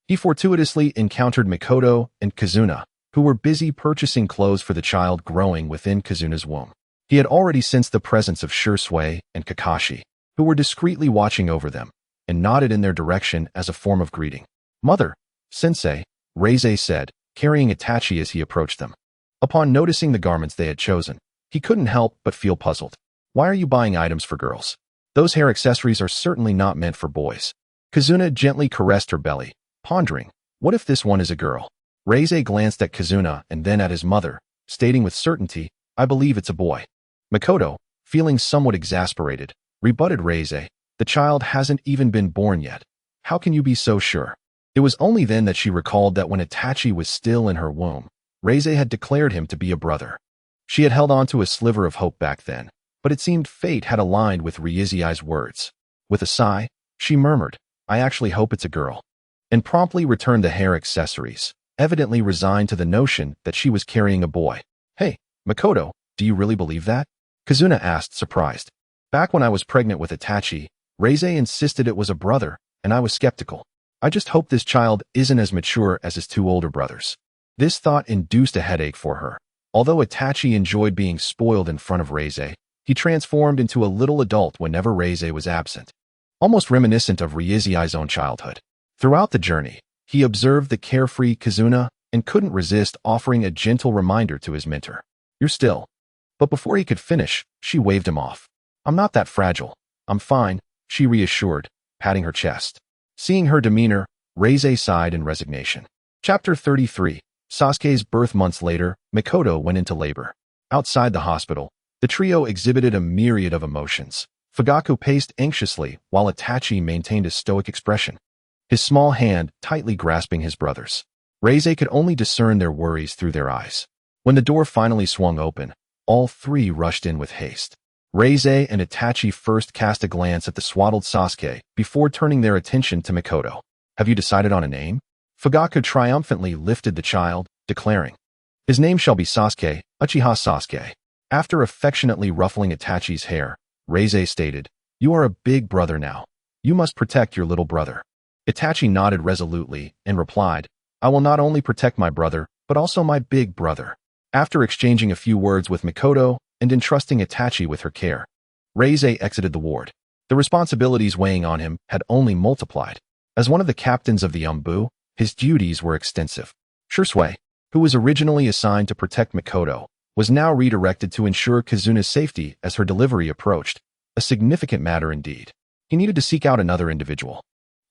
Speaker 1: he fortuitously encountered Mikoto and Kazuna, who were busy purchasing clothes for the child growing within Kazuna's womb. He had already sensed the presence of Shursui and Kakashi, who were discreetly watching over them, and nodded in their direction as a form of greeting. Mother, Sensei, Reize said, carrying Itachi as he approached them. Upon noticing the garments they had chosen, he couldn't help but feel puzzled. Why are you buying items for girls? Those hair accessories are certainly not meant for boys. Kazuna gently caressed her belly, pondering, what if this one is a girl? Reize glanced at Kazuna and then at his mother, stating with certainty, I believe it's a boy. Mikoto, feeling somewhat exasperated, rebutted Reize, the child hasn't even been born yet. How can you be so sure? It was only then that she recalled that when Itachi was still in her womb, Reize had declared him to be a brother. She had held on to a sliver of hope back then, but it seemed fate had aligned with Ryui's words. With a sigh, she murmured, I actually hope it's a girl, and promptly returned the hair accessories, evidently resigned to the notion that she was carrying a boy. Hey, Mikoto, do you really believe that? Kazuna asked, surprised. Back when I was pregnant with Itachi, Reize insisted it was a brother, and I was skeptical. I just hope this child isn't as mature as his 2 older brothers. This thought induced a headache for her. Although Itachi enjoyed being spoiled in front of Reize, he transformed into a little adult whenever Reize was absent, almost reminiscent of Ryui's own childhood. Throughout the journey, he observed the carefree Kazuna and couldn't resist offering a gentle reminder to his mentor. You're still. But before he could finish, she waved him off. I'm not that fragile. I'm fine, she reassured, patting her chest. Seeing her demeanor, Reize sighed in resignation. Chapter 33. Sasuke's birth. Months later, Mikoto went into labor. Outside the hospital, the trio exhibited a myriad of emotions. Fugaku paced anxiously while Itachi maintained a stoic expression, his small hand tightly grasping his brother's. Reize could only discern their worries through their eyes. When the door finally swung open, all 3 rushed in with haste. Reize and Itachi first cast a glance at the swaddled Sasuke before turning their attention to Mikoto. Have you decided on a name? Fugaku triumphantly lifted the child, declaring, his name shall be Sasuke, Uchiha Sasuke. After affectionately ruffling Itachi's hair, Reize stated, you are a big brother now. You must protect your little brother. Itachi nodded resolutely and replied, I will not only protect my brother, but also my big brother. After exchanging a few words with Mikoto and entrusting Itachi with her care, Reize exited the ward. The responsibilities weighing on him had only multiplied. As one of the captains of the Umbu, his duties were extensive. Shursui, who was originally assigned to protect Mikoto, was now redirected to ensure Kazuna's safety as her delivery approached, a significant matter indeed. He needed to seek out another individual.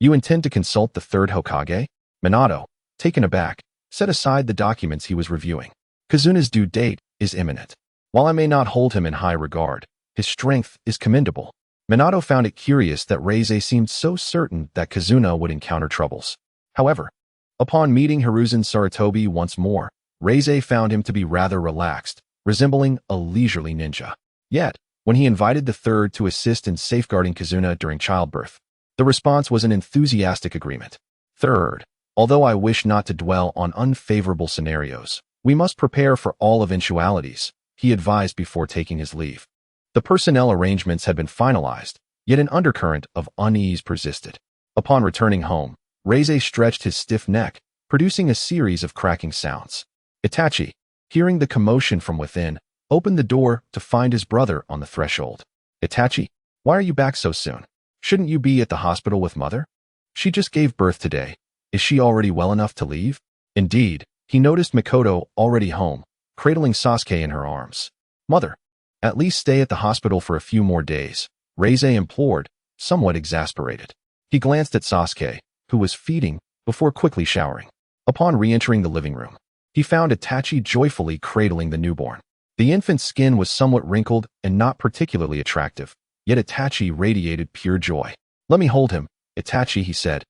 Speaker 1: You intend to consult the 3rd Hokage? Minato, taken aback, set aside the documents he was reviewing. Kazuna's due date is imminent. While I may not hold him in high regard, his strength is commendable. Minato found it curious that Reize seemed so certain that Kazuna would encounter troubles. However, upon meeting Hiruzen Sarutobi once more, Reize found him to be rather relaxed, resembling a leisurely ninja. Yet, when he invited the third to assist in safeguarding Kazuna during childbirth, the response was an enthusiastic agreement. Third, although I wish not to dwell on unfavorable scenarios, we must prepare for all eventualities, he advised before taking his leave. The personnel arrangements had been finalized, yet an undercurrent of unease persisted. Upon returning home, Reize stretched his stiff neck, producing a series of cracking sounds. Itachi, hearing the commotion from within, opened the door to find his brother on the threshold. Itachi, why are you back so soon? Shouldn't you be at the hospital with mother? She just gave birth today. Is she already well enough to leave? Indeed, he noticed Mikoto already home, cradling Sasuke in her arms. Mother, at least stay at the hospital for a few more days, Reize implored, somewhat exasperated. He glanced at Sasuke, who was feeding, before quickly showering. Upon re-entering the living room, he found Itachi joyfully cradling the newborn. The infant's skin was somewhat wrinkled and not particularly attractive, yet Itachi radiated pure joy. Let me hold him, Itachi, he said,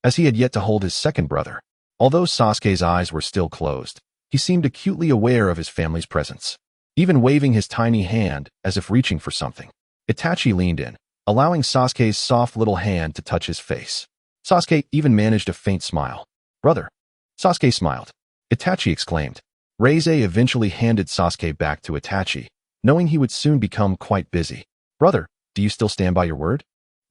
Speaker 1: as he had yet to hold his second brother. Although Sasuke's eyes were still closed, he seemed acutely aware of his family's presence, even waving his tiny hand as if reaching for something. Itachi leaned in, allowing Sasuke's soft little hand to touch his face. Sasuke even managed a faint smile. Brother. Sasuke smiled. Itachi exclaimed. Reize eventually handed Sasuke back to Itachi, knowing he would soon become quite busy. Brother, do you still stand by your word?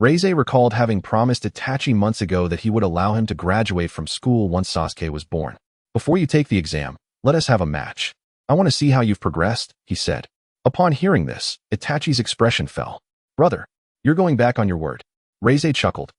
Speaker 1: Reize recalled having promised Itachi months ago that he would allow him to graduate from school once Sasuke was born. Before you take the exam, let us have a match. I want to see how you've progressed, he said. Upon hearing this, Itachi's expression fell. Brother, you're going back on your word. Reize chuckled.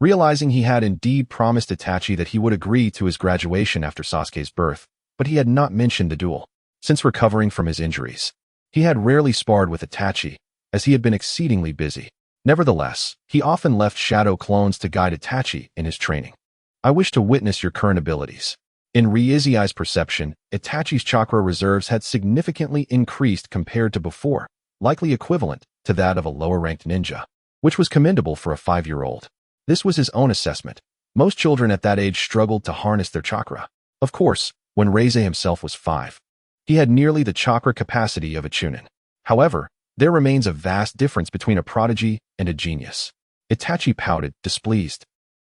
Speaker 1: Realizing he had indeed promised Itachi that he would agree to his graduation after Sasuke's birth, but he had not mentioned the duel. Since recovering from his injuries, he had rarely sparred with Itachi, as he had been exceedingly busy. Nevertheless, he often left shadow clones to guide Itachi in his training. I wish to witness your current abilities. In Reizei's perception, Itachi's chakra reserves had significantly increased compared to before, likely equivalent to that of a lower-ranked ninja, which was commendable for a 5-year-old. This was his own assessment. Most children at that age struggled to harness their chakra. Of course, when Reize himself was 5, he had nearly the chakra capacity of a chunin. However, there remains a vast difference between a prodigy and a genius. Itachi pouted, displeased,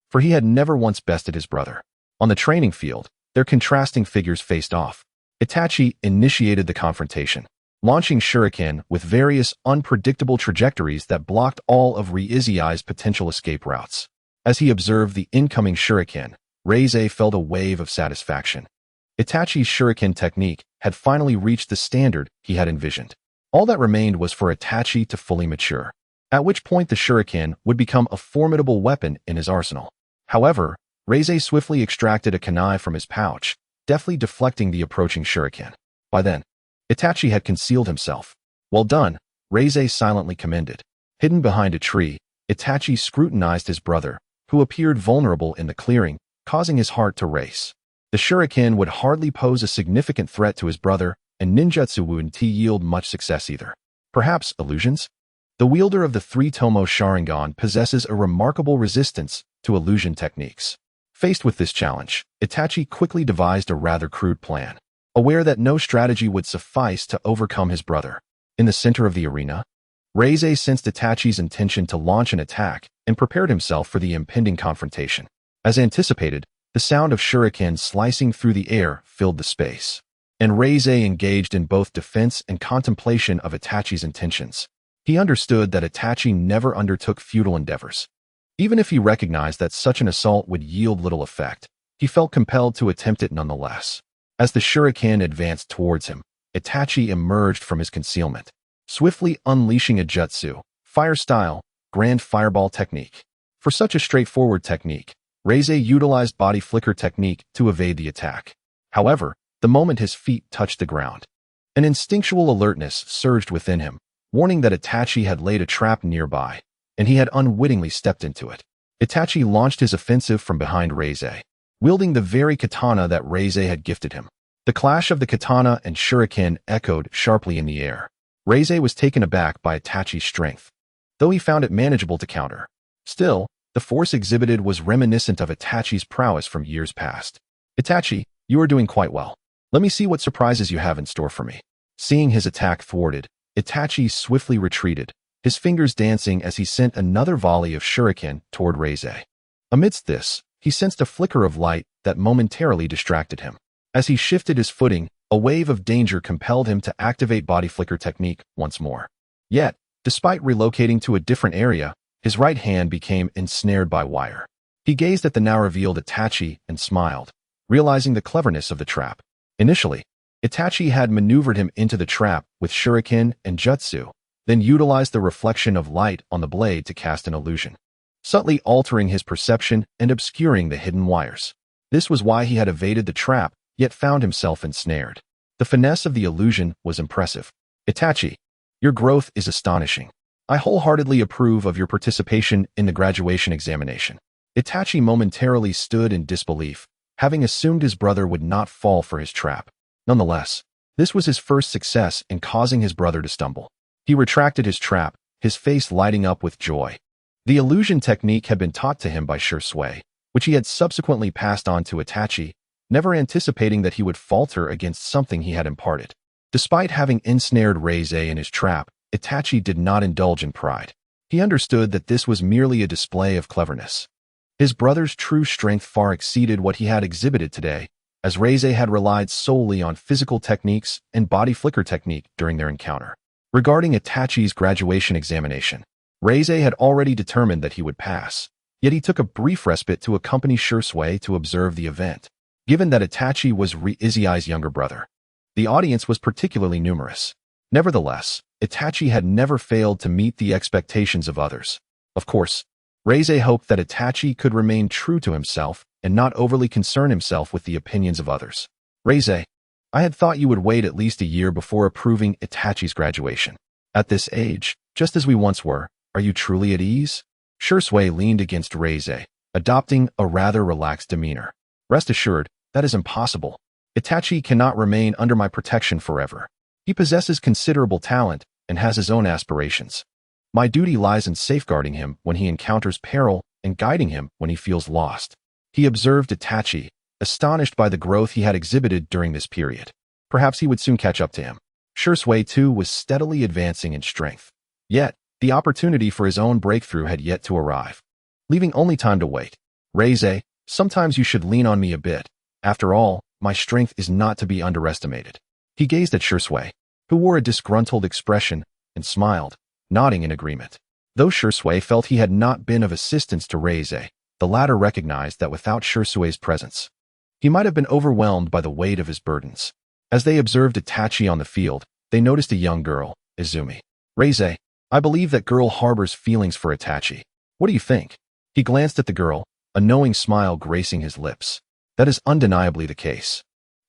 Speaker 1: for he had never once bested his brother. On the training field, their contrasting figures faced off. Itachi initiated the confrontation, launching shuriken with various unpredictable trajectories that blocked all of Reizei's potential escape routes. As he observed the incoming shuriken, Reize felt a wave of satisfaction. Itachi's shuriken technique had finally reached the standard he had envisioned. All that remained was for Itachi to fully mature, at which point the shuriken would become a formidable weapon in his arsenal. However, Reize swiftly extracted a kunai from his pouch, deftly deflecting the approaching shuriken. By then, Itachi had concealed himself. Well done, Reize silently commended. Hidden behind a tree, Itachi scrutinized his brother, who appeared vulnerable in the clearing, causing his heart to race. The shuriken would hardly pose a significant threat to his brother, and ninjutsu wouldn't yield much success either. Perhaps illusions? The wielder of the 3-tomo Sharingan possesses a remarkable resistance to illusion techniques. Faced with this challenge, Itachi quickly devised a rather crude plan, aware that no strategy would suffice to overcome his brother. In the center of the arena, Reize sensed Itachi's intention to launch an attack and prepared himself for the impending confrontation. As anticipated, the sound of shuriken slicing through the air filled the space, and Reize engaged in both defense and contemplation of Itachi's intentions. He understood that Itachi never undertook futile endeavors. Even if he recognized that such an assault would yield little effect, he felt compelled to attempt it nonetheless. As the shuriken advanced towards him, Itachi emerged from his concealment, swiftly unleashing a jutsu, fire-style, grand fireball technique. For such a straightforward technique, Reize utilized body flicker technique to evade the attack. However, the moment his feet touched the ground, an instinctual alertness surged within him, warning that Itachi had laid a trap nearby, and he had unwittingly stepped into it. Itachi launched his offensive from behind Reize, wielding the very katana that Reize had gifted him. The clash of the katana and shuriken echoed sharply in the air. Reize was taken aback by Itachi's strength, though he found it manageable to counter. Still, the force exhibited was reminiscent of Itachi's prowess from years past. Itachi, you are doing quite well. Let me see what surprises you have in store for me. Seeing his attack thwarted, Itachi swiftly retreated, his fingers dancing as he sent another volley of shuriken toward Reize. Amidst this, he sensed a flicker of light that momentarily distracted him. As he shifted his footing, a wave of danger compelled him to activate body flicker technique once more. Yet, despite relocating to a different area, his right hand became ensnared by wire. He gazed at the now revealed Itachi and smiled, realizing the cleverness of the trap. Initially, Itachi had maneuvered him into the trap with shuriken and jutsu, then utilized the reflection of light on the blade to cast an illusion, subtly altering his perception and obscuring the hidden wires. This was why he had evaded the trap, yet found himself ensnared. The finesse of the illusion was impressive. Itachi, your growth is astonishing. I wholeheartedly approve of your participation in the graduation examination. Itachi momentarily stood in disbelief, having assumed his brother would not fall for his trap. Nonetheless, this was his first success in causing his brother to stumble. He retracted his trap, his face lighting up with joy. The illusion technique had been taught to him by Shui, which he had subsequently passed on to Itachi, never anticipating that he would falter against something he had imparted. Despite having ensnared Reize in his trap, Itachi did not indulge in pride. He understood that this was merely a display of cleverness. His brother's true strength far exceeded what he had exhibited today, as Reize had relied solely on physical techniques and body flicker technique during their encounter. Regarding Itachi's graduation examination, Reize had already determined that he would pass, yet he took a brief respite to accompany Shui to observe the event. Given that Itachi was Reizei's younger brother, the audience was particularly numerous. Nevertheless, Itachi had never failed to meet the expectations of others. Of course, Reize hoped that Itachi could remain true to himself and not overly concern himself with the opinions of others. Reize, I had thought you would wait at least a year before approving Itachi's graduation. At this age, just as we once were, are you truly at ease? Shui leaned against Reize, adopting a rather relaxed demeanor. Rest assured, that is impossible. Itachi cannot remain under my protection forever. He possesses considerable talent and has his own aspirations. My duty lies in safeguarding him when he encounters peril and guiding him when he feels lost. He observed Itachi, astonished by the growth he had exhibited during this period. Perhaps he would soon catch up to him. Shui too was steadily advancing in strength. Yet, the opportunity for his own breakthrough had yet to arrive. Leaving only time to wait. Reize, sometimes you should lean on me a bit. After all, my strength is not to be underestimated. He gazed at Shui, who wore a disgruntled expression, and smiled, nodding in agreement. Though Shui felt he had not been of assistance to Reize, the latter recognized that without Shui's presence, he might have been overwhelmed by the weight of his burdens. As they observed Itachi on the field, they noticed a young girl, Izumi. Reize, I believe that girl harbors feelings for Itachi. What do you think? He glanced at the girl, a knowing smile gracing his lips. That is undeniably the case,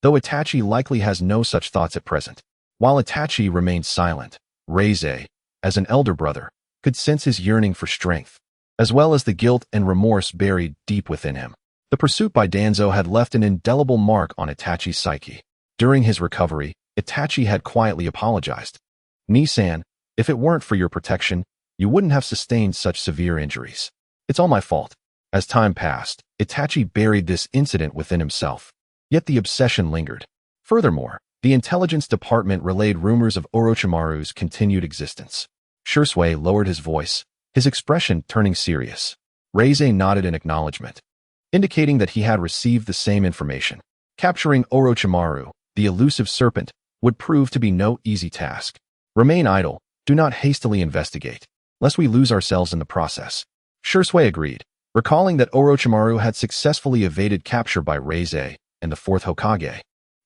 Speaker 1: though Itachi likely has no such thoughts at present. While Itachi remained silent, Reize, as an elder brother, could sense his yearning for strength, as well as the guilt and remorse buried deep within him. The pursuit by Danzo had left an indelible mark on Itachi's psyche. During his recovery, Itachi had quietly apologized. Nisan, if it weren't for your protection, you wouldn't have sustained such severe injuries. It's all my fault. As time passed, Itachi buried this incident within himself. Yet the obsession lingered. Furthermore, the intelligence department relayed rumors of Orochimaru's continued existence. Shui lowered his voice, his expression turning serious. Reize nodded in acknowledgement, indicating that he had received the same information. Capturing Orochimaru, the elusive serpent, would prove to be no easy task. Remain idle, do not hastily investigate, lest we lose ourselves in the process. Shui agreed, recalling that Orochimaru had successfully evaded capture by Reize and the fourth Hokage,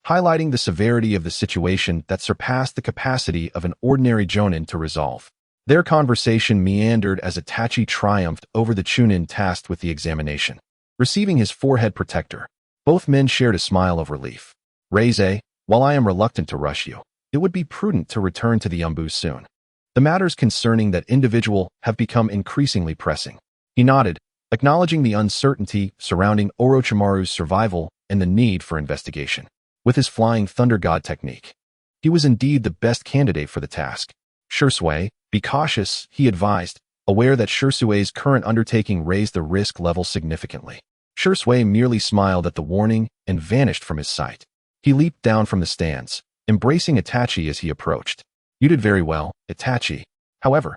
Speaker 1: highlighting the severity of the situation that surpassed the capacity of an ordinary jonin to resolve. Their conversation meandered as Itachi triumphed over the chunin tasked with the examination. Receiving his forehead protector, both men shared a smile of relief. Reize, while I am reluctant to rush you, it would be prudent to return to the Umbu soon. The matters concerning that individual have become increasingly pressing. He nodded, acknowledging the uncertainty surrounding Orochimaru's survival and the need for investigation. with his flying thunder god technique. He was indeed the best candidate for the task. Shursui, be cautious, he advised, aware that Shursui's current undertaking raised the risk level significantly. Shursui merely smiled at the warning and vanished from his sight. He leaped down from the stands, embracing Itachi as he approached. You did very well, Itachi. However,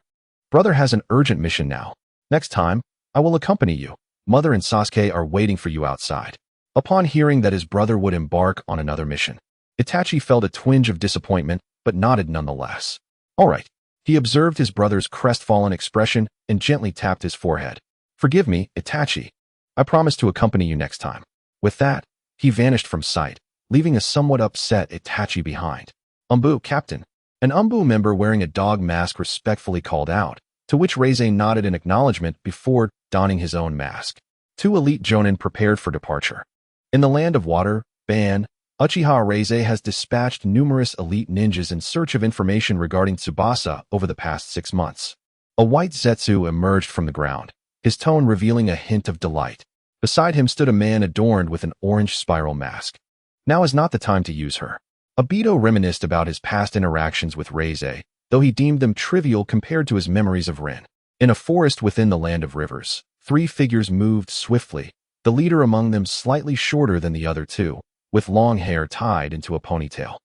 Speaker 1: brother has an urgent mission now. Next time, I will accompany you. Mother and Sasuke are waiting for you outside. Upon hearing that his brother would embark on another mission, Itachi felt a twinge of disappointment, but nodded nonetheless. All right. He observed his brother's crestfallen expression and gently tapped his forehead. Forgive me, Itachi. I promise to accompany you next time. With that, he vanished from sight, leaving a somewhat upset Itachi behind. Umbu, Captain. An Umbu member wearing a dog mask respectfully called out, to which Reize nodded in acknowledgement before donning his own mask. 2 elite jonin prepared for departure. In the land of water, Ban, Uchiha Reize has dispatched numerous elite ninjas in search of information regarding Tsubasa over the past 6 months. A white Zetsu emerged from the ground, his tone revealing a hint of delight. Beside him stood a man adorned with an orange spiral mask. Now is not the time to use her. Obito reminisced about his past interactions with Reize, though he deemed them trivial compared to his memories of Rin. In a forest within the land of rivers, 3 figures moved swiftly, the leader among them slightly shorter than the other 2, with long hair tied into a ponytail,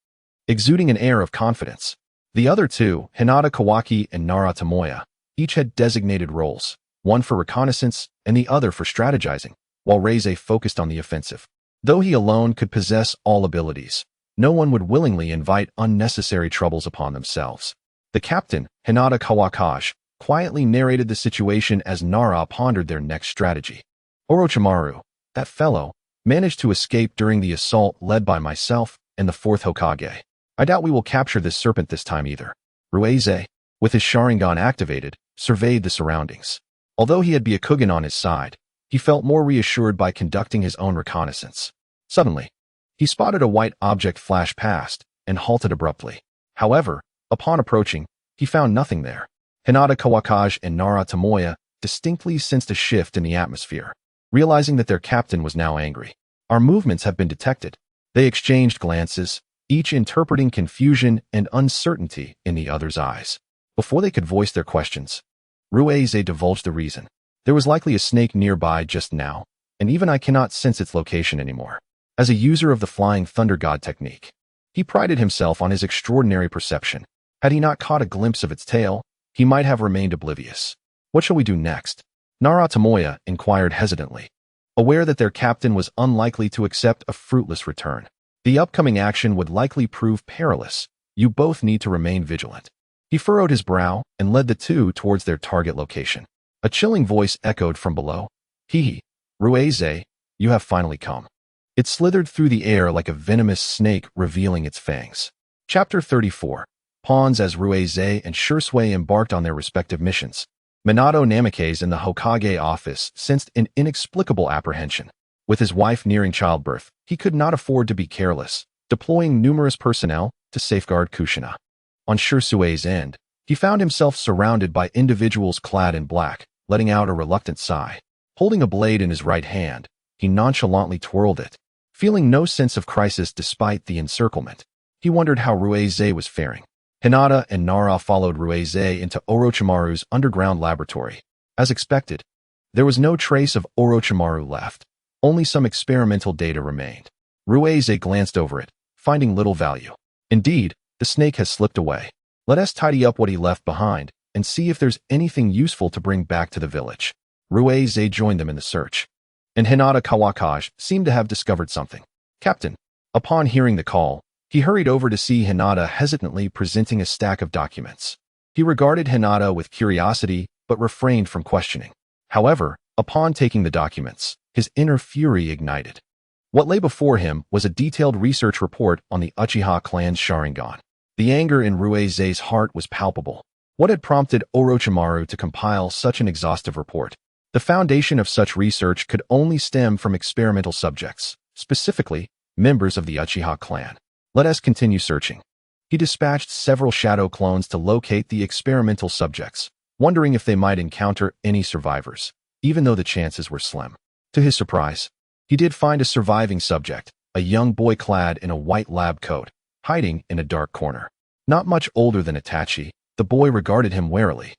Speaker 1: exuding an air of confidence. The other 2, Hinata Kawaki and Nara Tomoya, each had designated roles, one for reconnaissance and the other for strategizing, while Reize focused on the offensive. Though he alone could possess all abilities, no one would willingly invite unnecessary troubles upon themselves. The captain, Hinata Kawakash, quietly narrated the situation as Nara pondered their next strategy. Orochimaru, that fellow, managed to escape during the assault led by myself and the 4th Hokage. I doubt we will capture this serpent this time either. Reize, with his Sharingan activated, surveyed the surroundings. Although he had Byakugan on his side, he felt more reassured by conducting his own reconnaissance. Suddenly, he spotted a white object flash past and halted abruptly. However, upon approaching, he found nothing there. Hinata Kawakash and Nara Tomoya distinctly sensed a shift in the atmosphere, realizing that their captain was now angry. Our movements have been detected. They exchanged glances, each interpreting confusion and uncertainty in the other's eyes. Before they could voice their questions, Reize divulged the reason. There was likely a snake nearby just now, and even I cannot sense its location anymore. As a user of the flying thunder god technique, he prided himself on his extraordinary perception. Had he not caught a glimpse of its tail, he might have remained oblivious. What shall we do next? Nara Tomoya inquired hesitantly, aware that their captain was unlikely to accept a fruitless return. The upcoming action would likely prove perilous. You both need to remain vigilant. He furrowed his brow and led the 2 towards their target location. A chilling voice echoed from below. Hee, Reize, you have finally come. It slithered through the air like a venomous snake revealing its fangs. Chapter 34. Pawns. As Reize and Shursui embarked on their respective missions, Minato Namikaze in the Hokage office sensed an inexplicable apprehension. With his wife nearing childbirth, he could not afford to be careless, deploying numerous personnel to safeguard Kushina. On Shursui's end, he found himself surrounded by individuals clad in black, letting out a reluctant sigh. Holding a blade in his right hand, he nonchalantly twirled it, feeling no sense of crisis despite the encirclement. He wondered how Reize was faring. Hinata and Nara followed Reize into Orochimaru's underground laboratory. As expected, there was no trace of Orochimaru left. Only some experimental data remained. Reize glanced over it, finding little value. Indeed, the snake has slipped away. Let us tidy up what he left behind and see if there's anything useful to bring back to the village. Reize joined them in the search, and Hinata Kawakash seemed to have discovered something. Captain. Upon hearing the call, he hurried over to see Hinata hesitantly presenting a stack of documents. He regarded Hinata with curiosity but refrained from questioning. However, upon taking the documents, his inner fury ignited. What lay before him was a detailed research report on the Uchiha clan's Sharingan. The anger in Ruize's heart was palpable. What had prompted Orochimaru to compile such an exhaustive report? The foundation of such research could only stem from experimental subjects, specifically, members of the Uchiha clan. Let us continue searching. He dispatched several shadow clones to locate the experimental subjects, wondering if they might encounter any survivors, even though the chances were slim. To his surprise, he did find a surviving subject, a young boy clad in a white lab coat, hiding in a dark corner. Not much older than Itachi, the boy regarded him warily,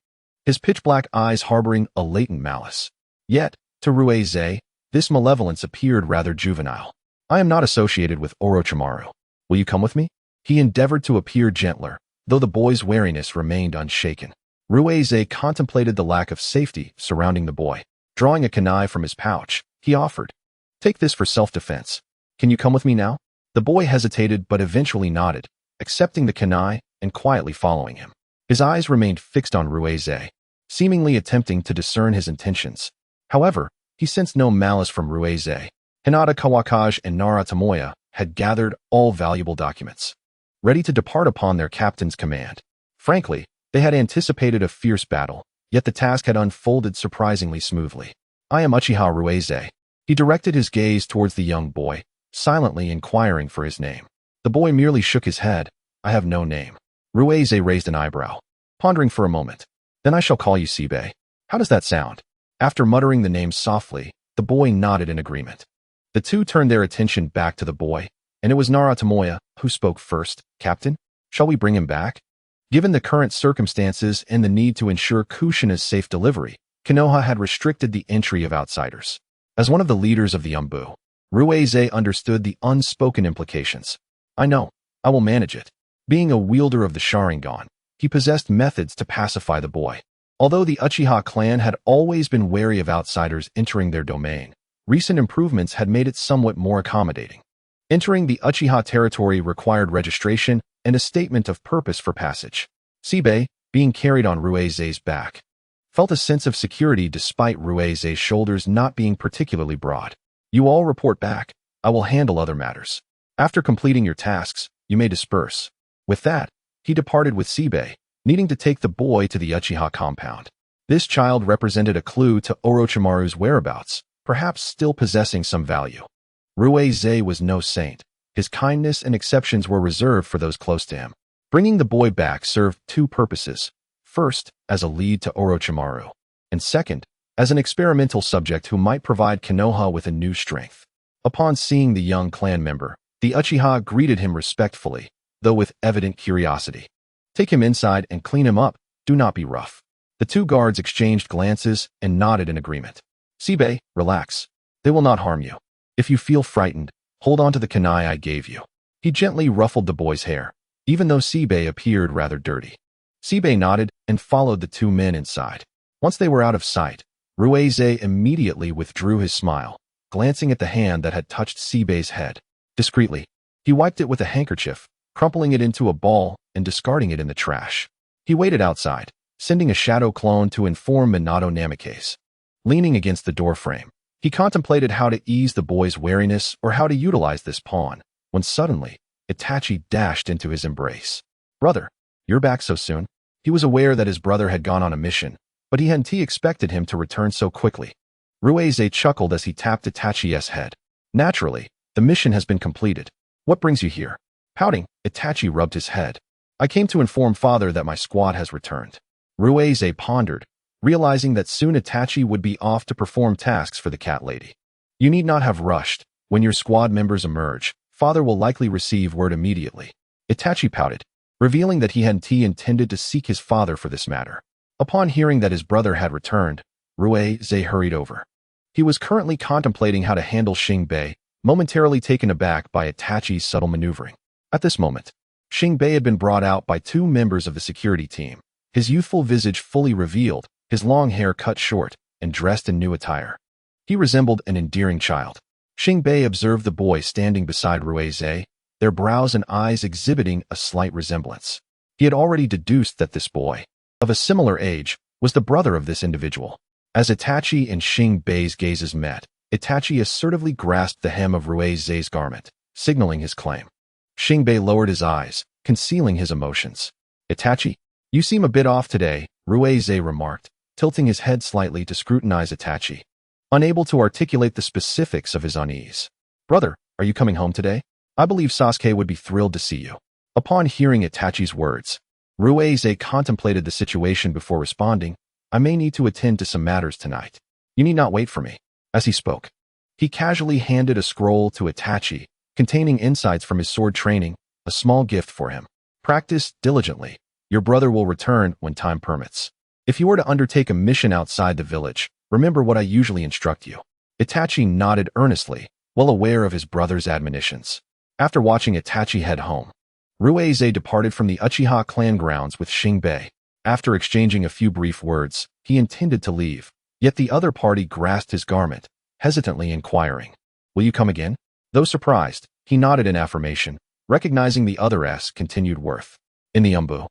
Speaker 1: his pitch-black eyes harboring a latent malice. Yet, to Ruize, this malevolence appeared rather juvenile. I am not associated with Orochimaru. Will you come with me? He endeavored to appear gentler, though the boy's wariness remained unshaken. Ruize contemplated the lack of safety surrounding the boy. Drawing a kunai from his pouch, he offered, "Take this for self-defense. Can you come with me now?" The boy hesitated but eventually nodded, accepting the kunai and quietly following him. His eyes remained fixed on Ruize, seemingly attempting to discern his intentions. However, he sensed no malice from Ruize. Hinata Kawakage and Nara Tomoya had gathered all valuable documents, ready to depart upon their captain's command. Frankly, they had anticipated a fierce battle, yet the task had unfolded surprisingly smoothly. "I am Uchiha Ruize." He directed his gaze towards the young boy, silently inquiring for his name. The boy merely shook his head. "I have no name." Ruize raised an eyebrow, pondering for a moment. "Then I shall call you Sibe. How does that sound?" After muttering the name softly, the boy nodded in agreement. The two turned their attention back to the boy, and it was Nara Tomoya who spoke first. "Captain, shall we bring him back?" Given the current circumstances and the need to ensure Kushina's safe delivery, Konoha had restricted the entry of outsiders. As one of the leaders of the Umbu, Ruize understood the unspoken implications. "I know. I will manage it." Being a wielder of the Sharingan, he possessed methods to pacify the boy. Although the Uchiha clan had always been wary of outsiders entering their domain, recent improvements had made it somewhat more accommodating. Entering the Uchiha territory required registration and a statement of purpose for passage. Sibe, being carried on Ruize's back, felt a sense of security despite Ruize's shoulders not being particularly broad. "You all report back. I will handle other matters. After completing your tasks, you may disperse." With that, he departed with Sibe, needing to take the boy to the Uchiha compound. This child represented a clue to Orochimaru's whereabouts, perhaps still possessing some value. Ruize was no saint. His kindness and exceptions were reserved for those close to him. Bringing the boy back served two purposes. First, as a lead to Orochimaru, and second, as an experimental subject who might provide Konoha with a new strength. Upon seeing the young clan member, the Uchiha greeted him respectfully, though with evident curiosity. "Take him inside and clean him up. Do not be rough." The two guards exchanged glances and nodded in agreement. "Sibe, relax. They will not harm you. If you feel frightened, hold on to the kunai I gave you." He gently ruffled the boy's hair, even though Sibe appeared rather dirty. Sibe nodded and followed the two men inside. Once they were out of sight, Ruize immediately withdrew his smile, glancing at the hand that had touched Sibe's head. Discreetly, he wiped it with a handkerchief, crumpling it into a ball and discarding it in the trash. He waited outside, sending a shadow clone to inform Minato Namikaze. Leaning against the doorframe, he contemplated how to ease the boy's wariness or how to utilize this pawn, when suddenly, Itachi dashed into his embrace. "Brother, you're back so soon?" He was aware that his brother had gone on a mission, but he hadn't expected him to return so quickly. Ruize chuckled as he tapped Itachi's head. "Naturally, the mission has been completed. What brings you here?" Pouting, Itachi rubbed his head. "I came to inform father that my squad has returned." Ruize pondered, realizing that soon Itachi would be off to perform tasks for the cat lady. "You need not have rushed. When your squad members emerge, father will likely receive word immediately." Itachi pouted, revealing that he hadn't intended to seek his father for this matter. Upon hearing that his brother had returned, Ruize hurried over. He was currently contemplating how to handle Shinbei, momentarily taken aback by Itachi's subtle maneuvering. At this moment, Shinbei had been brought out by two members of the security team, his youthful visage fully revealed, his long hair cut short, and dressed in new attire. He resembled an endearing child. Shinbei observed the boy standing beside Ruize, their brows and eyes exhibiting a slight resemblance. He had already deduced that this boy, of a similar age, was the brother of this individual. As Itachi and Shinbei's gazes met, Itachi assertively grasped the hem of Ruize's garment, signaling his claim. Shinbei lowered his eyes, concealing his emotions. "Itachi, you seem a bit off today," Ruize remarked, tilting his head slightly to scrutinize Itachi, unable to articulate the specifics of his unease. "Brother, are you coming home today? I believe Sasuke would be thrilled to see you." Upon hearing Itachi's words, Ruize contemplated the situation before responding. "I may need to attend to some matters tonight. You need not wait for me." As he spoke, he casually handed a scroll to Itachi, containing insights from his sword training, a small gift for him. Practice diligently. Your brother will return when time permits. If you were to undertake a mission outside the village, remember what I usually instruct you. Itachi nodded earnestly, well aware of his brother's admonitions. After watching Itachi head home, Ruize departed from the Uchiha clan grounds with Shinbei. After exchanging a few brief words, he intended to leave, yet the other party grasped his garment, hesitantly inquiring, "Will you come again?" Though surprised, he nodded in affirmation, recognizing the other's continued worth. In the Umbu,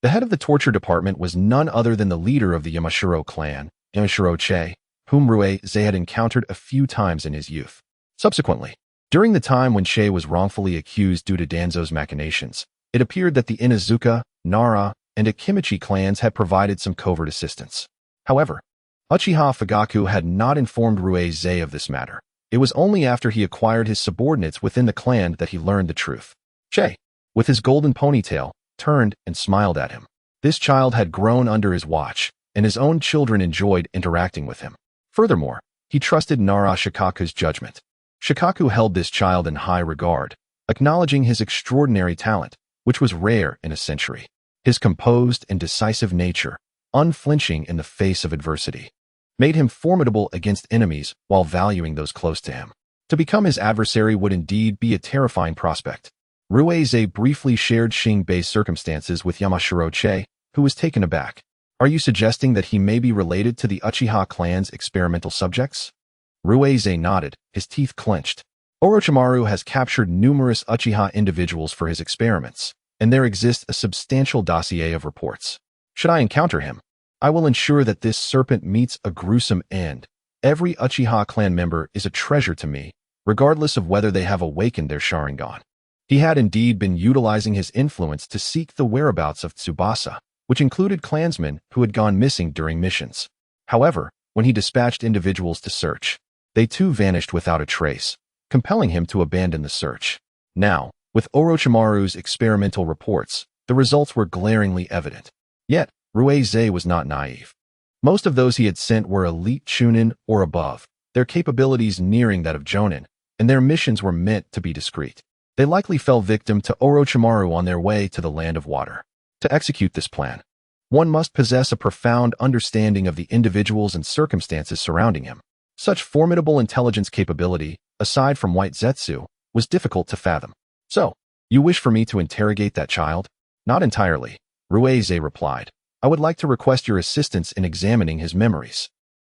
Speaker 1: the head of the torture department was none other than the leader of the Yamashiro clan, Yamashiro Che, whom Ruize had encountered a few times in his youth. Subsequently, during the time when Che was wrongfully accused due to Danzo's machinations, it appeared that the Inuzuka, Nara, and Akimichi clans had provided some covert assistance. However, Uchiha Fugaku had not informed Ruize of this matter. It was only after he acquired his subordinates within the clan that he learned the truth. Che, with his golden ponytail, turned and smiled at him. This child had grown under his watch, and his own children enjoyed interacting with him. Furthermore, he trusted Nara Shikaku's judgment. Shikaku held this child in high regard, acknowledging his extraordinary talent, which was rare in a century. His composed and decisive nature, unflinching in the face of adversity, made him formidable against enemies while valuing those close to him. To become his adversary would indeed be a terrifying prospect. Ruize briefly shared Shinbei's circumstances with Yamashiro Che, who was taken aback. "Are you suggesting that he may be related to the Uchiha clan's experimental subjects?" Ruize nodded, his teeth clenched. Orochimaru has captured numerous Uchiha individuals for his experiments, and there exists a substantial dossier of reports. Should I encounter him, I will ensure that this serpent meets a gruesome end. Every Uchiha clan member is a treasure to me, regardless of whether they have awakened their Sharingan. He had indeed been utilizing his influence to seek the whereabouts of Tsubasa, which included clansmen who had gone missing during missions. However, when he dispatched individuals to search, they too vanished without a trace, compelling him to abandon the search. Now, with Orochimaru's experimental reports, the results were glaringly evident. Yet, Ruize was not naive. Most of those he had sent were elite Chunin or above, their capabilities nearing that of Jonin, and their missions were meant to be discreet. They likely fell victim to Orochimaru on their way to the Land of Water. To execute this plan, one must possess a profound understanding of the individuals and circumstances surrounding him. Such formidable intelligence capability, aside from White Zetsu, was difficult to fathom. "So, you wish for me to interrogate that child?" "Not entirely," Ruize replied. "I would like to request your assistance in examining his memories."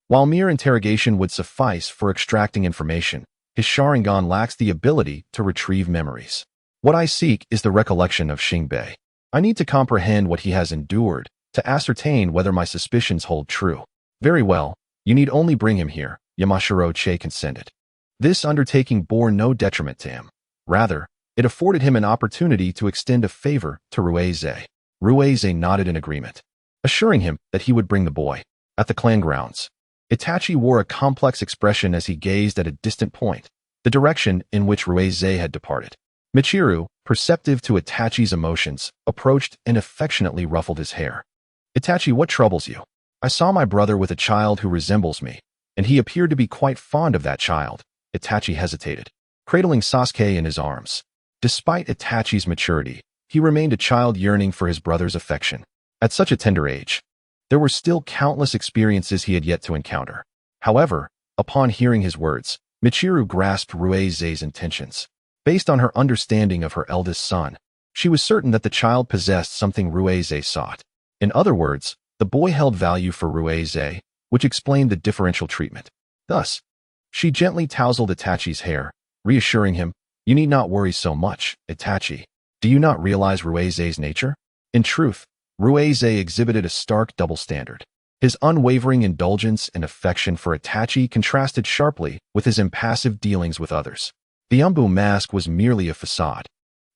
Speaker 1: While mere interrogation would suffice for extracting information, his Sharingan lacks the ability to retrieve memories. What I seek is the recollection of Shinbei. I need to comprehend what he has endured, to ascertain whether my suspicions hold true. "Very well, you need only bring him here," Yamashiro Che consented. This undertaking bore no detriment to him. Rather, it afforded him an opportunity to extend a favor to Ruize. Ruize nodded in agreement, assuring him that he would bring the boy. At the clan grounds, Itachi wore a complex expression as he gazed at a distant point, the direction in which Ruize had departed. Michiru, perceptive to Itachi's emotions, approached and affectionately ruffled his hair. "Itachi, what troubles you? I saw my brother with a child who resembles me, and he appeared to be quite fond of that child." Itachi hesitated, cradling Sasuke in his arms. Despite Itachi's maturity, he remained a child yearning for his brother's affection. At such a tender age, there were still countless experiences he had yet to encounter. However, upon hearing his words, Michiru grasped Ruize's intentions. Based on her understanding of her eldest son, she was certain that the child possessed something Ruize sought. In other words, the boy held value for Ruize, which explained the differential treatment. Thus, she gently tousled Itachi's hair, reassuring him, "You need not worry so much, Itachi. Do you not realize Ruize's nature?" In truth, Ruize exhibited a stark double standard. His unwavering indulgence and affection for Itachi contrasted sharply with his impassive dealings with others. The Umbu mask was merely a facade,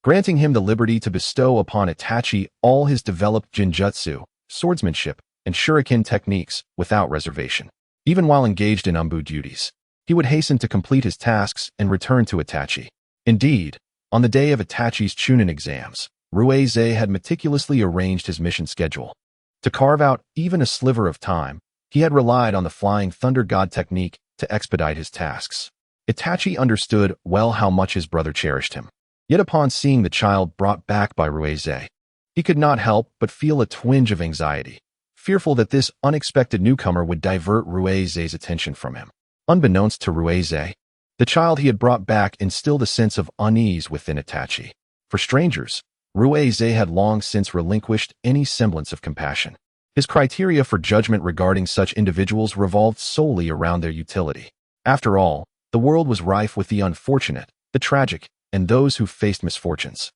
Speaker 1: granting him the liberty to bestow upon Itachi all his developed jinjutsu, swordsmanship, and shuriken techniques without reservation. Even while engaged in Umbu duties, he would hasten to complete his tasks and return to Itachi. Indeed, on the day of Itachi's Chunin exams, Ruize had meticulously arranged his mission schedule. To carve out even a sliver of time, he had relied on the Flying Thunder God technique to expedite his tasks. Itachi understood well how much his brother cherished him. Yet upon seeing the child brought back by Ruize, he could not help but feel a twinge of anxiety, fearful that this unexpected newcomer would divert Ruize's attention from him. Unbeknownst to Ruize, the child he had brought back instilled a sense of unease within Itachi. For strangers, Ruize had long since relinquished any semblance of compassion. His criteria for judgment regarding such individuals revolved solely around their utility. After all, the world was rife with the unfortunate, the tragic, and those who faced misfortunes.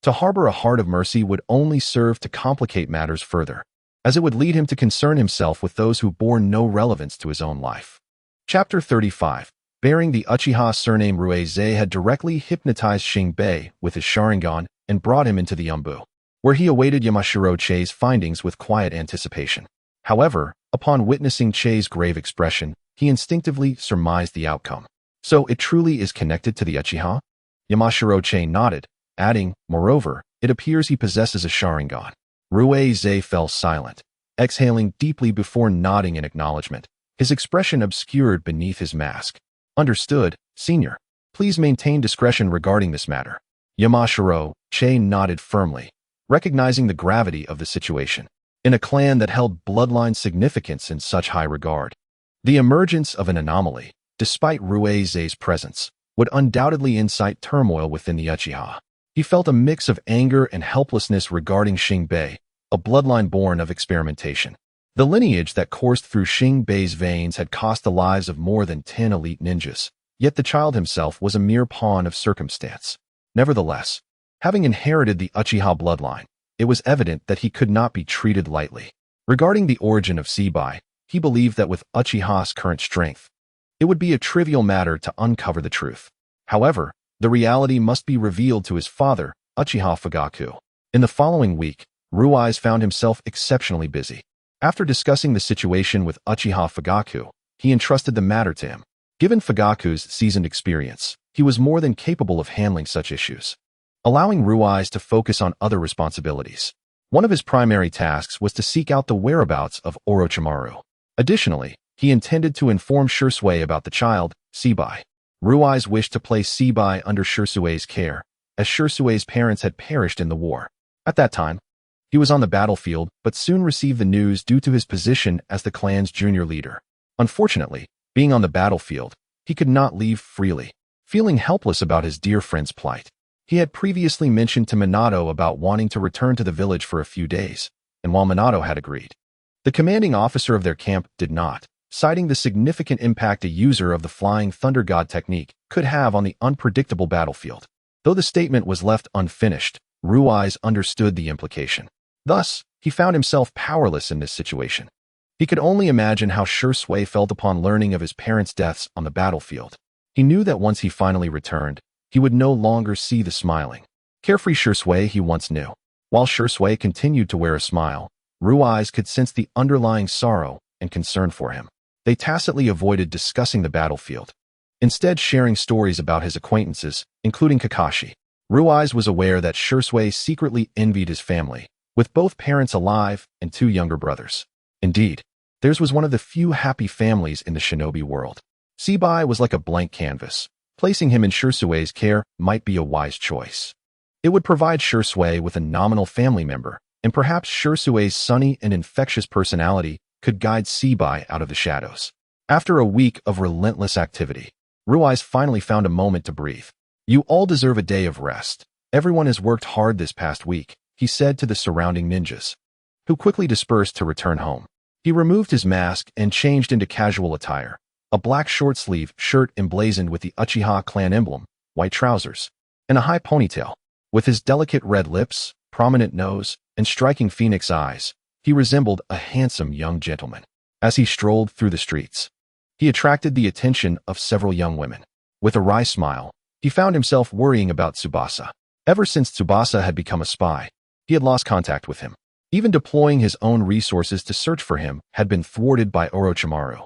Speaker 1: To harbor a heart of mercy would only serve to complicate matters further, as it would lead him to concern himself with those who bore no relevance to his own life. Chapter 35. Bearing the Uchiha surname, Ruize had directly hypnotized Shinbei with his Sharingan and brought him into the Umbu, where he awaited Yamashiro Che's findings with quiet anticipation. However, upon witnessing Che's grave expression, he instinctively surmised the outcome. So it truly is connected to the Uchiha? Yamashiro Che nodded, adding, moreover, it appears he possesses a Sharingan. Ruize fell silent, exhaling deeply before nodding in acknowledgement, his expression obscured beneath his mask. Understood, senior. Please maintain discretion regarding this matter. Yamashiro Che nodded firmly, recognizing the gravity of the situation. In a clan that held bloodline significance in such high regard, the emergence of an anomaly, despite Ruize's presence, would undoubtedly incite turmoil within the Uchiha. He felt a mix of anger and helplessness regarding Shinbei, a bloodline born of experimentation. The lineage that coursed through Shinbei's veins had cost the lives of more than 10 elite ninjas, yet the child himself was a mere pawn of circumstance. Nevertheless, having inherited the Uchiha bloodline, it was evident that he could not be treated lightly. Regarding the origin of Seibai, he believed that with Uchiha's current strength, it would be a trivial matter to uncover the truth. However, the reality must be revealed to his father, Uchiha Fugaku. In the following week, Ruize found himself exceptionally busy. After discussing the situation with Uchiha Fugaku, he entrusted the matter to him. Given Fugaku's seasoned experience, he was more than capable of handling such issues, allowing Ruize to focus on other responsibilities. One of his primary tasks was to seek out the whereabouts of Orochimaru. Additionally, he intended to inform Shisui about the child, Seibai. Ruize wished to place Seibai under Shisui's care, as Shisui's parents had perished in the war. At that time, he was on the battlefield, but soon received the news due to his position as the clan's junior leader. Unfortunately, being on the battlefield, he could not leave freely. Feeling helpless about his dear friend's plight, he had previously mentioned to Minato about wanting to return to the village for a few days, and while Minato had agreed, the commanding officer of their camp did not, citing the significant impact a user of the Flying Thunder God technique could have on the unpredictable battlefield. Though the statement was left unfinished, Ruize understood the implication. Thus, he found himself powerless in this situation. He could only imagine how Shisui felt upon learning of his parents' deaths on the battlefield. He knew that once he finally returned, he would no longer see the smiling, carefree Shisui he once knew. While Shisui continued to wear a smile, Ruize could sense the underlying sorrow and concern for him. They tacitly avoided discussing the battlefield, instead sharing stories about his acquaintances, including Kakashi. Ruize was aware that Shisui secretly envied his family, with both parents alive and 2 younger brothers. Indeed, theirs was one of the few happy families in the shinobi world. Seibai was like a blank canvas. Placing him in Shisui's care might be a wise choice. It would provide Shisui with a nominal family member, and perhaps Shisui's sunny and infectious personality could guide Seibai out of the shadows. After a week of relentless activity, Ruize finally found a moment to breathe. You all deserve a day of rest. Everyone has worked hard this past week, he said to the surrounding ninjas, who quickly dispersed to return home. He removed his mask and changed into casual attire, a black short-sleeve shirt emblazoned with the Uchiha clan emblem, white trousers, and a high ponytail. With his delicate red lips, prominent nose, and striking phoenix eyes, he resembled a handsome young gentleman. As he strolled through the streets, he attracted the attention of several young women. With a wry smile, he found himself worrying about Tsubasa. Ever since Tsubasa had become a spy, he had lost contact with him. Even deploying his own resources to search for him had been thwarted by Orochimaru,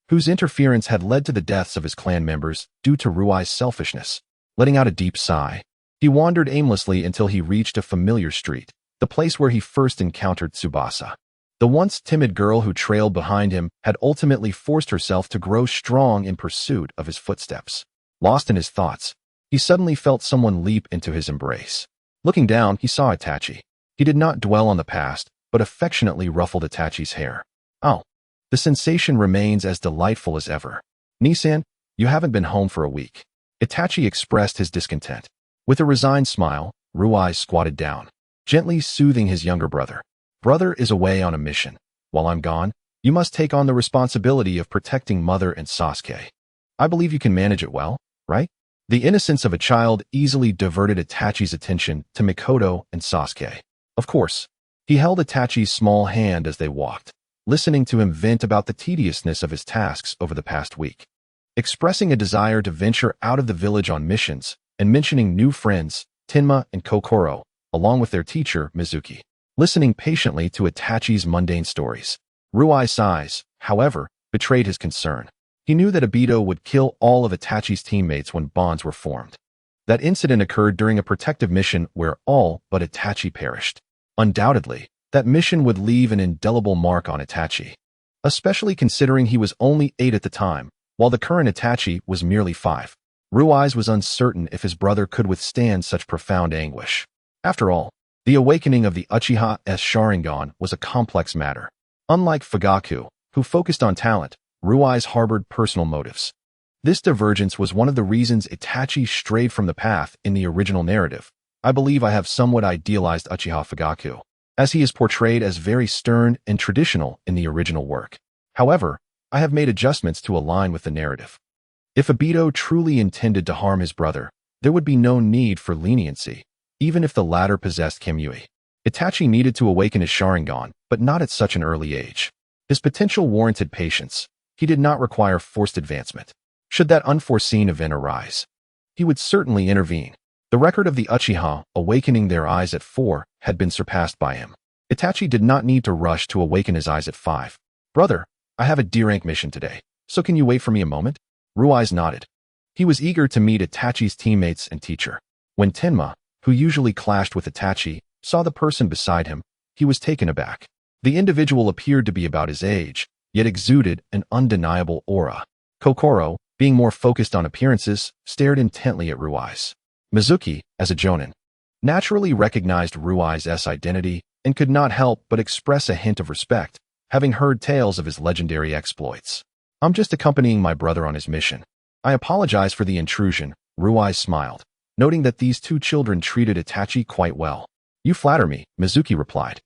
Speaker 1: whose interference had led to the deaths of his clan members due to Rui's selfishness. Letting out a deep sigh, he wandered aimlessly until he reached a familiar street, the place where he first encountered Tsubasa. The once timid girl who trailed behind him had ultimately forced herself to grow strong in pursuit of his footsteps. Lost in his thoughts, he suddenly felt someone leap into his embrace. Looking down, he saw Itachi. He did not dwell on the past, but affectionately ruffled Itachi's hair. Oh, the sensation remains as delightful as ever. Nisan, you haven't been home for a week. Itachi expressed his discontent. With a resigned smile, Ruai squatted down, gently soothing his younger brother. Brother is away on a mission. While I'm gone, you must take on the responsibility of protecting Mother and Sasuke. I believe you can manage it well, right? The innocence of a child easily diverted Itachi's attention to Mikoto and Sasuke. Of course, he held Itachi's small hand as they walked, listening to him vent about the tediousness of his tasks over the past week. Expressing a desire to venture out of the village on missions, and mentioning new friends, Tenma and Kokoro, along with their teacher, Mizuki. Listening patiently to Itachi's mundane stories. Ruai's sighs, however, betrayed his concern. He knew that Obito would kill all of Itachi's teammates when bonds were formed. That incident occurred during a protective mission where all but Itachi perished. Undoubtedly, that mission would leave an indelible mark on Itachi, especially considering he was only 8 at the time, while the current Itachi was merely 5. Ruai was uncertain if his brother could withstand such profound anguish. After all, the awakening of the Uchiha's Sharingan was a complex matter. Unlike Fugaku, who focused on talent, Ruai harbored personal motives. This divergence was one of the reasons Itachi strayed from the path in the original narrative. I believe I have somewhat idealized Uchiha Fugaku, as he is portrayed as very stern and traditional in the original work. However, I have made adjustments to align with the narrative. If Obito truly intended to harm his brother, there would be no need for leniency, even if the latter possessed Kamui. Itachi needed to awaken his Sharingan, but not at such an early age. His potential warranted patience. He did not require forced advancement. Should that unforeseen event arise, he would certainly intervene. The record of the Uchiha awakening their eyes at 4 had been surpassed by him. Itachi did not need to rush to awaken his eyes at 5. Brother, I have a D-rank mission today, so can you wait for me a moment? Ruai nodded. He was eager to meet Itachi's teammates and teacher. When Tenma, who usually clashed with Itachi, saw the person beside him, he was taken aback. The individual appeared to be about his age, yet exuded an undeniable aura. Kokoro, being more focused on appearances, stared intently at Ruai. Mizuki, as a jonin, naturally recognized Ruai's identity and could not help but express a hint of respect, having heard tales of his legendary exploits. I'm just accompanying my brother on his mission. I apologize for the intrusion, Ruai smiled, noting that these two children treated Itachi quite well. You flatter me, Mizuki replied,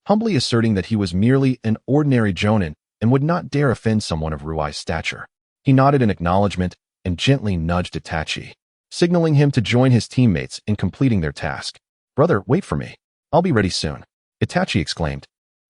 Speaker 1: humbly asserting that he was merely an ordinary jonin and would not dare offend someone of Ruai's stature. He nodded in acknowledgement and gently nudged Itachi, signaling him to join his teammates in completing their task. Brother, wait for me. I'll be ready soon, Itachi exclaimed,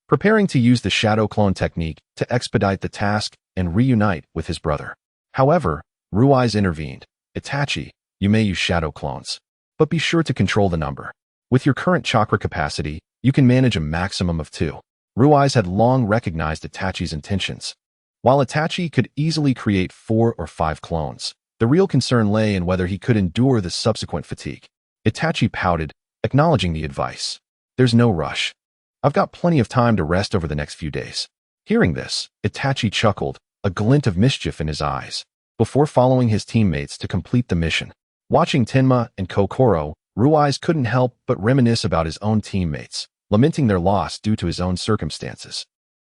Speaker 1: preparing to use the shadow clone technique to expedite the task and reunite with his brother. However, Ruai intervened. Itachi, you may use shadow clones, but be sure to control the number. With your current chakra capacity, you can manage a maximum of 2. Ruai had long recognized Itachi's intentions. While Itachi could easily create 4 or 5 clones, the real concern lay in whether he could endure the subsequent fatigue. Itachi pouted, acknowledging the advice. There's no rush. I've got plenty of time to rest over the next few days. Hearing this, Itachi chuckled, a glint of mischief in his eyes, before following his teammates to complete the mission. Watching Tenma and Kokoro, Ruai couldn't help but reminisce about his own teammates, lamenting their loss due to his own circumstances.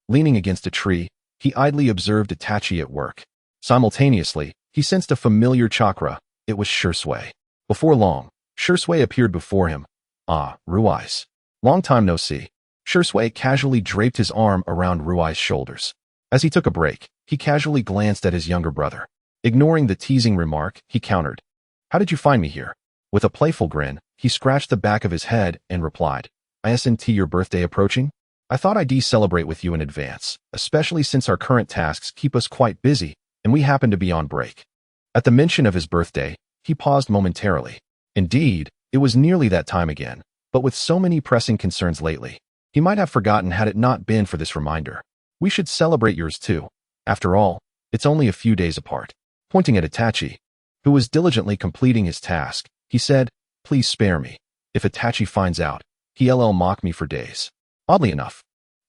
Speaker 1: Leaning against a tree, he idly observed Itachi at work. Simultaneously, he sensed a familiar chakra. It was Shursui. Before long, Shursui appeared before him. Ah, Ruai. Long time no see. Shursui casually draped his arm around Ruai's shoulders. As he took a break, he casually glanced at his younger brother. Ignoring the teasing remark, he countered. How did you find me here? With a playful grin, he scratched the back of his head and replied, Isn't your birthday approaching? I thought I'd celebrate with you in advance, especially since our current tasks keep us quite busy, and we happen to be on break. At the mention of his birthday, he paused momentarily. Indeed, it was nearly that time again, but with so many pressing concerns lately, he might have forgotten had it not been for this reminder. We should celebrate yours too. After all, it's only a few days apart. Pointing at Itachi, who was diligently completing his task, he said, Please spare me. If Itachi finds out, he'll mock me for days. Oddly enough,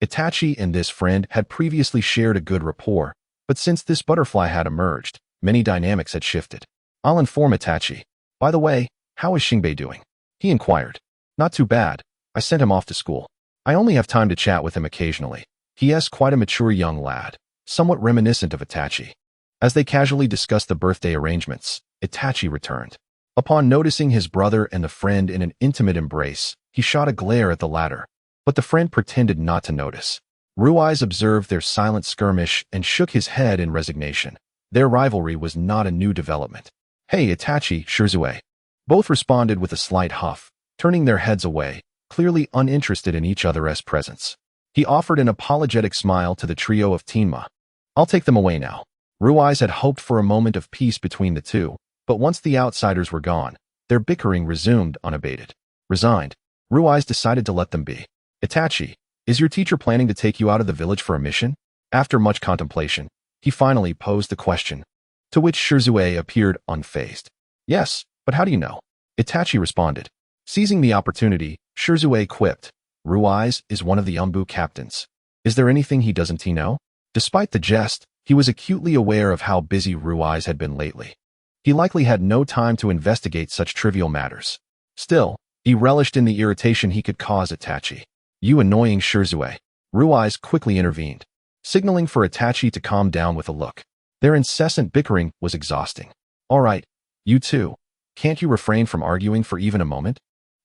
Speaker 1: Itachi and this friend had previously shared a good rapport, but since this butterfly had emerged, many dynamics had shifted. I'll inform Itachi. By the way, how is Shinbei doing? He inquired. Not too bad. I sent him off to school. I only have time to chat with him occasionally. He is quite a mature young lad, somewhat reminiscent of Itachi. As they casually discussed the birthday arrangements, Itachi returned. Upon noticing his brother and the friend in an intimate embrace, he shot a glare at the latter, but the friend pretended not to notice. Ruiz observed their silent skirmish and shook his head in resignation. Their rivalry was not a new development. Hey, Itachi, Shirzue. Both responded with a slight huff, turning their heads away, clearly uninterested in each other's presence. He offered an apologetic smile to the trio of Tenma. I'll take them away now. Ruiz had hoped for a moment of peace between the two, but once the outsiders were gone, their bickering resumed unabated. Resigned, Ruiz decided to let them be. Itachi, is your teacher planning to take you out of the village for a mission? After much contemplation, he finally posed the question, to which Shirzue appeared unfazed. Yes, but how do you know? Itachi responded. Seizing the opportunity, Shirzue quipped, Ruiz is one of the Umbu captains. Is there anything he doesn't know? Despite the jest, he was acutely aware of how busy Ruiz had been lately. He likely had no time to investigate such trivial matters. Still, he relished in the irritation he could cause Itachi. You annoying Shirzue. Ruiz quickly intervened, signaling for Itachi to calm down with a look. Their incessant bickering was exhausting. All right, you two. Can't you refrain from arguing for even a moment?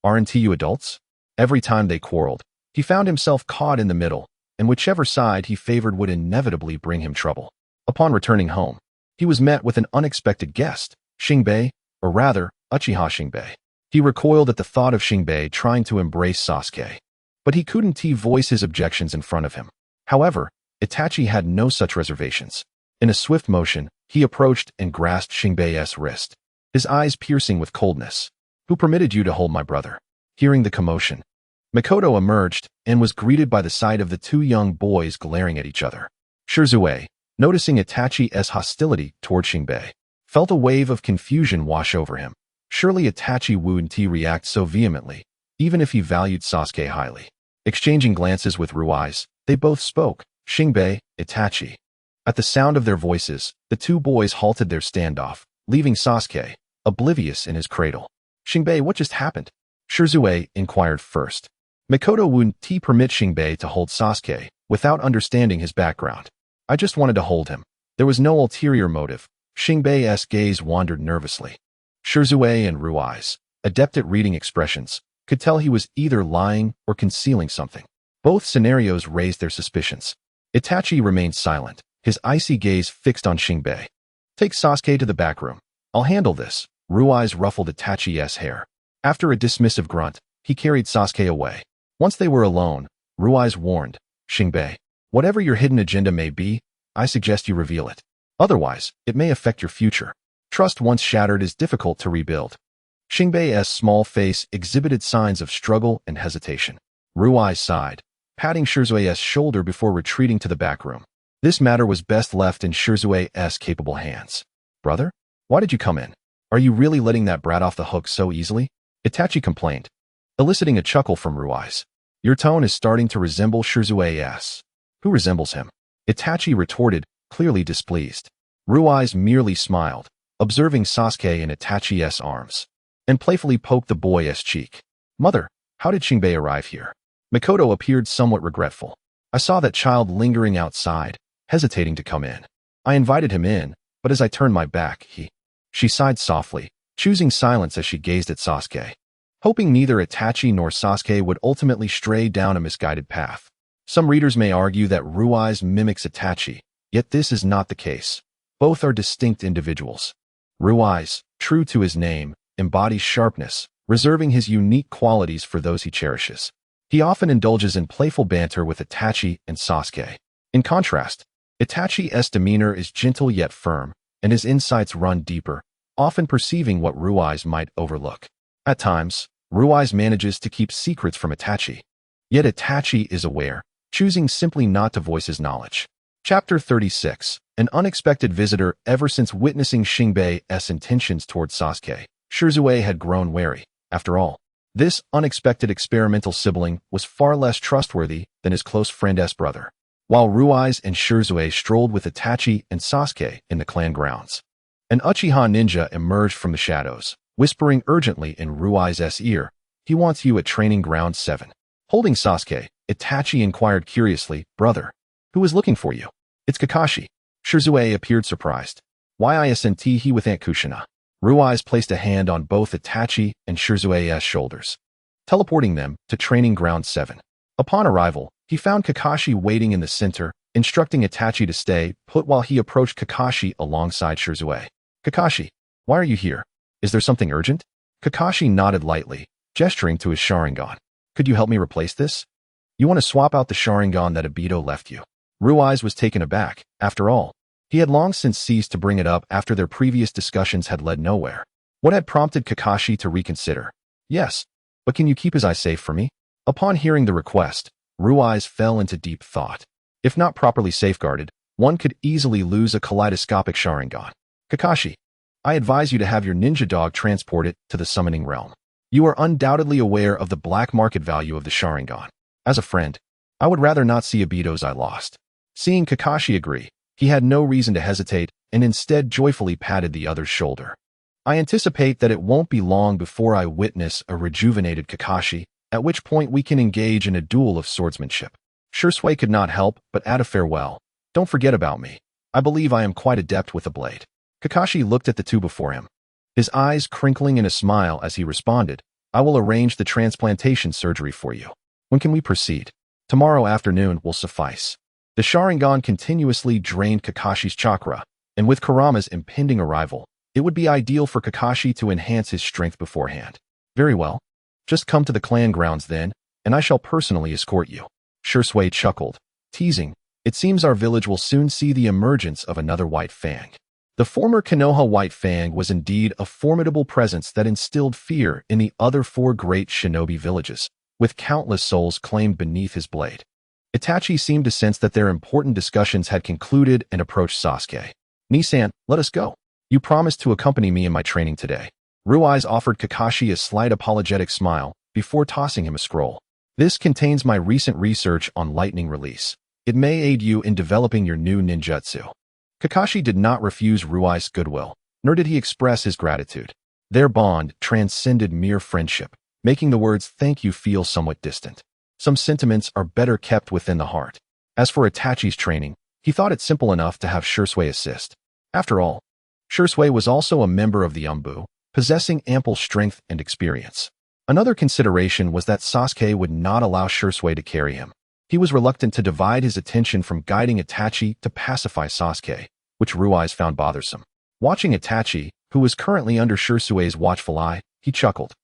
Speaker 1: Aren't you adults? Every time they quarreled, he found himself caught in the middle, and whichever side he favored would inevitably bring him trouble. Upon returning home, he was met with an unexpected guest, Shinbei, or rather, Uchiha Shinbei. He recoiled at the thought of Shinbei trying to embrace Sasuke, but he couldn't voice his objections in front of him. However, Itachi had no such reservations. In a swift motion, he approached and grasped Shinbei's wrist, his eyes piercing with coldness. Who permitted you to hold my brother? Hearing the commotion, Mikoto emerged and was greeted by the sight of the two young boys glaring at each other. Shirzue, noticing Itachi's hostility toward Shinbei, felt a wave of confusion wash over him. Surely Itachi wouldn't react so vehemently, even if he valued Sasuke highly. Exchanging glances with Ruiz, they both spoke, Shinbei, Itachi. At the sound of their voices, the two boys halted their standoff, leaving Sasuke, oblivious in his cradle. Shinbei, what just happened? Shirzue inquired first. Mikoto wouldn't permit Shinbei to hold Sasuke, without understanding his background. I just wanted to hold him. There was no ulterior motive. Shinbei's gaze wandered nervously. Shirzue and Ruiz, adept at reading expressions, could tell he was either lying or concealing something. Both scenarios raised their suspicions. Itachi remained silent, his icy gaze fixed on Shinbei. Take Sasuke to the back room. I'll handle this. Ruiz ruffled Itachi's hair. After a dismissive grunt, he carried Sasuke away. Once they were alone, Ruiz warned, Shinbei, whatever your hidden agenda may be, I suggest you reveal it. Otherwise, it may affect your future. Trust once shattered is difficult to rebuild. Shinbei's small face exhibited signs of struggle and hesitation. Ruiz sighed, patting Shirzue's shoulder before retreating to the back room. This matter was best left in Shirzue's capable hands. Brother? Why did you come in? Are you really letting that brat off the hook so easily? Itachi complained, eliciting a chuckle from Ruiz. Your tone is starting to resemble Shirzue's. Who resembles him? Itachi retorted, clearly displeased. Ruiz merely smiled, observing Sasuke in Itachi's arms, and playfully poked the boy's cheek. Mother, how did Shinbei arrive here? Mikoto appeared somewhat regretful. I saw that child lingering outside, hesitating to come in. I invited him in, but as I turned my back, She sighed softly, choosing silence as she gazed at Sasuke, hoping neither Itachi nor Sasuke would ultimately stray down a misguided path. Some readers may argue that Ruiz mimics Itachi, yet this is not the case. Both are distinct individuals. Ruiz, true to his name, embodies sharpness, reserving his unique qualities for those he cherishes. He often indulges in playful banter with Itachi and Sasuke. In contrast, Itachi's demeanor is gentle yet firm, and his insights run deeper, often perceiving what Ruiz might overlook. At times, Ruiz manages to keep secrets from Itachi. Yet Itachi is aware, choosing simply not to voice his knowledge. Chapter 36. An unexpected visitor. Ever since witnessing Shinbei's intentions toward Sasuke, Shirzue had grown wary. After all, this unexpected experimental sibling was far less trustworthy than his close friend's brother. While Ruiz and Shirzue strolled with Itachi and Sasuke in the clan grounds, An Uchiha ninja emerged from the shadows, whispering urgently in Ruai's ear, "He wants you at Training Ground 7. Holding Sasuke, Itachi inquired curiously, "Brother, who is looking for you?" "It's Kakashi." Shirzue appeared surprised. "Why isn't he with Aunt Kushina?" Ruai's placed a hand on both Itachi and Shirzue's shoulders, teleporting them to Training Ground 7. Upon arrival, he found Kakashi waiting in the center, instructing Itachi to stay put while he approached Kakashi alongside Shirzue. "Kakashi, why are you here? Is there something urgent?" Kakashi nodded lightly, gesturing to his Sharingan. "Could you help me replace this? You want to swap out the Sharingan that Obito left you?" Ruai's was taken aback. After all, he had long since ceased to bring it up after their previous discussions had led nowhere. What had prompted Kakashi to reconsider? "Yes, but can you keep his eye safe for me?" Upon hearing the request, Ruai's fell into deep thought. If not properly safeguarded, one could easily lose a kaleidoscopic Sharingan. "Kakashi, I advise you to have your ninja dog transport it to the summoning realm. You are undoubtedly aware of the black market value of the Sharingan. As a friend, I would rather not see Obito's eye lost." Seeing Kakashi agree, he had no reason to hesitate and instead joyfully patted the other's shoulder. "I anticipate that it won't be long before I witness a rejuvenated Kakashi, at which point we can engage in a duel of swordsmanship." Shirzue could not help but add a farewell. "Don't forget about me. I believe I am quite adept with a blade." Kakashi looked at the two before him, his eyes crinkling in a smile as he responded, "I will arrange the transplantation surgery for you. When can we proceed?" "Tomorrow afternoon will suffice." The Sharingan continuously drained Kakashi's chakra, and with Kurama's impending arrival, it would be ideal for Kakashi to enhance his strength beforehand. "Very well. Just come to the clan grounds then, and I shall personally escort you." Shirzue chuckled, teasing, "It seems our village will soon see the emergence of another White Fang." The former Konoha White Fang was indeed a formidable presence that instilled fear in the other 4 great shinobi villages, with countless souls claimed beneath his blade. Itachi seemed to sense that their important discussions had concluded and approached Sasuke. "Nisan, let us go. You promised to accompany me in my training today." Ruai's offered Kakashi a slight apologetic smile before tossing him a scroll. "This contains my recent research on lightning release. It may aid you in developing your new ninjutsu." Kakashi did not refuse Ruai's goodwill, nor did he express his gratitude. Their bond transcended mere friendship, making the words "thank you" feel somewhat distant. Some sentiments are better kept within the heart. As for Itachi's training, he thought it simple enough to have Shirzue assist. After all, Shirzue was also a member of the Umbu, possessing ample strength and experience. Another consideration was that Sasuke would not allow Shirzue to carry him. He was reluctant to divide his attention from guiding Itachi to pacify Sasuke, which Ruai's found bothersome. Watching Itachi, who was currently under Shirzue's watchful eye, he chuckled.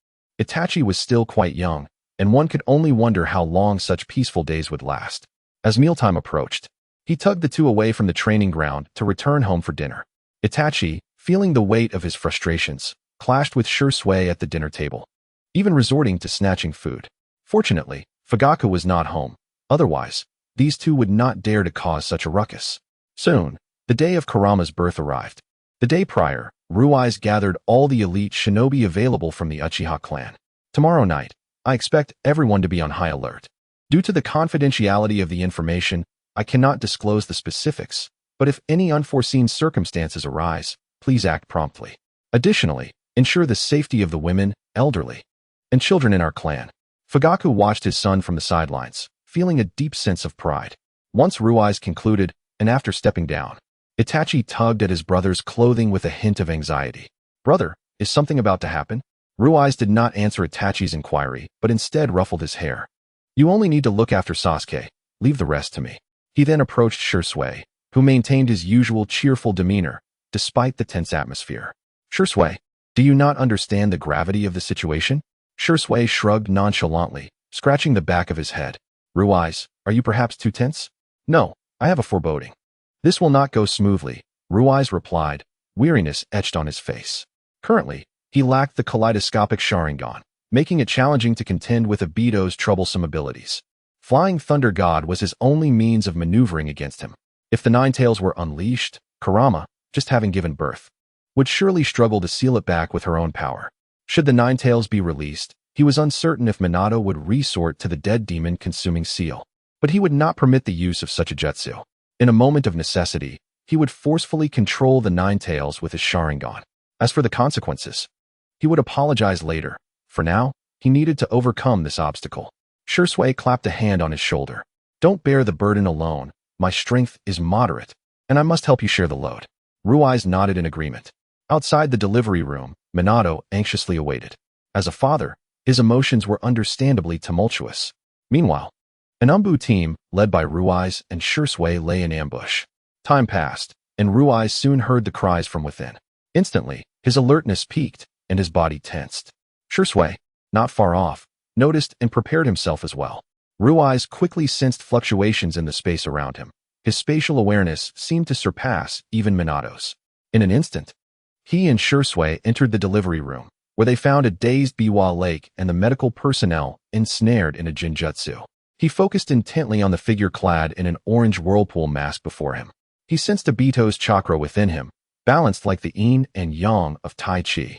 Speaker 1: Itachi was still quite young, and one could only wonder how long such peaceful days would last. As mealtime approached, he tugged the two away from the training ground to return home for dinner. Itachi, feeling the weight of his frustrations, clashed with Shirzue at the dinner table, even resorting to snatching food. Fortunately, Fugaku was not home. Otherwise, these two would not dare to cause such a ruckus. Soon, the day of Kurama's birth arrived. The day prior, Ruai's gathered all the elite shinobi available from the Uchiha clan. "Tomorrow night, I expect everyone to be on high alert. Due to the confidentiality of the information, I cannot disclose the specifics, but if any unforeseen circumstances arise, please act promptly. Additionally, ensure the safety of the women, elderly, and children in our clan." Fugaku watched his son from the sidelines, feeling a deep sense of pride. Once Ruai's concluded, and after stepping down, Itachi tugged at his brother's clothing with a hint of anxiety. "Brother, is something about to happen?" Ruai's did not answer Itachi's inquiry, but instead ruffled his hair. "You only need to look after Sasuke. Leave the rest to me." He then approached Shirzue, who maintained his usual cheerful demeanor, despite the tense atmosphere. "Shirzue, do you not understand the gravity of the situation?" Shirzue shrugged nonchalantly, scratching the back of his head. "Ruai's, are you perhaps too tense?" "No, I have a foreboding. This will not go smoothly," Ruai's replied, weariness etched on his face. Currently, he lacked the kaleidoscopic Sharingan, making it challenging to contend with Obito's troublesome abilities. Flying Thunder God was his only means of maneuvering against him. If the Nine Tails were unleashed, Kurama, just having given birth, would surely struggle to seal it back with her own power. Should the Nine Tails be released, he was uncertain if Minato would resort to the dead demon consuming seal. But he would not permit the use of such a jutsu. In a moment of necessity, he would forcefully control the Nine Tails with his Sharingan. As for the consequences, he would apologize later. For now, he needed to overcome this obstacle. Shursui clapped a hand on his shoulder. Don't bear the burden alone. My strength is moderate, and I must help you share the load. Rui's nodded in agreement. Outside the delivery room, Minato anxiously awaited. As a father, his emotions were understandably tumultuous. Meanwhile, an Umbu team, led by Rui's and Shursui, lay in ambush. Time passed, and Rui soon heard the cries from within. Instantly, his alertness peaked, and his body tensed. Shursui, not far off, noticed and prepared himself as well. Rui's quickly sensed fluctuations in the space around him. His spatial awareness seemed to surpass even Minato's. In an instant, he and Shursui entered the delivery room, where they found a dazed Biwa Lake and the medical personnel ensnared in a Jinjutsu. He focused intently on the figure clad in an orange whirlpool mask before him. He sensed Obito's chakra within him, balanced like the yin and yang of Tai Chi.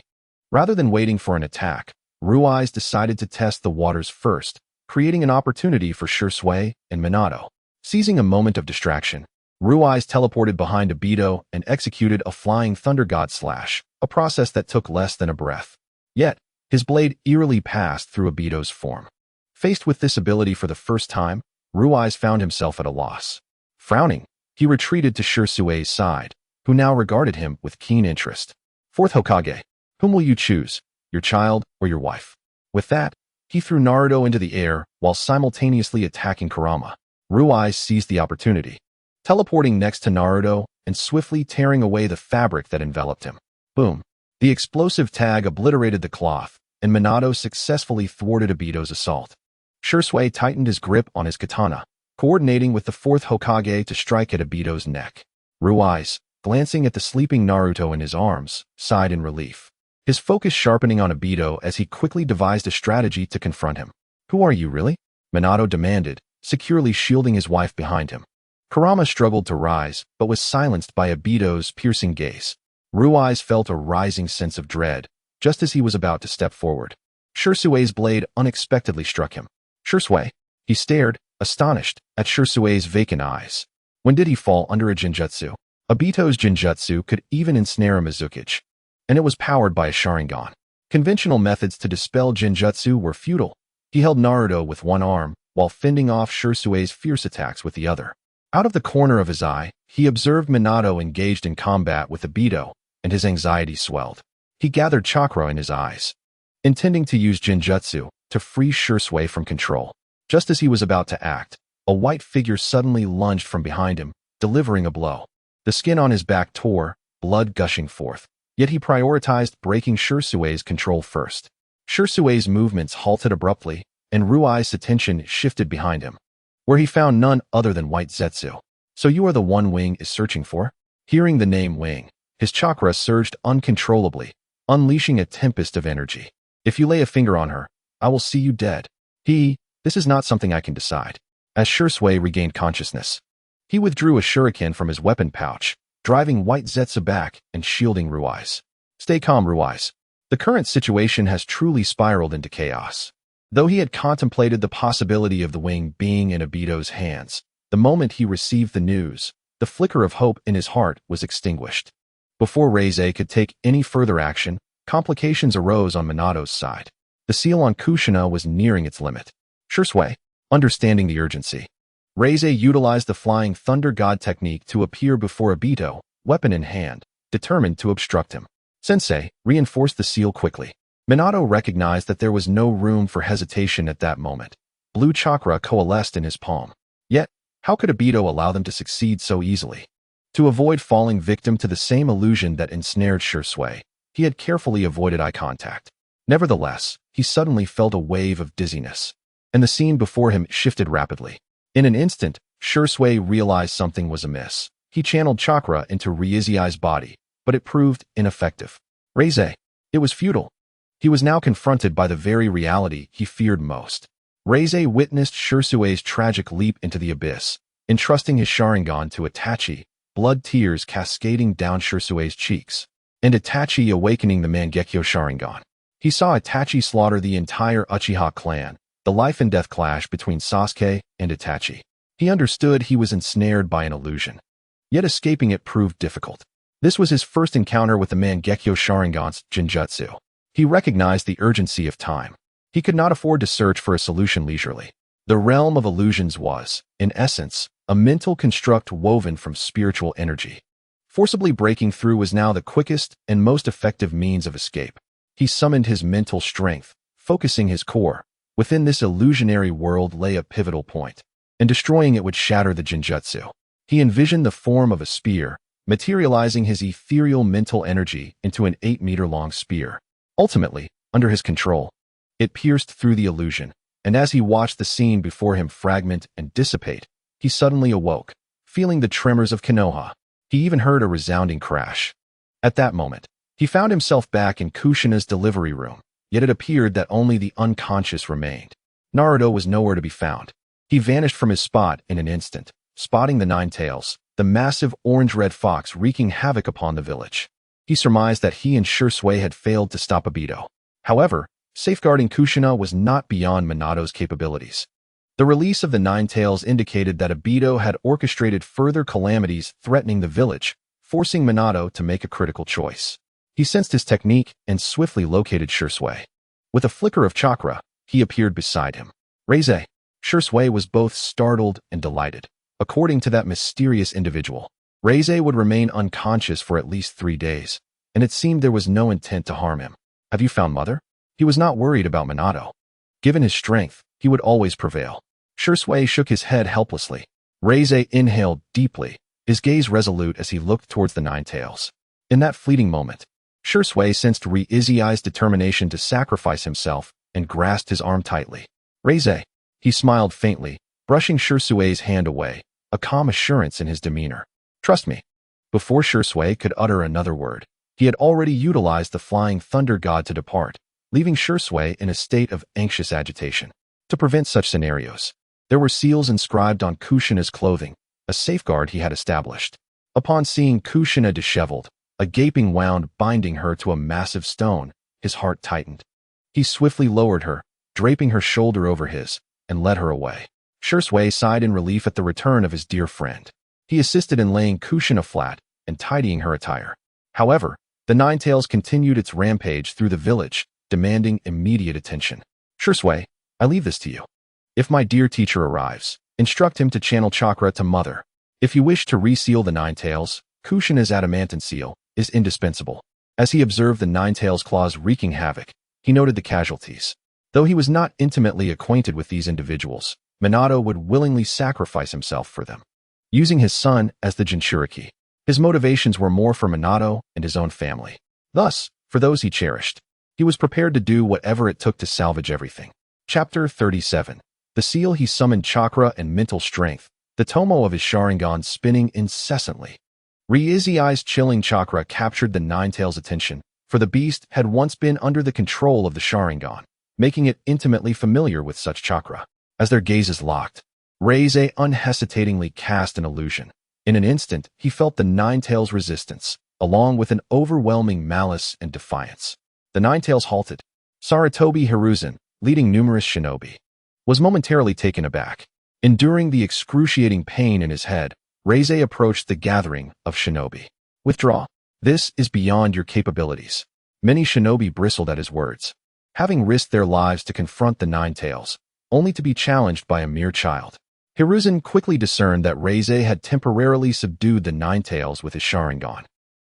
Speaker 1: Rather than waiting for an attack, Rui's decided to test the waters first, creating an opportunity for Shursui and Minato. Seizing a moment of distraction, Rui's teleported behind Obito and executed a flying thunder god slash, a process that took less than a breath. Yet, his blade eerily passed through Obito's form. Faced with this ability for the first time, Rui's found himself at a loss. Frowning, he retreated to Shursui's side, who now regarded him with keen interest. Fourth Hokage, whom will you choose, your child or your wife? With that, he threw Naruto into the air while simultaneously attacking Kurama. Rui's seized the opportunity, teleporting next to Naruto and swiftly tearing away the fabric that enveloped him. Boom! The explosive tag obliterated the cloth, and Minato successfully thwarted Obito's assault. Shursui tightened his grip on his katana, coordinating with the fourth Hokage to strike at Obito's neck. Rui's, glancing at the sleeping Naruto in his arms, sighed in relief, his focus sharpening on Obito as he quickly devised a strategy to confront him. Who are you, really? Minato demanded, securely shielding his wife behind him. Kurama struggled to rise, but was silenced by Obito's piercing gaze. Rui's felt a rising sense of dread, just as he was about to step forward. Shursui's blade unexpectedly struck him. Shursui, he stared, astonished, at Shursui's vacant eyes. When did he fall under a Jinjutsu? Obito's Jinjutsu could even ensnare a Mizukichi, and it was powered by a Sharingan. Conventional methods to dispel Jinjutsu were futile. He held Naruto with one arm, while fending off Shursui's fierce attacks with the other. Out of the corner of his eye, he observed Minato engaged in combat with Obito, and his anxiety swelled. He gathered chakra in his eyes, intending to use Jinjutsu to free Shursui from control. Just as he was about to act, a white figure suddenly lunged from behind him, delivering a blow. The skin on his back tore, blood gushing forth. Yet he prioritized breaking Shursui's control first. Shursui's movements halted abruptly, and Rui's attention shifted behind him, where he found none other than White Zetsu. So you are the one Wing is searching for? Hearing the name Wing, his chakra surged uncontrollably, unleashing a tempest of energy. If you lay a finger on her, I will see you dead. This is not something I can decide. As Shursui regained consciousness, he withdrew a shuriken from his weapon pouch, driving White Zetsu back and shielding Rui's. Stay calm, Rui's. The current situation has truly spiraled into chaos. Though he had contemplated the possibility of the Wing being in Obito's hands, the moment he received the news, the flicker of hope in his heart was extinguished. Before Reize could take any further action, complications arose on Minato's side. The seal on Kushina was nearing its limit. Shursui, understanding the urgency, Reize utilized the flying thunder god technique to appear before Obito, weapon in hand, determined to obstruct him. Sensei reinforced the seal quickly. Minato recognized that there was no room for hesitation at that moment. Blue chakra coalesced in his palm. Yet, how could Obito allow them to succeed so easily? To avoid falling victim to the same illusion that ensnared Shursui, he had carefully avoided eye contact. Nevertheless, he suddenly felt a wave of dizziness, and the scene before him shifted rapidly. In an instant, Shursui realized something was amiss. He channeled chakra into Riiziai's body, but it proved ineffective. Reize, it was futile. He was now confronted by the very reality he feared most. Reize witnessed Shursui's tragic leap into the abyss, entrusting his Sharingan to Itachi, blood tears cascading down Shursui's cheeks, and Itachi awakening the Mangekyo Sharingan. He saw Itachi slaughter the entire Uchiha clan, the life-and-death clash between Sasuke and Itachi. He understood he was ensnared by an illusion. yet escaping it proved difficult. This was his first encounter with the Mangekyo Sharingan's Jinjutsu. He recognized the urgency of time. He could not afford to search for a solution leisurely. The realm of illusions was, in essence, a mental construct woven from spiritual energy. Forcibly breaking through was now the quickest and most effective means of escape. He summoned his mental strength, focusing his core. Within this illusionary world lay a pivotal point, and destroying it would shatter the Jinjutsu. He envisioned the form of a spear, materializing his ethereal mental energy into an 8-meter-long spear. Ultimately, under his control, it pierced through the illusion, and as he watched the scene before him fragment and dissipate, he suddenly awoke, feeling the tremors of Konoha. He even heard a resounding crash. At that moment, he found himself back in Kushina's delivery room, yet it appeared that only the unconscious remained. Naruto was nowhere to be found. He vanished from his spot in an instant, spotting the Nine Tails, the massive orange-red fox wreaking havoc upon the village. He surmised that he and Shursui had failed to stop Obito. However, safeguarding Kushina was not beyond Minato's capabilities. The release of the Nine Tails indicated that Obito had orchestrated further calamities threatening the village, forcing Minato to make a critical choice. He sensed his technique and swiftly located Shursui. With a flicker of chakra, he appeared beside him. Reize. Shursui was both startled and delighted. According to that mysterious individual, Reize would remain unconscious for at least 3 days, and it seemed there was no intent to harm him. Have you found Mother? He was not worried about Minato. Given his strength, he would always prevail. Shursui shook his head helplessly. Reize inhaled deeply, his gaze resolute as he looked towards the Nine Tails. In that fleeting moment, Shursui sensed Reize's determination to sacrifice himself and grasped his arm tightly. Reize. He smiled faintly, brushing Shursui's hand away, a calm assurance in his demeanor. Trust me. Before Shursui could utter another word, he had already utilized the flying thunder god to depart, leaving Shursui in a state of anxious agitation. To prevent such scenarios, there were seals inscribed on Kushina's clothing, a safeguard he had established. Upon seeing Kushina disheveled, a gaping wound binding her to a massive stone, his heart tightened. He swiftly lowered her, draping her shoulder over his, and led her away. Shursui sighed in relief at the return of his dear friend. He assisted in laying Kushina flat and tidying her attire. However, the Nine Tails continued its rampage through the village, demanding immediate attention. Shursui, I leave this to you. If my dear teacher arrives, instruct him to channel chakra to Mother. If you wish to reseal the Nine Tails, Kushina's adamantine seal is indispensable. As he observed the Nine Tails claws wreaking havoc, he noted the casualties. Though he was not intimately acquainted with these individuals, Minato would willingly sacrifice himself for them. Using his son as the Jinchuriki, his motivations were more for Minato and his own family. Thus, for those he cherished, he was prepared to do whatever it took to salvage everything. Chapter 37. The seal. He summoned chakra and mental strength, the tomo of his Sharingan spinning incessantly. Reize's chilling chakra captured the Nine Tails' attention, for the beast had once been under the control of the Sharingan, making it intimately familiar with such chakra. As their gazes locked, Reize unhesitatingly cast an illusion. In an instant, he felt the Nine Tails' resistance, along with an overwhelming malice and defiance. The Nine Tails halted. Sarutobi Hiruzen, leading numerous shinobi, was momentarily taken aback. Enduring the excruciating pain in his head, Reize approached the gathering of shinobi. Withdraw. This is beyond your capabilities. Many shinobi bristled at his words. Having risked their lives to confront the Nine Tails, only to be challenged by a mere child. Hiruzen quickly discerned that Reize had temporarily subdued the Nine Tails with his Sharingan,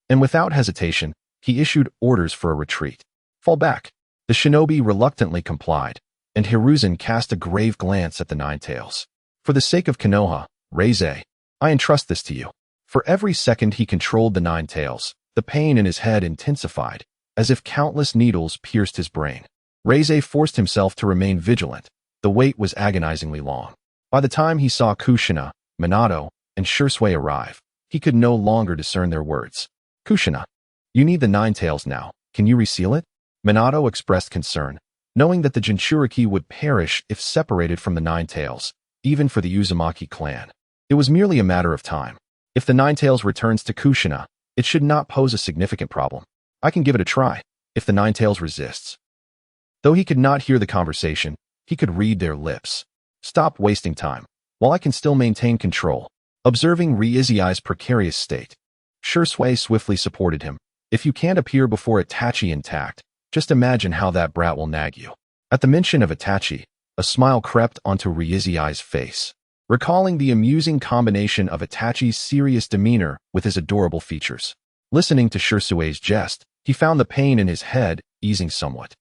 Speaker 1: and without hesitation, he issued orders for a retreat. Fall back. The shinobi reluctantly complied, and Hiruzen cast a grave glance at the Nine Tails. For the sake of Konoha, Reize, I entrust this to you. For every second he controlled the Nine Tails, the pain in his head intensified, as if countless needles pierced his brain. Reize forced himself to remain vigilant. The wait was agonizingly long. By the time he saw Kushina, Minato, and Shursui arrive, he could no longer discern their words. Kushina, you need the Nine Tails now. Can you reseal it? Minato expressed concern, knowing that the Jinchuriki would perish if separated from the Nine Tails, even for the Uzumaki clan. It was merely a matter of time. If the Nine Tails returns to Kushina, it should not pose a significant problem. I can give it a try, if the Nine Tails resists. Though he could not hear the conversation, he could read their lips. Stop wasting time. While I can still maintain control, Observing Ryui's precarious state, Shisui swiftly supported him. If you can't appear before Itachi intact, just imagine how that brat will nag you. At the mention of Itachi, a smile crept onto Ryui's face, recalling the amusing combination of Itachi's serious demeanor with his adorable features. Listening to Shisui's jest, he found the pain in his head easing somewhat,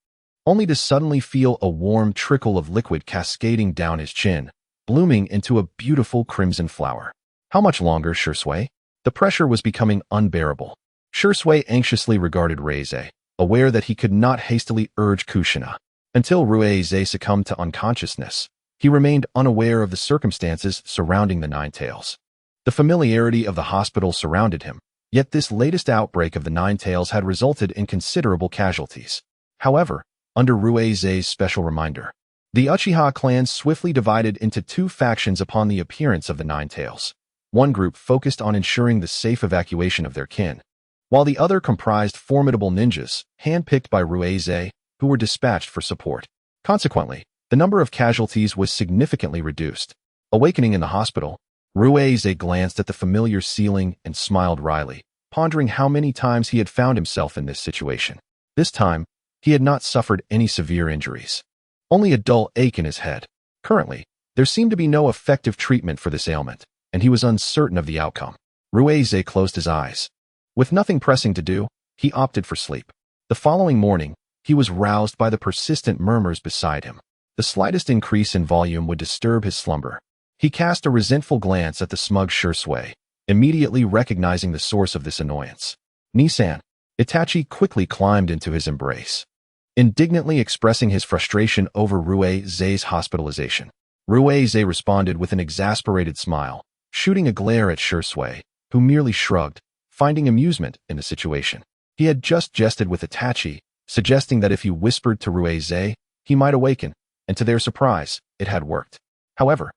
Speaker 1: only to suddenly feel a warm trickle of liquid cascading down his chin, blooming into a beautiful crimson flower. How much longer, Shisui? The pressure was becoming unbearable. Shisui anxiously regarded Ryuei, aware that he could not hastily urge Kushina. Until Ryuei succumbed to unconsciousness, he remained unaware of the circumstances surrounding the Nine Tails. The familiarity of the hospital surrounded him, yet this latest outbreak of the Nine Tails had resulted in considerable casualties. However, under Ryuei's special reminder, the Uchiha clan swiftly divided into two factions upon the appearance of the Nine Tails. One group focused on ensuring the safe evacuation of their kin, while the other comprised formidable ninjas, handpicked by Ryuei, who were dispatched for support. Consequently, the number of casualties was significantly reduced. Awakening in the hospital, Ryuei glanced at the familiar ceiling and smiled wryly, pondering how many times he had found himself in this situation. This time, he had not suffered any severe injuries, only a dull ache in his head. Currently, there seemed to be no effective treatment for this ailment, and he was uncertain of the outcome. Ryuei closed his eyes. With nothing pressing to do, he opted for sleep. The following morning, he was roused by the persistent murmurs beside him. The slightest increase in volume would disturb his slumber. He cast a resentful glance at the smug Shisui, immediately recognizing the source of this annoyance. Nisan. Itachi quickly climbed into his embrace, indignantly expressing his frustration over Ryuei's hospitalization. Ryuei responded with an exasperated smile, shooting a glare at Shisui, who merely shrugged, finding amusement in the situation. He had just jested with Itachi, suggesting that if he whispered to Ryuei, he might awaken, and to their surprise, it had worked. However,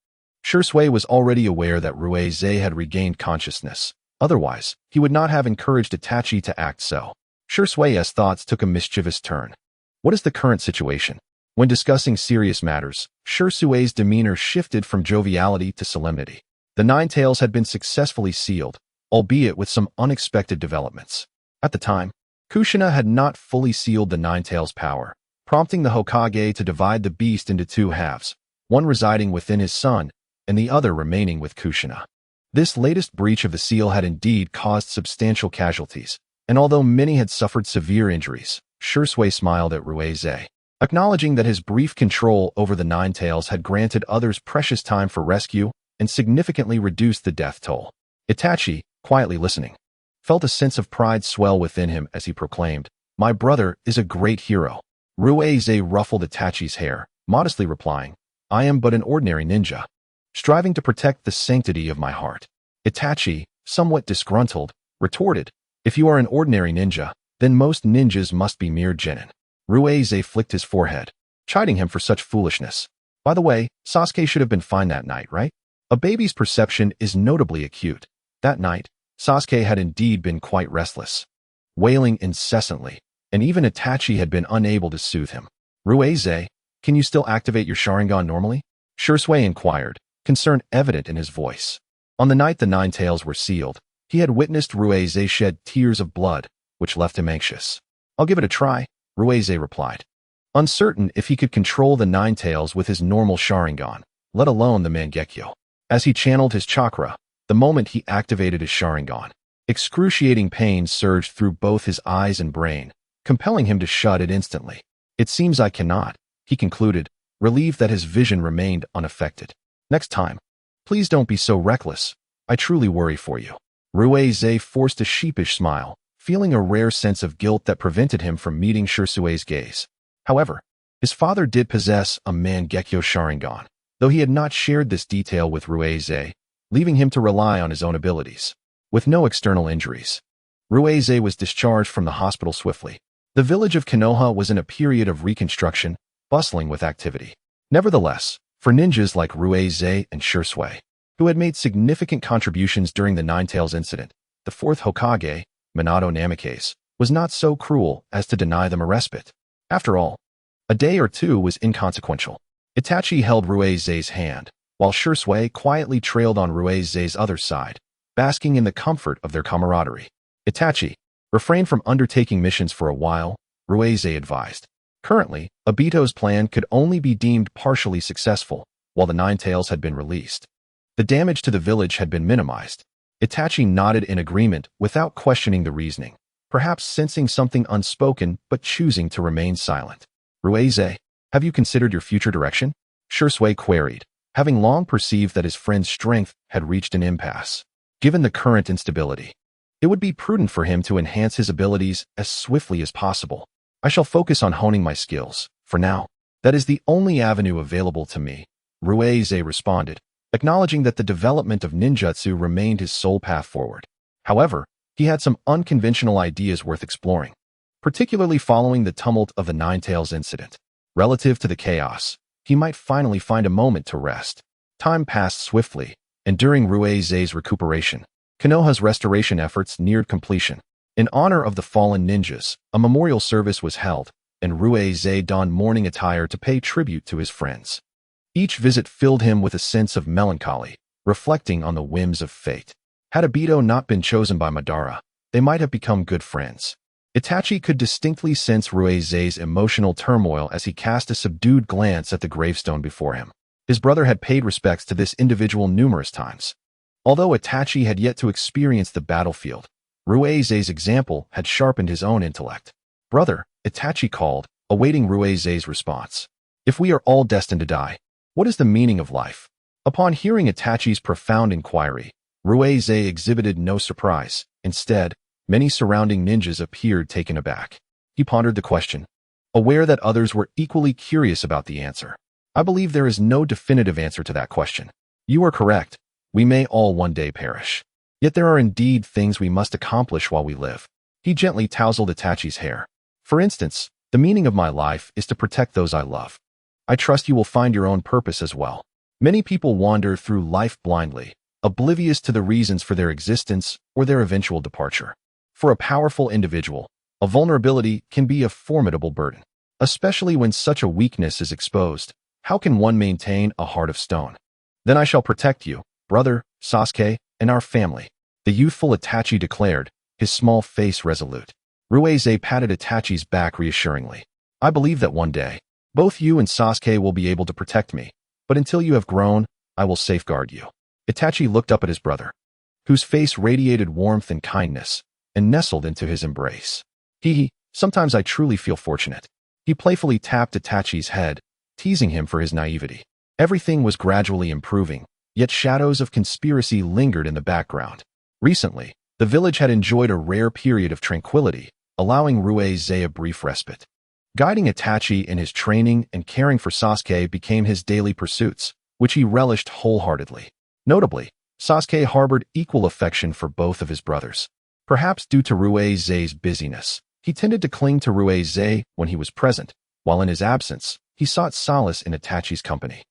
Speaker 1: Shisui was already aware that Ryuei had regained consciousness. Otherwise, he would not have encouraged Itachi to act so. Shisui's thoughts took a mischievous turn. What is the current situation? When discussing serious matters, Shisui's demeanor shifted from joviality to solemnity. The Nine Tails had been successfully sealed, albeit with some unexpected developments. At the time, Kushina had not fully sealed the Nine Tails' power, prompting the Hokage to divide the beast into two halves, one residing within his son and the other remaining with Kushina. This latest breach of the seal had indeed caused substantial casualties, and although many had suffered severe injuries, Shisui smiled at Ryuei, acknowledging that his brief control over the Nine Tails had granted others precious time for rescue and significantly reduced the death toll. Itachi, quietly listening, felt a sense of pride swell within him as he proclaimed, "My brother is a great hero." Ryuei ruffled Itachi's hair, modestly replying, "I am but an ordinary ninja, striving to protect the sanctity of my heart." Itachi, somewhat disgruntled, retorted, "If you are an ordinary ninja, then most ninjas must be mere genin." Ryuei flicked his forehead, chiding him for such foolishness. By the way, Sasuke should have been fine that night, right? A baby's perception is notably acute. That night, Sasuke had indeed been quite restless, wailing incessantly, and even Itachi had been unable to soothe him. "Ryuei, can you still activate your Sharingan normally?" Shisui inquired, concern evident in his voice. On the night the Nine Tails were sealed, he had witnessed Ryuei shed tears of blood, which left him anxious. "I'll give it a try," Ryuei replied, uncertain if he could control the Nine Tails with his normal Sharingan, let alone the Mangekyo. As he channeled his chakra, the moment he activated his Sharingan, excruciating pain surged through both his eyes and brain, compelling him to shut it instantly. "It seems I cannot," he concluded, relieved that his vision remained unaffected. "Next time, please don't be so reckless. I truly worry for you." Ryuei forced a sheepish smile, feeling a rare sense of guilt that prevented him from meeting Shisui's gaze. However, his father did possess a Mangekyo Sharingan, though he had not shared this detail with Ryuei, leaving him to rely on his own abilities. With no external injuries, Ryuei was discharged from the hospital swiftly. The village of Konoha was in a period of reconstruction, bustling with activity. Nevertheless, for ninjas like Ryuei and Shisui, who had made significant contributions during the Nine Tails incident, the fourth Hokage, Minato Namikaze, was not so cruel as to deny them a respite. After all, a day or two was inconsequential. Itachi held Ryuei's hand, while Shui quietly trailed on Ruize's other side, basking in the comfort of their camaraderie. Itachi, refrain from undertaking missions for a while, Ruize advised. Currently, Obito's plan could only be deemed partially successful, while the Nine Tails had been released. The damage to the village had been minimized. Itachi nodded in agreement without questioning the reasoning, perhaps sensing something unspoken but choosing to remain silent. Ruize, have you considered your future direction? Shui queried, having long perceived that his friend's strength had reached an impasse. Given the current instability, it would be prudent for him to enhance his abilities as swiftly as possible. I shall focus on honing my skills. For now, that is the only avenue available to me, Ruize responded, acknowledging that the development of ninjutsu remained his sole path forward. However, he had some unconventional ideas worth exploring, particularly following the tumult of the Nine Tails incident. Relative to the chaos, he might finally find a moment to rest. Time passed swiftly, and during Ruize's recuperation, Konoha's restoration efforts neared completion. In honor of the fallen ninjas, a memorial service was held, and Ruize donned mourning attire to pay tribute to his friends. Each visit filled him with a sense of melancholy, reflecting on the whims of fate. Had Obito not been chosen by Madara, they might have become good friends. Itachi could distinctly sense Ruize's emotional turmoil as he cast a subdued glance at the gravestone before him. His brother had paid respects to this individual numerous times. Although Itachi had yet to experience the battlefield, Ruize's example had sharpened his own intellect. Brother, Itachi called, awaiting Ruize's response. If we are all destined to die, what is the meaning of life? Upon hearing Itachi's profound inquiry, Ruize exhibited no surprise. Instead, many surrounding ninjas appeared taken aback. He pondered the question, aware that others were equally curious about the answer. I believe there is no definitive answer to that question. You are correct. We may all one day perish. Yet there are indeed things we must accomplish while we live. He gently tousled Itachi's hair. For instance, the meaning of my life is to protect those I love. I trust you will find your own purpose as well. Many people wander through life blindly, oblivious to the reasons for their existence or their eventual departure. For a powerful individual, a vulnerability can be a formidable burden, especially when such a weakness is exposed. How can one maintain a heart of stone? Then I shall protect you, brother, Sasuke, and our family, the youthful Itachi declared, his small face resolute. Ruize patted Itachi's back reassuringly. I believe that one day, both you and Sasuke will be able to protect me, but until you have grown, I will safeguard you. Itachi looked up at his brother, whose face radiated warmth and kindness, and nestled into his embrace. Sometimes I truly feel fortunate. He playfully tapped Itachi's head, teasing him for his naivety. Everything was gradually improving, yet shadows of conspiracy lingered in the background. Recently, the village had enjoyed a rare period of tranquility, allowing Ruize a brief respite. Guiding Itachi in his training and caring for Sasuke became his daily pursuits, which he relished wholeheartedly. Notably, Sasuke harbored equal affection for both of his brothers. Perhaps due to Ruize's busyness, he tended to cling to Ruize when he was present, while in his absence, he sought solace in Itachi's company.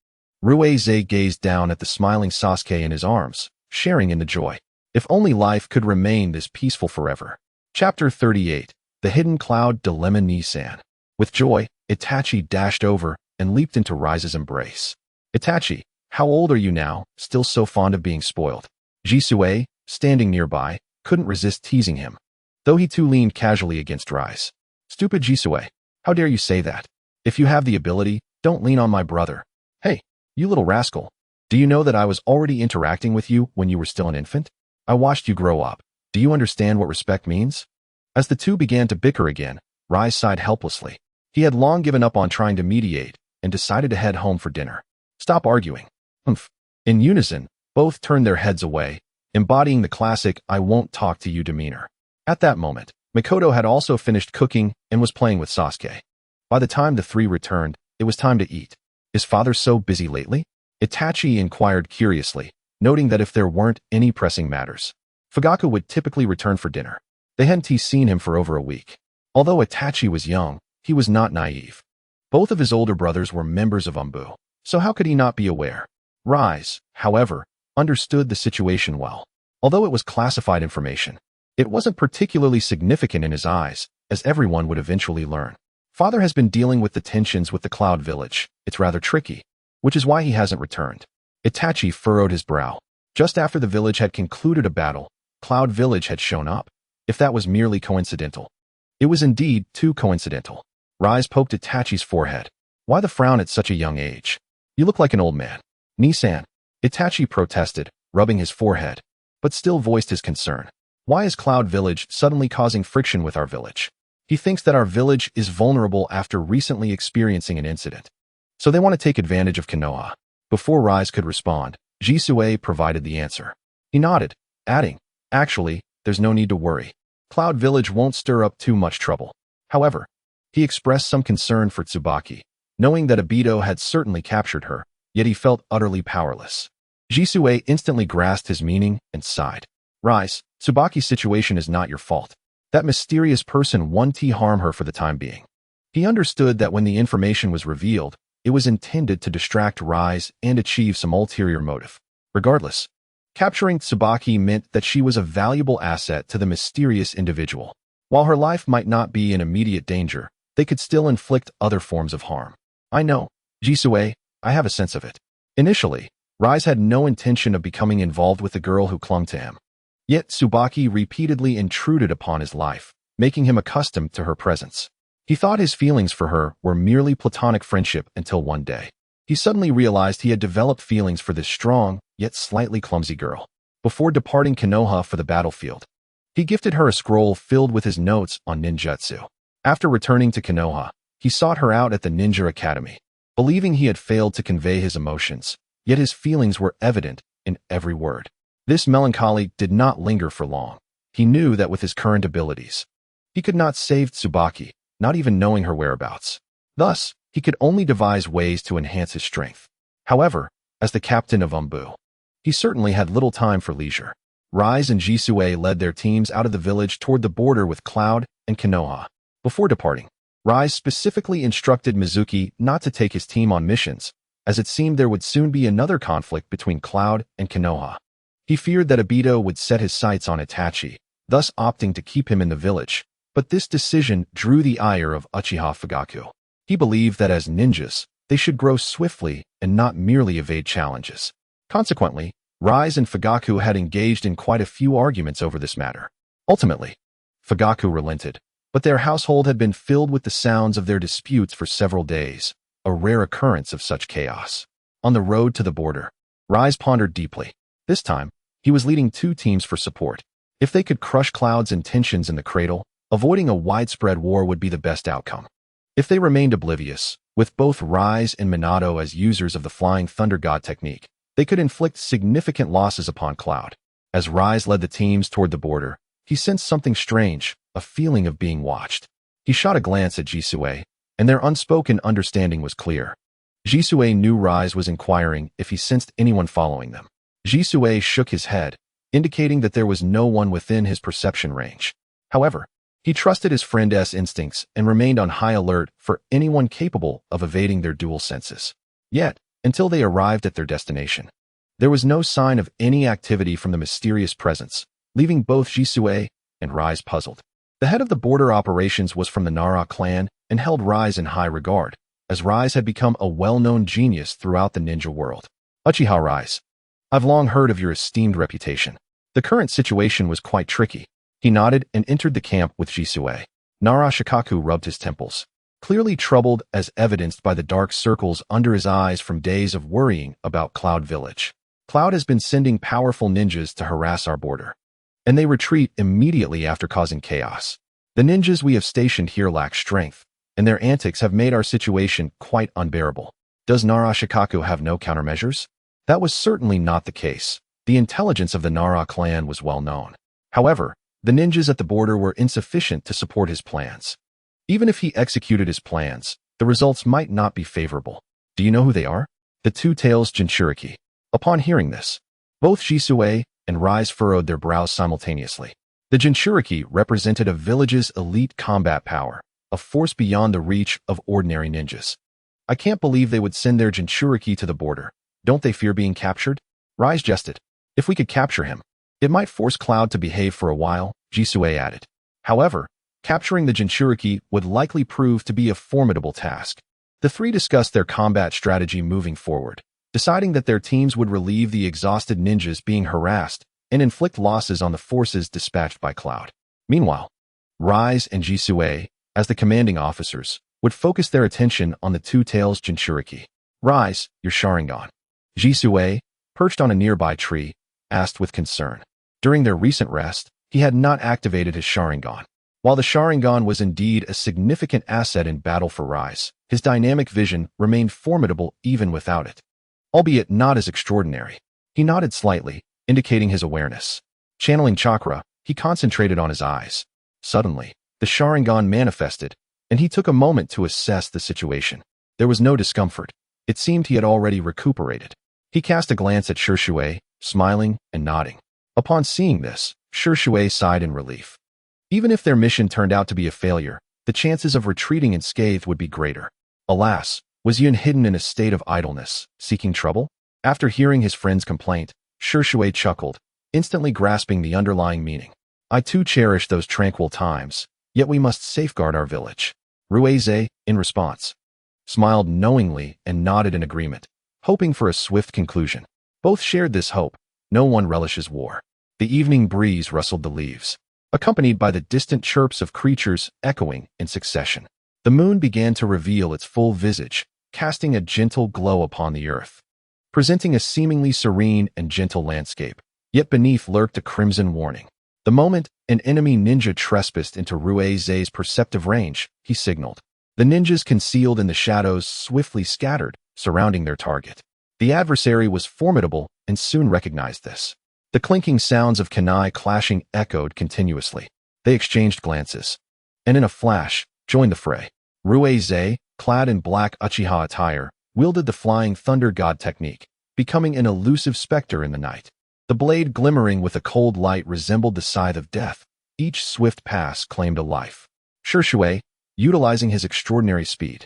Speaker 1: Ruize gazed down at the smiling Sasuke in his arms, sharing in the joy. If only life could remain this peaceful forever. Chapter 38, The Hidden Cloud Dilemma Nissan. With joy, Itachi dashed over and leaped into Rise's embrace. Itachi, how old are you now, still so fond of being spoiled? Jisue, standing nearby, couldn't resist teasing him, though he too leaned casually against Rise. Stupid Jisue, how dare you say that? If you have the ability, don't lean on my brother. Hey, you little rascal. Do you know that I was already interacting with you when you were still an infant? I watched you grow up. Do you understand what respect means? As the two began to bicker again, Rise sighed helplessly. He had long given up on trying to mediate and decided to head home for dinner. Stop arguing. Humph. In unison, both turned their heads away, embodying the classic I won't talk to you demeanor. At that moment, Mikoto had also finished cooking and was playing with Sasuke. By the time the three returned, it was time to eat. Is father so busy lately? Itachi inquired curiously, noting that if there weren't any pressing matters, Fugaku would typically return for dinner. They hadn't seen him for over a week. Although Itachi was young, he was not naive. Both of his older brothers were members of Umbu, so how could he not be aware? Rise, however, understood the situation well. Although it was classified information, it wasn't particularly significant in his eyes, as everyone would eventually learn. Father has been dealing with the tensions with the Cloud Village. It's rather tricky, which is why he hasn't returned. Itachi furrowed his brow. Just after the village had concluded a battle, Cloud Village had shown up. If that was merely coincidental. It was indeed too coincidental. Rise poked Itachi's forehead. Why the frown at such a young age? You look like an old man. Nisan. Itachi protested, rubbing his forehead, but still voiced his concern. Why is Cloud Village suddenly causing friction with our village? He thinks that our village is vulnerable after recently experiencing an incident. So they want to take advantage of Konoha. Before Rise could respond, Jisue provided the answer. He nodded, adding, actually, there's no need to worry. Cloud Village won't stir up too much trouble. However, he expressed some concern for Tsubaki, knowing that Obito had certainly captured her, yet he felt utterly powerless. Jisue instantly grasped his meaning and sighed. Rise, Tsubaki's situation is not your fault. That mysterious person wanted to harm her for the time being. He understood that when the information was revealed, it was intended to distract Rise and achieve some ulterior motive. Regardless, capturing Tsubaki meant that she was a valuable asset to the mysterious individual. While her life might not be in immediate danger, they could still inflict other forms of harm. I know, Jisue, I have a sense of it. Initially, Rise had no intention of becoming involved with the girl who clung to him. Yet Tsubaki repeatedly intruded upon his life, making him accustomed to her presence. He thought his feelings for her were merely platonic friendship until one day. He suddenly realized he had developed feelings for this strong, yet slightly clumsy girl. Before departing Konoha for the battlefield, he gifted her a scroll filled with his notes on ninjutsu. After returning to Konoha, he sought her out at the ninja academy. Believing he had failed to convey his emotions, yet his feelings were evident in every word. This melancholy did not linger for long. He knew that with his current abilities, he could not save Tsubaki, not even knowing her whereabouts. Thus, he could only devise ways to enhance his strength. However, as the captain of Umbu, he certainly had little time for leisure. Rise and Jisue led their teams out of the village toward the border with Cloud and Konoha. Before departing, Rise specifically instructed Mizuki not to take his team on missions, as it seemed there would soon be another conflict between Cloud and Konoha. He feared that Obito would set his sights on Itachi, thus opting to keep him in the village, but this decision drew the ire of Uchiha Fugaku. He believed that as ninjas, they should grow swiftly and not merely evade challenges. Consequently, Rise and Fugaku had engaged in quite a few arguments over this matter. Ultimately, Fugaku relented, but their household had been filled with the sounds of their disputes for several days, a rare occurrence of such chaos. On the road to the border, Rise pondered deeply. This time, he was leading two teams for support. If they could crush Cloud's intentions in the cradle, avoiding a widespread war would be the best outcome. If they remained oblivious, with both Rise and Minato as users of the Flying Thunder God technique, they could inflict significant losses upon Cloud. As Rise led the teams toward the border, he sensed something strange, a feeling of being watched. He shot a glance at Jisue, and their unspoken understanding was clear. Jisue knew Rise was inquiring if he sensed anyone following them. Jisue shook his head, indicating that there was no one within his perception range. However, he trusted his friend's instincts and remained on high alert for anyone capable of evading their dual senses. Yet, until they arrived at their destination, there was no sign of any activity from the mysterious presence, leaving both Jisue and Rise puzzled. The head of the border operations was from the Nara clan and held Rise in high regard, as Rise had become a well-known genius throughout the ninja world. Uchiha Rise, I've long heard of your esteemed reputation. The current situation was quite tricky. He nodded and entered the camp with Jisue. Nara Shikaku rubbed his temples, clearly troubled as evidenced by the dark circles under his eyes from days of worrying about Cloud Village. Cloud has been sending powerful ninjas to harass our border, and they retreat immediately after causing chaos. The ninjas we have stationed here lack strength, and their antics have made our situation quite unbearable. Does Nara Shikaku have no countermeasures? That was certainly not the case. The intelligence of the Nara clan was well known. However, the ninjas at the border were insufficient to support his plans. Even if he executed his plans, the results might not be favorable. Do you know who they are? The Two-Tails Jinchuriki. Upon hearing this, both Jisue and Rise furrowed their brows simultaneously. The Jinchuriki represented a village's elite combat power, a force beyond the reach of ordinary ninjas. I can't believe they would send their Jinchuriki to the border. Don't they fear being captured? Rise jested. If we could capture him, it might force Cloud to behave for a while, Jisue added. However, capturing the Jinchuriki would likely prove to be a formidable task. The three discussed their combat strategy moving forward, deciding that their teams would relieve the exhausted ninjas being harassed and inflict losses on the forces dispatched by Cloud. Meanwhile, Rise and Jisue, as the commanding officers, would focus their attention on the two-tails Jinchuriki. Rise, your Sharingan. Jisue, perched on a nearby tree, asked with concern. During their recent rest, he had not activated his Sharingan. While the Sharingan was indeed a significant asset in battle for Rise, his dynamic vision remained formidable even without it. Albeit not as extraordinary. He nodded slightly, indicating his awareness. Channeling chakra, he concentrated on his eyes. Suddenly, the Sharingan manifested, and he took a moment to assess the situation. There was no discomfort. It seemed he had already recuperated. He cast a glance at Shirshue, smiling and nodding. Upon seeing this, Shirshue sighed in relief. Even if their mission turned out to be a failure, the chances of retreating unscathed would be greater. Alas, was Yun hidden in a state of idleness, seeking trouble? After hearing his friend's complaint, Shirshue chuckled, instantly grasping the underlying meaning. I too cherish those tranquil times, yet we must safeguard our village. Ruize, in response, smiled knowingly and nodded in agreement, hoping for a swift conclusion. Both shared this hope. No one relishes war. The evening breeze rustled the leaves, accompanied by the distant chirps of creatures echoing in succession. The moon began to reveal its full visage, casting a gentle glow upon the earth, presenting a seemingly serene and gentle landscape, yet beneath lurked a crimson warning. The moment an enemy ninja trespassed into Ruize's perceptive range, he signaled. The ninjas concealed in the shadows swiftly scattered, surrounding their target. The adversary was formidable and soon recognized this. The clinking sounds of kunai clashing echoed continuously. They exchanged glances, and in a flash, joined the fray. Ruize, clad in black Uchiha attire, wielded the flying thunder god technique, becoming an elusive specter in the night. The blade glimmering with a cold light resembled the scythe of death. Each swift pass claimed a life. Shirshue, utilizing his extraordinary speed,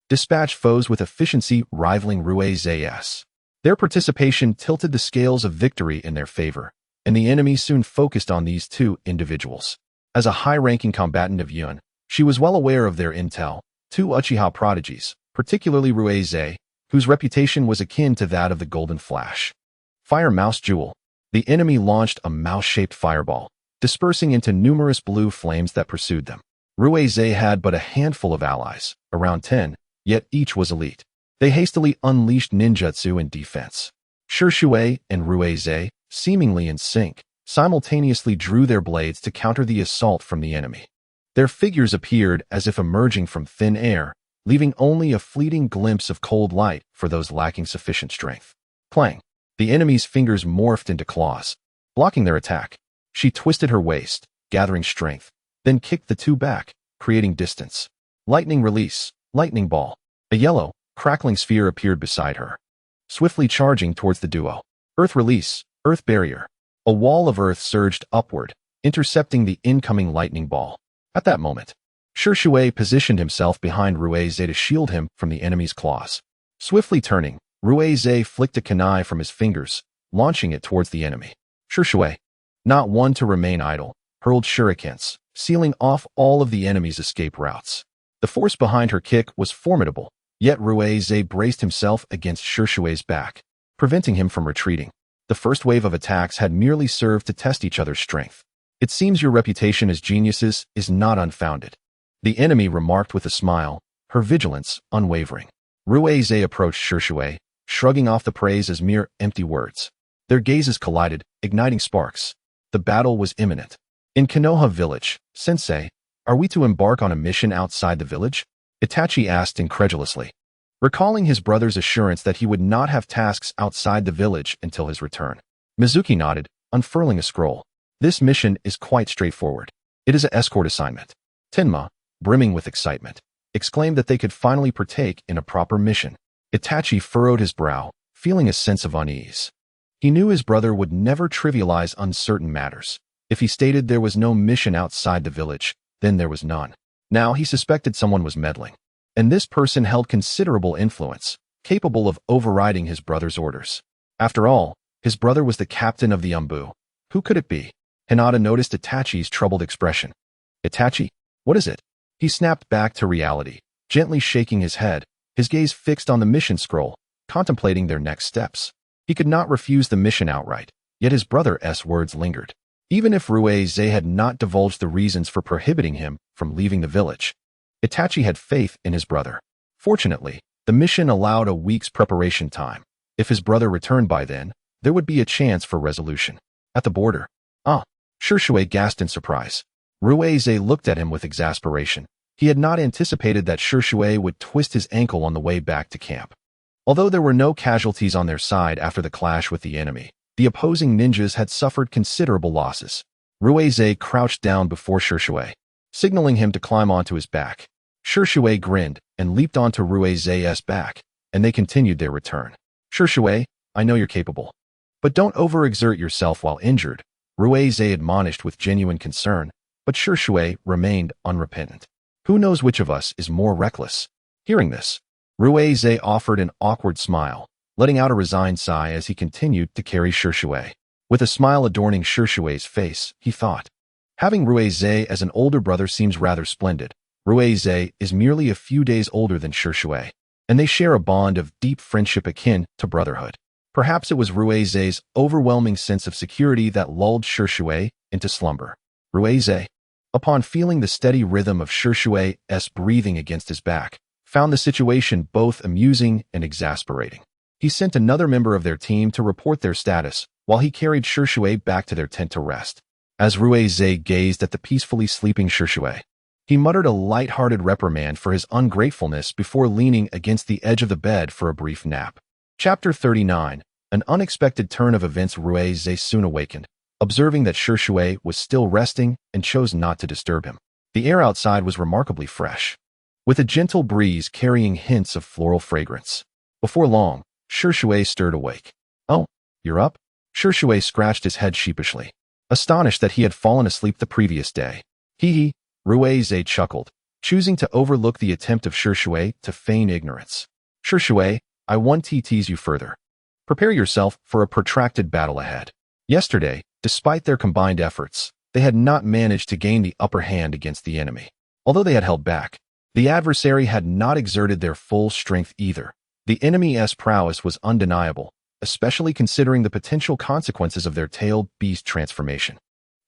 Speaker 1: dispatched foes with efficiency rivaling Ruize's. Their participation tilted the scales of victory in their favor, and the enemy soon focused on these two individuals. As a high-ranking combatant of Yun, she was well aware of their intel, two Uchiha prodigies, particularly Ruize, whose reputation was akin to that of the Golden Flash. Fire Mouse Jewel. The enemy launched a mouse-shaped fireball, dispersing into numerous blue flames that pursued them. Ruize had but a handful of allies, around 10, yet each was elite. They hastily unleashed ninjutsu in defense. Shirshue and Ruize, seemingly in sync, simultaneously drew their blades to counter the assault from the enemy. Their figures appeared as if emerging from thin air, leaving only a fleeting glimpse of cold light for those lacking sufficient strength. Clang! The enemy's fingers morphed into claws, blocking their attack. She twisted her waist, gathering strength, then kicked the two back, creating distance. Lightning release, lightning ball. A yellow, crackling sphere appeared beside her, swiftly charging towards the duo. Earth release, earth barrier. A wall of earth surged upward, intercepting the incoming lightning ball. At that moment, Shirshue positioned himself behind Ruize to shield him from the enemy's claws. Swiftly turning, Ruize flicked a kunai from his fingers, launching it towards the enemy. Shirshue, not one to remain idle, hurled shurikens, sealing off all of the enemy's escape routes. The force behind her kick was formidable, yet Ruize braced himself against Shirshue's back, preventing him from retreating. The first wave of attacks had merely served to test each other's strength. It seems your reputation as geniuses is not unfounded. The enemy remarked with a smile, her vigilance unwavering. Ruize approached Shirshue, shrugging off the praise as mere empty words. Their gazes collided, igniting sparks. The battle was imminent. In Konoha village, Sensei, are we to embark on a mission outside the village? Itachi asked incredulously, recalling his brother's assurance that he would not have tasks outside the village until his return. Mizuki nodded, unfurling a scroll. This mission is quite straightforward. It is an escort assignment. Tenma, brimming with excitement, exclaimed that they could finally partake in a proper mission. Itachi furrowed his brow, feeling a sense of unease. He knew his brother would never trivialize uncertain matters. If he stated there was no mission outside the village, then there was none. Now he suspected someone was meddling, and this person held considerable influence, capable of overriding his brother's orders. After all, his brother was the captain of the Umbu. Who could it be? Hinata noticed Itachi's troubled expression. Itachi, what is it? He snapped back to reality, gently shaking his head, his gaze fixed on the mission scroll, contemplating their next steps. He could not refuse the mission outright, yet his brother's words lingered. Even if Ruize had not divulged the reasons for prohibiting him from leaving the village, Itachi had faith in his brother. Fortunately, the mission allowed a week's preparation time. If his brother returned by then, there would be a chance for resolution. At the border. Shisui gasped in surprise. Ruize looked at him with exasperation. He had not anticipated that Shisui would twist his ankle on the way back to camp. Although there were no casualties on their side after the clash with the enemy, the opposing ninjas had suffered considerable losses. Ruize crouched down before Shisui, signaling him to climb onto his back. Shisui grinned and leaped onto Ruize's back, and they continued their return. Shisui, I know you're capable. But don't overexert yourself while injured, Ruize admonished with genuine concern, but Shisui remained unrepentant. Who knows which of us is more reckless? Hearing this, Ruize offered an awkward smile, letting out a resigned sigh as he continued to carry Shisui. With a smile adorning Shisui's face, he thought, having Ruize as an older brother seems rather splendid. Ruize is merely a few days older than Shisui, and they share a bond of deep friendship akin to brotherhood. Perhaps it was Ruize's overwhelming sense of security that lulled Shisui into slumber. Ruize, upon feeling the steady rhythm of Shisui's breathing against his back, found the situation both amusing and exasperating. He sent another member of their team to report their status, while he carried Shisui back to their tent to rest. As Ruize gazed at the peacefully sleeping Shisui, he muttered a light-hearted reprimand for his ungratefulness before leaning against the edge of the bed for a brief nap. Chapter 39. An unexpected turn of events. Ruize soon awakened, observing that Shisui was still resting and chose not to disturb him. The air outside was remarkably fresh, with a gentle breeze carrying hints of floral fragrance. Before long, Shisui stirred awake. Oh, you're up? Shisui scratched his head sheepishly, astonished that he had fallen asleep the previous day. Hee, Ruize chuckled, choosing to overlook the attempt of Shisui to feign ignorance. Shisui, I want to tease you further. Prepare yourself for a protracted battle ahead. Yesterday, despite their combined efforts, they had not managed to gain the upper hand against the enemy. Although they had held back, the adversary had not exerted their full strength either. The enemy's prowess was undeniable, especially considering the potential consequences of their tailed beast transformation.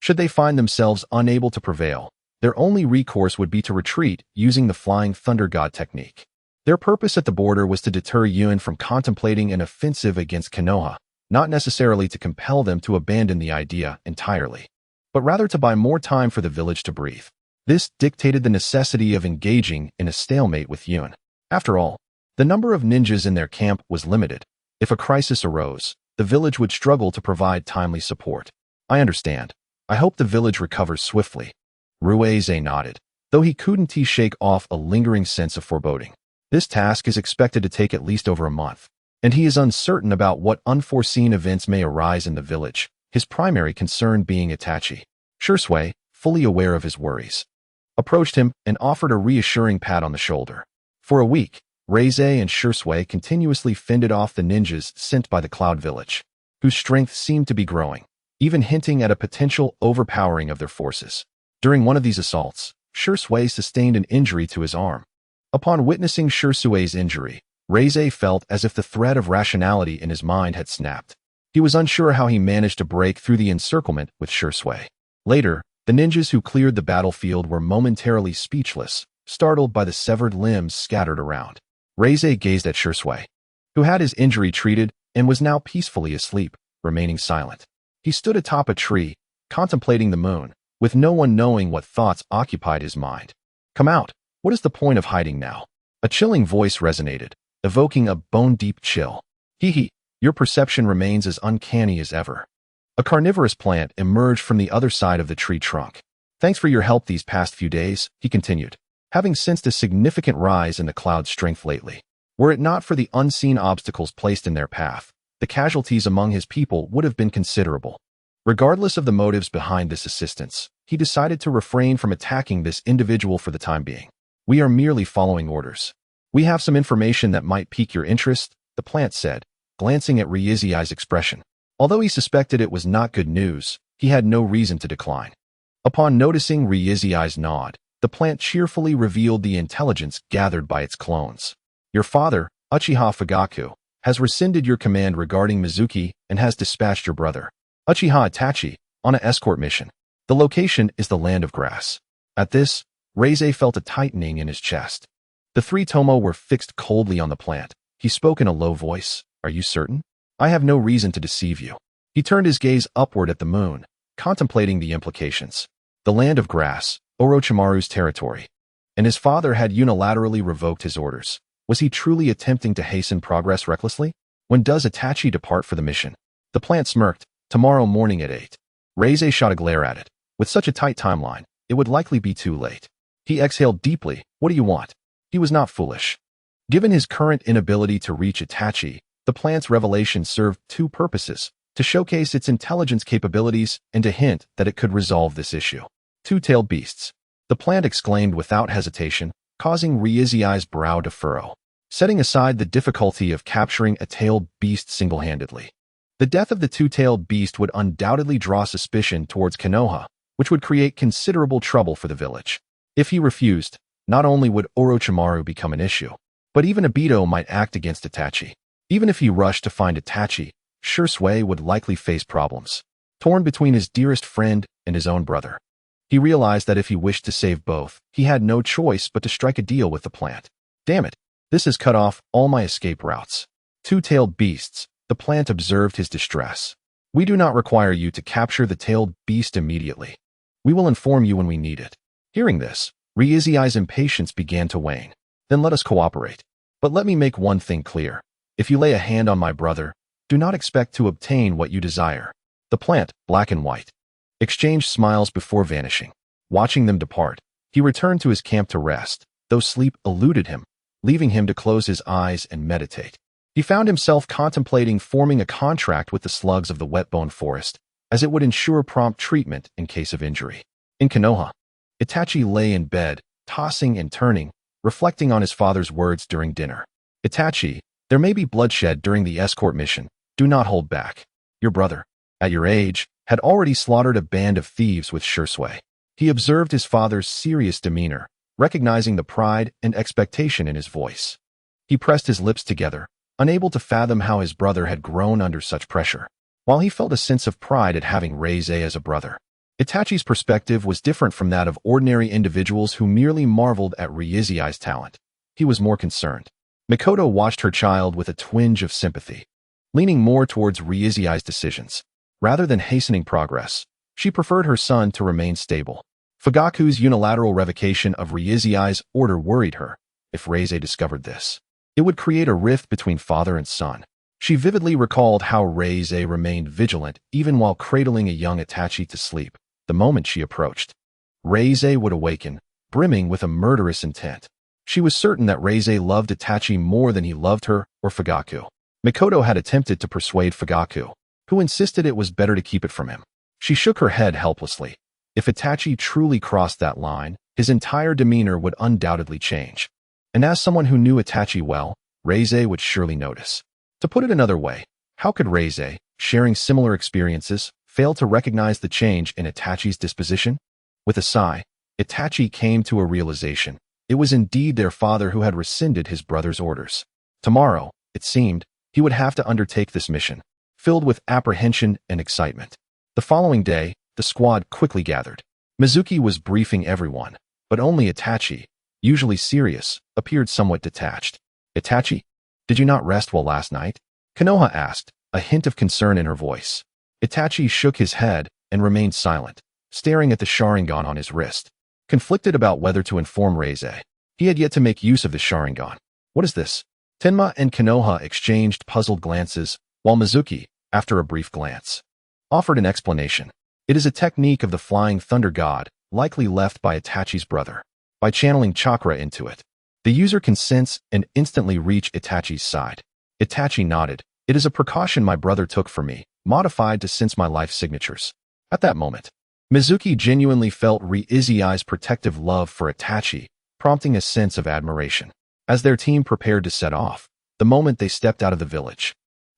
Speaker 1: Should they find themselves unable to prevail, their only recourse would be to retreat using the Flying Thunder God technique. Their purpose at the border was to deter Yuan from contemplating an offensive against Konoha, not necessarily to compel them to abandon the idea entirely, but rather to buy more time for the village to breathe. This dictated the necessity of engaging in a stalemate with Yuan. After all, the number of ninjas in their camp was limited. If a crisis arose, the village would struggle to provide timely support. I understand. I hope the village recovers swiftly. Ruize nodded, though he couldn't shake off a lingering sense of foreboding. This task is expected to take at least over a month, and he is uncertain about what unforeseen events may arise in the village, his primary concern being Itachi. Shisui, fully aware of his worries, approached him and offered a reassuring pat on the shoulder. For a week, Ruize and Shisui continuously fended off the ninjas sent by the Cloud Village, whose strength seemed to be growing, even hinting at a potential overpowering of their forces. During one of these assaults, Shisui sustained an injury to his arm. Upon witnessing Shisui's injury, Ruize felt as if the thread of rationality in his mind had snapped. He was unsure how he managed to break through the encirclement with Shisui. Later, the ninjas who cleared the battlefield were momentarily speechless, startled by the severed limbs scattered around. Ruize gazed at Shisui, who had his injury treated and was now peacefully asleep, remaining silent. He stood atop a tree, contemplating the moon, with no one knowing what thoughts occupied his mind. Come out. What is the point of hiding now? A chilling voice resonated, evoking a bone-deep chill. Hee, your perception remains as uncanny as ever. A carnivorous plant emerged from the other side of the tree trunk. Thanks for your help these past few days, he continued, having sensed a significant rise in the cloud's strength lately. Were it not for the unseen obstacles placed in their path, the casualties among his people would have been considerable. Regardless of the motives behind this assistance, he decided to refrain from attacking this individual for the time being. We are merely following orders. We have some information that might pique your interest, the plant said, glancing at Ruize's expression. Although he suspected it was not good news, he had no reason to decline. Upon noticing Ruize's nod, the plant cheerfully revealed the intelligence gathered by its clones. Your father, Uchiha Fugaku, has rescinded your command regarding Mizuki and has dispatched your brother, Uchiha Itachi, on an escort mission. The location is the Land of Grass. At this, Reize felt a tightening in his chest. The three Tomo were fixed coldly on the plant. He spoke in a low voice. Are you certain? I have no reason to deceive you. He turned his gaze upward at the moon, contemplating the implications. The Land of Grass, Orochimaru's territory. And his father had unilaterally revoked his orders. Was he truly attempting to hasten progress recklessly? When does Itachi depart for the mission? The plant smirked. Tomorrow morning at 8. Reize shot a glare at it. With such a tight timeline, it would likely be too late. He exhaled deeply. What do you want? He was not foolish. Given his current inability to reach Itachi, the plant's revelation served two purposes: to showcase its intelligence capabilities and to hint that it could resolve this issue. Two-tailed beasts. The plant exclaimed without hesitation, causing Reize's brow to furrow, setting aside the difficulty of capturing a tailed beast single-handedly. The death of the two-tailed beast would undoubtedly draw suspicion towards Konoha, which would create considerable trouble for the village. If he refused, not only would Orochimaru become an issue, but even Obito might act against Itachi. Even if he rushed to find Itachi, Shursui would likely face problems, torn between his dearest friend and his own brother. He realized that if he wished to save both, he had no choice but to strike a deal with the plant. Damn it, this has cut off all my escape routes. Two-tailed beasts, the plant observed his distress. We do not require you to capture the tailed beast immediately. We will inform you when we need it. Hearing this, Reize's impatience began to wane. Then let us cooperate. But let me make one thing clear. If you lay a hand on my brother, do not expect to obtain what you desire. The plant, black and white, exchanged smiles before vanishing. Watching them depart, he returned to his camp to rest, though sleep eluded him, leaving him to close his eyes and meditate. He found himself contemplating forming a contract with the slugs of the wet-bone forest, as it would ensure prompt treatment in case of injury. In Konoha, Itachi lay in bed, tossing and turning, reflecting on his father's words during dinner. Itachi, there may be bloodshed during the escort mission. Do not hold back. Your brother, at your age, had already slaughtered a band of thieves with Shursui. He observed his father's serious demeanor, recognizing the pride and expectation in his voice. He pressed his lips together, unable to fathom how his brother had grown under such pressure. While he felt a sense of pride at having Reize as a brother, Itachi's perspective was different from that of ordinary individuals who merely marveled at Reize's talent. He was more concerned. Mikoto watched her child with a twinge of sympathy. Leaning more towards Reize's decisions. Rather than hastening progress, she preferred her son to remain stable. Fugaku's unilateral revocation of Reize's order worried her. If Reize discovered this, it would create a rift between father and son. She vividly recalled how Reize remained vigilant even while cradling a young Itachi to sleep. The moment she approached, Reize would awaken, brimming with a murderous intent. She was certain that Reize loved Itachi more than he loved her or Fugaku. Mikoto had attempted to persuade Fugaku, who insisted it was better to keep it from him. She shook her head helplessly. If Itachi truly crossed that line, his entire demeanor would undoubtedly change. And as someone who knew Itachi well, Reize would surely notice. To put it another way, how could Reize, sharing similar experiences, fail to recognize the change in Itachi's disposition? With a sigh, Itachi came to a realization. It was indeed their father who had rescinded his brother's orders. Tomorrow, it seemed, he would have to undertake this mission, filled with apprehension and excitement. The following day, the squad quickly gathered. Mizuki was briefing everyone, but only Itachi, usually serious, appeared somewhat detached. Itachi, did you not rest well last night? Konoha asked, a hint of concern in her voice. Itachi shook his head and remained silent, staring at the Sharingan on his wrist, conflicted about whether to inform Reize. He had yet to make use of the Sharingan. What is this? Tenma and Konoha exchanged puzzled glances, while Mizuki, after a brief glance, offered an explanation. It is a technique of the Flying Thunder God, likely left by Itachi's brother. By channeling chakra into it, the user can sense and instantly reach Itachi's side. Itachi nodded. It is a precaution my brother took for me, modified to sense my life signatures. At that moment, Mizuki genuinely felt Reize's protective love for Itachi, prompting a sense of admiration. As their team prepared to set off, the moment they stepped out of the village,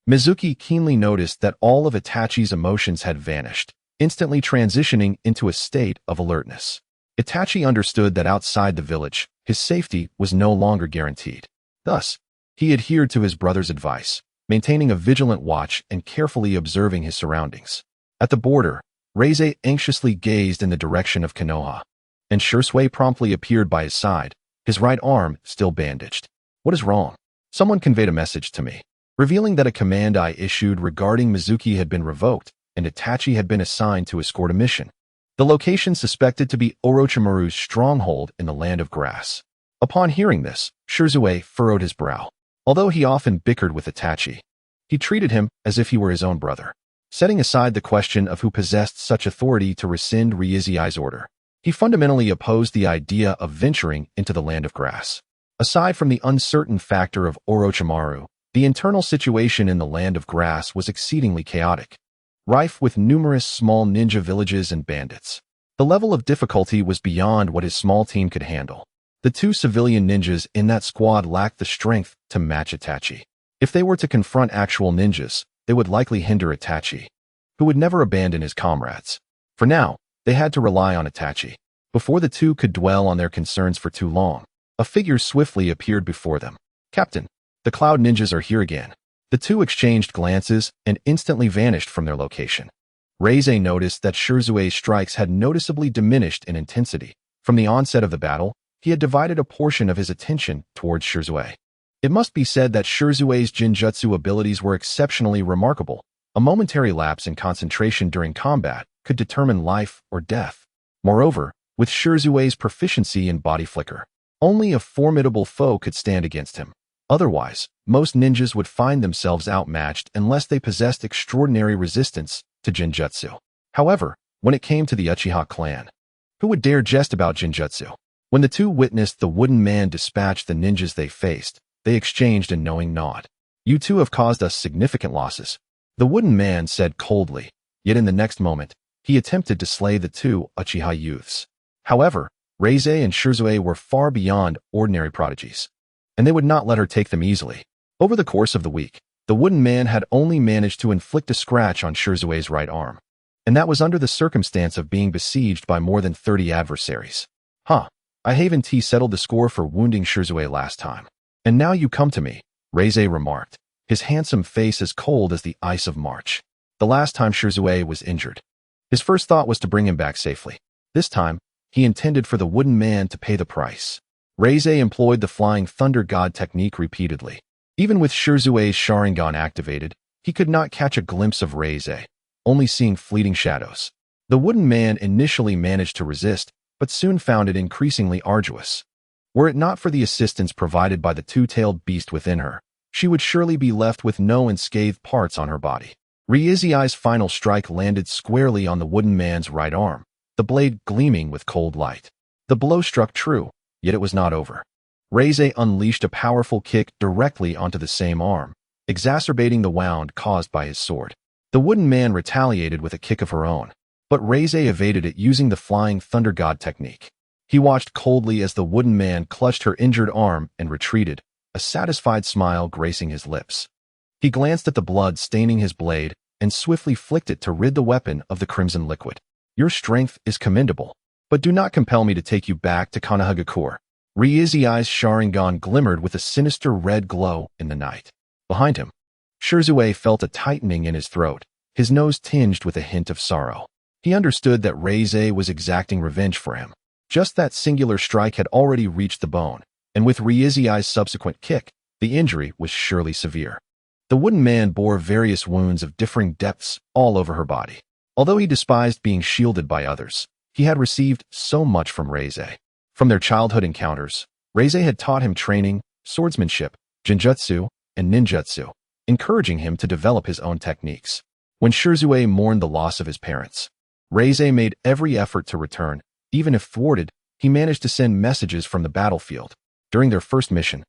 Speaker 1: Mizuki keenly noticed that all of Itachi's emotions had vanished, instantly transitioning into a state of alertness. Itachi understood that outside the village, his safety was no longer guaranteed. Thus, he adhered to his brother's advice, maintaining a vigilant watch and carefully observing his surroundings. At the border, Reize anxiously gazed in the direction of Konoha, and Shursui promptly appeared by his side, his right arm still bandaged. "What is wrong?" Someone conveyed a message to me, revealing that a command I issued regarding Mizuki had been revoked, and Itachi had been assigned to escort a mission. The location suspected to be Orochimaru's stronghold in the Land of Grass. Upon hearing this, Shursui furrowed his brow. Although he often bickered with Itachi, he treated him as if he were his own brother. Setting aside the question of who possessed such authority to rescind Ryui's order, he fundamentally opposed the idea of venturing into the Land of Grass. Aside from the uncertain factor of Orochimaru, the internal situation in the Land of Grass was exceedingly chaotic, rife with numerous small ninja villages and bandits. The level of difficulty was beyond what his small team could handle. The two civilian ninjas in that squad lacked the strength to match Itachi. If they were to confront actual ninjas, they would likely hinder Itachi, who would never abandon his comrades. For now, they had to rely on Itachi. Before the two could dwell on their concerns for too long, a figure swiftly appeared before them. "Captain, the Cloud Ninjas are here again." The two exchanged glances and instantly vanished from their location. Reize noticed that Shurzue's strikes had noticeably diminished in intensity. From the onset of the battle, he had divided a portion of his attention towards Shurzue. It must be said that Shurzue's Jinjutsu abilities were exceptionally remarkable. A momentary lapse in concentration during combat could determine life or death. Moreover, with Shurzue's proficiency in body flicker, only a formidable foe could stand against him. Otherwise, most ninjas would find themselves outmatched unless they possessed extraordinary resistance to Jinjutsu. However, when it came to the Uchiha clan, who would dare jest about Jinjutsu? When the two witnessed the wooden man dispatch the ninjas they faced, they exchanged a knowing nod. "You two have caused us significant losses," the wooden man said coldly, yet in the next moment, he attempted to slay the two Uchiha youths. However, Reize and Shurzue were far beyond ordinary prodigies, and they would not let her take them easily. Over the course of the week, the wooden man had only managed to inflict a scratch on Shurzue's right arm, and that was under the circumstance of being besieged by more than 30 adversaries. I haven't settled the score for wounding Shurzue last time. And now you come to me," Reize remarked, his handsome face as cold as the ice of March. The last time Shurzue was injured, his first thought was to bring him back safely. This time, he intended for the wooden man to pay the price. Reize employed the Flying Thunder God technique repeatedly. Even with Shurzue's Sharingan activated, he could not catch a glimpse of Reize, only seeing fleeting shadows. The wooden man initially managed to resist, but soon found it increasingly arduous. Were it not for the assistance provided by the two-tailed beast within her, she would surely be left with no unscathed parts on her body. Ryui's final strike landed squarely on the wooden man's right arm, the blade gleaming with cold light. The blow struck true, yet it was not over. Reize unleashed a powerful kick directly onto the same arm, exacerbating the wound caused by his sword. The wooden man retaliated with a kick of her own, but Reize evaded it using the Flying Thunder God technique. He watched coldly as the wooden man clutched her injured arm and retreated, a satisfied smile gracing his lips. He glanced at the blood staining his blade and swiftly flicked it to rid the weapon of the crimson liquid. "Your strength is commendable, but do not compel me to take you back to Konohagakure." Ryui's Sharingan glimmered with a sinister red glow in the night. Behind him, Shurzue felt a tightening in his throat, his nose tinged with a hint of sorrow. He understood that Reize was exacting revenge for him. Just that singular strike had already reached the bone, and with Ryui's subsequent kick, the injury was surely severe. The wooden man bore various wounds of differing depths all over her body. Although he despised being shielded by others, he had received so much from Reize. From their childhood encounters, Reize had taught him training, swordsmanship, Jinjutsu, and ninjutsu, encouraging him to develop his own techniques. When Shurzue mourned the loss of his parents, Reize made every effort to return. Even if thwarted, he managed to send messages from the battlefield. During their first mission,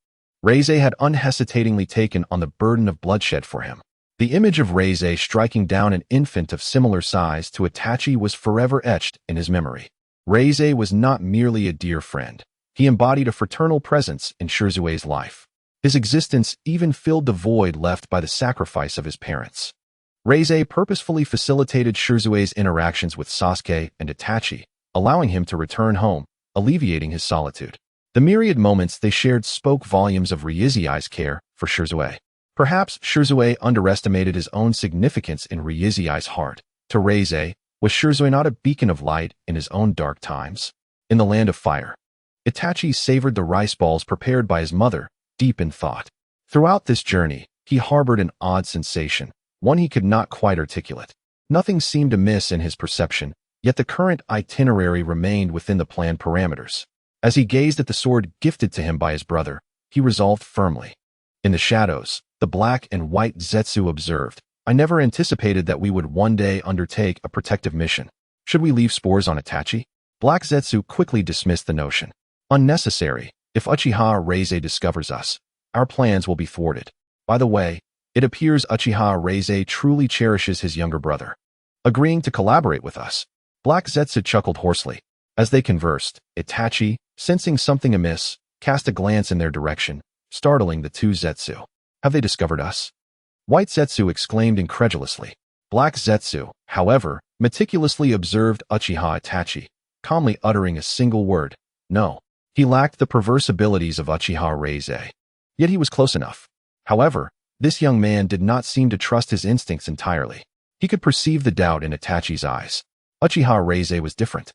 Speaker 1: Reize had unhesitatingly taken on the burden of bloodshed for him. The image of Reize striking down an infant of similar size to Itachi was forever etched in his memory. Reize was not merely a dear friend. He embodied a fraternal presence in Shurzue's life. His existence even filled the void left by the sacrifice of his parents. Reize purposefully facilitated Shurzue's interactions with Sasuke and Itachi, allowing him to return home, alleviating his solitude. The myriad moments they shared spoke volumes of Ryui's care for Shurzue. Perhaps Shirzue underestimated his own significance in Ryui's heart. To Reizei, was Shirzue not a beacon of light in his own dark times? In the land of fire, Itachi savored the rice balls prepared by his mother, deep in thought. Throughout this journey, he harbored an odd sensation, one he could not quite articulate. Nothing seemed amiss in his perception, yet the current itinerary remained within the planned parameters. As he gazed at the sword gifted to him by his brother, he resolved firmly. In the shadows, the black and white Zetsu observed, I never anticipated that we would one day undertake a protective mission. Should we leave spores on Itachi? Black Zetsu quickly dismissed the notion. Unnecessary. If Uchiha Reizei discovers us, our plans will be thwarted. By the way, it appears Uchiha Reizei truly cherishes his younger brother. Agreeing to collaborate with us. Black Zetsu chuckled hoarsely. As they conversed, Itachi, sensing something amiss, cast a glance in their direction, startling the two Zetsu. Have they discovered us? White Zetsu exclaimed incredulously. Black Zetsu, however, meticulously observed Uchiha Itachi, calmly uttering a single word, no. He lacked the perverse abilities of Uchiha Reizei. Yet he was close enough. However, this young man did not seem to trust his instincts entirely. He could perceive the doubt in Itachi's eyes. Uchiha Reizei was different.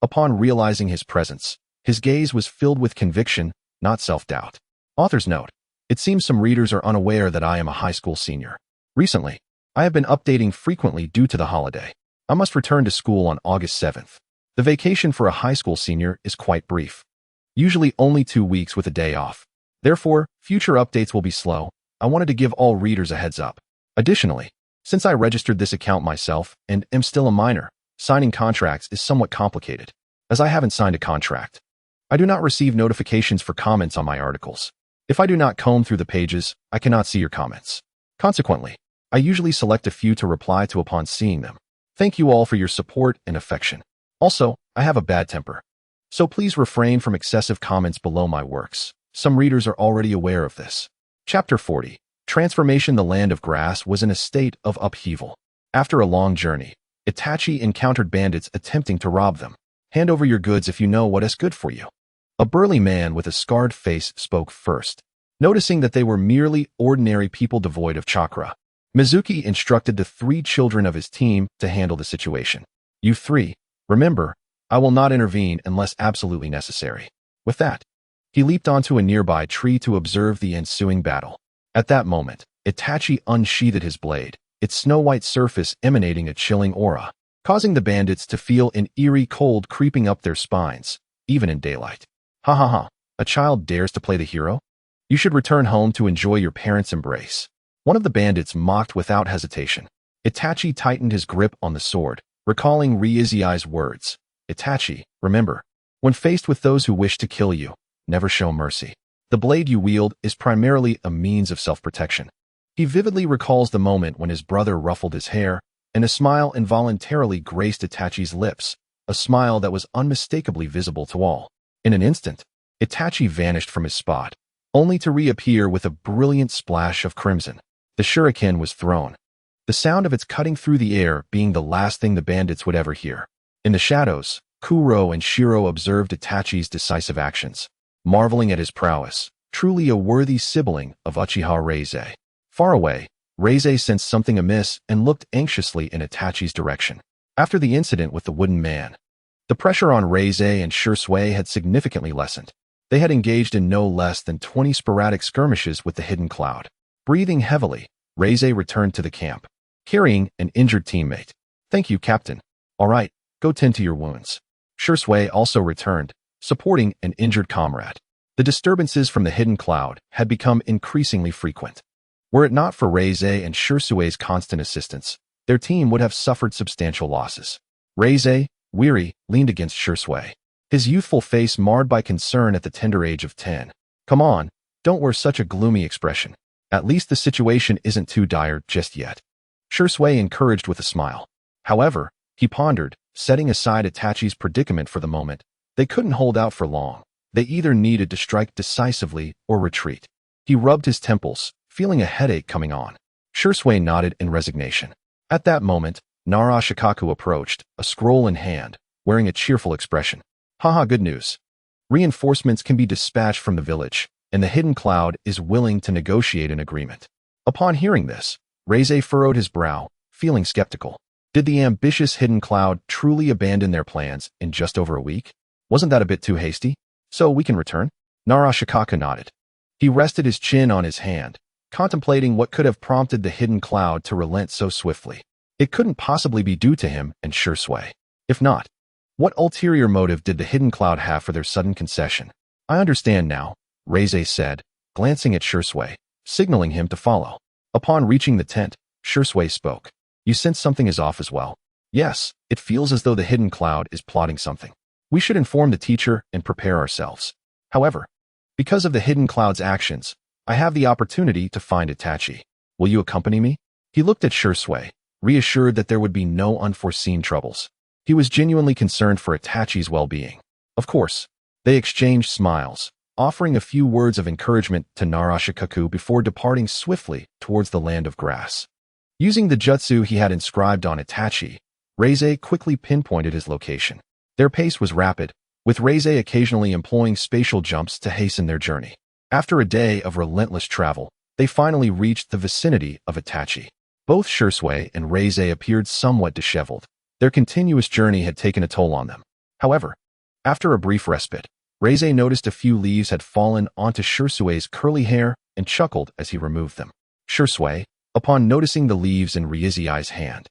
Speaker 1: Upon realizing his presence, his gaze was filled with conviction, not self-doubt. Author's note. It seems some readers are unaware that I am a high school senior. Recently, I have been updating frequently due to the holiday. I must return to school on August 7th. The vacation for a high school senior is quite brief. Usually only 2 weeks with a day off. Therefore, future updates will be slow. I wanted to give all readers a heads up. Additionally, since I registered this account myself and am still a minor, signing contracts is somewhat complicated, as I haven't signed a contract. I do not receive notifications for comments on my articles. If I do not comb through the pages, I cannot see your comments. Consequently, I usually select a few to reply to upon seeing them. Thank you all for your support and affection. Also, I have a bad temper, so please refrain from excessive comments below my works. Some readers are already aware of this. Chapter 40. Transformation. The land of grass was in a state of upheaval. After a long journey, Itachi encountered bandits attempting to rob them. Hand over your goods if you know what is good for you. A burly man with a scarred face spoke first. Noticing that they were merely ordinary people devoid of chakra, Mizuki instructed the 3 children of his team to handle the situation. You 3, remember, I will not intervene unless absolutely necessary. With that, he leaped onto a nearby tree to observe the ensuing battle. At that moment, Itachi unsheathed his blade, its snow-white surface emanating a chilling aura, causing the bandits to feel an eerie cold creeping up their spines, even in daylight. Ha ha ha, a child dares to play the hero? You should return home to enjoy your parents' embrace. One of the bandits mocked without hesitation. Itachi tightened his grip on the sword, recalling Ryui's words. Itachi, remember, when faced with those who wish to kill you, never show mercy. The blade you wield is primarily a means of self-protection. He vividly recalls the moment when his brother ruffled his hair, and a smile involuntarily graced Itachi's lips, a smile that was unmistakably visible to all. In an instant, Itachi vanished from his spot, only to reappear with a brilliant splash of crimson. The shuriken was thrown, the sound of its cutting through the air being the last thing the bandits would ever hear. In the shadows, Kuro and Shiro observed Itachi's decisive actions, marveling at his prowess, truly a worthy sibling of Uchiha Reizei. Far away, Reizei sensed something amiss and looked anxiously in Itachi's direction. After the incident with the wooden man, the pressure on Reizei and Shirzue had significantly lessened. They had engaged in no less than 20 sporadic skirmishes with the hidden cloud. Breathing heavily, Reizei returned to the camp, carrying an injured teammate. Thank you, Captain. All right, go tend to your wounds. Shirzue also returned, supporting an injured comrade. The disturbances from the hidden cloud had become increasingly frequent. Were it not for Reizei and Shirzue's constant assistance, their team would have suffered substantial losses. Reizei, weary, leaned against Shirzue, his youthful face marred by concern at the tender age of 10. Come on, don't wear such a gloomy expression. At least the situation isn't too dire just yet. Shirzue encouraged with a smile. However, he pondered, setting aside Itachi's predicament for the moment. They couldn't hold out for long. They either needed to strike decisively or retreat. He rubbed his temples, feeling a headache coming on. Shirzue nodded in resignation. At that moment, Nara Shikaku approached, a scroll in hand, wearing a cheerful expression. Haha, good news. Reinforcements can be dispatched from the village, and the hidden cloud is willing to negotiate an agreement. Upon hearing this, Reize furrowed his brow, feeling skeptical. Did the ambitious hidden cloud truly abandon their plans in just over a week? Wasn't that a bit too hasty? So we can return? Narashikaka nodded. He rested his chin on his hand, contemplating what could have prompted the hidden cloud to relent so swiftly. It couldn't possibly be due to him and Shursui. If not, what ulterior motive did the hidden cloud have for their sudden concession? I understand now, Reize said, glancing at Shursui, signaling him to follow. Upon reaching the tent, Shursui spoke. You sense something is off as well? Yes, it feels as though the hidden cloud is plotting something. We should inform the teacher and prepare ourselves. However, because of the hidden cloud's actions, I have the opportunity to find Itachi. Will you accompany me? He looked at Shursui, reassured that there would be no unforeseen troubles. He was genuinely concerned for Itachi's well-being. Of course, they exchanged smiles, offering a few words of encouragement to Narashikaku before departing swiftly towards the land of grass. Using the jutsu he had inscribed on Itachi, Reize quickly pinpointed his location. Their pace was rapid, with Reize occasionally employing spatial jumps to hasten their journey. After a day of relentless travel, they finally reached the vicinity of Itachi. Both Shursui and Reize appeared somewhat disheveled. Their continuous journey had taken a toll on them. However, after a brief respite, Reize noticed a few leaves had fallen onto Shursui's curly hair and chuckled as he removed them. Shursui, upon noticing the leaves in Ryui's hand,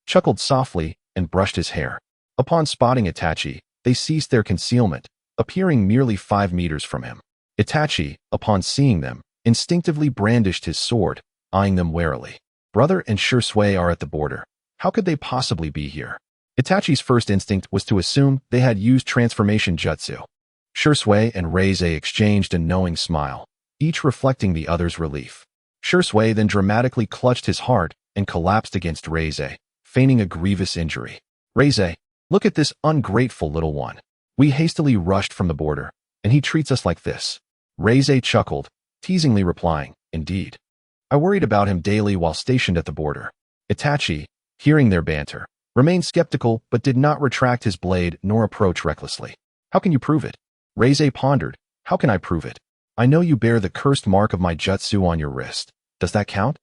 Speaker 1: chuckled softly and brushed his hair. Upon spotting Itachi, they ceased their concealment, appearing merely 5 meters from him. Itachi, upon seeing them, instinctively brandished his sword, eyeing them warily. Brother and Shursui are at the border. How could they possibly be here? Itachi's first instinct was to assume they had used transformation jutsu. Shursui and Reize exchanged a knowing smile, each reflecting the other's relief. Shursui then dramatically clutched his heart and collapsed against Reize, feigning a grievous injury. Reize, look at this ungrateful little one. We hastily rushed from the border, and he treats us like this. Reize chuckled, teasingly replying, Indeed. I worried about him daily while stationed at the border. Itachi, hearing their banter, remained skeptical but did not retract his blade nor approach recklessly. How can you prove it? Reize pondered. How can I prove it? I know you bear the cursed mark of my jutsu on your wrist. Does that count?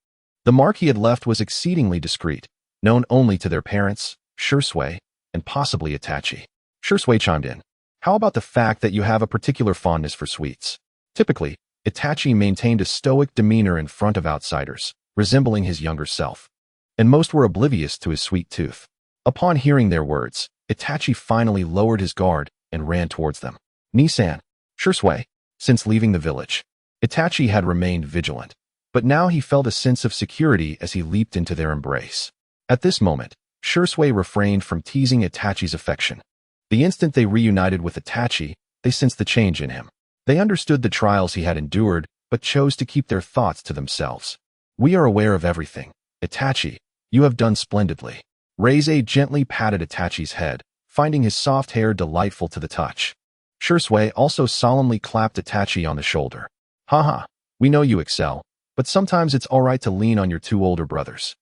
Speaker 1: The mark he had left was exceedingly discreet, known only to their parents, Shursui, and possibly Itachi. Shursui chimed in. How about the fact that you have a particular fondness for sweets? Typically, Itachi maintained a stoic demeanor in front of outsiders, resembling his younger self, and most were oblivious to his sweet tooth. Upon hearing their words, Itachi finally lowered his guard and ran towards them. Nisan, Shursui, since leaving the village, Itachi had remained vigilant, but now he felt a sense of security as he leaped into their embrace. At this moment, Shursui refrained from teasing Itachi's affection. The instant they reunited with Itachi, they sensed the change in him. They understood the trials he had endured, but chose to keep their thoughts to themselves. We are aware of everything. Itachi, you have done splendidly. Reize gently patted Itachi's head, finding his soft hair delightful to the touch. Shursui also solemnly clapped Itachi on the shoulder. Haha, we know you excel, but sometimes it's alright to lean on your 2 older brothers.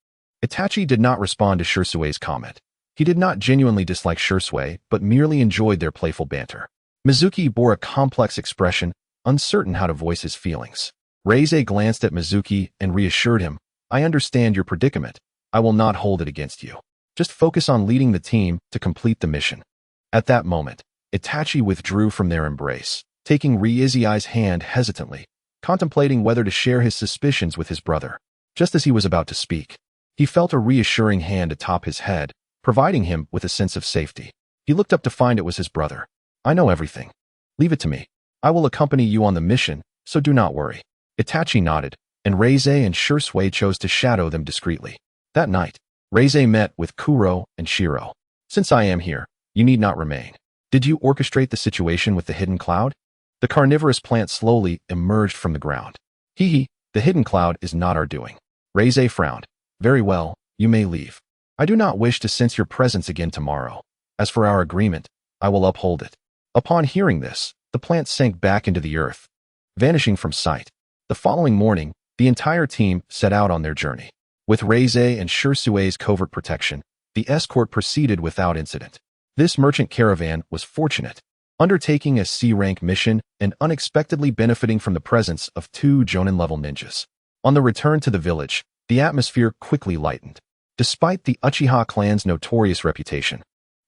Speaker 1: Itachi did not respond to Shursui's comment. He did not genuinely dislike Shursui, but merely enjoyed their playful banter. Mizuki bore a complex expression, uncertain how to voice his feelings. Reize glanced at Mizuki and reassured him, I understand your predicament. I will not hold it against you. Just focus on leading the team to complete the mission. At that moment, Itachi withdrew from their embrace, taking Ryui's hand hesitantly, contemplating whether to share his suspicions with his brother. Just as he was about to speak, he felt a reassuring hand atop his head, providing him with a sense of safety. He looked up to find it was his brother. I know everything. Leave it to me. I will accompany you on the mission, so do not worry. Itachi nodded, and Reize and Shursui chose to shadow them discreetly. That night, Reize met with Kuro and Shiro. Since I am here, you need not remain. Did you orchestrate the situation with the hidden cloud? The carnivorous plant slowly emerged from the ground. Hee, the hidden cloud is not our doing. Reize frowned. Very well, you may leave. I do not wish to sense your presence again tomorrow. As for our agreement, I will uphold it. Upon hearing this, the plant sank back into the earth, vanishing from sight. The following morning, the entire team set out on their journey. With Reize and Shursui's covert protection, the escort proceeded without incident. This merchant caravan was fortunate, undertaking a C-rank mission and unexpectedly benefiting from the presence of 2 Jonin-level ninjas. On the return to the village, the atmosphere quickly lightened. Despite the Uchiha clan's notorious reputation,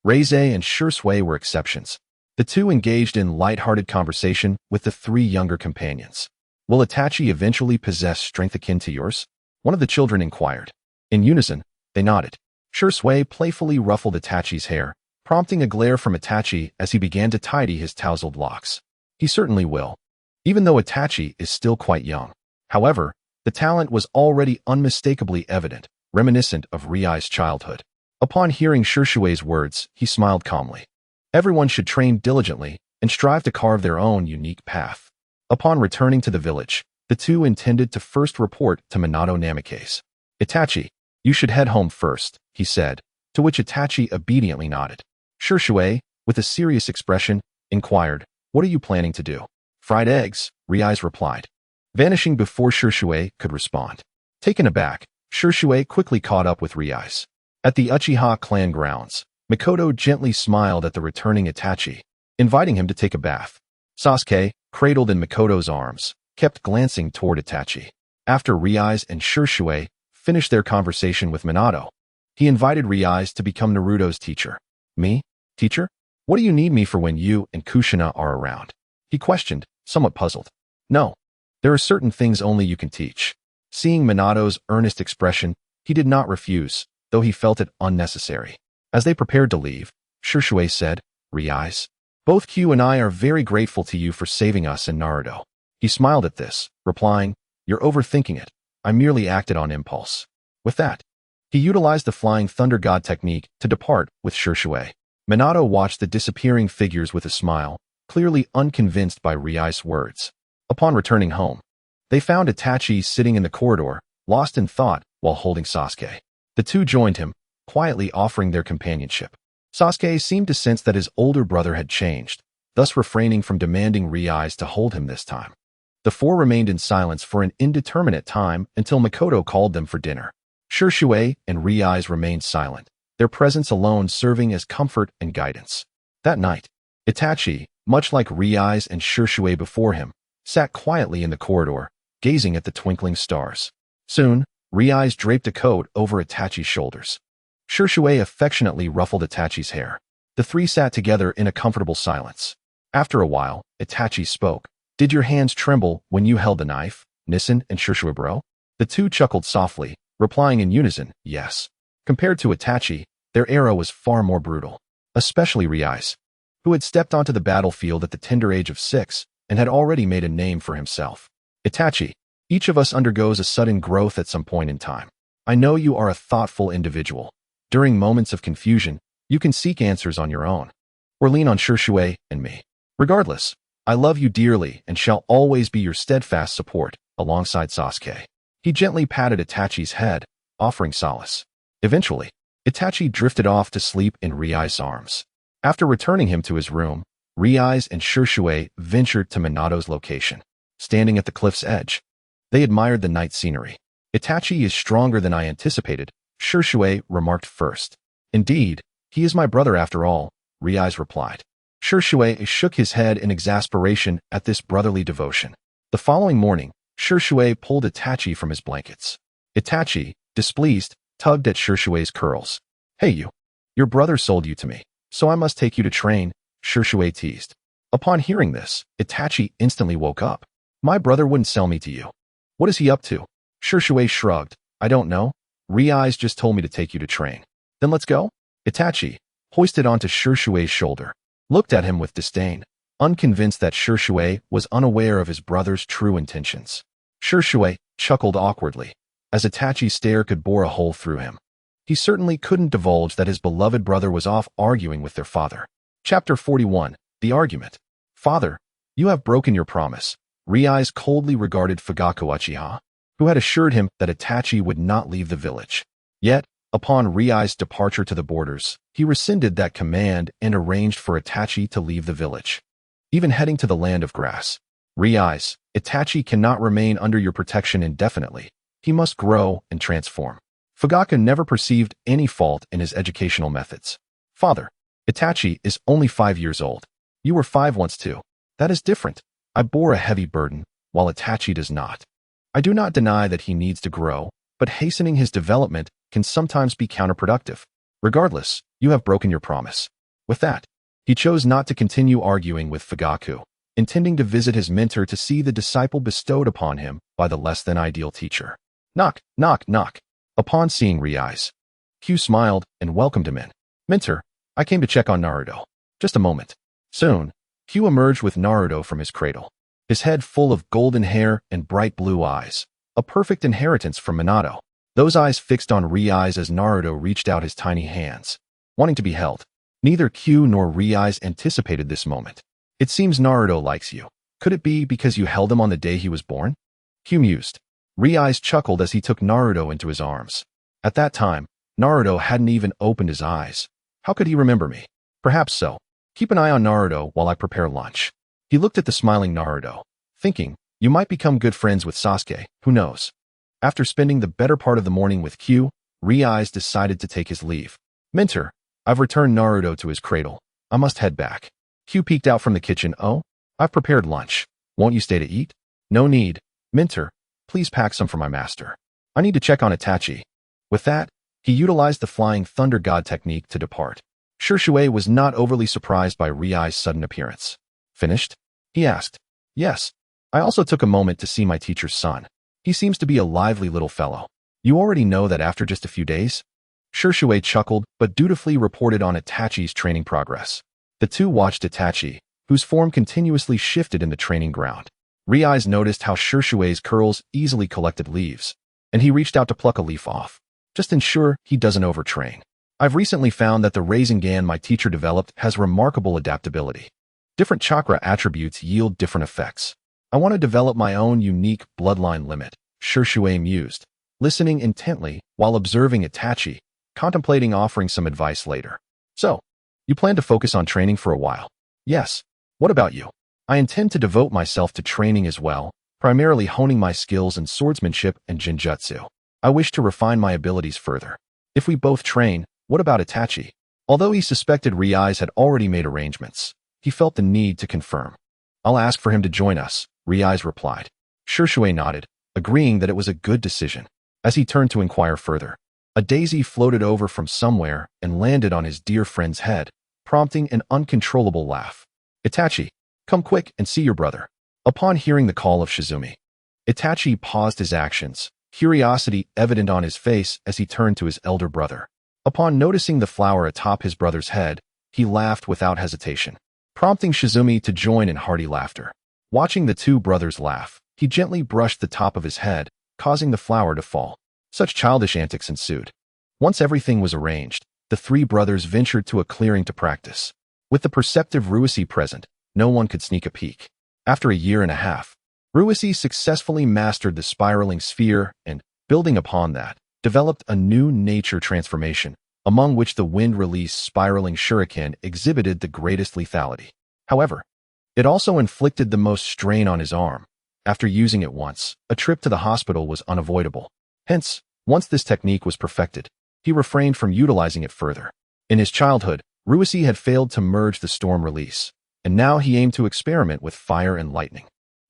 Speaker 1: Reize and Shursui were exceptions. The two engaged in light-hearted conversation with the three younger companions. Will Itachi eventually possess strength akin to yours? One of the children inquired. In unison, they nodded. Shursui playfully ruffled Itachi's hair, prompting a glare from Itachi as he began to tidy his tousled locks. He certainly will, even though Itachi is still quite young. However, the talent was already unmistakably evident, reminiscent of Riai's childhood. Upon hearing Shursui's words, he smiled calmly. Everyone should train diligently and strive to carve their own unique path. Upon returning to the village, the two intended to first report to Minato Namikaze. Itachi, you should head home first, he said, to which Itachi obediently nodded. Shursui, with a serious expression, inquired, what are you planning to do? Fried eggs, Riai's replied, vanishing before Shursui could respond. Taken aback, Shursui quickly caught up with Riai's. At the Uchiha clan grounds, Mikoto gently smiled at the returning Itachi, inviting him to take a bath. Sasuke, cradled in Mikoto's arms, kept glancing toward Itachi. After Riai's and Shursui finished their conversation with Minato, he invited Riai's to become Naruto's teacher. Me? Teacher? What do you need me for when you and Kushina are around? He questioned, somewhat puzzled. No. There are certain things only you can teach. Seeing Minato's earnest expression, he did not refuse, though he felt it unnecessary. As they prepared to leave, Shursui said, Riai's, both Q and I are very grateful to you for saving us and Naruto. He smiled at this, replying, you're overthinking it. I merely acted on impulse. With that, he utilized the Flying Thunder God technique to depart with Shursui. Minato watched the disappearing figures with a smile, clearly unconvinced by Riai's words. Upon returning home, they found Itachi sitting in the corridor, lost in thought while holding Sasuke. The two joined him, quietly offering their companionship. Sasuke seemed to sense that his older brother had changed, thus refraining from demanding Riai's to hold him this time. The four remained in silence for an indeterminate time until Mikoto called them for dinner. Shursui and Riai's remained silent, their presence alone serving as comfort and guidance. That night, Itachi, much like Riai's and Shursui before him, sat quietly in the corridor, gazing at the twinkling stars. Soon, Riai's draped a coat over Itachi's shoulders. Shursui affectionately ruffled Itachi's hair. The three sat together in a comfortable silence. After a while, Itachi spoke. Did your hands tremble when you held the knife, Nissen and Shursui bro? The two chuckled softly, replying in unison, yes. Compared to Itachi, their era was far more brutal. Especially Riai's, who had stepped onto the battlefield at the tender age of 6 and had already made a name for himself. Itachi, each of us undergoes a sudden growth at some point in time. I know you are a thoughtful individual. During moments of confusion, you can seek answers on your own, or lean on Shursui and me. Regardless, I love you dearly and shall always be your steadfast support, alongside Sasuke. He gently patted Itachi's head, offering solace. Eventually, Itachi drifted off to sleep in Riai's arms. After returning him to his room, Riai's and Shursui ventured to Minato's location. Standing at the cliff's edge, they admired the night scenery. Itachi is stronger than I anticipated, Shursui remarked first. Indeed, he is my brother after all, Riai's replied. Shursui shook his head in exasperation at this brotherly devotion. The following morning, Shursui pulled Itachi from his blankets. Itachi, displeased, tugged at Shursui's curls. Hey you! Your brother sold you to me, so I must take you to train, Shursui teased. Upon hearing this, Itachi instantly woke up. My brother wouldn't sell me to you. What is he up to? Shursui shrugged. I don't know. Riai's just told me to take you to train. Then let's go? Itachi, hoisted onto Shursui's shoulder, looked at him with disdain, unconvinced that Shursui was unaware of his brother's true intentions. Shursui chuckled awkwardly, as Itachi's stare could bore a hole through him. He certainly couldn't divulge that his beloved brother was off arguing with their father. Chapter 41, The Argument. Father, you have broken your promise. Riai's coldly regarded Fugaku Uchiha, who had assured him that Itachi would not leave the village. Yet, upon Riai's departure to the borders, he rescinded that command and arranged for Itachi to leave the village. Even heading to the land of grass. Riai's, Itachi cannot remain under your protection indefinitely. He must grow and transform. Fugaku never perceived any fault in his educational methods. Father, Itachi is only 5 years old. You were 5 once too. That is different. I bore a heavy burden, while Itachi does not. I do not deny that he needs to grow, but hastening his development can sometimes be counterproductive. Regardless, you have broken your promise. With that, he chose not to continue arguing with Fugaku, intending to visit his mentor to see the disciple bestowed upon him by the less-than-ideal teacher. Knock, knock, knock. Upon seeing Riai's, Q smiled and welcomed him in. Mentor, I came to check on Naruto. Just a moment. Soon, Q emerged with Naruto from his cradle, his head full of golden hair and bright blue eyes, a perfect inheritance from Minato. Those eyes fixed on Riai's as Naruto reached out his tiny hands, wanting to be held. Neither Q nor Riai's anticipated this moment. It seems Naruto likes you. Could it be because you held him on the day he was born? Q mused. Riai's chuckled as he took Naruto into his arms. At that time, Naruto hadn't even opened his eyes. How could he remember me? Perhaps so. Keep an eye on Naruto while I prepare lunch. He looked at the smiling Naruto, thinking, you might become good friends with Sasuke, who knows? After spending the better part of the morning with Q, Riai's decided to take his leave. Mentor, I've returned Naruto to his cradle. I must head back. Q peeked out from the kitchen. Oh, I've prepared lunch. Won't you stay to eat? No need. Mentor, please pack some for my master. I need to check on Itachi. With that, he utilized the flying thunder god technique to depart. Shurshui was not overly surprised by Riai's sudden appearance. Finished? He asked. Yes. I also took a moment to see my teacher's son. He seems to be a lively little fellow. You already know that after just a few days? Shurshui chuckled, but dutifully reported on Itachi's training progress. The two watched Itachi, whose form continuously shifted in the training ground. Riai's noticed how Shurshui's curls easily collected leaves, and he reached out to pluck a leaf off. Just ensure he doesn't overtrain. I've recently found that the Rasengan my teacher developed has remarkable adaptability. Different chakra attributes yield different effects. I want to develop my own unique bloodline limit, Shurshui mused, listening intently while observing Itachi, contemplating offering some advice later. So, you plan to focus on training for a while? Yes. What about you? I intend to devote myself to training as well, primarily honing my skills in swordsmanship and genjutsu. I wish to refine my abilities further. If we both train, what about Itachi? Although he suspected Riai's had already made arrangements, he felt the need to confirm. I'll ask for him to join us, Riai's replied. Shurshui nodded, agreeing that it was a good decision. As he turned to inquire further, a daisy floated over from somewhere and landed on his dear friend's head, prompting an uncontrollable laugh. Itachi, come quick and see your brother. Upon hearing the call of Shizumi, Itachi paused his actions, curiosity evident on his face as he turned to his elder brother. Upon noticing the flower atop his brother's head, he laughed without hesitation, prompting Shizumi to join in hearty laughter. Watching the two brothers laugh, he gently brushed the top of his head, causing the flower to fall. Such childish antics ensued. Once everything was arranged, the three brothers ventured to a clearing to practice. With the perceptive Ruisi present, no one could sneak a peek. After a year and a half, Ruisi successfully mastered the spiraling sphere and, building upon that, developed a new nature transformation, among which the wind-release spiraling shuriken exhibited the greatest lethality. However, it also inflicted the most strain on his arm. After using it once, a trip to the hospital was unavoidable. Hence, once this technique was perfected, he refrained from utilizing it further. In his childhood, Ruisi had failed to merge the storm release, and now he aimed to experiment with fire and lightning.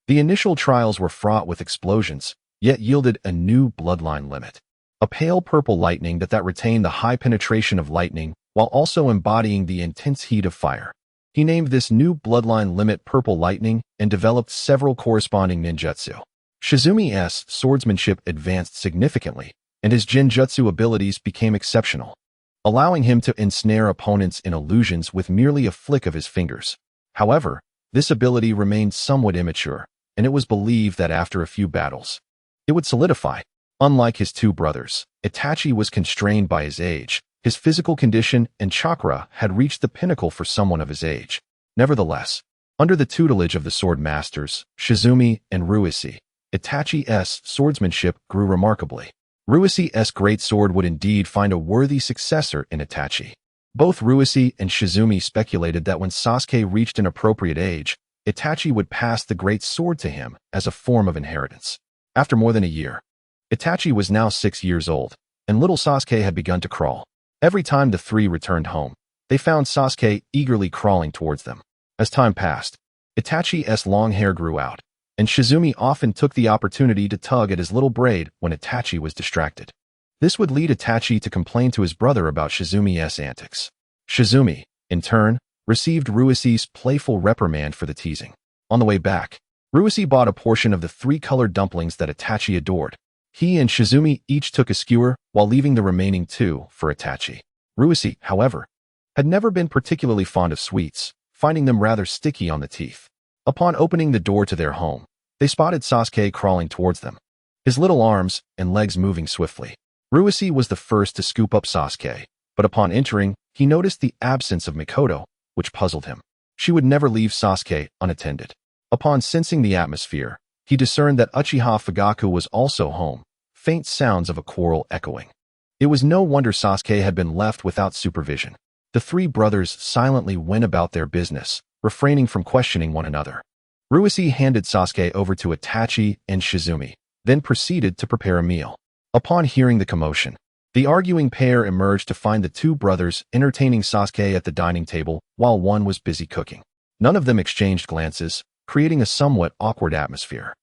Speaker 1: The initial trials were fraught with explosions, yet yielded a new bloodline limit. A pale purple lightning that retained the high penetration of lightning while also embodying the intense heat of fire. He named this new bloodline limit Purple Lightning and developed several corresponding ninjutsu. Shizumi's swordsmanship advanced significantly, and his genjutsu abilities became exceptional, allowing him to ensnare opponents in illusions with merely a flick of his fingers. However, this ability remained somewhat immature, and it was believed that after a few battles, it would solidify. Unlike his two brothers, Itachi was constrained by his age. His physical condition and chakra had reached the pinnacle for someone of his age. Nevertheless, under the tutelage of the sword masters, Shizumi and Ruisi, Itachi's swordsmanship grew remarkably. Ruisi's great sword would indeed find a worthy successor in Itachi. Both Ruisi and Shizumi speculated that when Sasuke reached an appropriate age, Itachi would pass the great sword to him as a form of inheritance. After more than a year, Itachi was now 6 years old, and little Sasuke had begun to crawl. Every time the three returned home, they found Sasuke eagerly crawling towards them. As time passed, Itachi's long hair grew out, and Shizumi often took the opportunity to tug at his little braid when Itachi was distracted. This would lead Itachi to complain to his brother about Shizumi's antics. Shizumi, in turn, received Ruisi's playful reprimand for the teasing. On the way back, Ruisi bought a portion of the 3-colored dumplings that Itachi adored. He and Shizumi each took a skewer, while leaving the remaining 2 for Itachi. Ruisi, however, had never been particularly fond of sweets, finding them rather sticky on the teeth. Upon opening the door to their home, they spotted Sasuke crawling towards them, his little arms and legs moving swiftly. Ruisi was the first to scoop up Sasuke, but upon entering, he noticed the absence of Mikoto, which puzzled him. She would never leave Sasuke unattended. Upon sensing the atmosphere, he discerned that Uchiha Fugaku was also home, faint sounds of a quarrel echoing. It was no wonder Sasuke had been left without supervision. The 3 brothers silently went about their business, refraining from questioning one another. Ruisi handed Sasuke over to Itachi and Shizumi, then proceeded to prepare a meal. Upon hearing the commotion, the arguing pair emerged to find the 2 brothers entertaining Sasuke at the dining table while one was busy cooking. None of them exchanged glances, creating a somewhat awkward atmosphere.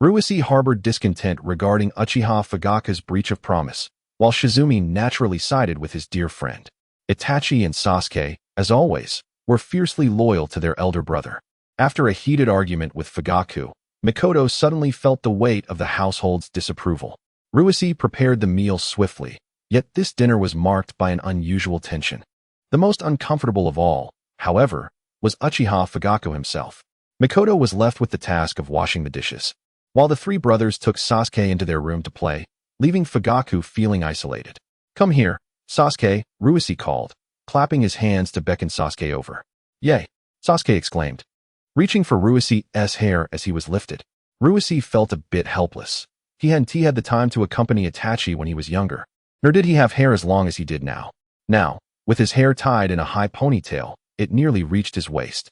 Speaker 1: Ruisi harbored discontent regarding Uchiha Fugaku's breach of promise, while Shizumi naturally sided with his dear friend. Itachi and Sasuke, as always, were fiercely loyal to their elder brother. After a heated argument with Fugaku, Mikoto suddenly felt the weight of the household's disapproval. Ruisi prepared the meal swiftly, yet this dinner was marked by an unusual tension. The most uncomfortable of all, however, was Uchiha Fugaku himself. Mikoto was left with the task of washing the dishes, while the 3 brothers took Sasuke into their room to play, leaving Fugaku feeling isolated. "Come here, Sasuke," Ruisi called, clapping his hands to beckon Sasuke over. "Yay!" Sasuke exclaimed, reaching for Ruisi's hair as he was lifted. Ruisi felt a bit helpless. He hadn't had the time to accompany Itachi when he was younger, nor did he have hair as long as he did now. Now, with his hair tied in a high ponytail, it nearly reached his waist.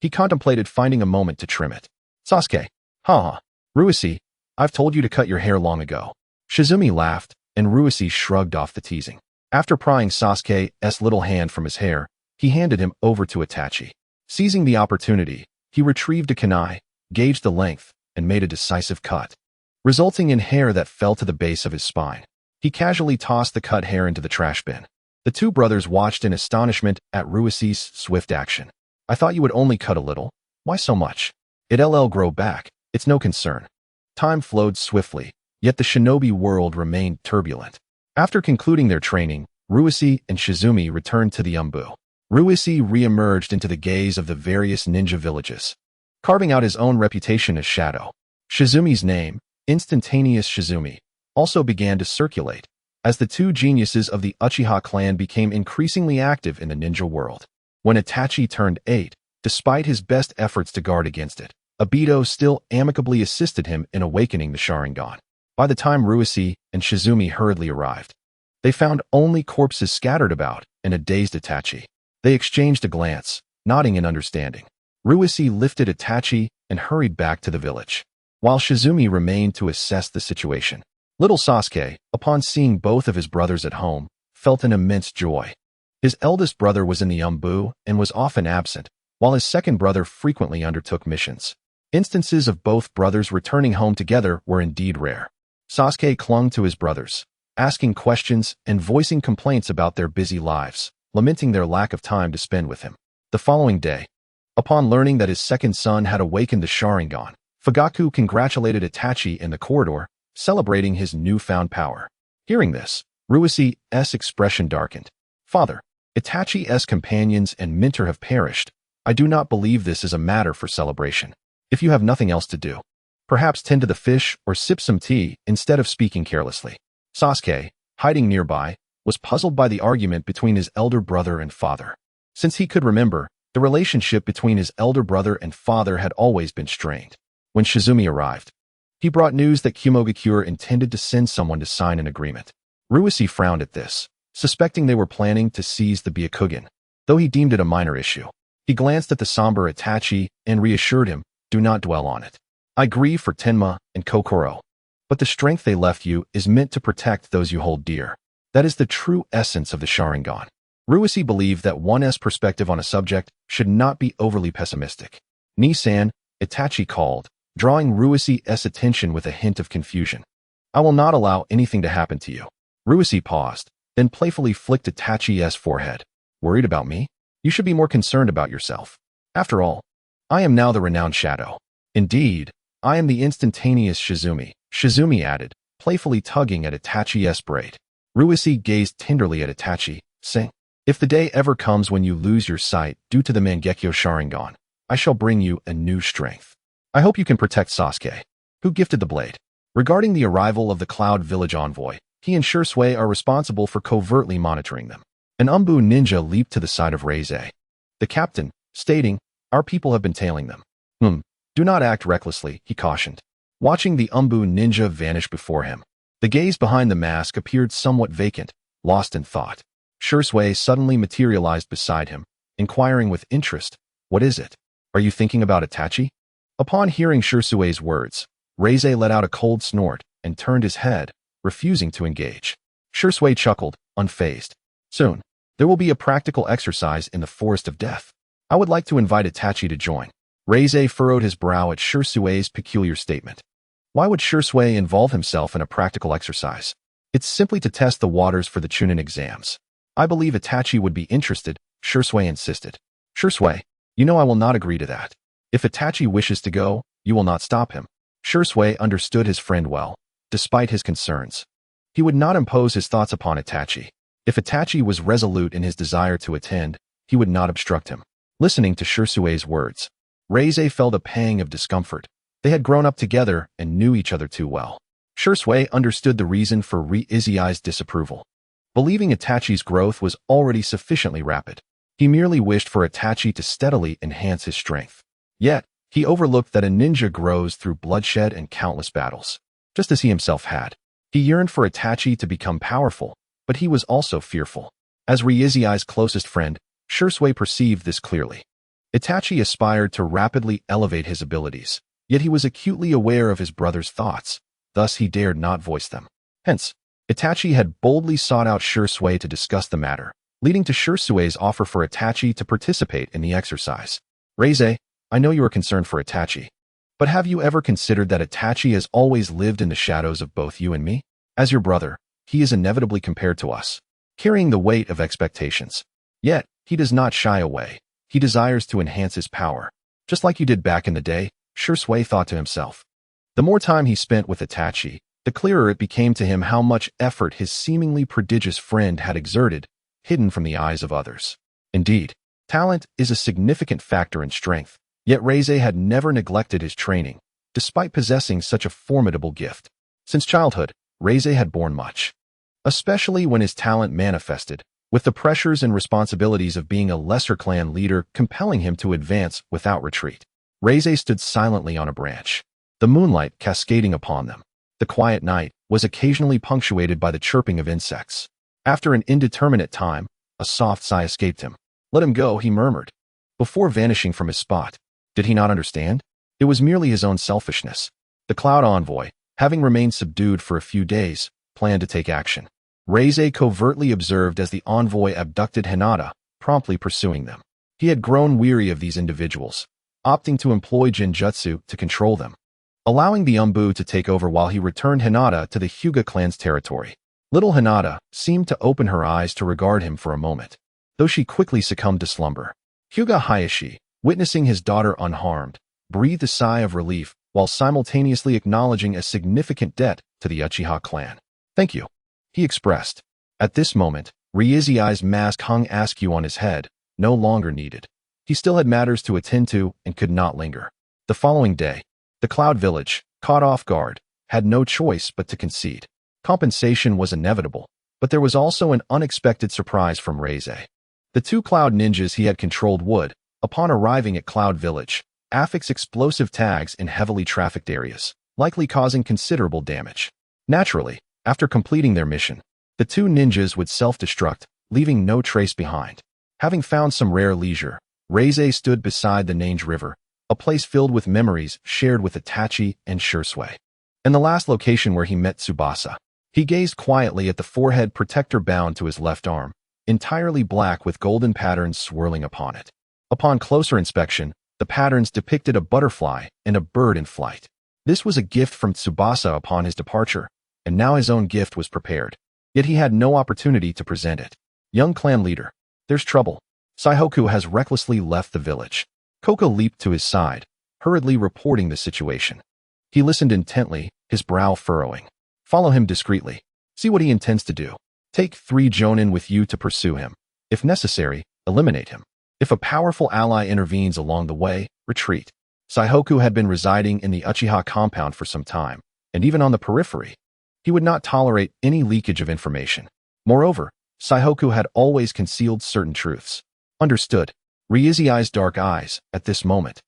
Speaker 1: He contemplated finding a moment to trim it. "Sasuke, haha, Ruisi, I've told you to cut your hair long ago." Shizumi laughed, and Ruisi shrugged off the teasing. After prying Sasuke's little hand from his hair, he handed him over to Itachi. Seizing the opportunity, he retrieved a kunai, gauged the length, and made a decisive cut, resulting in hair that fell to the base of his spine. He casually tossed the cut hair into the trash bin. The 2 brothers watched in astonishment at Ruisi's swift action. "I thought you would only cut a little. Why so much?" "It'll grow back. It's no concern." Time flowed swiftly, yet the shinobi world remained turbulent. After concluding their training, Ruisi and Shizumi returned to the Umbu. Ruisi re-emerged into the gaze of the various ninja villages, carving out his own reputation as Shadow. Shizumi's name, Instantaneous Shizumi, also began to circulate, as the 2 geniuses of the Uchiha clan became increasingly active in the ninja world. When Itachi turned 8, despite his best efforts to guard against it, Obito still amicably assisted him in awakening the Sharingan. By the time Ruisi and Shizumi hurriedly arrived, they found only corpses scattered about and a dazed Itachi. They exchanged a glance, nodding in understanding. Ruisi lifted Itachi and hurried back to the village, while Shizumi remained to assess the situation. Little Sasuke, upon seeing both of his brothers at home, felt an immense joy. His eldest brother was in the Umbu and was often absent, while his second brother frequently undertook missions. Instances of both brothers returning home together were indeed rare. Sasuke clung to his brothers, asking questions and voicing complaints about their busy lives, lamenting their lack of time to spend with him. The following day, upon learning that his second son had awakened the Sharingan, Fugaku congratulated Itachi in the corridor, celebrating his newfound power. Hearing this, Ruisi's expression darkened. "Father, Itachi's companions and mentor have perished. I do not believe this is a matter for celebration. If you have nothing else to do, perhaps tend to the fish or sip some tea instead of speaking carelessly." Sasuke, hiding nearby, was puzzled by the argument between his elder brother and father. Since he could remember, the relationship between his elder brother and father had always been strained. When Shizumi arrived, he brought news that Kumogakure intended to send someone to sign an agreement. Ruisi frowned at this, suspecting they were planning to seize the Byakugan, though he deemed it a minor issue. He glanced at the somber Itachi and reassured him, "Do not dwell on it. I grieve for Tenma and Kokoro, but the strength they left you is meant to protect those you hold dear. That is the true essence of the Sharingan." Ruisi believed that one's perspective on a subject should not be overly pessimistic. "Ni-san," Itachi called, drawing Ruise's attention with a hint of confusion. I will not allow anything to happen to you. Ruise paused, then playfully flicked Itachi's forehead. Worried about me? You should be more concerned about yourself. After all, I am now the renowned shadow. Indeed, I am the instantaneous Shizumi, Shizumi added, playfully tugging at Itachi's braid. Ruise gazed tenderly at Itachi, saying, if the day ever comes when you lose your sight due to the Mangekyo Sharingan, I shall bring you a new strength. I hope you can protect Sasuke, who gifted the blade. Regarding the arrival of the Cloud Village envoy, he and Shursui are responsible for covertly monitoring them. An Umbu ninja leaped to the side of Reize, the captain, stating, our people have been tailing them. Do not act recklessly, he cautioned. Watching the Umbu ninja vanish before him, the gaze behind the mask appeared somewhat vacant, lost in thought. Shursui suddenly materialized beside him, inquiring with interest, what is it? Are you thinking about Itachi? Upon hearing Shursui's words, Reize let out a cold snort and turned his head, refusing to engage. Shursui chuckled, unfazed. Soon, there will be a practical exercise in the Forest of Death. I would like to invite Itachi to join. Reize furrowed his brow at Shursui's peculiar statement. Why would Shursui involve himself in a practical exercise? It's simply to test the waters for the Chunin exams. I believe Itachi would be interested, Shursui insisted. Shursui, you know I will not agree to that. If Itachi wishes to go, you will not stop him. Shursui understood his friend well, despite his concerns. He would not impose his thoughts upon Itachi. If Itachi was resolute in his desire to attend, he would not obstruct him. Listening to Shursui's words, Reize felt a pang of discomfort. They had grown up together and knew each other too well. Shursui understood the reason for Reize's disapproval. Believing Itachi's growth was already sufficiently rapid, he merely wished for Itachi to steadily enhance his strength. Yet, he overlooked that a ninja grows through bloodshed and countless battles, just as he himself had. He yearned for Itachi to become powerful, but he was also fearful. As Reize's closest friend, Shursui perceived this clearly. Itachi aspired to rapidly elevate his abilities, yet he was acutely aware of his brother's thoughts, thus he dared not voice them. Hence, Itachi had boldly sought out Shursui to discuss the matter, leading to Shursui's offer for Itachi to participate in the exercise. Reize, I know you are concerned for Itachi, but have you ever considered that Itachi has always lived in the shadows of both you and me? As your brother, he is inevitably compared to us, carrying the weight of expectations. Yet, he does not shy away. He desires to enhance his power. Just like you did back in the day, Shursui thought to himself. The more time he spent with Itachi, the clearer it became to him how much effort his seemingly prodigious friend had exerted, hidden from the eyes of others. Indeed, talent is a significant factor in strength, yet Reize had never neglected his training, despite possessing such a formidable gift. Since childhood, Reize had borne much, especially when his talent manifested, with the pressures and responsibilities of being a lesser clan leader compelling him to advance without retreat. Reize stood silently on a branch, the moonlight cascading upon them. The quiet night was occasionally punctuated by the chirping of insects. After an indeterminate time, a soft sigh escaped him. Let him go, he murmured, before vanishing from his spot. Did he not understand? It was merely his own selfishness. The Cloud Envoy, having remained subdued for a few days, planned to take action. Reize covertly observed as the envoy abducted Hinata, promptly pursuing them. He had grown weary of these individuals, opting to employ Genjutsu to control them, allowing the Umbu to take over while he returned Hinata to the Hyuga clan's territory. Little Hinata seemed to open her eyes to regard him for a moment, though she quickly succumbed to slumber. Hyuga Hayashi, witnessing his daughter unharmed, breathed a sigh of relief while simultaneously acknowledging a significant debt to the Uchiha clan. Thank you, he expressed. At this moment, Reize's mask hung askew on his head, no longer needed. He still had matters to attend to and could not linger. The following day, the Cloud Village, caught off guard, had no choice but to concede. Compensation was inevitable, but there was also an unexpected surprise from Reize. The two Cloud ninjas he had controlled would, upon arriving at Cloud Village, affix explosive tags in heavily trafficked areas, likely causing considerable damage. Naturally, after completing their mission, the two ninjas would self-destruct, leaving no trace behind. Having found some rare leisure, Reize stood beside the Nange River, a place filled with memories shared with Itachi and Shursui. In the last location where he met Tsubasa, he gazed quietly at the forehead protector bound to his left arm, entirely black with golden patterns swirling upon it. Upon closer inspection, The patterns depicted a butterfly and a bird in flight. This was a gift from Tsubasa upon his departure, and now his own gift was prepared. Yet he had no opportunity to present it. Young clan leader. There's trouble. Saihoku has recklessly left the village. Koko leaped to his side, hurriedly reporting the situation. He listened intently, his brow furrowing. Follow him discreetly. See what he intends to do. Take 3 jonin with you to pursue him. If necessary, eliminate him. If a powerful ally intervenes along the way, retreat. Saihoku had been residing in the Uchiha compound for some time, and even on the periphery. He would not tolerate any leakage of information. Moreover, Saihoku had always concealed certain truths. Understood. Ryui's dark eyes, at this moment,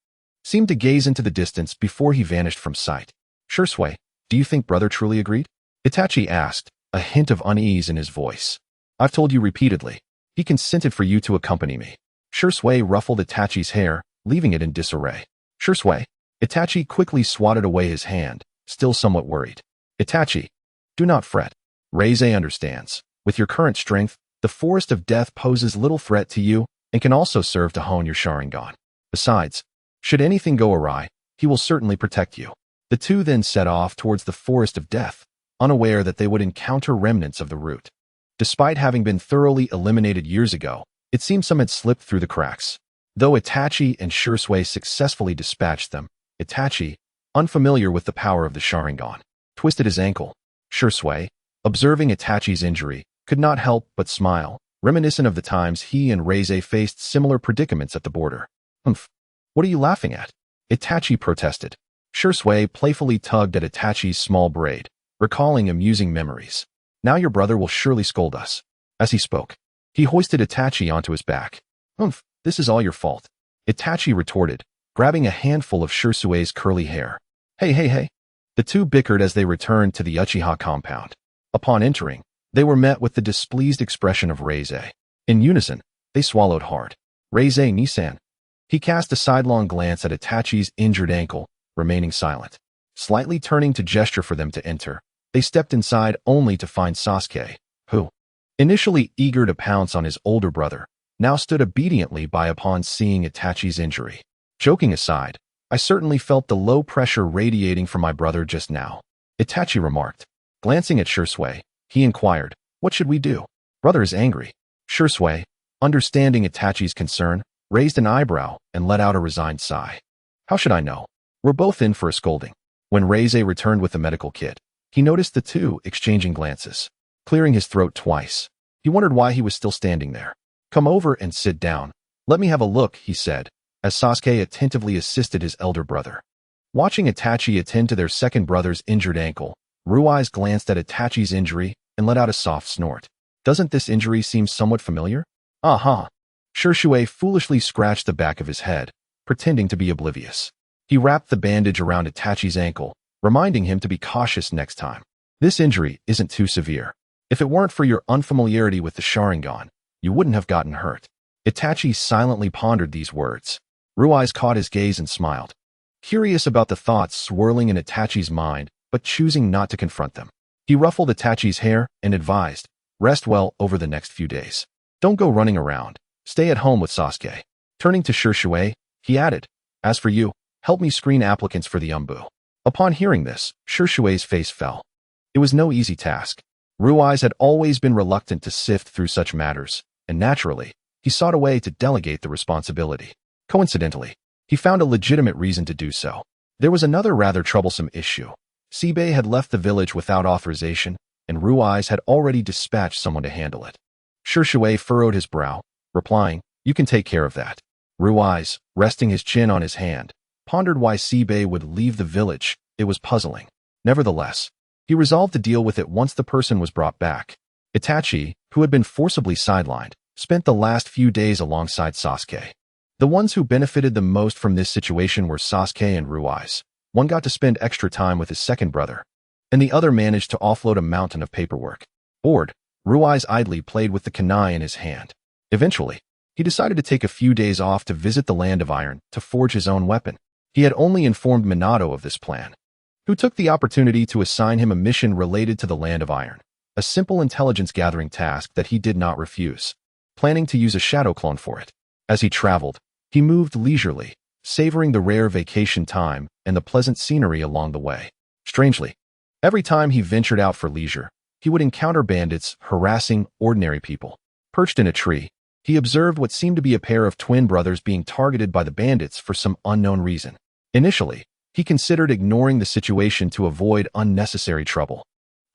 Speaker 1: seemed to gaze into the distance before he vanished from sight. Shursui, do you think brother truly agreed? Itachi asked, a hint of unease in his voice. I've told you repeatedly. He consented for you to accompany me. Shursui ruffled Itachi's hair, leaving it in disarray. Shursui. Itachi quickly swatted away his hand, still somewhat worried. Itachi, do not fret. Reize understands. With your current strength, the Forest of Death poses little threat to you and can also serve to hone your Sharingan. Besides, should anything go awry, he will certainly protect you. The two then set off towards the Forest of Death, unaware that they would encounter remnants of the route. Despite having been thoroughly eliminated years ago, it seemed some had slipped through the cracks. Though Itachi and Shursui successfully dispatched them, Itachi, unfamiliar with the power of the Sharingan, twisted his ankle. Shursui, observing Itachi's injury, could not help but smile, reminiscent of the times he and Reize faced similar predicaments at the border. Humph. What are you laughing at? Itachi protested. Shursui playfully tugged at Itachi's small braid, recalling amusing memories. Now your brother will surely scold us. As he spoke, he hoisted Itachi onto his back. Humph, this is all your fault. Itachi retorted, grabbing a handful of Shursui's curly hair. Hey. The two bickered as they returned to the Uchiha compound. Upon entering, they were met with the displeased expression of Reize. In unison, they swallowed hard. Reize Nisan. He cast a sidelong glance at Itachi's injured ankle, remaining silent. Slightly turning to gesture for them to enter, they stepped inside only to find Sasuke, who, initially eager to pounce on his older brother, now stood obediently by upon seeing Itachi's injury. Joking aside, I certainly felt the low pressure radiating from my brother just now, Itachi remarked. Glancing at Shursui, he inquired, what should we do? Brother is angry. Shursui, understanding Itachi's concern, raised an eyebrow and let out a resigned sigh. How should I know? We're both in for a scolding. When Reize returned with the medical kit, he noticed the two exchanging glances. Clearing his throat twice, he wondered why he was still standing there. Come over and sit down. Let me have a look, he said, as Sasuke attentively assisted his elder brother. Watching Itachi attend to their second brother's injured ankle, Rui's glanced at Itachi's injury and let out a soft snort. Doesn't this injury seem somewhat familiar? Aha. Shursui foolishly scratched the back of his head, pretending to be oblivious. He wrapped the bandage around Itachi's ankle, reminding him to be cautious next time. This injury isn't too severe. If it weren't for your unfamiliarity with the Sharingan, you wouldn't have gotten hurt. Itachi silently pondered these words. Rui's caught his gaze and smiled. Curious about the thoughts swirling in Itachi's mind, but choosing not to confront them. He ruffled Itachi's hair and advised, rest well over the next few days. Don't go running around. Stay at home with Sasuke. Turning to Shursui, he added, as for you, help me screen applicants for the Umbu. Upon hearing this, Shursui's face fell. It was no easy task. Rui's had always been reluctant to sift through such matters, and naturally, he sought a way to delegate the responsibility. Coincidentally, he found a legitimate reason to do so. There was another rather troublesome issue. Sibei had left the village without authorization, and Rui's had already dispatched someone to handle it. Shursui furrowed his brow, replying, you can take care of that. Rui's, resting his chin on his hand, pondered why Sibei would leave the village. It was puzzling. Nevertheless, he resolved to deal with it once the person was brought back. Itachi, who had been forcibly sidelined, spent the last few days alongside Sasuke. The ones who benefited the most from this situation were Sasuke and Rui's. One got to spend extra time with his second brother, and the other managed to offload a mountain of paperwork. Bored, Rui's idly played with the kunai in his hand. Eventually, he decided to take a few days off to visit the Land of Iron to forge his own weapon. He had only informed Minato of this plan, who took the opportunity to assign him a mission related to the Land of Iron, a simple intelligence-gathering task that he did not refuse, planning to use a shadow clone for it. As he traveled, he moved leisurely, savoring the rare vacation time and the pleasant scenery along the way. Strangely, every time he ventured out for leisure, he would encounter bandits harassing ordinary people. Perched in a tree, he observed what seemed to be a pair of twin brothers being targeted by the bandits for some unknown reason. Initially, he considered ignoring the situation to avoid unnecessary trouble.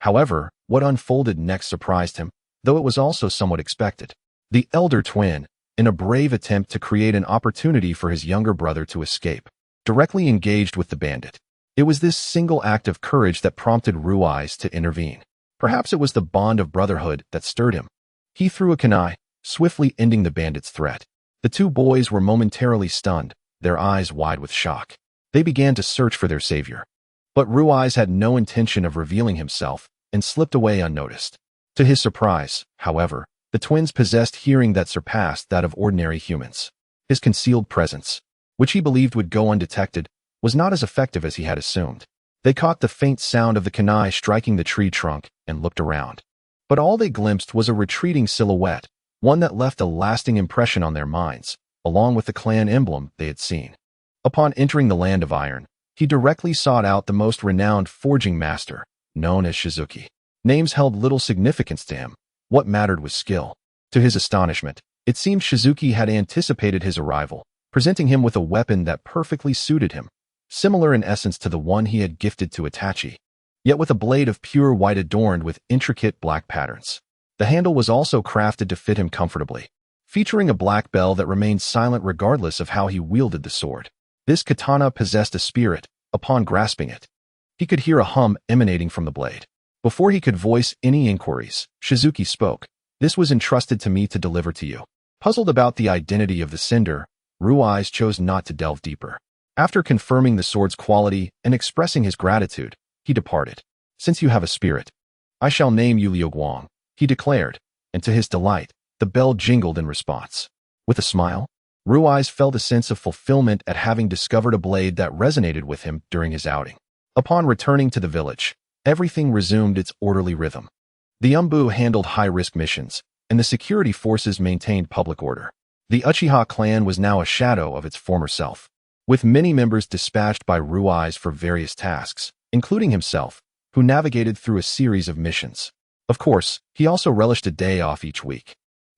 Speaker 1: However, what unfolded next surprised him, though it was also somewhat expected. The elder twin, in a brave attempt to create an opportunity for his younger brother to escape, directly engaged with the bandit. It was this single act of courage that prompted Ruiz to intervene. Perhaps it was the bond of brotherhood that stirred him. He threw a kunai, swiftly ending the bandit's threat. The two boys were momentarily stunned, their eyes wide with shock. They began to search for their savior. But Ruiz had no intention of revealing himself and slipped away unnoticed. To his surprise, however, the twins possessed hearing that surpassed that of ordinary humans. His concealed presence, which he believed would go undetected, was not as effective as he had assumed. They caught the faint sound of the kunai striking the tree trunk and looked around. But all they glimpsed was a retreating silhouette, one that left a lasting impression on their minds, along with the clan emblem they had seen. Upon entering the Land of Iron, he directly sought out the most renowned forging master, known as Shizuki. Names held little significance to him. What mattered was skill. To his astonishment, it seemed Shizuki had anticipated his arrival, presenting him with a weapon that perfectly suited him, similar in essence to the one he had gifted to Itachi, yet with a blade of pure white adorned with intricate black patterns. The handle was also crafted to fit him comfortably, featuring a black bell that remained silent regardless of how he wielded the sword. This katana possessed a spirit. Upon grasping it, he could hear a hum emanating from the blade. Before he could voice any inquiries, Shizuki spoke. "This was entrusted to me to deliver to you." Puzzled about the identity of the sender, Ruiz chose not to delve deeper. After confirming the sword's quality and expressing his gratitude, he departed. "Since you have a spirit, I shall name you Liu Guang," he declared, and to his delight, the bell jingled in response. With a smile, Ruiz felt a sense of fulfillment at having discovered a blade that resonated with him during his outing. Upon returning to the village, everything resumed its orderly rhythm. The Umbu handled high-risk missions, and the security forces maintained public order. The Uchiha clan was now a shadow of its former self, with many members dispatched by Ruiz for various tasks, including himself, who navigated through a series of missions. Of course, he also relished a day off each week.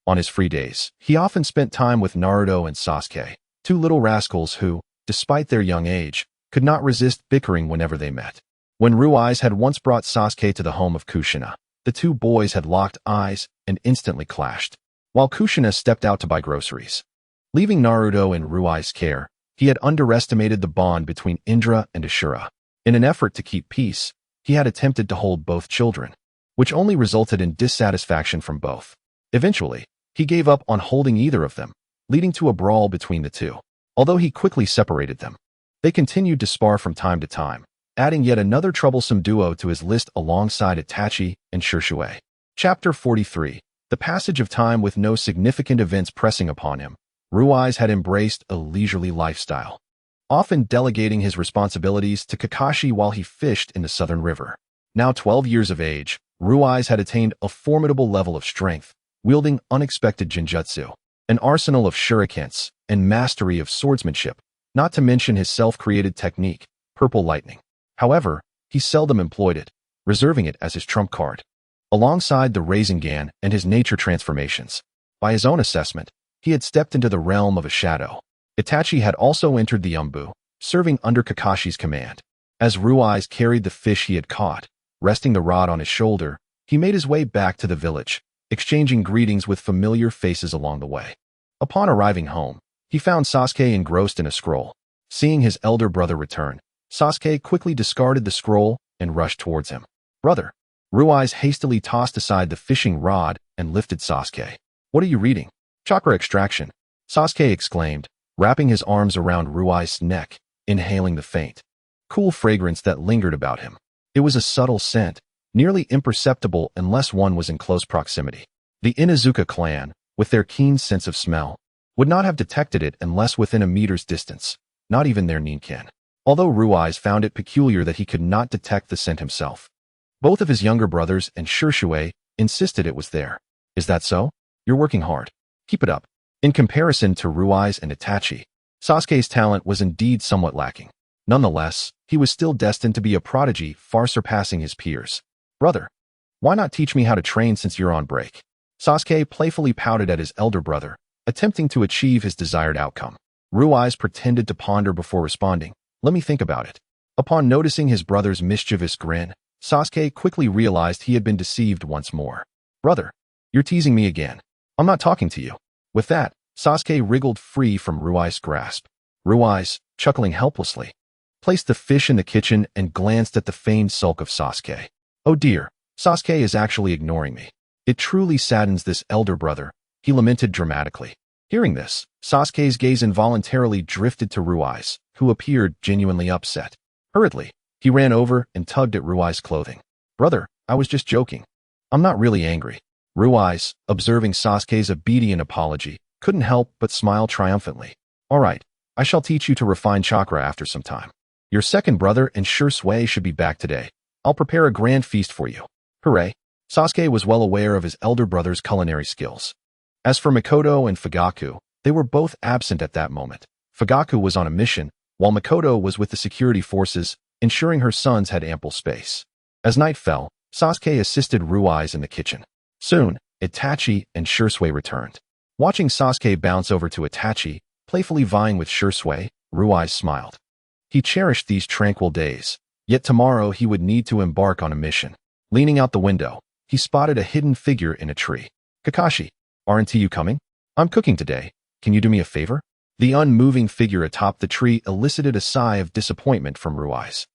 Speaker 1: On his free days, he often spent time with Naruto and Sasuke, two little rascals who, despite their young age, could not resist bickering whenever they met. When Ruiz had once brought Sasuke to the home of Kushina, the two boys had locked eyes and instantly clashed, while Kushina stepped out to buy groceries. Leaving Naruto in Ruiz's care, he had underestimated the bond between Indra and Ashura. In an effort to keep peace, he had attempted to hold both children, which only resulted in dissatisfaction from both. Eventually, he gave up on holding either of them, leading to a brawl between the two. Although he quickly separated them, they continued to spar from time to time, adding yet another troublesome duo to his list alongside Itachi and Shisui. Chapter 43. The passage of time with no significant events pressing upon him, Ruiz had embraced a leisurely lifestyle, often delegating his responsibilities to Kakashi while he fished in the Southern River. Now 12 years of age, Ruiz had attained a formidable level of strength, wielding unexpected genjutsu, an arsenal of shurikens, and mastery of swordsmanship, not to mention his self-created technique, Purple Lightning. However, he seldom employed it, reserving it as his trump card. Alongside the Rasengan and his nature transformations, by his own assessment, he had stepped into the realm of a shadow. Itachi had also entered the Umbu, serving under Kakashi's command. As Ruiz carried the fish he had caught, resting the rod on his shoulder, he made his way back to the village, exchanging greetings with familiar faces along the way. Upon arriving home, he found Sasuke engrossed in a scroll. Seeing his elder brother return, Sasuke quickly discarded the scroll and rushed towards him. "Brother." Ruiz hastily tossed aside the fishing rod and lifted Sasuke. "What are you reading?" "Chakra extraction," Sasuke exclaimed, wrapping his arms around Ruiz's neck, inhaling the faint, cool fragrance that lingered about him. It was a subtle scent, nearly imperceptible unless one was in close proximity. The Inuzuka clan, with their keen sense of smell, would not have detected it unless within a meter's distance, not even their ninken. Although Ruiz found it peculiar that he could not detect the scent himself. Both of his younger brothers and Shisui insisted it was there. "Is that so? You're working hard. Keep it up." In comparison to Ruiz and Itachi, Sasuke's talent was indeed somewhat lacking. Nonetheless, he was still destined to be a prodigy far surpassing his peers. Brother, why not teach me how to train since you're on break? Sasuke playfully pouted at his elder brother, attempting to achieve his desired outcome. Rui's pretended to ponder before responding, "Let me think about it." Upon noticing his brother's mischievous grin, Sasuke quickly realized he had been deceived once more. "Brother, you're teasing me again. I'm not talking to you." With that, Sasuke wriggled free from Rui's grasp. Rui's, chuckling helplessly, placed the fish in the kitchen and glanced at the feigned sulk of Sasuke. "Oh dear, Sasuke is actually ignoring me. It truly saddens this elder brother," he lamented dramatically. Hearing this, Sasuke's gaze involuntarily drifted to Rui's, who appeared genuinely upset. Hurriedly, he ran over and tugged at Rui's clothing. "Brother, I was just joking. I'm not really angry." Rui's, observing Sasuke's obedient apology, couldn't help but smile triumphantly. "All right, I shall teach you to refine chakra after some time. Your second brother and Shui should be back today. I'll prepare a grand feast for you." Hooray! Sasuke was well aware of his elder brother's culinary skills. As for Mikoto and Fugaku, they were both absent at that moment. Fugaku was on a mission, while Mikoto was with the security forces, ensuring her sons had ample space. As night fell, Sasuke assisted Rui's in the kitchen. Soon, Itachi and Shui returned. Watching Sasuke bounce over to Itachi, playfully vying with Shui, Rui's smiled. He cherished these tranquil days, yet tomorrow he would need to embark on a mission. Leaning out the window, he spotted a hidden figure in a tree. "Kakashi, aren't you coming? I'm cooking today. Can you do me a favor?" The unmoving figure atop the tree elicited a sigh of disappointment from Rui's.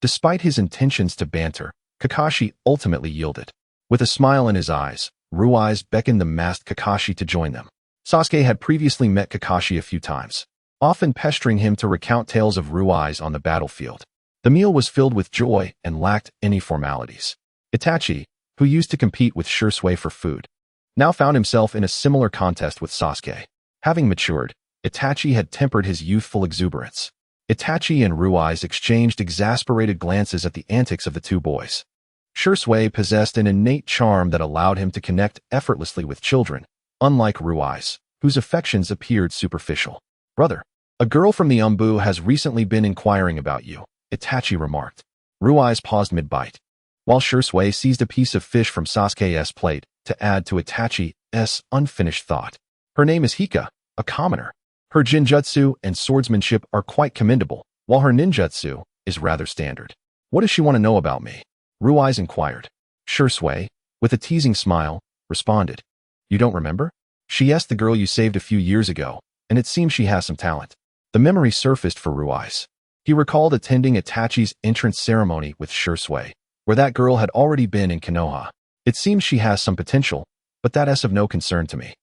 Speaker 1: Despite his intentions to banter, Kakashi ultimately yielded. With a smile in his eyes, Rui's beckoned the masked Kakashi to join them. Sasuke had previously met Kakashi a few times, often pestering him to recount tales of Rui's on the battlefield. The meal was filled with joy and lacked any formalities. Itachi, who used to compete with Shui for food, now found himself in a similar contest with Sasuke. Having matured, Itachi had tempered his youthful exuberance. Itachi and Rui's exchanged exasperated glances at the antics of the two boys. Shui possessed an innate charm that allowed him to connect effortlessly with children, unlike Rui's, whose affections appeared superficial. "Brother, a girl from the Umbu has recently been inquiring about you," Itachi remarked. Rui's paused mid-bite, while Shui seized a piece of fish from Sasuke's plate to add to Itachi's unfinished thought. "Her name is Hika, a commoner. Her jinjutsu and swordsmanship are quite commendable, while her ninjutsu is rather standard. What does she want to know about me?" Rui's inquired. Shui, with a teasing smile, responded, "You don't remember? She asked the girl you saved a few years ago, and it seems she has some talent." The memory surfaced for Rui's. He recalled attending Itachi's entrance ceremony with Shui, where that girl had already been in Konoha. "It seems she has some potential, but that is of no concern to me,"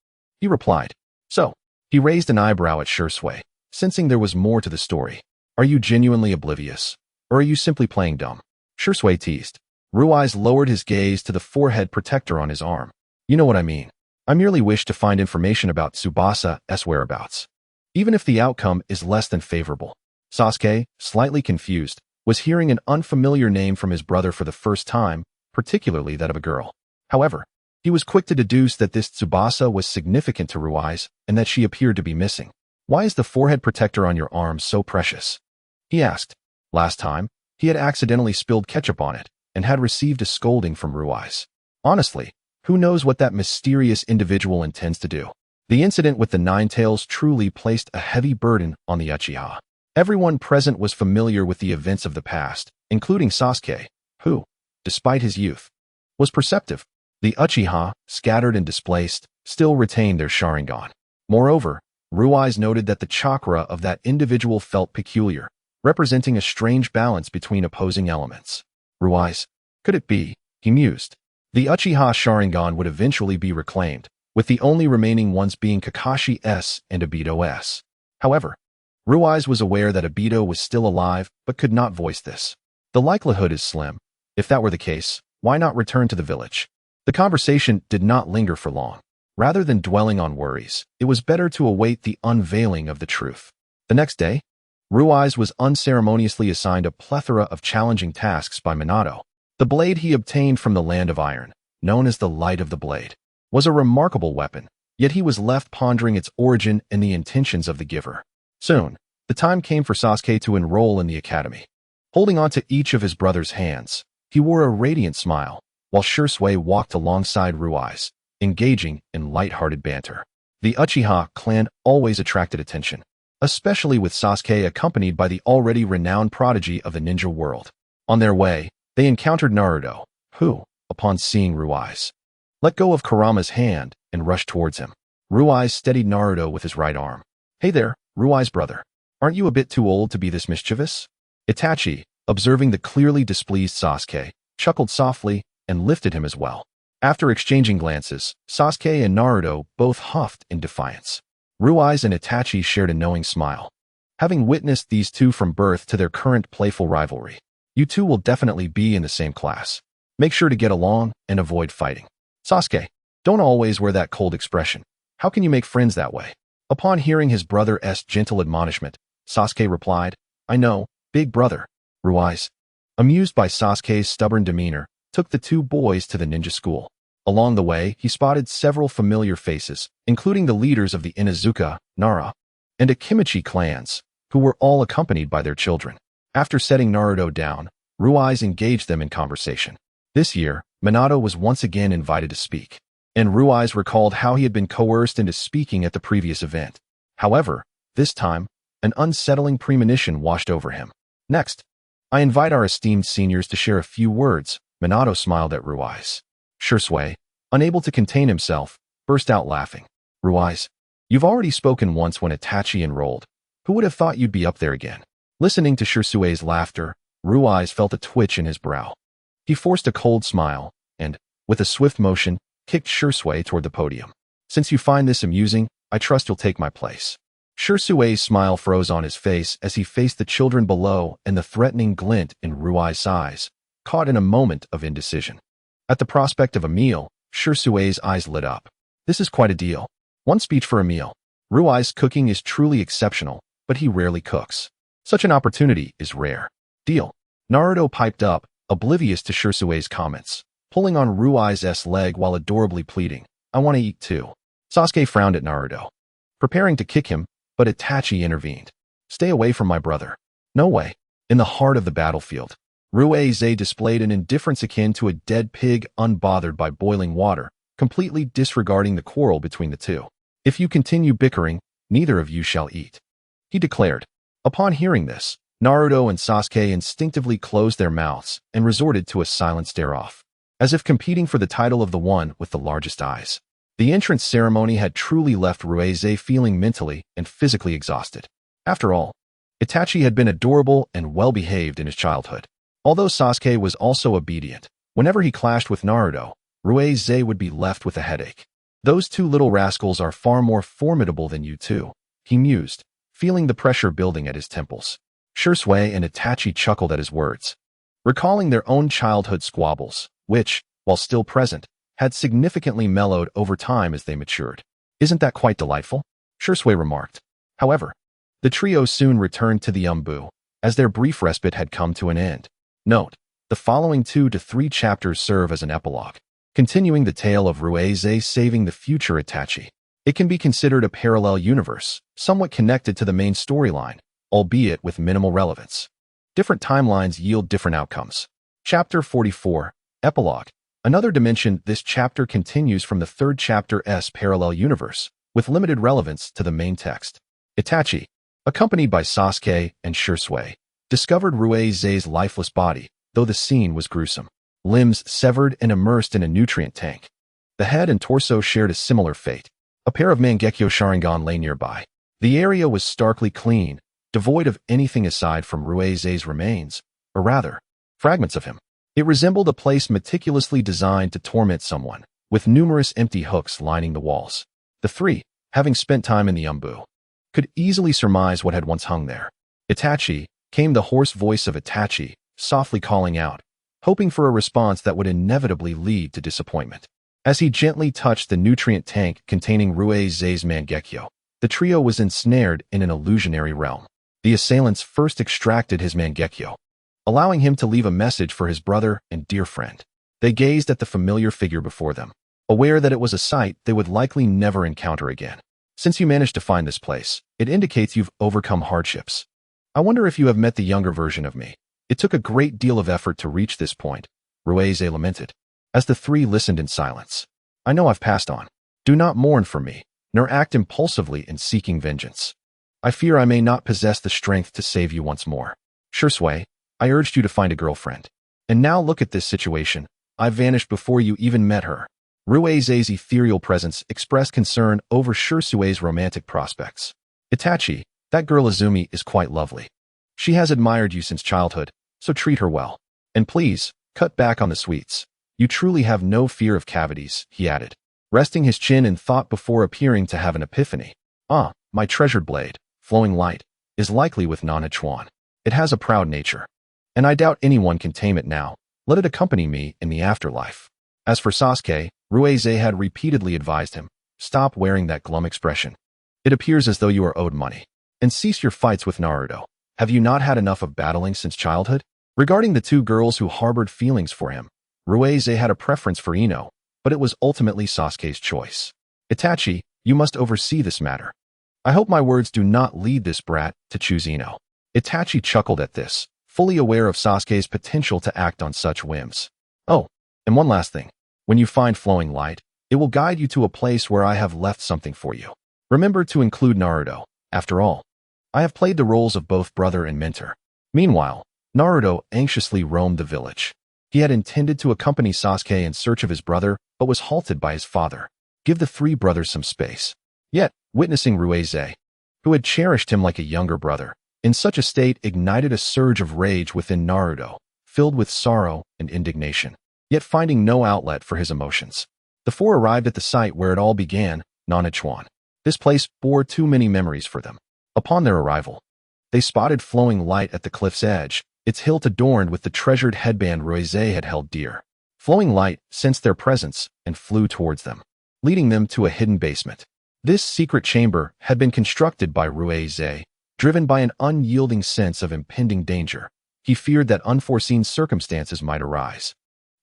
Speaker 1: he replied. "So," he raised an eyebrow at Shui, sensing there was more to the story. "Are you genuinely oblivious, or are you simply playing dumb?" Shui teased. Rui's lowered his gaze to the forehead protector on his arm. "You know what I mean. I merely wish to find information about Tsubasa's whereabouts, even if the outcome is less than favorable." Sasuke, slightly confused, was hearing an unfamiliar name from his brother for the first time, particularly that of a girl. However, he was quick to deduce that this Tsubasa was significant to Rui's and that she appeared to be missing. "Why is the forehead protector on your arm so precious?" he asked. Last time, he had accidentally spilled ketchup on it and had received a scolding from Rui's. Honestly, who knows what that mysterious individual intends to do? The incident with the Nine Tails truly placed a heavy burden on the Uchiha. Everyone present was familiar with the events of the past, including Sasuke, who, despite his youth, was perceptive. The Uchiha, scattered and displaced, still retained their Sharingan. Moreover, Rui's noted that the chakra of that individual felt peculiar, representing a strange balance between opposing elements. Rui's, could it be? He mused. The Uchiha Sharingan would eventually be reclaimed, with the only remaining ones being Kakashi's and Obito's. However, Rui's was aware that Obito was still alive but could not voice this. The likelihood is slim. If that were the case, why not return to the village? The conversation did not linger for long. Rather than dwelling on worries, it was better to await the unveiling of the truth. The next day, Rui's was unceremoniously assigned a plethora of challenging tasks by Minato. The blade he obtained from the Land of Iron, known as the Light of the Blade, was a remarkable weapon, yet he was left pondering its origin and the intentions of the giver. Soon, the time came for Sasuke to enroll in the academy. Holding on to each of his brother's hands, he wore a radiant smile, while Shursui walked alongside Ruai's, engaging in light-hearted banter. The Uchiha clan always attracted attention, especially with Sasuke accompanied by the already renowned prodigy of the ninja world. On their way, they encountered Naruto, who, upon seeing Ruai's, let go of Kurama's hand and rushed towards him. Ruai steadied Naruto with his right arm. "Hey there, Ruai's brother. Aren't you a bit too old to be this mischievous?" Itachi, observing the clearly displeased Sasuke, chuckled softly and lifted him as well. After exchanging glances, Sasuke and Naruto both huffed in defiance. Ruai and Itachi shared a knowing smile. Having witnessed these two from birth to their current playful rivalry, you two will definitely be in the same class. Make sure to get along and avoid fighting. Sasuke, don't always wear that cold expression. How can you make friends that way? Upon hearing his brother's gentle admonishment, Sasuke replied, "I know, big brother." Ruai, amused by Sasuke's stubborn demeanor, took the two boys to the ninja school. Along the way, he spotted several familiar faces, including the leaders of the Inuzuka, Nara, and Akimichi clans, who were all accompanied by their children. After setting Naruto down, Ruai engaged them in conversation. This year, Minato was once again invited to speak, and Ruai recalled how he had been coerced into speaking at the previous event. However, this time, an unsettling premonition washed over him. "Next, I invite our esteemed seniors to share a few words." Minato smiled at Ruai. Shursui, unable to contain himself, burst out laughing. "Ruai, you've already spoken once when Itachi enrolled. Who would have thought you'd be up there again?" Listening to Shursui's laughter, Ruai felt a twitch in his brow. He forced a cold smile and, with a swift motion, kicked Shursui toward the podium. "Since you find this amusing, I trust you'll take my place." Shursui's smile froze on his face as he faced the children below and the threatening glint in Ruai's eyes, caught in a moment of indecision. At the prospect of a meal, Shursui's eyes lit up. "This is quite a deal. One speech for a meal. Ruai's cooking is truly exceptional, but he rarely cooks. Such an opportunity is rare." "Deal." Naruto piped up, oblivious to Shursui's comments, pulling on Ruai's leg while adorably pleading, "I want to eat too." Sasuke frowned at Naruto, preparing to kick him, but Itachi intervened. "Stay away from my brother." "No way." In the heart of the battlefield, Ruai displayed an indifference akin to a dead pig unbothered by boiling water, completely disregarding the quarrel between the two. "If you continue bickering, neither of you shall eat," he declared. Upon hearing this, Naruto and Sasuke instinctively closed their mouths and resorted to a silent stare-off, as if competing for the title of the one with the largest eyes. The entrance ceremony had truly left Ruai feeling mentally and physically exhausted. After all, Itachi had been adorable and well-behaved in his childhood. Although Sasuke was also obedient, whenever he clashed with Naruto, Ruai would be left with a headache. "Those two little rascals are far more formidable than you two," he mused, feeling the pressure building at his temples. Shursui and Itachi chuckled at his words, recalling their own childhood squabbles, which, while still present, had significantly mellowed over time as they matured. "Isn't that quite delightful?" Shursui remarked. However, the trio soon returned to the Umbu, as their brief respite had come to an end. Note, the following 2 to 3 chapters serve as an epilogue, continuing the tale of Ruai saving the future Itachi. It can be considered a parallel universe, somewhat connected to the main storyline, albeit with minimal relevance. Different timelines yield different outcomes. Chapter 44, Epilogue. Another dimension. This chapter continues from the 3rd chapter's parallel universe, with limited relevance to the main text. Itachi, accompanied by Sasuke and Shursui, discovered Ruai's lifeless body, though the scene was gruesome. Limbs severed and immersed in a nutrient tank. The head and torso shared a similar fate. A pair of Mangekyo Sharingan lay nearby. The area was starkly clean, devoid of anything aside from Ruai's remains, or rather, fragments of him. It resembled a place meticulously designed to torment someone, with numerous empty hooks lining the walls. The three, having spent time in the Umbu, could easily surmise what had once hung there. "Itachi," came the hoarse voice of Itachi, softly calling out, hoping for a response that would inevitably lead to disappointment. As he gently touched the nutrient tank containing Ruai's Mangekyo, the trio was ensnared in an illusionary realm. The assailants first extracted his Mangekyo, allowing him to leave a message for his brother and dear friend. They gazed at the familiar figure before them, aware that it was a sight they would likely never encounter again. Since you managed to find this place, it indicates you've overcome hardships. I wonder if you have met the younger version of me. It took a great deal of effort to reach this point, Ruize lamented, as the three listened in silence. I know I've passed on. Do not mourn for me, nor act impulsively in seeking vengeance. I fear I may not possess the strength to save you once more. Shursui, I urged you to find a girlfriend. And now look at this situation. I vanished before you even met her. Ruize's ethereal presence expressed concern over Shursue's romantic prospects. Itachi, that girl Izumi is quite lovely. She has admired you since childhood, so treat her well. And please, cut back on the sweets. You truly have no fear of cavities, he added, resting his chin in thought before appearing to have an epiphany. Ah, my treasured blade, flowing light, is likely with Nanachuan. It has a proud nature. And I doubt anyone can tame it now. Let it accompany me in the afterlife. As for Sasuke, Ruize had repeatedly advised him, stop wearing that glum expression. It appears as though you are owed money. And cease your fights with Naruto. Have you not had enough of battling since childhood? Regarding the two girls who harbored feelings for him, Ruize had a preference for Ino, but it was ultimately Sasuke's choice. Itachi, you must oversee this matter. I hope my words do not lead this brat to choose Ino. Itachi chuckled at this, fully aware of Sasuke's potential to act on such whims. Oh, and one last thing. When you find flowing light, it will guide you to a place where I have left something for you. Remember to include Naruto. After all, I have played the roles of both brother and mentor. Meanwhile, Naruto anxiously roamed the village. He had intended to accompany Sasuke in search of his brother, but was halted by his father. Give the three brothers some space. Yet, witnessing Ruize, who had cherished him like a younger brother, in such a state ignited a surge of rage within Naruto, filled with sorrow and indignation, yet finding no outlet for his emotions. The four arrived at the site where it all began, Nanachuan. This place bore too many memories for them. Upon their arrival, they spotted flowing light at the cliff's edge, its hilt adorned with the treasured headband Ruize had held dear. Flowing light sensed their presence and flew towards them, leading them to a hidden basement. This secret chamber had been constructed by Ruize, driven by an unyielding sense of impending danger. He feared that unforeseen circumstances might arise,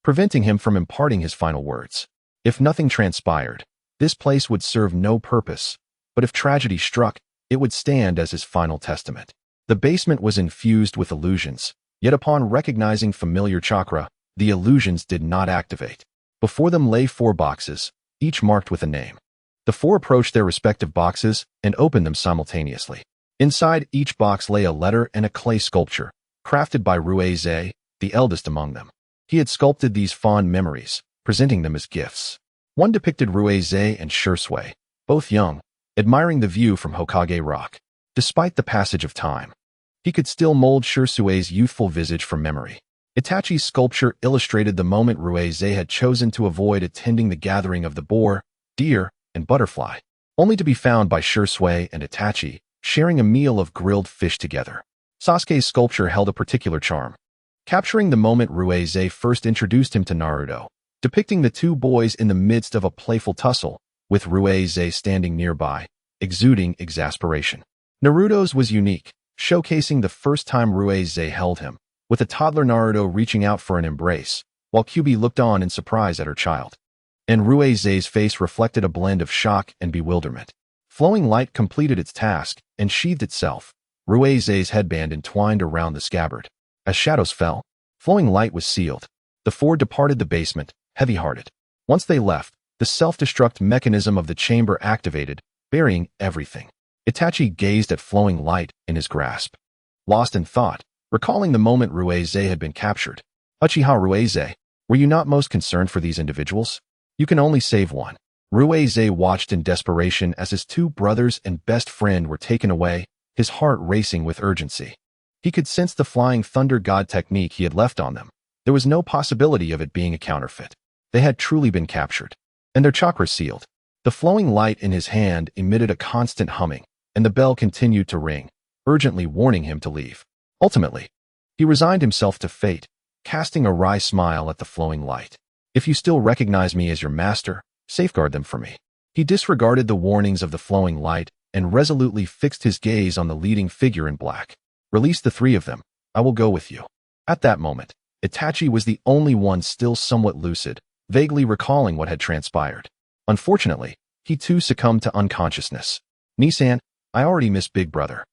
Speaker 1: preventing him from imparting his final words. If nothing transpired, this place would serve no purpose, but if tragedy struck, it would stand as his final testament. The basement was infused with illusions, yet upon recognizing familiar chakra, the illusions did not activate. Before them lay 4 boxes, each marked with a name. The 4 approached their respective boxes and opened them simultaneously. Inside each box lay a letter and a clay sculpture, crafted by Ruize, the eldest among them. He had sculpted these fond memories, presenting them as gifts. One depicted Ruize and Shursui, both young, admiring the view from Hokage Rock. Despite the passage of time, he could still mold Shursue's youthful visage from memory. Itachi's sculpture illustrated the moment Ruize had chosen to avoid attending the gathering of the boar, deer, and butterfly, only to be found by Shursui and Itachi, sharing a meal of grilled fish together. Sasuke's sculpture held a particular charm, capturing the moment Ruize first introduced him to Naruto, depicting the two boys in the midst of a playful tussle, with Ruize standing nearby, exuding exasperation. Naruto's was unique, showcasing the first time Ruize held him, with a toddler Naruto reaching out for an embrace, while Kyuubi looked on in surprise at her child. And Ruize's face reflected a blend of shock and bewilderment. Flowing light completed its task and sheathed itself, Ruize's headband entwined around the scabbard. As shadows fell, flowing light was sealed. The 4 departed the basement, heavy-hearted. Once they left, the self-destruct mechanism of the chamber activated, burying everything. Itachi gazed at flowing light in his grasp, lost in thought, recalling the moment Ruize had been captured. Uchiha Ruize, were you not most concerned for these individuals? You can only save one. Ruize watched in desperation as his 2 brothers and best friend were taken away, his heart racing with urgency. He could sense the flying thunder god technique he had left on them. There was no possibility of it being a counterfeit. They had truly been captured, and their chakras sealed. The flowing light in his hand emitted a constant humming, and the bell continued to ring, urgently warning him to leave. Ultimately, he resigned himself to fate, casting a wry smile at the flowing light. If you still recognize me as your master, safeguard them for me. He disregarded the warnings of the flowing light and resolutely fixed his gaze on the leading figure in black. Release the 3 of them. I will go with you. At that moment, Itachi was the only one still somewhat lucid, vaguely recalling what had transpired. Unfortunately, he too succumbed to unconsciousness. Nissan, I already miss Big Brother.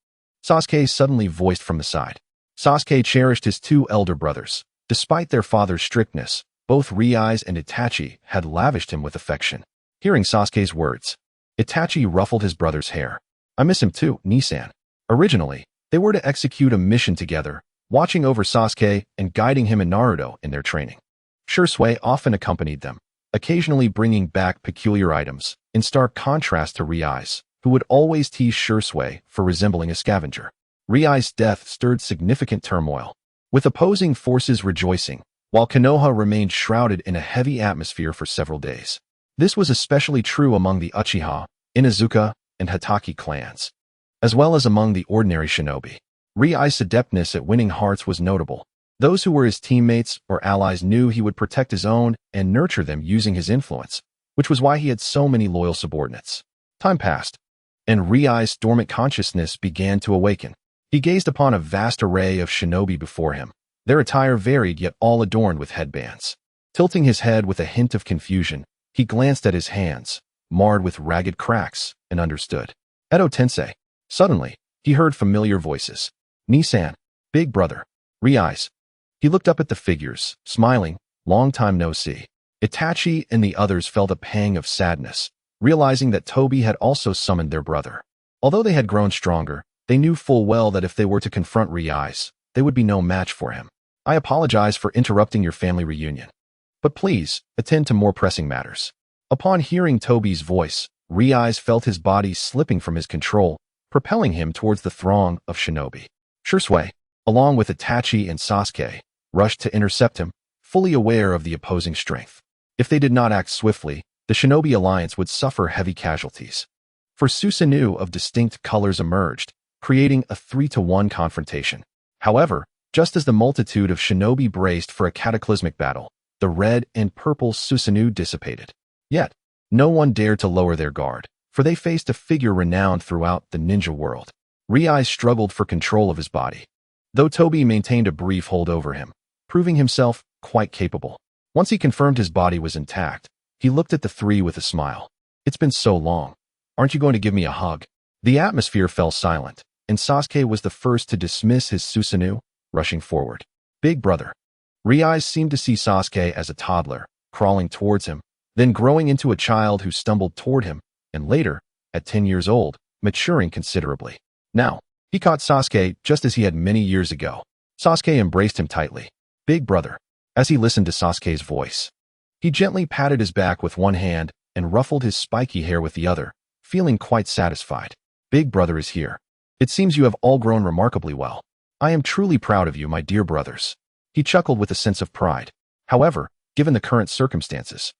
Speaker 1: Sasuke suddenly voiced from the side. Sasuke cherished his two elder brothers. Despite their father's strictness, both Riise and Itachi had lavished him with affection. Hearing Sasuke's words, Itachi ruffled his brother's hair. I miss him too, Nissan. Originally, they were to execute a mission together, watching over Sasuke and guiding him and Naruto in their training. Shisui often accompanied them, occasionally bringing back peculiar items, in stark contrast to Riise, who would always tease Shisui for resembling a scavenger. Riise's death stirred significant turmoil, with opposing forces rejoicing, while Konoha remained shrouded in a heavy atmosphere for several days. This was especially true among the Uchiha, Inuzuka, and Hatake clans, as well as among the ordinary shinobi. Riise's adeptness at winning hearts was notable. Those who were his teammates or allies knew he would protect his own and nurture them using his influence, which was why he had so many loyal subordinates. Time passed, and Riise's dormant consciousness began to awaken. He gazed upon a vast array of shinobi before him. Their attire varied yet all adorned with headbands. Tilting his head with a hint of confusion, he glanced at his hands, marred with ragged cracks, and understood. Edo Tensei. Suddenly, he heard familiar voices. Nissan, Big Brother, Riise. He looked up at the figures, smiling. Long time no see. Itachi and the others felt a pang of sadness, realizing that Toby had also summoned their brother. Although they had grown stronger, they knew full well that if they were to confront Riise, they would be no match for him. I apologize for interrupting your family reunion, but please, attend to more pressing matters. Upon hearing Toby's voice, Riise felt his body slipping from his control, propelling him towards the throng of shinobi. Shisui, along with Itachi and Sasuke, rushed to intercept him, fully aware of the opposing strength. If they did not act swiftly, the shinobi alliance would suffer heavy casualties. For Susanoo of distinct colors emerged, creating a 3-to-1 confrontation. However, just as the multitude of shinobi braced for a cataclysmic battle, the red and purple Susanoo dissipated. Yet, no one dared to lower their guard, for they faced a figure renowned throughout the ninja world. Riise struggled for control of his body, though Toby maintained a brief hold over him, proving himself quite capable. Once he confirmed his body was intact, he looked at the three with a smile. It's been so long. Aren't you going to give me a hug? The atmosphere fell silent, and Sasuke was the first to dismiss his Susanoo, rushing forward. Big Brother. Riise seemed to see Sasuke as a toddler, crawling towards him, then growing into a child who stumbled toward him, and later, at 10 years old, maturing considerably. Now, he caught Sasuke just as he had many years ago. Sasuke embraced him tightly. Big Brother. As he listened to Sasuke's voice, he gently patted his back with one hand and ruffled his spiky hair with the other, feeling quite satisfied. Big Brother is here. It seems you have all grown remarkably well. I am truly proud of you, my dear brothers. He chuckled with a sense of pride. However, given the current circumstances,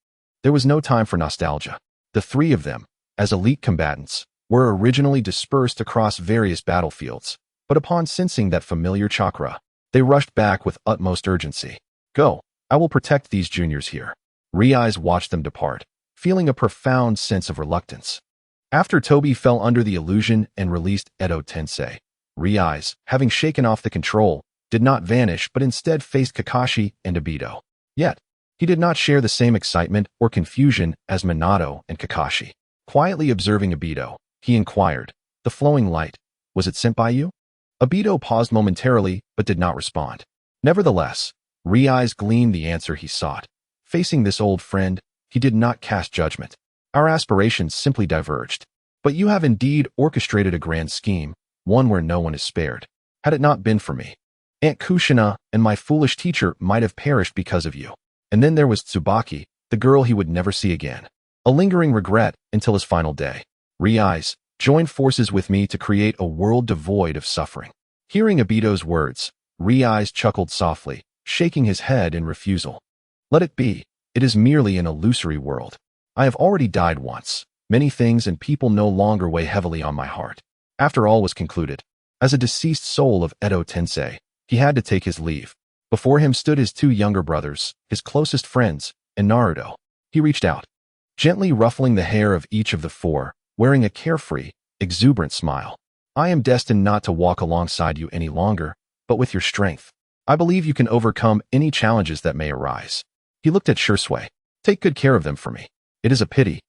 Speaker 1: there was no time for nostalgia. The three of them, as elite combatants, were originally dispersed across various battlefields, but upon sensing that familiar chakra, they rushed back with utmost urgency. Go, I will protect these juniors here. Riise watched them depart, feeling a profound sense of reluctance. After Toby fell under the illusion and released Edo Tensei, Riise, having shaken off the control, did not vanish but instead faced Kakashi and Obito. Yet, he did not share the same excitement or confusion as Minato and Kakashi. Quietly observing Obito, he inquired, the flowing light, was it sent by you? Obito paused momentarily but did not respond. Nevertheless, Riise gleaned the answer he sought. Facing this old friend, he did not cast judgment. Our aspirations simply diverged. But you have indeed orchestrated a grand scheme, one where no one is spared. Had it not been for me, Aunt Kushina and my foolish teacher might have perished because of you. And then there was Tsubaki, the girl he would never see again. A lingering regret until his final day. Riise, join forces with me to create a world devoid of suffering. Hearing Obito's words, Riise chuckled softly, shaking his head in refusal. Let it be. It is merely an illusory world. I have already died once. Many things and people no longer weigh heavily on my heart. After all was concluded, as a deceased soul of Edo Tensei, he had to take his leave. Before him stood his two younger brothers, his closest friends, and Naruto. He reached out, gently ruffling the hair of each of the four, wearing a carefree, exuberant smile. I am destined not to walk alongside you any longer, but with your strength. I believe you can overcome any challenges that may arise. He looked at Shisui. Take good care of them for me. It is a pity.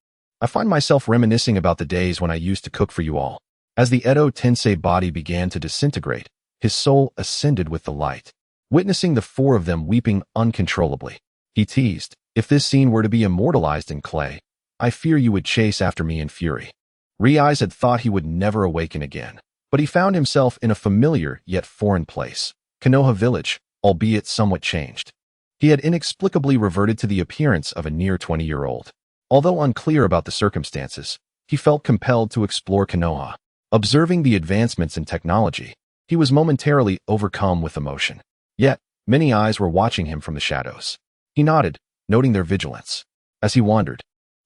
Speaker 1: I find myself reminiscing about the days when I used to cook for you all. As the Edo Tensei body began to disintegrate, his soul ascended with the light. Witnessing the four of them weeping uncontrollably, he teased, "If this scene were to be immortalized in clay, I fear you would chase after me in fury." Riais had thought he would never awaken again, but he found himself in a familiar yet foreign place, Konoha village, albeit somewhat changed. He had inexplicably reverted to the appearance of a near 20-year-old. Although unclear about the circumstances, he felt compelled to explore Konoha. Observing the advancements in technology, he was momentarily overcome with emotion. Yet, many eyes were watching him from the shadows. He nodded, noting their vigilance. As he wandered,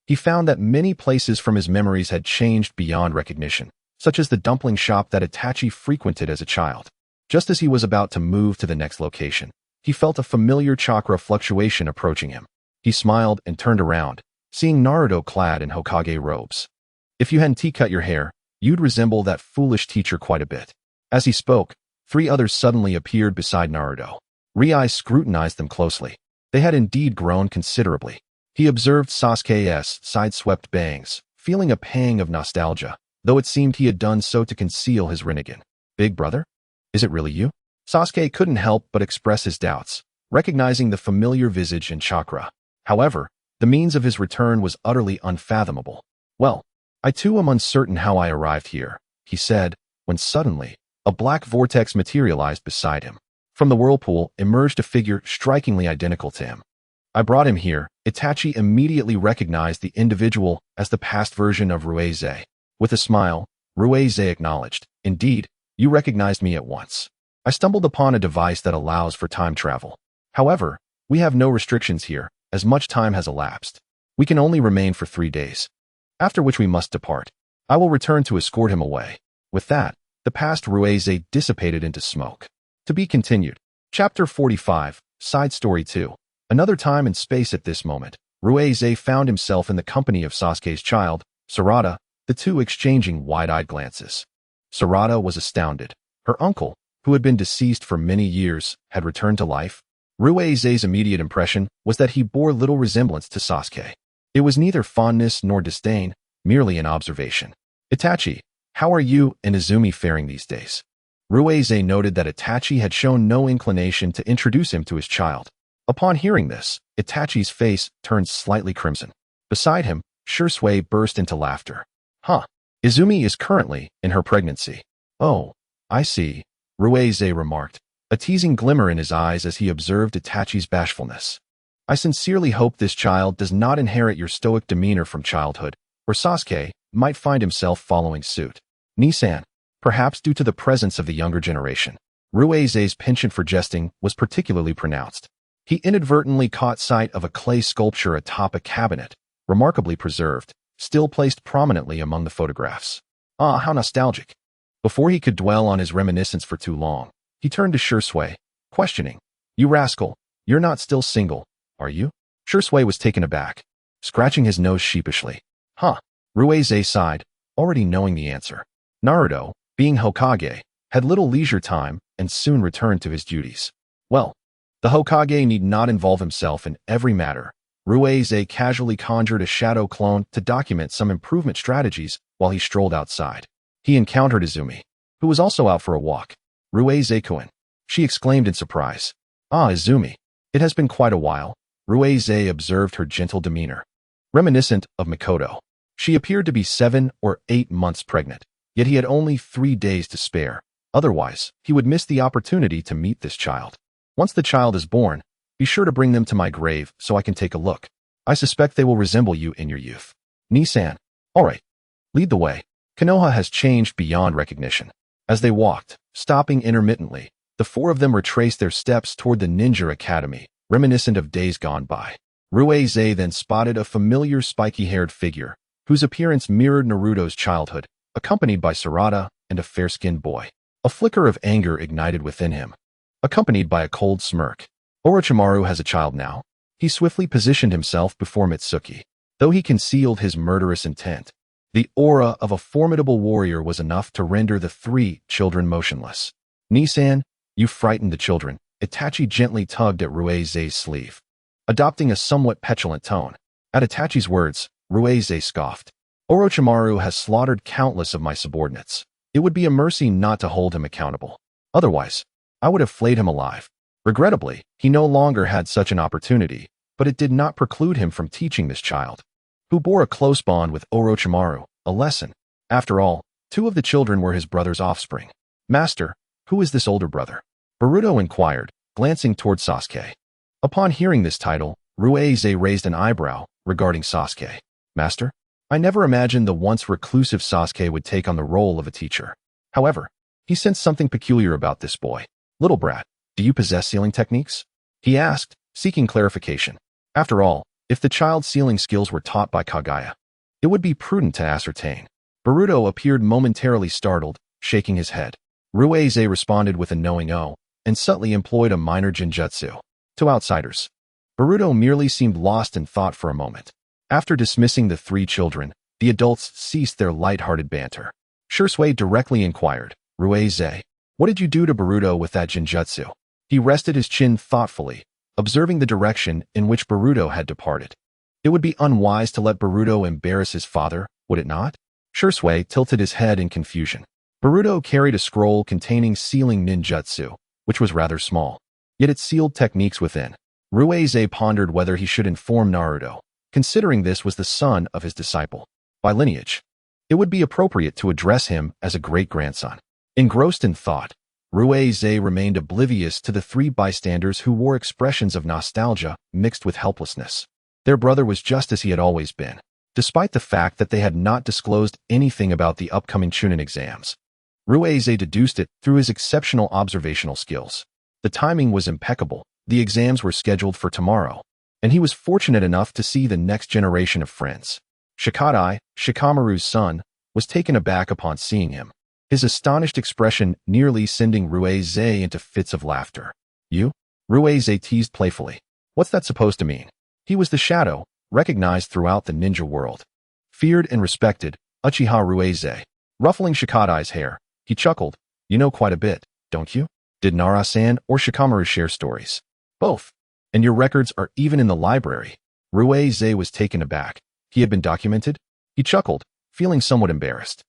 Speaker 1: he found that many places from his memories had changed beyond recognition, such as the dumpling shop that Itachi frequented as a child. Just as he was about to move to the next location, he felt a familiar chakra fluctuation approaching him. He smiled and turned around, seeing Naruto clad in Hokage robes. "If you hadn't cut your hair, you'd resemble that foolish teacher quite a bit." As he spoke, 3 others suddenly appeared beside Naruto. Riai scrutinized them closely. They had indeed grown considerably. He observed Sasuke's side-swept bangs, feeling a pang of nostalgia, though it seemed he had done so to conceal his Rinnegan. "Big brother? Is it really you?" Sasuke couldn't help but express his doubts, recognizing the familiar visage and chakra. However, the means of his return was utterly unfathomable. "Well, I too am uncertain how I arrived here," he said, when suddenly, a black vortex materialized beside him. From the whirlpool emerged a figure strikingly identical to him. "I brought him here." Itachi immediately recognized the individual as the past version of Ruize. With a smile, Ruize acknowledged, "Indeed, you recognized me at once. I stumbled upon a device that allows for time travel. However, we have no restrictions here, as much time has elapsed. We can only remain for 3 days, after which we must depart. I will return to escort him away." With that, the past Ruize dissipated into smoke. To be continued. Chapter 45, Side Story 2. Another time and space. At this moment, Ruize found himself in the company of Sasuke's child, Sarada, the two exchanging wide-eyed glances. Sarada was astounded. Her uncle, who had been deceased for many years, had returned to life. Ruize's immediate impression was that he bore little resemblance to Sasuke. It was neither fondness nor disdain, merely an observation. "Itachi, how are you and Izumi faring these days?" Ruize noted that Itachi had shown no inclination to introduce him to his child. Upon hearing this, Itachi's face turned slightly crimson. Beside him, Shursui burst into laughter. "Huh. Izumi is currently in her pregnancy." "Oh, I see," Ruize remarked, a teasing glimmer in his eyes as he observed Itachi's bashfulness. "I sincerely hope this child does not inherit your stoic demeanor from childhood, or Sasuke might find himself following suit." "Nisan." Perhaps due to the presence of the younger generation, Ruize's penchant for jesting was particularly pronounced. He inadvertently caught sight of a clay sculpture atop a cabinet, remarkably preserved, still placed prominently among the photographs. Ah, how nostalgic. Before he could dwell on his reminiscence for too long, he turned to Shursui, questioning, "You rascal, you're not still single, are you?" Shursui was taken aback, scratching his nose sheepishly. "Huh." Ruize sighed, already knowing the answer. Naruto, being Hokage, had little leisure time and soon returned to his duties. Well, the Hokage need not involve himself in every matter. Ruize casually conjured a shadow clone to document some improvement strategies while he strolled outside. He encountered Izumi, who was also out for a walk. "Ruize-kun," she exclaimed in surprise. "Ah, Izumi. It has been quite a while." Ruize observed her gentle demeanor, reminiscent of Mikoto. She appeared to be 7 or 8 months pregnant. Yet he had only 3 days to spare. Otherwise, he would miss the opportunity to meet this child. "Once the child is born, be sure to bring them to my grave so I can take a look. I suspect they will resemble you in your youth." "Nisan." "All right. Lead the way." Konoha has changed beyond recognition. As they walked, stopping intermittently, the 4 of them retraced their steps toward the ninja academy, reminiscent of days gone by. Ruize then spotted a familiar spiky-haired figure, whose appearance mirrored Naruto's childhood, accompanied by Sarada and a fair-skinned boy. A flicker of anger ignited within him, accompanied by a cold smirk. Orochimaru has a child now. He swiftly positioned himself before Mitsuki. Though he concealed his murderous intent, the aura of a formidable warrior was enough to render the 3 children motionless. "Nisan, you frightened the children." Itachi gently tugged at Ruize's sleeve, adopting a somewhat petulant tone. At Itachi's words, Ruize scoffed. Orochimaru has slaughtered countless of my subordinates. It would be a mercy not to hold him accountable. Otherwise, I would have flayed him alive. Regrettably, he no longer had such an opportunity, but it did not preclude him from teaching this child, who bore a close bond with Orochimaru, a lesson. After all, 2 of the children were his brother's offspring. Master, who is this older brother? Boruto inquired, glancing toward Sasuke. Upon hearing this title, Ruize raised an eyebrow regarding Sasuke. Master? I never imagined the once reclusive Sasuke would take on the role of a teacher. However, he sensed something peculiar about this boy. Little brat, do you possess sealing techniques? He asked, seeking clarification. After all, if the child's sealing skills were taught by Kaguya, it would be prudent to ascertain. Boruto appeared momentarily startled, shaking his head. Ruize responded with a knowing "oh," and subtly employed a minor genjutsu. To outsiders, Boruto merely seemed lost in thought for a moment. After dismissing the 3 children, the adults ceased their light-hearted banter. Shursui directly inquired, Ruize, what did you do to Boruto with that genjutsu? He rested his chin thoughtfully, observing the direction in which Boruto had departed. It would be unwise to let Boruto embarrass his father, would it not? Shursui tilted his head in confusion. Boruto carried a scroll containing sealing ninjutsu, which was rather small, yet it sealed techniques within. Ruize pondered whether he should inform Naruto, considering this was the son of his disciple. By lineage, it would be appropriate to address him as a great-grandson. Engrossed in thought, Ruize remained oblivious to the 3 bystanders who wore expressions of nostalgia mixed with helplessness. Their brother was just as he had always been, despite the fact that they had not disclosed anything about the upcoming Chunin exams. Ruize deduced it through his exceptional observational skills. The timing was impeccable. The exams were scheduled for tomorrow, and he was fortunate enough to see the next generation of friends. Shikadai, Shikamaru's son, was taken aback upon seeing him, his astonished expression nearly sending Ruize into fits of laughter. You? Ruize teased playfully. What's that supposed to mean? He was the shadow, recognized throughout the ninja world. Feared and respected, Uchiha Ruize. Ruffling Shikadai's hair, he chuckled. You know quite a bit, don't you? Did Nara-san or Shikamaru share stories? Both. And your records are even in the library. Ruize was taken aback. He had been documented? He chuckled, feeling somewhat embarrassed.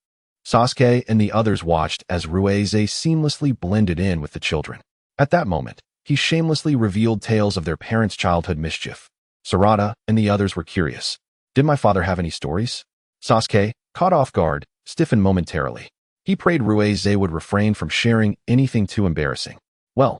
Speaker 1: Sasuke and the others watched as Ruize seamlessly blended in with the children. At that moment, he shamelessly revealed tales of their parents' childhood mischief. Sarada and the others were curious. Did my father have any stories? Sasuke, caught off guard, stiffened momentarily. He prayed Ruize would refrain from sharing anything too embarrassing. Well,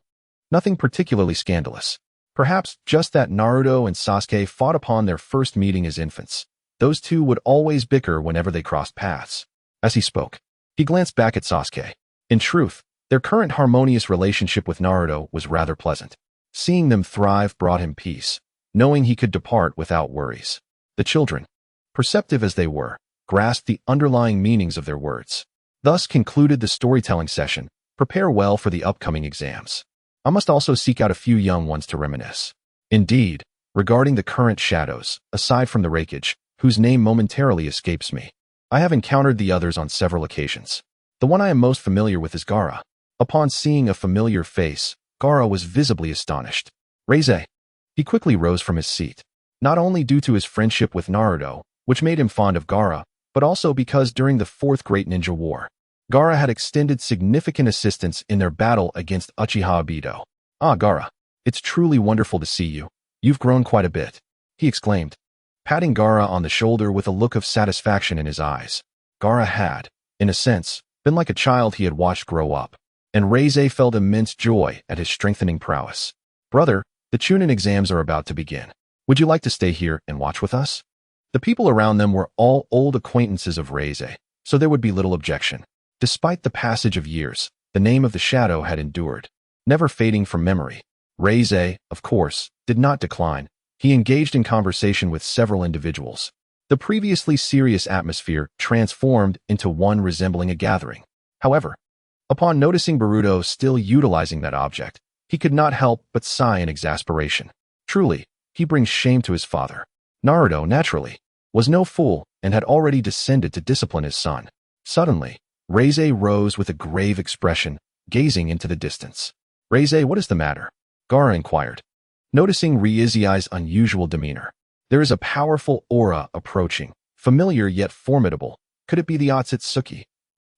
Speaker 1: nothing particularly scandalous. Perhaps just that Naruto and Sasuke fought upon their first meeting as infants. Those 2 would always bicker whenever they crossed paths. As he spoke, he glanced back at Sasuke. In truth, their current harmonious relationship with Naruto was rather pleasant. Seeing them thrive brought him peace, knowing he could depart without worries. The children, perceptive as they were, grasped the underlying meanings of their words. Thus concluded the storytelling session. Prepare well for the upcoming exams. I must also seek out a few young ones to reminisce. Indeed, regarding the current shadows, aside from the Raikage, whose name momentarily escapes me, I have encountered the others on several occasions. The one I am most familiar with is Gaara. Upon seeing a familiar face, Gaara was visibly astonished. Reize. He quickly rose from his seat, not only due to his friendship with Naruto, which made him fond of Gaara, but also because during the 4th Great Ninja War, Gaara had extended significant assistance in their battle against Uchiha Obito. Ah, Gaara, it's truly wonderful to see you. You've grown quite a bit, he exclaimed, patting Gaara on the shoulder with a look of satisfaction in his eyes. Gaara had, in a sense, been like a child he had watched grow up, and Reize felt immense joy at his strengthening prowess. Brother, the Chunin exams are about to begin. Would you like to stay here and watch with us? The people around them were all old acquaintances of Reize, so there would be little objection. Despite the passage of years, the name of the shadow had endured, never fading from memory. Reize, of course, did not decline. He engaged in conversation with several individuals. The previously serious atmosphere transformed into one resembling a gathering. However, upon noticing Boruto still utilizing that object, he could not help but sigh in exasperation. Truly, he brings shame to his father. Naruto, naturally, was no fool and had already descended to discipline his son. Suddenly, Reize rose with a grave expression, gazing into the distance. Reize, what is the matter? Gaara inquired, noticing Reize's unusual demeanor. There is a powerful aura approaching, familiar yet formidable. Could it be the Otsutsuki?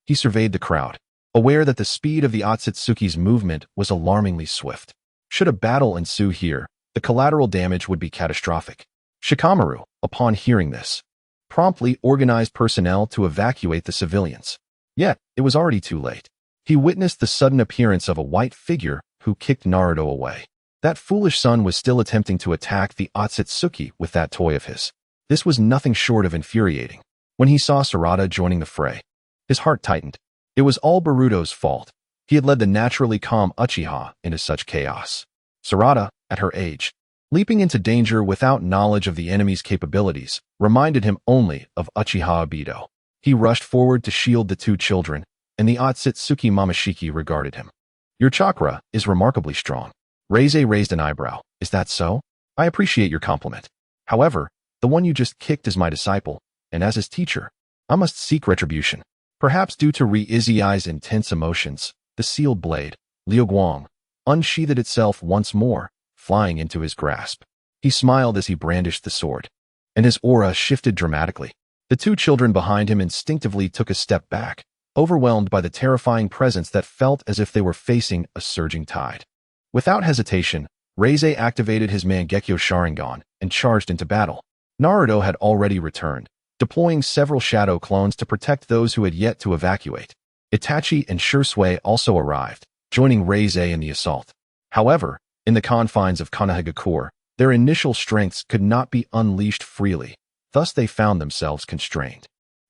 Speaker 1: He surveyed the crowd, aware that the speed of the Otsutsuki's movement was alarmingly swift. Should a battle ensue here, the collateral damage would be catastrophic. Shikamaru, upon hearing this, promptly organized personnel to evacuate the civilians. Yet, it was already too late. He witnessed the sudden appearance of a white figure who kicked Naruto away. That foolish son was still attempting to attack the Otsutsuki with that toy of his. This was nothing short of infuriating. When he saw Sarada joining the fray, his heart tightened. It was all Boruto's fault. He had led the naturally calm Uchiha into such chaos. Sarada, at her age, leaping into danger without knowledge of the enemy's capabilities, reminded him only of Uchiha Obito. He rushed forward to shield the two children, and the Otsutsuki Momoshiki regarded him. Your chakra is remarkably strong. Reize raised an eyebrow. Is that so? I appreciate your compliment. However, the one you just kicked is my disciple, and as his teacher, I must seek retribution. Perhaps due to Reize's intense emotions, the sealed blade, Liuguang, unsheathed itself once more, flying into his grasp. He smiled as he brandished the sword, and his aura shifted dramatically. The two children behind him instinctively took a step back, overwhelmed by the terrifying presence that felt as if they were facing a surging tide. Without hesitation, Reize activated his Mangekyo Sharingan and charged into battle. Naruto had already returned, deploying several shadow clones to protect those who had yet to evacuate. Itachi and Shursui also arrived, joining Reize in the assault. However, in the confines of Konohagakure, their initial strengths could not be unleashed freely, thus they found themselves constrained.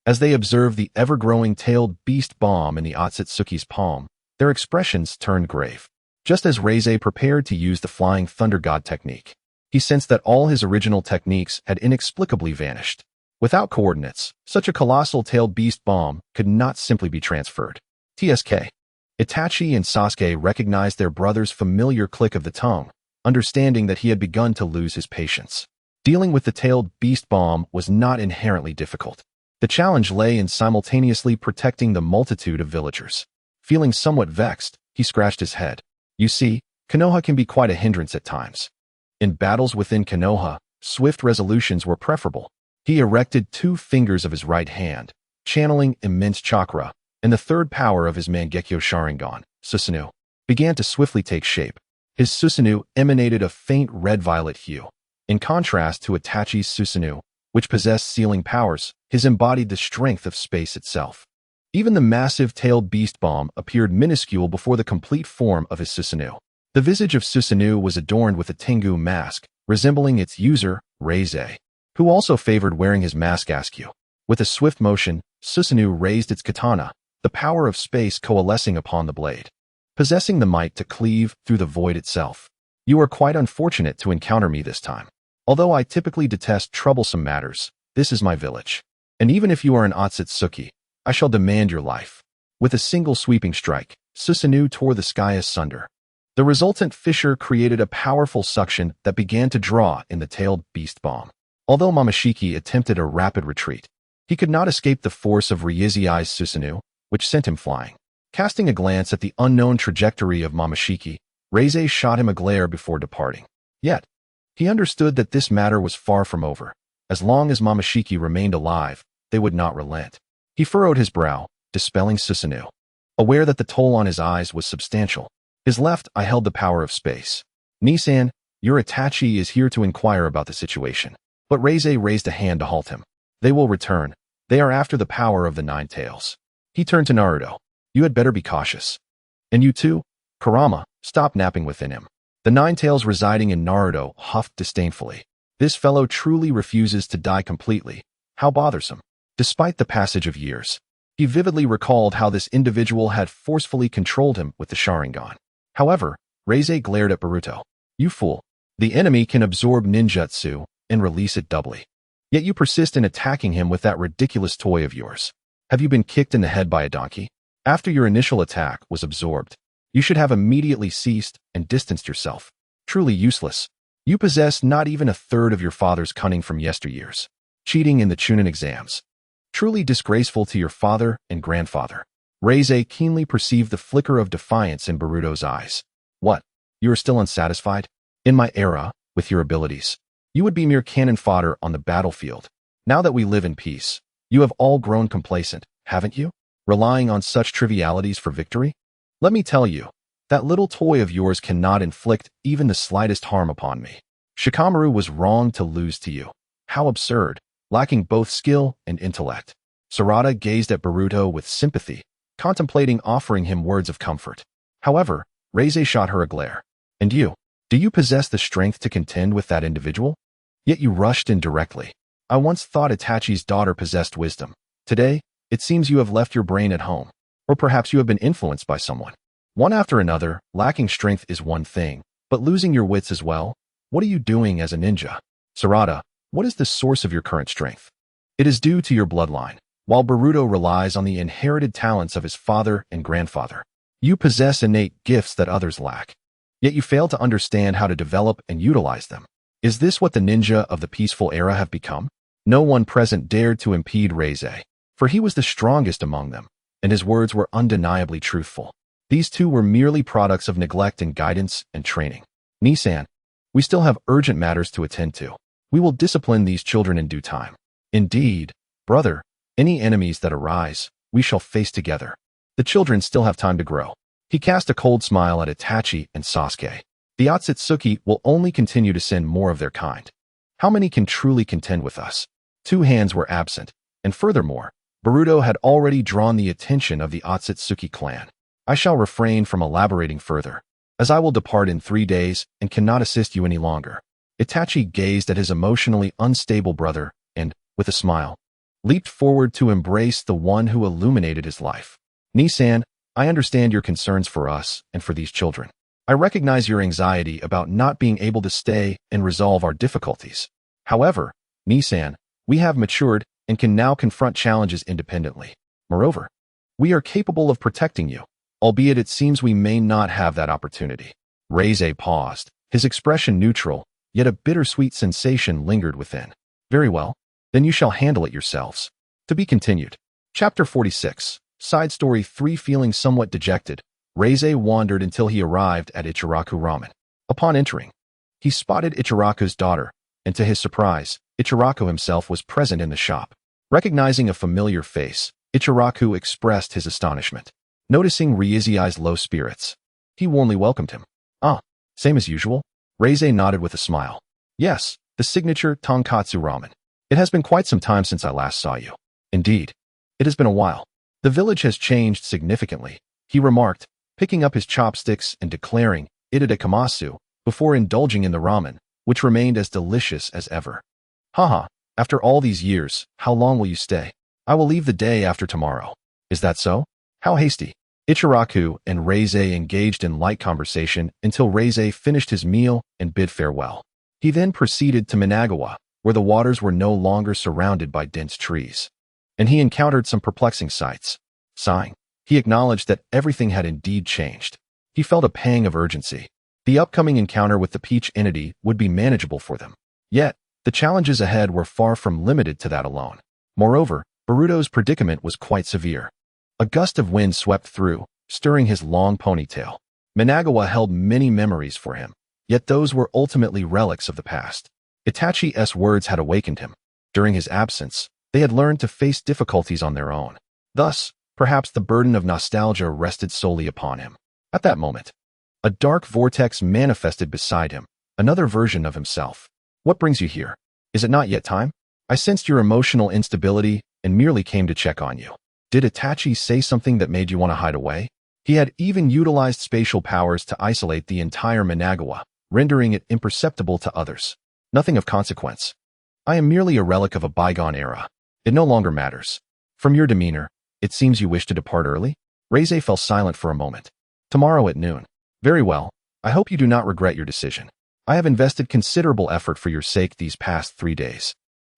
Speaker 1: As they observed the ever-growing tailed beast bomb in the Otsutsuki's palm, their expressions turned grave. Just as Reize prepared to use the Flying Thunder God technique, he sensed that all his original techniques had inexplicably vanished. Without coordinates, such a colossal tailed beast bomb could not simply be transferred. TSK. Itachi and Sasuke recognized their brother's familiar click of the tongue, understanding that he had begun to lose his patience. Dealing with the tailed beast bomb was not inherently difficult. The challenge lay in simultaneously protecting the multitude of villagers. Feeling somewhat vexed, he scratched his head. You see, Konoha can be quite a hindrance at times. In battles within Konoha, swift resolutions were preferable. He erected 2 fingers of his right hand, channeling immense chakra, and the third power of his Mangekyo Sharingan, Susanoo, began to swiftly take shape. His Susanoo emanated a faint red-violet hue. In contrast to Itachi's Susanoo, which possessed sealing powers, his embodied the strength of space itself. Even the massive tailed beast bomb appeared minuscule before the complete form of his Susanoo. The visage of Susanoo was adorned with a Tengu mask, resembling its user, Reize, who also favored wearing his mask askew. With a swift motion, Susanoo raised its katana, the power of space coalescing upon the blade, possessing the might to cleave through the void itself. You are quite unfortunate to encounter me this time. Although I typically detest troublesome matters, this is my village. And even if you are an Otsutsuki, I shall demand your life. With a single sweeping strike, Susanoo tore the sky asunder. The resultant fissure created a powerful suction that began to draw in the tailed beast bomb. Although Momoshiki attempted a rapid retreat, he could not escape the force of Reize's Susanoo, which sent him flying. Casting a glance at the unknown trajectory of Momoshiki, Reize shot him a glare before departing. Yet, he understood that this matter was far from over. As long as Momoshiki remained alive, they would not relent. He furrowed his brow, dispelling Susanoo. Aware that the toll on his eyes was substantial, his left eye held the power of space. Nisan, your Itachi is here to inquire about the situation. But Reize raised a hand to halt him. They will return. They are after the power of the 9 tails. He turned to Naruto. You had better be cautious. And you too, Kurama, stop napping within him. The 9 tails residing in Naruto huffed disdainfully. This fellow truly refuses to die completely. How bothersome. Despite the passage of years, he vividly recalled how this individual had forcefully controlled him with the Sharingan. However, Reize glared at Boruto. You fool. The enemy can absorb ninjutsu and release it doubly. Yet you persist in attacking him with that ridiculous toy of yours. Have you been kicked in the head by a donkey? After your initial attack was absorbed, you should have immediately ceased and distanced yourself. Truly useless. You possess not even a third of your father's cunning from yesteryears. Cheating in the Chunin exams. Truly disgraceful to your father and grandfather. Reize keenly perceived the flicker of defiance in Boruto's eyes. What? You are still unsatisfied? In my era, with your abilities? You would be mere cannon fodder on the battlefield. Now that we live in peace, you have all grown complacent, haven't you? Relying on such trivialities for victory? Let me tell you, that little toy of yours cannot inflict even the slightest harm upon me. Shikamaru was wrong to lose to you. How absurd, lacking both skill and intellect. Sarada gazed at Boruto with sympathy, contemplating offering him words of comfort. However, Reize shot her a glare. And you? Do you possess the strength to contend with that individual? Yet you rushed in directly. I once thought Itachi's daughter possessed wisdom. Today, it seems you have left your brain at home. Or perhaps you have been influenced by someone. One after another, lacking strength is one thing, but losing your wits as well? What are you doing as a ninja? Sarada, what is the source of your current strength? It is due to your bloodline. While Boruto relies on the inherited talents of his father and grandfather, you possess innate gifts that others lack. Yet you fail to understand how to develop and utilize them. Is this what the ninja of the peaceful era have become? No one present dared to impede Reize, for he was the strongest among them, and his words were undeniably truthful. These two were merely products of neglect and guidance and training. Nissan, we still have urgent matters to attend to. We will discipline these children in due time. Indeed, brother, any enemies that arise, we shall face together. The children still have time to grow. He cast a cold smile at Itachi and Sasuke. The Otsutsuki will only continue to send more of their kind. How many can truly contend with us? 2 hands were absent, and furthermore, Boruto had already drawn the attention of the Otsutsuki clan. I shall refrain from elaborating further, as I will depart in 3 days and cannot assist you any longer. Itachi gazed at his emotionally unstable brother and, with a smile, leaped forward to embrace the one who illuminated his life. Nissan, I understand your concerns for us and for these children. I recognize your anxiety about not being able to stay and resolve our difficulties. However, Nissan, we have matured and can now confront challenges independently. Moreover, we are capable of protecting you, albeit it seems we may not have that opportunity. Reize paused, his expression neutral, yet a bittersweet sensation lingered within. Very well, then you shall handle it yourselves. To be continued. Chapter 46. Side Story 3. Feeling somewhat dejected, Reize wandered until he arrived at Ichiraku Ramen. Upon entering, he spotted Ichiraku's daughter, and to his surprise, Ichiraku himself was present in the shop. Recognizing a familiar face, Ichiraku expressed his astonishment. Noticing Reize's low spirits, he warmly welcomed him. Ah, same as usual? Reize nodded with a smile. Yes, the signature tonkatsu ramen. It has been quite some time since I last saw you. Indeed, it has been a while. The village has changed significantly, he remarked, picking up his chopsticks and declaring, "Itadekamasu," before indulging in the ramen, which remained as delicious as ever. Haha, after all these years, how long will you stay? I will leave the day after tomorrow. Is that so? How hasty. Ichiraku and Reize engaged in light conversation until Reize finished his meal and bid farewell. He then proceeded to Managawa, where the waters were no longer surrounded by dense trees. And he encountered some perplexing sights. Sighing, he acknowledged that everything had indeed changed. He felt a pang of urgency. The upcoming encounter with the Peach entity would be manageable for them. Yet, the challenges ahead were far from limited to that alone. Moreover, Boruto's predicament was quite severe. A gust of wind swept through, stirring his long ponytail. Managawa held many memories for him, yet those were ultimately relics of the past. Itachi's words had awakened him. During his absence, they had learned to face difficulties on their own. Thus, perhaps the burden of nostalgia rested solely upon him. At that moment, a dark vortex manifested beside him, another version of himself. What brings you here? Is it not yet time? I sensed your emotional instability and merely came to check on you. Did Itachi say something that made you want to hide away? He had even utilized spatial powers to isolate the entire Managawa, rendering it imperceptible to others. Nothing of consequence. I am merely a relic of a bygone era. It no longer matters. From your demeanor, it seems you wish to depart early? Reize fell silent for a moment. Tomorrow at noon. Very well. I hope you do not regret your decision. I have invested considerable effort for your sake these past 3 days.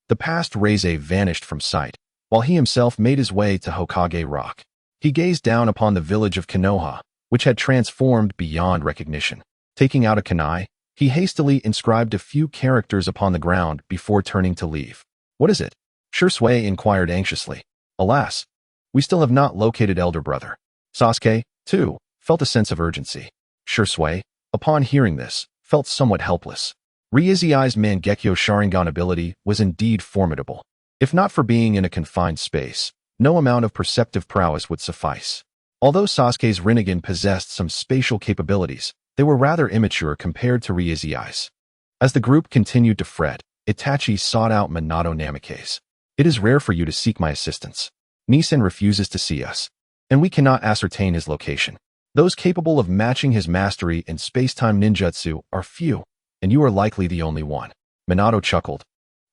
Speaker 1: The past Reize vanished from sight, while he himself made his way to Hokage Rock. He gazed down upon the village of Konoha, which had transformed beyond recognition. Taking out a kunai, he hastily inscribed a few characters upon the ground before turning to leave. What is it? Shursui inquired anxiously. Alas, we still have not located elder brother. Sasuke, too, felt a sense of urgency. Shursui, upon hearing this, felt somewhat helpless. Ryui's Mangekyo Sharingan ability was indeed formidable. If not for being in a confined space, no amount of perceptive prowess would suffice. Although Sasuke's Rinnegan possessed some spatial capabilities, they were rather immature compared to Ryui's. As the group continued to fret, Itachi sought out Minato Namikaze. It is rare for you to seek my assistance. Nissen refuses to see us, and we cannot ascertain his location. Those capable of matching his mastery in space-time ninjutsu are few, and you are likely the only one. Minato chuckled,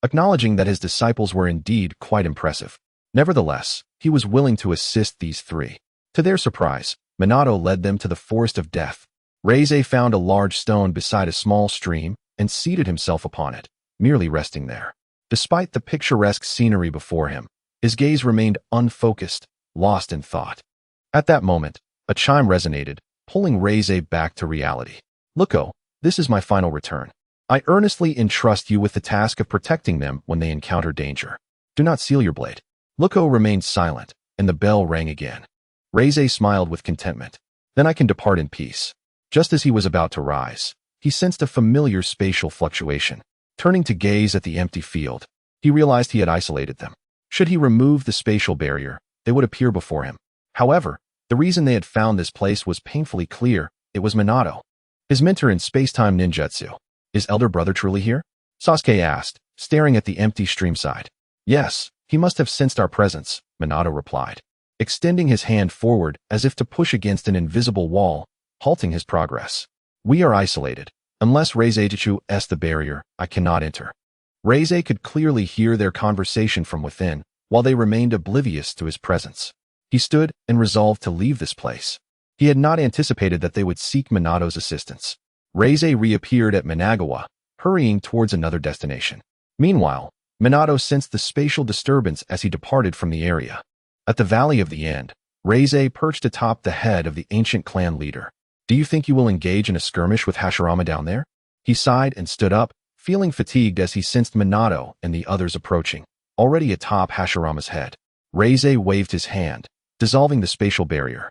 Speaker 1: acknowledging that his disciples were indeed quite impressive. Nevertheless, he was willing to assist these three. To their surprise, Minato led them to the Forest of Death. Reize found a large stone beside a small stream and seated himself upon it, merely resting there. Despite the picturesque scenery before him, his gaze remained unfocused, lost in thought. At that moment, a chime resonated, pulling Reize back to reality. "Luko, this is my final return. I earnestly entrust you with the task of protecting them when they encounter danger. Do not seal your blade." Luko remained silent, and the bell rang again. Reize smiled with contentment. "Then I can depart in peace." Just as he was about to rise, he sensed a familiar spatial fluctuation. Turning to gaze at the empty field, he realized he had isolated them. Should he remove the spatial barrier, they would appear before him. However, the reason they had found this place was painfully clear. It was Minato, his mentor in space-time ninjutsu. "Is elder brother truly here?" Sasuke asked, staring at the empty streamside. "Yes, he must have sensed our presence," Minato replied, extending his hand forward as if to push against an invisible wall, halting his progress. "We are isolated. Unless Reize s the barrier, I cannot enter." Reize could clearly hear their conversation from within, while they remained oblivious to his presence. He stood and resolved to leave this place. He had not anticipated that they would seek Minato's assistance. Reize reappeared at Managawa, hurrying towards another destination. Meanwhile, Minato sensed the spatial disturbance as he departed from the area. At the Valley of the End, Reize perched atop the head of the ancient clan leader. "Do you think you will engage in a skirmish with Hashirama down there?" He sighed and stood up, feeling fatigued as he sensed Minato and the others approaching, already atop Hashirama's head. Reize waved his hand, dissolving the spatial barrier,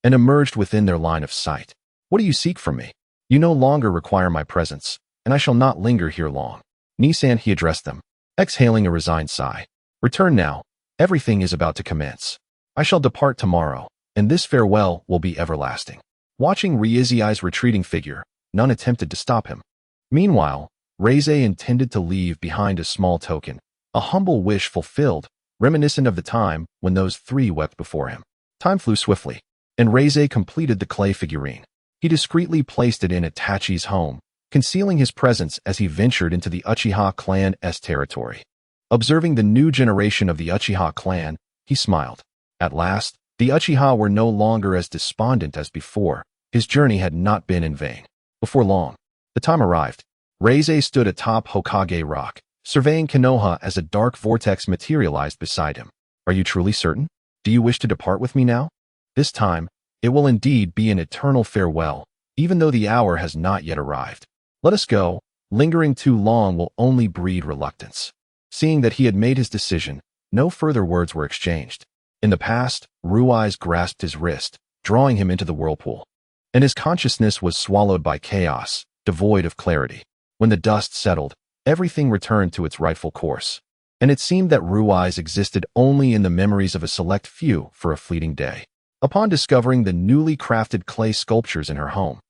Speaker 1: and emerged within their line of sight. "What do you seek from me? You no longer require my presence, and I shall not linger here long." Nisan, he addressed them, exhaling a resigned sigh. "Return now. Everything is about to commence. I shall depart tomorrow, and this farewell will be everlasting." Watching Ryui's retreating figure, none attempted to stop him. Meanwhile, Reize intended to leave behind a small token, a humble wish fulfilled, reminiscent of the time when those three wept before him. Time flew swiftly, and Reize completed the clay figurine. He discreetly placed it in Itachi's home, concealing his presence as he ventured into the Uchiha clan's territory. Observing the new generation of the Uchiha clan, he smiled. At last, the Uchiha were no longer as despondent as before. His journey had not been in vain. Before long, the time arrived. Reize stood atop Hokage Rock, surveying Konoha as a dark vortex materialized beside him. "Are you truly certain? Do you wish to depart with me now? This time, it will indeed be an eternal farewell, even though the hour has not yet arrived. Let us go. Lingering too long will only breed reluctance." Seeing that he had made his decision, no further words were exchanged. In the past, Ruiz grasped his wrist, drawing him into the whirlpool, and his consciousness was swallowed by chaos, devoid of clarity. When the dust settled, everything returned to its rightful course, and it seemed that Ruiz existed only in the memories of a select few for a fleeting day. Upon discovering the newly crafted clay sculptures in her home,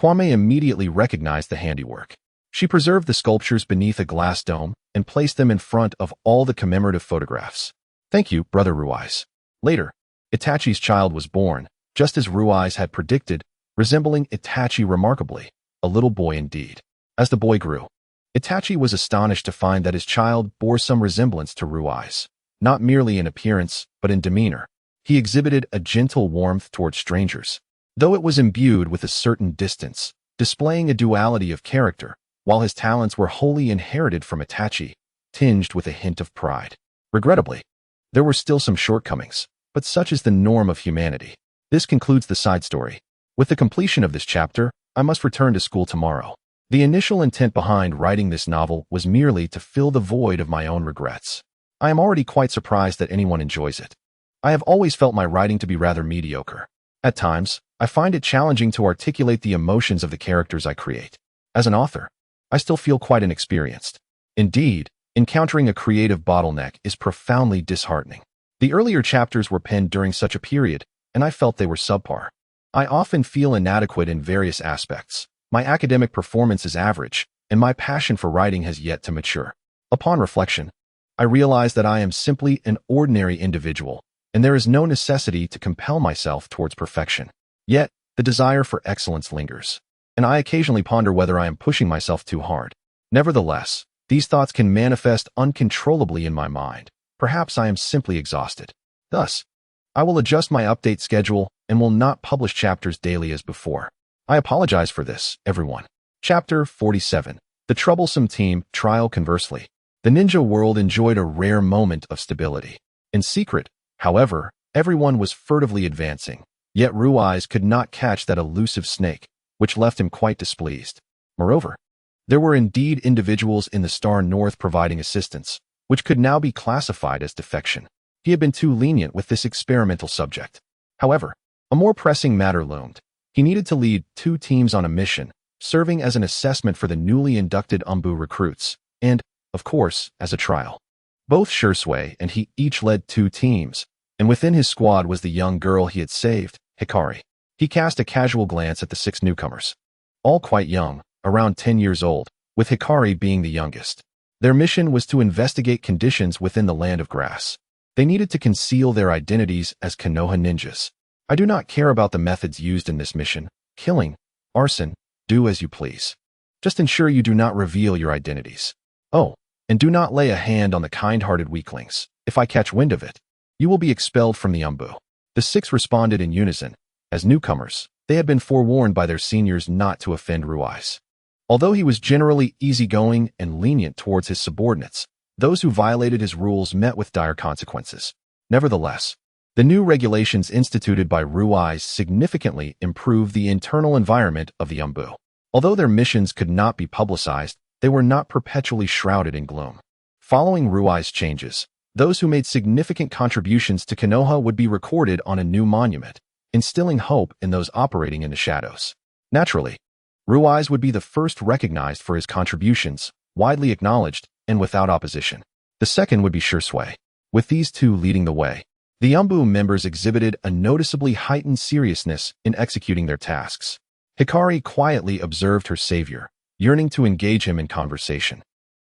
Speaker 1: Kwame immediately recognized the handiwork. She preserved the sculptures beneath a glass dome and placed them in front of all the commemorative photographs. "Thank you, Brother Ruiz." Later, Itachi's child was born, just as Ruiz had predicted, resembling Itachi remarkably, a little boy indeed. As the boy grew, Itachi was astonished to find that his child bore some resemblance to Ruiz, not merely in appearance, but in demeanor. He exhibited a gentle warmth toward strangers, though it was imbued with a certain distance, displaying a duality of character, while his talents were wholly inherited from Itachi, tinged with a hint of pride. Regrettably, there were still some shortcomings, but such is the norm of humanity. This concludes the side story. With the completion of this chapter, I must return to school tomorrow. The initial intent behind writing this novel was merely to fill the void of my own regrets. I am already quite surprised that anyone enjoys it. I have always felt my writing to be rather mediocre. At times, I find it challenging to articulate the emotions of the characters I create. As an author, I still feel quite inexperienced. Indeed, encountering a creative bottleneck is profoundly disheartening. The earlier chapters were penned during such a period, and I felt they were subpar. I often feel inadequate in various aspects. My academic performance is average, and my passion for writing has yet to mature. Upon reflection, I realize that I am simply an ordinary individual, and there is no necessity to compel myself towards perfection. Yet, the desire for excellence lingers, and I occasionally ponder whether I am pushing myself too hard. Nevertheless, these thoughts can manifest uncontrollably in my mind. Perhaps I am simply exhausted. Thus, I will adjust my update schedule and will not publish chapters daily as before. I apologize for this, everyone. Chapter 47. The Troublesome Team Trial. Conversely, the ninja world enjoyed a rare moment of stability. In secret, however, everyone was furtively advancing, yet Ruiz could not catch that elusive snake, which left him quite displeased. Moreover, there were indeed individuals in the Star North providing assistance, which could now be classified as defection. He had been too lenient with this experimental subject. However, a more pressing matter loomed. He needed to lead 2 teams on a mission, serving as an assessment for the newly inducted Umbu recruits, and, of course, as a trial. Both Shursui and he each led 2 teams, and within his squad was the young girl he had saved, Hikari. He cast a casual glance at the 6 newcomers. All quite young, around 10 years old, with Hikari being the youngest. Their mission was to investigate conditions within the Land of Grass. They needed to conceal their identities as Konoha ninjas. I do not care about the methods used in this mission. Killing, arson, do as you please. Just ensure you do not reveal your identities. Oh, and do not lay a hand on the kind-hearted weaklings. If I catch wind of it, you will be expelled from the Umbu. The 6 responded in unison. As newcomers, they had been forewarned by their seniors not to offend Ruiz. Although he was generally easygoing and lenient towards his subordinates, those who violated his rules met with dire consequences. Nevertheless, the new regulations instituted by Ruiz significantly improved the internal environment of the Umbu. Although their missions could not be publicized, they were not perpetually shrouded in gloom. Following Rui's changes, those who made significant contributions to Konoha would be recorded on a new monument, instilling hope in those operating in the shadows. Naturally, Ruiz would be the first recognized for his contributions, widely acknowledged, and without opposition. The second would be Shursui. With these 2 leading the way, the Umbu members exhibited a noticeably heightened seriousness in executing their tasks. Hikari quietly observed her savior, yearning to engage him in conversation.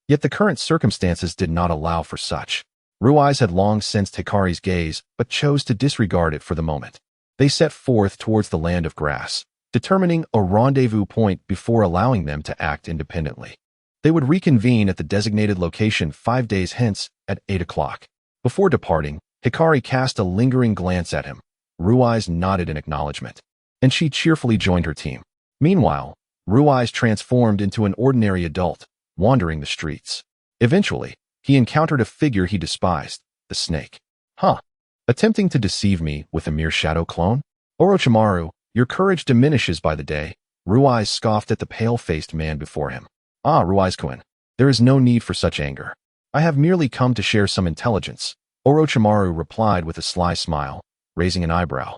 Speaker 1: Yet the current circumstances did not allow for such. Ruiz had long sensed Hikari's gaze, but chose to disregard it for the moment. They set forth towards the Land of Grass, determining a rendezvous point before allowing them to act independently. They would reconvene at the designated location 5 days hence at 8 o'clock. Before departing, Hikari cast a lingering glance at him. Ruiz nodded in acknowledgement, and she cheerfully joined her team. Meanwhile, Ruiz transformed into an ordinary adult, wandering the streets. Eventually, he encountered a figure he despised, the snake. Huh. Attempting to deceive me with a mere shadow clone? Orochimaru, your courage diminishes by the day. Ruiz scoffed at the pale-faced man before him. Ah, Ruiz-kun, there is no need for such anger. I have merely come to share some intelligence. Orochimaru replied with a sly smile, raising an eyebrow.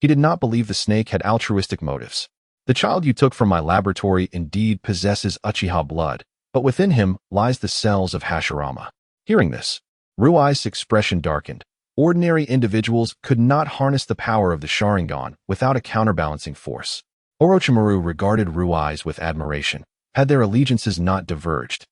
Speaker 1: He did not believe the snake had altruistic motives. The child you took from my laboratory indeed possesses Uchiha blood, but within him lies the cells of Hashirama. Hearing this, Ruiz's expression darkened. Ordinary individuals could not harness the power of the Sharingan without a counterbalancing force. Orochimaru regarded Ruiz with admiration. Had their allegiances not diverged,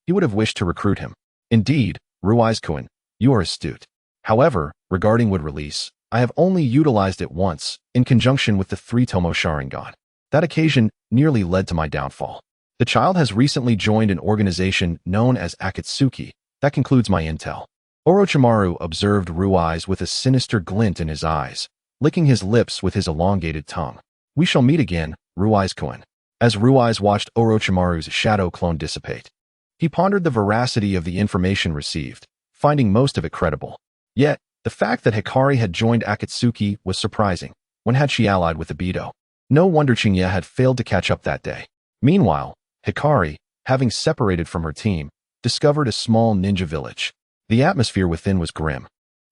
Speaker 1: he would have wished to recruit him. Indeed, Ruiz-kun, you are astute. However, regarding wood release, I have only utilized it once, in conjunction with the 3-tomo Sharingan. That occasion nearly led to my downfall. The child has recently joined an organization known as Akatsuki. That concludes my intel. Orochimaru observed Ruiz with a sinister glint in his eyes, licking his lips with his elongated tongue. We shall meet again, Ruiz-kun. As Ruiz watched Orochimaru's shadow clone dissipate, he pondered the veracity of the information received, finding most of it credible. Yet, the fact that Hikari had joined Akatsuki was surprising. When had she allied with Ibido? No wonder Chinya had failed to catch up that day. Meanwhile, Hikari, having separated from her team, discovered a small ninja village. The atmosphere within was grim,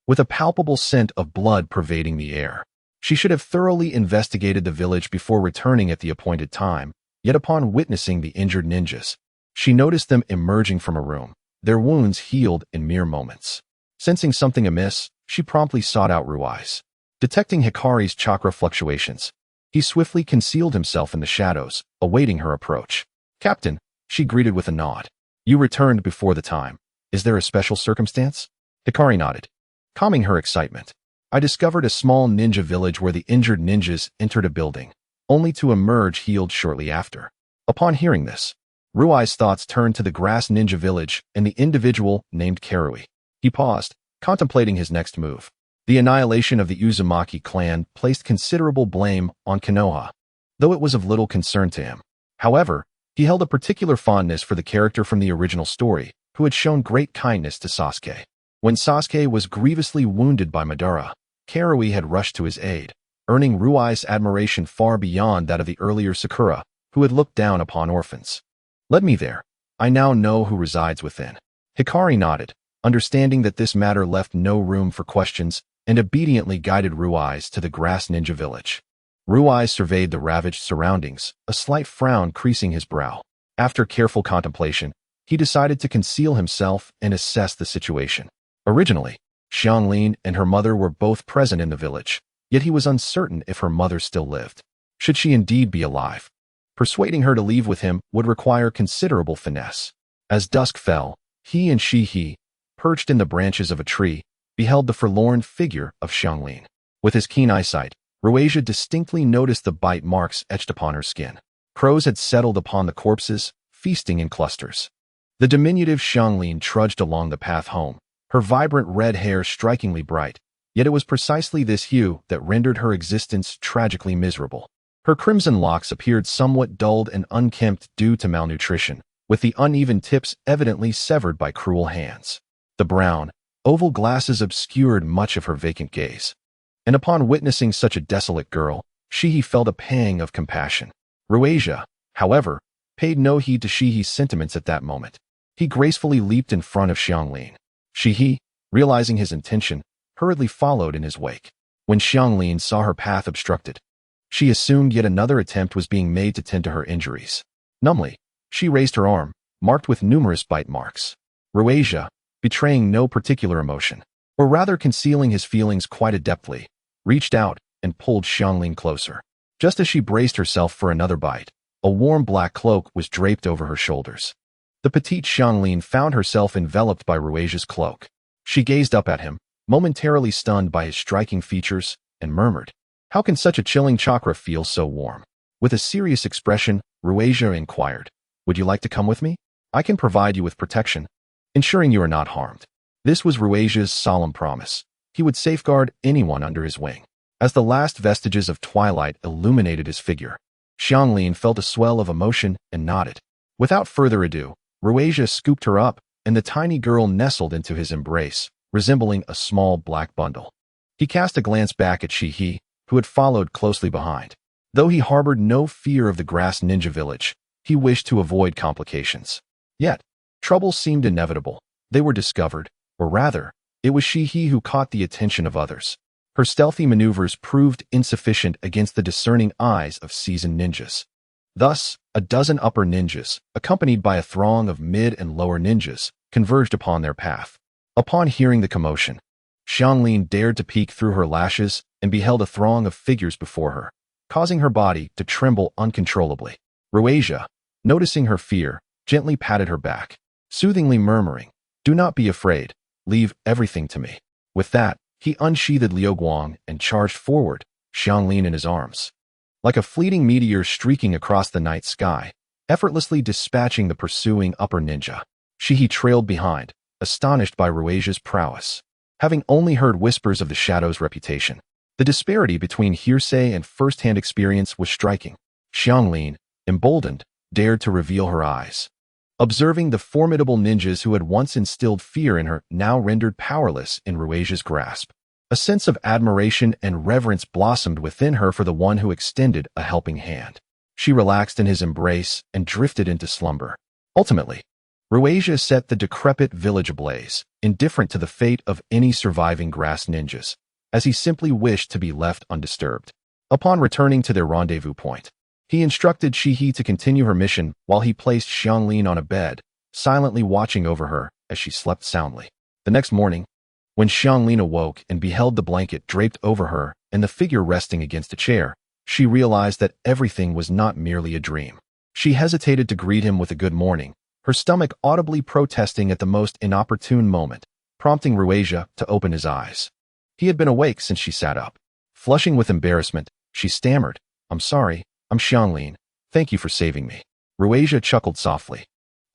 Speaker 1: with a palpable scent of blood pervading the air. She should have thoroughly investigated the village before returning at the appointed time, yet upon witnessing the injured ninjas, She noticed them emerging from a room, their wounds healed in mere moments. Sensing something amiss, she promptly sought out Rui's. Detecting Hikari's chakra fluctuations, he swiftly concealed himself in the shadows, awaiting her approach. "Captain," she greeted with a nod. "You returned before the time. Is there a special circumstance?" Hikari nodded, calming her excitement. "I discovered a small ninja village where the injured ninjas entered a building, only to emerge healed shortly after." Upon hearing this, Rui's thoughts turned to the grass ninja village and the individual named Karui. He paused, contemplating his next move. The annihilation of the Uzumaki clan placed considerable blame on Konoha, though it was of little concern to him. However, he held a particular fondness for the character from the original story, who had shown great kindness to Sasuke. When Sasuke was grievously wounded by Madara, Karui had rushed to his aid, earning Rui's admiration far beyond that of the earlier Sakura, who had looked down upon orphans. "Let me there. I now know who resides within." Hikari nodded, understanding that this matter left no room for questions, and obediently guided Rui's to the grass ninja village. Rui's surveyed the ravaged surroundings, a slight frown creasing his brow. After careful contemplation, he decided to conceal himself and assess the situation. Originally, Xianglin and her mother were both present in the village, yet he was uncertain if her mother still lived. Should she indeed be alive? Persuading her to leave with him would require considerable finesse. As dusk fell, he and Shihi, perched in the branches of a tree, beheld the forlorn figure of Xianglin. With his keen eyesight, Rueja distinctly noticed the bite marks etched upon her skin. Crows had settled upon the corpses, feasting in clusters. The diminutive Xianglin trudged along the path home, her vibrant red hair strikingly bright, yet it was precisely this hue that rendered her existence tragically miserable. Her crimson locks appeared somewhat dulled and unkempt due to malnutrition, with the uneven tips evidently severed by cruel hands. The brown, oval glasses obscured much of her vacant gaze. And upon witnessing such a desolate girl, Shihi felt a pang of compassion. Rueja, however, paid no heed to Shihi's sentiments at that moment. He gracefully leaped in front of Xianglin. Shihi, realizing his intention, hurriedly followed in his wake. When Xianglin saw her path obstructed, she assumed yet another attempt was being made to tend to her injuries. Numbly, she raised her arm, marked with numerous bite marks. Rueja, betraying no particular emotion, or rather concealing his feelings quite adeptly, reached out and pulled Xianglin closer. Just as she braced herself for another bite, a warm black cloak was draped over her shoulders. The petite Xianglin found herself enveloped by Rueja's cloak. She gazed up at him, momentarily stunned by his striking features, and murmured, "How can such a chilling chakra feel so warm?" With a serious expression, Rueja inquired, "Would you like to come with me? I can provide you with protection, ensuring you are not harmed." This was Rueja's solemn promise. He would safeguard anyone under his wing. As the last vestiges of twilight illuminated his figure, Xianglin felt a swell of emotion and nodded. Without further ado, Rueja scooped her up, and the tiny girl nestled into his embrace, resembling a small black bundle. He cast a glance back at Shihi, who had followed closely behind. Though he harbored no fear of the grass ninja village, he wished to avoid complications. Yet, trouble seemed inevitable. They were discovered, or rather, it was Shihi who caught the attention of others. Her stealthy maneuvers proved insufficient against the discerning eyes of seasoned ninjas. Thus, a dozen upper ninjas, accompanied by a throng of mid and lower ninjas, converged upon their path. Upon hearing the commotion, Xianglin dared to peek through her lashes and beheld a throng of figures before her, causing her body to tremble uncontrollably. Rueja, noticing her fear, gently patted her back, soothingly murmuring, "Do not be afraid. Leave everything to me." With that, he unsheathed Liuguang and charged forward, Xianglin in his arms. Like a fleeting meteor streaking across the night sky, effortlessly dispatching the pursuing upper ninja, Shihi trailed behind, astonished by Rueja's prowess. Having only heard whispers of the Shadow's reputation, the disparity between hearsay and first-hand experience was striking. Xianglin, emboldened, dared to reveal her eyes. Observing the formidable ninjas who had once instilled fear in her now rendered powerless in Rueja's grasp, a sense of admiration and reverence blossomed within her for the one who extended a helping hand. She relaxed in his embrace and drifted into slumber. Ultimately, Rueja set the decrepit village ablaze, indifferent to the fate of any surviving grass ninjas, as he simply wished to be left undisturbed. Upon returning to their rendezvous point, He instructed Shihi to continue her mission while he placed Xianglin on a bed, silently watching over her as she slept soundly. The next morning, when Xianglin awoke and beheld the blanket draped over her and the figure resting against a chair, she realized that everything was not merely a dream. She hesitated to greet him with a good morning, her stomach audibly protesting at the most inopportune moment, prompting Ruasia to open his eyes. He had been awake since she sat up. Flushing with embarrassment, she stammered, "I'm sorry, I'm Xianglin. Thank you for saving me." Ruasia chuckled softly.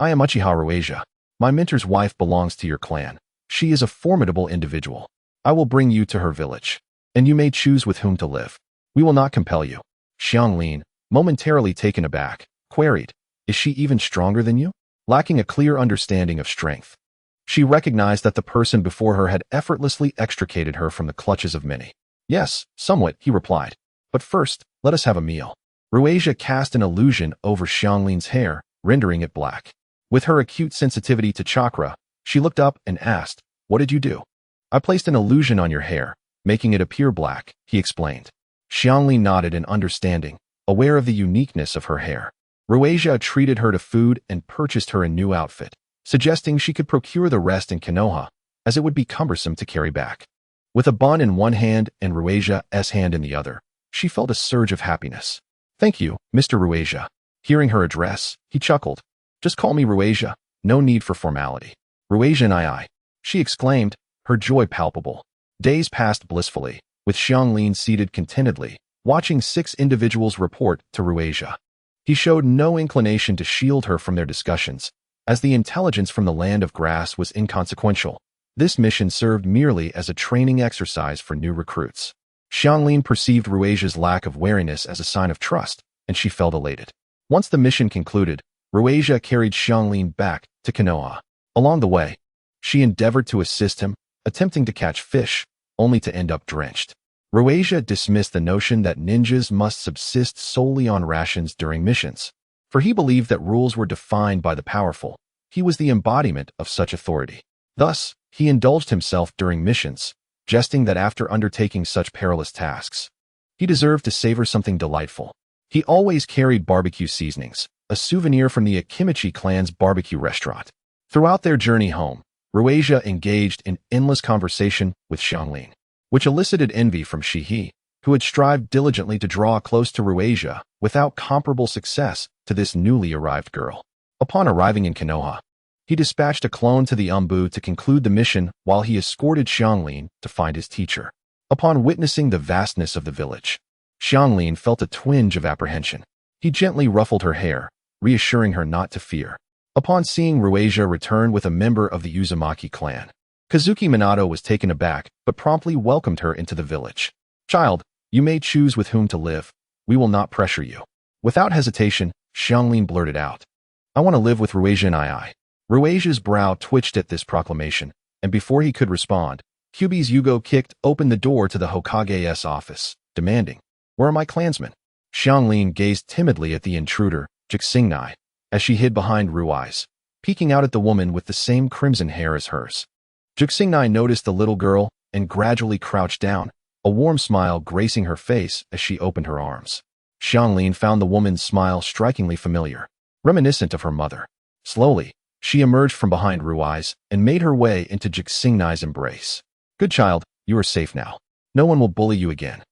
Speaker 1: "I am Uchiha Ruasia. My mentor's wife belongs to your clan. She is a formidable individual. I will bring you to her village, and you may choose with whom to live. We will not compel you." Xianglin, momentarily taken aback, queried, "Is she even stronger than you?" Lacking a clear understanding of strength, she recognized that the person before her had effortlessly extricated her from the clutches of many. "Yes, somewhat," he replied. "But first, let us have a meal." Ruasia cast an illusion over Xianglin's hair, rendering it black. With her acute sensitivity to chakra, she looked up and asked, "What did you do?" "I placed an illusion on your hair, making it appear black," he explained. Xianglin nodded in understanding, aware of the uniqueness of her hair. Ruasia treated her to food and purchased her a new outfit, suggesting she could procure the rest in Konoha, as it would be cumbersome to carry back. With a bun in one hand and Ruasia's hand in the other, she felt a surge of happiness. "Thank you, Mr. Ruasia." Hearing her address, he chuckled. "Just call me Ruasia, no need for formality." "Ruasia and I," she exclaimed, her joy palpable. Days passed blissfully, with Xianglin seated contentedly, watching 6 individuals report to Ruasia. He showed no inclination to shield her from their discussions, as the intelligence from the land of grass was inconsequential. This mission served merely as a training exercise for new recruits. Xianglin perceived Ruasia's lack of wariness as a sign of trust, and she felt elated. Once the mission concluded, Ruasia carried Xianglin back to Konoha. Along the way, she endeavored to assist him, attempting to catch fish, only to end up drenched. Ruasia dismissed the notion that ninjas must subsist solely on rations during missions, for he believed that rules were defined by the powerful. He was the embodiment of such authority. Thus, he indulged himself during missions, jesting that after undertaking such perilous tasks, he deserved to savor something delightful. He always carried barbecue seasonings, a souvenir from the Akimichi clan's barbecue restaurant. Throughout their journey home, Ruasia engaged in endless conversation with Xianglin, which elicited envy from Shihi, who had strived diligently to draw close to Ruasia without comparable success to this newly arrived girl. Upon arriving in Konoha, he dispatched a clone to the Umbu to conclude the mission while he escorted Xianglin to find his teacher. Upon witnessing the vastness of the village, Xianglin felt a twinge of apprehension. He gently ruffled her hair, reassuring her not to fear. Upon seeing Ruasia return with a member of the Uzumaki clan, Kazuki Minato was taken aback but promptly welcomed her into the village. "Child, you may choose with whom to live. We will not pressure you." Without hesitation, Xianglin blurted out, "I want to live with Ruasia and I." Ruasia's brow twitched at this proclamation, and before he could respond, Kyubi's Yugo kicked open the door to the Hokage's office, demanding, "Where are my clansmen?" Xianglin gazed timidly at the intruder, Jixingnai, as she hid behind Ruai's, peeking out at the woman with the same crimson hair as hers. Jixingnai noticed the little girl and gradually crouched down, a warm smile gracing her face as she opened her arms. Xianglin found the woman's smile strikingly familiar, reminiscent of her mother. Slowly, she emerged from behind Ruai's and made her way into Jixingnai's embrace. "Good child, you are safe now. No one will bully you again."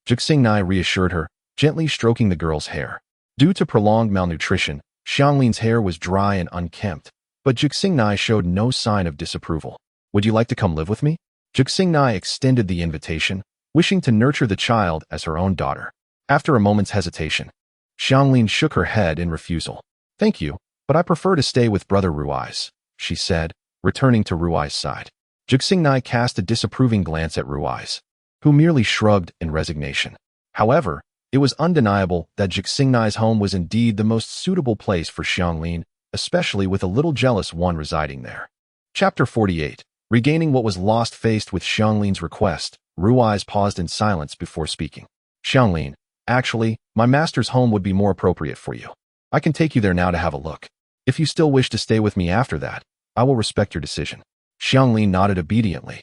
Speaker 1: Jixingnai reassured her, gently stroking the girl's hair. Due to prolonged malnutrition, Xianglin's hair was dry and unkempt, but Jixingnai showed no sign of disapproval. "Would you like to come live with me?" Jixingnai extended the invitation, wishing to nurture the child as her own daughter. After a moment's hesitation, Xianglin shook her head in refusal. "Thank you, but I prefer to stay with Brother Ruai's," she said, returning to Ruai's side. Jixingnai cast a disapproving glance at Ruai's, who merely shrugged in resignation. However, it was undeniable that Jixingnai's home was indeed the most suitable place for Xianglin, especially with a little jealous one residing there. Chapter 48. Regaining what was lost. Faced with Xianglin's request, Ruai's paused in silence before speaking. "Xianglin, actually, my master's home would be more appropriate for you. I can take you there now to have a look. If you still wish to stay with me after that, I will respect your decision." Xianglin nodded obediently,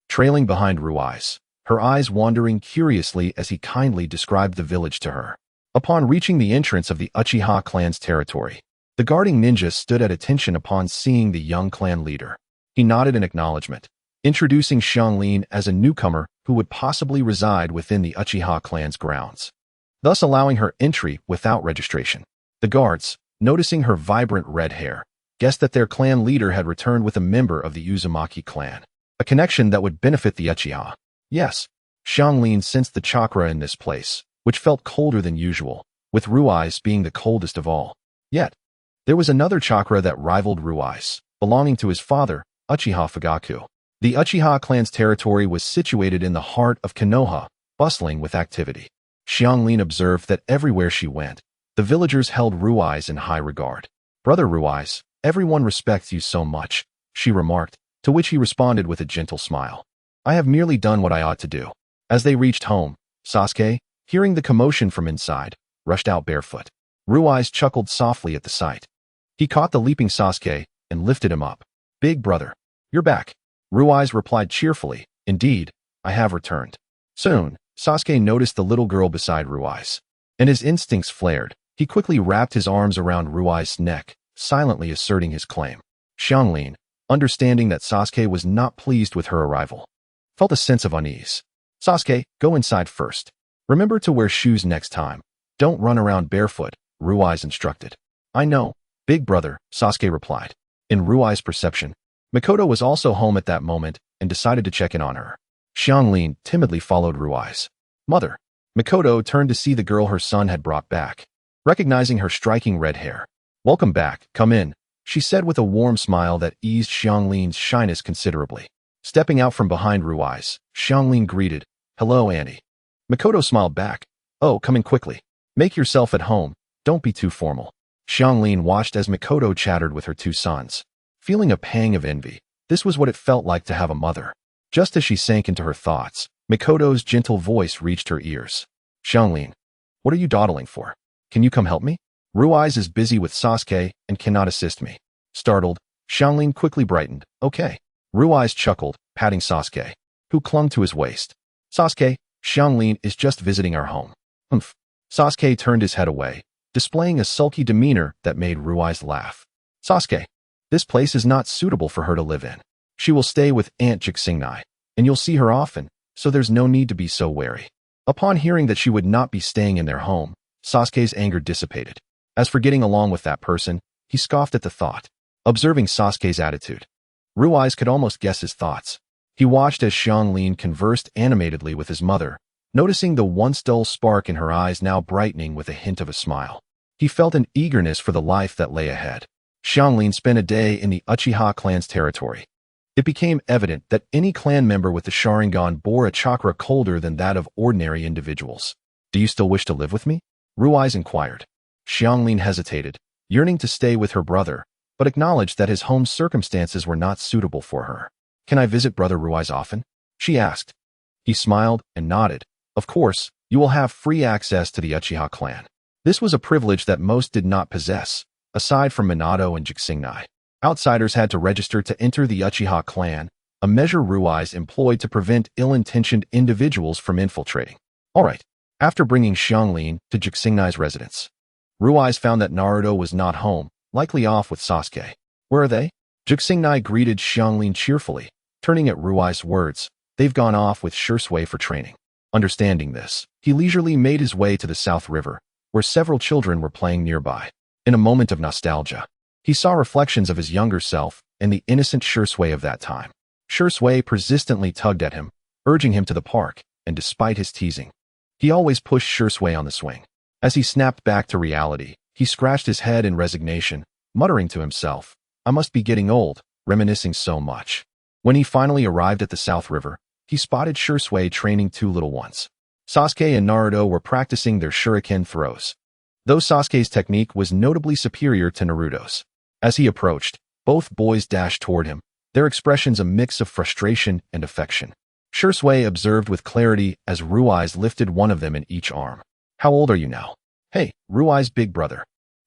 Speaker 1: trailing behind Ruai's, her eyes wandering curiously as he kindly described the village to her. Upon reaching the entrance of the Uchiha clan's territory, the guarding ninja stood at attention upon seeing the young clan leader. He nodded in acknowledgement, introducing Xianglin as a newcomer who would possibly reside within the Uchiha clan's grounds, thus allowing her entry without registration. The guards, noticing her vibrant red hair, guessed that their clan leader had returned with a member of the Uzumaki clan, a connection that would benefit the Uchiha. Yes, Xianglin sensed the chakra in this place, which felt colder than usual, with Ruai's being the coldest of all. Yet, there was another chakra that rivaled Ruai's, belonging to his father, Uchiha Fugaku. The Uchiha clan's territory was situated in the heart of Konoha, bustling with activity. Xianglin observed that everywhere she went, the villagers held Ruai's in high regard. "Brother Ruai's, everyone respects you so much," she remarked, to which he responded with a gentle smile. "I have merely done what I ought to do." As they reached home, Sasuke, hearing the commotion from inside, rushed out barefoot. Ruai's chuckled softly at the sight. He caught the leaping Sasuke and lifted him up. "Big brother, you're back." Ruai's replied cheerfully, "Indeed, I have returned." Soon, Sasuke noticed the little girl beside Ruai's, and his instincts flared. He quickly wrapped his arms around Ruai's neck, silently asserting his claim. Xianglin, understanding that Sasuke was not pleased with her arrival, felt a sense of unease. "Sasuke, go inside first. Remember to wear shoes next time. Don't run around barefoot," Ruai's instructed. "I know, big brother," Sasuke replied. In Ruai's perception, Mikoto was also home at that moment and decided to check in on her. Xianglin timidly followed Ruai's mother. Mikoto turned to see the girl her son had brought back, recognizing her striking red hair. "Welcome back, come in," she said with a warm smile that eased Xianglin's shyness considerably. Stepping out from behind Ruai's, Xianglin greeted, "Hello, Auntie." Mikoto smiled back. "Oh, come in quickly. Make yourself at home. Don't be too formal." Xianglin watched as Mikoto chattered with her two sons. Feeling a pang of envy, this was what it felt like to have a mother. Just as she sank into her thoughts, Mikoto's gentle voice reached her ears. "Xianglin, what are you dawdling for? Can you come help me? Ruai's is busy with Sasuke and cannot assist me." Startled, Xianglin quickly brightened. "Okay." Ruai's chuckled, patting Sasuke, who clung to his waist. "Sasuke, Xianglin is just visiting our home." "Humph." Sasuke turned his head away, displaying a sulky demeanor that made Ruai's laugh. "Sasuke, this place is not suitable for her to live in. She will stay with Aunt Jixingnai, and you'll see her often, so there's no need to be so wary." Upon hearing that she would not be staying in their home, Sasuke's anger dissipated. As for getting along with that person, he scoffed at the thought. Observing Sasuke's attitude, Ruai's could almost guess his thoughts. He watched as Xianglin conversed animatedly with his mother, noticing the once dull spark in her eyes now brightening with a hint of a smile. He felt an eagerness for the life that lay ahead. Xianglin spent a day in the Uchiha clan's territory. It became evident that any clan member with the Sharingan bore a chakra colder than that of ordinary individuals. "Do you still wish to live with me?" Ruai's inquired. Xianglin hesitated, yearning to stay with her brother, but acknowledged that his home circumstances were not suitable for her. "Can I visit Brother Ruai's often?" she asked. He smiled and nodded. "Of course, you will have free access to the Uchiha clan." This was a privilege that most did not possess, aside from Minato and Jixingnai. Outsiders had to register to enter the Uchiha clan, a measure Ruai's employed to prevent ill-intentioned individuals from infiltrating. All right. After bringing Xianglin to Jixingnai's residence, Ruai's found that Naruto was not home, likely off with Sasuke. "Where are they?" Jixingnai greeted Xianglin cheerfully, turning at Ruai's words. "They've gone off with Shursui for training." Understanding this, he leisurely made his way to the South River, where several children were playing nearby. In a moment of nostalgia, he saw reflections of his younger self and the innocent Shursui of that time. Shursui persistently tugged at him, urging him to the park, and despite his teasing, he always pushed Shursui on the swing. As he snapped back to reality, he scratched his head in resignation, muttering to himself, "I must be getting old, reminiscing so much." When he finally arrived at the South River, he spotted Shursui training two little ones. Sasuke and Naruto were practicing their shuriken throws. Though Sasuke's technique was notably superior to Naruto's. As he approached, both boys dashed toward him, their expressions a mix of frustration and affection. Shursui observed with clarity as Ruai's lifted one of them in each arm. "How old are you now?" "Hey, Ruai's big brother.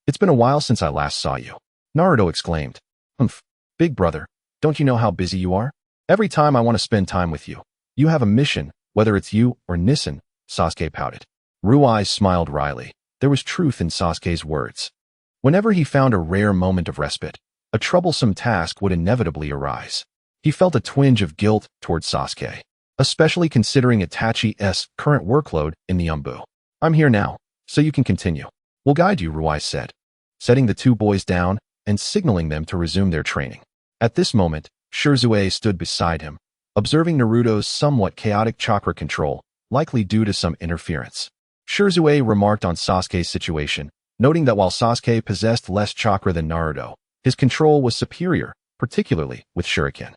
Speaker 1: It's been a while since I last saw you," Naruto exclaimed. "Humph, big brother, don't you know how busy you are? Every time I want to spend time with you, you have a mission, whether it's you or Nissen," Sasuke pouted. Ruai smiled wryly. There was truth in Sasuke's words. Whenever he found a rare moment of respite, a troublesome task would inevitably arise. He felt a twinge of guilt towards Sasuke, especially considering Itachi's current workload in the Umbu. I'm here now, so you can continue. We'll guide you, Ruai said, setting the two boys down and signaling them to resume their training. At this moment, Shirzue stood beside him, observing Naruto's somewhat chaotic chakra control, likely due to some interference. Shirzue remarked on Sasuke's situation, noting that while Sasuke possessed less chakra than Naruto, his control was superior, particularly with shuriken.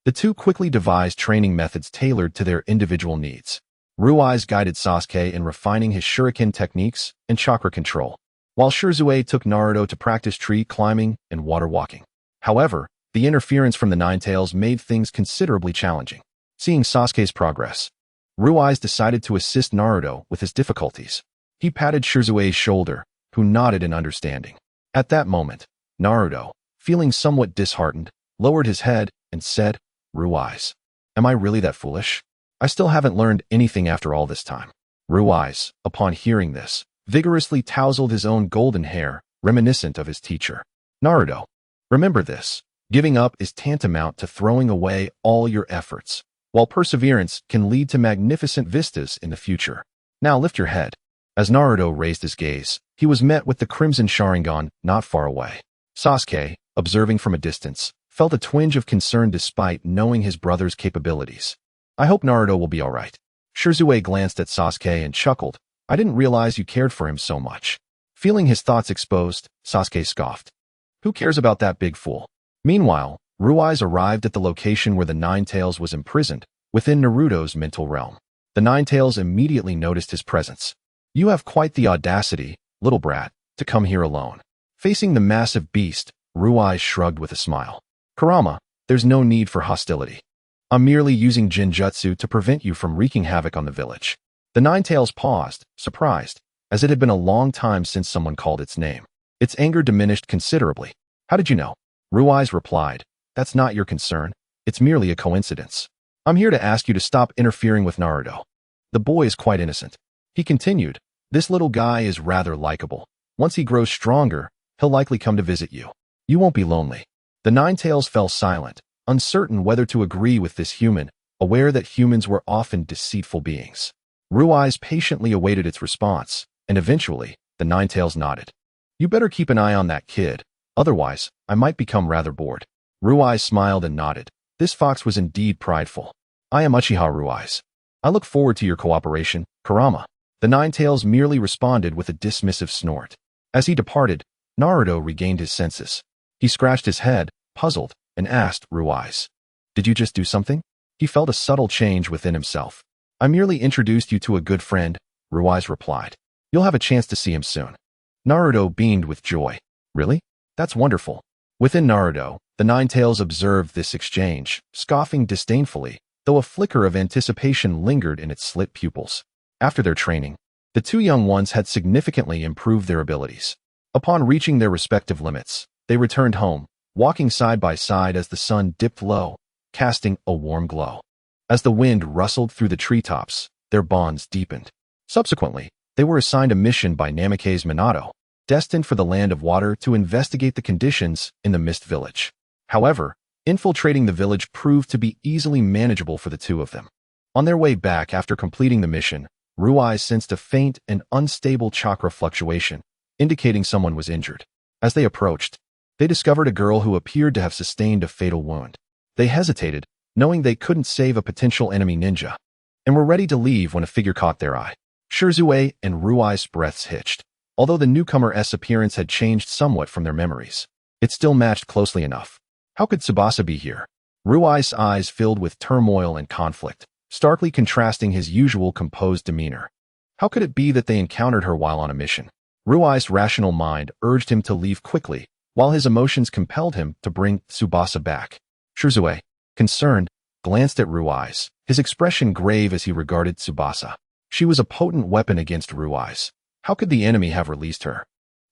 Speaker 1: The two quickly devised training methods tailored to their individual needs. Ruai's guided Sasuke in refining his shuriken techniques and chakra control, while Shirzue took Naruto to practice tree climbing and water walking. However, the interference from the Nine Tails made things considerably challenging. Seeing Sasuke's progress, Ruai decided to assist Naruto with his difficulties. He patted Shirzue's shoulder, who nodded in understanding. At that moment, Naruto, feeling somewhat disheartened, lowered his head and said, Ruai, am I really that foolish? I still haven't learned anything after all this time. Ruai, upon hearing this, vigorously tousled his own golden hair, reminiscent of his teacher. Naruto, remember this. Giving up is tantamount to throwing away all your efforts, while perseverance can lead to magnificent vistas in the future. Now lift your head. As Naruto raised his gaze, he was met with the Crimson Sharingan not far away. Sasuke, observing from a distance, felt a twinge of concern despite knowing his brother's capabilities. I hope Naruto will be alright. Shirzue glanced at Sasuke and chuckled. I didn't realize you cared for him so much. Feeling his thoughts exposed, Sasuke scoffed. Who cares about that big fool? Meanwhile, Ruai arrived at the location where the Nine Tails was imprisoned, within Naruto's mental realm. The Nine Tails immediately noticed his presence. You have quite the audacity, little brat, to come here alone. Facing the massive beast, Ruai shrugged with a smile. Kurama, there's no need for hostility. I'm merely using Jinjutsu to prevent you from wreaking havoc on the village. The Nine Tails paused, surprised, as it had been a long time since someone called its name. Its anger diminished considerably. How did you know? Ruai replied, that's not your concern. It's merely a coincidence. I'm here to ask you to stop interfering with Naruto. The boy is quite innocent. He continued, this little guy is rather likable. Once he grows stronger, he'll likely come to visit you. You won't be lonely. The Nine Tails fell silent, uncertain whether to agree with this human, aware that humans were often deceitful beings. Ruai patiently awaited its response, and eventually, the Nine Tails nodded. You better keep an eye on that kid, otherwise, I might become rather bored. Ruai smiled and nodded. This fox was indeed prideful. I am Uchiha Ruai. I look forward to your cooperation, Kurama. The Nine Tails merely responded with a dismissive snort. As he departed, Naruto regained his senses. He scratched his head, puzzled, and asked Ruai, did you just do something? He felt a subtle change within himself. I merely introduced you to a good friend, Ruai replied. You'll have a chance to see him soon. Naruto beamed with joy. Really? That's wonderful. Within Naruto, the Nine Tails observed this exchange, scoffing disdainfully, though a flicker of anticipation lingered in its slit pupils. After their training, the two young ones had significantly improved their abilities. Upon reaching their respective limits, they returned home, walking side by side as the sun dipped low, casting a warm glow. As the wind rustled through the treetops, their bonds deepened. Subsequently, they were assigned a mission by Namikaze Minato, destined for the land of water to investigate the conditions in the Mist Village. However, infiltrating the village proved to be easily manageable for the two of them. On their way back after completing the mission, Ruai sensed a faint and unstable chakra fluctuation, indicating someone was injured. As they approached, they discovered a girl who appeared to have sustained a fatal wound. They hesitated, knowing they couldn't save a potential enemy ninja, and were ready to leave when a figure caught their eye. Shirzue and Ruai's breaths hitched. Although the newcomer's appearance had changed somewhat from their memories, it still matched closely enough. How could Tsubasa be here? Ruai's eyes filled with turmoil and conflict, starkly contrasting his usual composed demeanor. How could it be that they encountered her while on a mission? Ruai's rational mind urged him to leave quickly, while his emotions compelled him to bring Tsubasa back. Shirzue, concerned, glanced at Ruai, his expression grave as he regarded Tsubasa. She was a potent weapon against Ruai. How could the enemy have released her?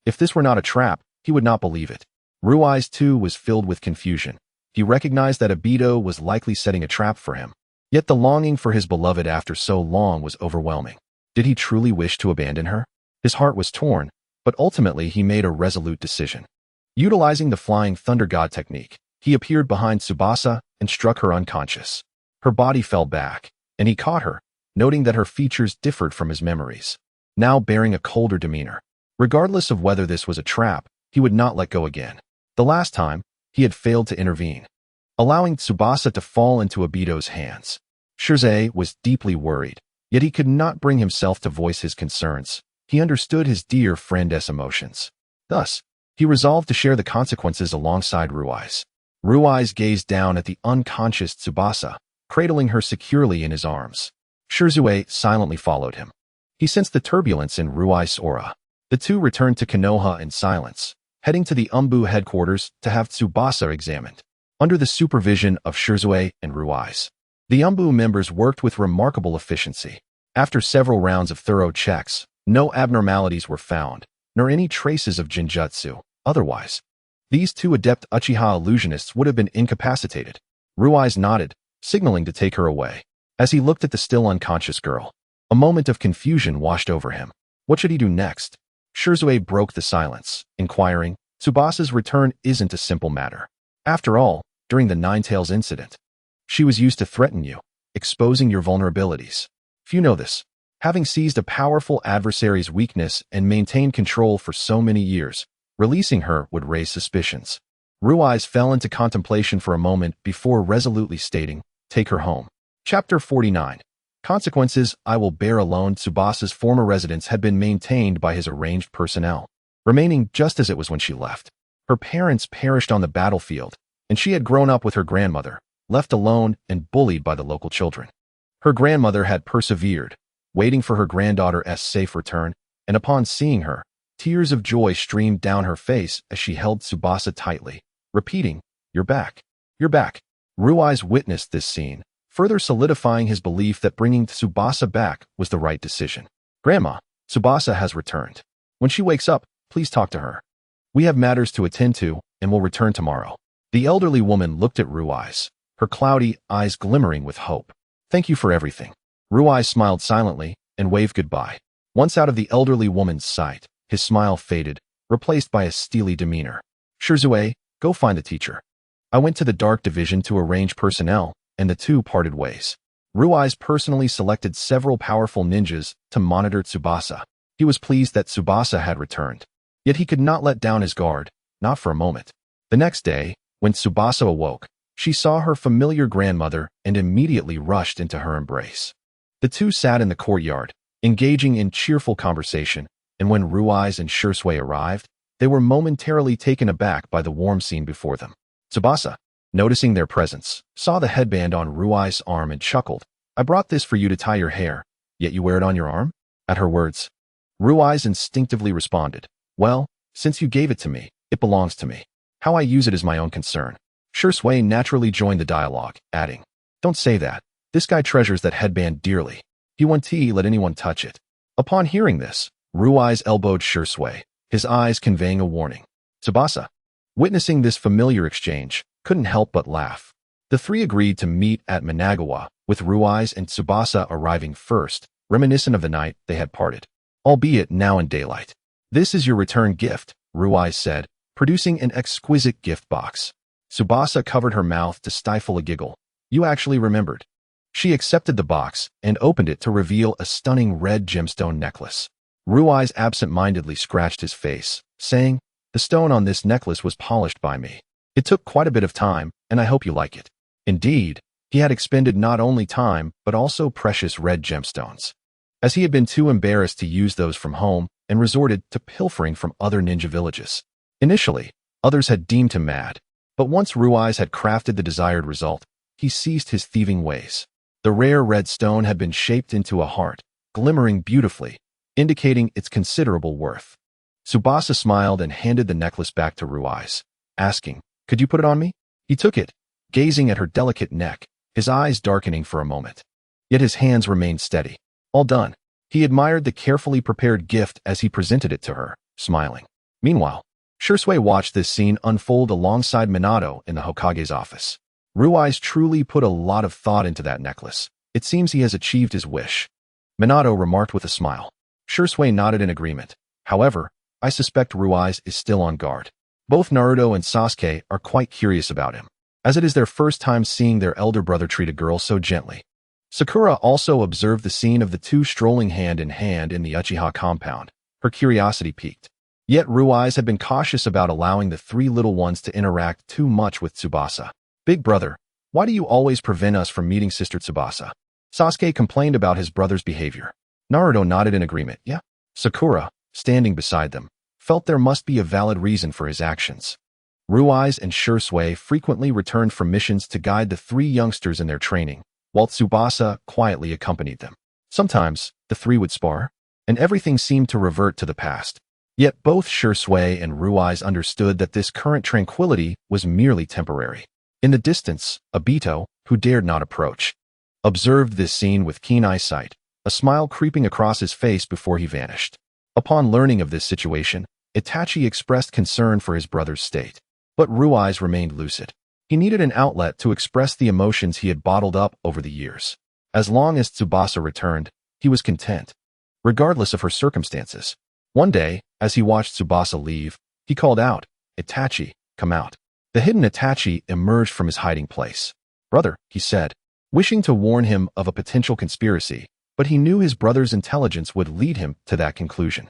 Speaker 1: If this were not a trap, he would not believe it. Ruai too was filled with confusion. He recognized that Obito was likely setting a trap for him. Yet the longing for his beloved after so long was overwhelming. Did he truly wish to abandon her? His heart was torn, but ultimately he made a resolute decision. Utilizing the flying thunder god technique, he appeared behind Tsubasa and struck her unconscious. Her body fell back, and he caught her, noting that her features differed from his memories, now bearing a colder demeanor. Regardless of whether this was a trap, he would not let go again. The last time, he had failed to intervene, allowing Tsubasa to fall into Obito's hands. Shirzue was deeply worried, yet he could not bring himself to voice his concerns. He understood his dear friend's emotions. Thus, he resolved to share the consequences alongside Rui's. Rui's gazed down at the unconscious Tsubasa, cradling her securely in his arms. Shirzue silently followed him. He sensed the turbulence in Rui's aura. The two returned to Konoha in silence, heading to the Umbu headquarters to have Tsubasa examined. Under the supervision of Shirzue and Rui's, the Umbu members worked with remarkable efficiency. After several rounds of thorough checks, no abnormalities were found, nor any traces of Jinjutsu. Otherwise, these two adept Uchiha illusionists would have been incapacitated. Rui's nodded, signaling to take her away. As he looked at the still unconscious girl, a moment of confusion washed over him. What should he do next? Shirzue broke the silence, inquiring, Tsubasa's return isn't a simple matter. After all, during the Ninetales incident, she was used to threaten you, exposing your vulnerabilities. Few know this. Having seized a powerful adversary's weakness and maintained control for so many years, releasing her would raise suspicions. Rui's fell into contemplation for a moment before resolutely stating, take her home. Chapter 49. Consequences I will bear alone. Tsubasa's former residence had been maintained by his arranged personnel, remaining just as it was when she left. Her parents perished on the battlefield, and she had grown up with her grandmother, left alone and bullied by the local children. Her grandmother had persevered, waiting for her granddaughter's safe return, and upon seeing her, tears of joy streamed down her face as she held Tsubasa tightly, repeating, "You're back. You're back." Rui's witnessed this scene, further solidifying his belief that bringing Tsubasa back was the right decision. "Grandma, Tsubasa has returned. When she wakes up, please talk to her. We have matters to attend to, and will return tomorrow." The elderly woman looked at Rui's, her cloudy eyes glimmering with hope. "Thank you for everything." Rui's smiled silently and waved goodbye. Once out of the elderly woman's sight, his smile faded, replaced by a steely demeanor. "Shirzue, go find the teacher." I went to the Dark Division to arrange personnel, and the two parted ways. Rui's personally selected several powerful ninjas to monitor Tsubasa. He was pleased that Tsubasa had returned. Yet he could not let down his guard, not for a moment. The next day, when Tsubasa awoke, she saw her familiar grandmother and immediately rushed into her embrace. The two sat in the courtyard, engaging in cheerful conversation, and when Rui's and Shirzue arrived, they were momentarily taken aback by the warm scene before them. Tsubasa, noticing their presence, saw the headband on Rui's arm and chuckled. "I brought this for you to tie your hair, yet you wear it on your arm?" At her words, Rui's instinctively responded, "Well, since you gave it to me, it belongs to me. How I use it is my own concern." Shirzue naturally joined the dialogue, adding, "Don't say that. This guy treasures that headband dearly. He won't let anyone touch it." Upon hearing this, Rui's elbowed Shirzue, his eyes conveying a warning. Tsubasa, witnessing this familiar exchange, couldn't help but laugh. The three agreed to meet at Managawa, with Rui's and Tsubasa arriving first, reminiscent of the night they had parted, albeit now in daylight. "This is your return gift," Rui's said, producing an exquisite gift box. Tsubasa covered her mouth to stifle a giggle. "You actually remembered." She accepted the box and opened it to reveal a stunning red gemstone necklace. Rui's absent-mindedly scratched his face, saying, "The stone on this necklace was polished by me. It took quite a bit of time, and I hope you like it." Indeed, he had expended not only time, but also precious red gemstones, as he had been too embarrassed to use those from home and resorted to pilfering from other ninja villages. Initially, others had deemed him mad, but once Rui's had crafted the desired result, he ceased his thieving ways. The rare red stone had been shaped into a heart, glimmering beautifully, indicating its considerable worth. Tsubasa smiled and handed the necklace back to Rui's, asking, "Could you put it on me?" He took it, gazing at her delicate neck, his eyes darkening for a moment. Yet his hands remained steady. All done. He admired the carefully prepared gift as he presented it to her, smiling. Meanwhile, Shirzue watched this scene unfold alongside Minato in the Hokage's office. Rui's truly put a lot of thought into that necklace. It seems he has achieved his wish. Minato remarked with a smile. Shursui nodded in agreement. However, I suspect Ruiz is still on guard. Both Naruto and Sasuke are quite curious about him, as it is their first time seeing their elder brother treat a girl so gently. Sakura also observed the scene of the two strolling hand in hand in the Uchiha compound. Her curiosity piqued. Yet Ruiz had been cautious about allowing the three little ones to interact too much with Tsubasa. Big brother, why do you always prevent us from meeting Sister Tsubasa? Sasuke complained about his brother's behavior. Naruto nodded in agreement. Yeah. Sakura, standing beside them, felt there must be a valid reason for his actions. Ruiz and Shursui frequently returned from missions to guide the three youngsters in their training, while Tsubasa quietly accompanied them. Sometimes, the three would spar, and everything seemed to revert to the past. Yet both Shursui and Ruiz understood that this current tranquility was merely temporary. In the distance, Obito, who dared not approach, observed this scene with keen eyesight, a smile creeping across his face before he vanished. Upon learning of this situation, Itachi expressed concern for his brother's state. But Ruiz remained lucid. He needed an outlet to express the emotions he had bottled up over the years. As long as Tsubasa returned, he was content, regardless of her circumstances. One day, as he watched Tsubasa leave, he called out, "Itachi, come out." The hidden Itachi emerged from his hiding place. "Brother," he said, wishing to warn him of a potential conspiracy, but he knew his brother's intelligence would lead him to that conclusion.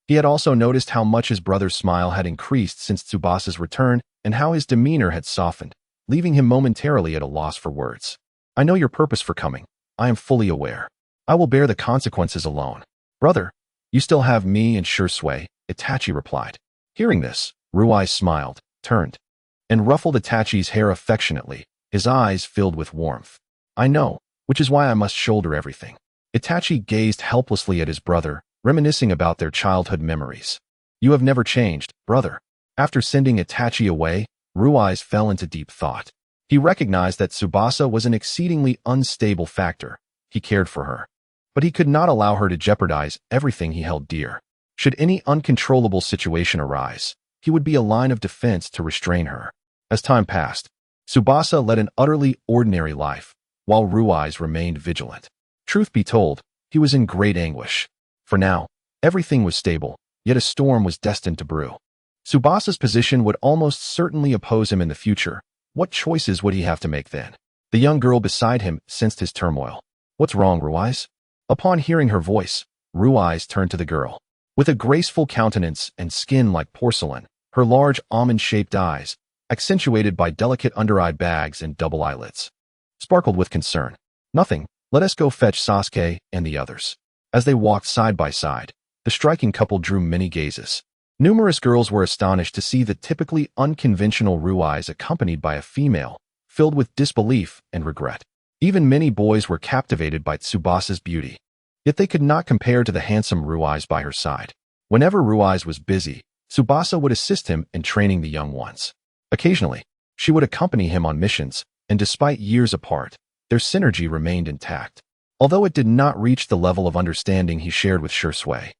Speaker 1: He had also noticed how much his brother's smile had increased since Tsubasa's return and how his demeanor had softened, leaving him momentarily at a loss for words. "I know your purpose for coming. I am fully aware. I will bear the consequences alone." "Brother, you still have me and Shursui," Itachi replied. Hearing this, Ruiz smiled, turned, and ruffled Itachi's hair affectionately, his eyes filled with warmth. "I know, which is why I must shoulder everything." Itachi gazed helplessly at his brother, reminiscing about their childhood memories. "You have never changed, brother." After sending Itachi away, Ruiz fell into deep thought. He recognized that Tsubasa was an exceedingly unstable factor. He cared for her, but he could not allow her to jeopardize everything he held dear. Should any uncontrollable situation arise, he would be a line of defense to restrain her. As time passed, Tsubasa led an utterly ordinary life, while Ruiz remained vigilant. Truth be told, he was in great anguish. For now, everything was stable, yet a storm was destined to brew. Tsubasa's position would almost certainly oppose him in the future. What choices would he have to make then? The young girl beside him sensed his turmoil. "What's wrong, Ruiz?" Upon hearing her voice, Ruiz turned to the girl. With a graceful countenance and skin like porcelain, her large almond-shaped eyes, accentuated by delicate under-eye bags and double eyelids, sparkled with concern. "Nothing. Let us go fetch Sasuke and the others." As they walked side by side, the striking couple drew many gazes. Numerous girls were astonished to see the typically unconventional Ruiz accompanied by a female, filled with disbelief and regret. Even many boys were captivated by Tsubasa's beauty. Yet they could not compare to the handsome Ruiz by her side. Whenever Ruiz was busy, Tsubasa would assist him in training the young ones. Occasionally, she would accompany him on missions, and despite years apart, their synergy remained intact. Although it did not reach the level of understanding he shared with Shursui,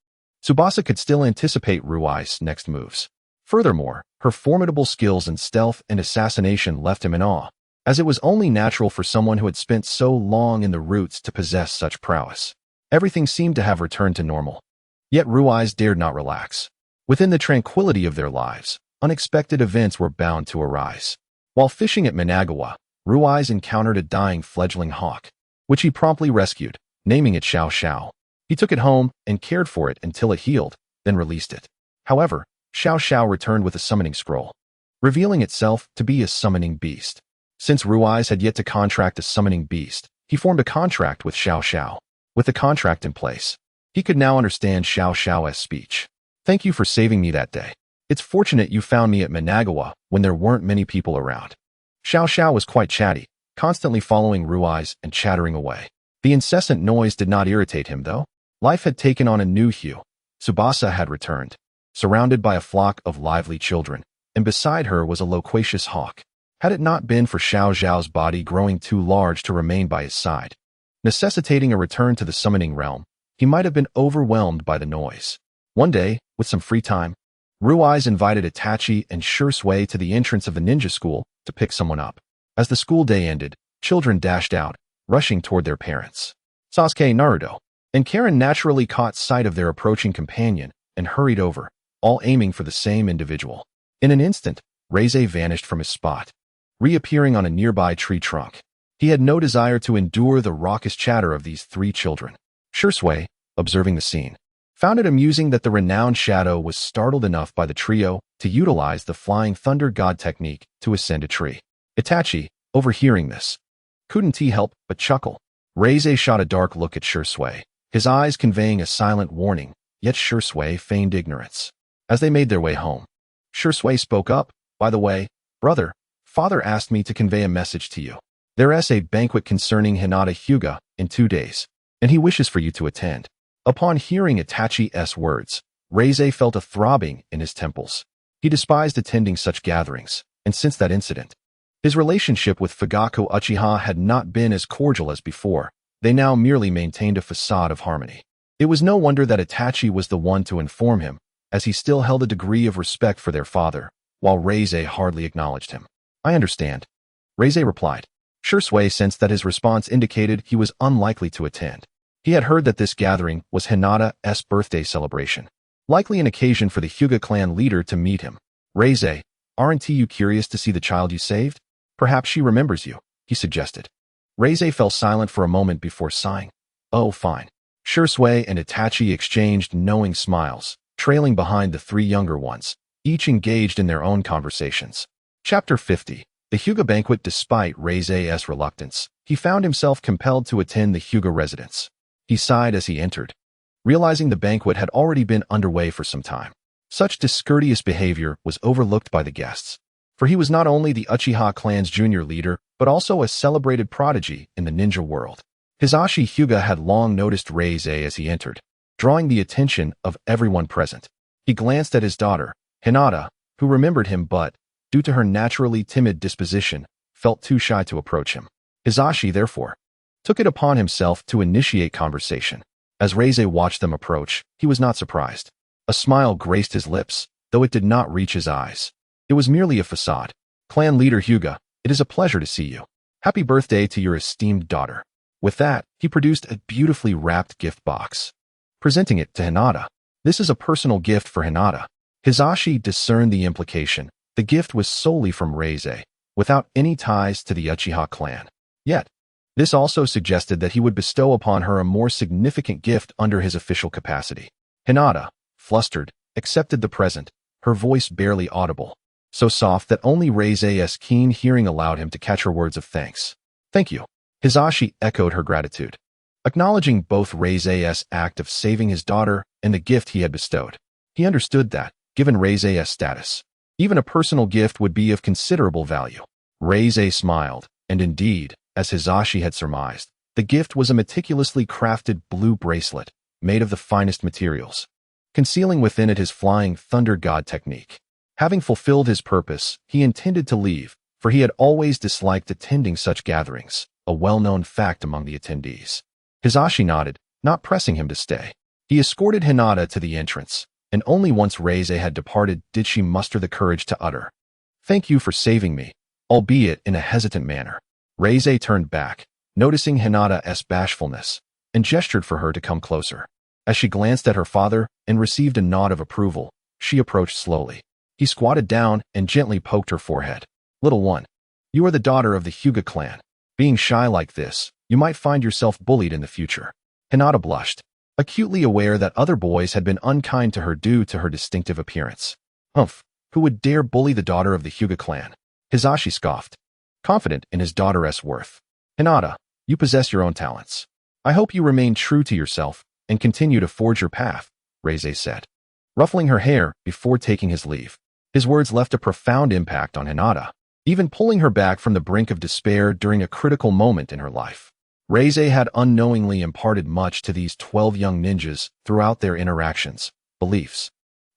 Speaker 1: Tsubasa could still anticipate Ruiz's next moves. Furthermore, her formidable skills in stealth and assassination left him in awe, as it was only natural for someone who had spent so long in the roots to possess such prowess. Everything seemed to have returned to normal. Yet Ruiz dared not relax. Within the tranquility of their lives, unexpected events were bound to arise. While fishing at Managawa, Ruiz encountered a dying fledgling hawk, which he promptly rescued, naming it Xiao Xiao. He took it home and cared for it until it healed, then released it. However, Xiao Xiao returned with a summoning scroll, revealing itself to be a summoning beast. Since Ruiz had yet to contract a summoning beast, he formed a contract with Xiao Xiao. With the contract in place, he could now understand Xiao Xiao's speech. "Thank you for saving me that day. It's fortunate you found me at Managawa when there weren't many people around." Xiao Xiao was quite chatty, constantly following Ruiz and chattering away. The incessant noise did not irritate him, though. Life had taken on a new hue. Tsubasa had returned, surrounded by a flock of lively children, and beside her was a loquacious hawk. Had it not been for Xiao Xiao's body growing too large to remain by his side, necessitating a return to the summoning realm, he might have been overwhelmed by the noise. One day, with some free time, Ruiz invited Itachi and Shursui to the entrance of the ninja school to pick someone up. As the school day ended, children dashed out, rushing toward their parents. "Sasuke, Naruto, and Karen naturally caught sight of their approaching companion and hurried over, all aiming for the same individual. In an instant, Reize vanished from his spot, reappearing on a nearby tree trunk. He had no desire to endure the raucous chatter of these three children. Shursui, observing the scene, found it amusing that the renowned shadow was startled enough by the trio to utilize the flying thunder god technique to ascend a tree. Itachi, overhearing this, couldn't he help but chuckle. Reize shot a dark look at Shursui, his eyes conveying a silent warning, yet Shursui feigned ignorance. As they made their way home, Shursui spoke up, "By the way, brother, father asked me to convey a message to you. There's a banquet concerning Hinata Hyuga in 2 days, and he wishes for you to attend." Upon hearing Itachi's words, Reize felt a throbbing in his temples. He despised attending such gatherings, and since that incident, his relationship with Fugaku Uchiha had not been as cordial as before. They now merely maintained a facade of harmony. It was no wonder that Itachi was the one to inform him, as he still held a degree of respect for their father, while Reize hardly acknowledged him. "I understand," Reize replied. Shursui sensed that his response indicated he was unlikely to attend. He had heard that this gathering was Hinata's birthday celebration, likely an occasion for the Hyuga clan leader to meet him. "Reize, aren't you curious to see the child you saved? Perhaps she remembers you," he suggested. Reize fell silent for a moment before sighing. "Oh, fine." Shursui and Itachi exchanged knowing smiles, trailing behind the three younger ones, each engaged in their own conversations. Chapter 50. The Hyuga banquet. Despite Reize's reluctance, he found himself compelled to attend the Hyuga residence. He sighed as he entered, realizing the banquet had already been underway for some time. Such discourteous behavior was overlooked by the guests, for he was not only the Uchiha clan's junior leader, but also a celebrated prodigy in the ninja world. Hisashi Hyuga had long noticed Reize as he entered, drawing the attention of everyone present. He glanced at his daughter, Hinata, who remembered him but, due to her naturally timid disposition, felt too shy to approach him. Hisashi, therefore, took it upon himself to initiate conversation. As Reize watched them approach, he was not surprised. A smile graced his lips, though it did not reach his eyes. It was merely a facade. "Clan leader Hyuga, it is a pleasure to see you. Happy birthday to your esteemed daughter." With that, he produced a beautifully wrapped gift box, presenting it to Hinata. "This is a personal gift for Hinata." Hisashi discerned the implication. The gift was solely from Reize, without any ties to the Uchiha clan. Yet, this also suggested that he would bestow upon her a more significant gift under his official capacity. Hinata, flustered, accepted the present, her voice barely audible, so soft that only Reize's keen hearing allowed him to catch her words of thanks. "Thank you." Hisashi echoed her gratitude, acknowledging both Reize's act of saving his daughter and the gift he had bestowed. He understood that, given Reize's status, even a personal gift would be of considerable value. Reize smiled, and indeed, as Hisashi had surmised, the gift was a meticulously crafted blue bracelet, made of the finest materials, concealing within it his flying thunder god technique. Having fulfilled his purpose, he intended to leave, for he had always disliked attending such gatherings, a well-known fact among the attendees. Hisashi nodded, not pressing him to stay. He escorted Hinata to the entrance, and only once Reize had departed did she muster the courage to utter, "Thank you for saving me," albeit in a hesitant manner. Reize turned back, noticing Hinata's bashfulness, and gestured for her to come closer. As she glanced at her father and received a nod of approval, she approached slowly. He squatted down and gently poked her forehead. "Little one, you are the daughter of the Hyuga clan. Being shy like this, you might find yourself bullied in the future." Hinata blushed, acutely aware that other boys had been unkind to her due to her distinctive appearance. "Humph, who would dare bully the daughter of the Hyuga clan?" Hisashi scoffed, confident in his daughter's worth. "Hinata, you possess your own talents. I hope you remain true to yourself and continue to forge your path," Reize said, ruffling her hair before taking his leave. His words left a profound impact on Hinata, even pulling her back from the brink of despair during a critical moment in her life. Reize had unknowingly imparted much to these 12 young ninjas throughout their interactions, beliefs,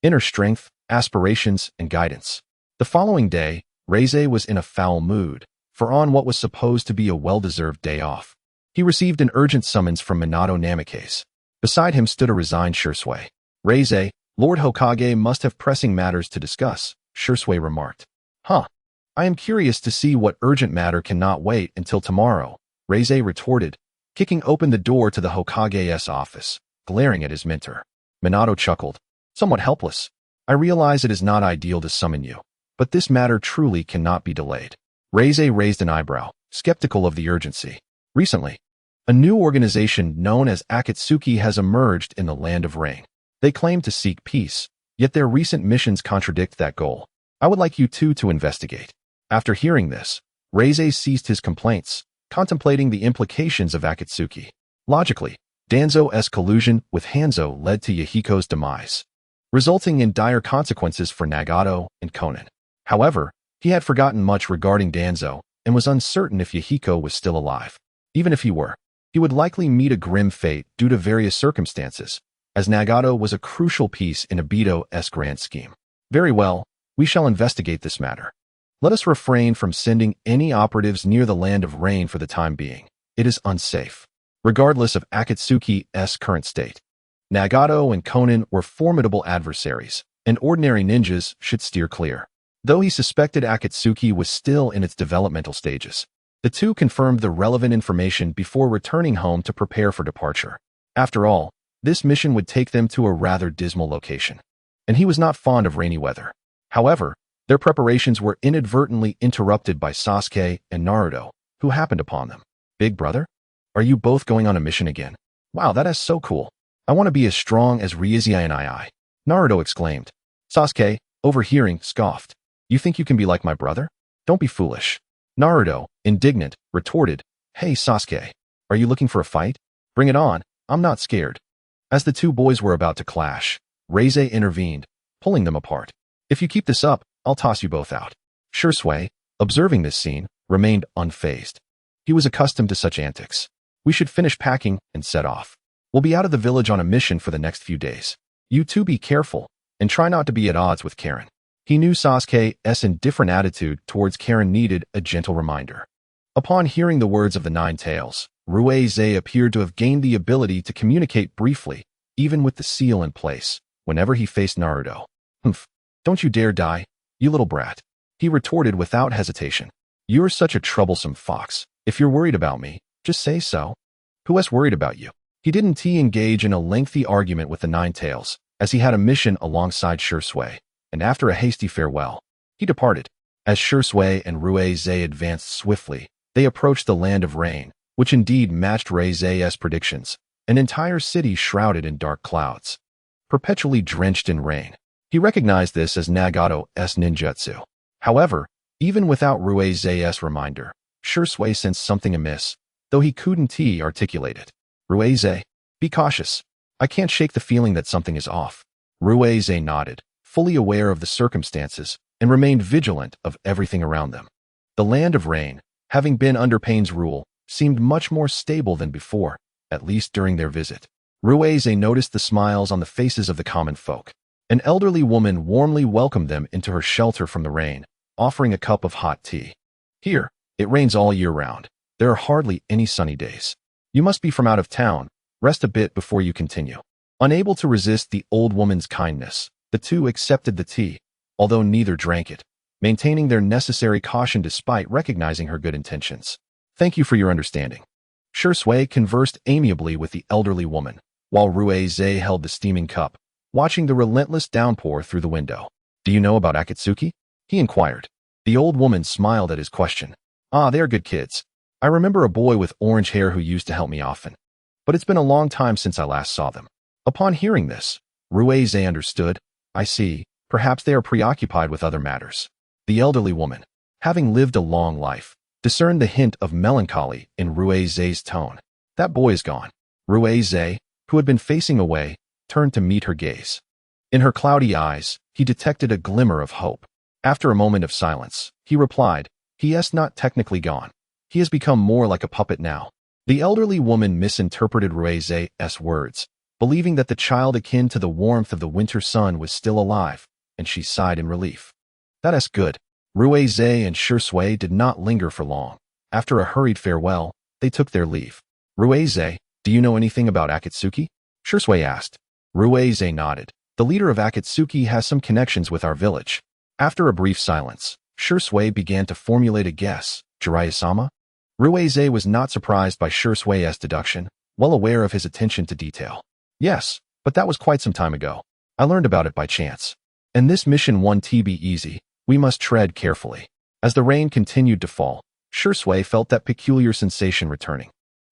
Speaker 1: inner strength, aspirations, and guidance. The following day, Reize was in a foul mood, for on what was supposed to be a well-deserved day off, he received an urgent summons from Minato Namikaze. Beside him stood a resigned Shursui. "Reize, Lord Hokage must have pressing matters to discuss," Shursui remarked. "Huh. I am curious to see what urgent matter cannot wait until tomorrow," Reize retorted, kicking open the door to the Hokage's office, glaring at his mentor. Minato chuckled, somewhat helpless. I realize it is not ideal to summon you, but this matter truly cannot be delayed. Reize raised an eyebrow, skeptical of the urgency. Recently, a new organization known as Akatsuki has emerged in the Land of Rain. They claim to seek peace, yet their recent missions contradict that goal. I would like you two to investigate. After hearing this, Reize ceased his complaints, contemplating the implications of Akatsuki. Logically, Danzo's collusion with Hanzo led to Yahiko's demise, resulting in dire consequences for Nagato and Konan. However, he had forgotten much regarding Danzo and was uncertain if Yahiko was still alive. Even if he were, he would likely meet a grim fate due to various circumstances, as Nagato was a crucial piece in Obito's grand scheme. Very well, we shall investigate this matter. Let us refrain from sending any operatives near the Land of Rain for the time being. It is unsafe. Regardless of Akatsuki's current state, Nagato and Konan were formidable adversaries, and ordinary ninjas should steer clear. Though he suspected Akatsuki was still in its developmental stages, the two confirmed the relevant information before returning home to prepare for departure. After all, this mission would take them to a rather dismal location, and he was not fond of rainy weather. However, their preparations were inadvertently interrupted by Sasuke and Naruto, who happened upon them. Big brother? Are you both going on a mission again? Wow, that is so cool. I want to be as strong as Ryuzi and I. Naruto exclaimed. Sasuke, overhearing, scoffed. You think you can be like my brother? Don't be foolish. Naruto, indignant, retorted, Hey Sasuke, are you looking for a fight? Bring it on, I'm not scared. As the two boys were about to clash, Reize intervened, pulling them apart. If you keep this up, I'll toss you both out. Shursui, observing this scene, remained unfazed. He was accustomed to such antics. We should finish packing and set off. We'll be out of the village on a mission for the next few days. You two be careful, and try not to be at odds with Karen. He knew Sasuke's indifferent attitude towards Karen needed a gentle reminder. Upon hearing the words of the Nine Tails, Ryuzi appeared to have gained the ability to communicate briefly, even with the seal in place, whenever he faced Naruto. Humph, don't you dare die, you little brat. He retorted without hesitation. You're such a troublesome fox. If you're worried about me, just say so. Who else worried about you? He didn't engage in a lengthy argument with the Nine Tails, as he had a mission alongside Shursui, and after a hasty farewell, he departed. As Shursui and Ryuzi advanced swiftly, they approached the Land of Rain, which indeed matched Reize's predictions, an entire city shrouded in dark clouds, perpetually drenched in rain. He recognized this as Nagato's ninjutsu. However, even without Ryuzi's reminder, Shursui sensed something amiss, though he couldn't articulate it. Ryuzi, be cautious. I can't shake the feeling that something is off. Ryuzi nodded, fully aware of the circumstances, and remained vigilant of everything around them. The Land of Rain, having been under Pain's rule, seemed much more stable than before, at least during their visit. Ryuzi noticed the smiles on the faces of the common folk. An elderly woman warmly welcomed them into her shelter from the rain, offering a cup of hot tea. Here, it rains all year round. There are hardly any sunny days. You must be from out of town. Rest a bit before you continue. Unable to resist the old woman's kindness, the two accepted the tea, although neither drank it, maintaining their necessary caution despite recognizing her good intentions. Thank you for your understanding. Shursui conversed amiably with the elderly woman, while Ryuzi held the steaming cup, watching the relentless downpour through the window. Do you know about Akatsuki? He inquired. The old woman smiled at his question. Ah, they're good kids. I remember a boy with orange hair who used to help me often, but it's been a long time since I last saw them. Upon hearing this, Ryuzi understood. I see, perhaps they are preoccupied with other matters. The elderly woman, having lived a long life, discerned the hint of melancholy in Ryuzi's tone. That boy is gone. Ryuzi, who had been facing away, turned to meet her gaze. In her cloudy eyes, he detected a glimmer of hope. After a moment of silence, he replied, He is not technically gone. He has become more like a puppet now. The elderly woman misinterpreted Ryuzi's words, believing that the child akin to the warmth of the winter sun was still alive, and she sighed in relief. That is good. Ryuzi and Shursui did not linger for long. After a hurried farewell, they took their leave. Ryuzi, do you know anything about Akatsuki? Shursui asked. Ryuzi nodded. The leader of Akatsuki has some connections with our village. After a brief silence, Shursui began to formulate a guess. Jiraiya-sama? Ruize was not surprised by Shusui's deduction, well aware of his attention to detail. Yes, but that was quite some time ago. I learned about it by chance. And this mission won't be easy, we must tread carefully. As the rain continued to fall, Shusui felt that peculiar sensation returning.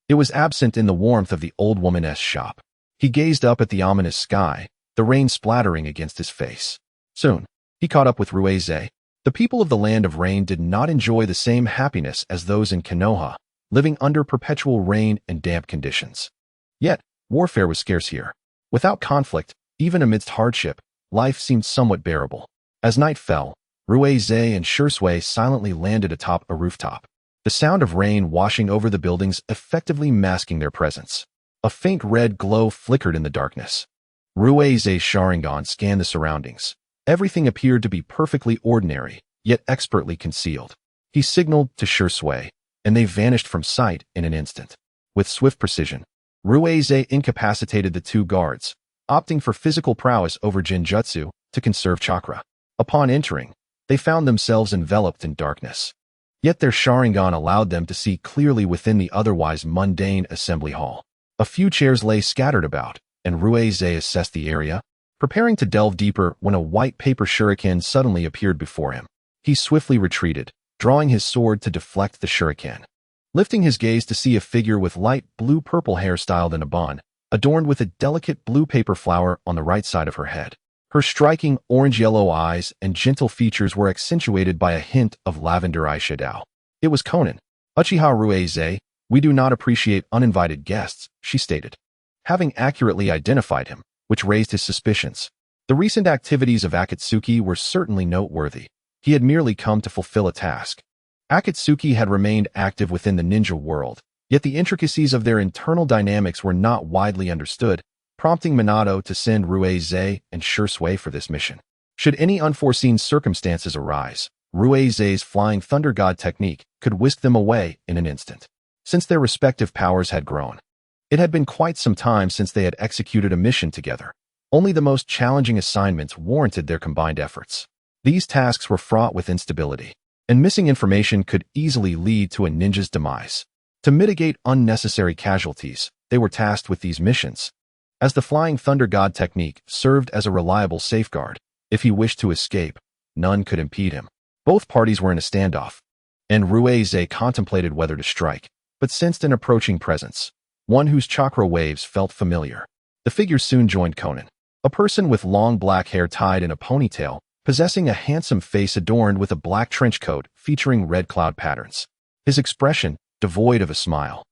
Speaker 1: It was absent in the warmth of the old woman's shop. He gazed up at the ominous sky, the rain splattering against his face. Soon, he caught up with Ruize. The people of the land of rain did not enjoy the same happiness as those in Konoha, living under perpetual rain and damp conditions. Yet, warfare was scarce here. Without conflict, even amidst hardship, life seemed somewhat bearable. As night fell, Ruize and Shusui silently landed atop a rooftop. The sound of rain washing over the buildings effectively masking their presence. A faint red glow flickered in the darkness. Ruize's Sharingan scanned the surroundings. Everything appeared to be perfectly ordinary, yet expertly concealed. He signaled to Shusui, and they vanished from sight in an instant. With swift precision, Ruize incapacitated the two guards, opting for physical prowess over Jinjutsu to conserve chakra. Upon entering, they found themselves enveloped in darkness. Yet their Sharingan allowed them to see clearly within the otherwise mundane assembly hall. A few chairs lay scattered about, and Ruize assessed the area, preparing to delve deeper when a white paper shuriken suddenly appeared before him. He swiftly retreated, drawing his sword to deflect the shuriken. Lifting his gaze to see a figure with light blue-purple hair styled in a bun, adorned with a delicate blue paper flower on the right side of her head. Her striking orange-yellow eyes and gentle features were accentuated by a hint of lavender eyeshadow. It was Conan. Uchiha Ruize, we do not appreciate uninvited guests, she stated. Having accurately identified him, which raised his suspicions. The recent activities of Akatsuki were certainly noteworthy. He had merely come to fulfill a task. Akatsuki had remained active within the ninja world, yet the intricacies of their internal dynamics were not widely understood, prompting Minato to send Ruize and Shusui for this mission. Should any unforeseen circumstances arise, Ruize's Flying Thunder God technique could whisk them away in an instant. Since their respective powers had grown, it had been quite some time since they had executed a mission together. Only the most challenging assignments warranted their combined efforts. These tasks were fraught with instability, and missing information could easily lead to a ninja's demise. To mitigate unnecessary casualties, they were tasked with these missions. As the Flying Thunder God technique served as a reliable safeguard, if he wished to escape, none could impede him. Both parties were in a standoff, and Ruize contemplated whether to strike, but sensed an approaching presence, one whose chakra waves felt familiar. The figure soon joined Conan, a person with long black hair tied in a ponytail, possessing a handsome face adorned with a black trench coat featuring red cloud patterns. His expression, devoid of a smile,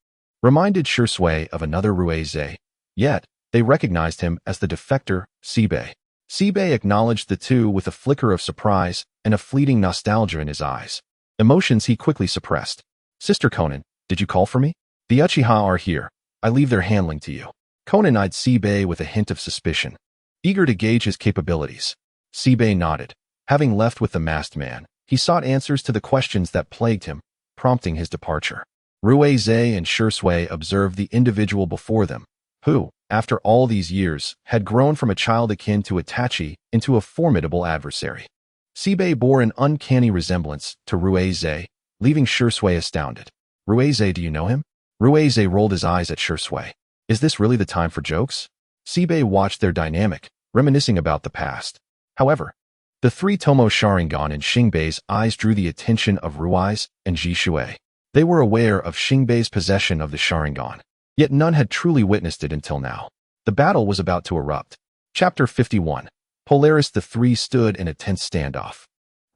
Speaker 1: reminded Shusui of another Ruize, yet they recognized him as the defector, Seibei. Seibei acknowledged the two with a flicker of surprise and a fleeting nostalgia in his eyes. Emotions he quickly suppressed. Sister Conan, did you call for me? The Uchiha are here. I leave their handling to you. Conan eyed Seibei with a hint of suspicion, eager to gauge his capabilities. Seibei nodded. Having left with the masked man, he sought answers to the questions that plagued him, prompting his departure. Ruize and Shusui observed the individual before them, who, after all these years, had grown from a child akin to Itachi into a formidable adversary. Seibei bore an uncanny resemblance to Ruize, leaving Shusui astounded. Ruize, do you know him? Ruize rolled his eyes at Shusui. Is this really the time for jokes? Seibei watched their dynamic, reminiscing about the past. However, the three Tomo Sharingan in Shinbei's eyes drew the attention of Ruize and Jishui. They were aware of Shinbei's possession of the Sharingan, yet none had truly witnessed it until now. The battle was about to erupt. Chapter 51. Polaris. The three stood in a tense standoff.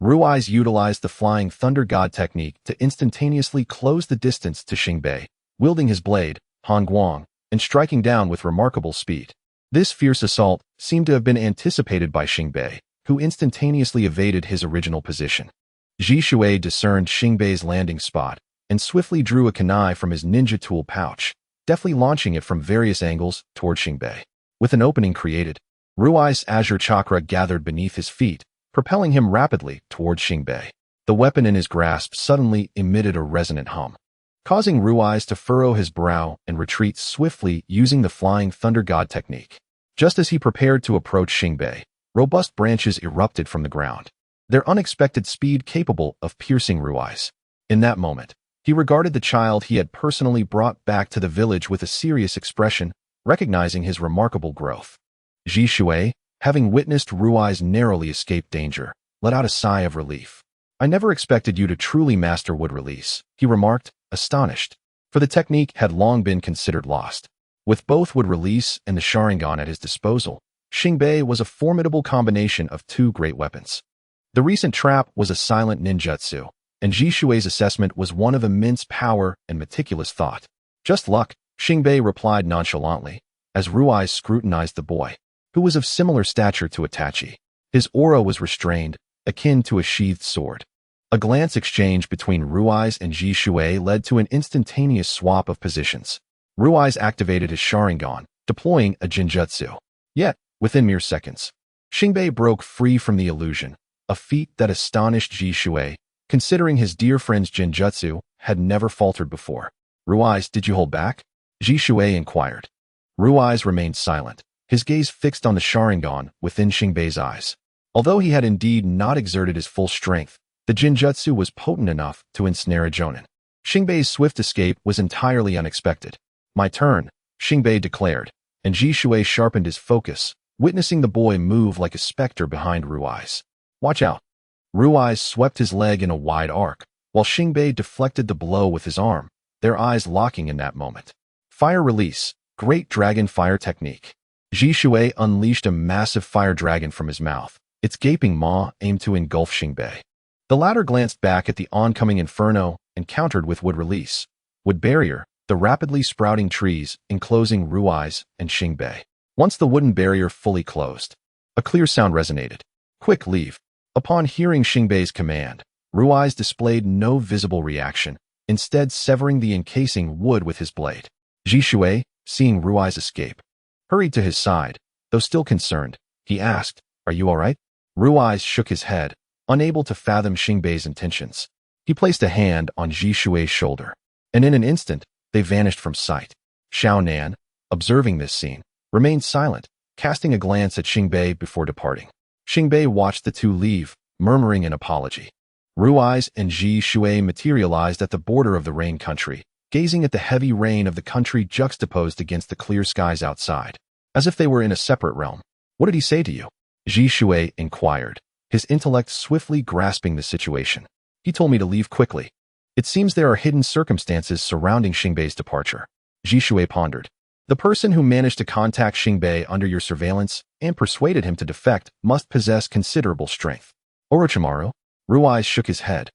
Speaker 1: Ruize utilized the Flying Thunder God technique to instantaneously close the distance to Shinbei, wielding his blade, Hanguang, and striking down with remarkable speed. This fierce assault seemed to have been anticipated by Shinbei, who instantaneously evaded his original position. Jishui discerned Shinbei's landing spot and swiftly drew a kunai from his ninja tool pouch, deftly launching it from various angles toward Shinbei. With an opening created, Ruize's azure chakra gathered beneath his feet, propelling him rapidly toward Shinbei. The weapon in his grasp suddenly emitted a resonant hum, causing Ruize to furrow his brow and retreat swiftly using the Flying Thunder God technique. Just as he prepared to approach Shinbei, robust branches erupted from the ground, their unexpected speed capable of piercing Ruize. In that moment, He regarded the child he had personally brought back to the village with a serious expression, recognizing his remarkable growth. Ji Shui, having witnessed Ruai's narrowly escape danger, let out a sigh of relief. "I never expected you to truly master wood release," he remarked, astonished, for the technique had long been considered lost. With both wood release and the Sharingan at his disposal, Xingbei was a formidable combination of two great weapons. The recent trap was a silent ninjutsu, and Ji Shui's assessment was one of immense power and meticulous thought. "Just luck," Xingbei replied nonchalantly, as Ruai scrutinized the boy, who was of similar stature to Itachi. His aura was restrained, akin to a sheathed sword. A glance exchange between Ruai's and Ji Shui led to an instantaneous swap of positions. Ruai's activated his Sharingan, deploying a Jinjutsu. Yet, within mere seconds, Xingbei broke free from the illusion, a feat that astonished Ji Shui, considering his dear friend's Jinjutsu had never faltered before. "Ruai's, did you hold back?" Ji Shui inquired. Ruai's remained silent, his gaze fixed on the Sharingan within Xingbei's eyes. Although he had indeed not exerted his full strength, the Jinjutsu was potent enough to ensnare a Jonin. Xingbei's swift escape was entirely unexpected. "My turn," Xingbei declared, and Ji Shui sharpened his focus, witnessing the boy move like a specter behind Ruai's. "Watch out." Ruai's swept his leg in a wide arc, while Xingbei deflected the blow with his arm, their eyes locking in that moment. Fire release, great dragon fire technique. Ji Shui unleashed a massive fire dragon from his mouth, its gaping maw aimed to engulf Xingbei. The latter glanced back at the oncoming inferno and countered with wood release. Wood barrier, the rapidly sprouting trees enclosing Ruai's and Xingbei. Once the wooden barrier fully closed, a clear sound resonated. "Quick, leave." Upon hearing Xingbei's command, Ruai's displayed no visible reaction, instead severing the encasing wood with his blade. Ji Shui, seeing Ruai's escape, hurried to his side. Though still concerned, he asked, "Are you all right?" Ruai's shook his head, unable to fathom Xingbei's intentions. He placed a hand on Ji Shui's shoulder, and in an instant, they vanished from sight. Xiao Nan, observing this scene, remained silent, casting a glance at Xingbei before departing. Xingbei watched the two leave, murmuring an apology. Ruai's and Ji Shui materialized at the border of the rain country, gazing at the heavy rain of the country juxtaposed against the clear skies outside, as if they were in a separate realm. "What did he say to you?" Ji Shui inquired, his intellect swiftly grasping the situation. "He told me to leave quickly." "It seems there are hidden circumstances surrounding Xingbei's departure." Ji Shui pondered. "The person who managed to contact Xingbei under your surveillance and persuaded him to defect must possess considerable strength." "Orochimaru?" Ruai shook his head,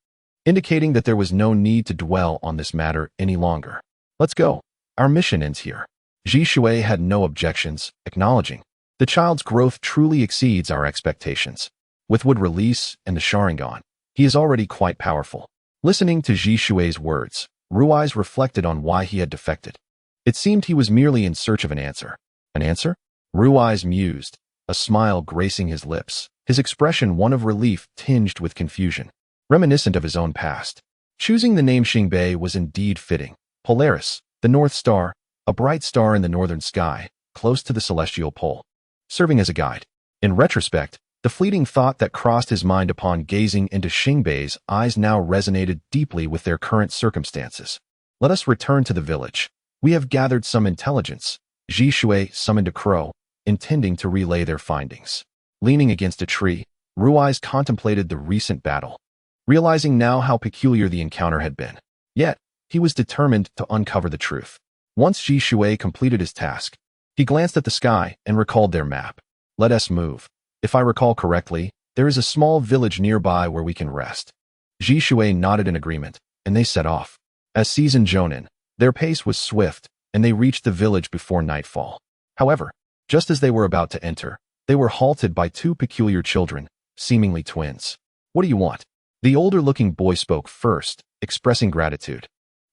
Speaker 1: indicating that there was no need to dwell on this matter any longer. "Let's go. Our mission ends here." Ji Shui had no objections, acknowledging, "The child's growth truly exceeds our expectations. With wood release and the Sharingan, he is already quite powerful." Listening to Ji Shui's words, Ruai's reflected on why he had defected. It seemed he was merely in search of an answer. "An answer?" Ruai's mused, a smile gracing his lips, his expression one of relief tinged with confusion, reminiscent of his own past. Choosing the name Xingbei was indeed fitting. Polaris, the North Star, a bright star in the northern sky, close to the celestial pole, serving as a guide. In retrospect, the fleeting thought that crossed his mind upon gazing into Xingbei's eyes now resonated deeply with their current circumstances. "Let us return to the village. We have gathered some intelligence." Ji Shui summoned a crow, intending to relay their findings. Leaning against a tree, Ruai's contemplated the recent battle, realizing now how peculiar the encounter had been. Yet, he was determined to uncover the truth. Once Ji Shui completed his task, he glanced at the sky and recalled their map. "Let us move. If I recall correctly, there is a small village nearby where we can rest." Ji Shui nodded in agreement, and they set off. As seasoned Jonin, their pace was swift, and they reached the village before nightfall. However, just as they were about to enter, they were halted by two peculiar children, seemingly twins. "What do you want?" The older-looking boy spoke first, expressing gratitude.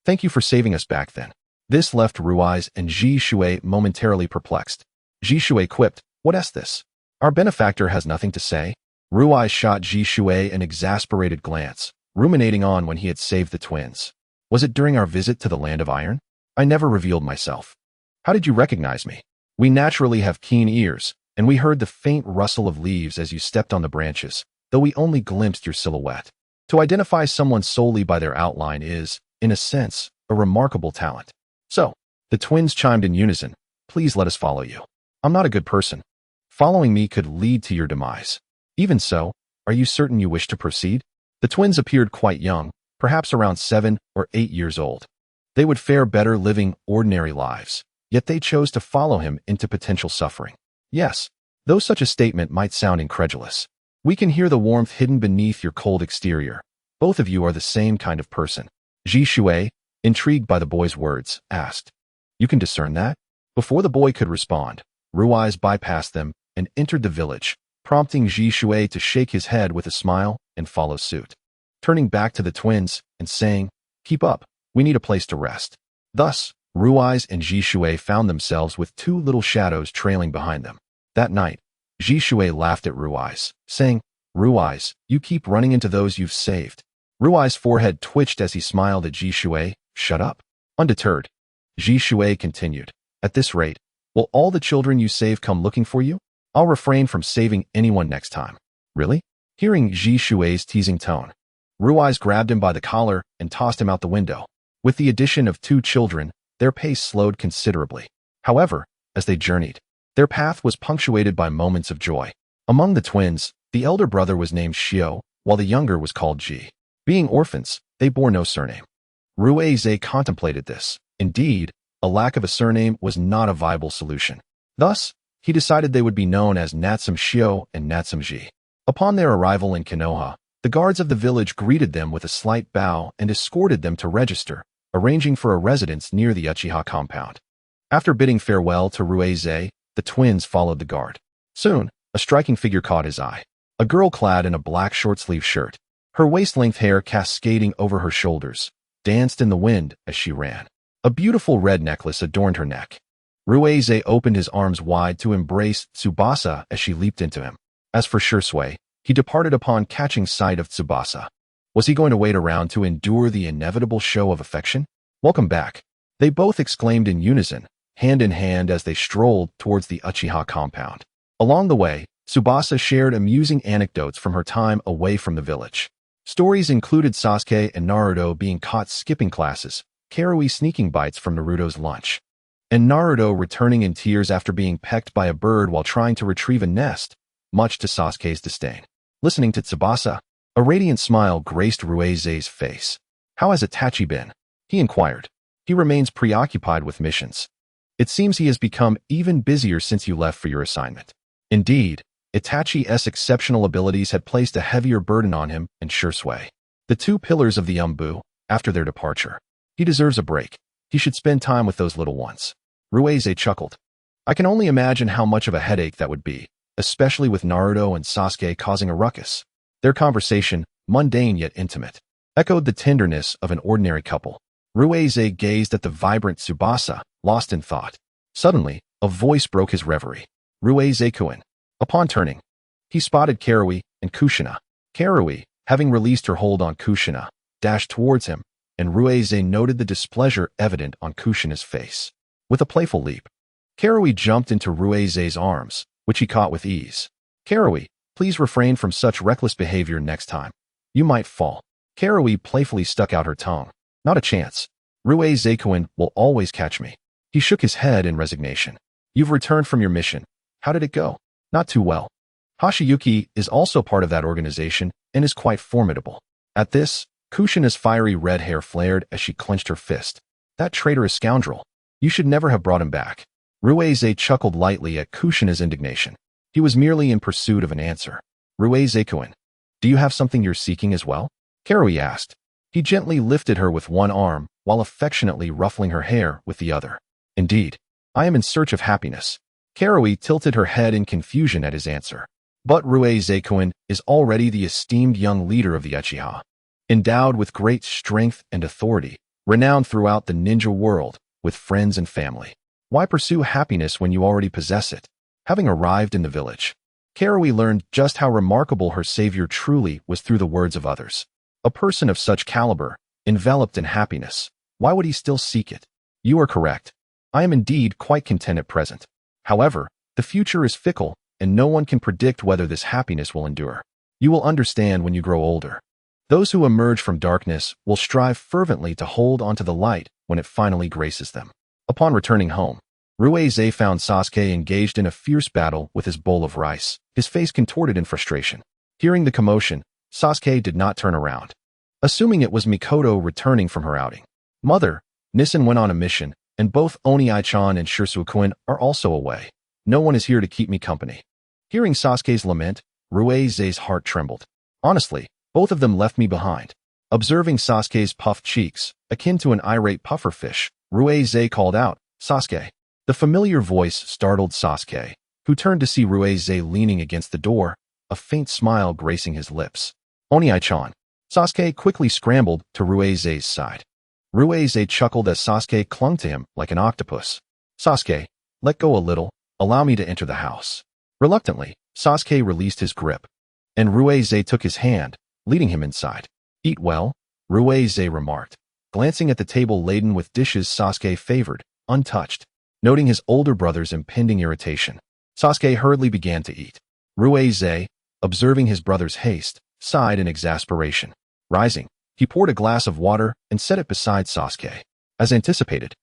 Speaker 1: "Thank you for saving us back then." This left Ruai's and Ji Shui momentarily perplexed. Ji Shui quipped, "What is this? Our benefactor has nothing to say?" Ruai shot Ji Shui an exasperated glance, ruminating on when he had saved the twins. "Was it during our visit to the Land of Iron? I never revealed myself. How did you recognize me?" "We naturally have keen ears, and we heard the faint rustle of leaves as you stepped on the branches, though we only glimpsed your silhouette. To identify someone solely by their outline is, in a sense, a remarkable talent. So, the twins chimed in unison, "Please let us follow you. I'm not a good person. Following me could lead to your demise. Even so, are you certain you wish to proceed?" The twins appeared quite young, perhaps around 7 or 8 years old. They would fare better living ordinary lives, yet they chose to follow him into potential suffering. Yes, though such a statement might sound incredulous. We can hear the warmth hidden beneath your cold exterior. Both of you are the same kind of person. Ji Shui, intrigued by the boy's words, asked, "You can discern that?" Before the boy could respond, Ruiz bypassed them and entered the village, prompting Ji Shui to shake his head with a smile and follow suit. Turning back to the twins and saying, "Keep up, we need a place to rest." Thus, Ruiz and Ji Shui found themselves with 2 little shadows trailing behind them. That night, Ji Shui laughed at Ruiz, saying, "Ruiz, you keep running into those you've saved." Ruiz's forehead twitched as he smiled at Ji Shui. "Shut up." Undeterred, Ji Shui continued, "At this rate, will all the children you save come looking for you? I'll refrain from saving anyone next time." "Really?" Hearing Ji Shui's teasing tone, Ruiz grabbed him by the collar and tossed him out the window. With the addition of 2 children, their pace slowed considerably. However, as they journeyed, their path was punctuated by moments of joy. Among the twins, the elder brother was named Shio, while the younger was called Ji. Being orphans, they bore no surname. Ruiz contemplated this. Indeed, a lack of a surname was not a viable solution. Thus, he decided they would be known as Natsum Shio and Natsum Ji. Upon their arrival in Konoha, the guards of the village greeted them with a slight bow and escorted them to register, arranging for a residence near the Uchiha compound. After bidding farewell to Ruiz, the twins followed the guard. Soon, a striking figure caught his eye. A girl clad in a black short-sleeve shirt. Her waist-length hair cascading over her shoulders, danced in the wind as she ran. A beautiful red necklace adorned her neck. Ruiz opened his arms wide to embrace Tsubasa as she leaped into him. As for Shursui, he departed upon catching sight of Tsubasa. Was he going to wait around to endure the inevitable show of affection? "Welcome back," they both exclaimed in unison, hand in hand as they strolled towards the Uchiha compound. Along the way, Tsubasa shared amusing anecdotes from her time away from the village. Stories included Sasuke and Naruto being caught skipping classes, Karui sneaking bites from Naruto's lunch, and Naruto returning in tears after being pecked by a bird while trying to retrieve a nest, much to Sasuke's disdain. Listening to Tsubasa, a radiant smile graced Ruiz's face. "How has Itachi been?" he inquired. "He remains preoccupied with missions. It seems he has become even busier since you left for your assignment." Indeed, Itachi's exceptional abilities had placed a heavier burden on him and Shursui, the 2 pillars of the Umbu, after their departure. "He deserves a break. He should spend time with those little ones." Ruiz chuckled. "I can only imagine how much of a headache that would be, especially with Naruto and Sasuke causing a ruckus." Their conversation, mundane yet intimate, echoed the tenderness of an ordinary couple. Ruiz gazed at the vibrant Tsubasa, lost in thought. Suddenly, a voice broke his reverie. "Ruiz-kun." Upon turning, he spotted Karui and Kushina. Karui, having released her hold on Kushina, dashed towards him, and Ruiz noted the displeasure evident on Kushina's face. With a playful leap, Karui jumped into Ruiz's arms, which he caught with ease. "Karui, please refrain from such reckless behavior next time. You might fall." Karui playfully stuck out her tongue. "Not a chance. Ruiz-kun will always catch me." He shook his head in resignation. "You've returned from your mission. How did it go?" "Not too well. Hashiyuki is also part of that organization and is quite formidable." At this, Kushina's fiery red hair flared as she clenched her fist. "That traitorous scoundrel. You should never have brought him back." Ruiz chuckled lightly at Kushina's indignation. He was merely in pursuit of an answer. "Ruiz-kun, do you have something you're seeking as well?" Karui asked. He gently lifted her with one arm while affectionately ruffling her hair with the other. "Indeed, I am in search of happiness." Karui tilted her head in confusion at his answer. But Ruiz-kun is already the esteemed young leader of the Uchiha, endowed with great strength and authority, renowned throughout the ninja world, with friends and family. Why pursue happiness when you already possess it? Having arrived in the village, Karui learned just how remarkable her savior truly was through the words of others. A person of such caliber, enveloped in happiness, why would he still seek it? "You are correct. I am indeed quite content at present. However, the future is fickle, and no one can predict whether this happiness will endure. You will understand when you grow older." Those who emerge from darkness will strive fervently to hold onto the light when it finally graces them. Upon returning home, Ruize found Sasuke engaged in a fierce battle with his bowl of rice, his face contorted in frustration. Hearing the commotion, Sasuke did not turn around, assuming it was Mikoto returning from her outing. Mother, Nissen went on a mission, and both Oni-chan and Shirsuke are also away. No one is here to keep me company. Hearing Sasuke's lament, Ruize's heart trembled. Honestly, both of them left me behind. Observing Sasuke's puffed cheeks, akin to an irate pufferfish, Ruize called out, "Sasuke." The familiar voice startled Sasuke, who turned to see Ruize leaning against the door, a faint smile gracing his lips. "Oni-chan." Sasuke quickly scrambled to Ruize's side. Ruize chuckled as Sasuke clung to him like an octopus. "Sasuke, let go a little, allow me to enter the house." Reluctantly, Sasuke released his grip, and Ruize took his hand, leading him inside. "Eat well," Ruize remarked, glancing at the table laden with dishes Sasuke favored, untouched. Noting his older brother's impending irritation, Sasuke hurriedly began to eat. Ruize, observing his brother's haste, sighed in exasperation. Rising, he poured a glass of water and set it beside Sasuke. As anticipated,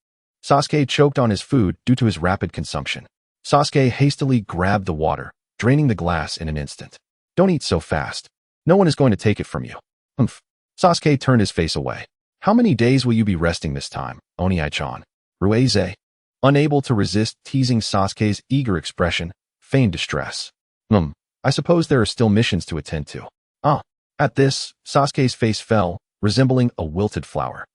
Speaker 1: Sasuke choked on his food due to his rapid consumption. Sasuke hastily grabbed the water, draining the glass in an instant. "Don't eat so fast. No one is going to take it from you." "Humph." Sasuke turned his face away. "How many days will you be resting this time, Oni-chan?" Ruize, unable to resist teasing Sasuke's eager expression, feigned distress. I suppose there are still missions to attend to." "Ah." At this, Sasuke's face fell, resembling a wilted flower.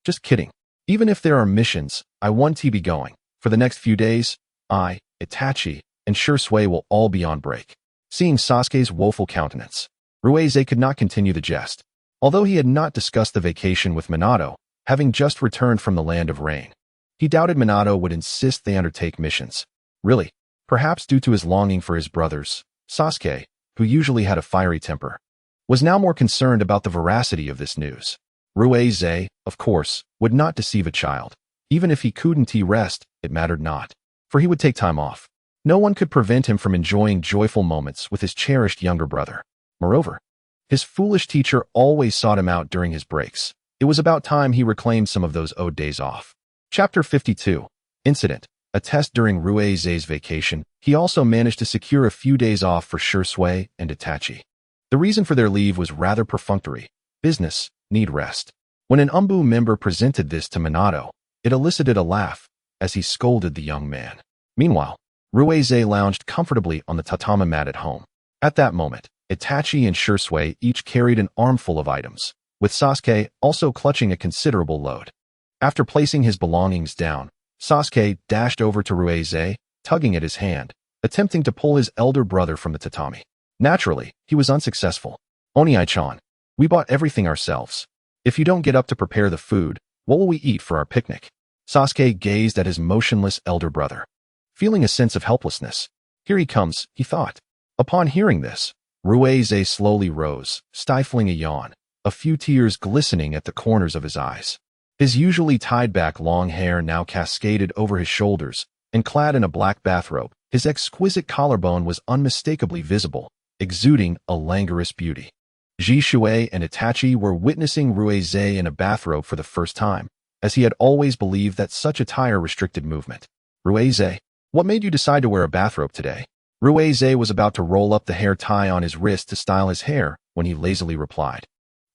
Speaker 1: "Just kidding. Even if there are missions, I want to be going. For the next few days, I, Itachi, and Shirsuke will all be on break." Seeing Sasuke's woeful countenance, Ruize could not continue the jest. Although he had not discussed the vacation with Minato, having just returned from the land of rain, he doubted Minato would insist they undertake missions. Really, perhaps due to his longing for his brothers, Sasuke, who usually had a fiery temper, was now more concerned about the veracity of this news. Ruize, of course, would not deceive a child. Even if he couldn't rest, it mattered not, for he would take time off. No one could prevent him from enjoying joyful moments with his cherished younger brother. Moreover, his foolish teacher always sought him out during his breaks. It was about time he reclaimed some of those owed days off. Chapter 52. Incident. A test during Ruize's vacation, he also managed to secure a few days off for Shirsuke and Itachi. The reason for their leave was rather perfunctory. Business, need rest. When an Umbu member presented this to Minato, it elicited a laugh, as he scolded the young man. Meanwhile, Ruize lounged comfortably on the tatami mat at home. At that moment, Itachi and Shirsuke each carried an armful of items, with Sasuke also clutching a considerable load. After placing his belongings down, Sasuke dashed over to Ruize, tugging at his hand, attempting to pull his elder brother from the tatami. Naturally, he was unsuccessful. "Oni-chan, we bought everything ourselves. If you don't get up to prepare the food, what will we eat for our picnic?" Sasuke gazed at his motionless elder brother, feeling a sense of helplessness. Here he comes, he thought. Upon hearing this, Ruize slowly rose, stifling a yawn, a few tears glistening at the corners of his eyes. His usually tied-back long hair now cascaded over his shoulders, and clad in a black bathrobe, his exquisite collarbone was unmistakably visible, exuding a languorous beauty. Jisue and Itachi were witnessing Ruize in a bathrobe for the first time, as he had always believed that such attire restricted movement. "Ruize, what made you decide to wear a bathrobe today?" Ruize was about to roll up the hair tie on his wrist to style his hair when he lazily replied,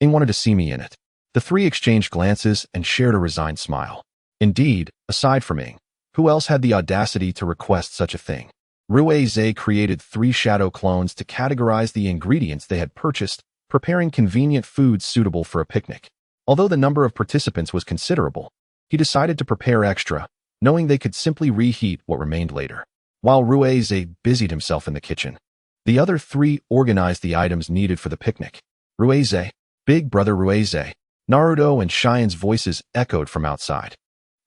Speaker 1: "Ing wanted to see me in it." The three exchanged glances and shared a resigned smile. Indeed, aside from Ing, who else had the audacity to request such a thing? Ruize created 3 shadow clones to categorize the ingredients they had purchased, preparing convenient foods suitable for a picnic. Although the number of participants was considerable, he decided to prepare extra, knowing they could simply reheat what remained later. While Ruize busied himself in the kitchen, the other 3 organized the items needed for the picnic. "Ruize, big brother Ruize." Naruto and Shien's voices echoed from outside.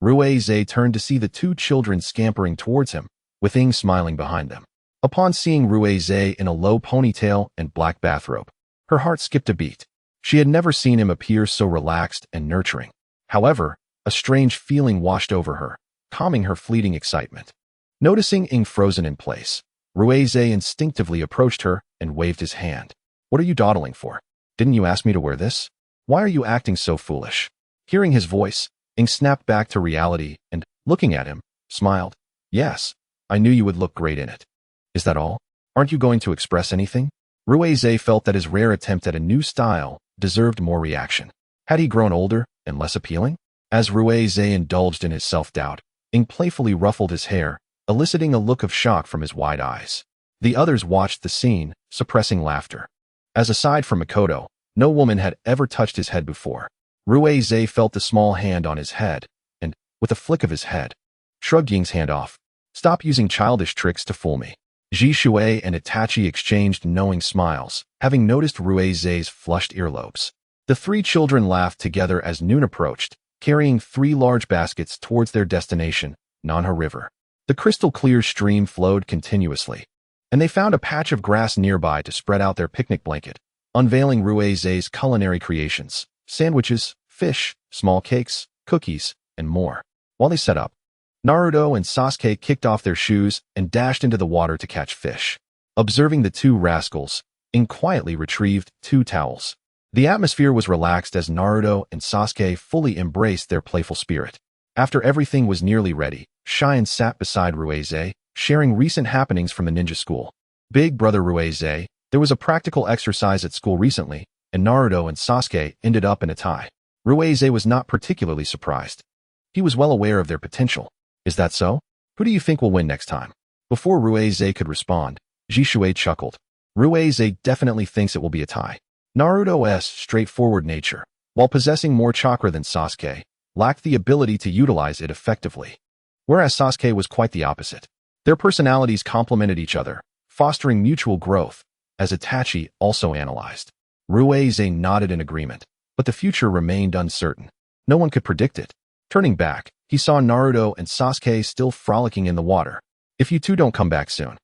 Speaker 1: Ruize turned to see the 2 children scampering towards him, with Ing smiling behind them. Upon seeing Ruize in a low ponytail and black bathrobe, her heart skipped a beat. She had never seen him appear so relaxed and nurturing. However, a strange feeling washed over her, calming her fleeting excitement. Noticing Ing frozen in place, Ruize instinctively approached her and waved his hand. "What are you dawdling for?" Didn't you ask me to wear this? Why are you acting so foolish? Hearing his voice, Ing snapped back to reality and, looking at him, smiled. Yes, I knew you would look great in it. Is that all? Aren't you going to express anything? Ruize felt that his rare attempt at a new style deserved more reaction. Had he grown older and less appealing? As Ruize indulged in his self-doubt, Ing playfully ruffled his hair, eliciting a look of shock from his wide eyes. The others watched the scene, suppressing laughter. As aside from Makoto, no woman had ever touched his head before. Ruize felt the small hand on his head, and, with a flick of his head, shrugged Ying's hand off. Stop using childish tricks to fool me. Ji Shui and Itachi exchanged knowing smiles, having noticed Ruize's flushed earlobes. The three children laughed together as noon approached, carrying 3 large baskets towards their destination, Nanha River. The crystal-clear stream flowed continuously, and they found a patch of grass nearby to spread out their picnic blanket, unveiling Ruize's culinary creations, sandwiches, fish, small cakes, cookies, and more. While they set up, Naruto and Sasuke kicked off their shoes and dashed into the water to catch fish. Observing the two rascals, Ing quietly retrieved 2 towels. The atmosphere was relaxed as Naruto and Sasuke fully embraced their playful spirit. After everything was nearly ready, Cheyenne sat beside Ruize, sharing recent happenings from the ninja school. Big brother Ruize, there was a practical exercise at school recently, and Naruto and Sasuke ended up in a tie. Ruize was not particularly surprised. He was well aware of their potential. Is that so? Who do you think will win next time? Before Ruize could respond, Jishui chuckled. Ruize definitely thinks it will be a tie. Naruto's straightforward nature, while possessing more chakra than Sasuke, lacked the ability to utilize it effectively. Whereas Sasuke was quite the opposite. Their personalities complemented each other, fostering mutual growth, as Itachi also analyzed. Ruize nodded in agreement, but the future remained uncertain. No one could predict it. Turning back, he saw Naruto and Sasuke still frolicking in the water. If you two don't come back soon,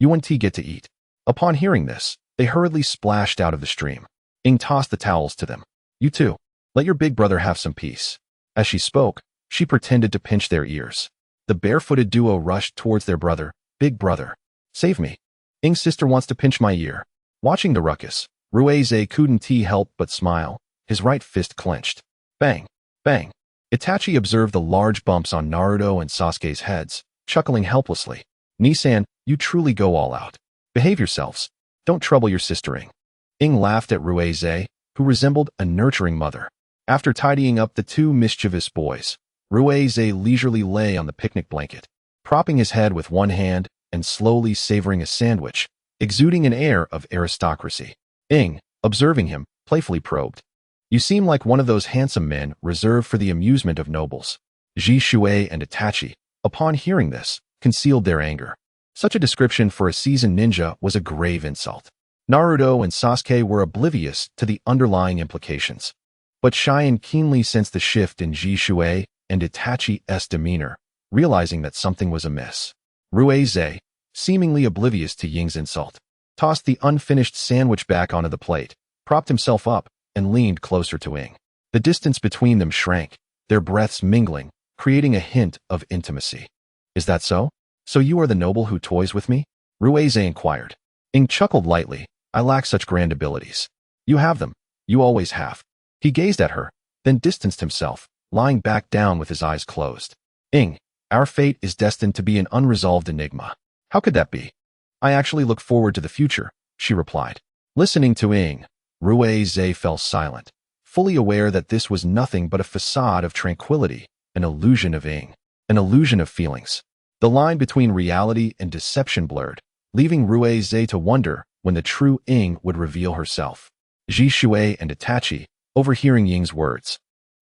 Speaker 1: you and T get to eat. Upon hearing this, they hurriedly splashed out of the stream. Ing tossed the towels to them. You two, let your big brother have some peace. As she spoke, she pretended to pinch their ears. The barefooted duo rushed towards their brother. Big brother, save me. Ing's sister wants to pinch my ear. Watching the ruckus, Ruize couldn't help but smile, his right fist clenched. Bang, bang. Itachi observed the large bumps on Naruto and Sasuke's heads, chuckling helplessly. Nisan, you truly go all out. Behave yourselves. Don't trouble your sister Ing. Ing laughed at Ruize, who resembled a nurturing mother. After tidying up the 2 mischievous boys, Ruize leisurely lay on the picnic blanket, propping his head with one hand and slowly savoring a sandwich, exuding an air of aristocracy. Ing, observing him, playfully probed. You seem like one of those handsome men reserved for the amusement of nobles. Ji Shui and Itachi, upon hearing this, concealed their anger. Such a description for a seasoned ninja was a grave insult. Naruto and Sasuke were oblivious to the underlying implications. But Cheyenne keenly sensed the shift in Ji Shui and Itachi's demeanor, realizing that something was amiss. Ruize, seemingly oblivious to Ying's insult, tossed the unfinished sandwich back onto the plate, propped himself up, and leaned closer to Ing. The distance between them shrank, their breaths mingling, creating a hint of intimacy. Is that so? So you are the noble who toys with me? Ruize inquired. Ing chuckled lightly. I lack such grand abilities. You have them. You always have. He gazed at her, then distanced himself, lying back down with his eyes closed. Ing, our fate is destined to be an unresolved enigma. How could that be? I actually look forward to the future, she replied. Listening to Ing, Ruize fell silent, fully aware that this was nothing but a facade of tranquility, an illusion of Ing, an illusion of feelings. The line between reality and deception blurred, leaving Ruize to wonder when the true Ing would reveal herself. Ji Shui and Itachi, overhearing Ying's words,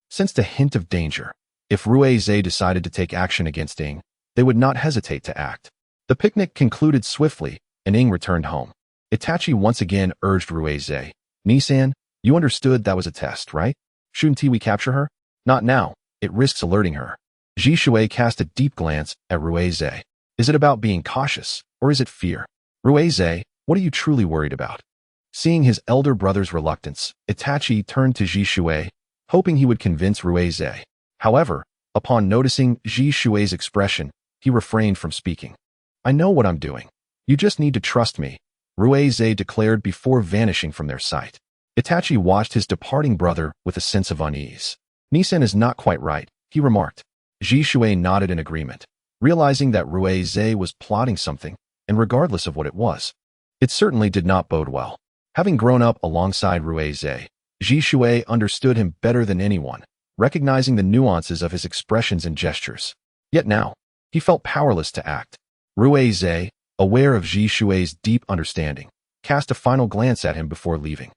Speaker 1: sensed a hint of danger. If Ruize decided to take action against Ing, they would not hesitate to act. The picnic concluded swiftly, and Ing returned home. Itachi once again urged Ruize, Nisan, you understood that was a test, right? Shouldn't we capture her? Not now, it risks alerting her. Ji Shui cast a deep glance at Ruize. Is it about being cautious, or is it fear? Ruize, what are you truly worried about? Seeing his elder brother's reluctance, Itachi turned to Ji Shui, hoping he would convince Ruize. However, upon noticing Ji Shui's expression, he refrained from speaking. I know what I'm doing. You just need to trust me, Ruize declared before vanishing from their sight. Itachi watched his departing brother with a sense of unease. "Nissen is not quite right," he remarked. Ji Shui nodded in agreement, realizing that Rue Zhe was plotting something, and regardless of what it was, it certainly did not bode well. Having grown up alongside Rue Zhe, Ji Shui understood him better than anyone, recognizing the nuances of his expressions and gestures. Yet now, he felt powerless to act. Rue Zhe, aware of Ji Shui's deep understanding, cast a final glance at him before leaving.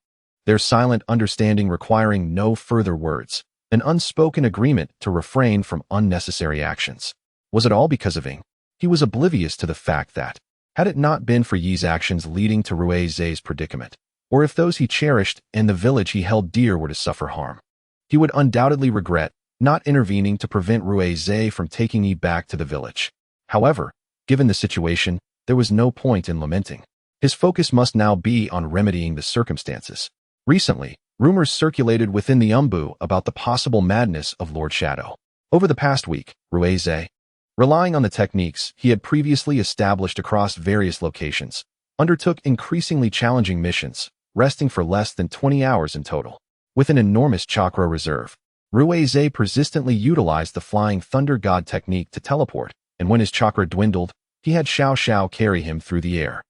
Speaker 1: Their silent understanding requiring no further words, an unspoken agreement to refrain from unnecessary actions. Was it all because of Ing? He was oblivious to the fact that, had it not been for Yi's actions leading to Rue Zhe's predicament, or if those he cherished and the village he held dear were to suffer harm, he would undoubtedly regret not intervening to prevent Rue Zhe from taking Yi back to the village. However, given the situation, there was no point in lamenting. His focus must now be on remedying the circumstances. Recently, rumors circulated within the Umbu about the possible madness of Lord Shadow. Over the past week, Rue Zhe, relying on the techniques he had previously established across various locations, undertook increasingly challenging missions, resting for less than 20 hours in total. With an enormous chakra reserve, Rue Zhe persistently utilized the Flying Thunder God technique to teleport, and when his chakra dwindled, he had Xiao Xiao carry him through the air.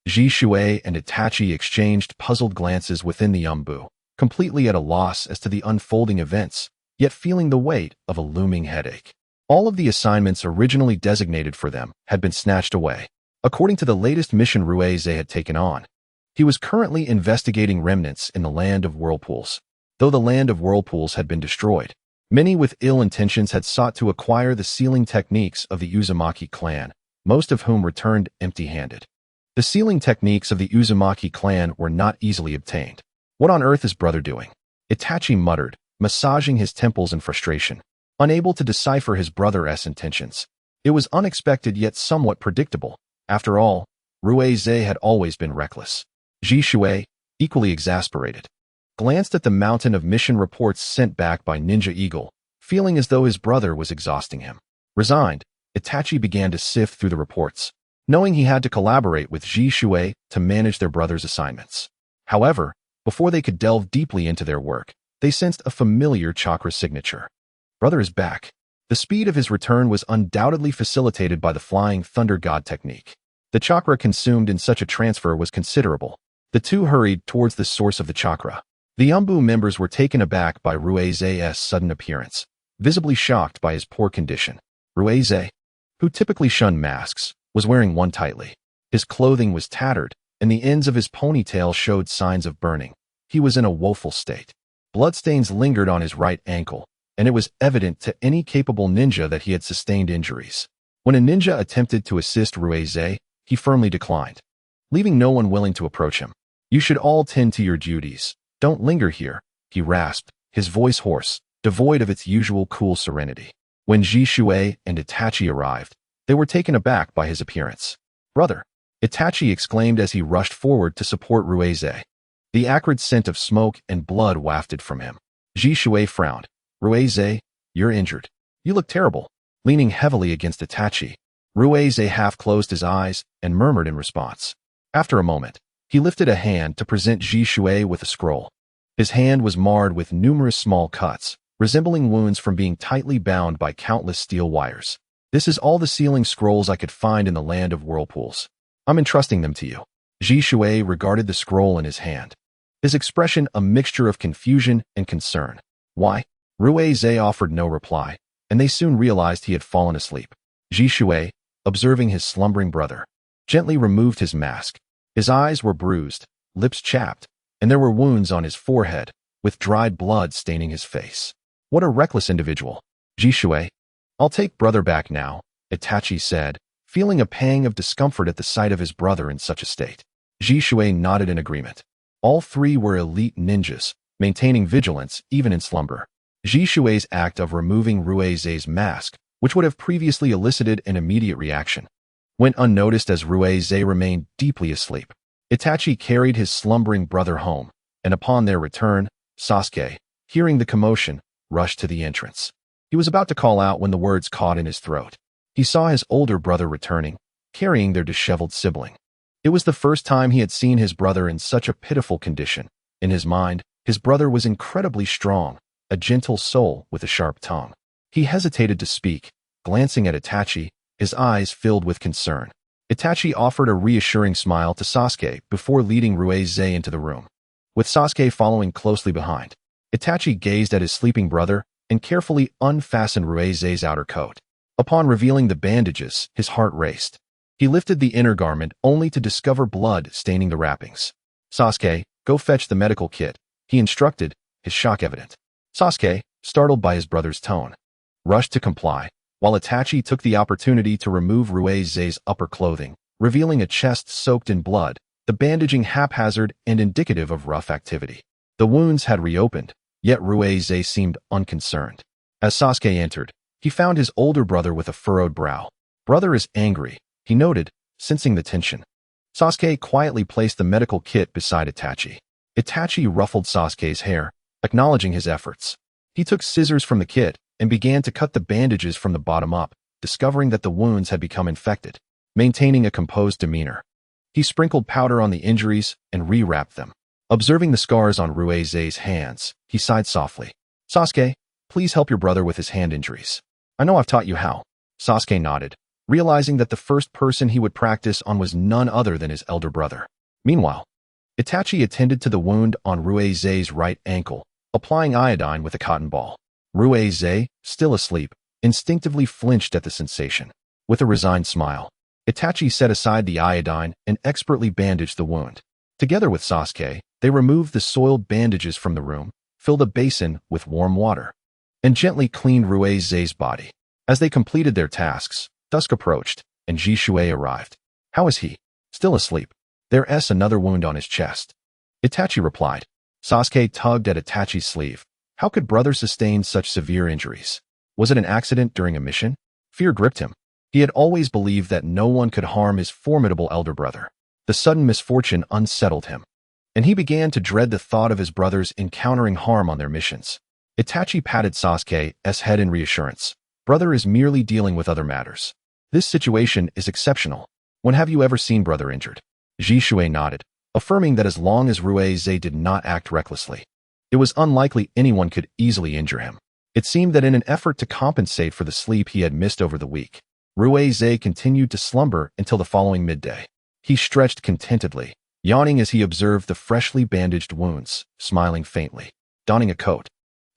Speaker 1: Ji Shui and Itachi exchanged puzzled glances within the Umbu, completely at a loss as to the unfolding events, yet feeling the weight of a looming headache. All of the assignments originally designated for them had been snatched away. According to the latest mission Rue Zhe had taken on, he was currently investigating remnants in the Land of Whirlpools. Though the Land of Whirlpools had been destroyed, many with ill intentions had sought to acquire the sealing techniques of the Uzumaki clan, most of whom returned empty-handed. The sealing techniques of the Uzumaki clan were not easily obtained. "What on earth is brother doing?" Itachi muttered, massaging his temples in frustration, unable to decipher his brother's intentions. It was unexpected yet somewhat predictable. After all, Rue Zhe had always been reckless. Ji Shui, equally exasperated, glanced at the mountain of mission reports sent back by Ninja Eagle, feeling as though his brother was exhausting him. Resigned, Itachi began to sift through the reports, knowing he had to collaborate with Ji Shui to manage their brother's assignments. However, before they could delve deeply into their work, they sensed a familiar chakra signature. Brother is back. The speed of his return was undoubtedly facilitated by the Flying Thunder God technique. The chakra consumed in such a transfer was considerable. The two hurried towards the source of the chakra. The Umbu members were taken aback by Rue Zhe's sudden appearance, visibly shocked by his poor condition. Rue Zhe, who typically shunned masks, was wearing one tightly. His clothing was tattered, and the ends of his ponytail showed signs of burning. He was in a woeful state. Bloodstains lingered on his right ankle, and it was evident to any capable ninja that he had sustained injuries. When a ninja attempted to assist Rue Zhe, he firmly declined, leaving no one willing to approach him. "You should all tend to your duties. Don't linger here," he rasped, his voice hoarse, devoid of its usual cool serenity. When Ji Shui and Itachi arrived, they were taken aback by his appearance. "Brother!" Itachi exclaimed as he rushed forward to support Rue Zhe. The acrid scent of smoke and blood wafted from him. Ji Shui frowned. "Rue Zhe, you're injured. You look terrible." Leaning heavily against Itachi, Rue Zhe half closed his eyes and murmured in response. After a moment, he lifted a hand to present Ji Shui with a scroll. His hand was marred with numerous small cuts, resembling wounds from being tightly bound by countless steel wires. "This is all the sealing scrolls I could find in the Land of Whirlpools. I'm entrusting them to you." Ji Shui regarded the scroll in his hand, his expression a mixture of confusion and concern. "Why?" Rue Zhe offered no reply, and they soon realized he had fallen asleep. Ji Shui, observing his slumbering brother, gently removed his mask. His eyes were bruised, lips chapped, and there were wounds on his forehead, with dried blood staining his face. What a reckless individual. Ji Shui, "I'll take brother back now," Itachi said, feeling a pang of discomfort at the sight of his brother in such a state. Ji Shui nodded in agreement. All three were elite ninjas, maintaining vigilance even in slumber. Ji Shui's act of removing Rue Zhe's mask, which would have previously elicited an immediate reaction, went unnoticed as Rue Zhe remained deeply asleep. Itachi carried his slumbering brother home, and upon their return, Sasuke, hearing the commotion, rushed to the entrance. He was about to call out when the words caught in his throat. He saw his older brother returning, carrying their disheveled sibling. It was the first time he had seen his brother in such a pitiful condition, In his mind, his brother was incredibly strong, a gentle soul with a sharp tongue. He hesitated to speak, glancing at Itachi, his eyes filled with concern. Itachi offered a reassuring smile to Sasuke before leading Ruizei into the room. With Sasuke following closely behind, Itachi gazed at his sleeping brother and carefully unfastened Ruizei's outer coat. Upon revealing the bandages, his heart raced. He lifted the inner garment only to discover blood staining the wrappings. "Sasuke, go fetch the medical kit," he instructed, his shock evident. Sasuke, startled by his brother's tone, rushed to comply, while Itachi took the opportunity to remove Ruizei's upper clothing, revealing a chest soaked in blood, the bandaging haphazard and indicative of rough activity. The wounds had reopened, yet Ruizei seemed unconcerned. As Sasuke entered, he found his older brother with a furrowed brow. "Brother is angry," he noted, sensing the tension. Sasuke quietly placed the medical kit beside Itachi. Itachi ruffled Sasuke's hair, acknowledging his efforts. He took scissors from the kit and began to cut the bandages from the bottom up, discovering that the wounds had become infected. Maintaining a composed demeanor, he sprinkled powder on the injuries and rewrapped them. Observing the scars on Ruizei's hands, he sighed softly. "Sasuke, please help your brother with his hand injuries." "I know I've taught you how." Sasuke nodded, realizing that the first person he would practice on was none other than his elder brother. Meanwhile, Itachi attended to the wound on Ruizei's right ankle, applying iodine with a cotton ball. Ruizei, still asleep, instinctively flinched at the sensation. With a resigned smile, Itachi set aside the iodine and expertly bandaged the wound. Together with Sasuke, they removed the soiled bandages from the room, filled a basin with warm water, and gently cleaned Ruizei's body. As they completed their tasks, dusk approached, and Jishui arrived. "How is he?" "Still asleep. There's another wound on his chest," Itachi replied. Sasuke tugged at Itachi's sleeve. How could brother sustain such severe injuries? Was it an accident during a mission? Fear gripped him. He had always believed that no one could harm his formidable elder brother. The sudden misfortune unsettled him, and he began to dread the thought of his brothers encountering harm on their missions. Itachi patted Sasuke's head in reassurance. "Brother is merely dealing with other matters. This situation is exceptional. When have you ever seen brother injured?" Jishui nodded, affirming that as long as Ruizei did not act recklessly, it was unlikely anyone could easily injure him. It seemed that in an effort to compensate for the sleep he had missed over the week, Ruizei continued to slumber until the following midday. He stretched contentedly, yawning as he observed the freshly bandaged wounds, smiling faintly. Donning a coat,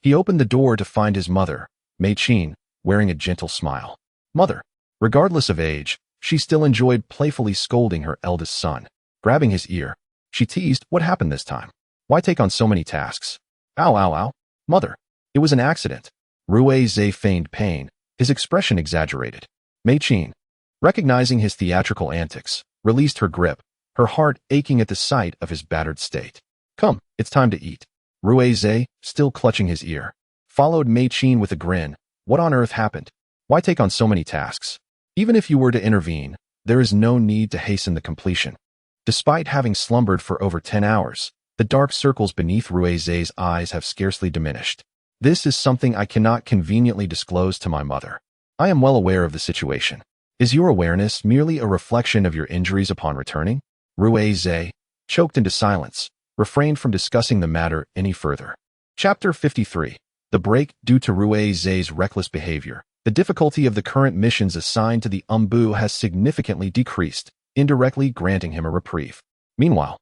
Speaker 1: he opened the door to find his mother, Mei-chin, wearing a gentle smile. Mother. Regardless of age, she still enjoyed playfully scolding her eldest son. Grabbing his ear, she teased, "What happened this time? Why take on so many tasks?" "Ow, ow, ow. Mother. It was an accident." Ruizei feigned pain, his expression exaggerated. Mei-chin, recognizing his theatrical antics, released her grip, her heart aching at the sight of his battered state. "Come, it's time to eat." Ruizei, still clutching his ear, followed Mei-chin with a grin. "What on earth happened? Why take on so many tasks? Even if you were to intervene, there is no need to hasten the completion." Despite having slumbered for over 10 hours, the dark circles beneath Ruizei's eyes have scarcely diminished. "This is something I cannot conveniently disclose to my mother. I am well aware of the situation. Is your awareness merely a reflection of your injuries upon returning?" Ruizei, choked into silence, refrained from discussing the matter any further. Chapter 53. The break due to Ruizei's reckless behavior. The difficulty of the current missions assigned to the Umbu has significantly decreased, indirectly granting him a reprieve. Meanwhile,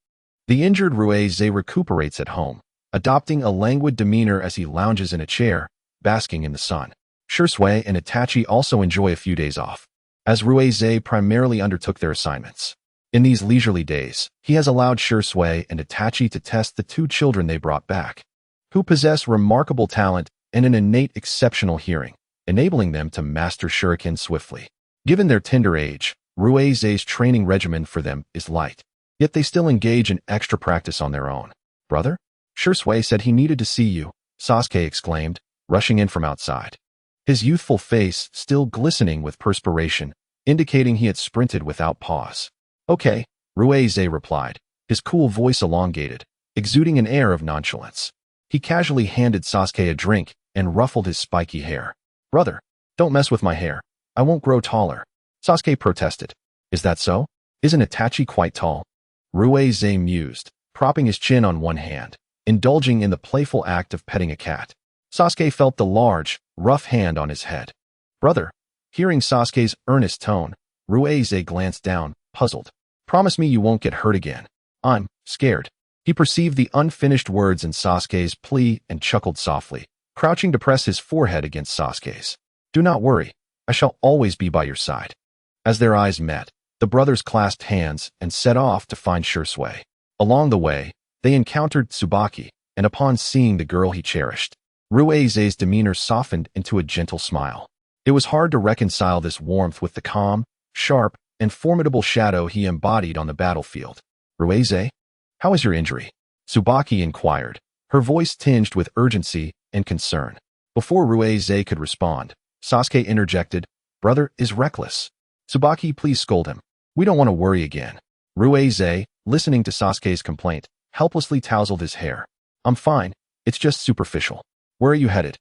Speaker 1: the injured Ruizei recuperates at home, adopting a languid demeanor as he lounges in a chair, basking in the sun. Shisui and Itachi also enjoy a few days off, as Ruizei primarily undertook their assignments. In these leisurely days, he has allowed Shisui and Itachi to test the two children they brought back, who possess remarkable talent and an innate exceptional hearing, enabling them to master shuriken swiftly. Given their tender age, Ruizei's training regimen for them is light, yet they still engage in extra practice on their own. "Brother?" "Shisui said he needed to see you," Sasuke exclaimed, rushing in from outside. His youthful face still glistening with perspiration, indicating he had sprinted without pause. "Okay," Ruizei replied, his cool voice elongated, exuding an air of nonchalance. He casually handed Sasuke a drink and ruffled his spiky hair. "Brother, don't mess with my hair. I won't grow taller." Sasuke protested. "Is that so? Isn't Itachi quite tall?" Ruizei mused, propping his chin on one hand. indulging in the playful act of petting a cat. Sasuke felt the large, rough hand on his head. "Brother." Hearing Sasuke's earnest tone, Ruize glanced down, puzzled. "Promise me you won't get hurt again." "I'm scared." He perceived the unfinished words in Sasuke's plea and chuckled softly, crouching to press his forehead against Sasuke's. "Do not worry. I shall always be by your side." As their eyes met, the brothers clasped hands and set off to find Shursui. Along the way, they encountered Tsubaki, and upon seeing the girl he cherished, Ruize's demeanor softened into a gentle smile. It was hard to reconcile this warmth with the calm, sharp, and formidable shadow he embodied on the battlefield. "Ruize, how is your injury?" Tsubaki inquired, her voice tinged with urgency and concern. Before Ruize could respond, Sasuke interjected, "Brother is reckless." "Tsubaki, please scold him. We don't want to worry again." Ruize, listening to Sasuke's complaint, helplessly tousled his hair. "I'm fine. It's just superficial." "Where are you headed?"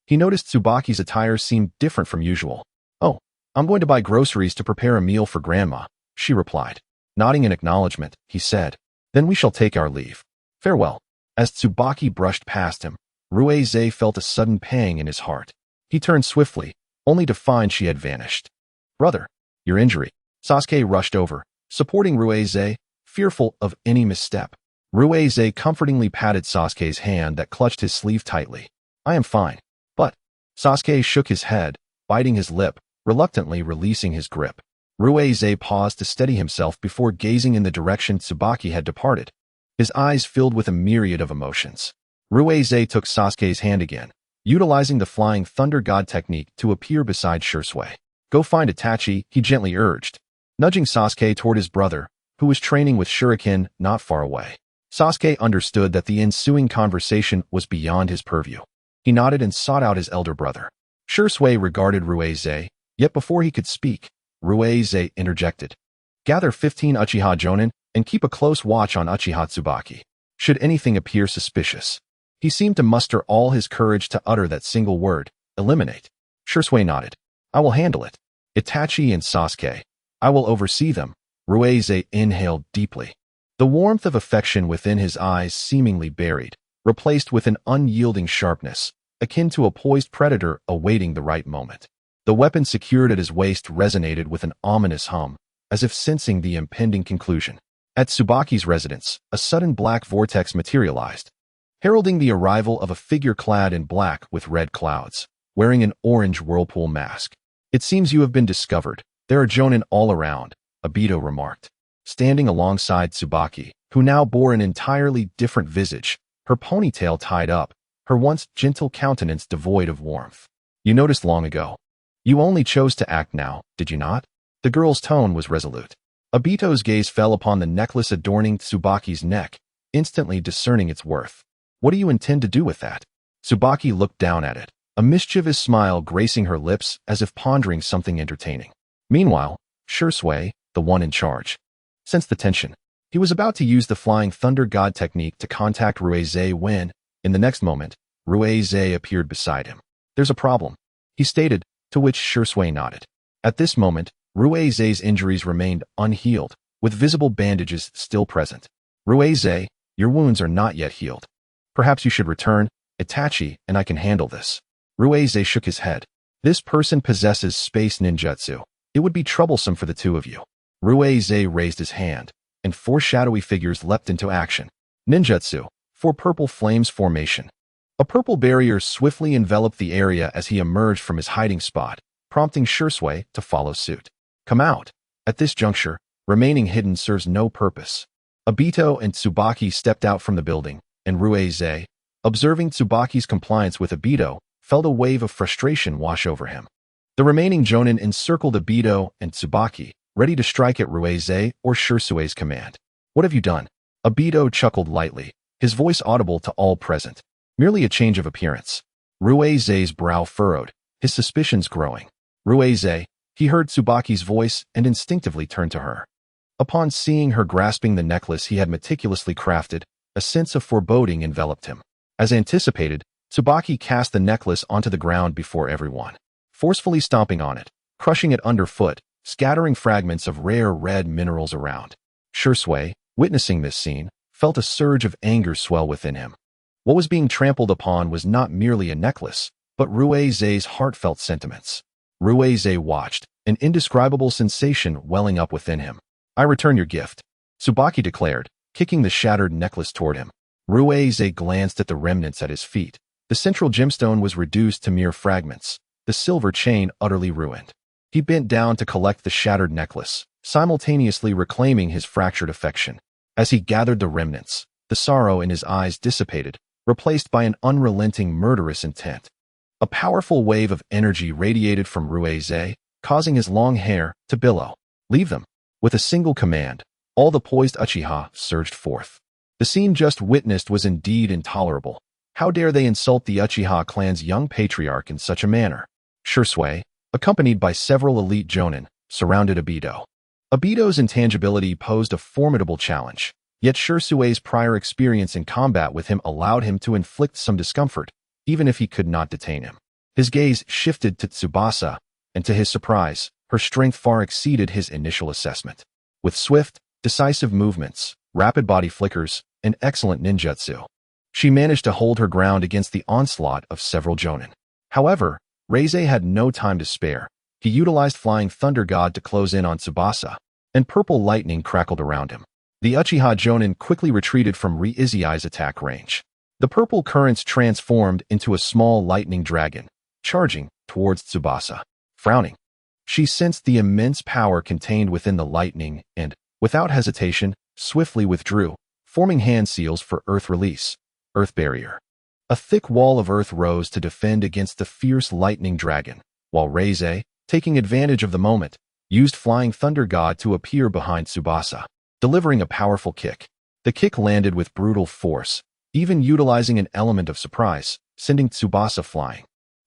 Speaker 1: He noticed Tsubaki's attire seemed different from usual. "Oh, I'm going to buy groceries to prepare a meal for Grandma," she replied. Nodding in acknowledgement, he said, "Then we shall take our leave. Farewell." As Tsubaki brushed past him, Ruize felt a sudden pang in his heart. He turned swiftly, only to find she had vanished. "Brother, your injury." Sasuke rushed over, supporting Ruize, fearful of any misstep. Ruize comfortingly patted Sasuke's hand that clutched his sleeve tightly. "I am fine." "But..." Sasuke shook his head, biting his lip, reluctantly releasing his grip. Ruize paused to steady himself before gazing in the direction Tsubaki had departed. His eyes filled with a myriad of emotions. Ruize took Sasuke's hand again, utilizing the Flying Thunder God technique to appear beside Shursui. "Go find Itachi," he gently urged, nudging Sasuke toward his brother, who was training with shuriken not far away. Sasuke understood that the ensuing conversation was beyond his purview. He nodded and sought out his elder brother. Shursui regarded Ruize, yet before he could speak, Ruize interjected. "Gather 15 Uchiha Jonin and keep a close watch on Uchiha Tsubaki. Should anything appear suspicious." He seemed to muster all his courage to utter that single word, "eliminate." Shursui nodded. "I will handle it." "Itachi and Sasuke. I will oversee them." Ruize inhaled deeply. The warmth of affection within his eyes seemingly buried, replaced with an unyielding sharpness, akin to a poised predator awaiting the right moment. The weapon secured at his waist resonated with an ominous hum, as if sensing the impending conclusion. At Tsubaki's residence, a sudden black vortex materialized, heralding the arrival of a figure clad in black with red clouds, wearing an orange whirlpool mask. "It seems you have been discovered. There are Jonin all around," Obito remarked. Standing alongside Tsubaki, who now bore an entirely different visage, her ponytail tied up, her once gentle countenance devoid of warmth. "You noticed long ago. You only chose to act now, did you not?" The girl's tone was resolute. Obito's gaze fell upon the necklace adorning Tsubaki's neck, instantly discerning its worth. "What do you intend to do with that?" Tsubaki looked down at it, a mischievous smile gracing her lips as if pondering something entertaining. Meanwhile, Shursui, the one in charge, sensed the tension. He was about to use the Flying Thunder God technique to contact Ruize when, in the next moment, Ruize appeared beside him. "There's a problem," he stated, to which Shursui nodded. At this moment, Ruize's injuries remained unhealed, with visible bandages still present. "Ruize, your wounds are not yet healed. Perhaps you should return, Itachi, and I can handle this." Ruize shook his head. "This person possesses space ninjutsu. It would be troublesome for the two of you." Ruize raised his hand, and 4 shadowy figures leapt into action. Ninjutsu, for purple flames formation. A purple barrier swiftly enveloped the area as he emerged from his hiding spot, prompting Shursui to follow suit. "Come out." At this juncture, remaining hidden serves no purpose. Obito and Tsubaki stepped out from the building, and Ruize, observing Tsubaki's compliance with Obito, felt a wave of frustration wash over him. The remaining Jonin encircled Obito and Tsubaki, ready to strike at Ruize or Shursui's command. "What have you done?" Obito chuckled lightly, his voice audible to all present. "Merely a change of appearance." Ruize's brow furrowed, his suspicions growing. "Ruize," he heard Tsubaki's voice and instinctively turned to her. Upon seeing her grasping the necklace he had meticulously crafted, a sense of foreboding enveloped him. As anticipated, Tsubaki cast the necklace onto the ground before everyone, forcefully stomping on it, crushing it underfoot, scattering fragments of rare red minerals around. Shursui, witnessing this scene, felt a surge of anger swell within him. What was being trampled upon was not merely a necklace, but Ruize's heartfelt sentiments. Ruize watched, an indescribable sensation welling up within him. "I return your gift," Tsubaki declared, kicking the shattered necklace toward him. Ruize glanced at the remnants at his feet. The central gemstone was reduced to mere fragments, the silver chain utterly ruined. He bent down to collect the shattered necklace, simultaneously reclaiming his fractured affection. As he gathered the remnants, the sorrow in his eyes dissipated, replaced by an unrelenting murderous intent. A powerful wave of energy radiated from Ruize, causing his long hair to billow. "Leave them." With a single command, all the poised Uchiha surged forth. The scene just witnessed was indeed intolerable. How dare they insult the Uchiha clan's young patriarch in such a manner? Shursui, accompanied by several elite jonin, surrounded Obito. Obito's intangibility posed a formidable challenge, yet Shursui's prior experience in combat with him allowed him to inflict some discomfort, even if he could not detain him. His gaze shifted to Tsubasa, and to his surprise, her strength far exceeded his initial assessment. With swift, decisive movements, rapid body flickers, and excellent ninjutsu, she managed to hold her ground against the onslaught of several jonin. However, Reize had no time to spare. He utilized Flying Thunder God to close in on Tsubasa, and purple lightning crackled around him. The Uchiha jonin quickly retreated from Reizei's attack range. The purple currents transformed into a small lightning dragon, charging towards Tsubasa. Frowning, she sensed the immense power contained within the lightning and, without hesitation, swiftly withdrew, forming hand seals for Earth release. Earth barrier. A thick wall of earth rose to defend against the fierce lightning dragon, while Reize, taking advantage of the moment, used Flying Thunder God to appear behind Tsubasa, delivering a powerful kick. The kick landed with brutal force, even utilizing an element of surprise, sending Tsubasa flying.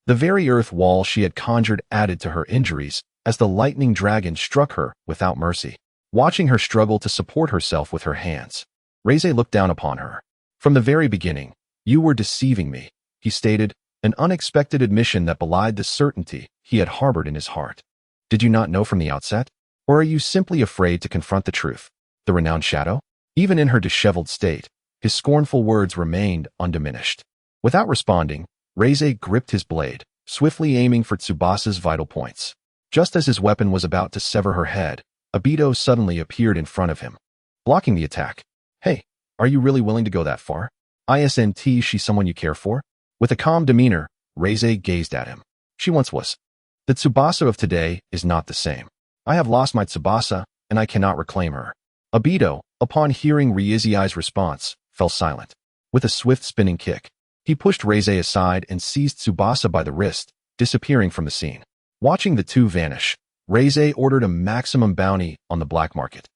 Speaker 1: The very earth wall she had conjured added to her injuries as the lightning dragon struck her without mercy. Watching her struggle to support herself with her hands, Reize looked down upon her. "From the very beginning, you were deceiving me," he stated, an unexpected admission that belied the certainty he had harbored in his heart. "Did you not know from the outset? Or are you simply afraid to confront the truth?" The renowned shadow? Even in her disheveled state, his scornful words remained undiminished. Without responding, Reize gripped his blade, swiftly aiming for Tsubasa's vital points. Just as his weapon was about to sever her head, Obito suddenly appeared in front of him, blocking the attack. "Hey, are you really willing to go that far? Isn't she someone you care for?" With a calm demeanor, Reize gazed at him. "She once was. The Tsubasa of today is not the same. I have lost my Tsubasa, and I cannot reclaim her." Obito, upon hearing Reizei's response, fell silent. With a swift spinning kick, he pushed Reize aside and seized Tsubasa by the wrist, disappearing from the scene. Watching the two vanish, Reize ordered a maximum bounty on the black market,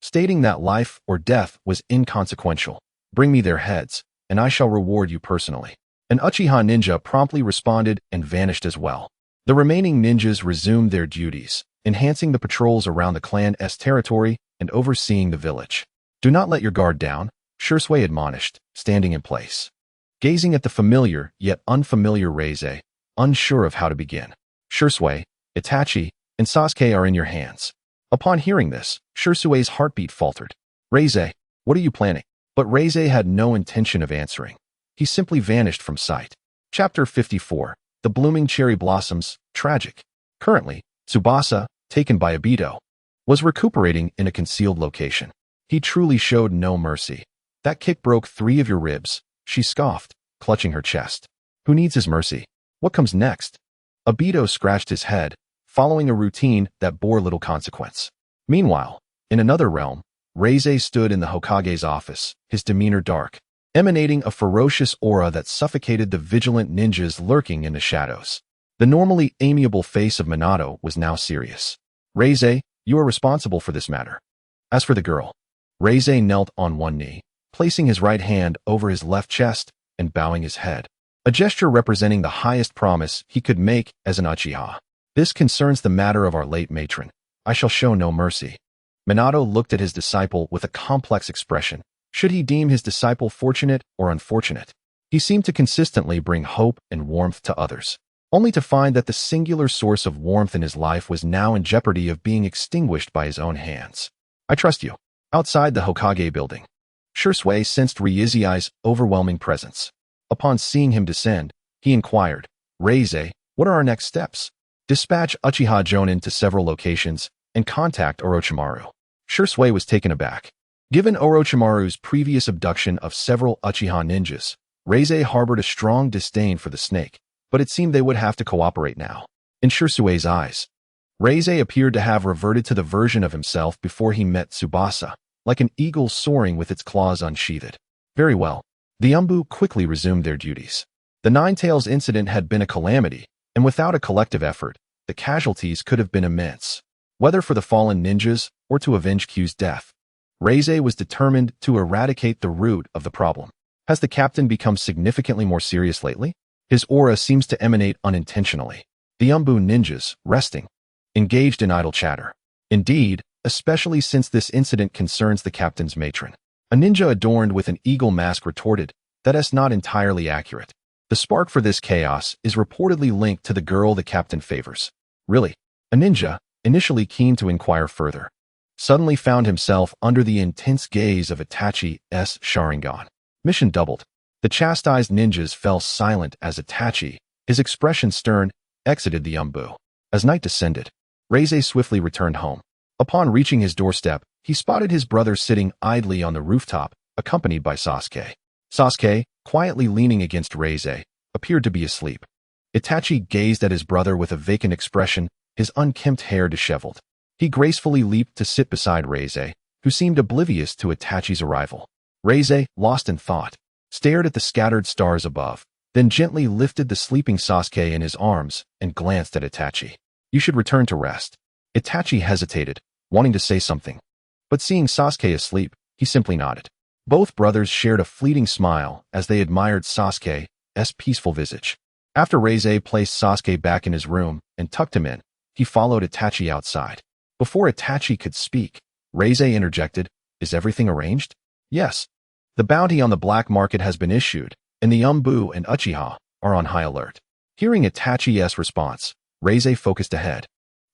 Speaker 1: stating that life or death was inconsequential. "Bring me their heads, and I shall reward you personally." An Uchiha ninja promptly responded and vanished as well. The remaining ninjas resumed their duties, enhancing the patrols around the clan's territory and overseeing the village. "Do not let your guard down," Shursui admonished, standing in place. Gazing at the familiar yet unfamiliar Reize, unsure of how to begin. "Shursui, Itachi, and Sasuke are in your hands." Upon hearing this, Shursui's heartbeat faltered. "Reize, what are you planning?" But Reize had no intention of answering. He simply vanished from sight. Chapter 54. The Blooming Cherry Blossoms, Tragic. Currently, Tsubasa, taken by Obito, was recuperating in a concealed location. He truly showed no mercy. "That kick broke 3 of your ribs," she scoffed, clutching her chest. "Who needs his mercy? What comes next?" Obito scratched his head, following a routine that bore little consequence. Meanwhile, in another realm, Reize stood in the Hokage's office, his demeanor dark, emanating a ferocious aura that suffocated the vigilant ninjas lurking in the shadows. The normally amiable face of Minato was now serious. "Reize, you are responsible for this matter." As for the girl, Reize knelt on one knee, placing his right hand over his left chest and bowing his head, a gesture representing the highest promise he could make as an Uchiha. "This concerns the matter of our late matron. I shall show no mercy." Minato looked at his disciple with a complex expression. Should he deem his disciple fortunate or unfortunate? He seemed to consistently bring hope and warmth to others, only to find that the singular source of warmth in his life was now in jeopardy of being extinguished by his own hands. "I trust you." Outside the Hokage building, Shursui sensed Reizei's overwhelming presence. Upon seeing him descend, he inquired, "Reise, what are our next steps?" "Dispatch Uchiha Jonin to several locations and contact Orochimaru." Shursui was taken aback. Given Orochimaru's previous abduction of several Uchiha ninjas, Reise harbored a strong disdain for the snake, but it seemed they would have to cooperate now. In Shursui's eyes, Reise appeared to have reverted to the version of himself before he met Tsubasa, like an eagle soaring with its claws unsheathed. Very well. The Umbu quickly resumed their duties. The Nine-Tails incident had been a calamity, and without a collective effort, the casualties could have been immense. Whether for the fallen ninjas or to avenge Q's death, Reise was determined to eradicate the root of the problem. Has the captain become significantly more serious lately? His aura seems to emanate unintentionally. The Umbu ninjas, resting, engaged in idle chatter. Indeed, especially since this incident concerns the captain's matron. A ninja adorned with an eagle mask retorted, "That is not entirely accurate. The spark for this chaos is reportedly linked to the girl the captain favors." Really? A ninja, initially keen to inquire further, suddenly found himself under the intense gaze of Itachi's Sharingan. Mission doubled. The chastised ninjas fell silent as Itachi, his expression stern, exited the Umbu. As night descended, Reise swiftly returned home. Upon reaching his doorstep, he spotted his brother sitting idly on the rooftop, accompanied by Sasuke. Sasuke, quietly leaning against Reise, appeared to be asleep. Itachi gazed at his brother with a vacant expression, his unkempt hair disheveled. He gracefully leaped to sit beside Reise, who seemed oblivious to Itachi's arrival. Reise, lost in thought, stared at the scattered stars above, then gently lifted the sleeping Sasuke in his arms and glanced at Itachi. "You should return to rest." Itachi hesitated, wanting to say something, but seeing Sasuke asleep, he simply nodded. Both brothers shared a fleeting smile as they admired Sasuke's peaceful visage. After Reise placed Sasuke back in his room and tucked him in, he followed Itachi outside. Before Itachi could speak, Reise interjected, "Is everything arranged?" "Yes. The bounty on the black market has been issued, and the Umbu and Uchiha are on high alert." Hearing Itachi's response, Reise focused ahead,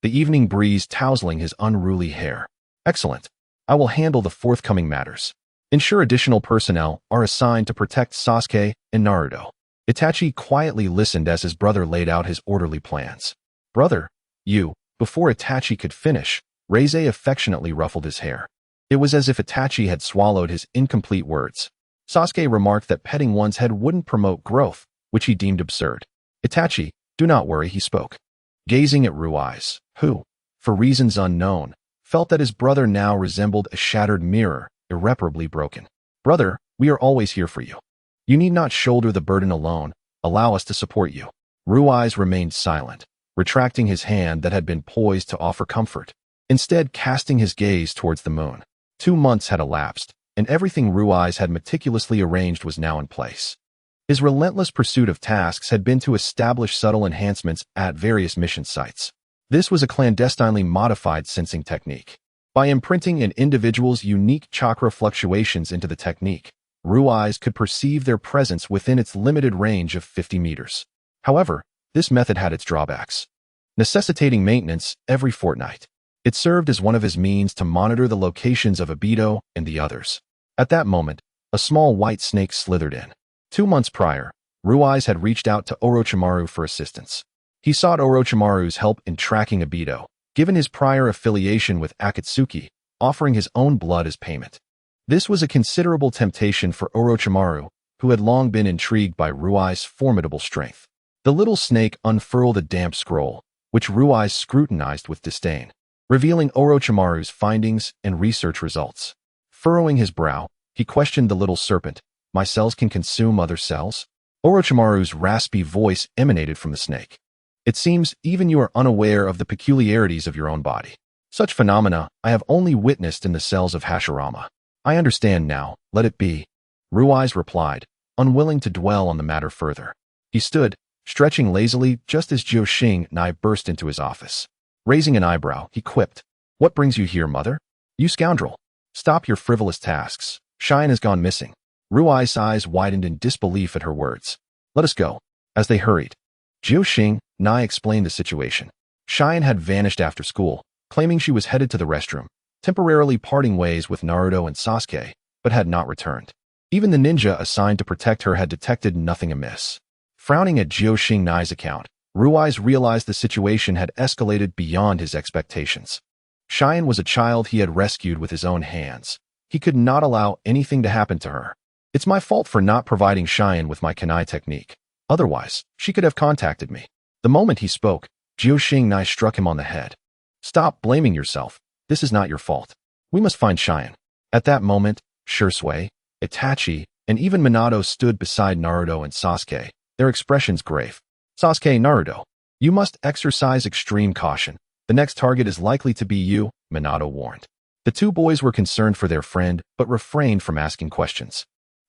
Speaker 1: the evening breeze tousling his unruly hair. "Excellent. I will handle the forthcoming matters. Ensure additional personnel are assigned to protect Sasuke and Naruto." Itachi quietly listened as his brother laid out his orderly plans. "Brother, you..." Before Itachi could finish, Reise affectionately ruffled his hair. It was as if Itachi had swallowed his incomplete words. Sasuke remarked that petting one's head wouldn't promote growth, which he deemed absurd. "Itachi, do not worry," he spoke, gazing at Rui's, who, for reasons unknown, felt that his brother now resembled a shattered mirror, irreparably broken. "Brother, we are always here for you. You need not shoulder the burden alone. Allow us to support you." Rui's remained silent, retracting his hand that had been poised to offer comfort, instead casting his gaze towards the moon. 2 months had elapsed, and everything Rui's had meticulously arranged was now in place. His relentless pursuit of tasks had been to establish subtle enhancements at various mission sites. This was a clandestinely modified sensing technique. By imprinting an individual's unique chakra fluctuations into the technique, Rui's could perceive their presence within its limited range of 50 meters. However, this method had its drawbacks, necessitating maintenance every fortnight. It served as one of his means to monitor the locations of Obito and the others. At that moment, a small white snake slithered in. 2 months prior, Rui's had reached out to Orochimaru for assistance. He sought Orochimaru's help in tracking Obito, given his prior affiliation with Akatsuki, offering his own blood as payment. This was a considerable temptation for Orochimaru, who had long been intrigued by Rui's formidable strength. The little snake unfurled a damp scroll, which Rui's scrutinized with disdain, revealing Orochimaru's findings and research results. Furrowing his brow, he questioned the little serpent. "My cells can consume other cells?" Orochimaru's raspy voice emanated from the snake. "It seems even you are unaware of the peculiarities of your own body. Such phenomena I have only witnessed in the cells of Hashirama." "I understand now, let it be," Rui's replied, unwilling to dwell on the matter further. He stood, stretching lazily just as Joshin'ai burst into his office. Raising an eyebrow, he quipped, "What brings you here, mother? You scoundrel! Stop your frivolous tasks. Shine has gone missing." Rui's eyes widened in disbelief at her words. "Let us go." As they hurried, Joshin'ai explained the situation. Shine had vanished after school, claiming she was headed to the restroom, temporarily parting ways with Naruto and Sasuke, but had not returned. Even the ninja assigned to protect her had detected nothing amiss. Frowning at Jiao Xingnai's account, Ruiz realized the situation had escalated beyond his expectations. Cheyenne was a child he had rescued with his own hands. He could not allow anything to happen to her. It's my fault for not providing Cheyenne with my kunai technique. Otherwise, she could have contacted me. The moment he spoke, Jiao Xingnai struck him on the head. Stop blaming yourself. This is not your fault. We must find Cheyenne. At that moment, Shisui, Itachi, and even Minato stood beside Naruto and Sasuke, their expressions grave. Sasuke, Naruto, you must exercise extreme caution. The next target is likely to be you, Minato warned. The two boys were concerned for their friend, but refrained from asking questions.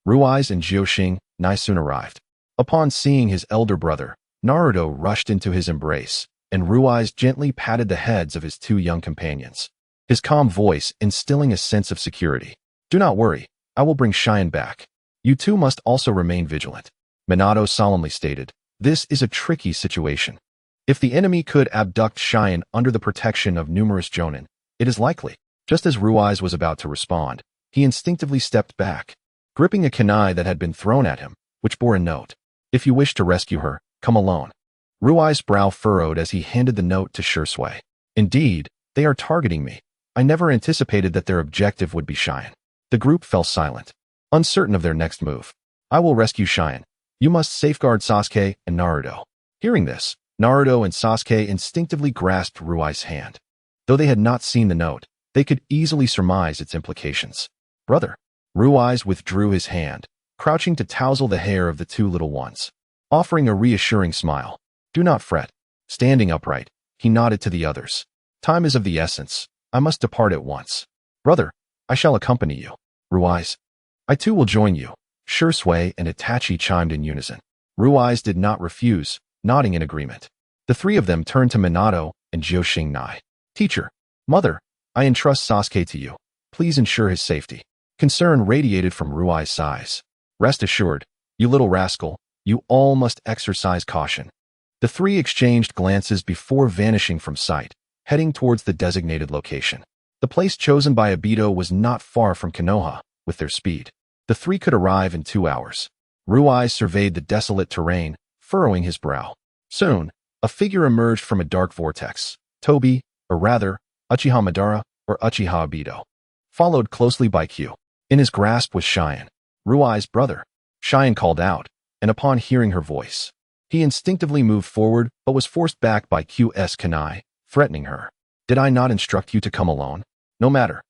Speaker 1: Ruiz and Jiao Xingnai soon arrived. Upon seeing his elder brother, Naruto rushed into his embrace, and Ruiz gently patted the heads of his two young companions, his calm voice instilling a sense of security. Do not worry, I will bring Cheyenne back. You two must also remain vigilant. Minato solemnly stated, this is a tricky situation. If the enemy could abduct Cheyenne under the protection of numerous jonin, it is likely. Just as Ruiz was about to respond, he instinctively stepped back, gripping a kunai that had been thrown at him, which bore a note. If you wish to rescue her, come alone. Ruiz's brow furrowed as he handed the note to Shisui. Indeed, they are targeting me. I never anticipated that their objective would be Cheyenne. The group fell silent, uncertain of their next move. I will rescue Cheyenne. You must safeguard Sasuke and Naruto. Hearing this, Naruto and Sasuke instinctively grasped Rui's hand. Though they had not seen the note, they could easily surmise its implications. Brother. Ruiz withdrew his hand, crouching to tousle the hair of the two little ones, offering a reassuring smile. Do not fret. Standing upright, he nodded to the others. Time is of the essence. I must depart at once. Brother, I shall accompany you. Ruiz. I too will join you. Shisui and Itachi chimed in unison. Ruiz did not refuse, nodding in agreement. The three of them turned to Minato and Jiao Xingnai. Teacher, mother, I entrust Sasuke to you. Please ensure his safety. Concern radiated from Rui's eyes. Rest assured, you little rascal, you all must exercise caution. The three exchanged glances before vanishing from sight, heading towards the designated location. The place chosen by Obito was not far from Konoha. With their speed, the three could arrive in 2 hours. Ruiz surveyed the desolate terrain, furrowing his brow. Soon, a figure emerged from a dark vortex. Tobi, or rather, Uchiha Madara, or Uchiha Obito, followed closely by Q. In his grasp was Cheyenne, Rui's brother. Cheyenne called out, and upon hearing her voice, he instinctively moved forward but was forced back by Q's kunai, threatening her. Did I not instruct you to come alone? No matter.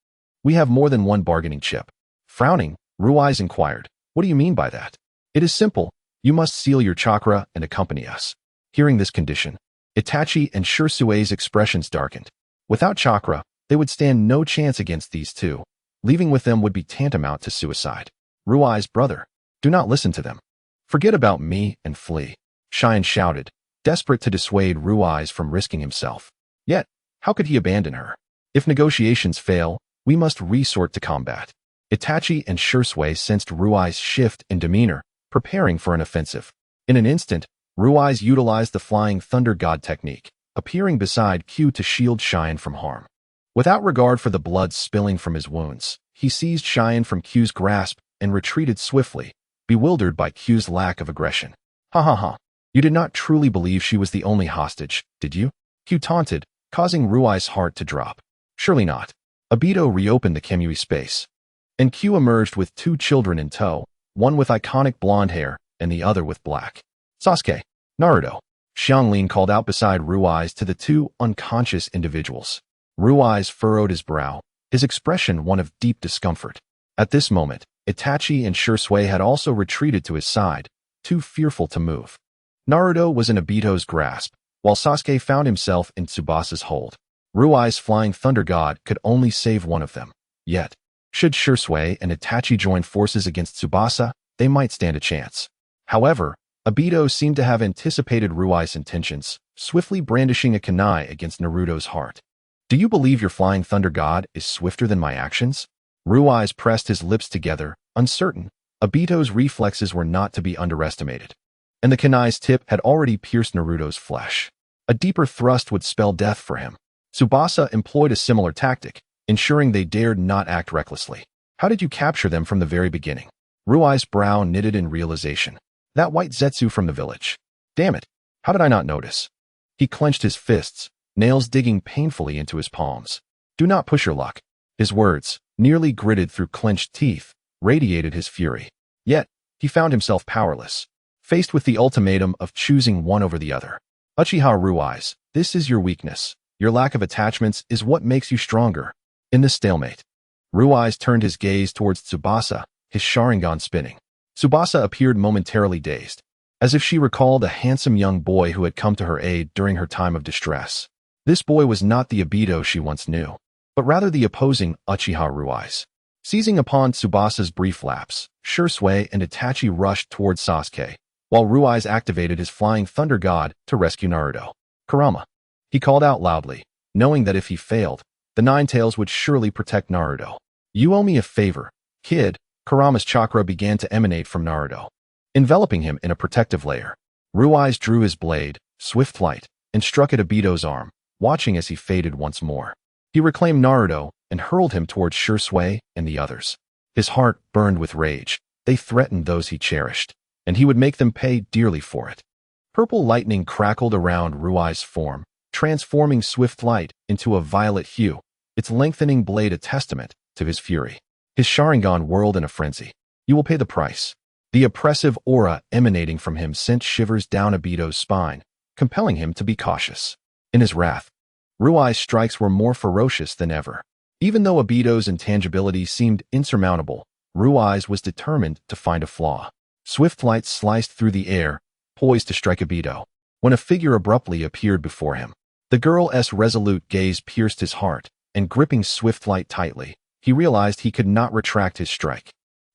Speaker 1: We have more than one bargaining chip. Frowning, Ruiz inquired, what do you mean by that? It is simple. You must seal your chakra and accompany us. Hearing this condition, Itachi and Shisui's expressions darkened. Without chakra, they would stand no chance against these two. Leaving with them would be tantamount to suicide. Rui's brother. Do not listen to them. Forget about me and flee. Cheyenne shouted, desperate to dissuade Ruiz from risking himself. Yet, how could he abandon her? If negotiations fail, we must resort to combat. Itachi and Shisui sensed Rui's shift in demeanor, preparing for an offensive. In an instant, Ruiz utilized the Flying Thunder God technique, appearing beside Q to shield Cheyenne from harm. Without regard for the blood spilling from his wounds, he seized Cheyenne from Q's grasp and retreated swiftly, bewildered by Q's lack of aggression. Ha ha ha. You did not truly believe she was the only hostage, did you? Q taunted, causing Rui's heart to drop. Surely not. Obito reopened the Kemui space, and Q emerged with 2 children in tow, one with iconic blonde hair and the other with black. Sasuke, Naruto. Xianglin called out beside Ruiz to the 2 unconscious individuals. Ruiz furrowed his brow, his expression one of deep discomfort. At this moment, Itachi and Shisui had also retreated to his side, too fearful to move. Naruto was in Obito's grasp, while Sasuke found himself in Tsubasa's hold. Rui's Flying Thunder God could only save one of them. Yet, should Shisui and Itachi join forces against Tsubasa, they might stand a chance. However, Obito seemed to have anticipated Rui's intentions, swiftly brandishing a kunai against Naruto's heart. Do you believe your Flying Thunder God is swifter than my actions? Ruiz pressed his lips together, uncertain. Obito's reflexes were not to be underestimated, and the kunai's tip had already pierced Naruto's flesh. A deeper thrust would spell death for him. Tsubasa employed a similar tactic, ensuring they dared not act recklessly. How did you capture them from the very beginning? Ruai's brow knitted in realization. That white Zetsu from the village. Damn it, how did I not notice? He clenched his fists, nails digging painfully into his palms. Do not push your luck. His words, nearly gritted through clenched teeth, radiated his fury. Yet, he found himself powerless, faced with the ultimatum of choosing one over the other. Uchiha Ruai's, this is your weakness. Your lack of attachments is what makes you stronger. In this stalemate, Ruai's turned his gaze towards Tsubasa, his Sharingan spinning. Tsubasa appeared momentarily dazed, as if she recalled a handsome young boy who had come to her aid during her time of distress. This boy was not the Obito she once knew, but rather the opposing Uchiha Ruai's. Seizing upon Tsubasa's brief lapse, Shursui and Itachi rushed towards Sasuke, while Ruai's activated his flying thunder god to rescue Naruto. Kurama. He called out loudly, knowing that if he failed, the Nine Tails would surely protect Naruto. You owe me a favor, kid. Kurama's chakra began to emanate from Naruto, enveloping him in a protective layer. Ruai's drew his blade, swift light, and struck at Obito's arm, watching as he faded once more. He reclaimed Naruto and hurled him towards Shursui and the others. His heart burned with rage. They threatened those he cherished, and he would make them pay dearly for it. Purple lightning crackled around Ruai's form, transforming swift light into a violet hue, its lengthening blade a testament to his fury. His Sharingan whirled in a frenzy. You will pay the price. The oppressive aura emanating from him sent shivers down Obito's spine, compelling him to be cautious. In his wrath, Ruai's strikes were more ferocious than ever. Even though Obito's intangibility seemed insurmountable, Ruai's was determined to find a flaw. Swift light sliced through the air, poised to strike Obito, when a figure abruptly appeared before him. The girl's resolute gaze pierced his heart, and gripping Swift light tightly, he realized he could not retract his strike.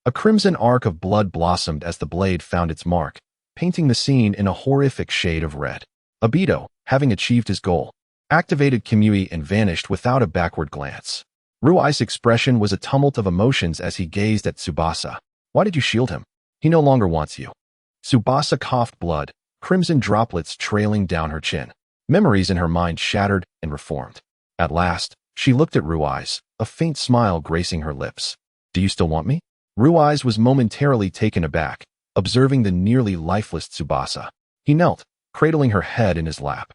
Speaker 1: A crimson arc of blood blossomed as the blade found its mark, painting the scene in a horrific shade of red. Obito, having achieved his goal, activated Kimui and vanished without a backward glance. Ruai's expression was a tumult of emotions as he gazed at Tsubasa. Why did you shield him? He no longer wants you. Tsubasa coughed blood, crimson droplets trailing down her chin. Memories in her mind shattered and reformed. At last, she looked at Ruai's, a faint smile gracing her lips. Do you still want me? Ruai's was momentarily taken aback, observing the nearly lifeless Tsubasa. He knelt, cradling her head in his lap.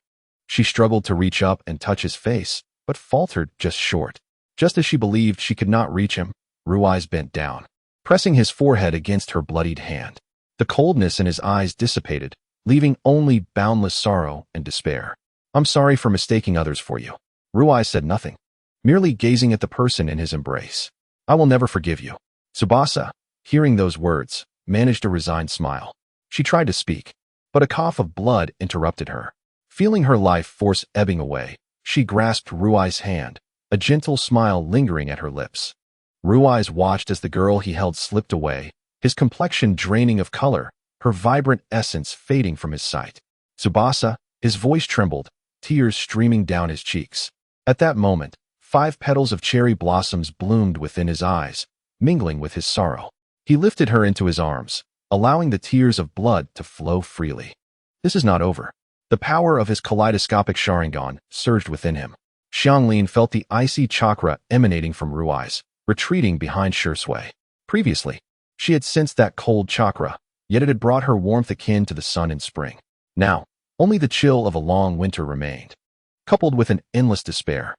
Speaker 1: She struggled to reach up and touch his face, but faltered just short. Just as she believed she could not reach him, Ruai's bent down, pressing his forehead against her bloodied hand. The coldness in his eyes dissipated, leaving only boundless sorrow and despair. I'm sorry for mistaking others for you. Ruai said nothing, merely gazing at the person in his embrace. I will never forgive you. Tsubasa, hearing those words, managed a resigned smile. She tried to speak, but a cough of blood interrupted her. Feeling her life force ebbing away, she grasped Ruai's hand, a gentle smile lingering at her lips. Ruai's watched as the girl he held slipped away, his complexion draining of color, her vibrant essence fading from his sight. Tsubasa, his voice trembled, tears streaming down his cheeks. At that moment, 5 petals of cherry blossoms bloomed within his eyes, mingling with his sorrow. He lifted her into his arms, allowing the tears of blood to flow freely. This is not over. The power of his kaleidoscopic Sharingan surged within him. Xianglin felt the icy chakra emanating from Ruai's, retreating behind Shursui. Previously, she had sensed that cold chakra, yet it had brought her warmth akin to the sun in spring. Now, only the chill of a long winter remained. Coupled with an endless despair,